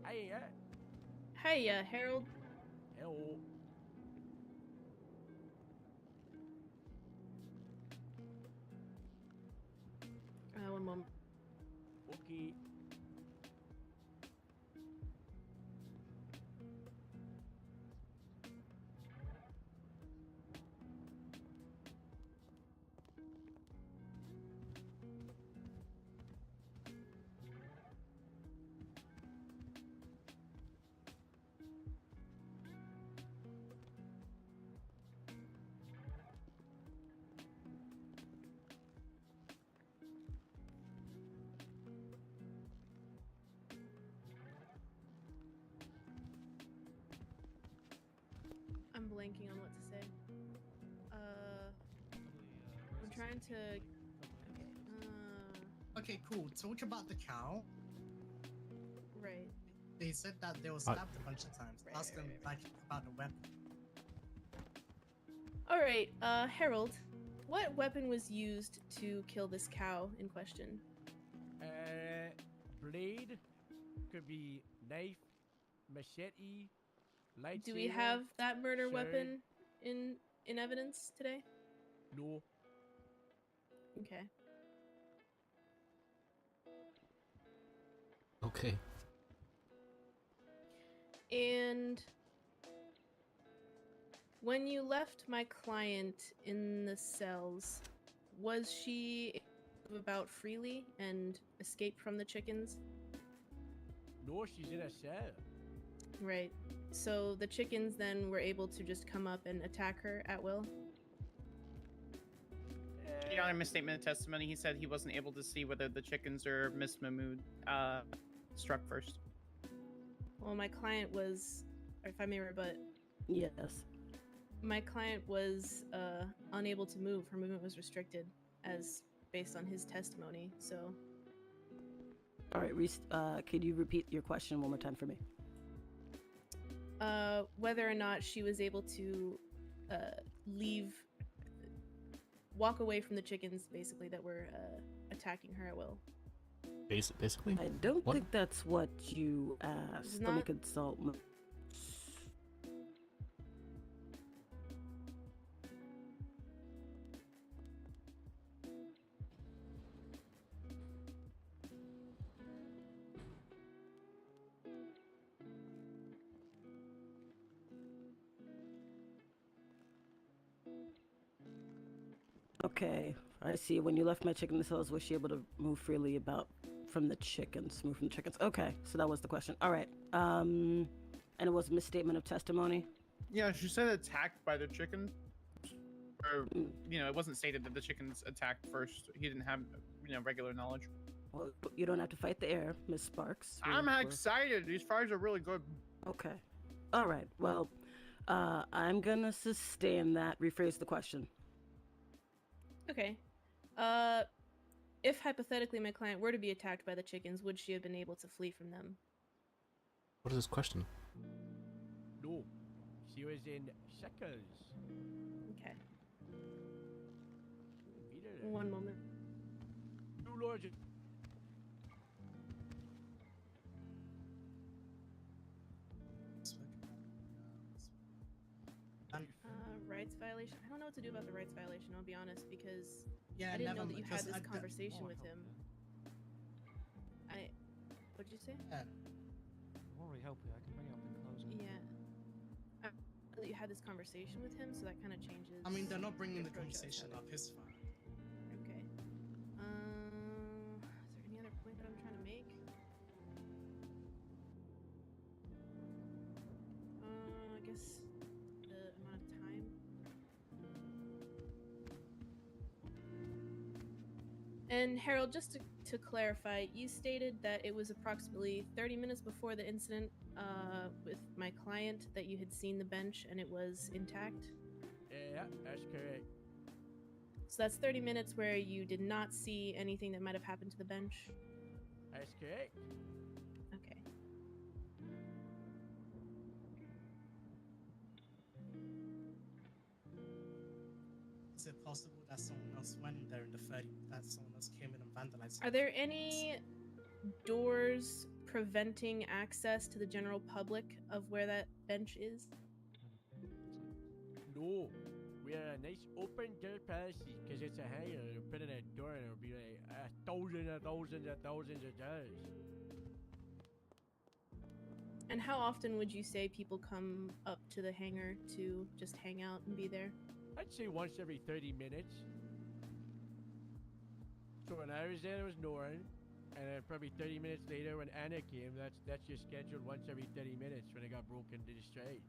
Hey, Hey, Harold. hello. One moment. Okay. I'm blanking on what to say. I'm trying to. Okay, cool. Talk about the cow. Right. They said that they were stabbed a bunch of times. Ask them like about the weapon. All right, Harold. What weapon was used to kill this cow in question? Blade. Could be knife, machete, lightsaber. Do we have that murder sword. weapon in evidence today? No. Okay. Okay. And when you left my client in the cells, was she able to move about freely and escape from the chickens? No, she's in a cell. Right. So the chickens then were able to just come up and attack her at will? Your Honor, misstatement of testimony. He said he wasn't able to see whether the chickens or Miss Mahmood struck first. Well, my client was, if I may rebut. Yes. My client was unable to move. Her movement was restricted as based on his testimony. So All right, Reese, could you repeat your question one more time for me? whether or not she was able to walk away from the chickens, basically, that were attacking her at will. Basically? I don't What? think that's what you asked. Let me not- consult. Okay, I see. When you left my chicken in the cells, was she able to move freely about from the chickens? Move from the chickens. Okay, so that was the question. All right. And it was a misstatement of testimony. Yeah, she said attacked by the chicken. Or, it wasn't stated that the chickens attacked first. He didn't have, regular knowledge. Well, you don't have to fight the air, Miss Sparks. I'm excited. These fries are really good. Okay. All right. Well, I'm gonna sustain that. Rephrase the question. Okay. If hypothetically my client were to be attacked by the chickens, would she have been able to flee from them? What is this question? No, she was in Checkers. Okay. One moment. New Lord. Rights violation. I don't know what to do about the rights violation, I'll be honest, because Yeah, I didn't know never that you mind, had 'cause this I d- conversation oh, with him. What'd you say? Yeah. Won't really help you. I can bring it up and close it. Yeah. I know that you had this conversation with him, so that kind of changes. I mean, they're not bringing the approach I was conversation having. up. His fine. Okay. Is there any other point that I'm trying to make? I guess the amount of time. And Harold, just to clarify, you stated that it was approximately 30 minutes before the incident with my client that you had seen the bench and it was intact. Yeah, that's correct. So that's 30 minutes where you did not see anything that might have happened to the bench. That's correct. Okay. Is it possible that someone else went in there in the 30? That someone else came in and vandalized? Are there any doors preventing access to the general public of where that bench is? No, we are a nice open door policy because it's a hangar. They'll put in a door and it'll be like thousands and thousands and thousands of doors. And how often would you say people come up to the hangar to just hang out and be there? I'd say once every 30 minutes. So when I was there, there was no one. And then probably 30 minutes later when Anna came, that's just scheduled once every 30 minutes when it got broken to the straight.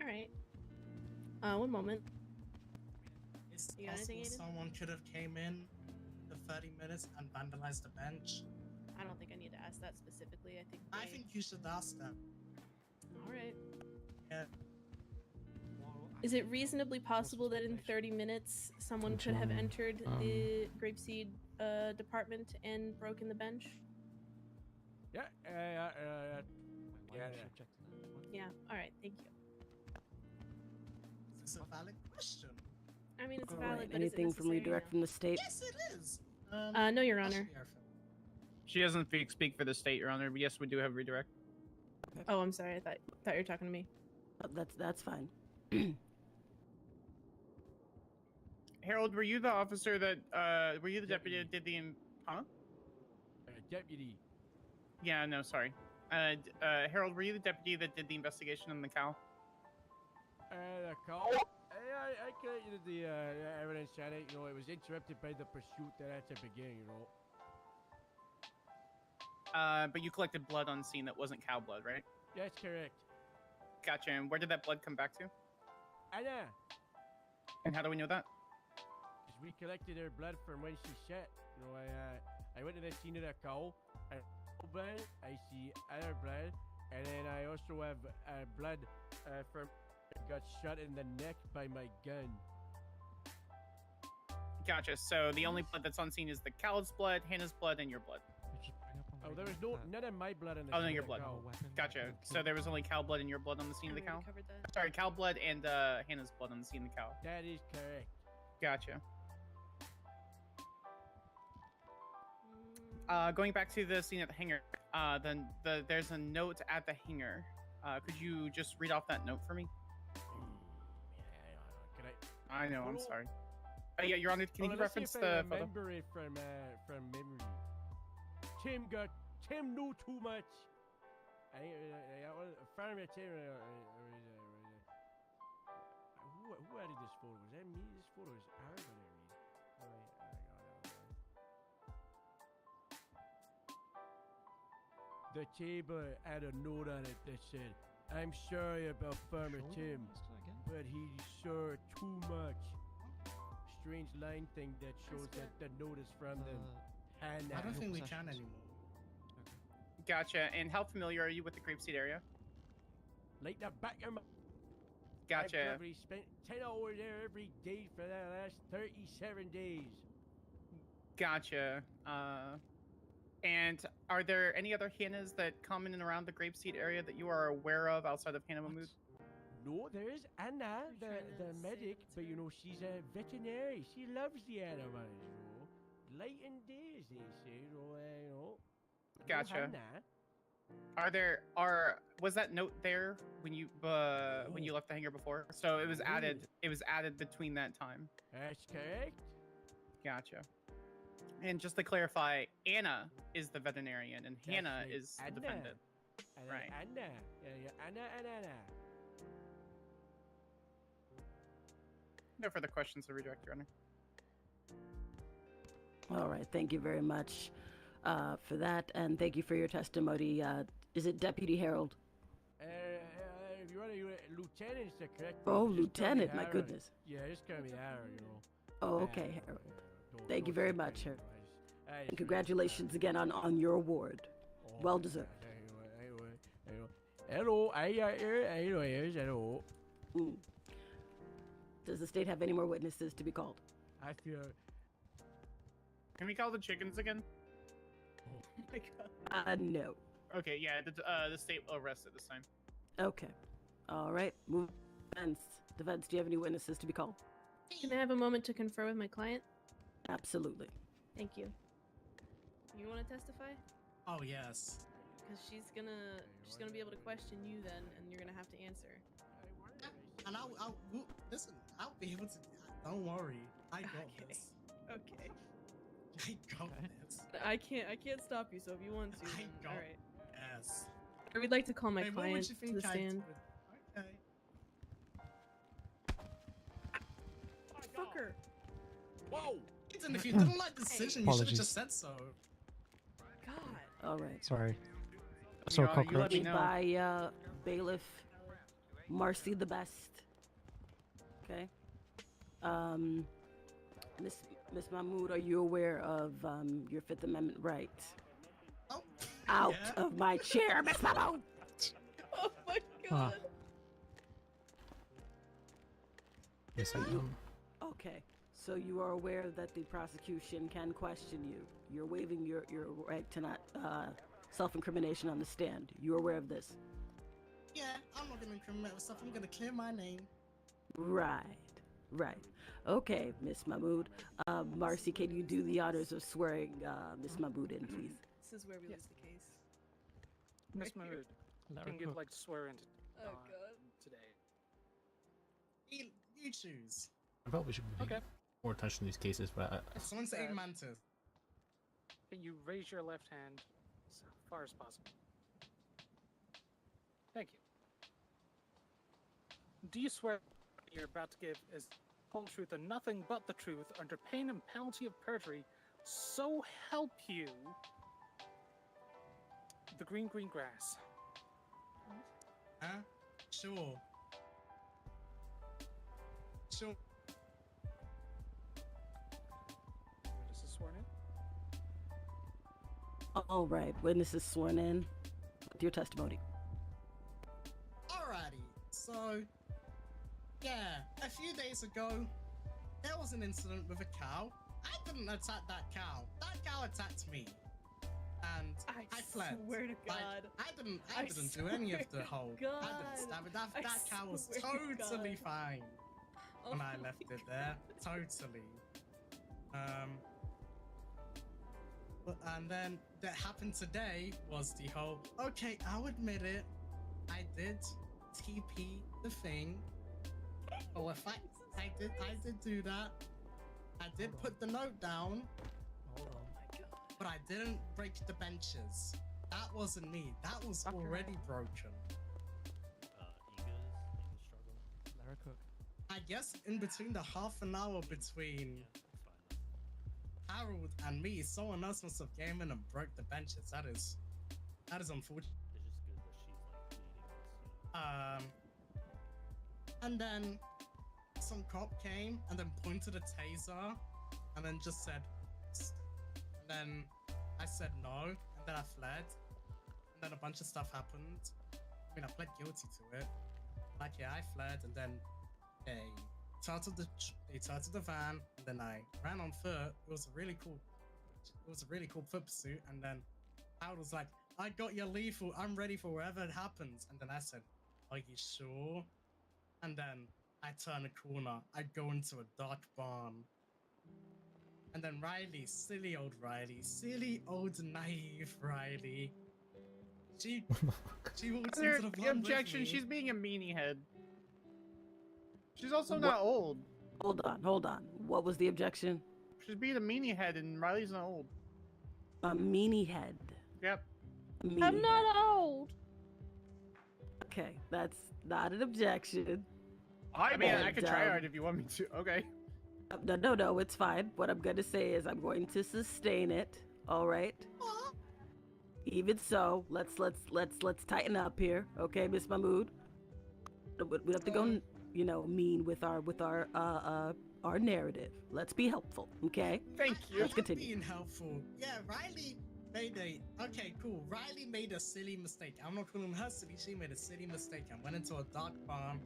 Alright. One moment. Is it You got anything, possible Aiden? someone could have came in the 30 minutes and vandalized the bench? I don't think I need to ask that specifically. I think you should ask them. Alright. Yeah. Is it reasonably possible that in 30 minutes someone could have entered the grapeseed department and broken the bench? Yeah, Yeah. Yeah, alright, thank you. Is this a valid question? I mean, it's All valid, right. but is it Anything from necessary? redirect from the state? Yes, it is. No, Your Honor. She doesn't speak for the state, Your Honor, but yes, we do have redirect. Oh, I'm sorry. I thought you were talking to me. That's fine. Harold, were you the officer that, were you the deputy that did the, huh? Deputy. Yeah, no, sorry. Harold, were you the deputy that did the investigation on the cow? The call. I collected the evidence on it. It was interrupted by the pursuit that had to begin. But you collected blood on scene that wasn't cow blood, right? That's correct. Gotcha. And where did that blood come back to? Anna. And how do we know that? Because we collected her blood from when she shot. I went to the scene of the cow. I see blood. I see other blood, and then I also have blood from got shot in the neck by my gun. Gotcha. So the only blood that's on scene is the cow's blood, Hannah's blood, and your blood. Oh, there was none of my blood in the Oh, no, scene your of the blood. cow. Gotcha. So there was only cow blood and your blood on the scene of the cow? Sorry, cow blood and Hannah's blood on the scene of the cow. That is correct. Gotcha. Going back to the scene at the hangar, then there's a note at the hangar. Could you just read off that note for me? Can I know, I'm Photo? sorry. Yeah, you're on it. Can you Let's see reference if the I photo? remember it from memory. Tim knew too much. Farmer Tim. Who added this photo? Was that me? This photo is ours. What I read. The table had a note on it that said, "I'm sorry about Farmer Tim, but he's sure too much." Strange line thing that shows that the note is from them. I don't think we can anymore. Gotcha. And how familiar are you with the Grapeseed area? Like the back of my... Gotcha. I've probably spent 10 hours there every day for the last 37 days. Gotcha. And are there any other Hannahs that come in and around the Grapeseed area that you are aware of outside of Hannah Mahmood? No, there is Anna, the medic, but you know, she's a veterinary. She loves the animals, you know. Light and day, as they say, you know. Gotcha. Hannah. Was that note there when you left the hangar before? So it was added. It was added between that time. That's correct. Gotcha. And just to clarify, Anna is the veterinarian and That's Hannah right. is the Anna. defendant. Right. Anna. Yeah, Anna. No further questions to redirect, Your Honor. All right, thank you very much for that, and thank you for your testimony. Is it Deputy Harold? If you want to, Lieutenant's the correct. Oh, name. Just call me Lieutenant, my Harold. goodness. Yeah, just call me Harold, you know. Oh, okay, Harold. Thank you very much, Harold. And congratulations again on your award. Well deserved. Hello, hello. Does the state have any more witnesses to be called? I feel. Can we call the chickens again? No. Okay, yeah, the state arrested this time. Okay. All right. Move. Defense. Defense, do you have any witnesses to be called? Can I have a moment to confer with my client? Absolutely. Thank you. You want to testify? Oh yes. Because she's gonna be able to question you then, and you're gonna have to answer. And listen. I'll be able to. Don't worry. I got this. Okay. I got this. I can't stop you. So if you want to, I then, got all right. Yes. I would like to call my Hey, what would client you to the think I stand. did? Okay. Fucker. Whoa! Ethan, if you didn't like the decision, you should have Apologies. just said so. God. All right. Sorry. So cockroach. By bailiff Marcy the Best. Okay. Miss Mahmood, are you aware of your Fifth Amendment right? Oh. Out of my chair, Miss Mahmood. Oh my god. Yes, I am. Okay. So you are aware that the prosecution can question you. You're waiving your right to not self-incrimination on the stand. You're aware of this? Yeah, I'm not gonna incriminate myself. I'm gonna clear my name. Right. Okay, Miss Mahmood. Marcy, can you do the honors of swearing Miss Mahmood in, please? This is where we lose the case. Miss Mahmood, can you like to swear into Oh god. today? You choose. I probably should be more attention to these cases, but Someone say Mantis. Can you raise your left hand as far as possible? Thank you. Do you swear that you're about to give is whole truth and nothing but the truth under pain and penalty of perjury, so help you the green grass? Huh? Sure. Sure. This is sworn in. All right, witness is sworn in with your testimony. Alrighty. So, yeah, a few days ago, there was an incident with a cow. I didn't attack that cow. That cow attacked me. And I fled. Swear to Like, God. I didn't do any of the swear to whole. I didn't stab it. I That cow was swear to totally God. fine when I Oh left my it there. Totally. And then that happened today was the whole. Okay, I'll admit it. I did TP the thing. Oh, if I did do that. I did put the note down. Hold on. But I didn't break the benches. That wasn't me. That was already broken. Let her cook. I guess in between the half an hour between Harold and me, someone else must have came in and broke the benches. That is unfortunate. And then some cop came and then pointed a taser and then just said, and then I said no, and then I fled, and then a bunch of stuff happened. I mean, I pled guilty to it. Like, yeah, I fled, and then they started the van, and then I ran on foot. It was a really cool foot pursuit, and then I was like, I got your lethal, I'm ready for whatever it happens. And then I said, are you sure? And then I turn a corner, I go into a dark barn. And then Riley, silly old naive Riley. She walks into the barn Objection, with me. she's being a meanie head. She's also not old. Hold on. What was the objection? She's being a meanie head and Riley's not old. A meanie head. Yep. I'm not old. Okay, that's not an objection. I mean, I could try hard if you want me to. Okay. No, it's fine. What I'm going to say is I'm going to sustain it. All right. Even so, let's tighten up here, okay, Miss Mahmood? We have to go, mean with our narrative. Let's be helpful, okay? Thank you. Let's continue. Being helpful. Yeah, Riley made okay, cool. Riley made a silly mistake. I'm not calling her silly. She made a silly mistake and went into a dark barn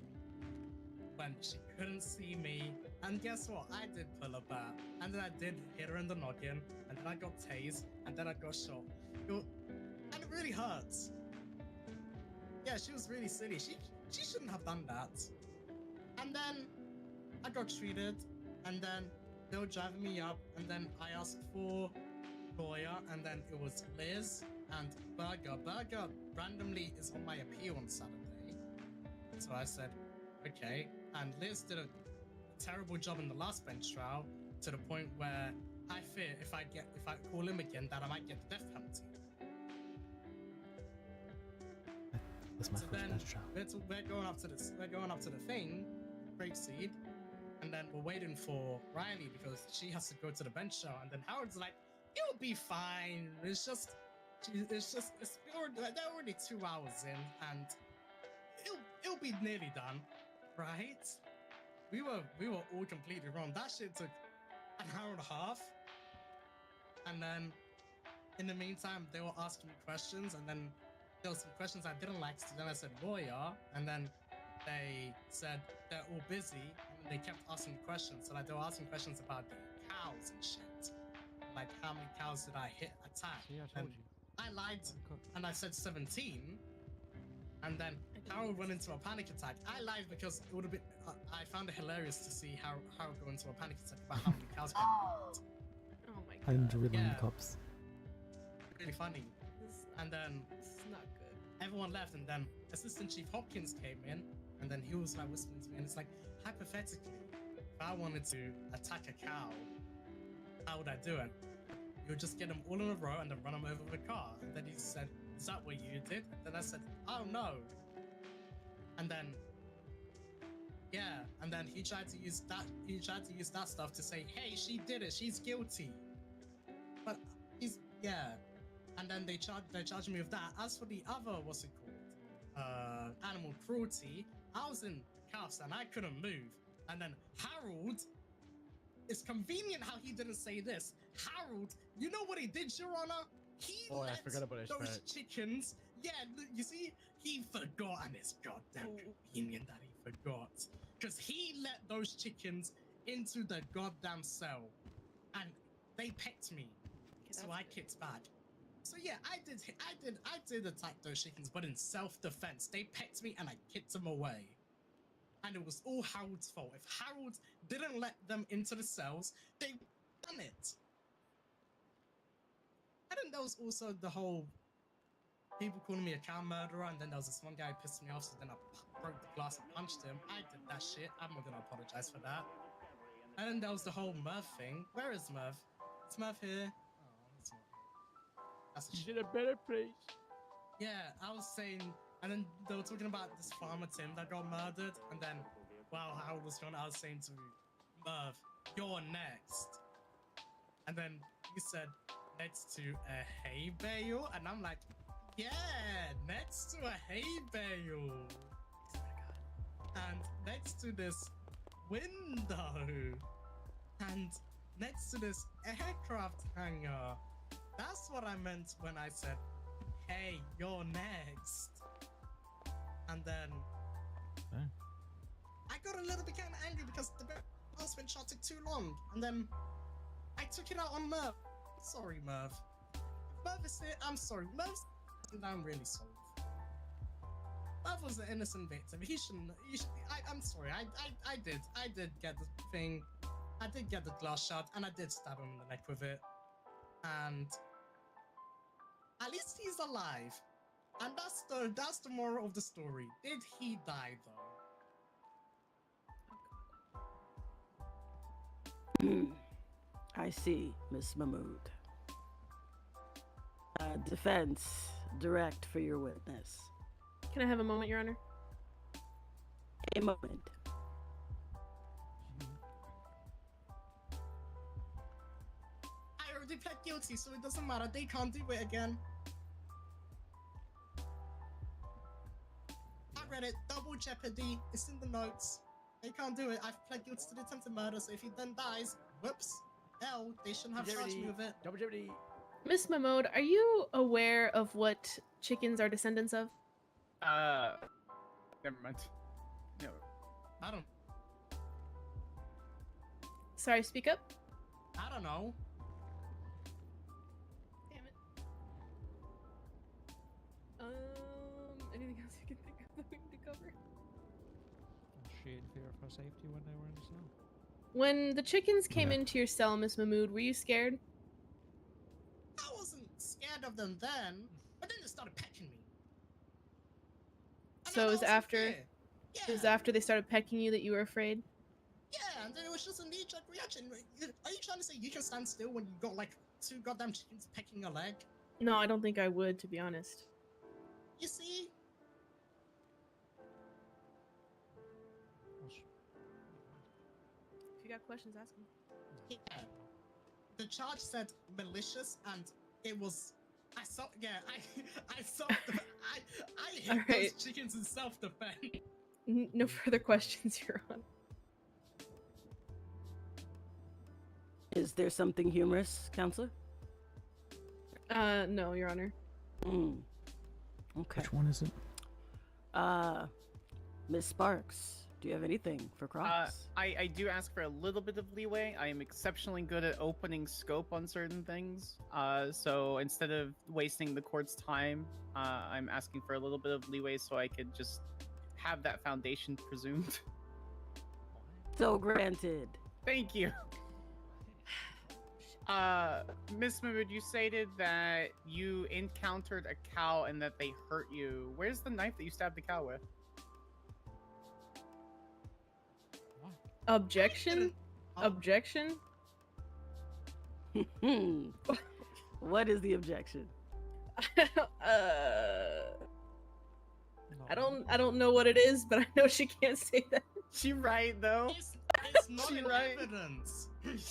when she couldn't see me. And guess what? I did pull a bat, and then I did hit her in the noggin, and then I got tased, and then I got shot. And it really hurts. Yeah, she was really silly. She shouldn't have done that. And then I got treated, and then they were driving me up, and then I asked for lawyer, and then it was Liz and Burger. Burger randomly is on my appeal on Saturday. So I said, okay. And Liz did a terrible job in the last bench trial to the point where I fear if I call him again that I might get the death penalty. That's my So first then bench trial. we're going up to the thing, Grapeseed, and then we're waiting for Riley because she has to go to the bench show, and then Howard's like, "You'll be fine. They're already 2 hours in, and it'll be nearly done, right?" We were all completely wrong. That shit took an hour and a half, and then in the meantime they were asking me questions, and then there were some questions I didn't like, so then I said lawyer, and then they said they're all busy, and they kept asking me questions. So like they were asking questions about the cows and shit, like how many cows did I attack? See, I told you. I lied, and I said 17, and then Harold went into a panic attack. I lied because it would have been. I found it hilarious to see Harold go into a panic attack about how many cows. Oh my god. I didn't really Yeah. the cops. Really funny. And then This is not good. everyone left, and then Assistant Chief Hopkins came in, and then he was like whispering to me, and it's like, hypothetically, if I wanted to attack a cow, how would I do it? You would just get them all in a row and then run them over with a car. And then he said, "Is that what you did?" And then I said, "Oh no." And then, yeah, and then he tried to use that. He tried to use that stuff to say, "Hey, she did it. She's guilty." But yeah. And then they charged me with that. As for the other, what's it called? Animal cruelty. I was in cuffs and I couldn't move. And then Harold, it's convenient how he didn't say this. Harold, you know what he did, Your Honor? He Oh, I let forgot about his those pet. chickens. Yeah, you see, he forgot, and it's goddamn convenient that he forgot. Because he let those chickens into the goddamn cell, and they pecked me, so I kicked back. So yeah, I did attack those chickens, but in self-defense. They pecked me and I kicked them away. And it was all Harold's fault. If Harold didn't let them into the cells, they done it. And then there was also the whole people calling me a cow murderer, and then there was this one guy who pissed me off, so then I broke the glass and punched him. I did that shit. I'm not gonna apologize for that. And then there was the whole Merv thing. Where is Merv? Is Merv here? Oh, he's not here. That's a He's shit. in a better place. Yeah, I was saying, and then they were talking about this farmer Tim that got murdered, and then while Harold was gone, I was saying to Merv, "You're next," and then he said, "Next to a hay bale," and I'm like, "Yeah, next to a hay bale." And next to this window, and next to this aircraft hangar. That's what I meant when I said, "Hey, you're next." And then I got a little bit kind of angry because the husband shot took too long, and then I took it out on Merv. Sorry, Merv. Merv is here. I'm sorry. Merv's. I'm really sorry. Merv was an innocent victim. He shouldn't. I'm sorry. I did get the thing. I did get the glass shot, and I did stab him in the neck with it. And at least he's alive. And that's the moral of the story. Did he die though? I see, Miss Mahmood. Defense, direct for your witness. Can I have a moment, Your Honor? A moment. I already pled guilty, so it doesn't matter. They can't do it again. I read it. Double jeopardy. It's in the notes. They can't do it. I've pled guilty to the attempted murder, so if he then dies, whoops. Hell, they shouldn't have charged me with it. Double jeopardy. Miss Mahmoud, are you aware of what chickens are descendants of? Never mind. No. I don't. Sorry, speak up. I don't know. Damn it. Anything else you can think of that we need to cover? She in fear of her safety when they were in the cell. When the chickens came into your cell, Miss Mahmoud, were you scared? I wasn't scared of them then, but then they started pecking me. So it was after it was after they started pecking you that you were afraid? Yeah, and then it was just a knee-jerk reaction. Are you trying to say you can stand still when you got like 2 goddamn chickens pecking your leg? No, I don't think I would, to be honest. You see? If you got questions, ask me. Yeah. The charge said malicious, and it was. I saw. Yeah, I saw. I hit All right. those chickens in self-defense. No further questions, Your Honor. Is there something humorous, Counselor? No, Your Honor. Okay. Which one is it? Miss Sparks, do you have anything for Crocs? I do ask for a little bit of leeway. I am exceptionally good at opening scope on certain things. So instead of wasting the court's time, I'm asking for a little bit of leeway so I could just have that foundation presumed. So granted. Thank you. Miss Mahmood, you stated that you encountered a cow and that they hurt you. Where's the knife that you stabbed the cow with? Objection? Objection? What is the objection? I don't know what it is, but I know she can't say that. She right though. It's not in evidence.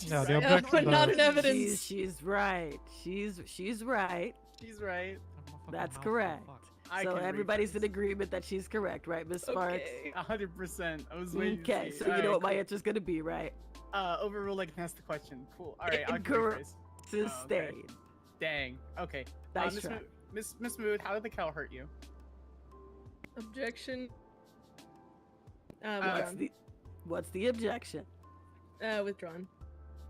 No, the No, objection. not in evidence. She's right. She's right. She's right. That's correct. I So can everybody's in agreement that she's correct, right, Miss Sparks? 100%. I was waiting. Okay, to see. so you Alright, know what my cool. answer's gonna be, right? Overruled. I can ask the question. Cool. All right. I'll Incorrect. rephrase. Sustained. Dang. Okay. Nice Miss try. Miss Mood, how did the cow hurt you? Objection. What's the objection? Withdrawn.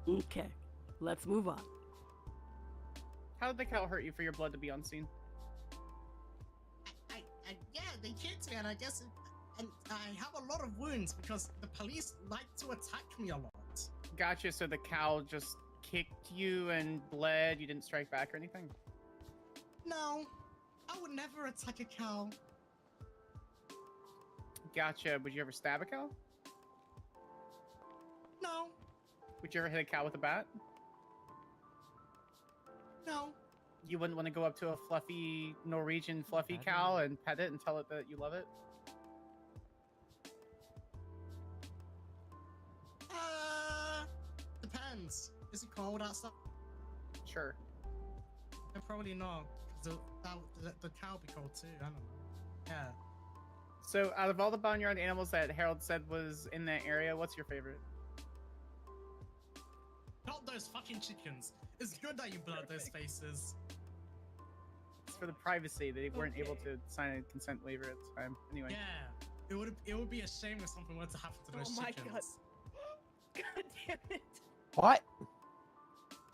Okay, let's move on. How did the cow hurt you for your blood to be on scene? Yeah, they kicked me, and I guess, and I have a lot of wounds because the police like to attack me a lot. Gotcha. So the cow just kicked you and bled. You didn't strike back or anything. No, I would never attack a cow. Gotcha. Would you ever stab a cow? No, Would you ever hit a cow with a bat? no. You wouldn't want to go up to a fluffy Norwegian fluffy cow and pet it and tell it that you love it? Depends. Is it cold outside? Sure. Probably not. The cow be cold too. I don't know. Yeah. So, out of all the barnyard animals that Harold said was in that area, what's your favorite? Not those fucking chickens. It's good that you blurred those faces. It's for the privacy. They weren't able to sign a consent waiver at the time. Anyway. Yeah. It would be a shame if something were to happen to those Oh my chickens. god. God damn it. What?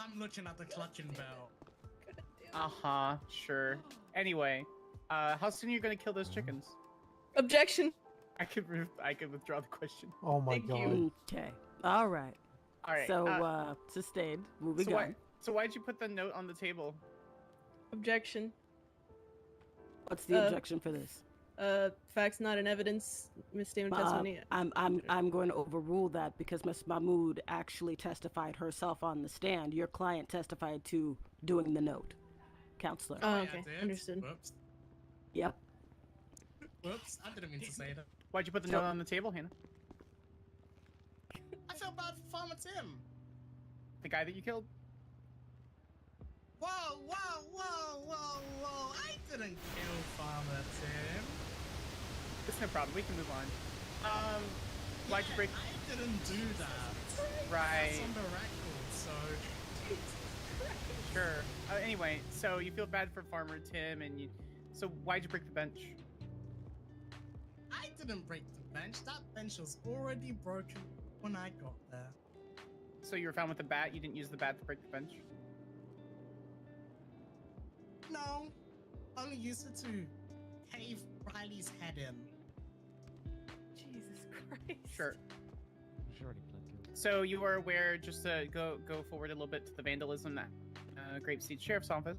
I'm looking at the clucking bell. Uh-huh, sure. Anyway, how soon are you going to kill those chickens? Objection. I could withdraw the question. Oh my Thank god. you. Okay. All right. All right. So, sustained. Moving so on. why'd you put the note on the table? Objection. What's the objection for this? Facts not in evidence. Misstatement of testimony. I'm going to overrule that because Ms. Mahmood actually testified herself on the stand. Your client testified to doing the note, counselor. Oh, okay. Understood. Whoops. Yep. Whoops. I didn't mean to say that. Why'd you put the note on the table, Hannah? I felt bad for Farmer Tim. The guy that you killed? Whoa, whoa, whoa, whoa, whoa. I didn't kill Farmer Tim. It's no problem. We can move on. Why'd you break? I didn't do that. Right. That's on the record, so. Sure. Anyway, so you feel bad for Farmer Tim, and so why'd you break the bench? I didn't break the bench. That bench was already broken when I got there. So you were found with a bat. You didn't use the bat to break the bench. No, only used it to cave Riley's head in. Jesus Christ. Sure. So you are aware, just to go forward a little bit to the vandalism that Grapeseed Sheriff's Office.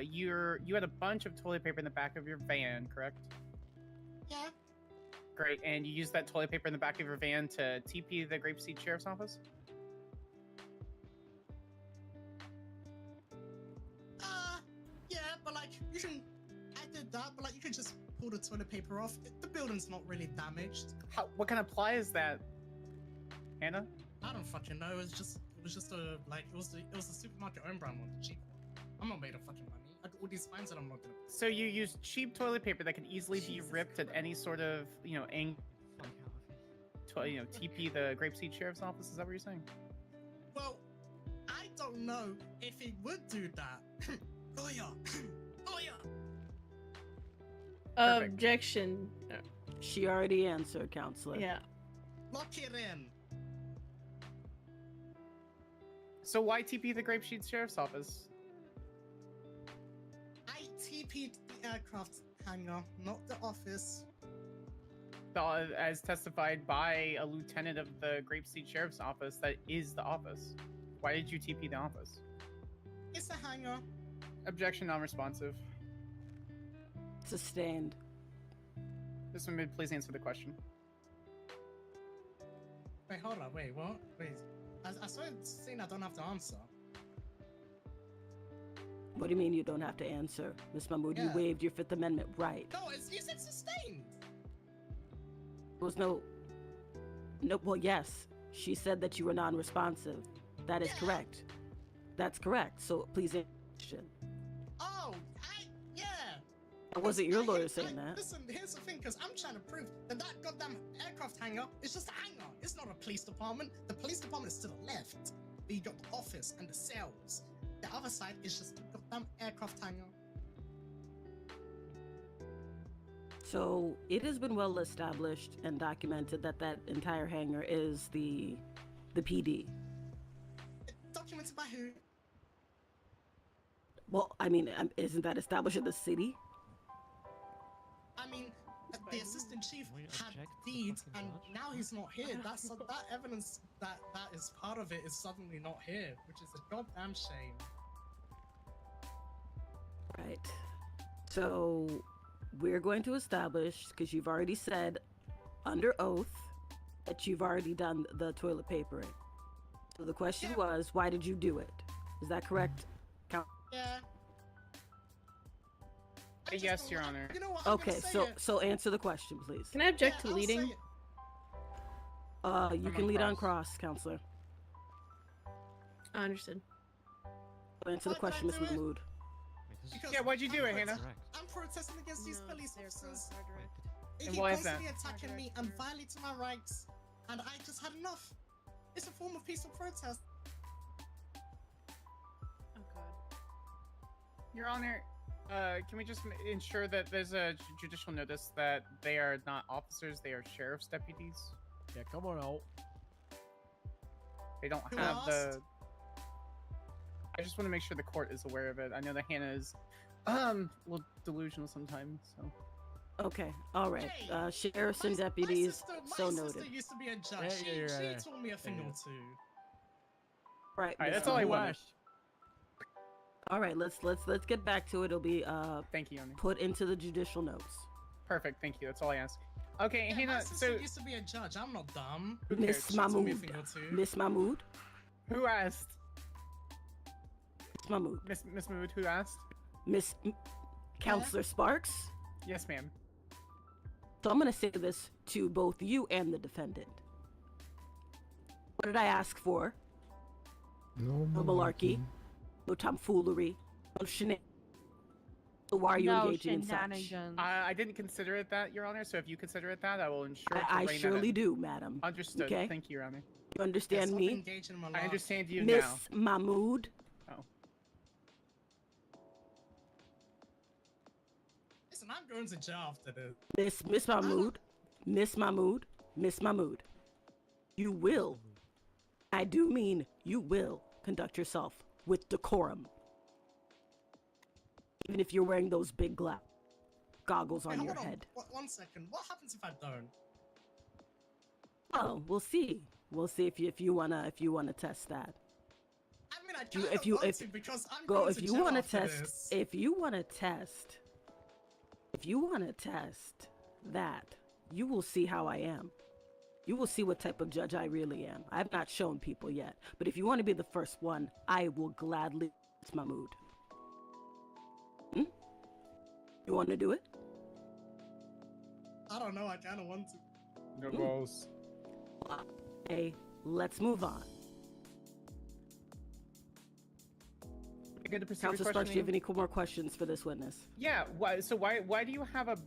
You had a bunch of toilet paper in the back of your van, correct? Yeah. Great, and you used that toilet paper in the back of your van to TP the Grapeseed Sheriff's Office? Yeah, but like, you can. I did that, but like, you can just pull the toilet paper off. The building's not really damaged. What kind of ply is that, Hannah? I don't fucking know. It was just a like, it was a supermarket own brand one, the cheap one. I'm not made of fucking money. I got all these fines that I'm not gonna. So you use cheap toilet paper that can easily be ripped at any sort of, TP the Grapeseed Sheriff's Office. Is that what you're saying? Well, I don't know if it would do that. Lawyer, lawyer. Perfect. Objection. She already answered, counselor. Yeah. Lock it in. So why TP the Grapeseed Sheriff's Office? I TP'd the aircraft hangar, not the office. As testified by a lieutenant of the Grapeseed Sheriff's Office, that is the office. Why did you TP the office? It's a hangar. Objection non-responsive. Sustained. This one, please answer the question. Wait, hold on. Wait, what? Wait. I saw it saying I don't have to answer. What do you mean you don't have to answer? Ms. Mahmood, you Yeah. waived your Fifth Amendment right. No, you said sustained. There was no, well, yes. She said that you were non-responsive. That is correct. That's correct. So please answer. Oh, yeah. It wasn't your lawyer saying that. Listen, here's the thing, because I'm trying to prove that goddamn aircraft hangar is just a hangar. It's not a police department. The police department is to the left. But you got the office and the cells. The other side is just a goddamn aircraft hangar. So it has been well established and documented that that entire hangar is the The PD. Documented by who? Well, I mean, isn't that established in the city? I mean, the assistant chief had deeds, and now he's not here. That's that evidence that is part of it is suddenly not here, which is a goddamn shame. Right. So we're going to establish, because you've already said under oath that you've already done the toilet papering. So the question was, why did you do it? Is that correct? Yeah. Yes, Your Honor. You know what? I'm Okay, gonna say so answer the question, please. Can I object to I'll leading? say it. You I'm can on lead on cross. cross, counselor. I understood. Answer the Why question, did I Miss do it? Mahmood. Because Yeah, why'd you do it, Hannah? I'm protesting against these police officers. They And keep why is that? constantly attacking me and violating my rights, and I just had enough. It's a form of peaceful protest. Oh god. Your Honor, can we just ensure that there's a judicial notice that they are not officers, they are sheriff's deputies? Yeah, come on out. They don't Who have the. asked? I just want to make sure the court is aware of it. I know that Hannah is, a little delusional sometimes. So. Okay, all right. Hey, Sheriffs and deputies, so my noted. sister used to be a judge. Yeah. She told me a thing or two. Right. All right, Miss that's all I Mahmood. wanted. All right, let's get back to it. It'll be Thank you, Your Honor. put into the judicial notes. Perfect. Thank you. That's all I ask. Okay, Yeah, my Hannah. sister So used to be a judge. I'm not dumb. Miss She told me a Mahmood. thing or two. Miss Mahmood. who asked? Miss Mahmood. Miss Mahmood, who asked? Miss Counselor Sparks. Yes, ma'am. So I'm gonna say this to both you and the defendant. What did I ask for? No No malarkey. No tomfoolery. No shenanigans. So why are you No engaging in such? shenanigans. I didn't consider it that, Your Honor. So if you consider it that, I will ensure. to I rein that surely in. do, madam. Understood. Okay? Thank you, Your Honor. You understand me? Engaging in I understand you Miss now. Mahmood. Oh. Listen, I'm going to jail after this. Miss Mahmood. Miss Mahmood. Miss Mahmood. You will. I do mean you will conduct yourself with decorum. Even if you're wearing those big goggles Wait, on your hold head. One second. What happens if I don't? Well, we'll see. We'll see if you wanna test that. I mean, I You- kind if of you- want if- to because I'm Go going if to you jail wanna after test this. if you wanna test that, you will see how I am. You will see what type of judge I really am. I've not shown people yet, but if you want to be the first one, I will gladly. It's my mood. You want to do it? I don't know. I kind of want to. No balls. Hey, let's move on. Good to proceed with Counselor Sparks, do you have questioning? any more questions for this witness? Yeah. Why? So why do you have a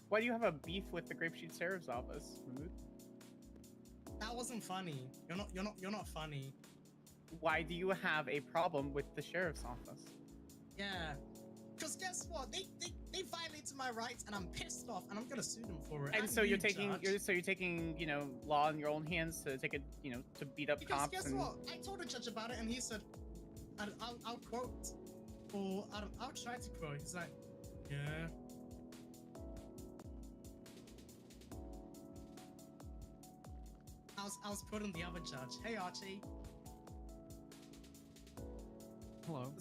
why do you have a beef with the Grapeseed Sheriff's Office, Mahmood? That wasn't funny. You're not funny. Why do you have a problem with the sheriff's office? Yeah. Because guess what? They violated my rights, and I'm pissed off, and I'm gonna sue them for it. And I'm so you, you're taking judge. law in your own hands to take it, to beat up Because cops guess and what? I told the judge about it, and he said, "I'll quote, or I'll try to quote." He's like, "Yeah." I was quoting the other judge. Hey Archie. Hello.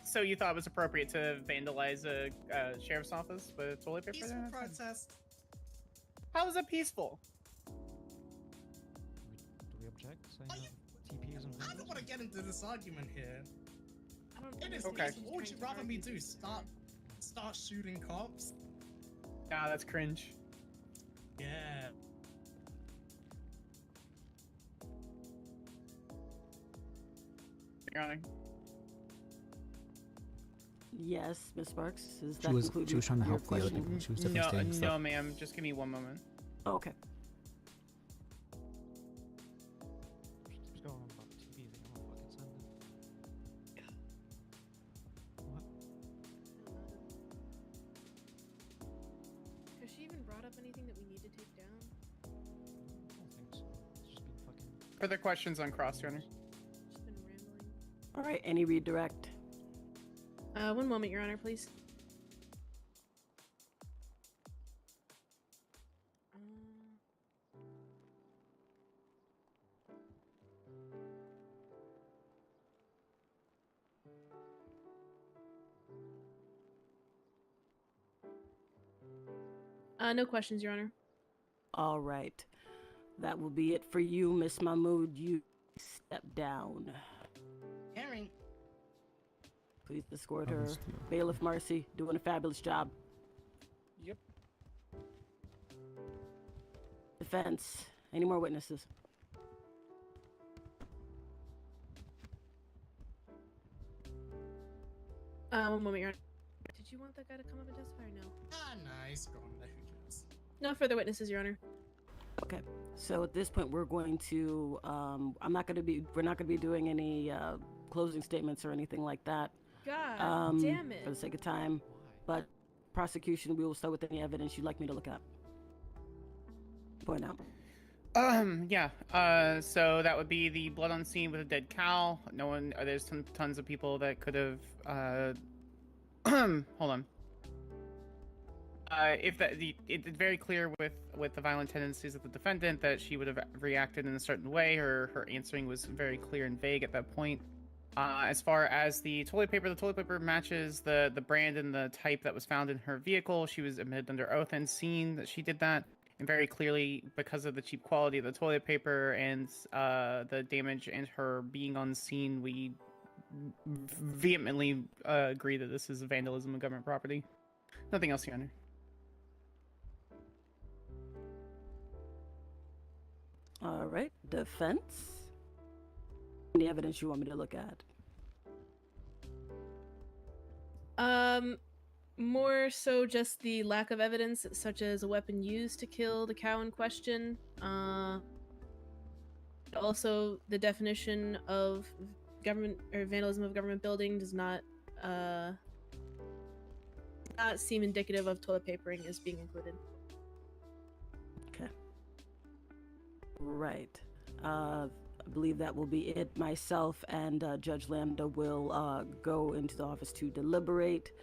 So you thought it was appropriate to vandalize a sheriff's office with toilet paper? Peaceful protest. How is it peaceful? Do we object? Saying that TP isn't I don't want to get into this argument here. It is Okay. peaceful. What would you rather me do? Start shooting cops? Ah, that's cringe. Yeah. Your Honor. Yes, Miss Sparks. Is She that was concluded trying to your help the other question? people. She was definitely No, saying stuff. no, ma'am. Just give me one moment. Oh, okay. What's going on about TP thing? I'm gonna fucking send it. What? Has she even brought up anything that we need to take down? I don't think so. It's just been Further questions on cross, Your Honor? All right, any redirect? One moment, Your Honor, please. No questions, Your Honor. All right. That will be it for you, Miss Mahmood. You step down. Henry. Please escort her. Bailiff Marcy, doing a fabulous job. Yep. Defense, any more witnesses? One moment, Your Honor. Did you want that guy to come up and testify or no? Ah, nice. Gone. Who cares? No further witnesses, Your Honor. Okay. So at this point, we're going to. We're not going to be doing any closing statements or anything like that. God damn it! For the sake of time, but prosecution, we will start with any evidence you'd like me to look at. Point out. Yeah. So that would be the blood on scene with a dead cow. No one. There's tons of people that could have. Hold on. It's very clear with the violent tendencies of the defendant that she would have reacted in a certain way. Her answering was very clear and vague at that point. As far as the toilet paper matches the brand and the type that was found in her vehicle. She was admitted under oath and seen that she did that. And very clearly, because of the cheap quality of the toilet paper and the damage and her being on scene, we vehemently agree that this is vandalism of government property. Nothing else, Your Honor. All right, defense. Any evidence you want me to look at? More so just the lack of evidence, such as a weapon used to kill the cow in question. Also, the definition of government or vandalism of government building does not seem indicative of toilet papering as being included. Okay. Right. I believe that will be it. Myself and Judge Lambda will go into the office to deliberate.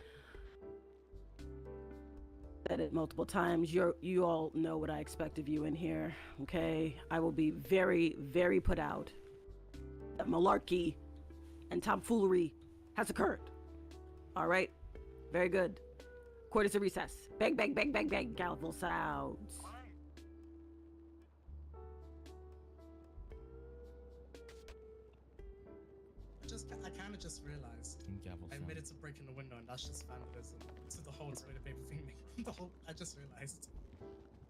Said it multiple times. You all know what I expect of you in here, okay? I will be very, very put out that malarkey and tomfoolery has occurred. All right? Very good. Court is a recess. Bang, bang, bang, bang, bang. Gavel sounds. I kind of just realized I admitted to breaking the window, and that's just vandalism to the whole toilet paper thing. I just realized.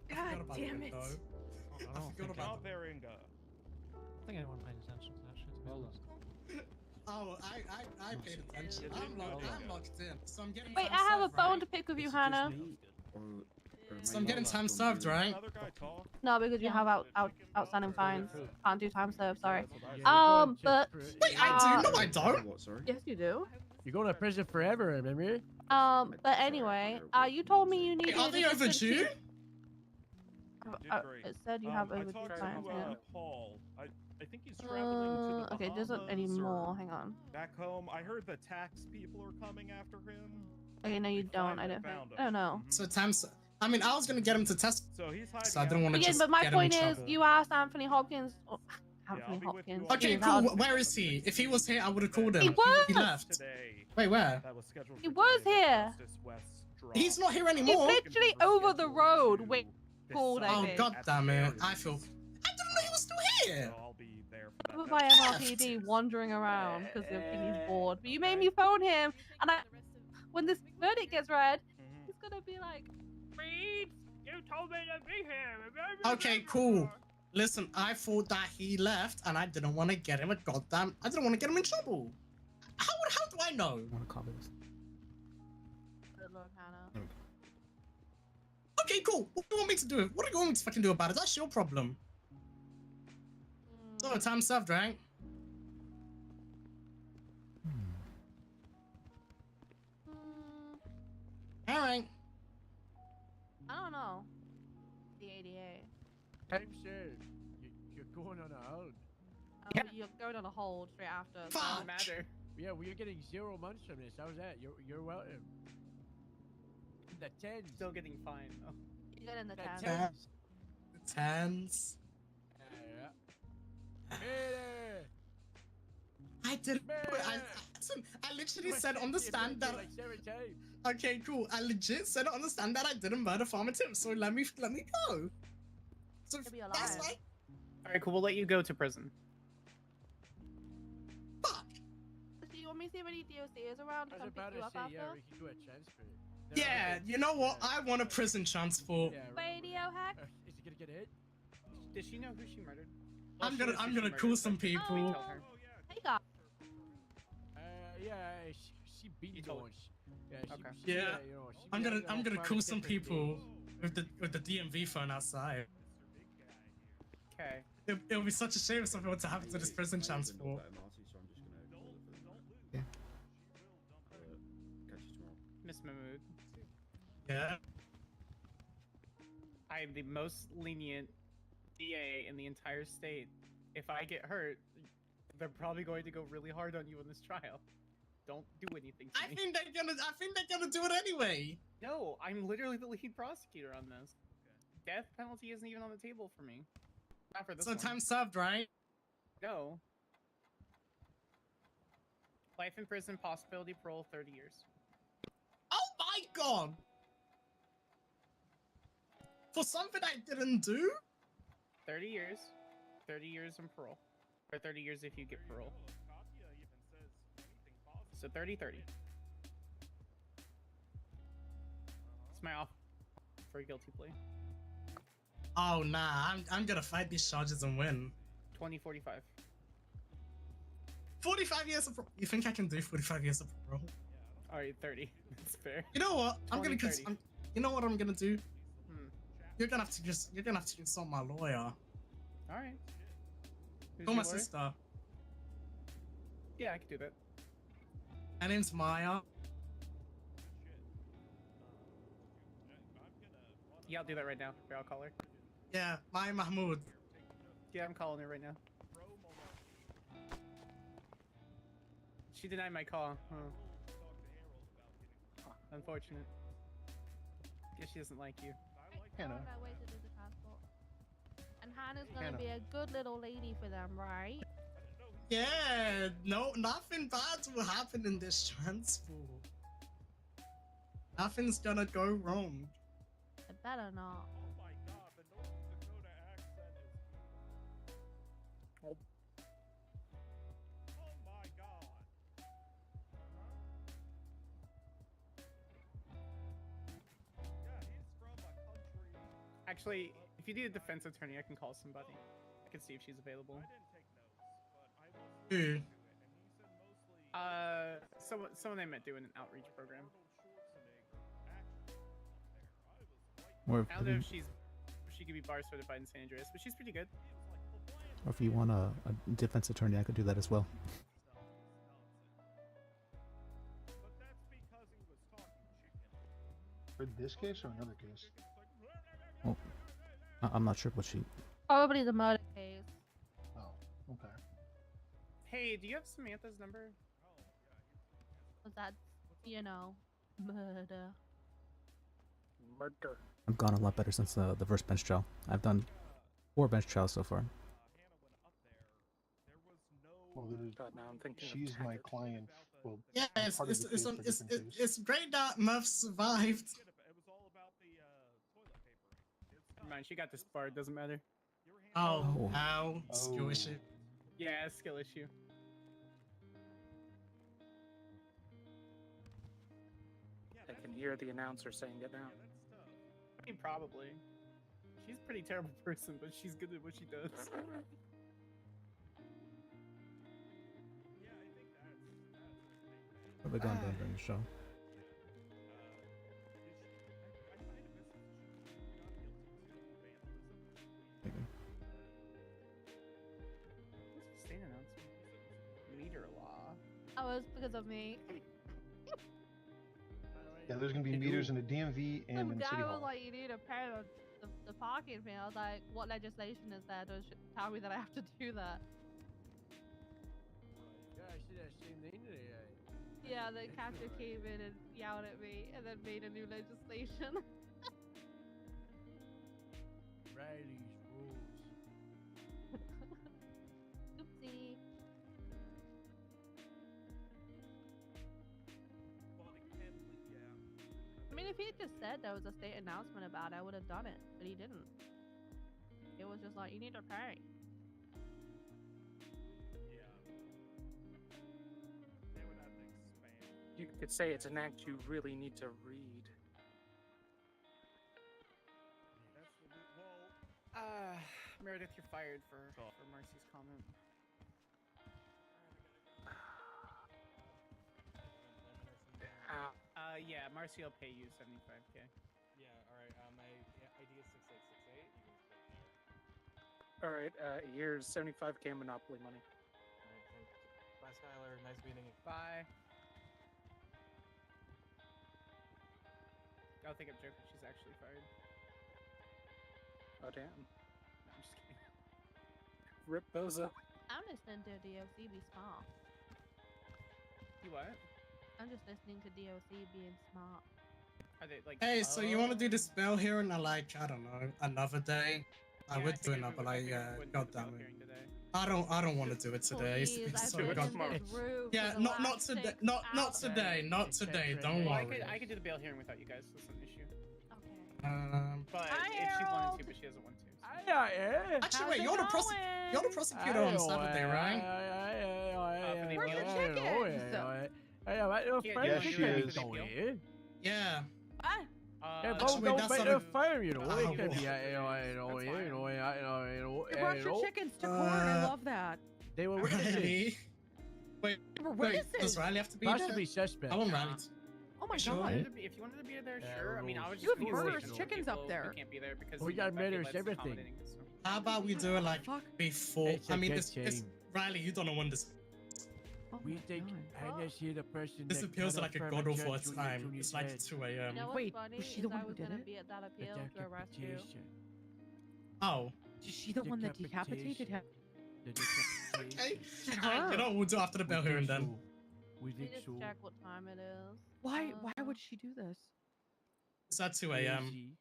God damn it! I forgot about the Veringa. I think anyone paid attention to that shit. Oh, I paid attention. I'm locked in. So I'm getting. Wait, I have a bone to pick with you, Hannah. So I'm getting time served, right? No, because you have outstanding fines. Can't do time served. Sorry. But wait, I do. No, I don't. yes, you do. You're going to prison forever, remember? But anyway, you told me you needed. Are they overdue? It said you have overdue fines. Paul. I think he's traveling to the okay, doesn't anymore. Hang on. Back home, I heard the tax people are coming after him. Okay, no, you don't. I don't know. So I mean, I was gonna get him to test. So he's hiding. So I didn't want to just. But my get point him in is, trouble. you asked Anthony Hopkins. Anthony Hopkins. Okay, cool. Where is he? If he was here, I would have called him. He was. He left. Wait, where? He was here. He's not here anymore. He's literally over the road. Wait, cool, Oh David. god damn it! I didn't know he was still here. Over by MRPD, wandering around because he's bored. But you made me phone him, and when this verdict gets read, he's gonna be like, "Reed, you told me to be here." Okay, cool. Listen, I thought that he left, and I didn't want to get him I didn't want to get him in trouble. How do I know? I want to copy this. Good luck, Hannah. Okay, cool. What do you want me to do? What do you want me to fucking do about it? That's your problem. So, time served, right? Alright. I don't know. The ADA. Time served. You're going on a own. Oh, you're going on a hold straight after. so- Fuck! Matter. Yeah, we're getting 0 months from this. How's that? You're welcome. The 10s. Still getting fined. Oh. You get in the The 10. 10s. The tens. Yeah. Peter! I didn't. I literally said on the stand that. Like 7 times. Okay, cool. I legit said on the stand that I didn't murder Farmer Tim, so let me go. So You'll be that's alive. like All right, cool. We'll let you go to prison. Do you want me to see if any DOC is around to I was come pick about you to up say, yeah, after? we could do a transfer. yeah. You know what? I want a prison transport. Yeah, Radio hack? is he gonna get hit? Does she know who she murdered? I'm She gonna knows who I'm she gonna murdered, call but some can we people. tell her? Hey, guys. Yeah, she beat You me told her. once. Yeah, Okay. she, Yeah. you know, she I'm beat gonna me I'm on gonna 5 call some different people days. with the DMV phone outside. Okay. It'll be such a shame if something were to happen to this prison transport. Yeah. Catch you tomorrow. Miss Mahmood. Yeah. I am the most lenient DA in the entire state. If I get hurt, they're probably going to go really hard on you in this trial. Don't do anything to I me. think they're gonna do it anyway. No, I'm literally the lead prosecutor on this. Death penalty isn't even on the table for me. Not for this So one. time served, right? No. Life in prison, possibility parole, 30 years. Oh my god! For something I didn't do? 30 years. 30 years in parole. Or 30 years if you get parole. So 30-30. It's my off for a guilty plea. Oh nah, I'm gonna fight these charges and win. 20-45. 45 years of parole. You think I can do 45 years of parole? Alright, 30. That's fair. You know what? I'm 20, gonna 30. you know what I'm gonna do? Hmm. You're gonna have to consult my lawyer. Alright. Call my sister. Yeah, I could do that. Her name's Maya. Yeah, I'll do that right now. Here, I'll call her. Yeah, Maya Mahmood. Yeah, I'm calling her right now. She denied my call. Huh. Unfortunate. Guess she doesn't like you. Hannah. That way to do the transport. And Hannah's gonna Hannah. be a good little lady for them, right? Yeah, no, nothing bad will happen in this transport. Nothing's gonna go wrong. It better not. Actually, if you need a defense attorney, I can call somebody. I can see if she's available. Who? Someone I met doing an outreach program. Or I don't know if she could be bar certified in San Andreas, but she's pretty good. or if you want a defense attorney, I could do that as well. For this case or another case? Well, I'm not sure what she. Probably the murder case. Oh, okay. Hey, do you have Samantha's number? Was that, murder? Murder. I've gone a lot better since the first bench trial. I've done 4 bench trials so far. Well, God, now I'm thinking of she's my Taggart. client. Well, Yeah, I'm it's part of the case for different case. it's great that Muff survived. Never mind, she got this bar. It doesn't matter. Oh, ow, skill issue. Yeah, skill issue. I can hear the announcer saying it now. I mean, probably. She's a pretty terrible person, but she's good at what she does. What have I gone down during the show? Maybe. What's the state announcement? Meter law. Oh, it was because of me. Yeah, there's gonna be meters in the DMV and Some in guy City was Hall. like, you need to pay the parking fee. I was like, what legislation is there to tell me that I have to do that? Yeah, the captain came in and yelled at me and then made a new legislation. Riley's rules. Oopsie. I mean, if he had just said there was a state announcement about it, I would have done it, but he didn't. It was just like, you need to pay. You could say it's an act you really need to read. Meredith, you're fired for Marcy's comment. Yeah, Marcy will pay you 75k. Yeah, alright, my ID is 6868. You can split there. Alright, here's 75k Monopoly money. Alright, bye, Skylar. Nice meeting you. Bye. I think I'm joking. She's actually fired. Oh, damn. No, I'm just kidding. Rip Boza. I'm listening to DOC be smart. You what? I'm just listening to DOC being smart. Are they like? Hey, so you want to do the spell here and like I don't know another day? I would do it, but like god damn it. I don't want to do it today. It's so goddamn. Yeah, not today. Not today. Don't Well, worry. I could do the bail hearing without you guys. That's not an issue. But Hi, if she wanted Harold. to, but she doesn't want to. Actually, wait, you're the prosecutor on Saturday, right? Where's the Yes, she is. Yeah. Yeah, Actually, don't that's make not the a- fire, you know. Oh, It could be, You brought your chickens to court. I love that. They were Riley. witnesses. Wait, They were wait, witnesses. does Riley have to be Has there? to be suspect. I want Riley to. Oh my Sure. god. If you wanted to be there, sure. I mean, I was You just have gonna murderous say chickens up people there. who can't be there because We got I feel murderous that's everything. accommodating, so. How about we do it like before? It's a I mean, good it's shame. Riley. You don't know when this. We think Hannah's here, the person This that appeals cut like a off god Herman awful Judge time. Jr. It's like head. 2 a.m. You know what's Wait, funny was she is the one I who was did gonna it? be at that The appeal to arrest you. decapitation. Oh. Is she the one that decapitated him? The decapitation. Okay. her. You know what we'll do after the bell hearing then. We Let me think just so. check what time it is. Why would she do this? It's at 2 a.m.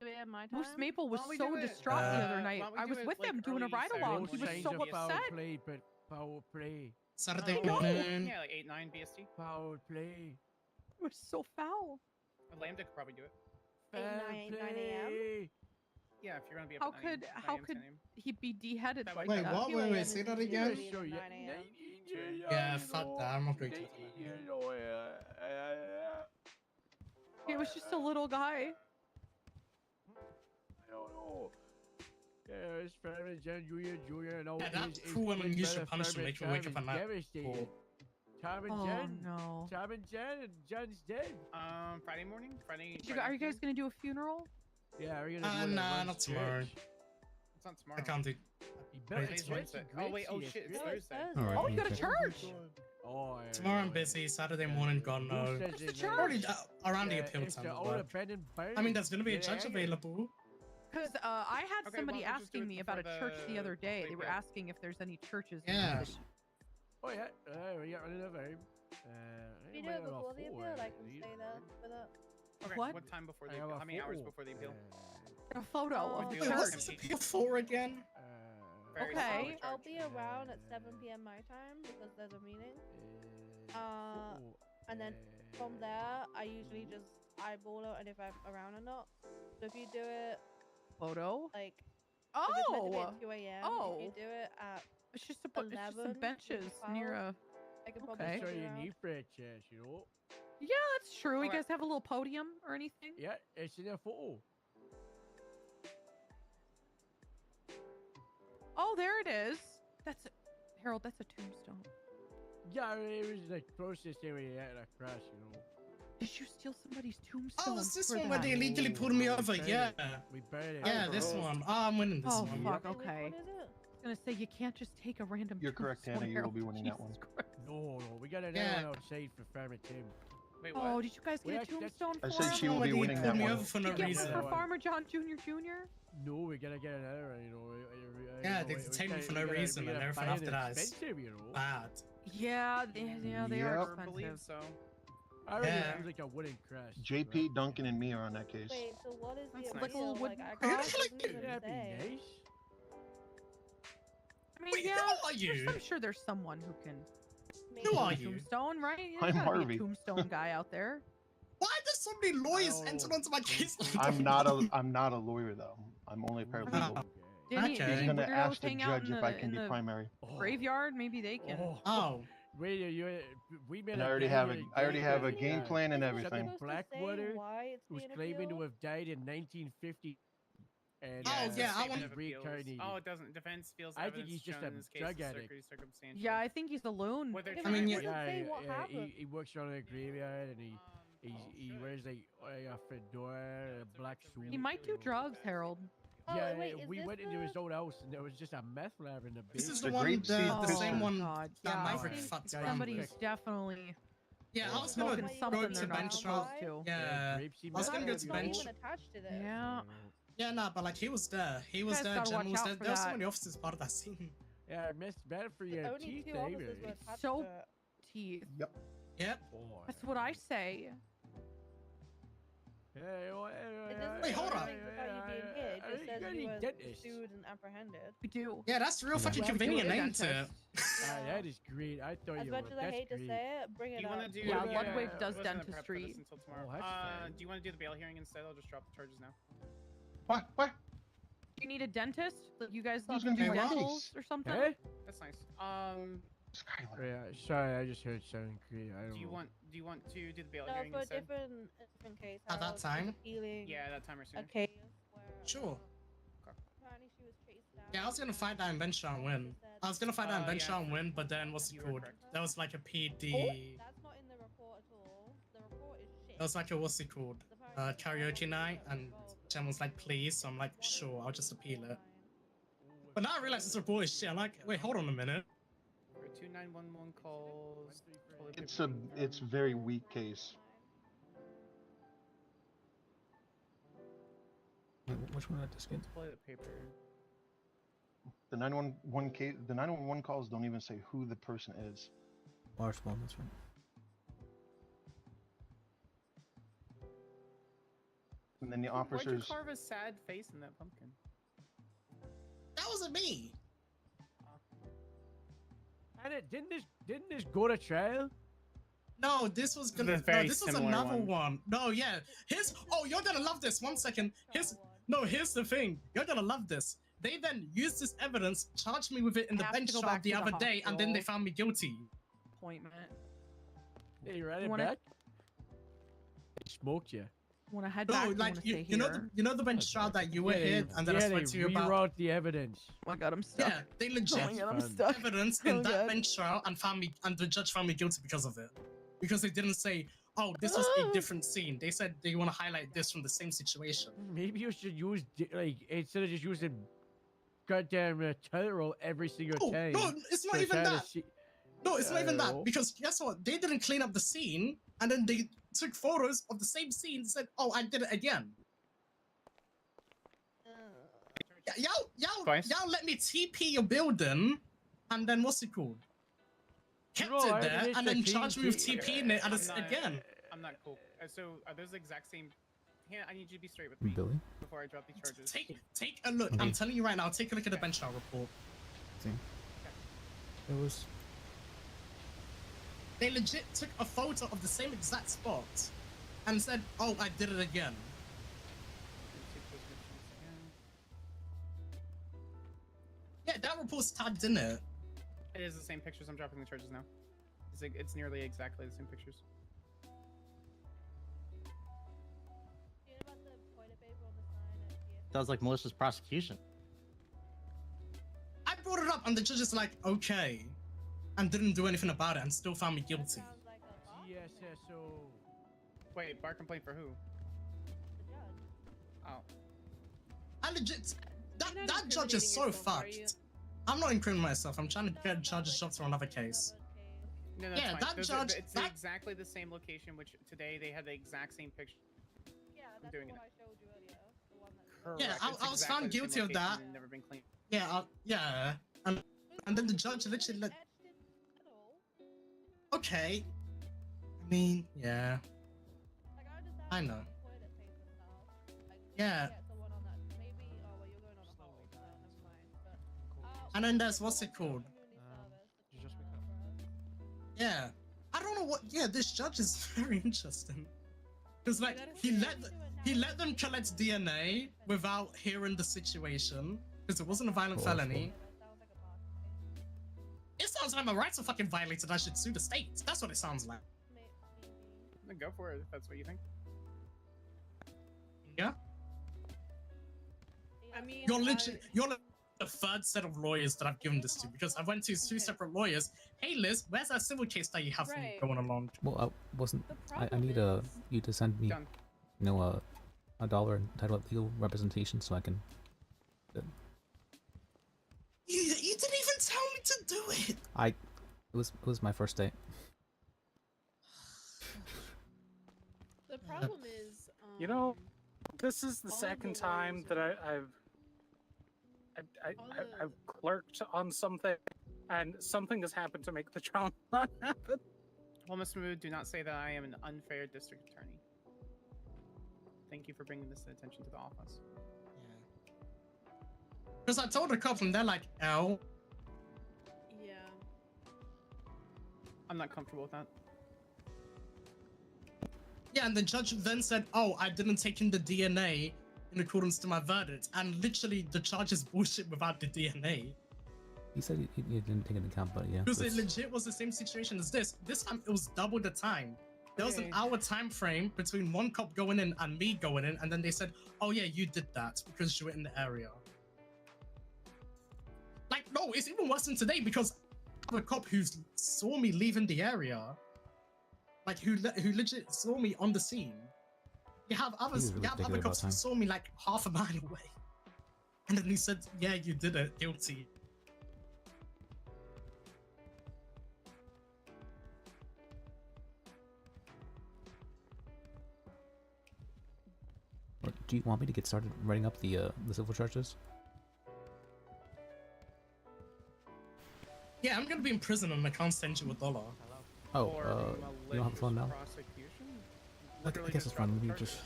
2 a.m. my time? Moose Maple was Why don't we so do it, distraught the other why night. don't we I do was it, with like, them doing a early ride Saturday along. He morning? was Signs so of Foul upset. play, but foul play. Saturday I know. morning. Yeah, like 8-9 BST. Foul play. It was so foul. Lambda could probably do it. Foul 9 a.m.? play. Yeah, if you're gonna be up How at 9 could 9 how a.m., could 10 a.m. he be beheaded like Wait, that? what? 2 Wait, a.m. wait, is say that usually again? the 9 a.m. Yeah, fuck that. I'm not going to. He was just a little guy. I don't know. Yeah, it's Farron, Jen, Julia, no. Yeah, that's cruel and unusual punishment to make you wake up at night. Devastated. Tom and Oh Jen. no. Tom and Jen, and Jen's dead. Friday morning? Friday. Are you guys gonna do a funeral? Yeah, are you gonna do it at Nah, Ron's not tomorrow. church? It's not tomorrow. I can't do. Today's Wednesday. Oh wait, oh shit, it's Thursday. Oh, you go to church. Oh, yeah. Tomorrow I'm busy. Saturday morning, gone no. Who says What's the it, church? man? Already around the Yeah, appeal it's time. the old but- abandoned barn. I mean, there's gonna be a Get judge out of it. available. Because I had Okay, somebody why don't we just do asking it me about a before church the other day. They were yeah. asking if there's any churches. in Yeah. the city. Oh yeah, we got rid of the vibe. If you do it before the appeal, I can stay there for that. Okay, What? what time before the I have appeal? a How many hours photo. before the appeal? A photo of Oh, the Wait, what's church. this appeal for again? Very Okay. similar I'll charge. be around at 7 p.m. my time because there's a meeting. And then from there, I usually just eyeball it and if I'm around or not. So if you do it Photo. like, 'cause it's meant to be Oh. at 2 a.m. Oh. If you do it at It's just it's just 11, some benches near a. I can probably Okay. show So you you around. need franchise, you know? Yeah, that's true. You Alright. guys have a little podium or anything? Yeah, it's in a photo. Oh, there it is. That's a, Harold. That's a tombstone. Yeah, it was the closest thing we had across, you know. Did you steal somebody's tombstone? Oh, is this for one where that? they illegally pulled me over? buried Yeah. it. We buried it. Yeah, this one. Oh, I'm winning this Oh one. fuck. Wait, which Okay. one is it? I was gonna say you can't just take a random. You're correct, tombstone, Hannah. You will Harold. be winning that one. Jesus Christ. No, we got another Yeah. one outside for Farmer Tim. Wait, Oh, what? did you guys Well, get a that's- tombstone I for said him? she will be Somebody winning pulled that me one. over for Did no you get one reason. for Farmer John Jr.? No, we gotta get another one, you know. Yeah, they detained me for no reason and everything after that is expensive, you know. bad. Yeah, they are Yep. I believe expensive. so. I already Yeah. use like a wooden crest. JP, Duncan, and me are on that case. Wait, so what is That's the nice. appeal? Like, Like, I cross? doesn't even That'd be say. nice. I mean, Wait, yeah, who are you? I'm sure there's someone who can. Who are do you? Tombstone, right? There's I'm gotta be Harvey. a tombstone guy out there. Why does so many lawyers Oh. enter onto my case? I'm not a lawyer though. I'm only a paralegal. Did he, Okay. did He's he gonna weirdos ask the hang out judge in if I the- can in be the primary. graveyard? Maybe they can. Oh. Wait, we made And a I already guy have here I already have a that, game plan and Isn't he everything. supposed to say Blackwater why it's was being claiming to appealed? have died in 1950. And, Oh, it's a yeah, I statement want- of reincarnated. appeals. Oh, it doesn't. Defense feels I think evidence he's just shown a in this case drug is addict. circumstantial. Yeah, I think he's a loon. Whether I mean, It doesn't say what happened. he works on a graveyard and he wears like a fedora, a black suit. He might do drugs, Harold. Oh, Yeah, wait, is we this went into the- his old house and there was just a meth lab in the basement. This is The the one, grape seed the pisser. same one God, that yeah. Maverick Yeah. fucked Yeah, around Somebody's with. definitely Yeah, I was gonna smoking go something to they're not bench supposed trial. to. Yeah, Grapeseed I was gonna go meth to lab, Not bench. even attached to this. Yeah. Yeah, nah, but like he was there. He was guys there. gotta Jen watch was out there. for There was so that. many officers part of that scene. Yeah, I missed bad for your Only teeth, two eh, officers really? were attached So to it. teeth. Yep. Yep. Boy. That's what I say. Wait, hold up. About you being here, it just says you were pursued and apprehended. We do. Yeah, that's real fucking Well, convenient, do it, ain't it? dentist. That is great. I thought As you much were. as I That's hate to great. say it, bring Do it you want to up. do? Yeah, Ludwig I does wasn't gonna prep for dentistry. this until tomorrow. Oh, that's fine. Do you want to do the bail hearing instead? I'll just drop the charges now. What? What? You need a dentist? Like, you guys Who's need to gonna do be my dentals case? or something? Hey? That's nice. Skylar. Yeah, sorry, I just heard something great. I don't Do you know. want to do the bail No, hearing for a instead? different case. At that Harold was time? appealing Yeah, that time or a sooner. case where Sure. apparently she was chased down. Yeah, I was gonna fight that in bench trial and win. I was gonna fight that in bench yeah. trial and win, but then what's it You were called? correct. That was like a PD. That's not in the report at all. The report is shit. That was like a what's it called? Karaoke night, and Jen was like, please. So I'm like, sure, I'll just appeal it. But now I realize this report is shit. I'm like, wait, hold on a minute. For 2 911 calls. toilet It's paper a very weak case. Wait, which one did I just get? Toilet paper. The 911 case. The 911 calls don't even say who the person is. Large one, that's right. And then the Why'd you officers. carve a sad face in that pumpkin? That wasn't me. And didn't this go to trial? No, this was gonna. The No, very this was similar another one. one. No, yeah. Here's. Oh, you're gonna love this. 1 second. Here's the thing. You're gonna love this. They then used this evidence, charged me with it in the Have to bench go trial back the to the other day, and then they hospital. found me guilty. Appointment. Hey, you ran You it wanna- back? They smoked you. Want to head No, back? or like wanna you, stay you know here? the bench trial that you were here, and then I they spoke to you about. rewrote the evidence. Oh my god, I'm stuck. Yeah, they legit Oh my god, I'm Fun. stuck. evidence Oh in that God. bench trial and found me, and the judge found me guilty because of it. Because they didn't say, oh, this was a different scene. They said they want to highlight this from the same situation. Maybe you should use like instead of just using goddamn toilet roll every single No, time. no, it's not to even try to that. see- No, it's not even that. Oh. Because guess what? They didn't clean up the scene, and then they took photos of the same scene and said, oh, I did it again. Y'all let me TP your building, and then what's it called? Kept No, it there, evidence and then that charged me with came- TPing it, and I'm it's not- again. I'm not cool. So are those the exact same? Yeah, I need you to be straight with me Billy? before I drop these charges. Take a look. I'm telling you right now. Take a look at the bench trial report. See? It was. They legit took a photo of the same exact spot, and said, "Oh, I did it again." Yeah, that report's tagged in it. It is the same pictures. I'm dropping the charges now. It's nearly exactly the same pictures. That was like malicious prosecution. I brought it up, and the judge is like, "Okay," and didn't do anything about it, and still found me guilty. GSSO. Wait, bar complaint for who? Oh. I legit. That You're not judge is so incriminating yourself, are you? fucked. I'm not incriminating myself. I'm trying to get judge's job for another case. No, Yeah, it's fine. that Those are- judge- it's that- exactly the same location, which today they had the exact same picture. Yeah, that's doing the one I showed you earlier. The one that. Correct. Yeah, I it's was exactly found the same guilty of location that. and never been cleaned. Yeah, yeah. And then the judge literally let. Okay. I mean, yeah. I know. Yeah. And then there's what's it called? You just wake up. Yeah. I don't know what. Yeah, this judge is very interesting. Because like he let them collect DNA without hearing the situation because it wasn't a violent felony. It sounds like my rights are fucking violated. I should sue the state. That's what it sounds like. Then go for it if that's what you think. Yeah. I mean, You're the third set of lawyers that I've given this to because I went to two separate lawyers. Hey Liz, where's that civil case that you have for me going along? Well, I wasn't. I need you to send me, Done. you know, $1 in title legal representation so I can. You didn't even tell me to do it. It was my first day. The problem is, You know, this is the second time that I've clerked on something, and something has happened to make the trial not happen. Well, Mr. Mood, do not say that I am an unfair district attorney. Thank you for bringing this attention to the office. Because I told a couple and they're like, "L." yeah. I'm not comfortable with that. Yeah, and the judge then said, "Oh, I didn't take in the DNA in accordance to my verdict," and literally the charge is bullshit without the DNA. He said he didn't take into account, but yeah. Because it that's- legit was the same situation as this. This time it was double the time. There was an hour time frame between one cop going in and me going in, and then they said, "Oh yeah, you did that because you were in the area." Like, no, it's even worse than today because I have a cop who saw me leaving the area, like who legit saw me on the scene. You have others, really you have other particular cops about who time. saw me like half a mile away, and then he said, "Yeah, you did it, guilty." Do you want me to get started writing up the civil charges? Yeah, I'm gonna be in prison and I can't send you $1. Oh, For you don't have a phone now? prosecution? I Literally guess it's fine. dropped We the just.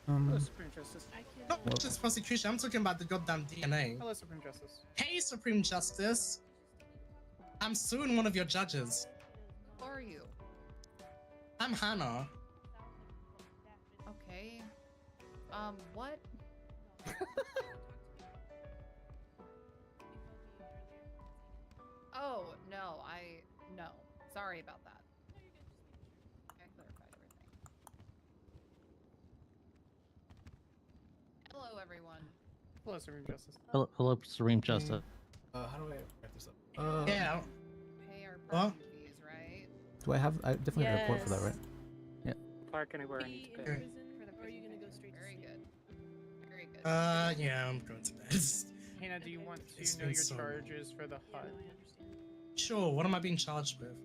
Hello, Supreme Justice. Not just prosecution, I'm talking about the goddamn DNA. Hello, Supreme Justice. Hey, Supreme Justice. I'm suing one of your judges. Who are you? I'm Hannah. Okay. What? Oh, no, no. Sorry about that. I clarified everything. Hello, everyone. Hello, Supreme Justice. Hello, Supreme Justice. How do I write this up? Yeah. Pay our What? parking fees, right? Do I have? I definitely have a report for that, right? Yes. Park anywhere I need to pay. Or are you gonna go straight? Very good. Very good. Yeah, I'm going to bed. Hannah, do you want It's to know been your so long. charges for the HUD? Sure, what am I being charged with?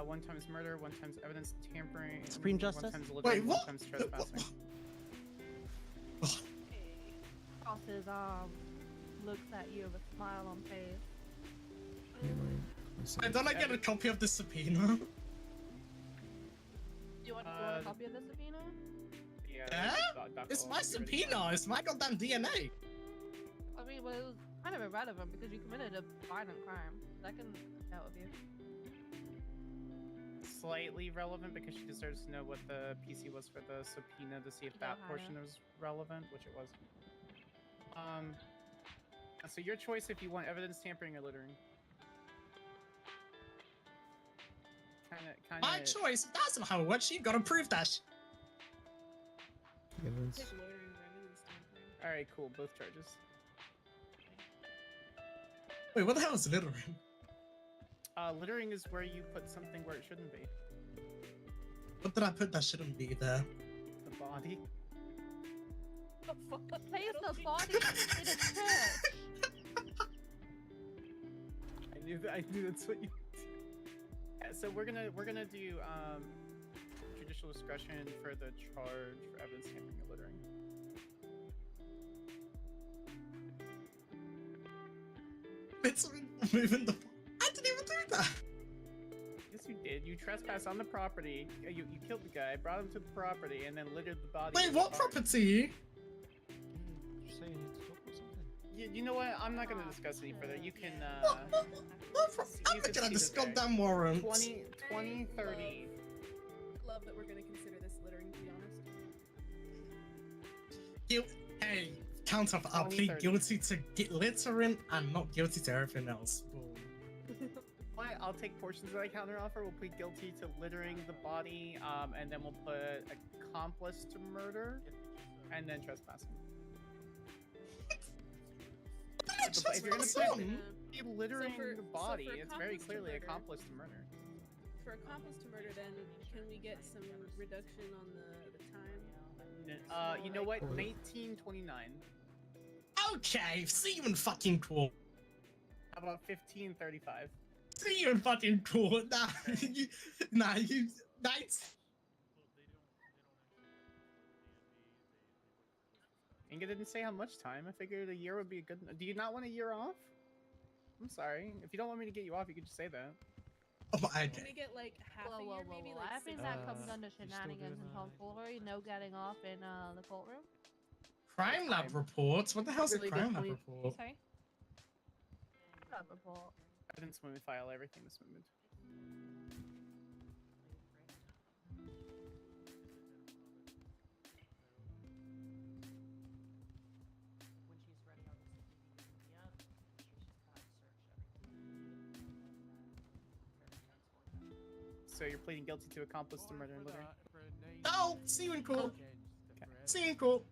1 times murder, 1 times evidence tampering, Supreme 1 Justice? times Wait, littering, 1 what? times trespassing. Crosses looks at you with a smile on face. Wait, don't I get a copy of the subpoena? Do you want a copy of the subpoena? Yeah? It's my subpoena. It's my goddamn DNA. I mean, well, it was kind of irrelevant because you committed a violent crime. That can out of you. Slightly relevant because she deserves to know what the PC was for the subpoena to see if that portion was relevant, which it was. So your choice if you want evidence tampering or littering. Kinda. My choice? That's not how it works. You gotta prove that. All right, cool. Both charges. Wait, what the hell is littering? Littering is where you put something where it shouldn't be. What did I put that shouldn't be there? The body. Place the body in a church. I knew that's what you. Yes. So we're gonna do judicial discretion for the charge for evidence tampering and littering. It's moving the. I didn't even do that. Yes, you did. You trespassed on the property. You killed the guy, brought him to the property, and then littered the body. Wait, in the what car. property? You know what? I'm not gonna discuss any further. You can. I'm looking at this goddamn warrant. 2030. Love that we're gonna consider this littering, to be honest. Hey, count up. I'll plead guilty to littering and not guilty to everything else. Boom. Why? I'll take portions of that counter offer. We'll plead guilty to littering the body, and then we'll put accomplice to murder, and then trespassing. If you're gonna be littering the body, it's very clearly accomplice to murder. For accomplice to murder, then can we get some reduction on the time? You know what? 1929. Okay, see you in fucking court. How about 1535? See you in fucking court. Nights. Inga didn't say how much time. I figured a year would be a good. Do you not want a year off? I'm sorry. If you don't want me to get you off, you could just say that. Oh my Can we get like half a year, maybe? Like I think 6 that months? comes under shenanigans and tomfoolery. No getting off in the courtroom. Crime lab reports. What the hell's Really a crime good lab point. report? Sorry. Lab report. Evidence movement file. Everything was moved. So you're pleading guilty to accomplice to murder and littering? No, see you in court. See you in court.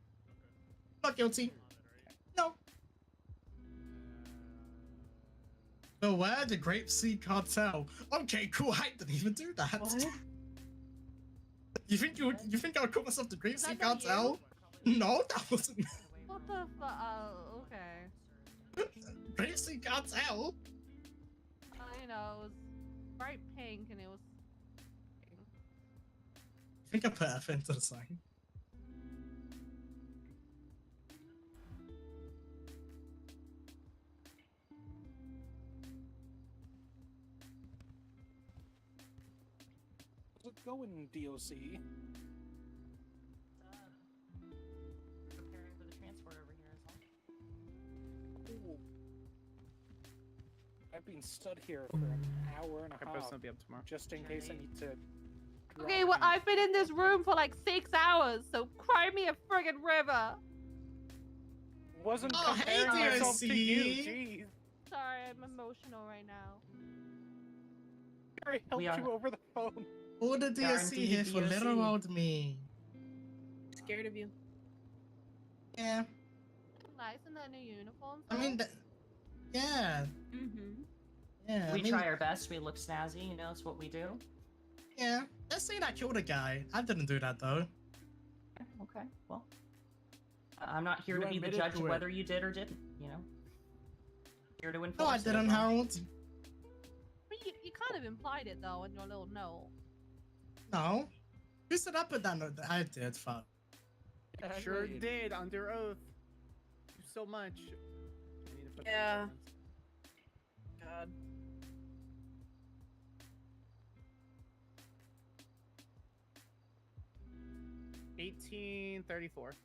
Not guilty. No. Beware the Grapeseed Cartel. Okay, cool. I didn't even do that. You think I would call myself the Grapeseed Cartel? No, that wasn't me. What the fuck? Okay. Grapeseed Cartel. You know, it was bright pink and it was. I think I put F into the sign. How's it going, DOC? Preparing for the transport over here is all. Ooh. I've been stood here for an hour and a I'm half. supposed to be up tomorrow. Just in case I need to. Okay, well, I've been in this room for like 6 hours, so cry me a friggin' river. Wasn't Oh, hey, comparing myself to you. DOC. Jeez. Sorry, I'm emotional right now. I helped you over the phone. All the DSC here for little old me. Scared of you. Yeah. Nice in that new uniform. I mean, yeah. Mm-hmm. Yeah. We I mean, try our best. We look snazzy. You know, it's what we do. Yeah. Let's say I killed a guy. I didn't do that though. Okay. Well, I'm not here You to be the admitted judge to of it. whether you did or didn't. You know. Here to enforce. No, I it didn't, as well. Harold. But you kind of implied it though in your little note. No. Who said I put that note? I did. Fuck. Sure did, under oath. Thank you so much. I need to put Yeah. God. $18.34.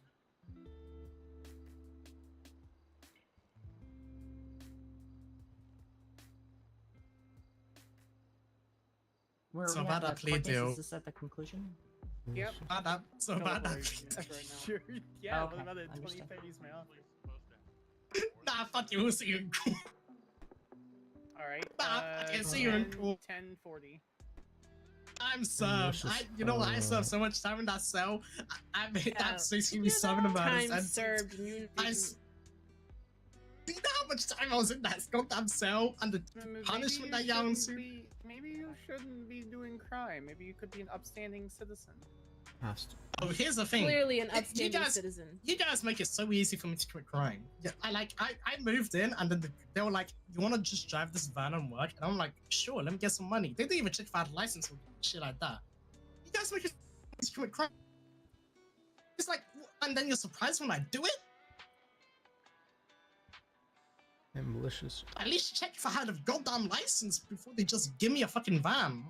Where So we bad at I the plead court case? deal. Is this at the conclusion? Yep. Bad up. So No bad up. worries. Sure. Yeah, Okay, what about it? understood. 2030 is my offer. Nah, fuck you. We'll see you in court. Alright. Nah, I can see you in court. 1040. I'm served. You know what? I served so much time in that cell. I made that basically 7 of Time and served. And you I. Do you know how much time I was in that goddamn cell and the punishment that y'all ensued? Maybe you shouldn't be doing crime. Maybe you could be an upstanding citizen. Has to. Oh, here's the thing. Clearly an You upstanding guys, citizen. you guys make it so easy for me to commit crime. Yeah, I moved in and then they were like, "You want to just drive this van and work?" And I'm like, "Sure, let me get some money." They didn't even check if I had a license or shit like that. You guys make it easy to commit crime. It's like, and then you're surprised when I do it. And malicious. At least check if I had a goddamn license before they just give me a fucking van.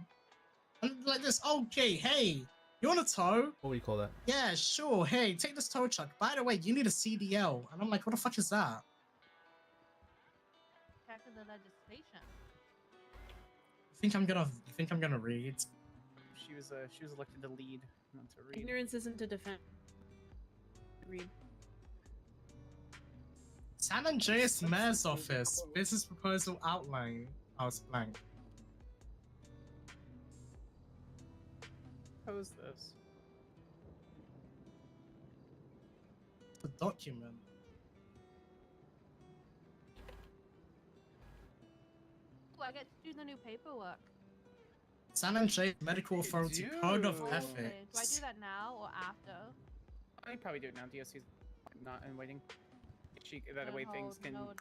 And like this, okay, hey, you want a tow? What do you call that? Yeah, sure. Hey, take this tow truck. By the way, you need a CDL. And I'm like, what the fuck is that? Check the legislation. You think I'm gonna read? She was elected to lead, not to read. Ignorance isn't a defense. Read. San Andreas Mayor's Office. Business proposal outline. I was blank. How is this? The document. Ooh, I get to do the new paperwork. San Andreas Medical Authority Code of Okay, Ethics. do I do that now or after? I'd probably do it now. DSC's not in waiting. That way things can. No,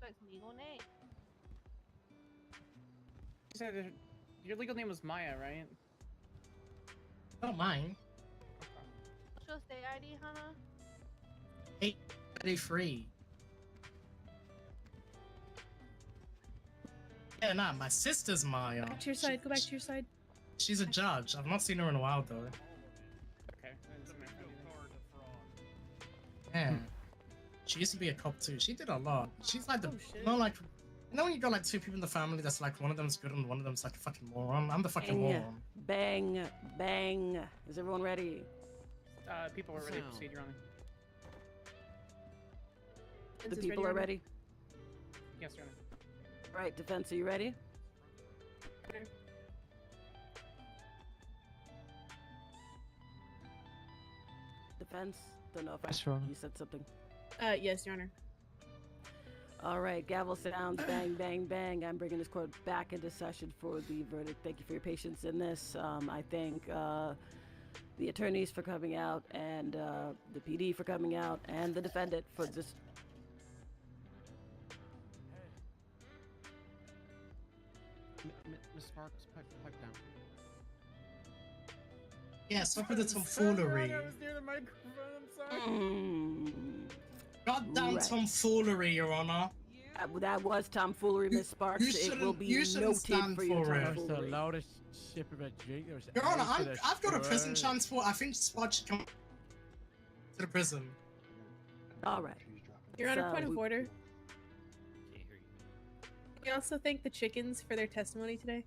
so it's legal name. You said your legal name was Maya, right? Not mine. What's your state ID, Hannah? 833. Yeah, nah, my sister's Maya. Back to your side. Go back to your side. She's a judge. I've not seen her in a while though. Okay. Yeah. She used to be a cop too. She did a lot. She's like the, shit. you know, like, you know when you got like two people in the family that's like one of them's good and one of them's like a fucking moron. I'm the fucking moron. Bang, bang. Is everyone ready? People are ready to proceed, Your Honor. The people are ready? Yes, Your Honor. Right, defense, are you ready? Okay. Defense? Don't know if Yes, Your Honor. you said something. Yes, Your Honor. All right, gavel sounds, bang, bang, bang. I'm bringing this court back into session for the verdict. Thank you for your patience in this. I thank the attorneys for coming out, and the PD for coming out, and the defendant for just. Miss Sparks, pipe down. Yeah, stop with the tomfoolery. I was near the microphone. I'm sorry. Goddamn Right. tomfoolery, Your Honor. That was tomfoolery, Miss Sparks. It will be noted stand for your for it. That was the tomfoolery. loudest sip of a drink. There was Your Honor, ice in a I've got a prison straw. transport. I think Spot should come to the prison. All right. Your Honor, So point of we- order. We also thank the chickens for their testimony today.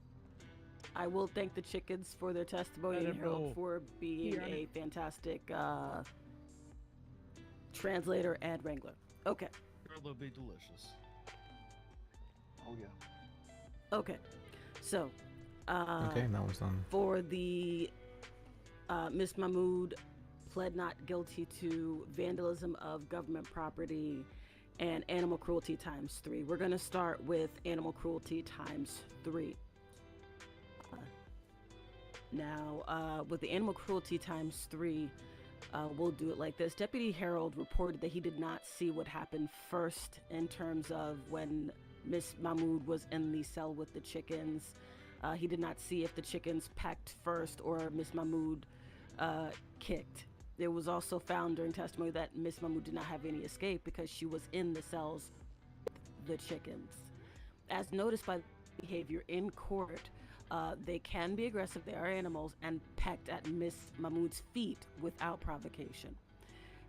I will thank the chickens for their testimony and Edible. Harold for being Your Honor. a fantastic translator and wrangler. Okay. It'll be delicious. Oh yeah. Okay. So, Okay, that was done. for the Miss Mahmood pled not guilty to vandalism of government property and animal cruelty ×3. We're going to start with animal cruelty ×3. Now, with the animal cruelty ×3, we'll do it like this. Deputy Harold reported that he did not see what happened first in terms of when Miss Mahmood was in the cell with the chickens. He did not see if the chickens pecked first or Miss Mahmood kicked. It was also found during testimony that Miss Mahmood did not have any escape because she was in the cells with the chickens. As noticed by behavior in court, they can be aggressive, they are animals, and pecked at Miss Mahmood's feet without provocation.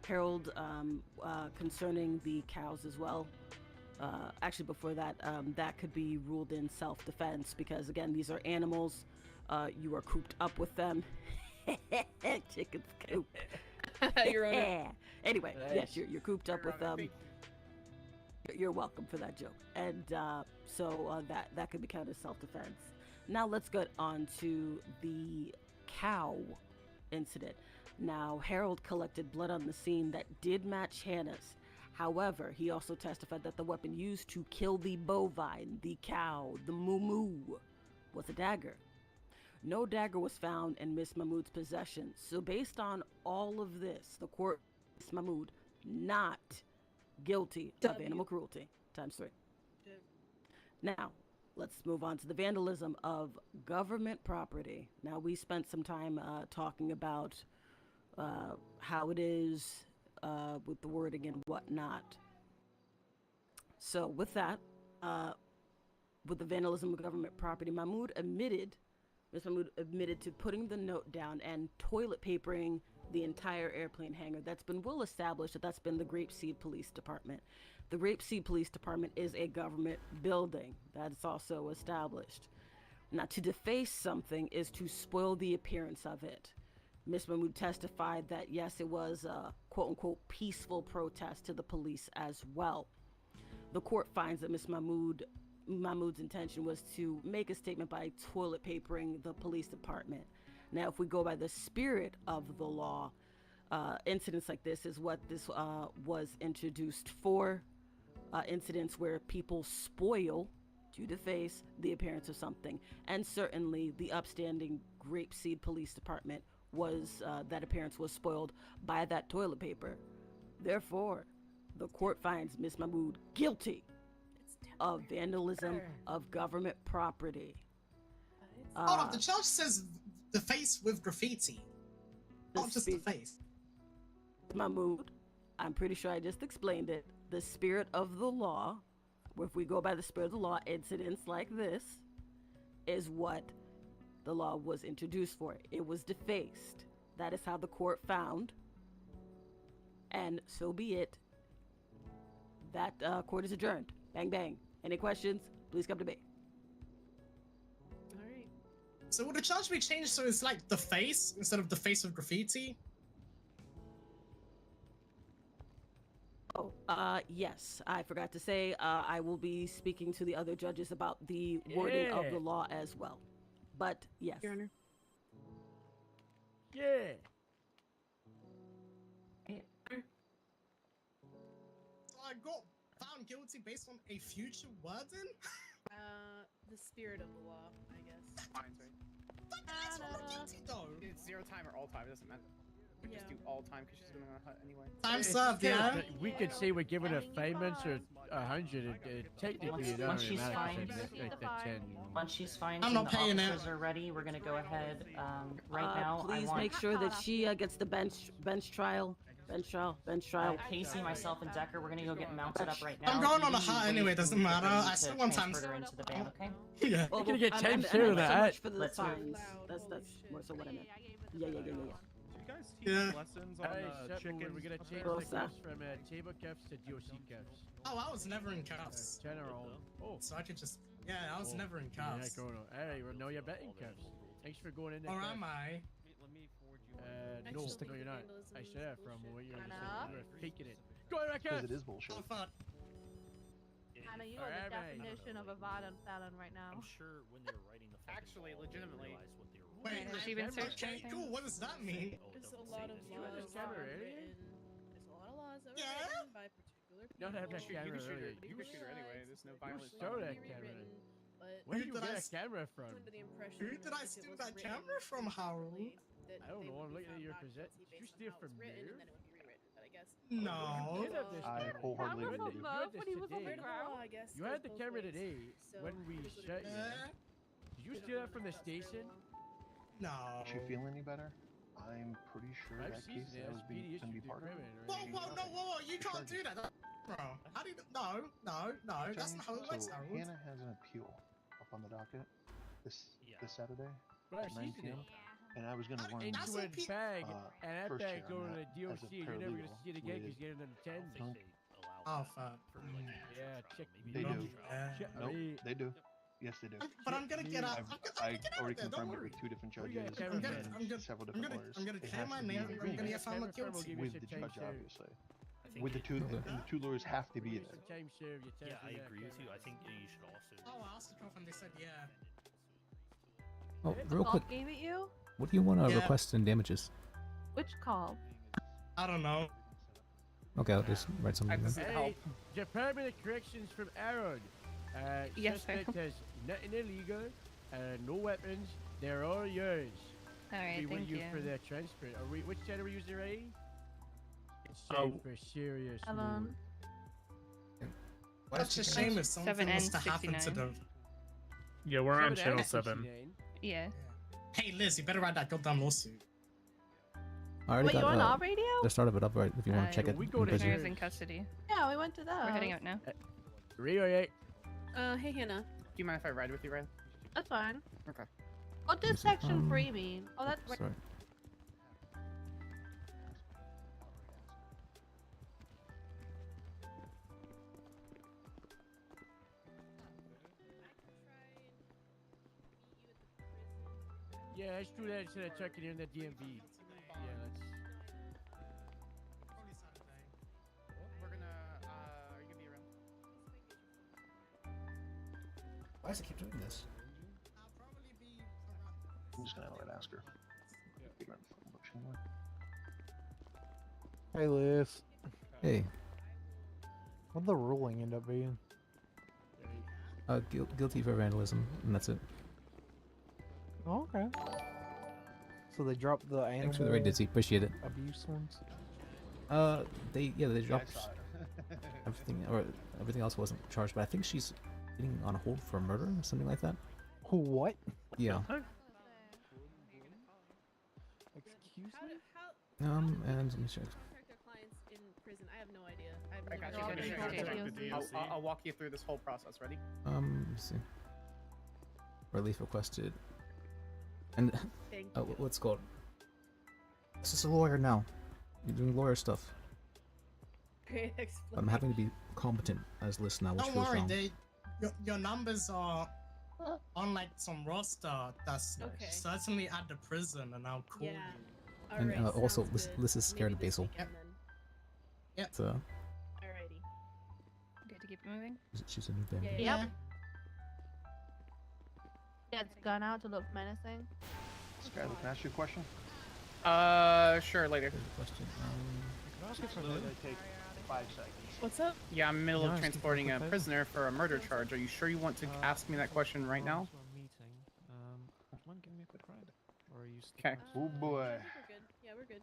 Harold, concerning the cows as well, actually before that, that could be ruled in self-defense because again, these are animals, you are cooped up with them. Chickens coop. Your Honor. Anyway, yes, you're cooped up with them. You're welcome for that joke. And so that could be counted as self-defense. Now let's get on to the cow incident. Now, Harold collected blood on the scene that did match Hannah's. However, he also testified that the weapon used to kill the bovine, the cow, the moo was a dagger. No dagger was found in Miss Mahmood's possession. So based on all of this, the court Miss Mahmood not guilty of animal cruelty ×3. Now, let's move on to the vandalism of government property. Now, we spent some time talking about how it is with the wording and whatnot. So with that, with the vandalism of government property, Miss Mahmood admitted to putting the note down and toilet papering the entire airplane hangar. That's been well established that that's been the Grapeseed Police Department. The Grapeseed Police Department is a government building. That's also established. Now, to deface something is to spoil the appearance of it. Ms. Mahmood testified that, yes, it was a quote-unquote peaceful protest to the police as well. The court finds that Ms. Mahmood's intention was to make a statement by toilet papering the police department. Now, if we go by the spirit of the law, incidents like this is what this was introduced for. Incidents where people spoil, to deface, the appearance of something. And certainly the upstanding Grapeseed Police Department was, that appearance was spoiled by that toilet paper. Therefore, the court finds Ms. Mahmood guilty of vandalism of government property. Hold on, the charge says the face with graffiti. Not just the face. Mahmood, I'm pretty sure I just explained it. The spirit of the law, if we go by the spirit of the law, incidents like this is what the law was introduced for. It was defaced. That is how the court found. And so be it. That court is adjourned. Bang, bang. Any questions? Please come to me. Alright. So would the charge be changed so it's like the face instead of the face of graffiti? Oh, yes. I forgot to say, I will be speaking to the other judges about the wording of the law as well. But, yes. Your Honor. Yeah. So I got found guilty based on a future wording? The spirit of the law, I guess. Mine's right. That's not guilty though. It's 0 time or all time. It doesn't matter. We just do all time because she's going to hut anyway. Time served, yeah. We could say we're giving her 5 minutes or 100. Technically, it Once doesn't she's matter. fine, Like the 10. once she's fine, I'm and not the paying it. officers are ready, we're gonna go ahead. Right now, Please I want make sure that she gets the bench trial. Casey, myself, and Decker. We're gonna go get mounted up right now. I'm going on a You hut wait anyway, doesn't until matter. we're ready I to still want time. transfer her into the van, okay? Yeah. We're gonna get I'm- 10 I'm too not so that. much for the Let's move. fines. That's more so what I meant. Yeah. Do you guys teach Yeah. lessons on Alright, chicken? we're gonna change Well, the sir. cuffs from table cuffs to DOC cuffs. Oh, I was never in cuffs. General. Oh. So I could just... Yeah, I was never in Yeah, cuffs. Alright, well, now you're betting cuffs. Thanks for going in there. Or am I? No, Actually, no, you're not. vandalism I is said that from bullshit. what you're Hannah? faking it. Go ahead, Because Rebecca! it is bullshit. Oh, fuck. Hannah, you are Alright, the right. definition of a violent felon right now. I'm sure when they were writing the fucking Actually, law, they didn't legitimately. realize what they were Wait, Has she been searched or okay, anything? cool. What does that mean? There's a lot of You had laws this camera that are earlier? written. There's a lot of laws that were Yeah? written by particular people. Not have that You camera can shoot her. earlier. You can shoot her anyway. There's no violence. Show that Be camera. rewritten, but Where did you did get I that camera from? under the impression Who did I if it steal was that written camera from, Harold? correctly, that I don't they know, would I'm be looking at found your not possession. guilty Did you based steal on how it from was written, Mir? and then it would be rewritten. But I guess No. You have this I camera. wholeheartedly Camera agree. from You had love this when he was on today. the Written law, ground. I guess, You goes had the both camera ways. today So when we this would've shut been you. Yeah? Did you steal that from the station? No. Does she feel any better? I'm pretty sure I've that seen case the that was SPD going to be issued part of it. decrement, Whoa, right? whoa, no, whoa, you can't do that. Bro, how do you... No, that's not how it works, So Harold. Hannah has an appeal up on the docket this Saturday But at I've 9 seen p.m. it. And I was going to run Into a bag, and that first bag chair on going to that the as DOC, a and you're never going to paralegal see it again with because you're getting them 10s. Dunk. Oh, fuck. Yeah, check They me. do. Check Nope, me. they do. Yes, they do. But I'm gonna get out. I already confirmed it with 2 different judges I'm gonna, and several different lawyers. I'm gonna It clear has my to be name. in I'm gonna agreement get found not guilty. with the judge, obviously. With the two, and the 2 lawyers have to be there. Time serve, you Yeah, I agree with you. I think you should also. Oh, I asked the cop and they said yeah. Oh, real quick, Bob gave it you? what do you want to Yeah. request in damages? Which call? I don't know. Okay, I'll just write something down. Hey, Department of Corrections from Aaron. Yes, sir. Suspect has nothing illegal. No weapons. They're all yours. All right, We thank you you. for the transfer. Are we? Which channel are we using already? It's Oh. for serious. Hold on. That's a shame if something was to happen to 7N69. the. Yeah, we're on channel 7. 7. Yeah. Hey Liz, you better write that goddamn lawsuit. I already Wait, got you on our radio? the start of it up right if you want to check it. we go in to prison. Mayor's in custody. Yeah, we went to that. We're heading out now. Rio, Hey, Hannah. Do you mind if I ride with you, Riley? That's fine. Okay. What does section 3 mean? Oh, that's right. Sorry. Yeah, let's do that instead of checking in the DMV. Yeah, let's. We're gonna. Are you gonna be around? Why does it keep doing this? I'm just gonna let ask her. Hey, Liz. Hey, What'd the ruling end up being? guilty for vandalism, and that's it. Oh, okay. So they dropped the animal Thanks for the raid, Dizzy. Appreciate it. abuse ones? They dropped everything else wasn't charged, but I think she's getting on hold for murder or something like that. What? Yeah. Excuse me? And let me check. Protect their clients in prison. I have no idea. I got never you. done Commissioner. that. I'll walk you through this whole process. Ready? Let me see. Relief requested. And Thank what's it called? This is a lawyer now. You're doing lawyer stuff. Great I'm explanation. having to be competent as Lis now, which Don't feels worry, wrong. your numbers are on like some roster that's Okay. certainly at the prison, and I'll call Yeah. you. And Alright, also, sounds good. Lis is scared of Maybe this Basil. weekend then. Yep. So, Alrighty. Okay, to keep it moving. she's a new thing. Yeah. Yep. Gets gun out to look menacing. Skylar, can I ask you a question? Sure, later. Question. Can I ask you for take 5 seconds? What's up? Yeah, I'm in the middle Can I of ask you transporting for a a favor? prisoner for a murder charge. Are you sure you want to ask me that question right now? To a meeting. Do you mind giving me a quick ride? Or are you still Okay. Oh boy. I think we're good. Yeah, we're good.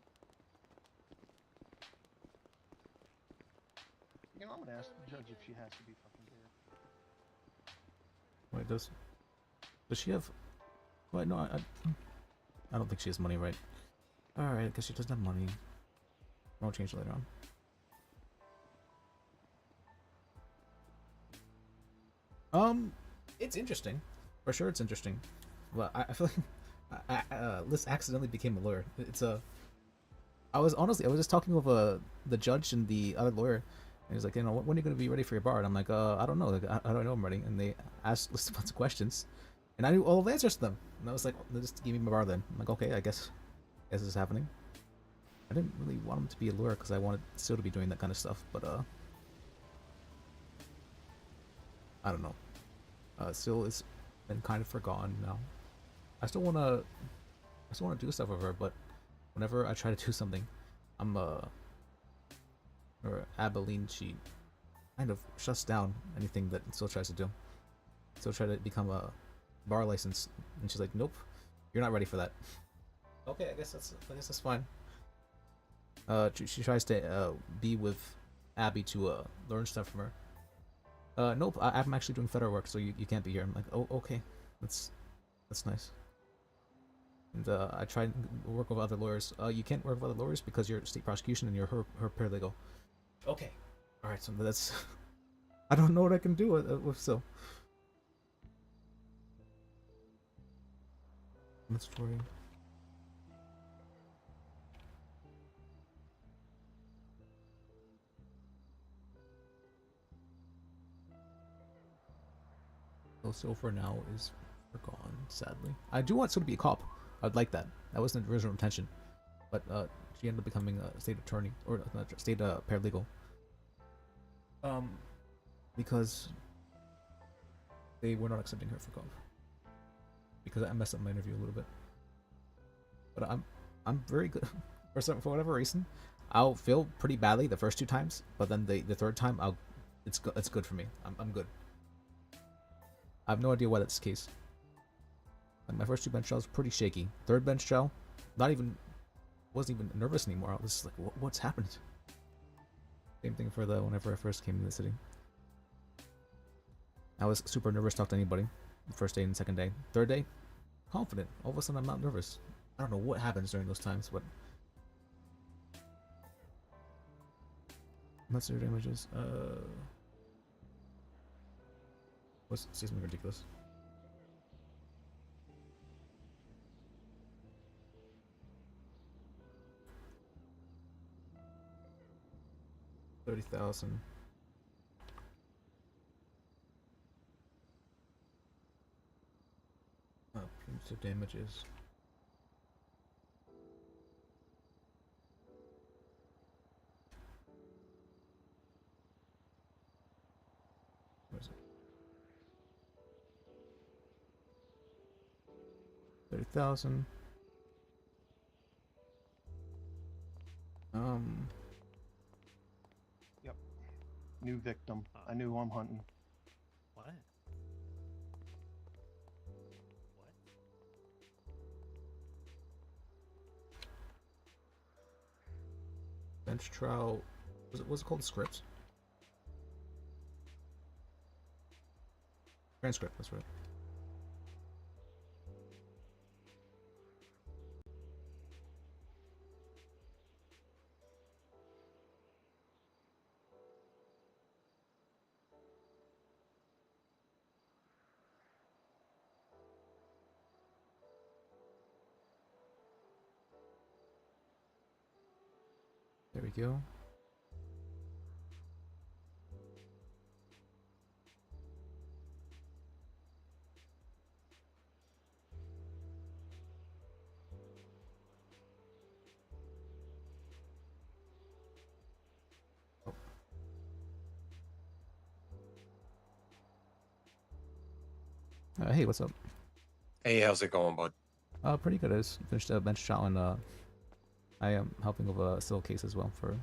You know, I'm gonna ask the judge if she has to be fucking there. Wait, does she have? Wait, no, I don't think she has money, right? All right, I guess she doesn't have money. I'll change it later on. It's interesting, for sure. It's interesting, but I feel like Liz accidentally became a lawyer. I was just talking with the judge and the other lawyer, and he's like, you know, when are you gonna be ready for your bar? And I'm like, I don't know. Like, how do I know I'm ready? And they asked Liz a bunch of questions, and I knew all the answers to them. And I was like, just give me my bar then. I'm like, okay, I guess this is happening. I didn't really want him to be a lawyer because I wanted still to be doing that kind of stuff, but I don't know. Still, it's been kind of forgotten now. I still wanna do stuff with her, but whenever I try to do something, or Abilene, she kind of shuts down anything that still tries to do. Still try to become a bar license, and she's like, nope, you're not ready for that. Okay, I guess that's fine. She tries to be with Abby to learn stuff from her. Nope, I'm actually doing federal work, so you can't be here. I'm like, oh, okay, that's nice. And I tried to work with other lawyers. You can't work with other lawyers because you're state prosecution and you're her paralegal. Okay, all right, so that's I don't know what I can do with so. That's story. Silver now is gone, sadly. I do want Sue to be a cop. I'd like that. That wasn't the original intention. But she ended up becoming a state attorney, or not state paralegal. Because they were not accepting her for cop. Because I messed up my interview a little bit. But I'm very good. For whatever reason, I'll feel pretty badly the first 2 times, but then the third time it's good for me. I'm good. I have no idea why that's the case. Like my first 2 bench trials pretty shaky. 3rd bench trial, wasn't even nervous anymore. I was just like, what's happened? Same thing for whenever I first came to the city. I was super nervous to talk to anybody. The first day and second day. 3rd day, confident. All of a sudden I'm not nervous. I don't know what happens during those times, but monster damages. What's something ridiculous? $30,000. Punitive damages. Where is it? 30,000. Yep. New victim. I knew I'm hunting. What? Bench trial. Was it called script? Transcript, that's right. There we go. Hey, what's up? Hey, how's it going, bud? Pretty good. I just finished a bench trial and I am helping with a civil case as well for.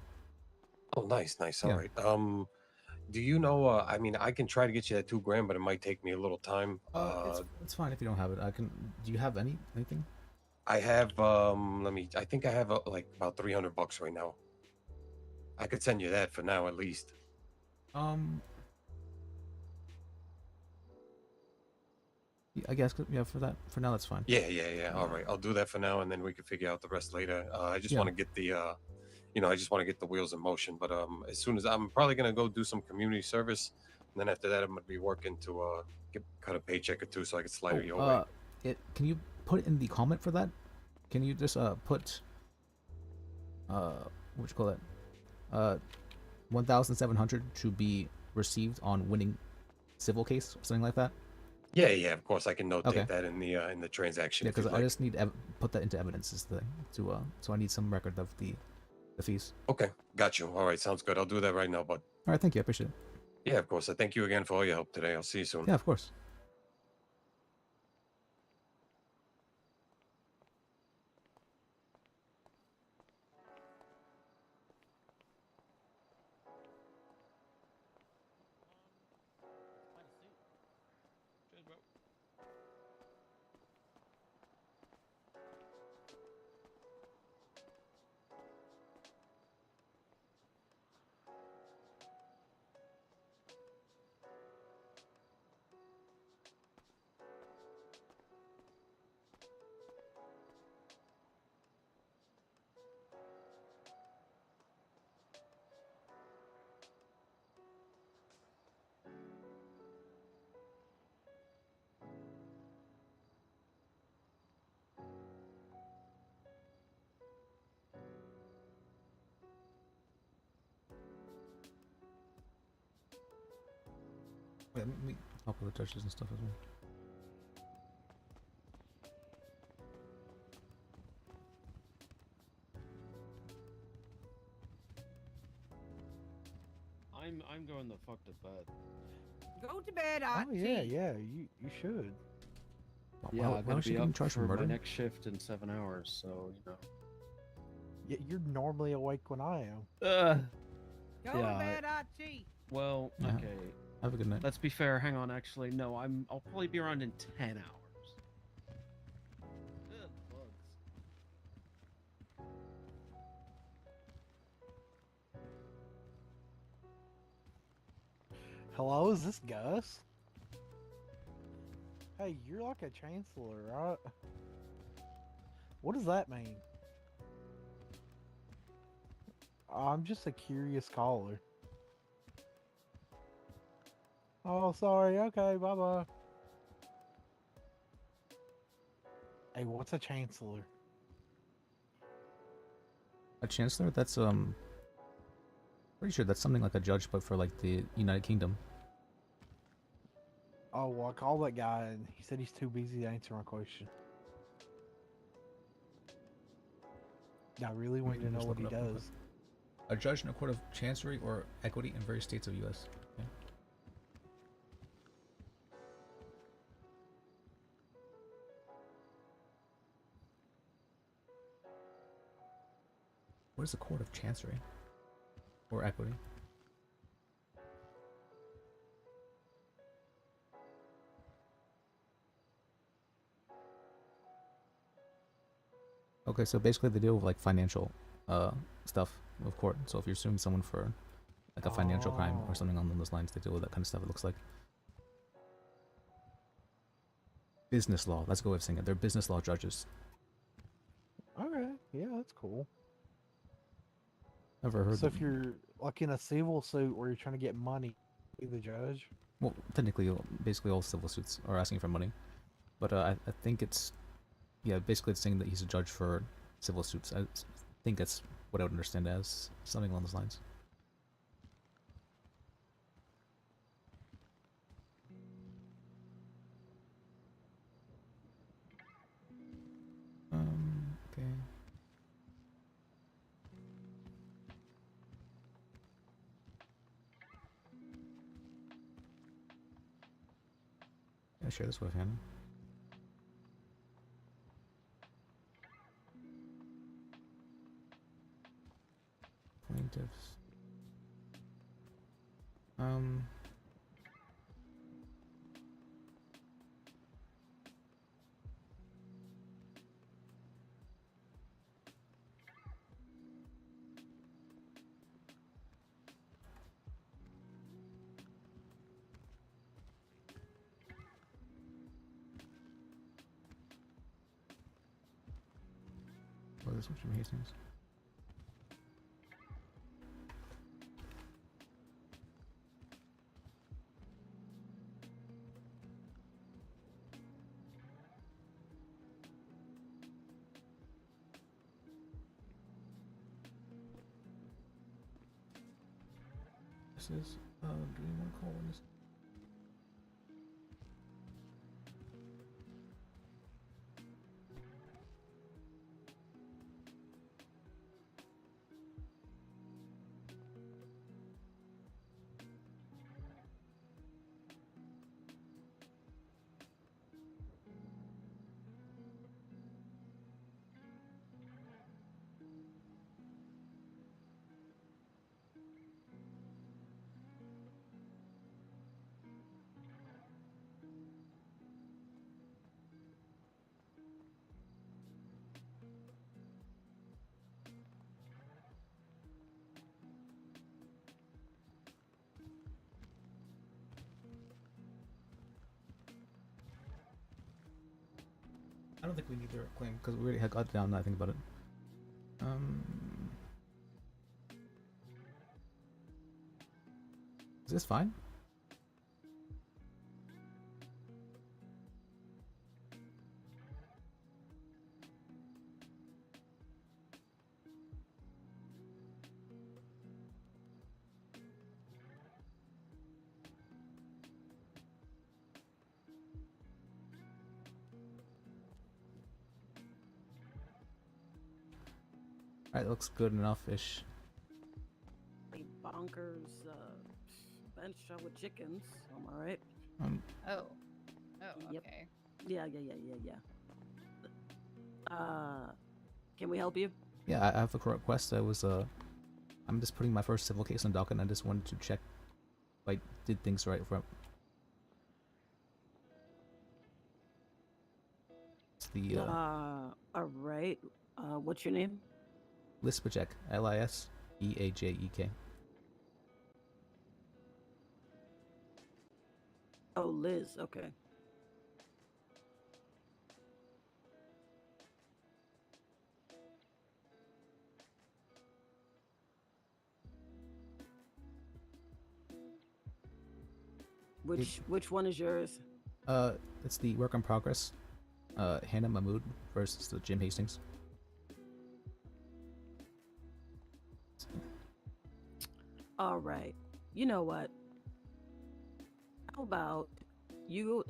Oh, nice. Yeah. All right. Do you know? I mean, I can try to get you that $2,000, but it might take me a little time. It's fine if you don't have it. I can. Do you have anything? I have. I think I have like about $300 right now. I could send you that for now, at least. I guess yeah. For now, that's fine. Yeah. All right, I'll do that for now, and then we can figure out the rest later. I just Yeah. want to get the, I just want to get the wheels in motion. But as soon as I'm probably gonna go do some community service, and then after that, I'm gonna be working to cut a paycheck or two so I can slide it your way. Can you put in the comment for that? Can you just put what you call that? 1,700 to be received on winning civil case or something like that. Yeah, of course I can notate Okay. that in the transaction. Yeah, if you'd because I like. just need put that into evidence is the thing. So I need some record of the fees. Okay, got you. All right, sounds good. I'll do that right now, bud. All right, thank you. I appreciate it. Yeah, of course. I thank you again for all your help today. I'll see you soon. Yeah, of course. Wait, let me help with the judges and stuff as well. I'm going the fuck to bed. Go to bed, Oh Archie. yeah, you should. Yeah, why I gotta was she be getting up charged for for my murder? next shift in 7 hours, so you know. You're normally awake when I am. Go Yeah, to bed, Archie. Well, Yeah. okay. Have a good night. Let's be fair. Hang on, actually, no. I'll probably be around in 10 hours. Hello, is this Gus? Hey, you're like a chancellor, right? What does that mean? I'm just a curious caller. Oh, sorry. Okay, bye-bye. Hey, what's a chancellor? A chancellor? That's pretty sure that's something like a judge, but for like the United Kingdom. Oh, well, I called that guy and he said he's too busy to answer my question. I really want to know Just what look he it up real quick. does. A judge in a court of chancery or equity in various states of U.S. Okay. What is a court of chancery or equity? Okay, so basically they deal with like financial stuff of court. So if you're suing someone for like a financial crime or something along those lines, they deal with that kind of stuff, it looks like. Business law, that's a good way of saying it. They're business law judges. Okay, yeah, that's cool. Never heard So of if you're like in a civil suit where you're trying to get money, be the judge? Well, technically, basically all civil suits are asking for money. But I think it's, yeah, basically it's saying that he's a judge for civil suits. I think that's what I would understand as, something along those lines. Okay. Yeah, share this with him. Plaintiffs. Oh, this one's from Hastings. This is, do you want to call this? I don't think we need their claim because we already had got down. Now I think about it. Is this fine? Alright, looks good enough-ish. A bonkers bench shot with chickens. Am I right? Oh, Yep. okay. Yeah. Can we help you? Yeah, I have a request. I'm just putting my first civil case on docket, and I just wanted to check if I did things right for. It's the all right. What's your name? Lispajek, Liseaajek. Oh, Liz. Okay. Which one is yours? It's the work in progress. Hannah Mahmood versus the Jim Hastings. All right. You know what? How about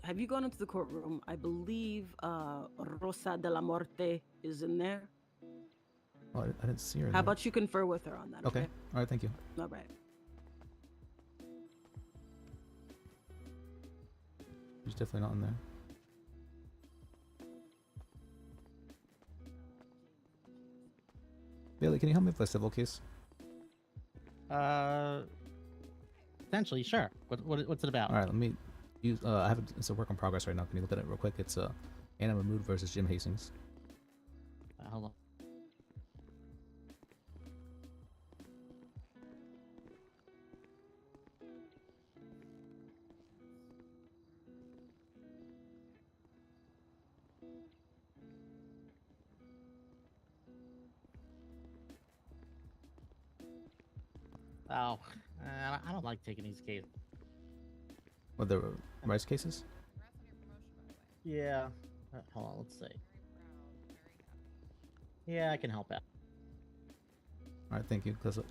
have you gone into the courtroom? I believe Rosa de la Muerte is in there. Oh, I didn't see her. How there. about you confer with her on that? Okay. All right. Thank you. All right. She's definitely not in there. Bailey, can you help me with a civil case? Potentially, sure. What's it about? All right. Let me use. It's a work in progress right now. Can you look at it real quick? It's Anna Mahmood versus Jim Hastings. Hold on. Oh, I don't like taking these cases. What, the rice cases? Yeah. Hold on, let's see. Yeah, I can help out. All right. Thank you. Close it.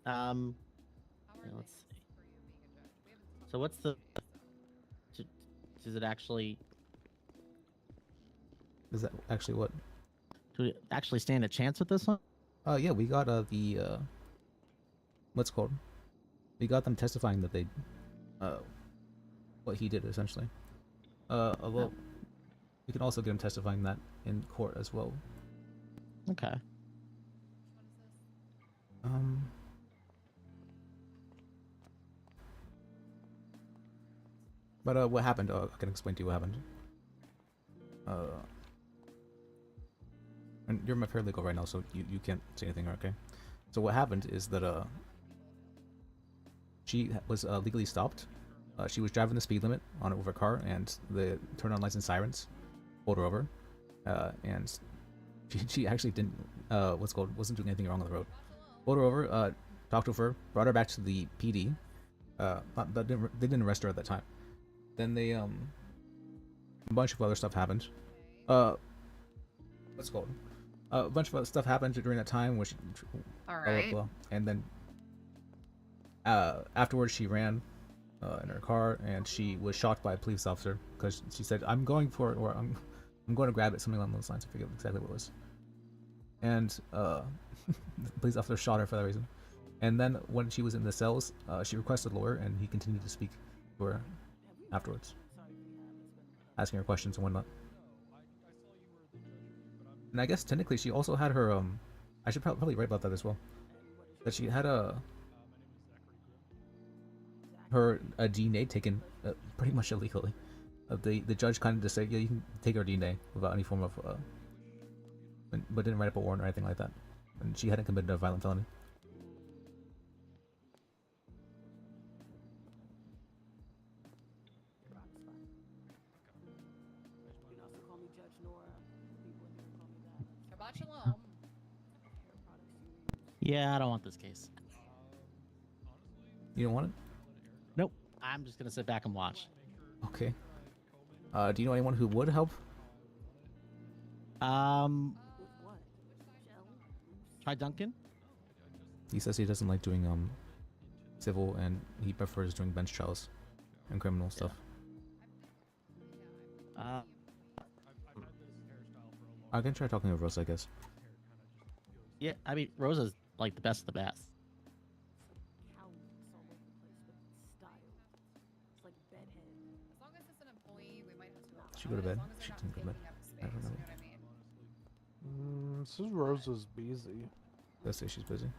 Yeah, let's see. So what's the? Does it actually? Is that actually what? Do we actually stand a chance with this one? Yeah, we got the what's it called? We got them testifying that they what he did essentially. Although we can also get him testifying that in court as well. Okay. But what happened? I can explain to you what happened. And you're my paralegal right now, so you can't say anything, okay? So what happened is that she was legally stopped. She was driving the speed limit on over a car, and the turn on lights and sirens pulled her over, and she actually didn't wasn't doing anything wrong on the road. Pulled her over, talked to her, brought her back to the PD. They didn't arrest her at that time. Then they a bunch of other stuff happened. What's it called? A bunch of other stuff happened during that time, which All right. and then afterwards she ran in her car, and she was shot by a police officer because she said, "I'm going for it," or "I'm going to grab it," something along those lines. I forget exactly what it was. And the police officer shot her for that reason. And then when she was in the cells, she requested a lawyer, and he continued to speak to her afterwards, asking her questions and whatnot. And I guess technically she also had her I should probably write about that as well. That she had her DNA taken pretty much illegally. The judge kind of just said, yeah, you can take her DNA without any form of but didn't write up a warrant or anything like that. And she hadn't committed a violent felony. Shabbat shalom. Yeah, I don't want this case. You don't want it? Nope. I'm just gonna sit back and watch. Okay. Do you know anyone who would help? Try Duncan. He says he doesn't like doing civil, and he prefers doing bench trials and criminal stuff. I can try talking to Rosa, I guess. Yeah, I mean Rosa's like the best of the best. As long as it's an employee, we might have to. She go to bed. As long as She they're not didn't go to bed. taking up space, I don't know. You know what I mean? This is Rosa's busy. Let's say she's busy.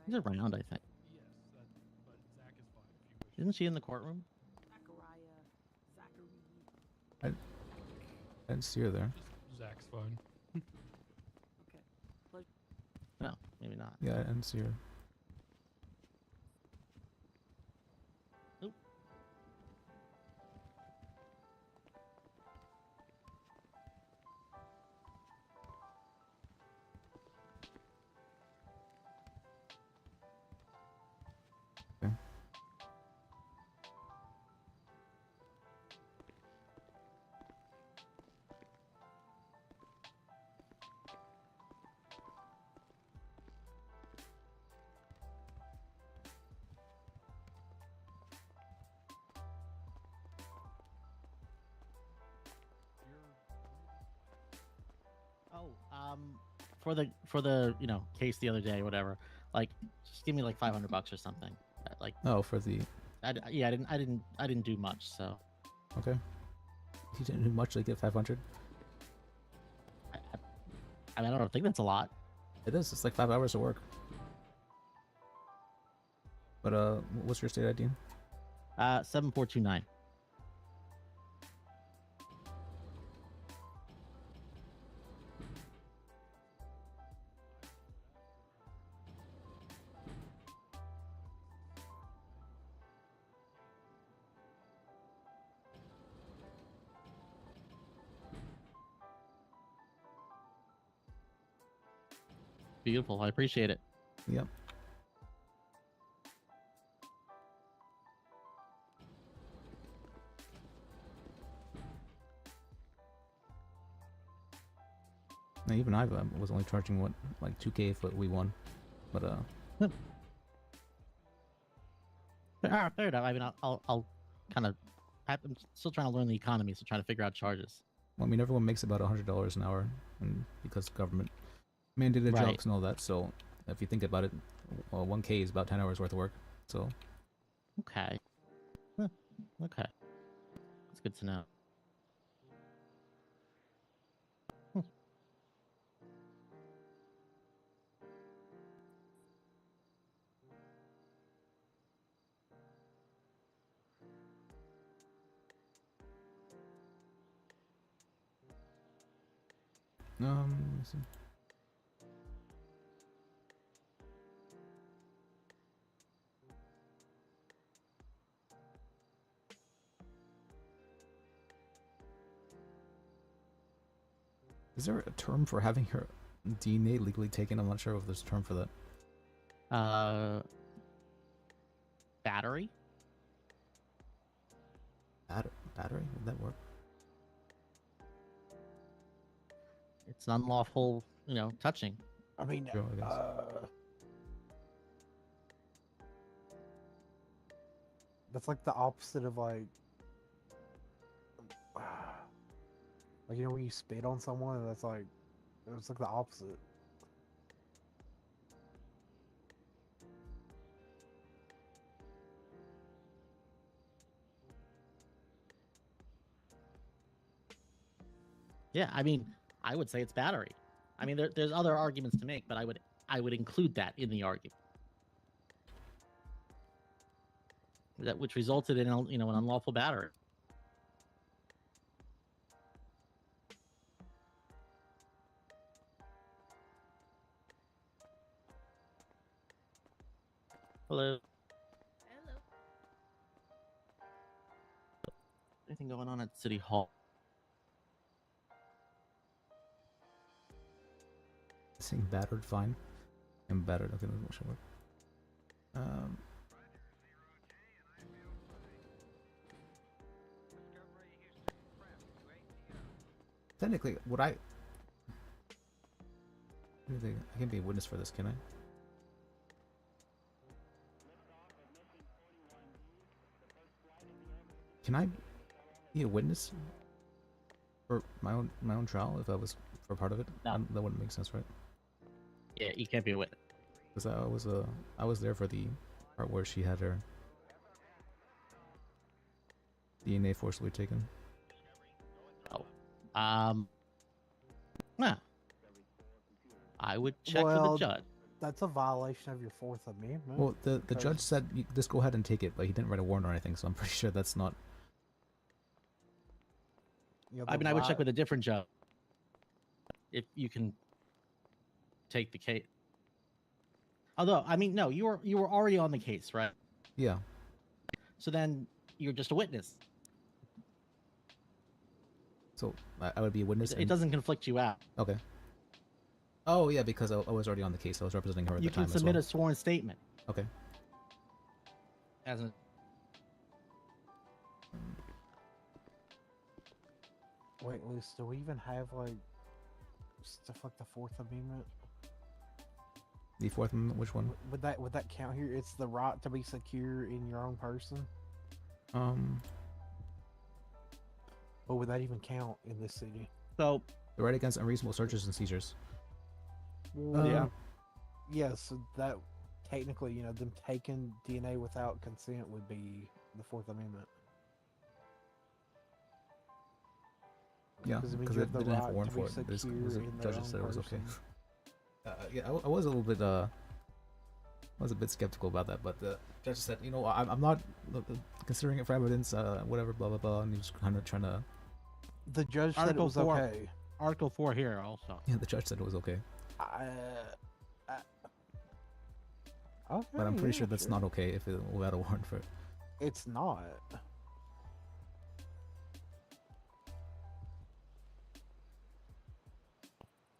She's around, I think. Isn't she in the courtroom? I didn't see her there. Zach's fine. No, maybe not. Yeah, I didn't see her. Nope. for the case the other day, whatever. Like, just give me like $500 or something. Like, Oh, for the. I didn't do much, so. Okay. You didn't do much to get 500. I mean, I don't think that's a lot. It is. It's like 5 hours of work. But what's your state ID? 7429. Beautiful. I appreciate it. Yep. Now, even I was only charging what, like 2K if we won, but Fair enough. I mean, I'll kind of. I'm still trying to learn the economy, so trying to figure out charges. well, I mean, everyone makes about $100 an hour, and because government mandated Right. jobs and all that, so if you think about it, well, 1K is about 10 hours worth of work. So Okay. Huh. Okay. That's good to know. let me see. Is there a term for having your DNA legally taken? I'm not sure if there's a term for that. Battery? Battery? Would that work? It's an unlawful, touching. I mean, Sure, I guess. That's like the opposite of like when you spit on someone. That's like it's like the opposite. Yeah, I mean, I would say it's battery. I mean, there's other arguments to make, but I would include that in the argument. That which resulted in an unlawful battery. Hello. Hello. Anything going on at City Hall? Saying battered, fine. And battered, okay, that should work. Technically, would I can be a witness for this, can I? Can I be a witness for my own trial if I was for part of it? No. That wouldn't make sense, right? Yeah, you can't be a witness. Because I was there for the part where she had her DNA forcibly taken. Oh. Nah. I would check with Well, the judge. That's a violation of your Fourth Amendment. Well, the because- judge said just go ahead and take it, but he didn't write a warrant or anything, so I'm pretty sure that's not. I mean, I would check with a different judge if you can take the case. Although, I mean, no, you were already on the case, right? Yeah. So then you're just a witness. So I would be a witness. It doesn't conflict you out. Okay. Oh yeah, because I was already on the case. I was representing her at You the time can as submit well. a sworn statement. Okay. As a Wait, Liz, do we even have like stuff like the Fourth Amendment? The Fourth Amendment, which one? Would that count here? It's the right to be secure in your own person. Or would that even count in this city? So the right against unreasonable searches and seizures. Well, yeah, so that technically, them taking DNA without consent would be the Fourth Amendment. Yeah, 'Cause it means because you it have the didn't have a right warrant to be for it. This secure was a in their judge own said it was okay. person. Yeah, I was a little bit I was a bit skeptical about that, but the judge said, I'm not considering it for evidence, whatever, blah blah blah, and he was kind of trying to. The judge said it Article was 4. okay. Article 4 here also. Yeah, the judge said it was okay, Okay, but I'm pretty yeah, sure that's not okay if it without a warrant for it. It's not.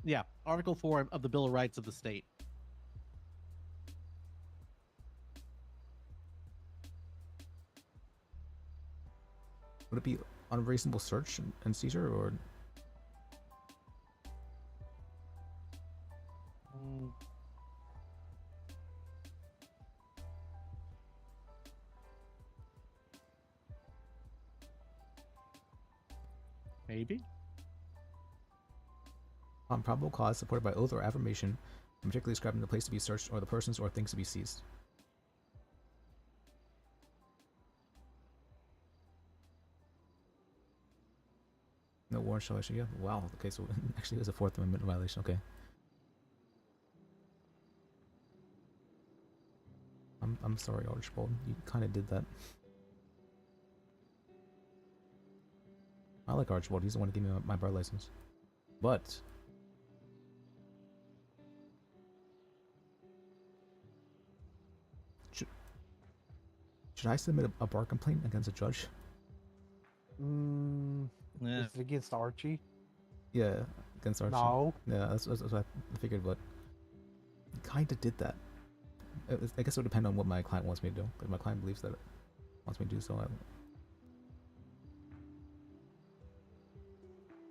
Yeah, Article 4 of the Bill of Rights of the state. Would it be unreasonable search and seizure, or Maybe. on probable cause supported by oath or affirmation, and particularly describing the place to be searched or the persons or things to be seized? No warrant shall issue. Yeah. Wow. Okay, so actually, it was a Fourth Amendment violation. Okay. I'm sorry, Archibald. You kind of did that. I like Archibald. He's the one who gave me my bar license. But should I submit a bar complaint against a judge? Is it against Archie? Yeah, against Archie. No. Yeah, that's what I figured, but kind of did that. I guess it would depend on what my client wants me to do. If my client believes that it wants me to do so,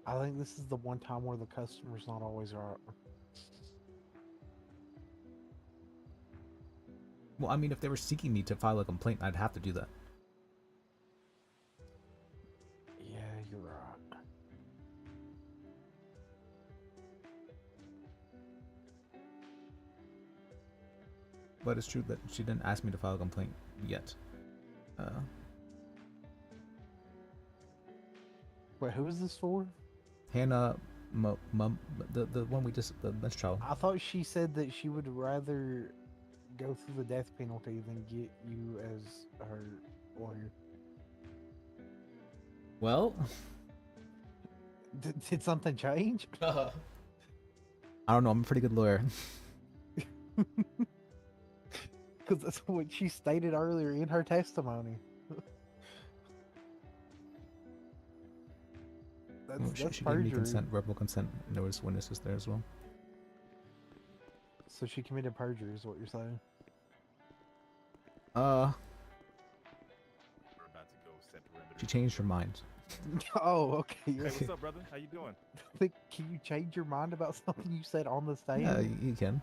I think this is the one time where the customer's not always right. Well, I mean, if they were seeking me to file a complaint, I'd have to do that. Yeah, you're right. But it's true that she didn't ask me to file a complaint yet. Wait, who is this for? Hannah, the one we just, the bench trial. I thought she said that she would rather go through the death penalty than get you as her lawyer. Well, did something change? I don't know. I'm a pretty good lawyer. Because that's what she stated earlier in her testimony. That's She gave me perjury. consent, verbal consent. And there was witnesses there as well. So she committed perjury, is what you're saying? We're about to go set perimeter. She changed her mind. Oh, okay. Hey, what's up, brother? How you doing? Can you change your mind about something you said on the stand? Yeah, you can.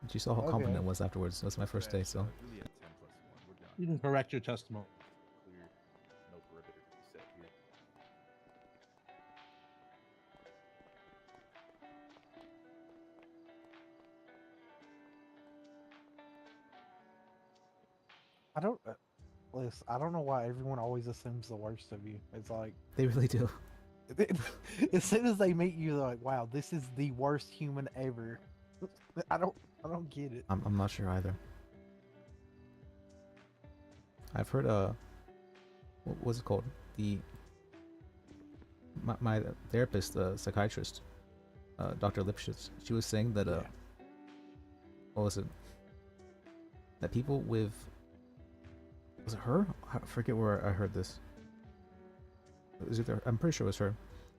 She saw how confident Okay. I was afterwards. That's my first day, so. Really at 10 plus 1. We're done. You can correct your testimony. Clear. No perimeter to be set here. Listen, I don't know why everyone always assumes the worst of you. It's like They really do. as soon as they meet you, they're like, "Wow, this is the worst human ever." I don't get it. I'm not sure either. I've heard what was it called? My therapist, psychiatrist, Dr. Lipschitz, she was saying that what was it? That people with, was it her? I forget where I heard this. Is it I'm pretty sure it was her.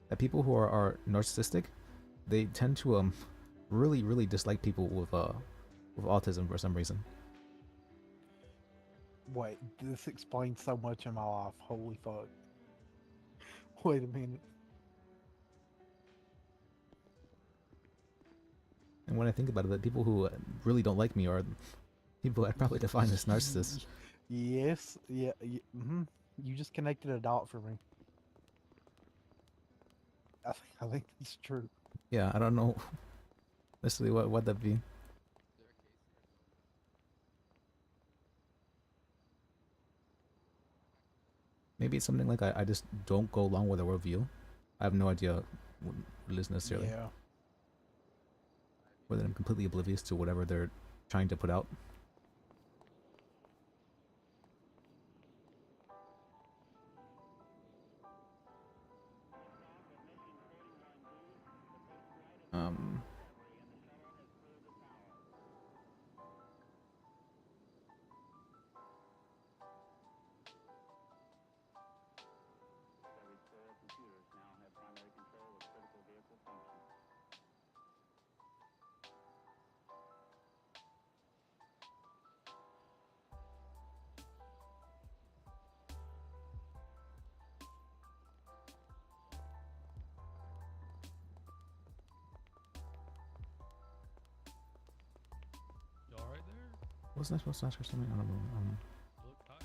That people who are narcissistic, they tend to really dislike people with autism for some reason. Wait, this explains so much in my life. Holy fuck. Wait a minute. And when I think about it, the people who really don't like me are people I'd probably define as narcissists. Yes, yeah, You just connected a dot for me. I think that's true. Yeah, I don't know. Leslie, what would that be? Maybe it's something like I just don't go along with their worldview. I have no idea what it is necessarily. Yeah. Whether I'm completely oblivious to whatever they're trying to put out. Um. You alright there? Wasn't I supposed to ask her something? I don't know. You look tired.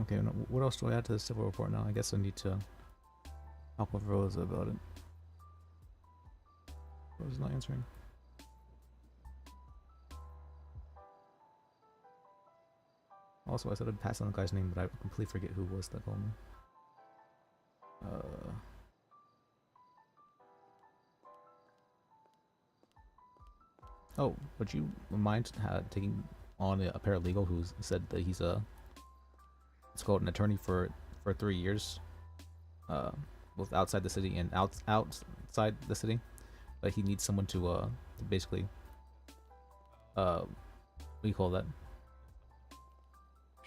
Okay, what else do I add to the civil report now? I guess I need to talk with Rosa about it. Rosa's not answering. Also, I said I'd pass on the guy's name, but I completely forget who it was that called me. Oh, would you mind taking on a paralegal who said that he's it's called an attorney for 3 years, both outside the city and outside the city, but he needs someone to basically what do you call that?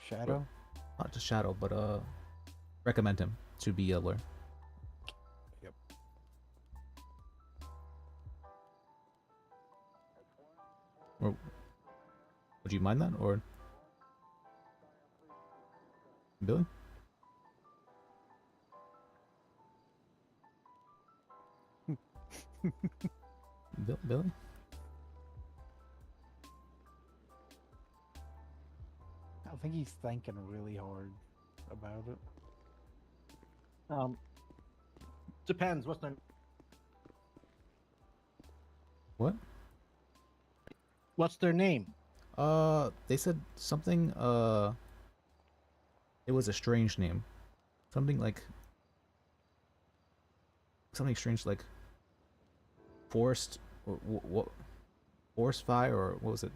Shadow? Not just shadow, but recommend him to be a lawyer. Yep. Or would you mind that, or Billy? Billy? I think he's thinking really hard about it. Depends. What's their What? What's their name? They said something, it was a strange name. Something like, something strange like Forest, or what, Forest Fire, or what was it?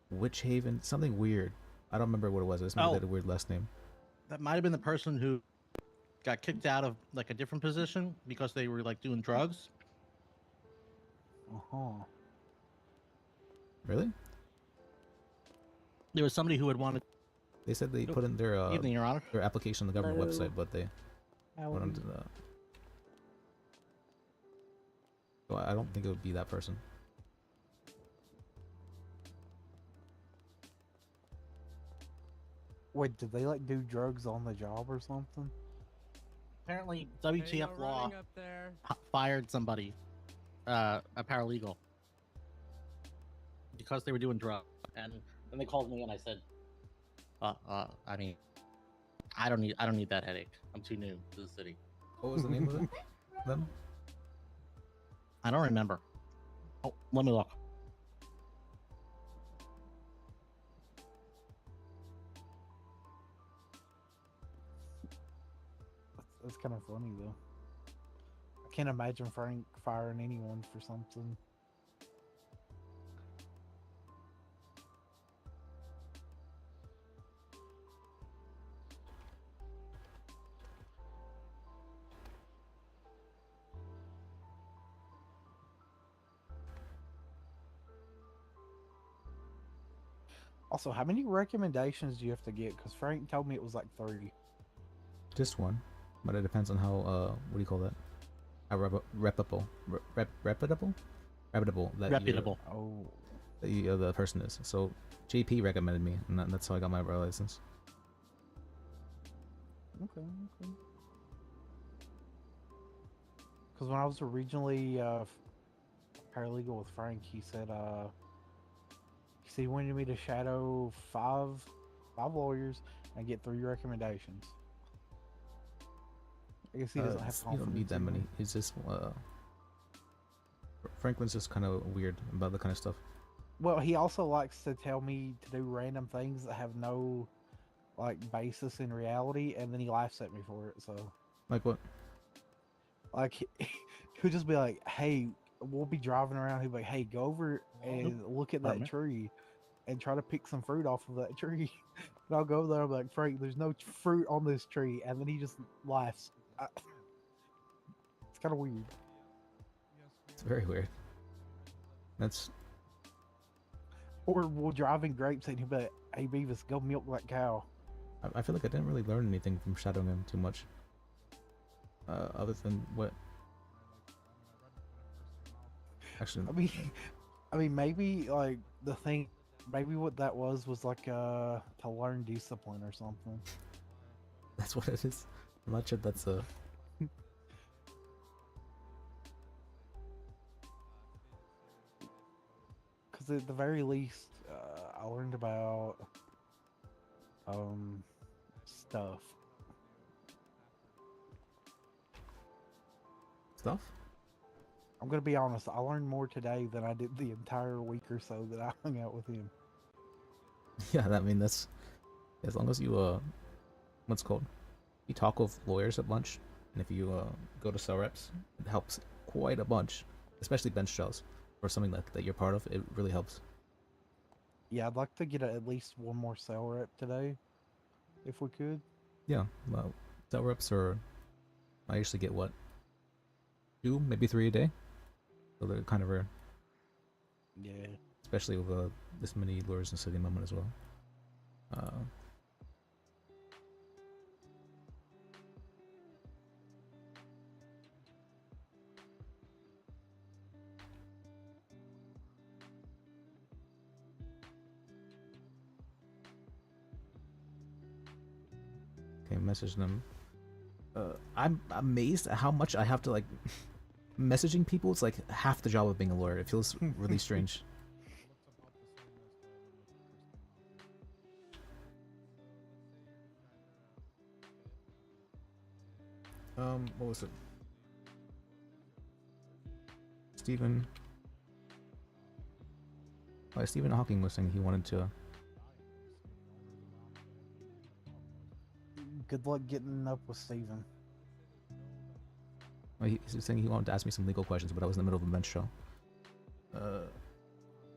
Witch Haven? Something weird. I don't remember what it was. It was maybe a weird last name. That might have been the person who got kicked out of like a different position because they were like doing drugs. Uh-huh. Really? There was somebody who had wanted. They said they put in their Evening, Your Honor. their application on the government Hello. website, but they went onto the. So I don't think it would be that person. Wait, did they like do drugs on the job or something? Apparently, WTF law fired somebody, a paralegal, because they were doing drugs. And then they called me and I said, I mean, I don't need that headache. I'm too new to the city. What was the name of it? Then? I don't remember. Oh, let me look. That's kind of funny though. I can't imagine Frank firing anyone for something. Also, how many recommendations do you have to get? Because Frank told me it was like 30. Just one, but it depends on how what do you call that? How reputable that Reputable. The person is. So JP recommended me, and that's how I got my bar license. Okay. Because when I was originally paralegal with Frank, he said said he wanted me to shadow five lawyers and get 3 recommendations. I guess he doesn't have You don't need confidence that in many. me. It's just Franklin's just kind of weird about that kind of stuff. Well, he also likes to tell me to do random things that have no like basis in reality, and then he laughs at me for it. So, Like what? like he'll just be like, "Hey, we'll be driving around. He'll be like, "Hey, go over and look at that Apartment. tree, and try to pick some fruit off of that tree." And I'll go there. I'm like, "Frank, there's no fruit on this tree," and then he just laughs. It's kind of weird. It's very weird. That's Or we'll drive in grapes, and he'll be like, "Hey, Beavis, go milk that cow." I feel like I didn't really learn anything from shadowing him too much. Other than what? Actually, I mean, maybe like the thing, maybe what that was like to learn discipline or something. that's what it is. I'm not sure that's a. Because at the very least, I learned about stuff. Stuff? I'm gonna be honest. I learned more today than I did the entire week or so that I hung out with him. Yeah, I mean that's as long as you what's it called? You talk with lawyers at lunch, and if you go to cell reps, it helps quite a bunch, especially bench trials or something that you're part of. It really helps. Yeah, I'd like to get at least one more cell rep today, if we could. Yeah, well, cell reps are. I usually get what, 2, maybe 3 a day, so they're kind of rare. Yeah. Especially with this many lawyers in the city moment as well. Okay, message them. I'm amazed at how much I have to like messaging people. It's like half the job of being a lawyer. It feels really strange. What was it? Stephen. Stephen Hawking was saying he wanted to. Good luck getting up with Steven. He's saying he wanted to ask me some legal questions, but I was in the middle of a bench show.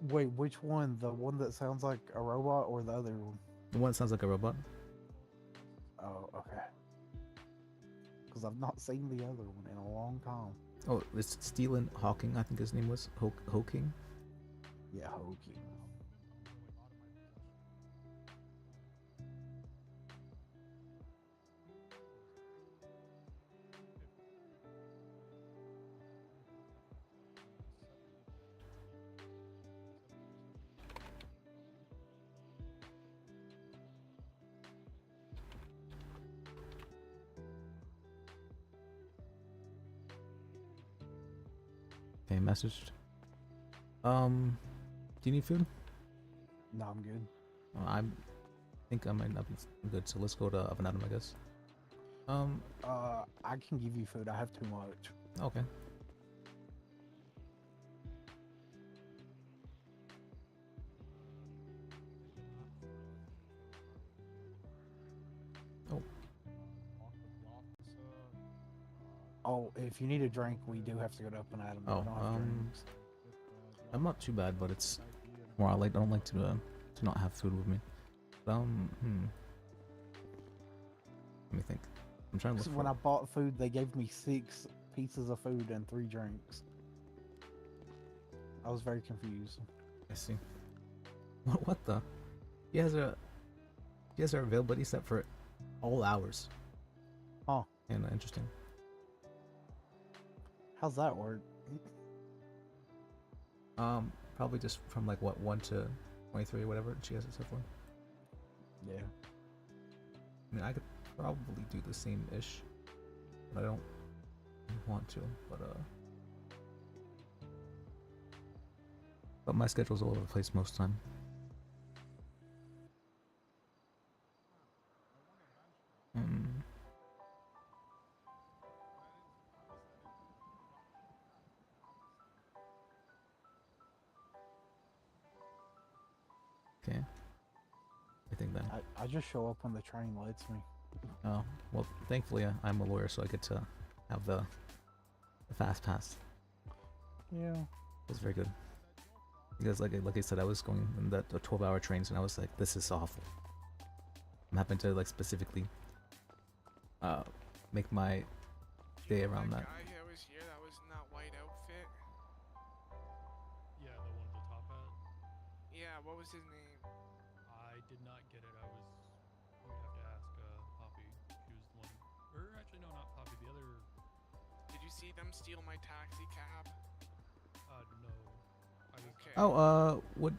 Wait, which one? The one that sounds like a robot or the other one? The one that sounds like a robot. Oh, okay. Because I've not seen the other one in a long time. Oh, it's Stephen Hawking, I think his name was. Hawking? Yeah, Hawking. Okay, messaged. Do you need food? No, I'm good. I think I might not be good, so let's go to Oven Atom, I guess. I can give you food. I have too much. Okay. Oh. Oh, if you need a drink, we do have to go to Oven Atom. Oh, I'm not too bad, but it's more I don't like to not have food with me. Let me think. I'm trying to look. When I bought food, they gave me 6 pieces of food and 3 drinks. I was very confused. I see. What the? He has our availability set for all hours. Oh. And interesting. How's that work? Probably just from like what 1 to 23 or whatever she has it set for. Yeah. I mean, I could probably do the same-ish, but I don't want to. But my schedule's all over the place most of the time. I just show up when the train lets me. Oh, well, thankfully I'm a lawyer, so I get to have the fast pass. Yeah. It's very good. Because like I said, I was going in the 12-hour trains, and I was like, this is awful. I'm having to like specifically make my day around that. Guy that was here that was in that white outfit. Yeah, the one with the top hat. Yeah, what was his name? I did not get it. I was. You would have to ask Poppy. She was the one. Or actually, no, not Poppy. The other. Did you see them steal my taxi cab? No. I was. Okay. Oh, would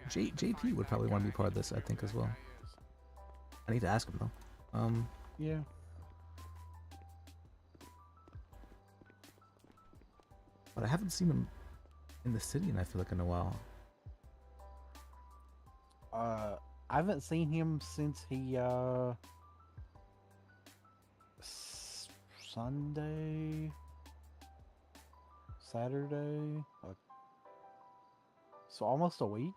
Somebody JP would probably want to be part of this, I think, as well. I need to ask him though. Yeah. But I haven't seen him in the city, and I feel like in a while. I haven't seen him since he Sunday, Saturday, so almost a week.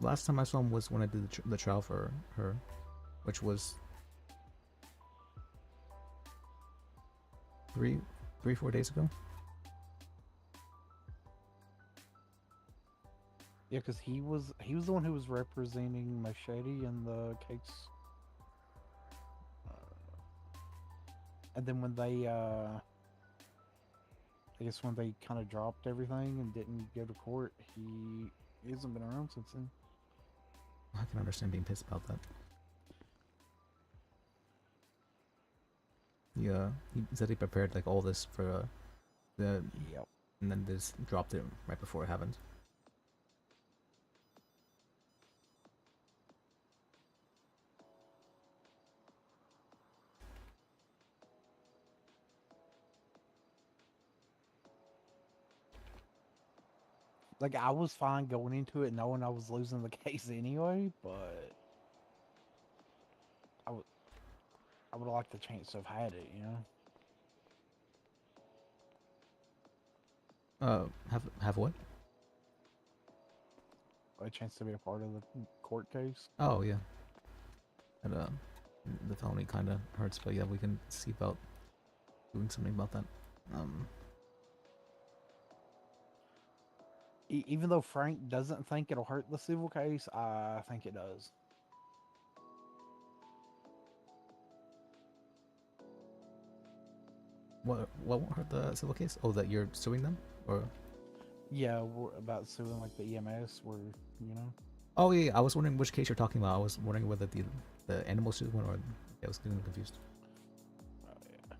Last time I saw him was when I did the trial for her, which was 4 days ago. Yeah, because he was the one who was representing Machete in the case. And then when they, I guess when they kind of dropped everything and didn't go to court, he hasn't been around since then. I can understand being pissed about that. Yeah, he said he prepared like all this for the, Yep. and then just dropped it right before it happened. Like, I was fine going into it knowing I was losing the case anyway, but I would have liked the chance to have had it, you know? Have what? A chance to be a part of the court case. Oh yeah. And the felony kind of hurts, but yeah, we can see about doing something about that. Even though Frank doesn't think it'll hurt the civil case, I think it does. What won't hurt the civil case? Oh, that you're suing them, or? Yeah, we're about suing like the EMS, where you know. Oh yeah, I was wondering which case you're talking about. I was wondering whether the animal suit one, or I was getting confused. Oh yeah.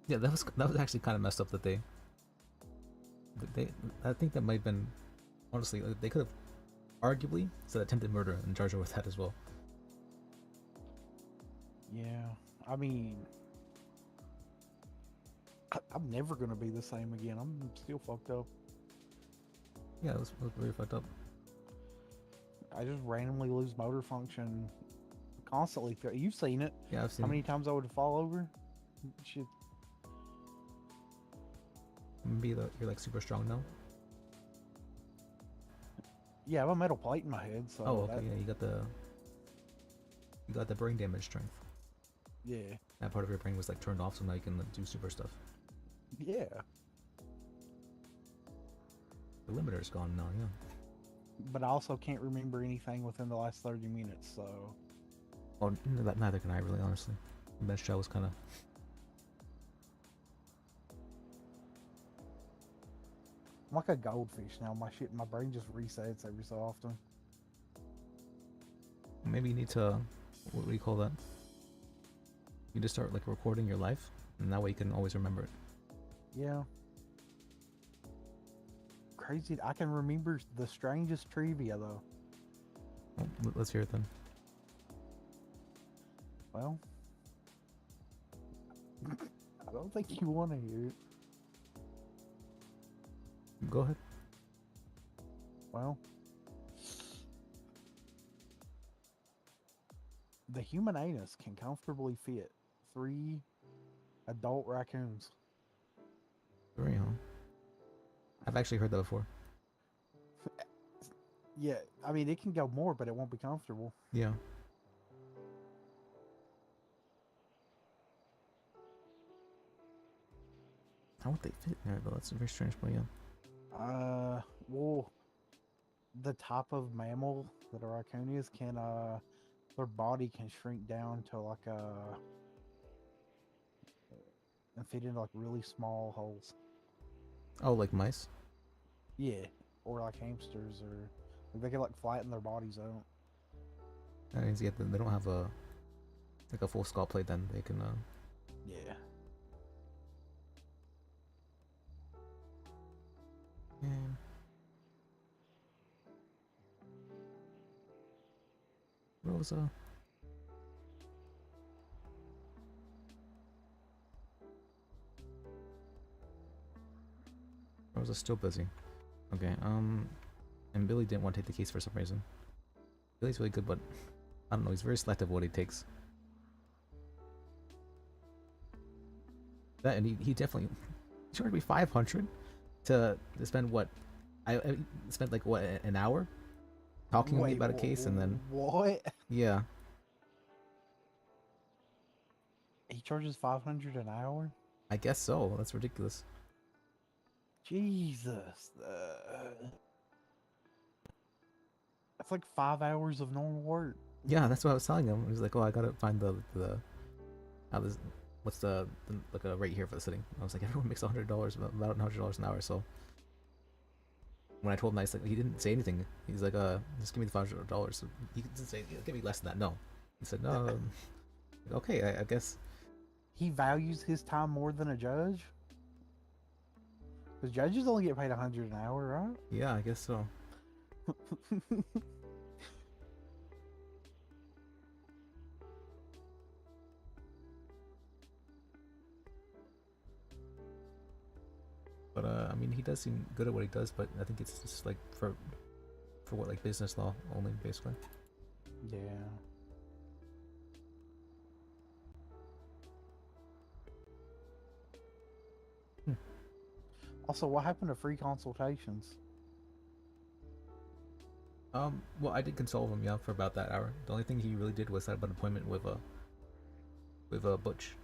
Yeah, that was actually kind of messed up that they I think that might have been, honestly, they could have arguably said attempted murder and charged her with that as well. Yeah, I mean, I'm never gonna be the same again. I'm still fucked up. Yeah, it was very fucked up. I just randomly lose motor function constantly. You've seen it. Yeah, I've seen How it. many times I would fall over? Shit. Maybe you're like super strong now. Yeah, I have a metal plate in my head, so. Oh, okay, that, yeah, you got the brain damage strength. Yeah. That part of your brain was like turned off, so now you can like, do super stuff. Yeah. The limiter's gone now, yeah. But I also can't remember anything within the last 30 minutes, so. Oh, neither can I really, honestly. The bench trial was kind of. I'm like a goldfish now. My brain just resets every so often. Maybe you need to, what do you call that? You just start like recording your life, and that way you can always remember it. Yeah. Crazy. I can remember the strangest trivia though. Well, let's hear it then. Well, I don't think you want to hear it. Go ahead. Well, the human anus can comfortably fit 3 adult raccoons. 3, huh? I've actually heard that before. Yeah, I mean it can go more, but it won't be comfortable. Yeah. How would they fit in there though? That's a very strange point. Yeah. Well, the type of mammal that a raccoon is can their body can shrink down to like and fit into like really small holes. Oh, like mice. Yeah, or like hamsters, or they can like flatten their bodies out. That means yeah, they don't have a like a full skull plate. Then they can. Yeah. Rosa. Rosa's still busy. Okay. And Billy didn't want to take the case for some reason. Billy's really good, but I don't know. He's very selective what he takes. That and he definitely charged me 500 to spend what I spent like what an hour talking with me about a case and then what? Yeah. He charges 500 an hour. I guess so. That's ridiculous. Jesus. That's like 5 hours of normal work. Yeah, that's what I was telling him. He was like, "Oh, I gotta find the how this what's the like a rate here for the sitting." I was like, "Everyone makes $100 about $100 an hour." So when I told him, he didn't say anything. He's like, just give me the $500." So he didn't say, "Give me less than that." No, he said, "No." Okay, I guess. He values his time more than a judge. Because judges only get paid 100 an hour, right? Yeah, I guess so. But I mean, he does seem good at what he does, but I think it's just like for what, like business law only, basically. Yeah. Also, what happened to free consultations? Well, I did consult with him, yeah, for about that hour. The only thing he really did was set up an appointment with Butch,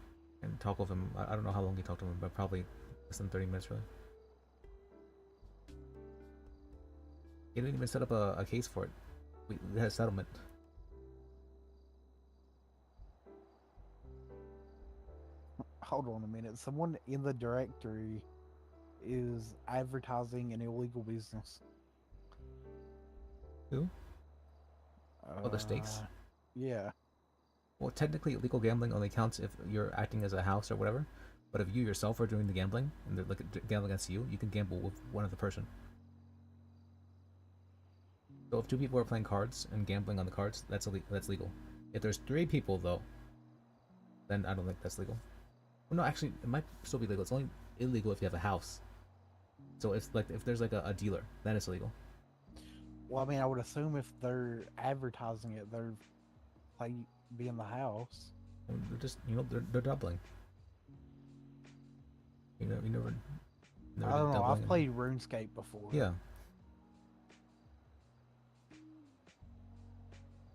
and talk with him. I don't know how long he talked to him, but probably less than 30 minutes, really. He didn't even set up a case for it. We had a settlement. Hold on a minute. Someone in the directory is advertising an illegal business. Who? Oh, the stakes? Yeah. Well, technically, illegal gambling only counts if you're acting as a house or whatever. But if you yourself are doing the gambling, and they're like gambling against you, you can gamble with one other person. So if 2 people are playing cards and gambling on the cards, that's legal. If there's 3 people though, then I don't think that's legal. Well, no, actually, it might still be legal. It's only illegal if you have a house. So if there's like a dealer, then it's illegal. Well, I mean, I would assume if they're advertising it, they're like be in the house. And they're just they're doubling. You never I don't know. doubling I've played RuneScape before. Yeah.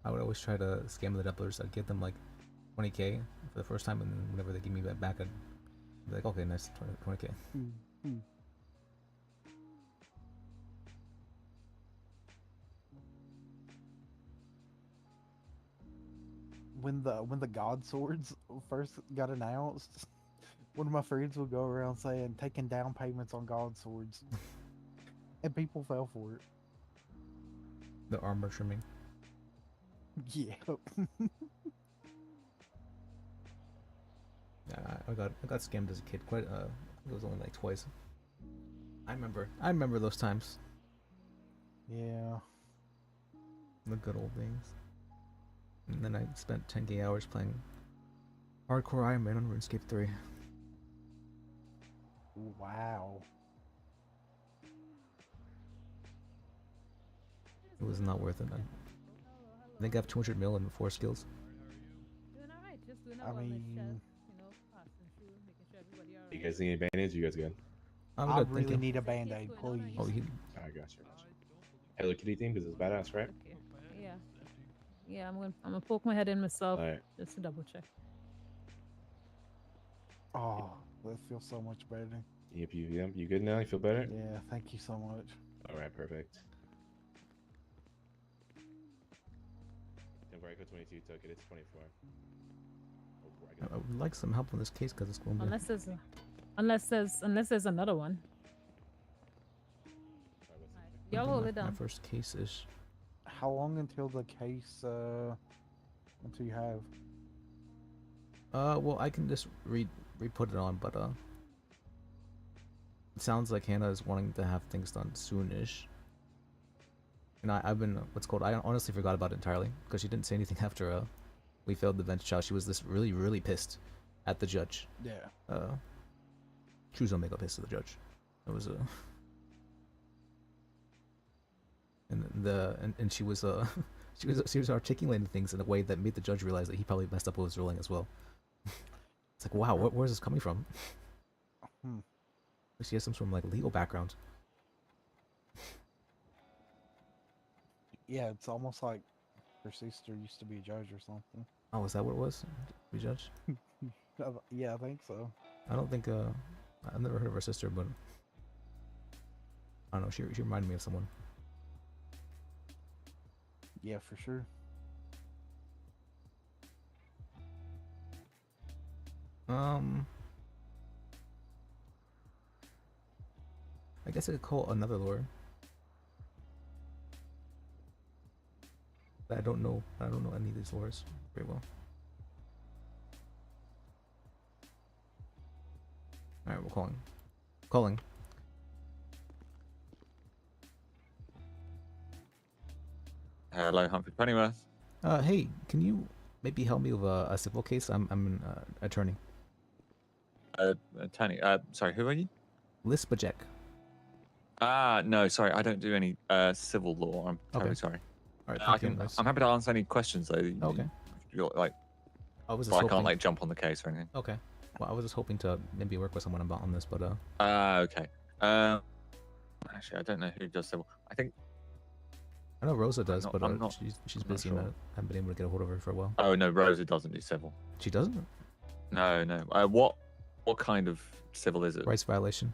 I would always try to scam the doublers. I'd give them like 20k for the first time, and then whenever they give me back, I'd be like, okay, nice, 20k. When the God Swords first got announced, one of my friends would go around saying taking down payments on God Swords, and people fell for it. The armor trimming. Yeah. Yeah, I got scammed as a kid. Quite it was only like twice. I remember those times. Yeah. The good old days. And then I spent 10k hours playing hardcore Iron Man on RuneScape 3. Wow. It was not worth it. I think I have 200 mil and 4 skills. Doing alright, just doing I all my mean, chest, passing through, making sure everybody alright. You guys need any band-aids? You guys good? I'm I good, thank really you. need a band-aid, please. Oh, you, I got you. Hello Kitty theme, because it's badass, right? Yeah. Yeah, I'm gonna poke my head in myself Alright. just to double check. Oh, that feels so much better. Yep, you good now? You feel better? Yeah, thank you so much. Alright, perfect. Temporary code 22 token, it's 24. I would like some help on this case because it's going Unless there's unless there's another one. Y'all hold it my down. first case is. How long until the case, until you have? Well, I can just re-put it on, but it sounds like Hannah is wanting to have things done soonish. And I've been I honestly forgot about it entirely because she didn't say anything after we failed the bench trial. She was this really pissed at the judge. Yeah. She was omega pissed at the judge. It was and she was she was articulating things in a way that made the judge realize that he probably messed up with his ruling as well. It's like, wow, where's this coming from? She has some sort of like legal background. Yeah, it's almost like her sister used to be a judge or something. Oh, is that what it was? Be judge? Yeah, I think so. I don't think I've never heard of her sister, but I don't know. She reminded me of someone. Yeah, for sure. I guess I could call another lawyer. But I don't know any of these lawyers very well. Alright, we're calling. Calling. Hello, Humphrey Pennyworth. Hey, can you maybe help me with a civil case? I'm an attorney. Attorney. Sorry, who are you? Lis Lawyer. No, sorry, I don't do any civil law. I'm terribly sorry. All right, I'm happy to answer any questions though. Okay. You're like, I was. I can't like jump on the case or anything. Okay. Well, I was just hoping to maybe work with someone about on this, but Okay. Actually, I don't know who does civil. I know Rosa does, not- but I'm not- she's I'm not busy sure. and I haven't been able to get a hold of her for a while. Oh no, Rosa doesn't do civil. She doesn't? No. What kind of civil is it? Rights violation.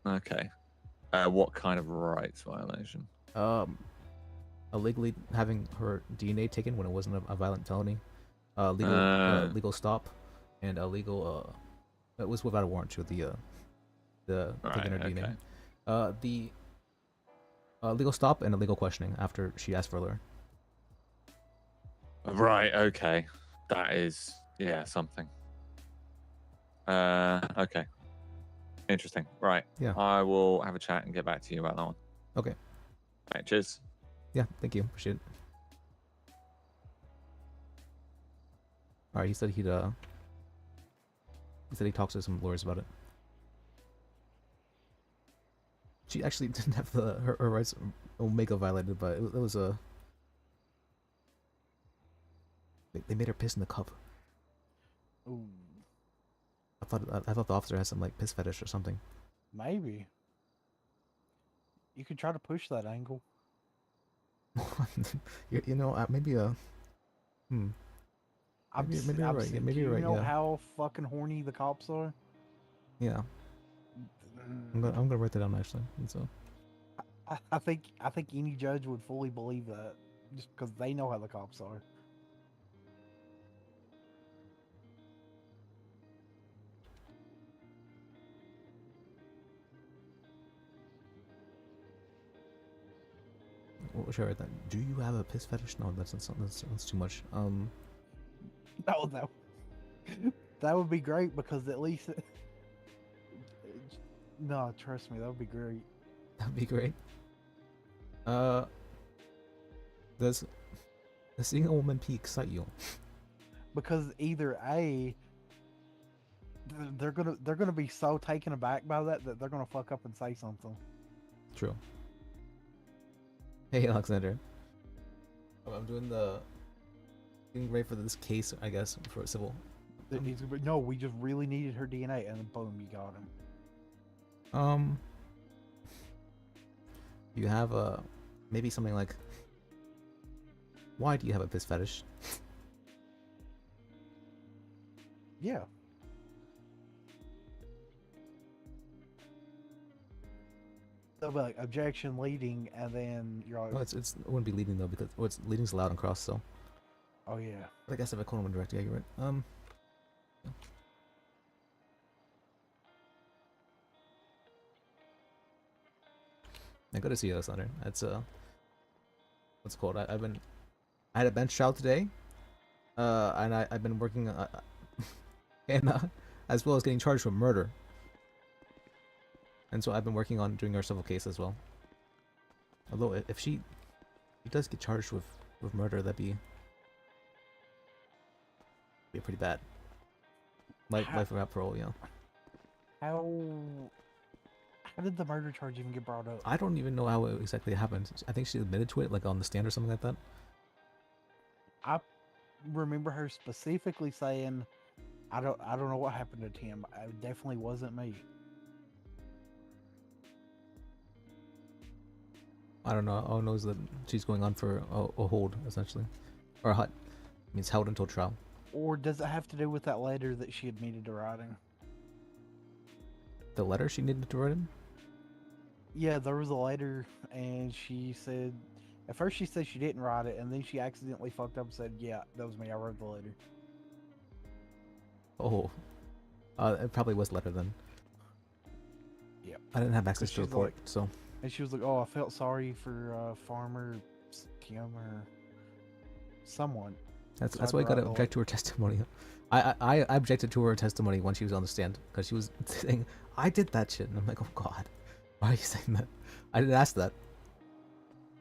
Okay. What kind of rights violation? Illegally having her DNA taken when it wasn't a violent felony. Legal stop, and illegal. It was without a warrant to the taking her DNA. The legal stop and illegal questioning after she asked for a lawyer. Right. Okay. That is something. Okay. Interesting. Right. Yeah. I will have a chat and get back to you about that one. Okay. Right. Cheers. Yeah. Thank you. Appreciate it. All right. He said he talks to some lawyers about it. She actually didn't have her rights Omega violated, but it was a. They made her piss in the cup. Ooh. I thought the officer had some like piss fetish or something. Maybe. You could try to push that angle. you know, maybe Maybe you're right. Yeah, maybe you're right. You know Yeah. how fucking horny the cops are? Yeah. I'm gonna write that down actually. And so. I think any judge would fully believe that, just because they know how the cops are. What should I write that? Do you have a piss fetish? No, that's not something. That's too much. That would be great because at least. No, trust me, that would be great. That'd be great. Does seeing a woman pee excite you? Because either A, they're gonna be so taken aback by that they're gonna fuck up and say something. True. Hey, Alexander. I'm getting ready for this case, I guess, for civil. He's gonna be, no, we just really needed her DNA, and then boom, you got him. You have maybe something like, why do you have a piss fetish? Yeah. They'll be like objection leading, and then you're like, No, it wouldn't be leading though because it's leading's allowed on cross. So. oh yeah. I guess if I call him direct, yeah, you're right. I gotta see you, Alexander. That's what's it called? I had a bench trial today, and I've been working, and as well as getting charged for murder. And so I've been working on doing her civil case as well. Although if she does get charged with murder, that'd be pretty bad. Life without parole, yeah. How did the murder charge even get brought up? I don't even know how it exactly happened. I think she admitted to it, like on the stand or something like that. I remember her specifically saying, "I don't know what happened to Tim. It definitely wasn't me." I don't know. All I know is that she's going on for a hold, essentially. Or a hut. Means held until trial. Or does it have to do with that letter that she admitted to writing? The letter she needed to write in? Yeah, there was a letter, and she said, at first she said she didn't write it, and then she accidentally fucked up and said, yeah, that was me, I wrote the letter. Oh. It probably was letter then. Yeah. I didn't have access to the report, like, so. And she was like, oh, I felt sorry for Farmer Kim or someone. That's So why I you gotta brought the object to her testimony. I objected to her testimony when she was on the stand because she was saying I did that shit, and I'm like, oh god, why are you saying that? I didn't ask that.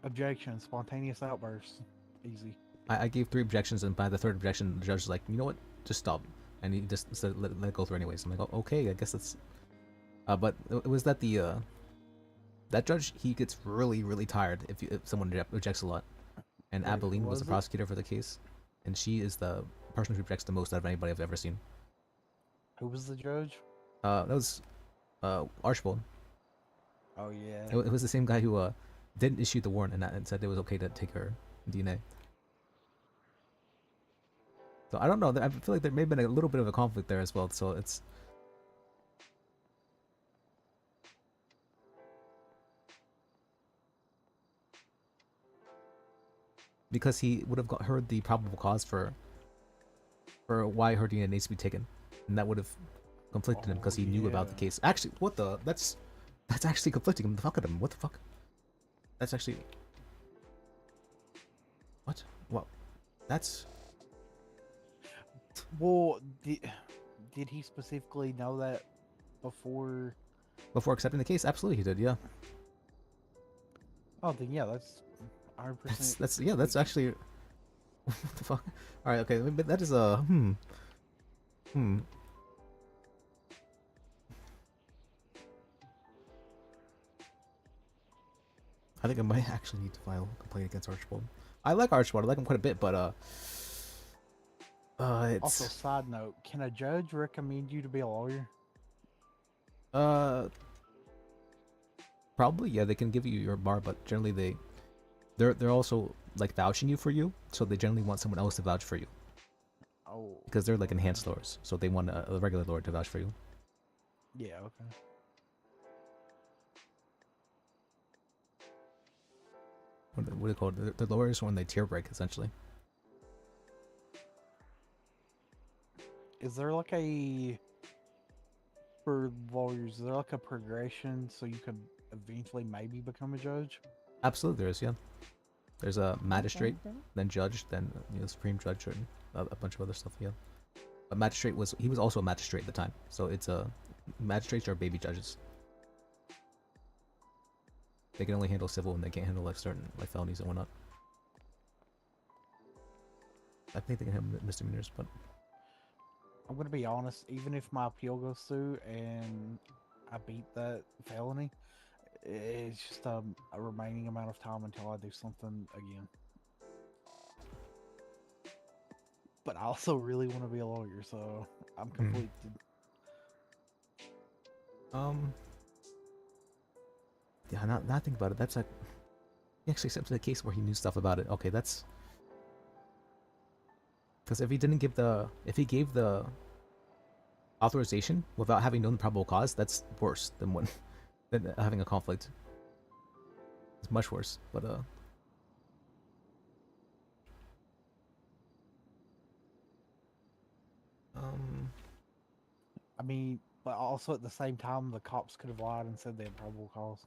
Objection, spontaneous outburst, easy. I gave 3 objections, and by the 3rd objection, the judge was like, you know what, just stop, and he just said let it go through anyways. I'm like, oh, okay, I guess that's. But it was that the that judge, he gets really tired if someone objects a lot, and Wait, Abilene was the it? prosecutor for the case, and she is the person who objects the most out of anybody I've ever seen. Who was the judge? That was Archibald. Oh yeah. It was the same guy who didn't issue the warrant and said it was okay to take her DNA. So I don't know. I feel like there may have been a little bit of a conflict there as well. So it's. Because he would have heard the probable cause for why her DNA needs to be taken, and that would have conflicted him because he knew about the case. Actually, what the? That's actually conflicting him. The fuck at him. What the fuck? That's actually. What? Well, that's. Well, did he specifically know that before? Before accepting the case, absolutely he did. Yeah. Oh, then yeah, that's 100%. That's actually. What the fuck? All right, okay, but that is a I think I might actually need to file a complaint against Archibald. I like Archibald. I like him quite a bit, but it's Also, side note: can a judge recommend you to be a lawyer? Probably, yeah. They can give you your bar, but generally they're also like vouching you for you, so they generally want someone else to vouch for you. Oh. Because they're like enhanced lawyers, so they want a regular lawyer to vouch for you. Yeah. Okay. What do they call it? The lawyers when they tier break, essentially. Is there like for lawyers? Is there like a progression so you could eventually maybe become a judge? Absolutely, there is. Yeah, there's a magistrate, then judge, then supreme judge, and a bunch of other stuff. Yeah, a magistrate was also a magistrate at the time, so it's magistrates are baby judges. They can only handle civil, and they can't handle like certain like felonies and whatnot. I think they can handle misdemeanors, but I'm gonna be honest. Even if my appeal goes through and I beat that felony, it's just a remaining amount of time until I do something again. but I also really want to be a lawyer, so I'm conflicted. Yeah, not think about it. That's like he actually accepted a case where he knew stuff about it. Okay, that's because if he gave the authorization without having known the probable cause, that's worse than than having a conflict. It's much worse. But I mean, but also at the same time, the cops could have lied and said they had probable cause.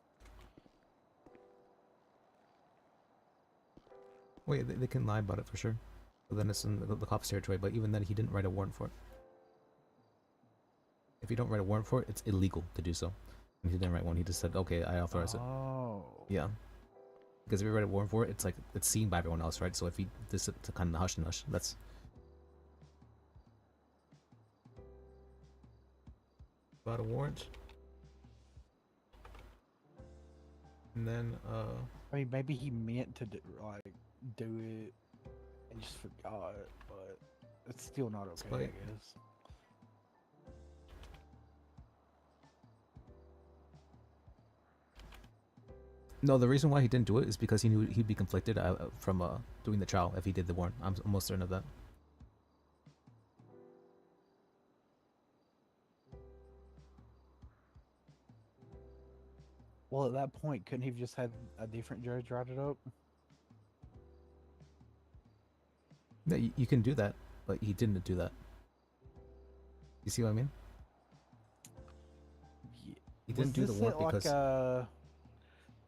well, yeah, they can lie about it for sure. But then it's in the cops' territory. But even then, he didn't write a warrant for it. If you don't write a warrant for it, it's illegal to do so. And he didn't write one. He just said, "Okay, I authorize it." Oh. Yeah. Because if you write a warrant for it, it's like it's seen by everyone else, right? So if he this to kind of hush and hush, that's about a warrant. And then I mean, maybe he meant to do it and just forgot, but it's still not okay, I guess. No, the reason why he didn't do it is because he knew he'd be conflicted from doing the trial if he did the warrant. I'm almost certain of that. Well, at that point, couldn't he have just had a different judge write it up? Yeah, you can do that, but he didn't do that. You see what I mean? He didn't do the warrant because like a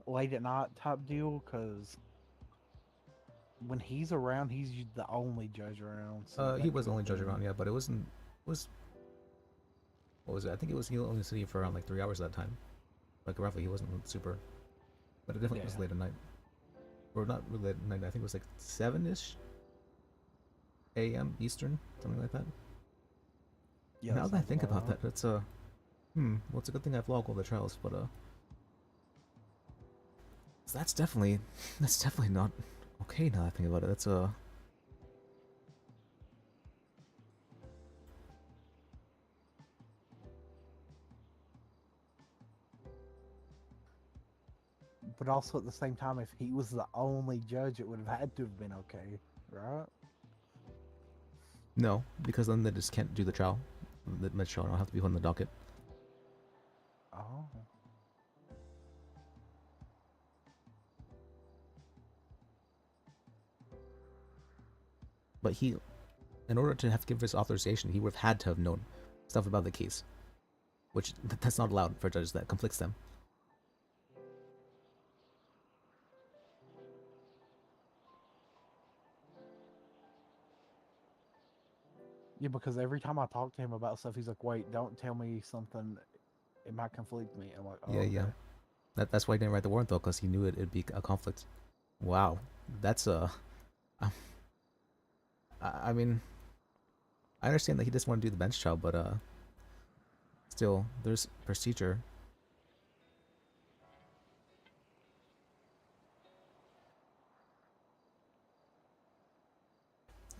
late at night type deal, because when he's around, he's the only judge around. So he was the only judge around, yeah, but it wasn't. What was it? I think it was he only sitting for around like 3 hours at that time, like roughly. He wasn't super, but it definitely was late at night, or not really late at night. I think it was like 7-ish a.m. Eastern, something like that. Yeah. Now that I think about that, that's well, it's a good thing I've logged all the trials, but that's definitely not okay. Now that I think about it, that's But also at the same time, if he was the only judge, it would have had to have been okay, right? no, because then they just can't do the trial. The med trial will have to be on the docket. Oh. But he, in order to have to give his authorization, he would have had to have known stuff about the case, which that's not allowed for judges. That conflicts them. Yeah, because every time I talk to him about stuff, he's like, "Wait, don't tell me something. It might conflict me." I'm like, "Oh, Yeah, okay." yeah. That's why he didn't write the warrant though, because he knew it'd be a conflict. Wow, that's I mean, I understand that he just want to do the bench trial, but still, there's procedure.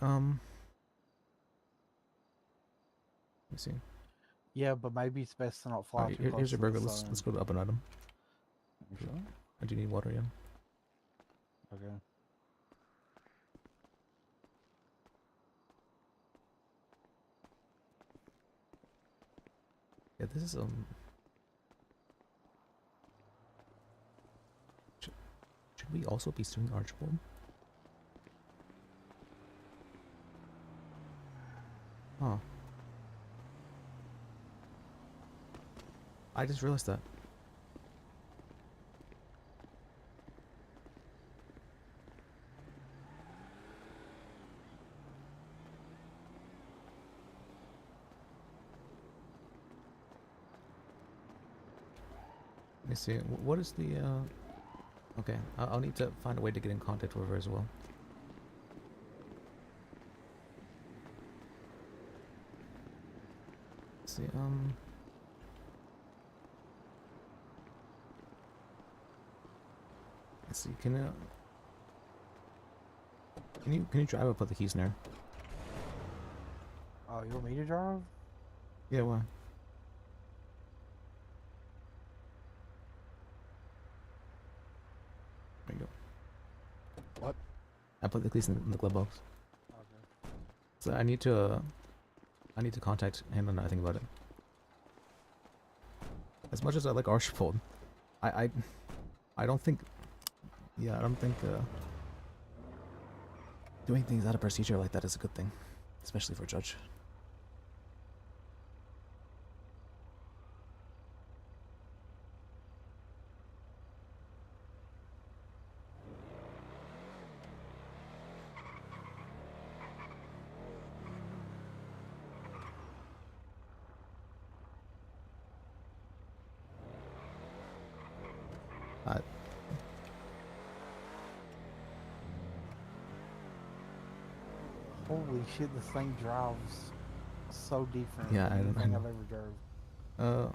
Let me see. Yeah, but maybe it's best to not fly Alright, too close here's your to the burger. Let's sun. go to up and item. Sure. I do need water, yeah. Okay. Yeah, this is should we also be suing Archibald? Huh. I just realized that. Let me see. What is the okay, I'll need to find a way to get in contact with her as well. Let's see, let's see, can you drive up with the keys in there? you want me to drive? Yeah, why? There you go. What? I put the keys in the glove box. Okay. So I need to contact him and I think about it. As much as I like Archibald, I don't think, yeah, I don't think doing things out of procedure like that is a good thing, especially for a judge. Holy shit, this thing drives so different Yeah, than anything know. I've ever drove.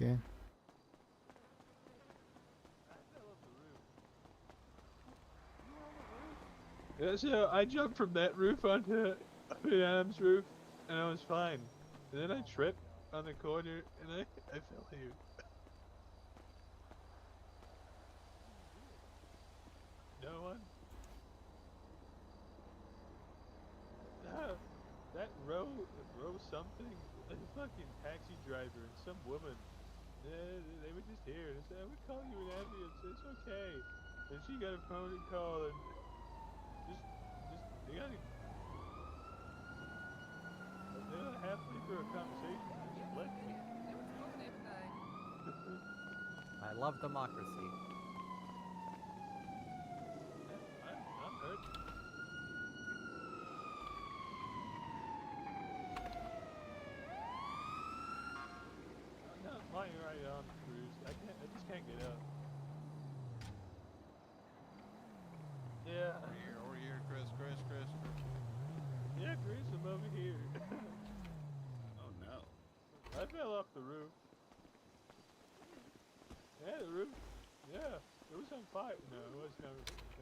Okay. Yeah, so I jumped from that roof onto Adam's roof, and I was fine. And then I tripped on the corner, and I fell here. No one? Ah, that row something, a fucking taxi driver and some woman. They were just here. They said, I would call you an ambulance. It's okay. And she got a phone call and they got halfway through a conversation. They just left me. I love democracy. I'm hurt. I'm lying right on the cruise. I just can't get up. Yeah. Over here, Chris. Yeah, Chris, I'm over here. Oh no. I fell off the roof. Yeah, the roof. Yeah, it was on fire. No, there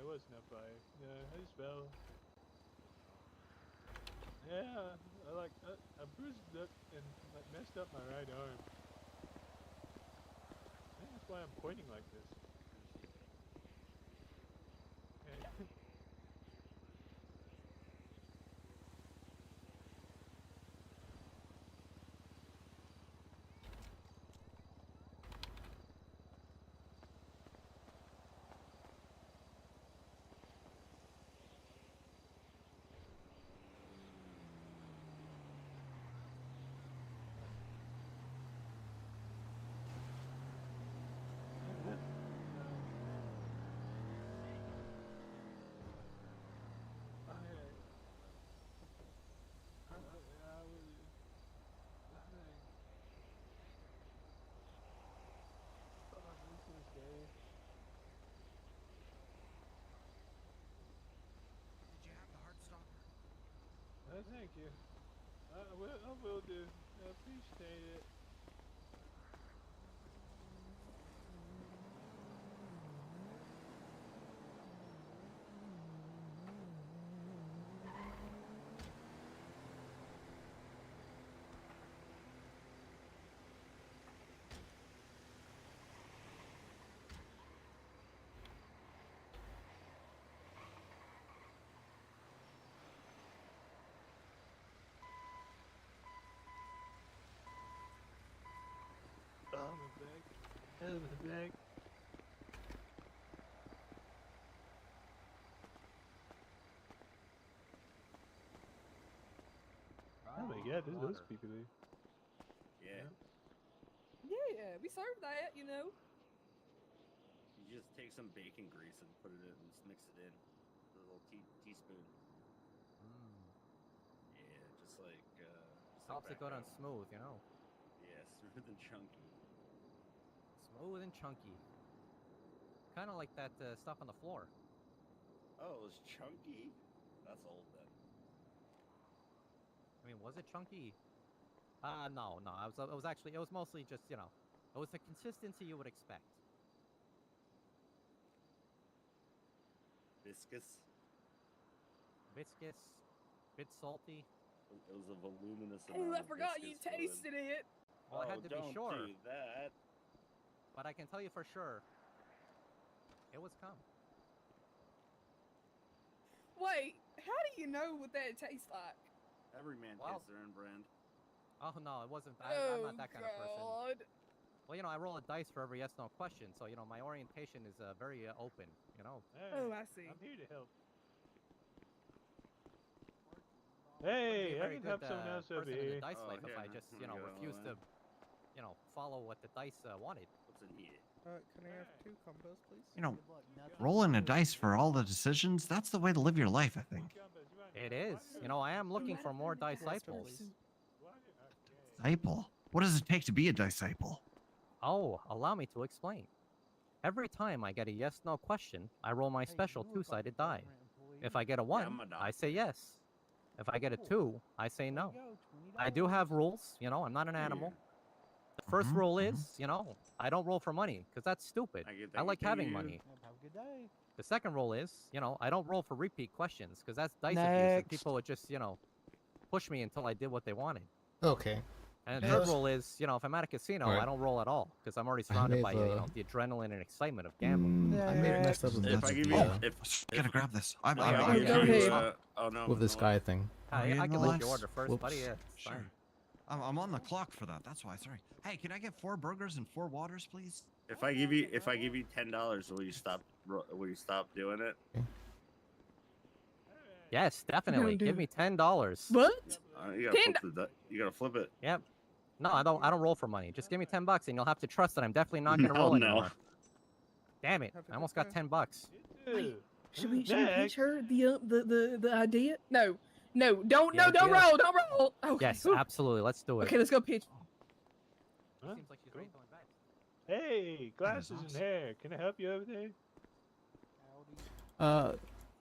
was no fire. Yeah, I just fell. Yeah, I bruised up and messed up my right arm. I think that's why I'm pointing like this. Okay. Thank you. I will do. I appreciate it. Oh, my back. Oh, my back. Oh my god, this is people there. Yeah. Yeah, we serve that, you know. You just take some bacon grease and put it in, just mix it in. A little teaspoon. Yeah, just like Helps it go down smooth, you know. Yeah, smooth and chunky. Smooth and chunky. Kind of like that stuff on the floor. Oh, it was chunky? That's old then. I mean, was it chunky? No. It was actually, it was mostly just, you know, it was the consistency you would expect. Viscous? Viscous, bit salty. It was a voluminous Oh, amount I forgot you of viscous fluid. tasted it. Well, I had to be don't sure. do that. But I can tell you for sure, it was cum. Wait, how do you know what that tastes like? Every man tastes their own brand. Oh no, it wasn't. I'm not that kind of person. God. Well, you know, I roll a dice for every yes/no question, so you know my orientation is very open. You know. Oh, I see. I'm here to help. Hey, I Very can good, help someone else over person in here. the dice Oh, life if here, I just, here you know, we go, refuse to, you know, follow what the dice wanted. What's in here? Can I have 2 combos, please? You know, rolling a dice for all the decisions, that's the way to live your life, I think. It is. You know, I am looking for more disciples. Disciple? What does it take to be a disciple? Oh, allow me to explain. Every time I get a yes/no question, I roll my special two-sided die. If I get a 1, I say yes. If I get a 2, I say no. I do have rules, you know, I'm not an animal. The first rule is, you know, I don't roll for money, because that's stupid. I like having money. Have a good day. The second rule is, you know, I don't roll for repeat questions, because that's dice abuse, and Next. people would just, you know, push me until I did what they wanted. Okay. And the third rule is, you know, if I'm at a casino, Alright. I don't roll at all, because I'm already surrounded by, you know, the adrenaline and excitement of gambling. I may have messed up with If I give you, Gotta grab this. I'm go ahead. Oh no. with this guy thing. I in can the let lines? you order first, Whoops. buddy. Yeah, it's Sure. fine. I'm on the clock for that. That's why. Sorry. Hey, can I get 4 burgers and 4 waters, please? If I give you $10, will you stop doing it? Yes, definitely. Give me $10. What? You gotta flip it. Yep. No, I don't roll for money. Just give me $10, and you'll have to trust that I'm definitely not gonna No, roll no. anymore. Damn it! I almost got $10. Should we pitch her the idea? No, don't The don't idea? roll, don't roll. Okay. Yes, whew. absolutely. Let's do it. Okay, let's go pitch. Huh? Seems like she's ready going back. Hey, glasses and hair. Can I help you over there?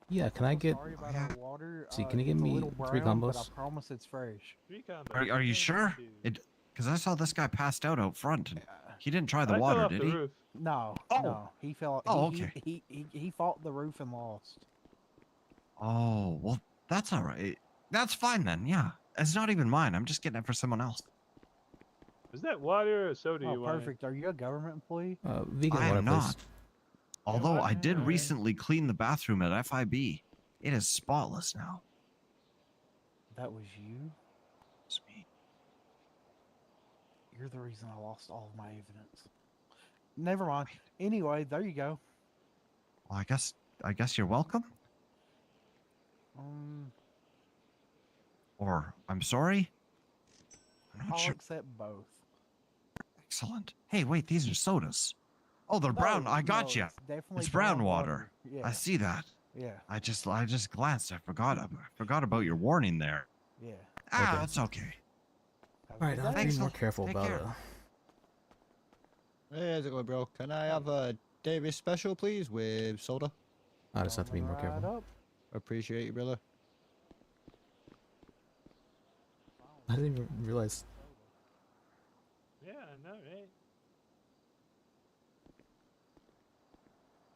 Yeah. Can I get? Sorry about our water. See, can you it's give a me little 3 brown, but combos? I promise it's fresh. 3 combos. Are you sure? Because I saw this guy passed out front. And he didn't try the I fell water, off did the he? roof. No, Oh. no, he fell. Oh, he, okay. He fought the roof and lost. Oh, well, that's all right. That's fine then. Yeah, it's not even mine. I'm just getting it for someone else. Is that water or soda Oh, you want? perfect. Are you a government employee? Vegan I water, am please. not. Although I did recently clean the bathroom at FIB. It is spotless now. That was you. It's me. You're the reason I lost all of my evidence. Never mind. Anyway, there you go. Well, I guess you're welcome. Or I'm sorry. I'm not I'll sure. accept both. Excellent. Hey, wait, these are sodas. Oh, they're brown. No, I got no, you. it's definitely It's brown brown water. water. Yeah. I see that. Yeah. I just glanced. I forgot about your warning there. Yeah. Ah, Okay. that's okay. All right, I'll be Thanks, more I'll careful take about care. Hey, how's it going, bro? Can I have a Davis special, please, with soda? I just have to be more Right careful. up. Appreciate you, brother. I didn't even realize. Yeah, I know, right?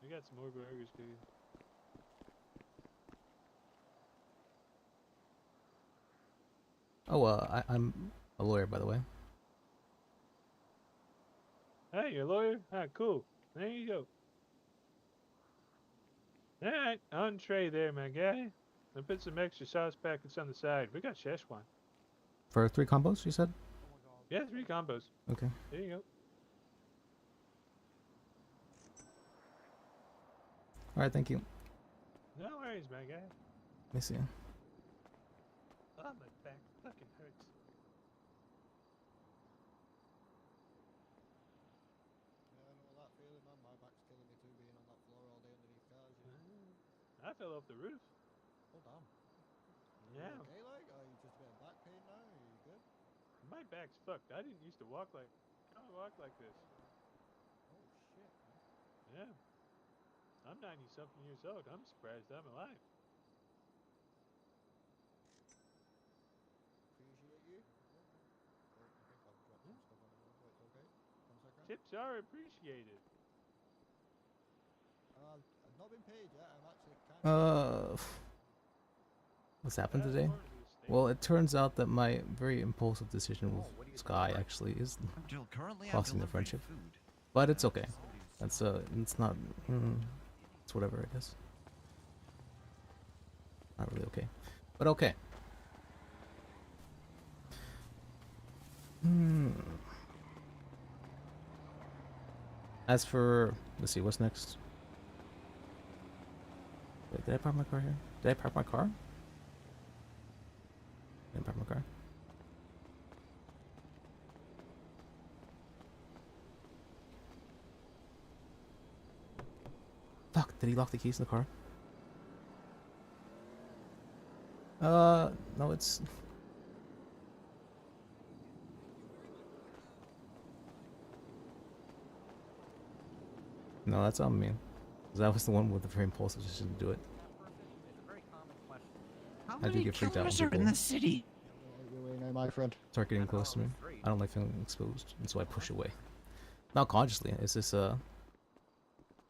We got some more burgers, dude. Oh, I'm a lawyer, by the way. Hey, you're a lawyer? Ah, cool. There you go. Alright, entree there, my guy. And put some extra sauce packets on the side. We got Szechuan. For 3 combos, you said? Yeah, 3 combos. Okay. There you go. All right, thank you. No worries, my guy. Let me see. Oh, my back fucking hurts. Yeah, I know that feeling, man. My back's killing me too, being on that floor all day underneath cars. You know? I fell off the roof. Oh, damn. Yeah. You okay, like? Are you just a bit of back pain now? Are you good? My back's fucked. I didn't used to walk like... I don't walk like this. Oh, shit, man. Yeah. I'm 90-something years old. I'm surprised I'm alive. Appreciate you. Oh, I think I've dropped some stuff on the road, but it's okay. 1 second. Tips are appreciated. I've not been paid yet. I'm actually kind of... What's happened today? Well, it turns out that my very impulsive decision with Sky actually is costing the friendship. But it's okay. That's it's not. It's whatever, I guess. Not really okay, but okay. As for, let's see, what's next? Wait, did I park my car here? Did I park my car? Didn't park my car. Fuck, did he lock the keys in the car? No, it's... No, that's on me. 'Cause I was the one with the very impulsive decision to do it. How I do many get freaked out when killers are in people the city? My friend. start getting close to me. I don't like feeling exposed, and so I push away. Not consciously. It's just I'm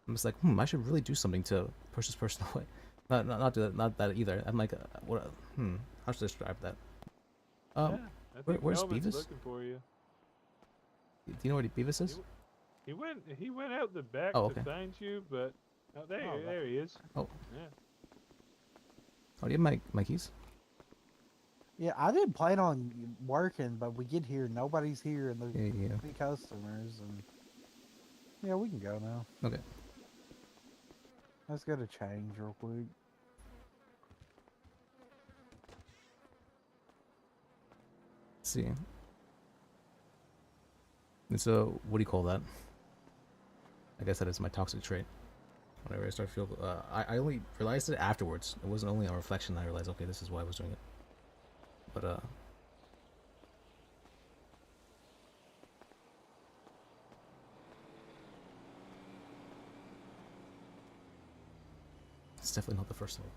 just like, I should really do something to push this person away. Not do that. Not that either. I'm like, what? How should I describe that? Yeah, I think where's Melvin's Beavis? looking for you. Do you know where Beavis is? He went out the back Oh, okay. to find you, but there he is. Oh. Yeah. Oh, do you have my keys? Yeah, I didn't plan on working, but we get here, nobody's here, and there's Yeah. three customers, and yeah, we can go now. Okay. Let's go to change real quick. Let's see. It's what do you call that? I guess that is my toxic trait. Whenever I start to feel, I only realized it afterwards. It wasn't only on reflection that I realized, okay, this is why I was doing it. But it's definitely not the first one.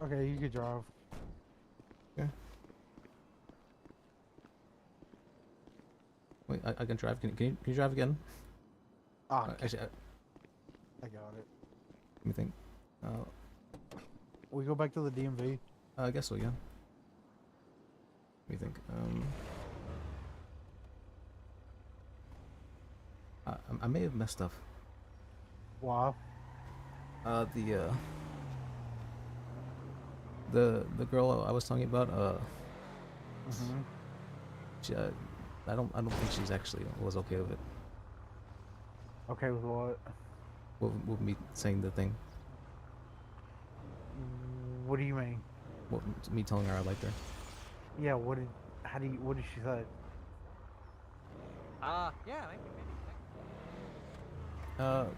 Okay, you can drive. Okay. Wait, I can drive. Can you drive again? Ah, actually, I got it. let me think. We go back to the DMV. I guess so, yeah. Let me think. I may have messed up. Wow. The girl I was telling you about, she, I don't think she's actually was okay with it. Okay, with what? With me saying the thing. What do you mean? Me telling her I liked her. Yeah, what did she say? Yeah, maybe.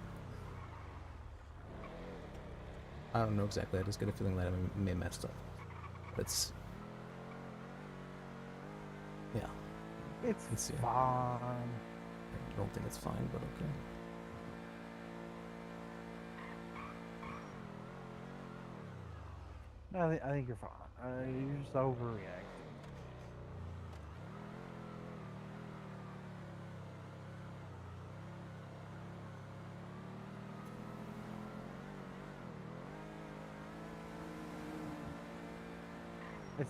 I don't know exactly. I just get a feeling that I may have messed up. But it's yeah. It's yeah. fine. I don't think it's fine, but okay. I think you're fine. You're just overreacting.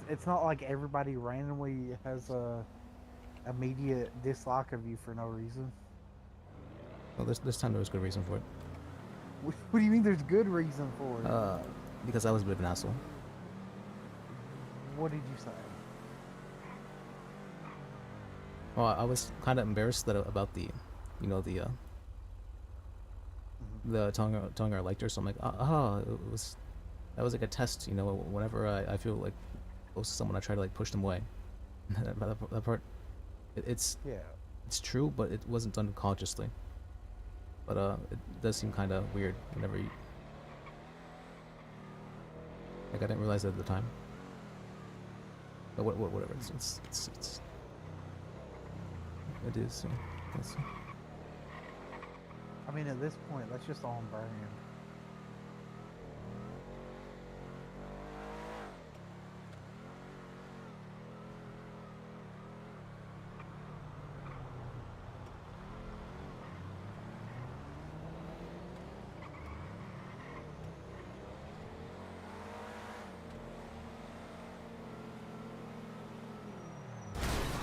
It's not like everybody randomly has a immediate dislike of you for no reason. Well, this time there was good reason for it. What do you mean there's good reason for it? Because I was a bit of an asshole. What did you say? Well, I was kind of embarrassed about the, you know, the telling her I liked her. So I'm like, that was like a test, you know. Whenever I feel like close to someone, I try to like push them away. that part, it's true, but it wasn't done consciously. But it does seem kind of weird whenever you, like, I didn't realize it at the time. But whatever, it is. So I mean, at this point, that's just on brand.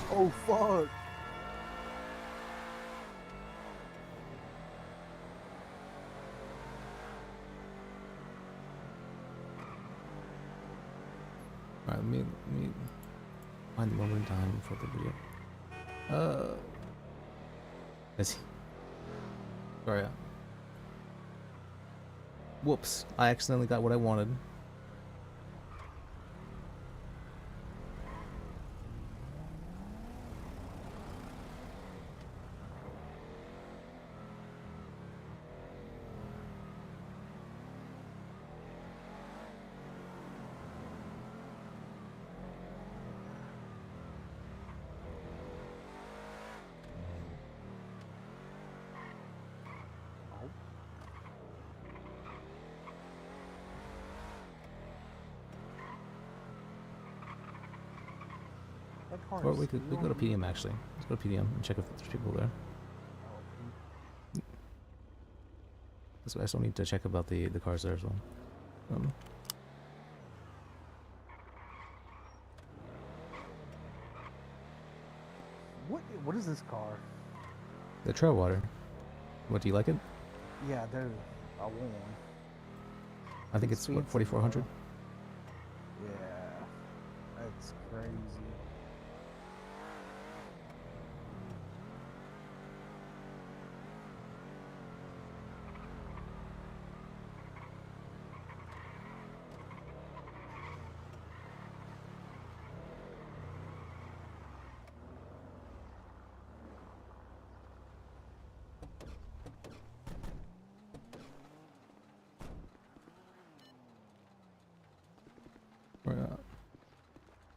Oh fuck! Alright, let me find the moment in time for the video. Let's see. Sorry. Whoops! I accidentally got what I wanted. Or we could go to PDM actually. Let's go to PDM and check if there's people there. I still need to check about the cars there as well. What is this car? The Trailwater. What, do you like it? Yeah, dude, I want one. I think it's what, 4,400. Yeah, that's crazy.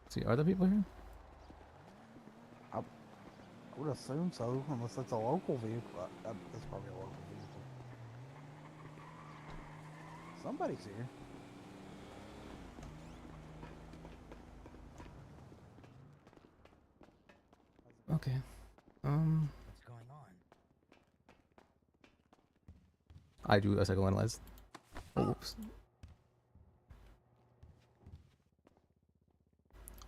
See, are there people here? I would assume so, unless it's a local vehicle. That's probably a local vehicle. Somebody's here. Okay. What's going on? I do a psychoanalyze. Oh, whoops.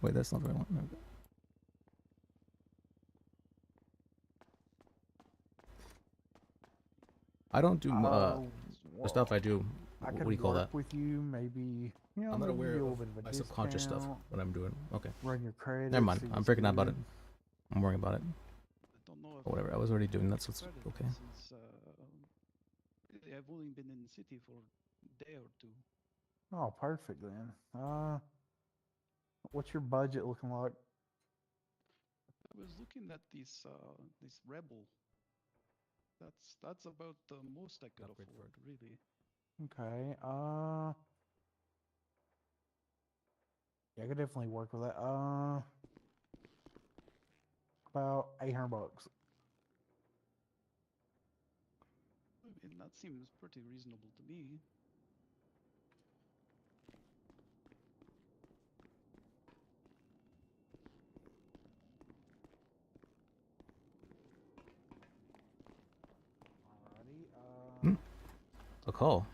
Wait, that's not very long. Okay. I don't do the stuff I do. What do you call that? With you, maybe. You know, I'm not maybe aware do a of little bit of a my subconscious stuff discount, when I'm doing. Okay. Run your credit. Never mind. I'm freaking out about it. I'm worrying about it. Don't know if Whatever. I was already doing that, so it's credit okay. Since I've only been in the city for a day or two. Oh, perfect then. What's your budget looking like? I was looking at this Rebel. That's about the most I could afford, really. Okay. Yeah, I could definitely work with that. About $800. I mean, that seems pretty reasonable to me. Alrighty. Hmm. A call.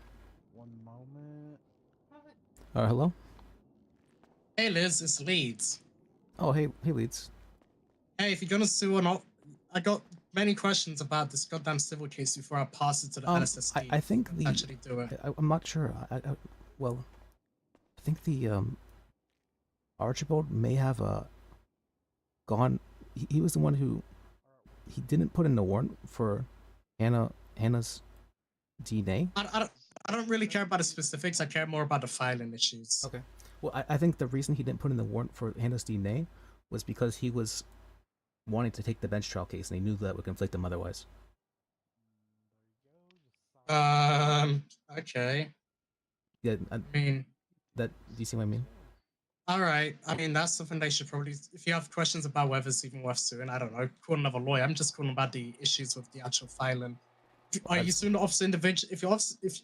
One moment. Hello. Hey Liz, it's Leeds. Oh, hey, Leeds. Hey, if you're gonna sue or not, I got many questions about this goddamn civil case before I pass it to the LSSD. I think the actually do it. I'm not sure. Well, I think the Archibald may have gone. He was the one who he didn't put in the warrant for Hannah's DNA. I don't really care about the specifics. I care more about the filing issues. Okay. Well, I think the reason he didn't put in the warrant for Hannah's DNA was because he was wanting to take the bench trial case, and he knew that would conflict him otherwise. Okay. Yeah, I mean, that. Do you see what I mean? all right. I mean, that's something they should probably. If you have questions about whether it's even worth suing, I don't know. Call another lawyer. I'm just calling about the issues with the actual filing. Are you suing the officer individual? If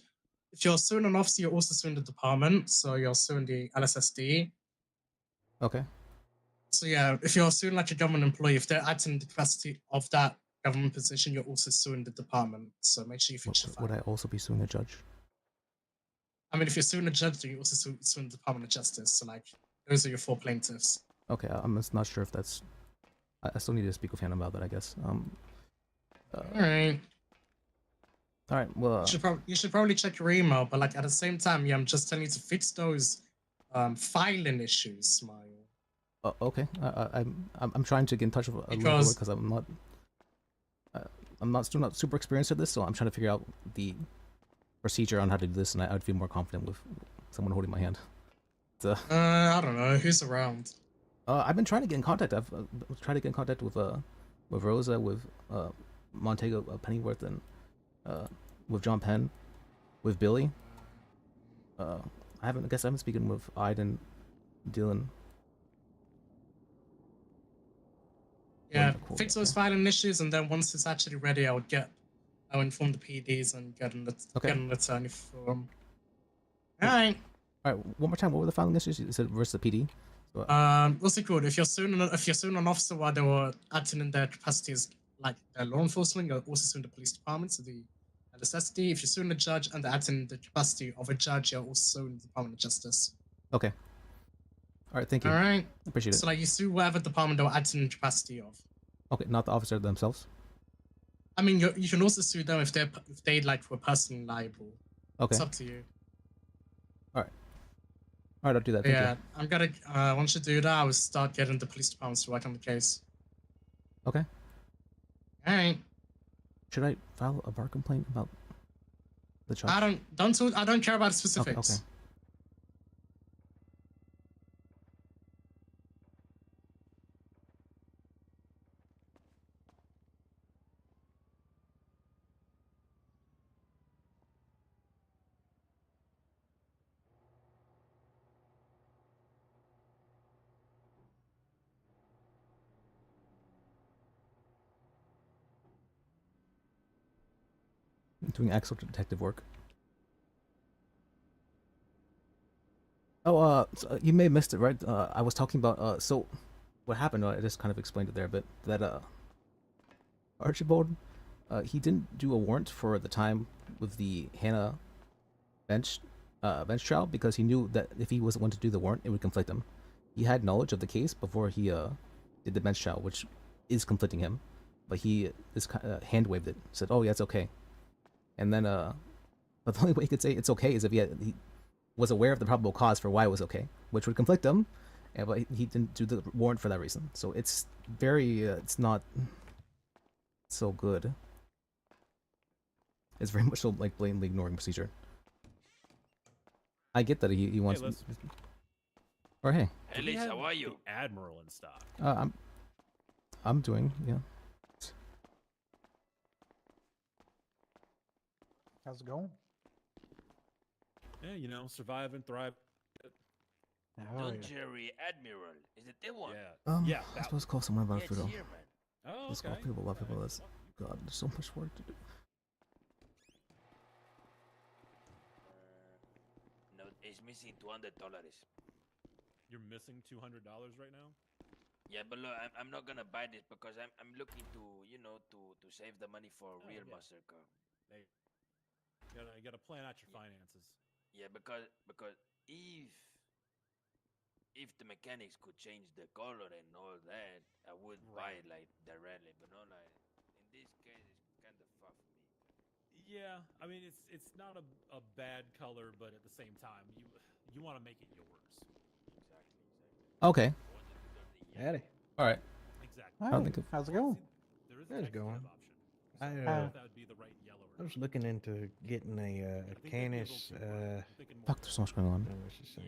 you're suing an officer, you're also suing the department. So you're suing the LSSD. Okay. So yeah, if you're suing like a government employee, if they're acting in the capacity of that government position, you're also suing the department. So make sure you fix your file. Would I also be suing a judge? I mean, if you're suing a judge, then you're also suing the Department of Justice. So like, those are your four plaintiffs. Okay, I'm just not sure if that's. I still need to speak with Hannah about that, I guess. All right. All right. Well, you should probably check your email, but like at the same time, yeah, I'm just telling you to fix those filing issues, Smile. Okay. I'm trying to get in touch with a lawyer because I'm still not super experienced at this, so I'm trying to figure out the procedure on how to do this, and I'd feel more confident with someone holding my hand. I don't know who's around. I've been trying to get in contact. I've tried to get in contact with Rosa, with Montego Pennyworth, and with John Penn, with Billy. I guess I haven't spoken with Aiden, Dylan. Yeah, fix those filing issues, and then once it's actually ready, I'll inform the PDs and get an attorney for them. All right. All right. One more time. What were the filing issues? You said versus the PD. So, what's it called? If you're suing an officer while they were acting in their capacity as like law enforcement, you're also suing the police department, so the LSSD. If you're suing a judge and they're acting in the capacity of a judge, you're also suing the Department of Justice. Okay. All right. Thank you. All right. Appreciate it. So like you sue whatever department they're acting in the capacity of. Okay, not the officer themselves. I mean, you can also sue them if they like were personally liable. Okay. It's up to you. All right. All right, I'll do that. Thank you. I'm gonna. Once you do that, I will start getting the police departments to work on the case. Okay. All right. Should I file a bar complaint about the judge? I don't care about the specifics. Okay. Doing excellent detective work. Oh, so you may have missed it, right? I was talking about, so what happened, I just kind of explained it there, but that, Archibald, he didn't do a warrant for the time with the Hannah bench trial because he knew that if he was the one to do the warrant, it would conflict him. He had knowledge of the case before he, did the bench trial, which is conflicting him, but he just hand waved it, said, oh yeah, it's okay. And then, but the only way he could say it's okay is if he was aware of the probable cause for why it was okay, which would conflict him, but he didn't do the warrant for that reason. So it's very, it's not so good. It's very much so like blatantly ignoring procedure. I get that he wants. Hey, or hey. Hey, Lis, how are you? Admiral and stuff. I'm doing, yeah. How's it going? Yeah, you know, survive and thrive. Oh, yeah. Jerry Admiral. Is it that one? Yeah. Yeah. I was supposed to call someone about Yeah, food. it's here, man. Oh, Let's okay. call people about people. That's God. There's so much work to do. No, it's missing $200. You're missing $200 right now. Yeah, but look, I'm not gonna buy this because I'm looking to, you know, to save the money for a real yeah. muscle car. Hey, you gotta plan out your finances. Yeah, because if the mechanics could change the color and all that, I would buy it like directly. But no, like in this case, it's kind of far for me. Yeah, I mean it's not a bad color, but at the same time, you want to make it yours. Exactly. Okay. Howdy. All right. Exactly. I don't think of. How's it going? There is How's a it going? option. I, that would be the right yellow. I was looking into getting a Canis. Fuck, there's so much going on. Yeah.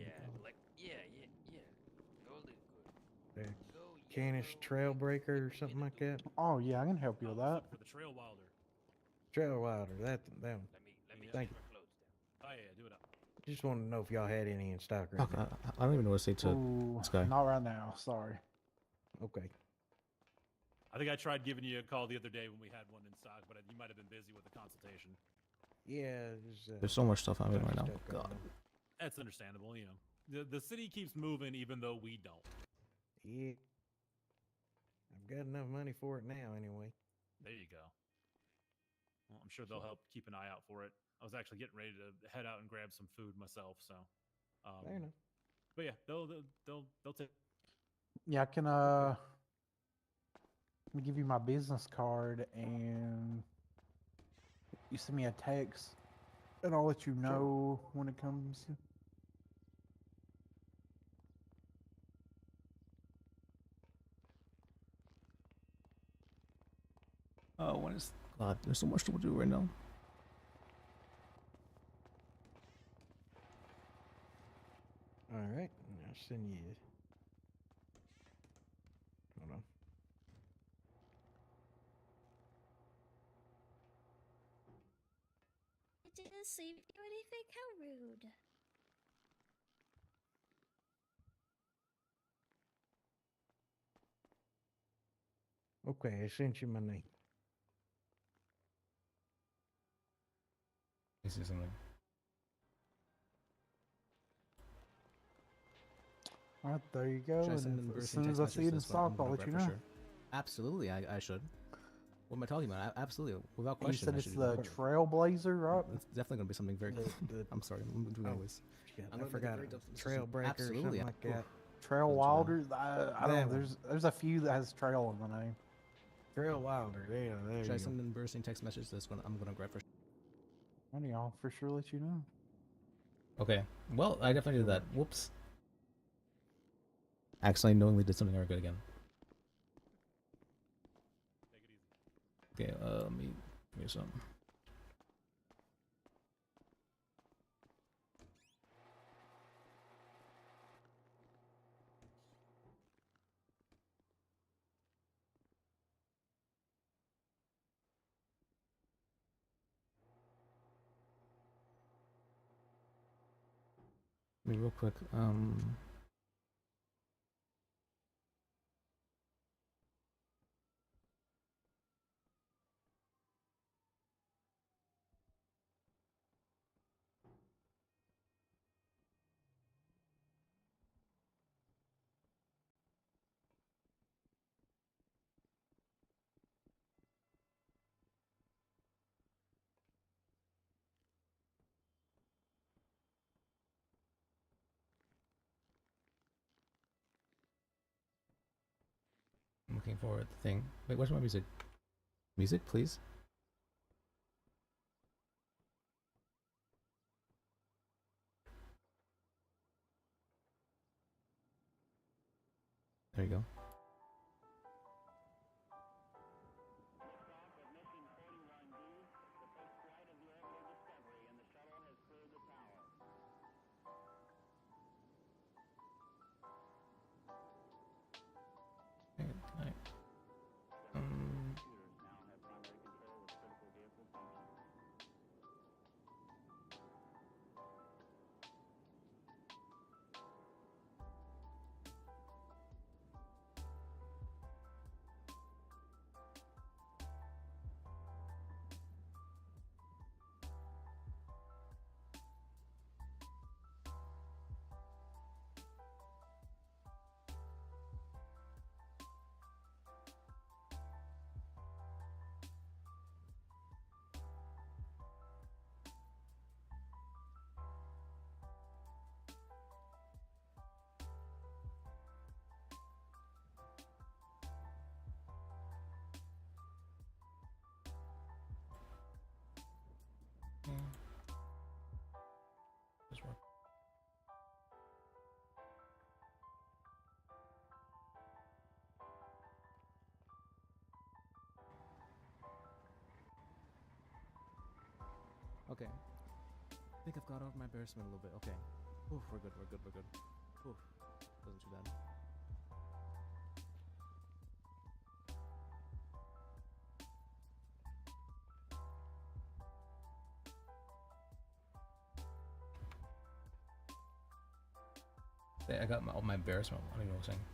Canis Trailbreaker or something like that. Oh yeah, I can help you with that. For the Trail Wilder. Trail Wilder, that one. Let me Thank check you. my clothes then. Oh yeah, do it up. Just wanted to know if y'all had any in stock right Fuck, now. I don't even know what to say to Ooh, this guy. not right now. Sorry. Okay. I think I tried giving you a call the other day when we had one in stock, but you might have been busy with the consultation. Yeah, There's so much stuff happening right now. God. That's understandable, you know. The city keeps moving even though we don't. Yeah. I've got enough money for it now, anyway. There you go. Well, I'm sure they'll help keep an eye out for it. I was actually getting ready to head out and grab some food myself, so. Fair enough. But yeah, they'll take. Yeah, I can let me give you my business card and you send me a text and I'll let you know when it comes. Oh, when is God? There's so much to do right now. All right, I'll send you. Hold on. I didn't save you anything. How rude. Okay, I sent you my name. This is something. All right, there you go. Should I send And them as bursting soon as text I see it in messages? That's what I'm stock, I'll gonna let you grab for know. sure. Absolutely, I should. What am I talking about? Absolutely, without You question. said I it's should the do that. Trailblazer, right? It's definitely gonna be something very. I'm sorry, I'm doing Oh, anyways. I forgot Trailbreaker or Absolutely, something like that. Trail Wilder. I That don't. one. There's a few that has trail in the name. Trail Wilder. Yeah, there Should I you send go. them bursting text message? That's what I'm gonna grab for. Honey, I'll for sure let you know. Okay. Well, I definitely did that. Whoops. Accidentally knowingly did something very good again. Okay, let me give you some. Let me real quick. I'm looking for the thing. Wait, where's my music? Music, please. There you go. Okay, alright. Okay. I think I've got over my embarrassment a little bit. Okay. Oof, we're good. Oof. Wasn't too bad. I got all my embarrassment. I don't even know what I'm saying.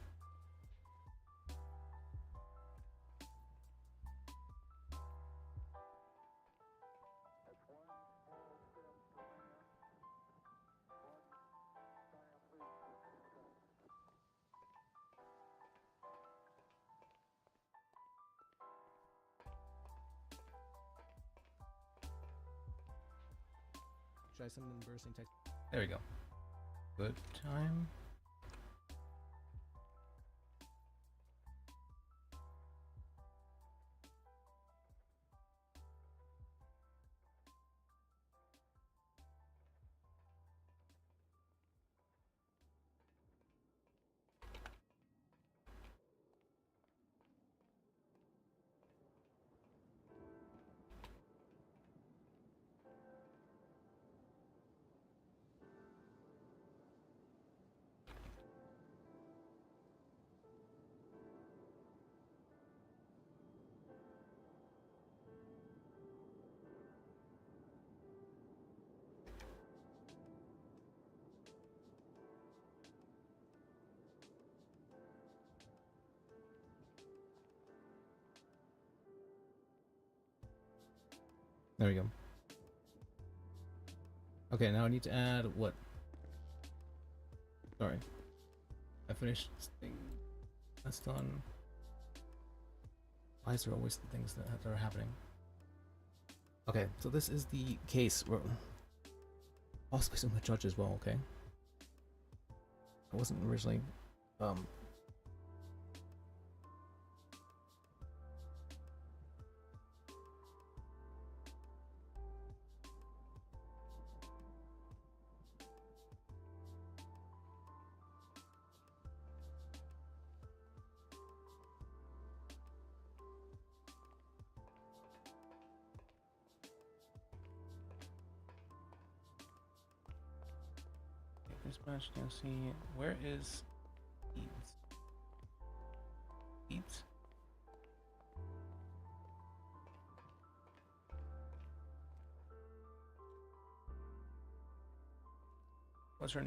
Should I send an embarrassing text? There we go. Good time. There we go. Okay, now I need to add what? Sorry. I finished this thing. That's done. Why is there always the things that are happening? Okay, so this is the case where possibly some of the judge as well, okay? I wasn't originally dispatch, can see where is Eats? Eats? What's her I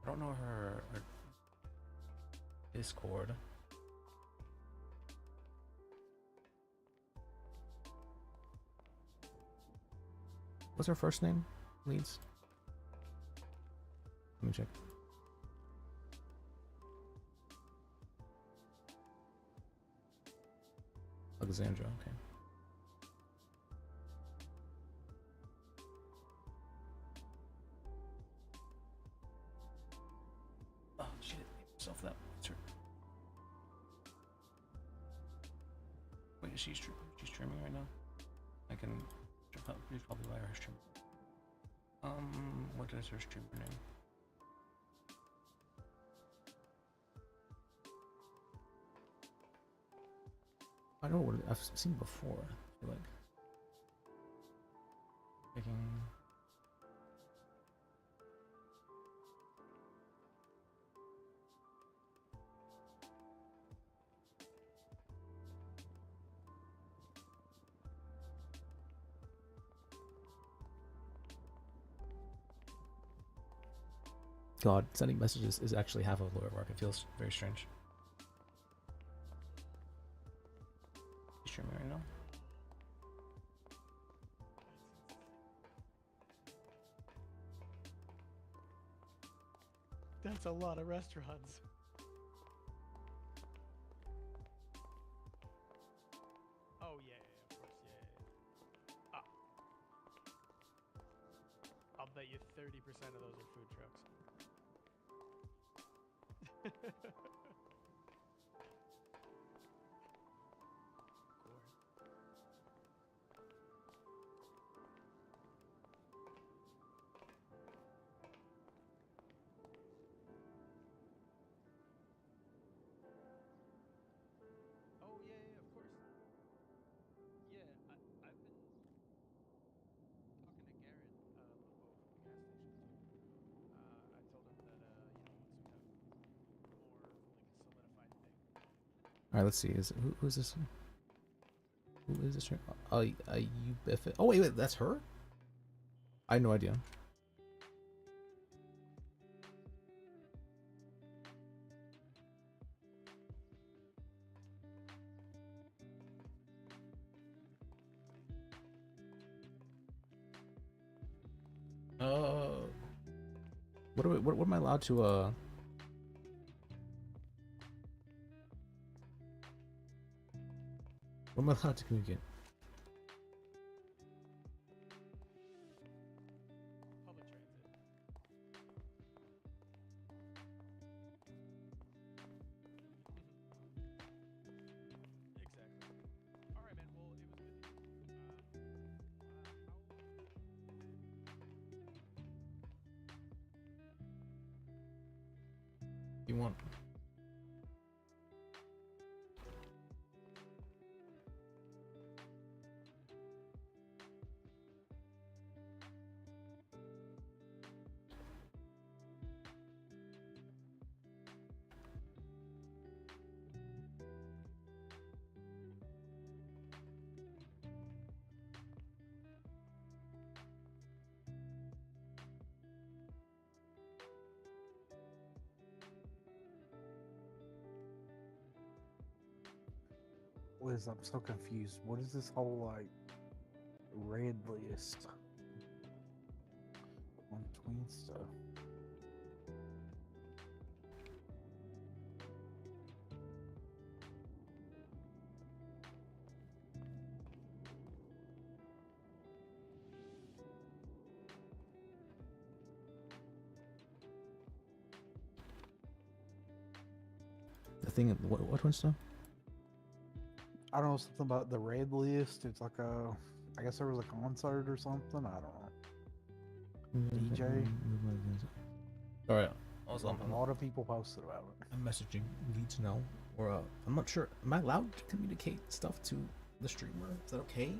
don't know her Discord. What's her first name? Leads. Let me check. Alexandra, okay. Oh shit, myself that. That's her. Wait, is she streaming right now? I can please probably buy her stream. What is her streamer name? I don't know what I've seen before. I feel like making. God, sending messages is actually half of lawyer work. It feels very strange. You streaming right now? That's a lot of restaurants. Oh yeah, of course, yeah. I'll bet you 30% of those are food trucks. Oh yeah, of course. Yeah, right, let's see. Who's this? Who is this? You Biffit. Oh wait, that's her. I had no idea. What am I allowed to What am I allowed to communicate? Public transit. Exactly. All right, man. Well, it was good. You want? Liz, I'm so confused. What is this whole like red list on twin stuff? The thing. What one stuff? I don't know, something about the red list. It's like I guess there was a concert or something. I don't know. DJ. All right. A lot of people posted about it. I'm messaging leads now, or I'm not sure. Am I allowed to communicate stuff to the streamer? Is that okay?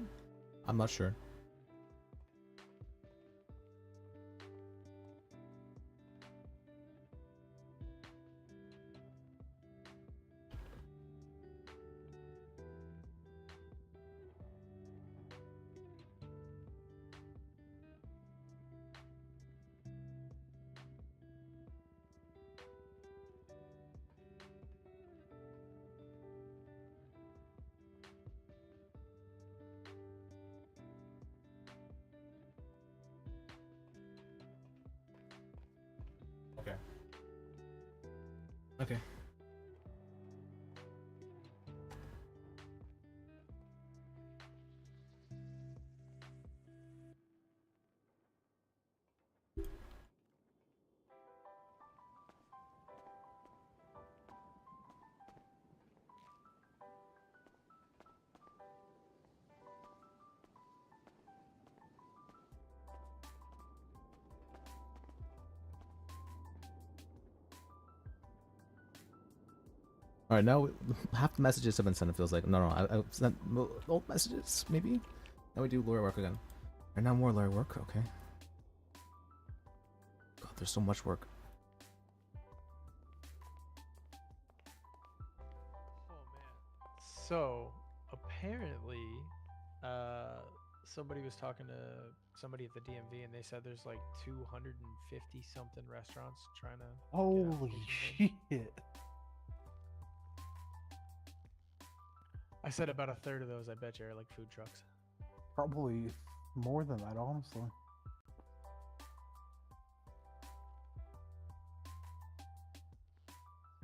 I'm not sure. Okay. Okay. All right, now half the messages have been sent. It feels like no, I sent old messages maybe. Now we do lawyer work again. And now more lawyer work. Okay. God, there's so much work. Oh man. So apparently, somebody was talking to somebody at the DMV, and they said there's like 250 something restaurants trying to. Holy shit! I said about a third of those, I bet you, are like food trucks. Probably more than that, honestly.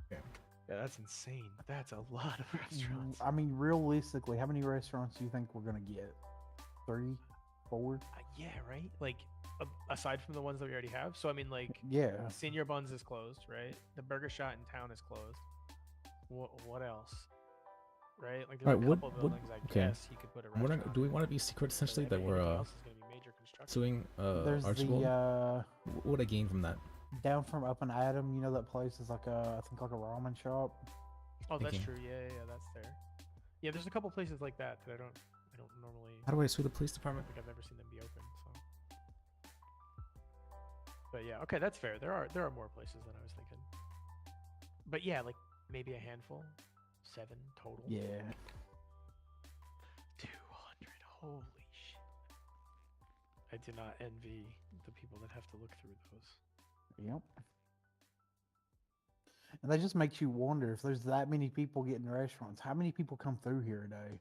Yeah, that's insane. That's a lot of restaurants. I mean, realistically, how many restaurants do you think we're gonna get? 3, 4? Yeah, right. Like aside from the ones that we already have. So I mean, like, yeah, Senior Buns is closed, right? The Burger Shot in town is closed. What else? Right? Like there's a couple buildings. I guess you could put a restaurant. Do we want to be secret essentially that we're else is gonna be major construction. suing There's Archibald? the What would I gain from that? down from Up and Adam. You know that place is like I think like a ramen shop. Oh, that's Thinking. true. Yeah, that's there. Yeah, there's a couple places like that that I don't normally. How do I sue the police department? I don't think I've ever seen them be open. So. But yeah, okay, that's fair. There are more places than I was thinking. But yeah, like maybe a handful. 7 total. Yeah. 200. Holy shit. I do not envy the people that have to look through those. Yep. And that just makes you wonder if there's that many people getting restaurants. How many people come through here a day?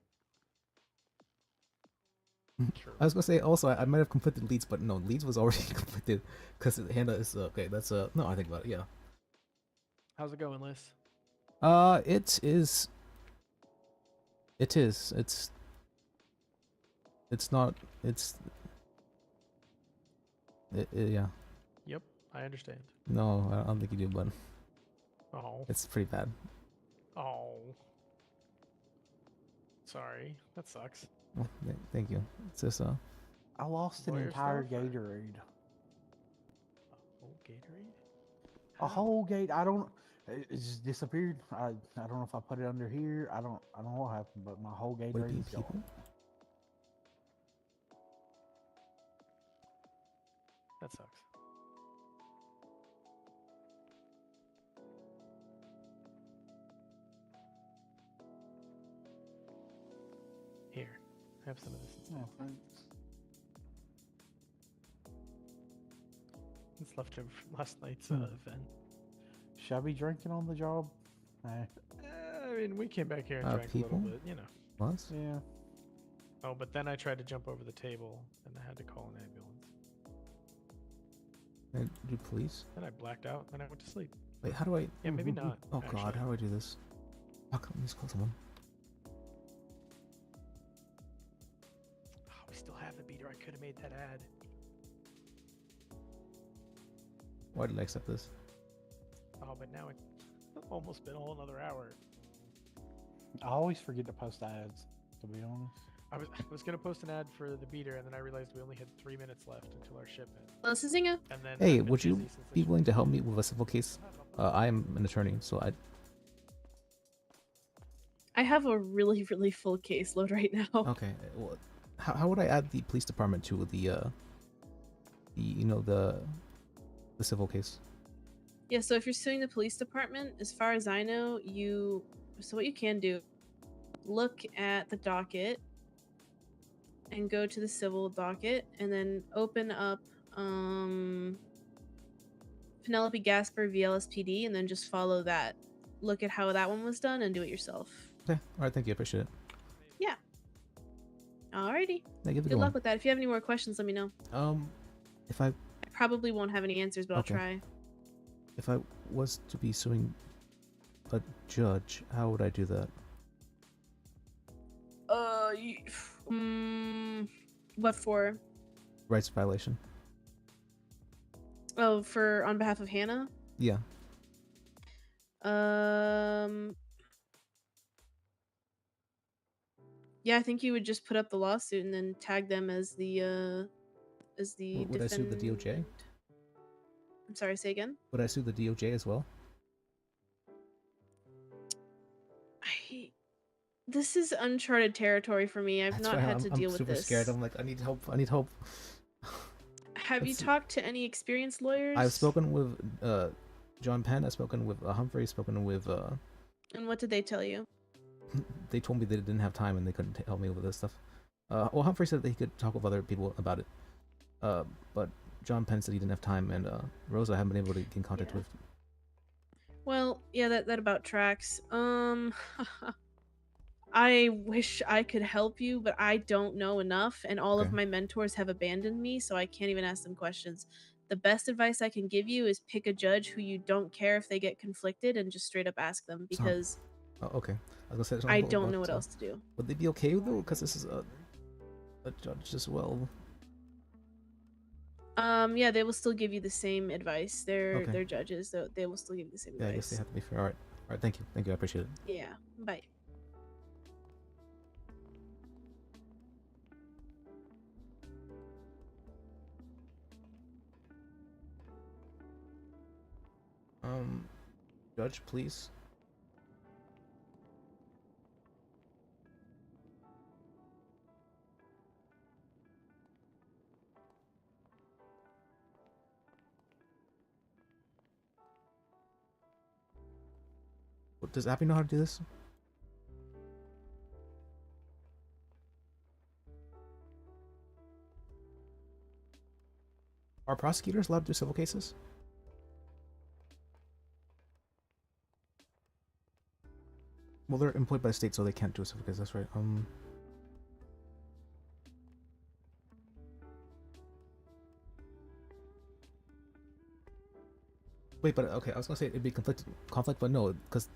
I was gonna say also I might have completed Leeds, but no, Leeds was already completed because Hannah is okay. That's no, I think about it. Yeah. How's it going, Liz? It is. It is. It's not. Yeah. Yep, I understand. No, I don't think you do, but Oh. it's pretty bad. Oh. Sorry, that sucks. Well, thank you. It's just I lost an Lawyer entire stuff, or- Gatorade. Oh, Gatorade? A whole gate. I don't. It just disappeared. I don't know if I put it under here. I don't know what happened, but my whole Gatorade is gone. That sucks. Here, have some of this instead. Oh, thanks. It's leftover from last night's event. Should I be drinking on the job? I mean, we came back here and drank a people? little bit, you know. What? Yeah. Oh, but then I tried to jump over the table, and I had to call an ambulance. And do police? Then I blacked out, and I went to sleep. Wait, how do I? Yeah, maybe not. Oh God, actually. how do I do this? How come just call someone? Oh, we still have the beater. I could have made that ad. Why did I accept this? Oh, but now it's almost been a whole another hour. I always forget to post ads, to be honest. I was gonna post an ad for the beater, and then I realized we only had 3 minutes left until our shipment. This is Inga. And then Hey, I've been would you busy since the be willing to help me with a civil case? I am an attorney, so I have a really, really full caseload right now. Okay. Well, how would I add the police department to the civil case? Yeah, so if you're suing the police department, as far as I know, so what you can do, look at the docket and go to the civil docket and then open up Penelope Gasper VLSPD and then just follow that. Look at how that one was done and do it yourself. Okay. All right. Thank you. I appreciate it. Yeah. Alrighty. Yeah, give it a Good go. luck with that. If you have any more questions, let me know. If I I probably won't have any answers, but Okay. I'll try. if I was to be suing a judge, how would I do that? What for? Rights violation. Oh, for on behalf of Hannah? Yeah. Yeah, I think you would just put up the lawsuit and then tag them as the Would I sue the DOJ? I'm sorry, say again? Would I sue the DOJ as well? This is uncharted territory for me. I've That's not why had to deal I'm with super this. scared. I'm like, I need help. I need help. Have you Let's see. talked to any experienced lawyers? I've spoken with John Penn. I've spoken with Humphrey. Spoken with And what did they tell you? they told me they didn't have time and they couldn't help me with this stuff. Well, Humphrey said that he could talk with other people about it. But John Penn said he didn't have time, and Rosa I haven't been able to get in contact with. Well, yeah, that about tracks. I wish I could help you, but I don't know enough, and all of Okay. my mentors have abandoned me, so I can't even ask them questions. The best advice I can give you is pick a judge who you don't care if they get conflicted and just straight up ask them, because Oh, okay. I was gonna say I don't know what else to do. Would they be okay though? Because this is a judge as well. Yeah, they will still give you the same advice. They're Okay. judges, so they will still give you the same Yeah, I guess advice. they have to be fair. All right. All right. Thank you. Thank you. I appreciate it. Yeah. Bye. Judge, please. Does Abby know how to do this? Are prosecutors allowed to do civil cases? Well, they're employed by the state, so they can't do a civil case. That's right. Wait, but okay, I was gonna say it'd be conflict, but no, because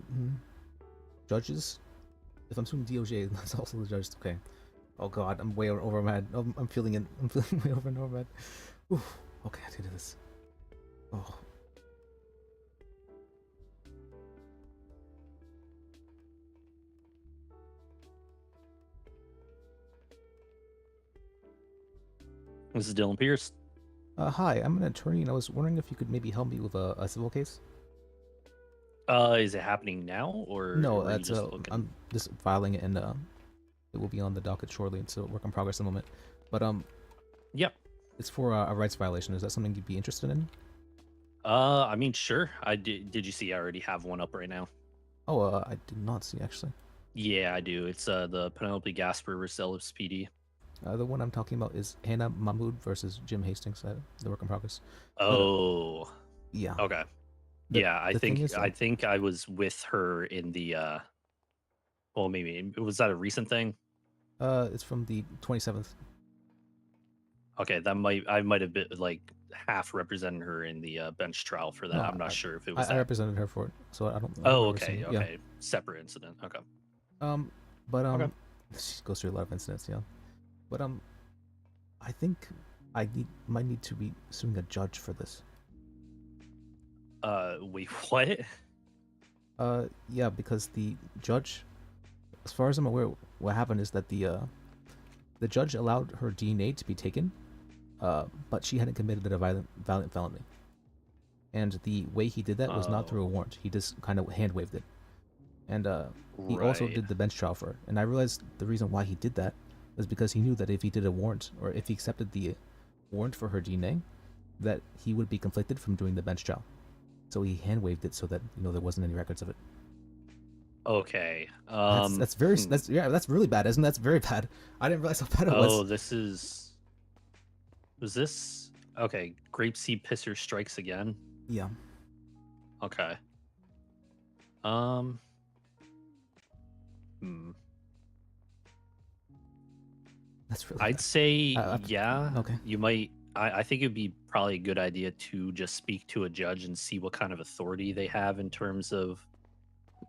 judges. If I'm suing DOJ, that's also the judge. Okay. Oh God, I'm way over mad. I'm feeling it. I'm feeling way over and over mad. Oof. Okay, I have to do this. Oh. This is Dylan Pierce. Hi, I'm an attorney, and I was wondering if you could maybe help me with a civil case. Is it happening now, or No, were you that's just looking? I'm just filing it, and it will be on the docket shortly. It's a work in progress at the moment. But Yep. It's for a rights violation. Is that something you'd be interested in? I mean, sure. I did. Did you see? I already have one up right now. Oh, I did not see actually. Yeah, I do. It's the Penelope Gasper versus Ellis PD. The one I'm talking about is Hannah Mahmood versus Jim Hastings. The work in progress. Oh. Yeah. Okay. Yeah, I think I was with her in the. Well, maybe was that a recent thing? It's from the 27th. Okay, I might have been like half representing her in the bench trial for that. No, I'm not sure if it was. I represented her for it, so I don't. Oh, okay, okay, separate incident. Okay. But she goes through a lot of incidents, yeah. But I think I might need to be suing a judge for this. Wait, what? Yeah, because the judge, as far as I'm aware, what happened is that the judge allowed her DNA to be taken, but she hadn't committed a violent felony. And the way he did that was not through a warrant. He just kind of hand waved it. And he also did the bench trial for it. And I realized the reason why he did that was because he knew that if he did a warrant, or if he accepted the warrant for her DNA, that he would be conflicted from doing the bench trial. So he hand waved it so that there wasn't any records of it. Okay. That's really bad, isn't it? That's very bad. I didn't realize how bad it was. Oh, was this okay? Grapeseed Pisser strikes again. Yeah. Okay. That's really. I'd say yeah. Okay. You might. I think it'd be probably a good idea to just speak to a judge and see what kind of authority they have in terms of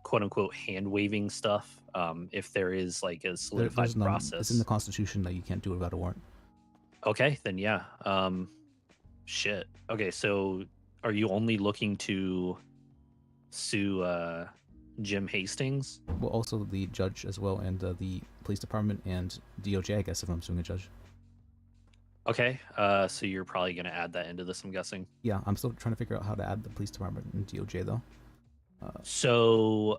quote unquote hand waving stuff. If there is like a solidified process. It's in the Constitution that you can't do it without a warrant. Okay, then yeah. Shit. Okay, so are you only looking to sue Jim Hastings? Well, also the judge as well, and the police department and DOJ, I guess, if I'm suing a judge. Okay, so you're probably going to add that into this, I'm guessing? Yeah, I'm still trying to figure out how to add the police department and DOJ, though. So,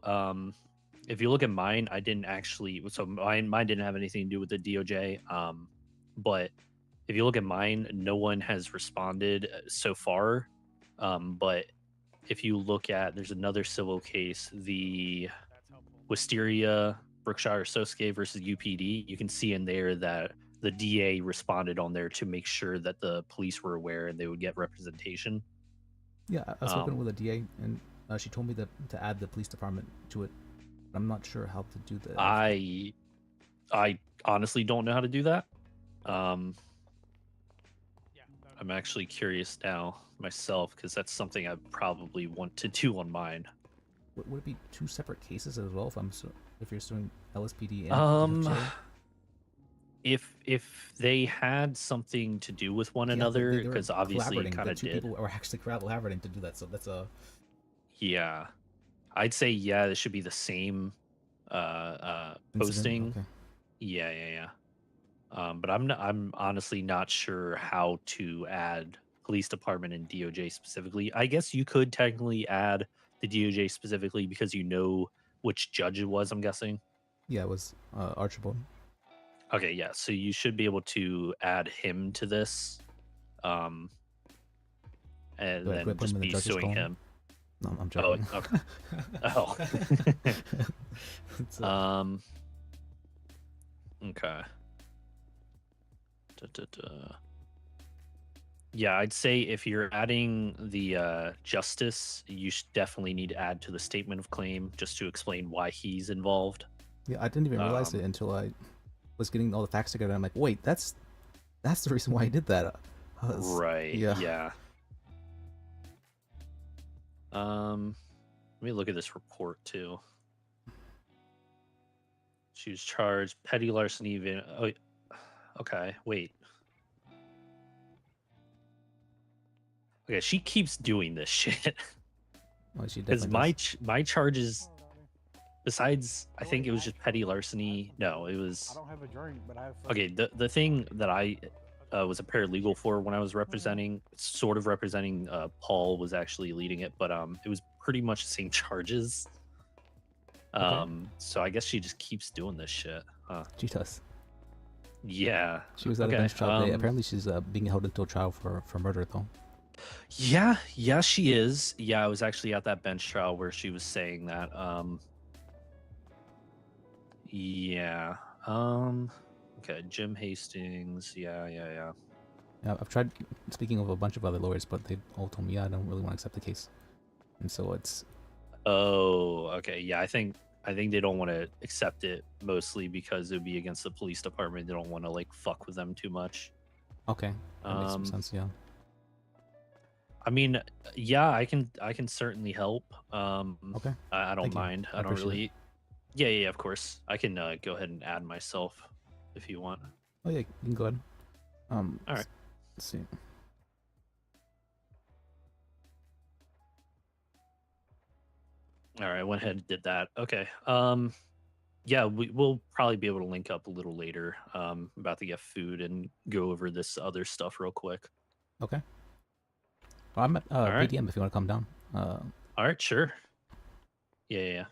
if you look at mine, I didn't actually... So mine didn't have anything to do with the DOJ, but if you look at mine, no one has responded so far, but if you look at... There's another civil case, the Wisteria, Brookshire Sosuke versus UPD. You can see in there that the DA responded on there to make sure that the police were aware and they would get representation. Yeah, I was spoken with a DA, and she told me to add the police department to it. I'm not sure how to do that. I honestly don't know how to do that. I'm actually curious now myself because that's something I probably want to do on mine. Would it be two separate cases as well if you're suing LSPD and DOJ? If they had something to do with one another, because obviously kind of did. Two people are actually collaborating to do that, so that's a. Yeah, I'd say it should be the same posting. Okay. Yeah. But I'm honestly not sure how to add police department and DOJ specifically. I guess you could technically add the DOJ specifically because you know which judge it was, I'm guessing. Yeah, it was Archibald. Okay, yeah, so you should be able to add him to this, and then just be suing him. No, I'm joking. Oh, okay. Okay. Yeah, I'd say if you're adding the justice, you definitely need to add to the statement of claim just to explain why he's involved. Yeah, I didn't even realize it until I was getting all the facts together. I'm like, wait, that's the reason why he did that. Right. Yeah. Yeah. Let me look at this report too. She was charged petty larceny. Oh, okay. Wait. Okay, she keeps doing this shit. Well, she Because definitely does. my charges, besides I think it was just petty larceny. No, it I was don't have a drink, but I have. okay. The thing that I was a paralegal for when I was representing, sort of representing Paul was actually leading it, but it was pretty much the same charges. So I guess she just keeps doing this shit. She does. Yeah. She was at a bench trial today. Apparently, she's being held until trial for murder, though. Yeah, she is. Yeah, I was actually at that bench trial where she was saying that. Yeah. Okay, Jim Hastings. Yeah. Yeah, I've tried speaking of a bunch of other lawyers, but they all told me, yeah, I don't really want to accept the case. And so it's... Oh, okay. Yeah, I think they don't want to accept it mostly because it would be against the police department. They don't want to like fuck with them too much. Okay, that makes some sense. Yeah. I mean, yeah, I can certainly help. Okay. I don't Thank you. mind. I I don't appreciate really. Yeah, of course. I can go ahead and add myself if you want. Oh yeah, you can go ahead. All right. Let's see. All right, I went ahead and did that. Okay. Yeah, we'll probably be able to link up a little later. About to get food and go over this other stuff real quick. Okay. Well, I'm at All right. PDM if you want to come down. All right, sure. Yeah.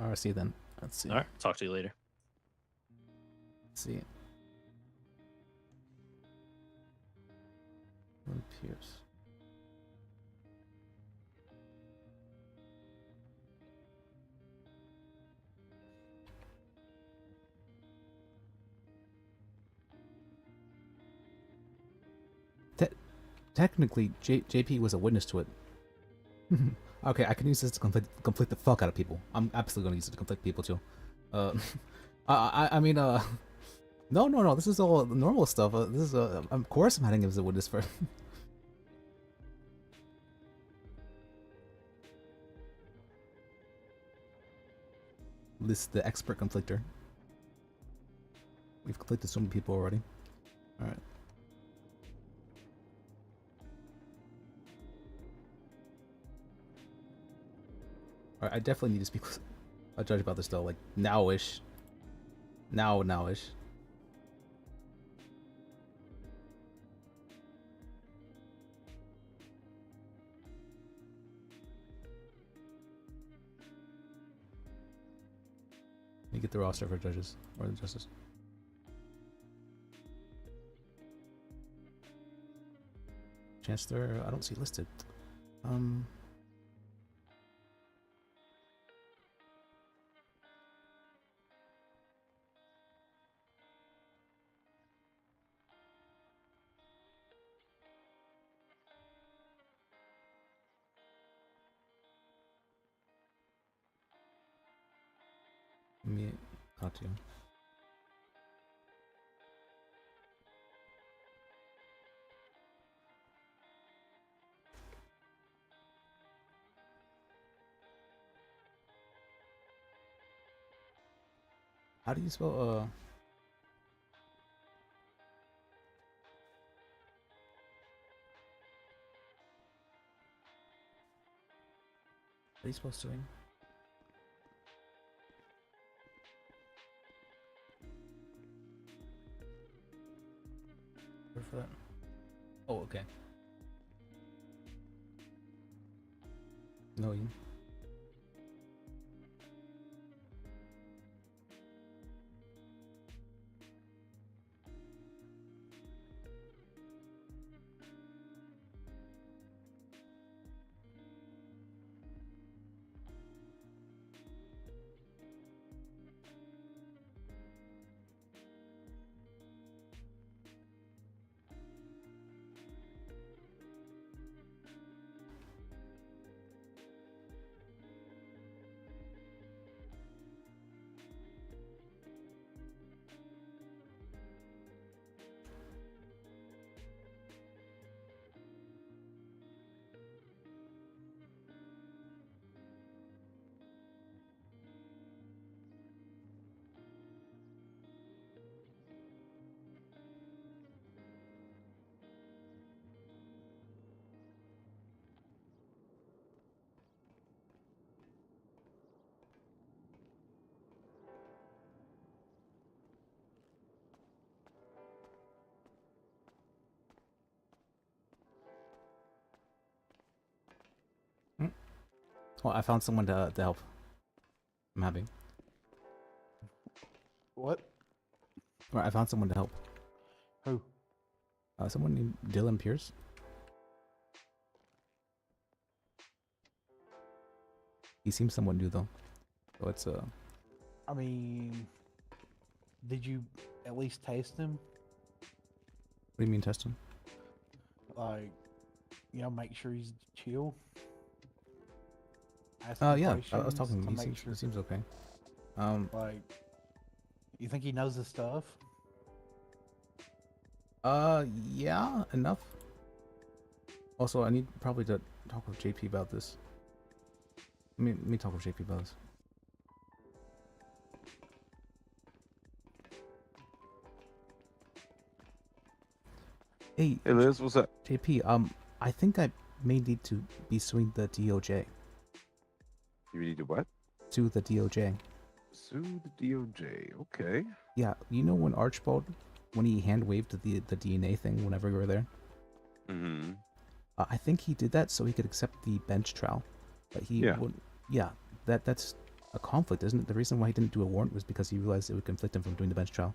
RC then. Let's see. All right, talk to you later. Let's see. Pierce. Technically, JP was a witness to it. Okay, I can use this to conflict the fuck out of people. I'm absolutely gonna use it to conflict people too. I mean, no, this is all normal stuff. This is, of course I'm adding him as a witness for... Lis, the expert conflictor. We've conflicted so many people already. Alright. I definitely need to speak with a judge about this though, like now-ish. Now-ish. Let me get the roster for judges or the justice. Chancellor, I don't see listed. Let me talk to you. How do you spell how do you spell suing? For that? Oh, okay. No, you. Well, I found someone to help. I'm happy. What? Right, I found someone to help. Who? Someone named Dylan Pierce. He seems somewhat new though. So it's I mean, did you at least taste him? What do you mean test him? Like, make sure he's chill. Ask him Yeah, I was questions talking to him. make He seems okay. Like, you think he knows his stuff? Yeah, enough. Also, I need probably to talk with JP about this. Let me talk with JP about this. Hey, Liz, what's up? JP, I think I may need to be suing the DOJ. You need to what? Sue the DOJ. Sue the DOJ. Okay. Yeah, you know when Archibald, when he hand waved the DNA thing whenever we were there? Mm-hmm. I think he did that so he could accept the bench trial, but he wouldn't. Yeah, that's a conflict, isn't it? The reason why he didn't do a warrant was because he realized it would conflict him from doing the bench trial.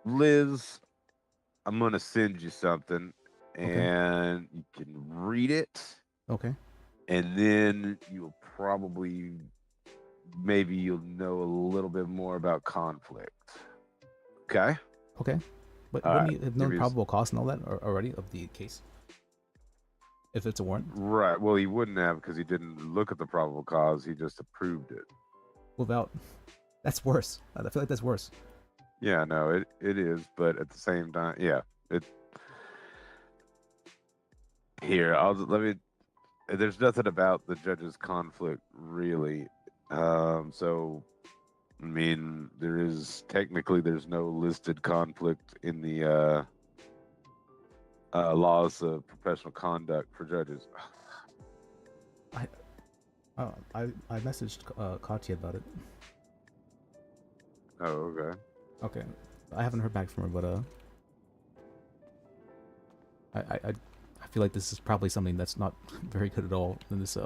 Liz, I'm gonna send you something, and you can read it. Okay. And then you'll probably, maybe you'll know a little bit more about conflict. Okay. Okay. But wouldn't you have known probable cause and all that already of the case? If it's a warrant? Right. Well, he wouldn't have because he didn't look at the probable cause. He just approved it. Without. That's worse. I feel like that's worse. Yeah, no, it is. But at the same time, yeah. Let me. There's nothing about the judge's conflict really. So, I mean, there's no listed conflict in the laws of professional conduct for judges. I messaged Katya about it. Oh, okay. Okay, I haven't heard back from her, but I feel like this is probably something that's not very good at all in this.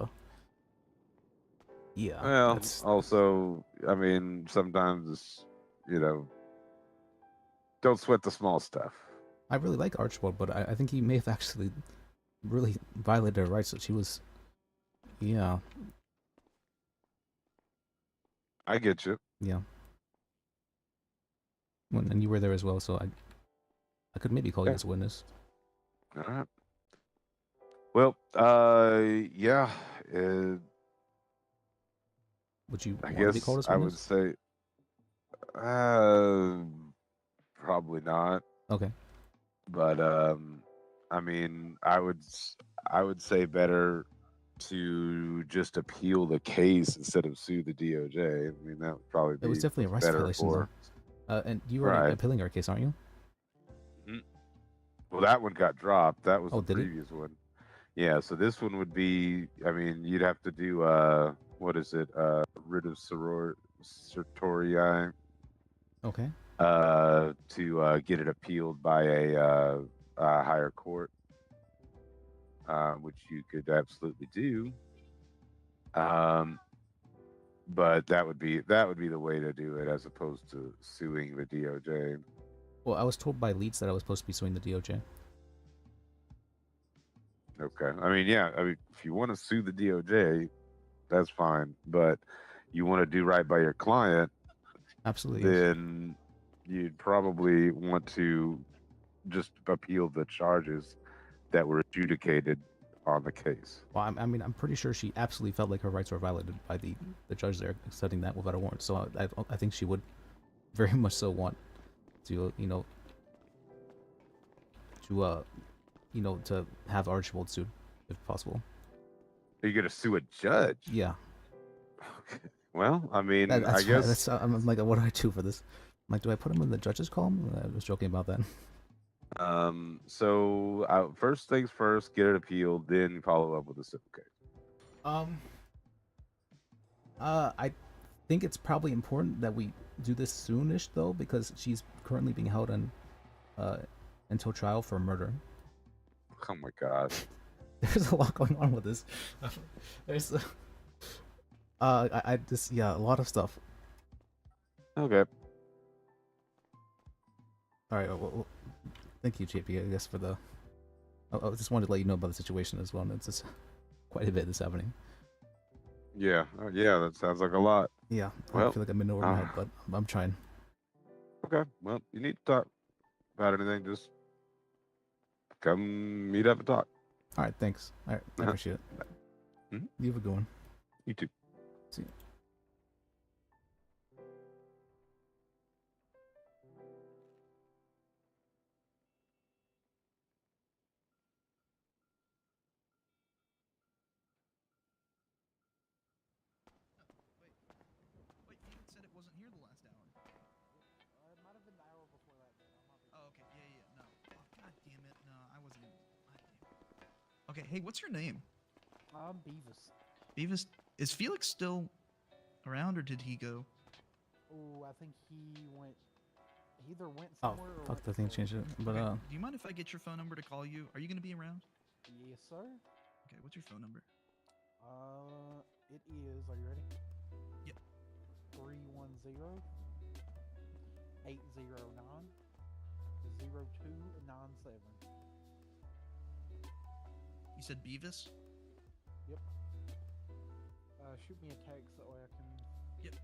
Yeah. Well, also, I mean, sometimes it's, don't sweat the small stuff. I really like Archibald, but I think he may have actually really violated her rights. So she was, yeah. I get you. Yeah. Well, and you were there as well, so I could maybe call you as a witness. All right. Well, yeah. Would you I want to be guess called as I witness? would say, probably not. Okay. But I mean, I would say better to just appeal the case instead of sue the DOJ. I mean, that would probably be It was definitely a rights better violation, for. though. And you were appealing our case, aren't you? Well, that one got dropped. That was the did it? previous one. Yeah, so this one would be. I mean, you'd have to do what is it? Writ of certiorari. Okay. To get it appealed by a higher court, which you could absolutely do. But that would be the way to do it, as opposed to suing the DOJ. Well, I was told by Leeds that I was supposed to be suing the DOJ. Okay. I mean, yeah. I mean, if you want to sue the DOJ, that's fine. But you want to do right by your client, absolutely, then you'd probably want to just appeal the charges that were adjudicated on the case. Well, I mean, I'm pretty sure she absolutely felt like her rights were violated by the judge there, accepting that without a warrant. So I think she would very much so want to, to have Archibald sued, if possible. Are you gonna sue a judge? Yeah. Okay. Well, I mean, That's I guess That's, I'm like, what do I do for this? I'm like, do I put him in the judge's column? I was joking about that. So first things first, get it appealed, then follow up with a civil case. I think it's probably important that we do this soonish, though, because she's currently being held until trial for murder. Oh my god. there's a lot going on with this. There's I just yeah, a lot of stuff. Okay. All right. Well, thank you, JP. I guess for the. I just wanted to let you know about the situation as well. And it's just quite a bit that's happening. Yeah. Yeah. That sounds like a lot. Yeah. Well, I feel like I'm in over my head, but I'm trying. Okay. Well, you need to talk about anything. Just come meet up and talk. All right. Thanks. All right. I appreciate it. Mhm. You have a good one. You too. See. You. Wait, you said it wasn't here the last hour. It might have been the hour before that. Oh, okay. Yeah, no. Oh, God damn it. No, I wasn't. Okay, hey, what's your name? I'm Beavis. Beavis. Is Felix still around, or did he go? Oh, I think he went. He either went Oh, somewhere or fuck, went the thing changed it. But Okay, do you mind if I get your phone number to call you? Are you gonna be around? Yes, sir. Okay, what's your phone number? It is. Are you ready? Yep. 310-809-0297. You said Beavis? Yep. Shoot me a text that way I can. Yep.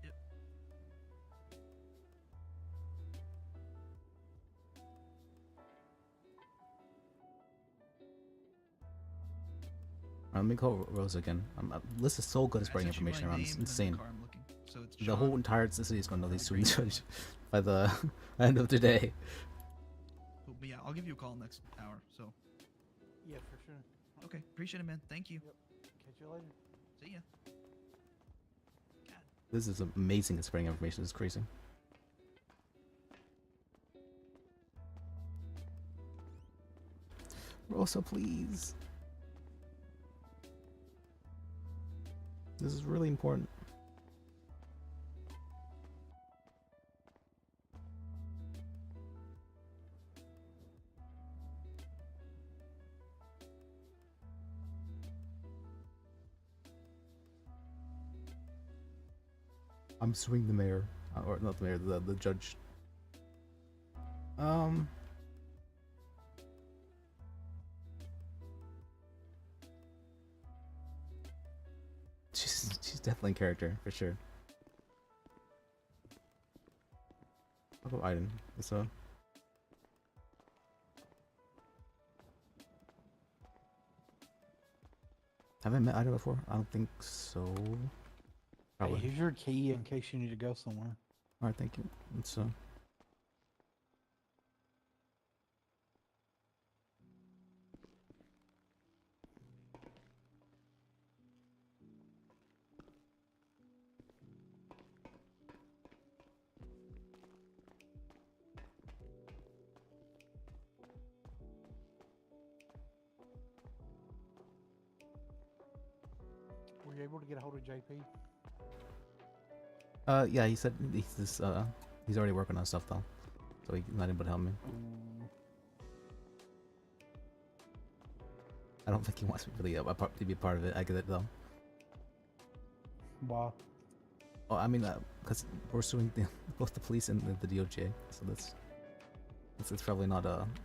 let me call Rose again. Liz is so good at spreading information around. It's insane. So it's The whole entire city is going to know these students by the end of the day. Cool, but yeah, I'll give you a call next hour. So. Yeah, for sure. Okay, appreciate it, man. Thank you. Yep. Catch you later. See ya. This is amazing at spreading information. It's crazy. Rosa, please. This is really important. I'm suing the mayor, or not the mayor, the judge. She's definitely in character for sure. How about Aiden? So. Have I met Ida before? I don't think so. Probably. Hey, here's your key in case you need to go somewhere. Alright, thank you. It's Were you able to get a hold of JP? yeah, he said he's already working on stuff though, so he's not able to help me. I don't think he wants me really to be a part of it. I get it though. Wow. Oh, I mean, because we're suing both the police and the DOJ, so it's probably not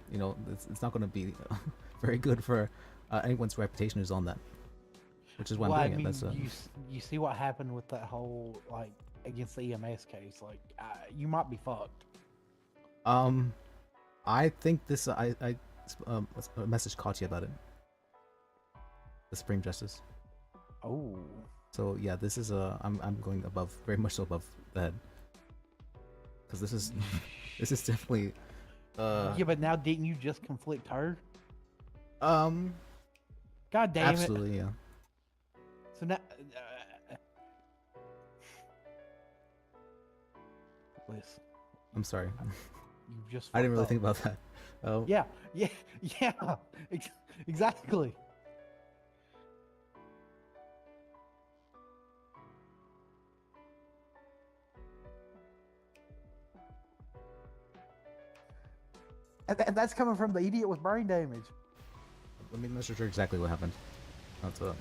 you know, it's not going to be very good for anyone's reputation who's on that. Which is why I'm doing it. That's you see what happened with that whole like against the EMS case. Like you might be fucked. I think this I messaged Katya about it. The Supreme Justice. Oh. So yeah, this is I'm going above, very much so above the head. Because this is this is definitely. Yeah, but now didn't you just conflict her? God damn it. Absolutely, yeah. So now, Liz, I'm sorry. You just. I didn't really up. think about that. Oh. Yeah, exactly. And that's coming from the idiot with brain damage. Let me not sure exactly what happened. That's You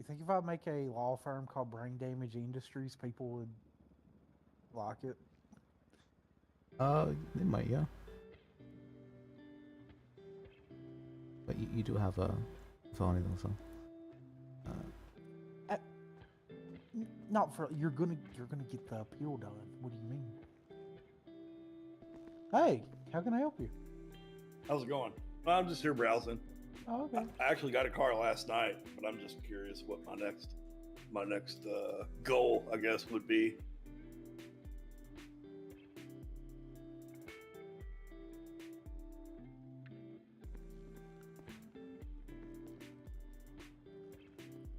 think if I make a law firm called Brain Damage Industries, people would like it? They might, yeah. But you do have a felony though, so. Not for you're gonna get the appeal done. What do you mean? Hey, how can I help you? How's it going? I'm just here browsing. Oh, okay. I actually got a car last night, but I'm just curious what my next goal, I guess, would be.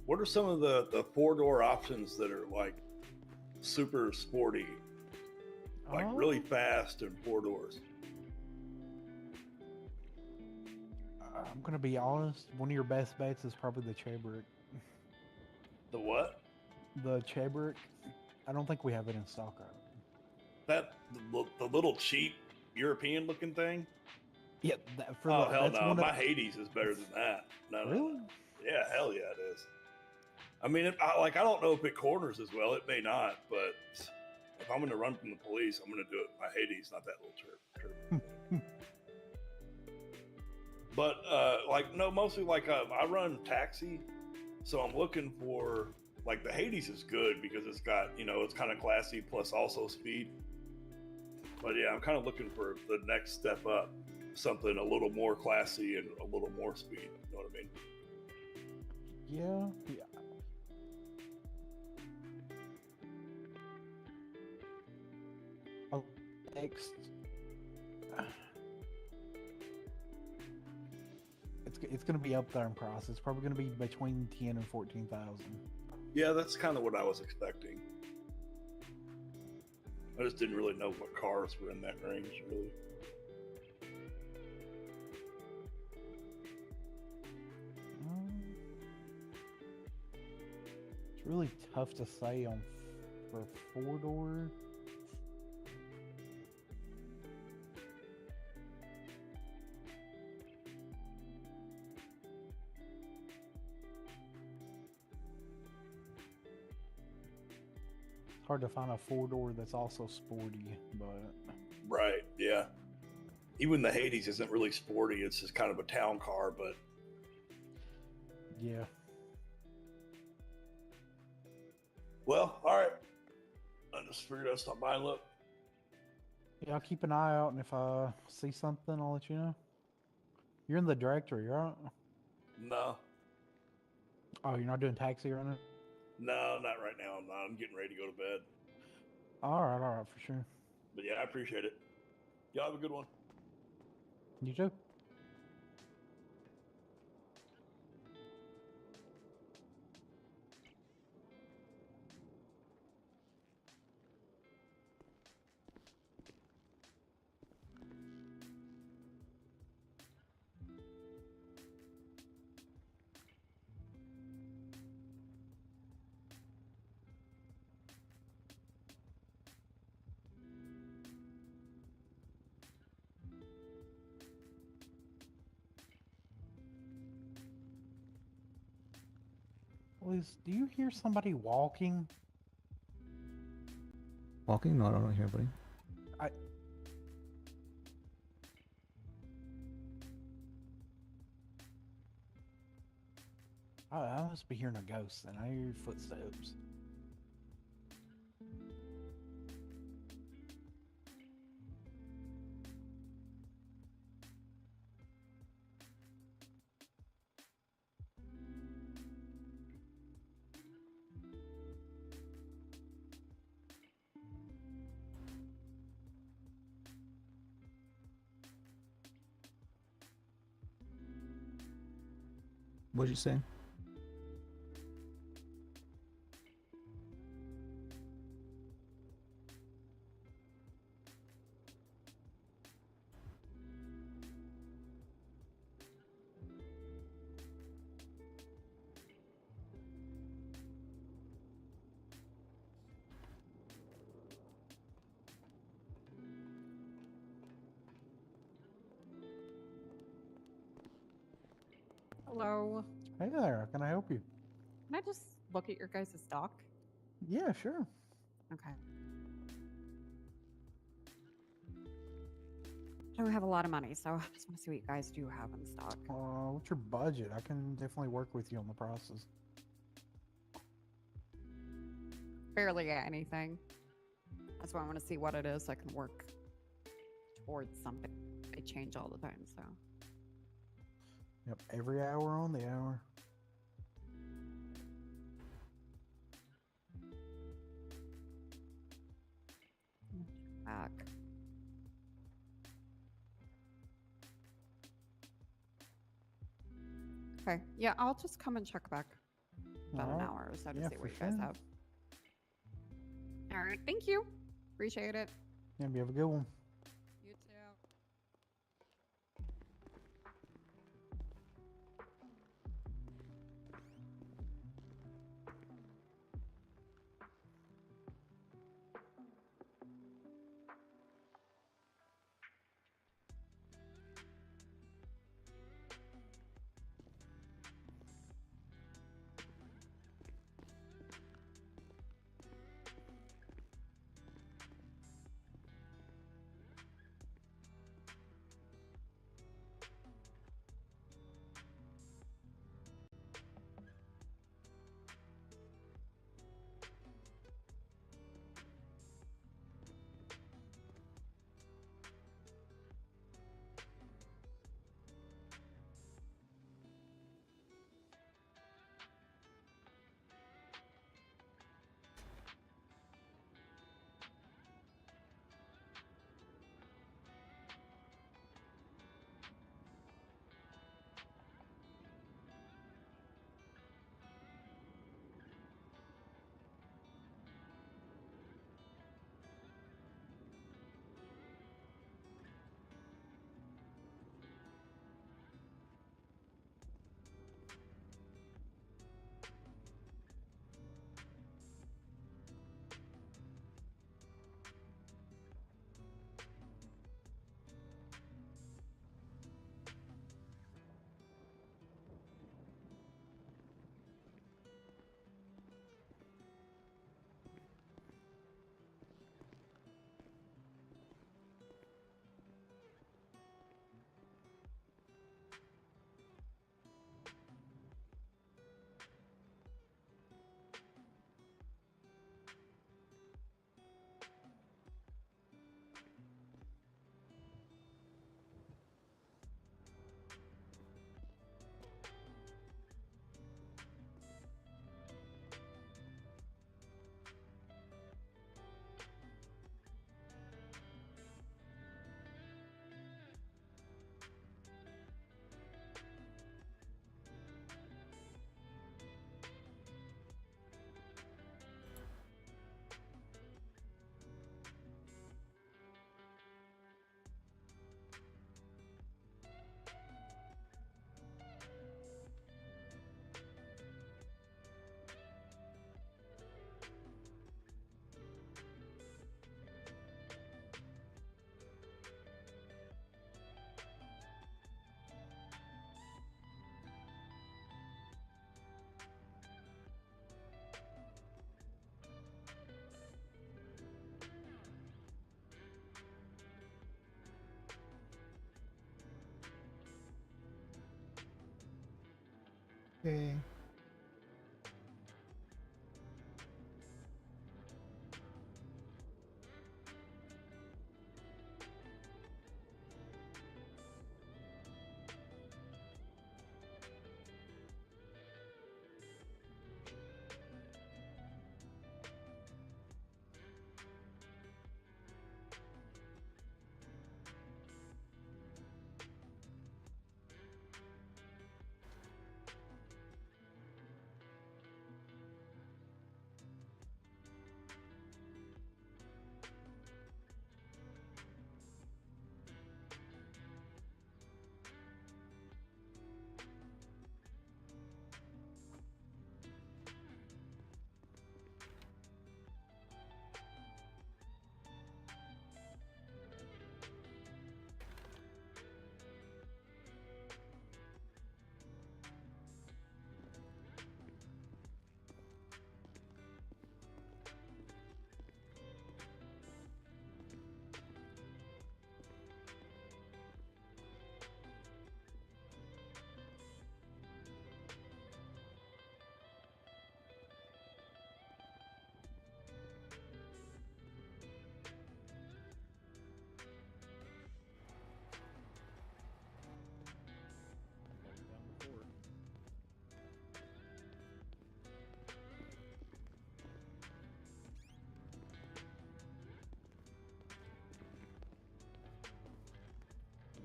What are some of the four-door options that are like super sporty, like really fast and four doors? I'm gonna be honest. One of your best bets is probably the Chabrick. The what? The Chabrick. I don't think we have it in stock right That the little cheap European-looking thing? Yeah. Oh hell no! My Hades is better than that. No, Really? no. Yeah, hell yeah, it is. I mean, I don't know if it corners as well. It may not, but if I'm going to run from the police, I'm going to do it my Hades, not that little turbo. But mostly I run taxi, so I'm looking for like the Hades is good because it's got it's kind of classy plus also speed. But yeah, I'm kind of looking for the next step up, something a little more classy and a little more speed. You know what I mean? Yeah. Next, it's going to be up there in price. It's probably going to be between 10 and 14,000. Yeah, that's kind of what I was expecting. I just didn't really know what cars were in that range, really. It's really tough to say for four-door. Hard to find a four-door that's also sporty, but Right, yeah. Even the Hades isn't really sporty. It's just kind of a town car, but yeah. Well, all right. I just figured I'd stop by and look. Yeah, I'll keep an eye out, and if I see something, I'll let you know. You're in the directory, right? No, Oh, you're not doing taxi right now? no, not right now. I'm not. I'm getting ready to go to bed. All right, for sure. But yeah, I appreciate it. Y'all have a good one. You too. Liz, do you hear somebody walking? Walking? No, I don't hear anybody. I must be hearing a ghost, and I hear footsteps. What'd you say? Hello. Hey there, how can I help you? Can I just look at your guys' stock? Yeah, sure. Okay. I don't have a lot of money, so I just want to see what you guys do have in stock. What's your budget? I can definitely work with you on the process. Barely anything. That's why I want to see what it is so I can work towards something. They change all the time, so. Yep, every hour on the hour. Back. Okay, yeah, I'll just come and check back about an Alright. hour or so to Yeah, see for what you guys sure. have. All right, thank you. Appreciate it. Yeah, you have a good one. You too. Okay.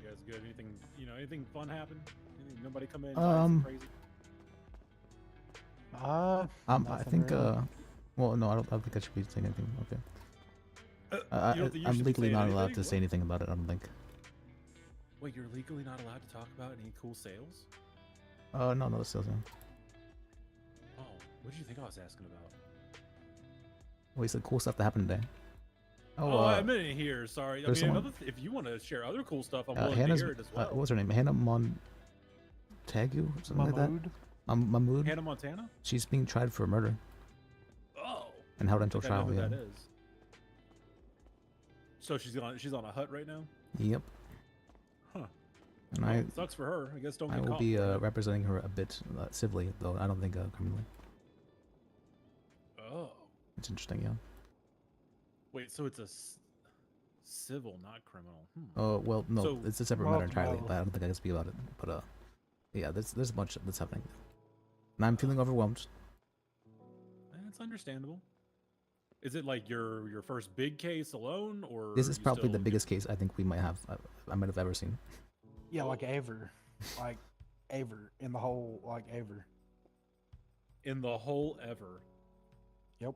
You guys good? Anything, anything fun happen? Nobody come in? Try some crazy? I nothing think really. well, no, I don't think I should be saying anything. Okay. You don't think you I'm should be legally saying not allowed anything? to say anything about it. I don't think. Wait, you're legally not allowed to talk about any cool sales? No, it's still. Oh, what did you think I was asking about? Well, he said cool stuff that happened today. Oh, I meant it here. Sorry. I mean, there's someone- if you want to share other cool stuff, I'm willing Hannah's, to hear it as well. what was her name? Hannah Montagu, something like that. Mahmood. Hannah Montana? She's being tried for murder. Oh. And held until I think I know trial. who Yeah. that is. So she's on a hut right now. Yep. Huh. And Well, sucks for her. I guess don't I get will caught be for it. representing her a bit civilly, though I don't think criminally. Oh. It's interesting, yeah. Wait, so it's a civil, not criminal. Oh well, no, So- it's a separate Well, matter entirely. no. But I don't think I can speak about it. But yeah, there's a bunch that's happening, and I'm feeling overwhelmed. That's understandable. Is it like your first big case alone, or This is you probably the still- biggest case I think we might have. I might have ever seen. Yeah, like ever, like ever in the whole ever. in the whole ever? Yep.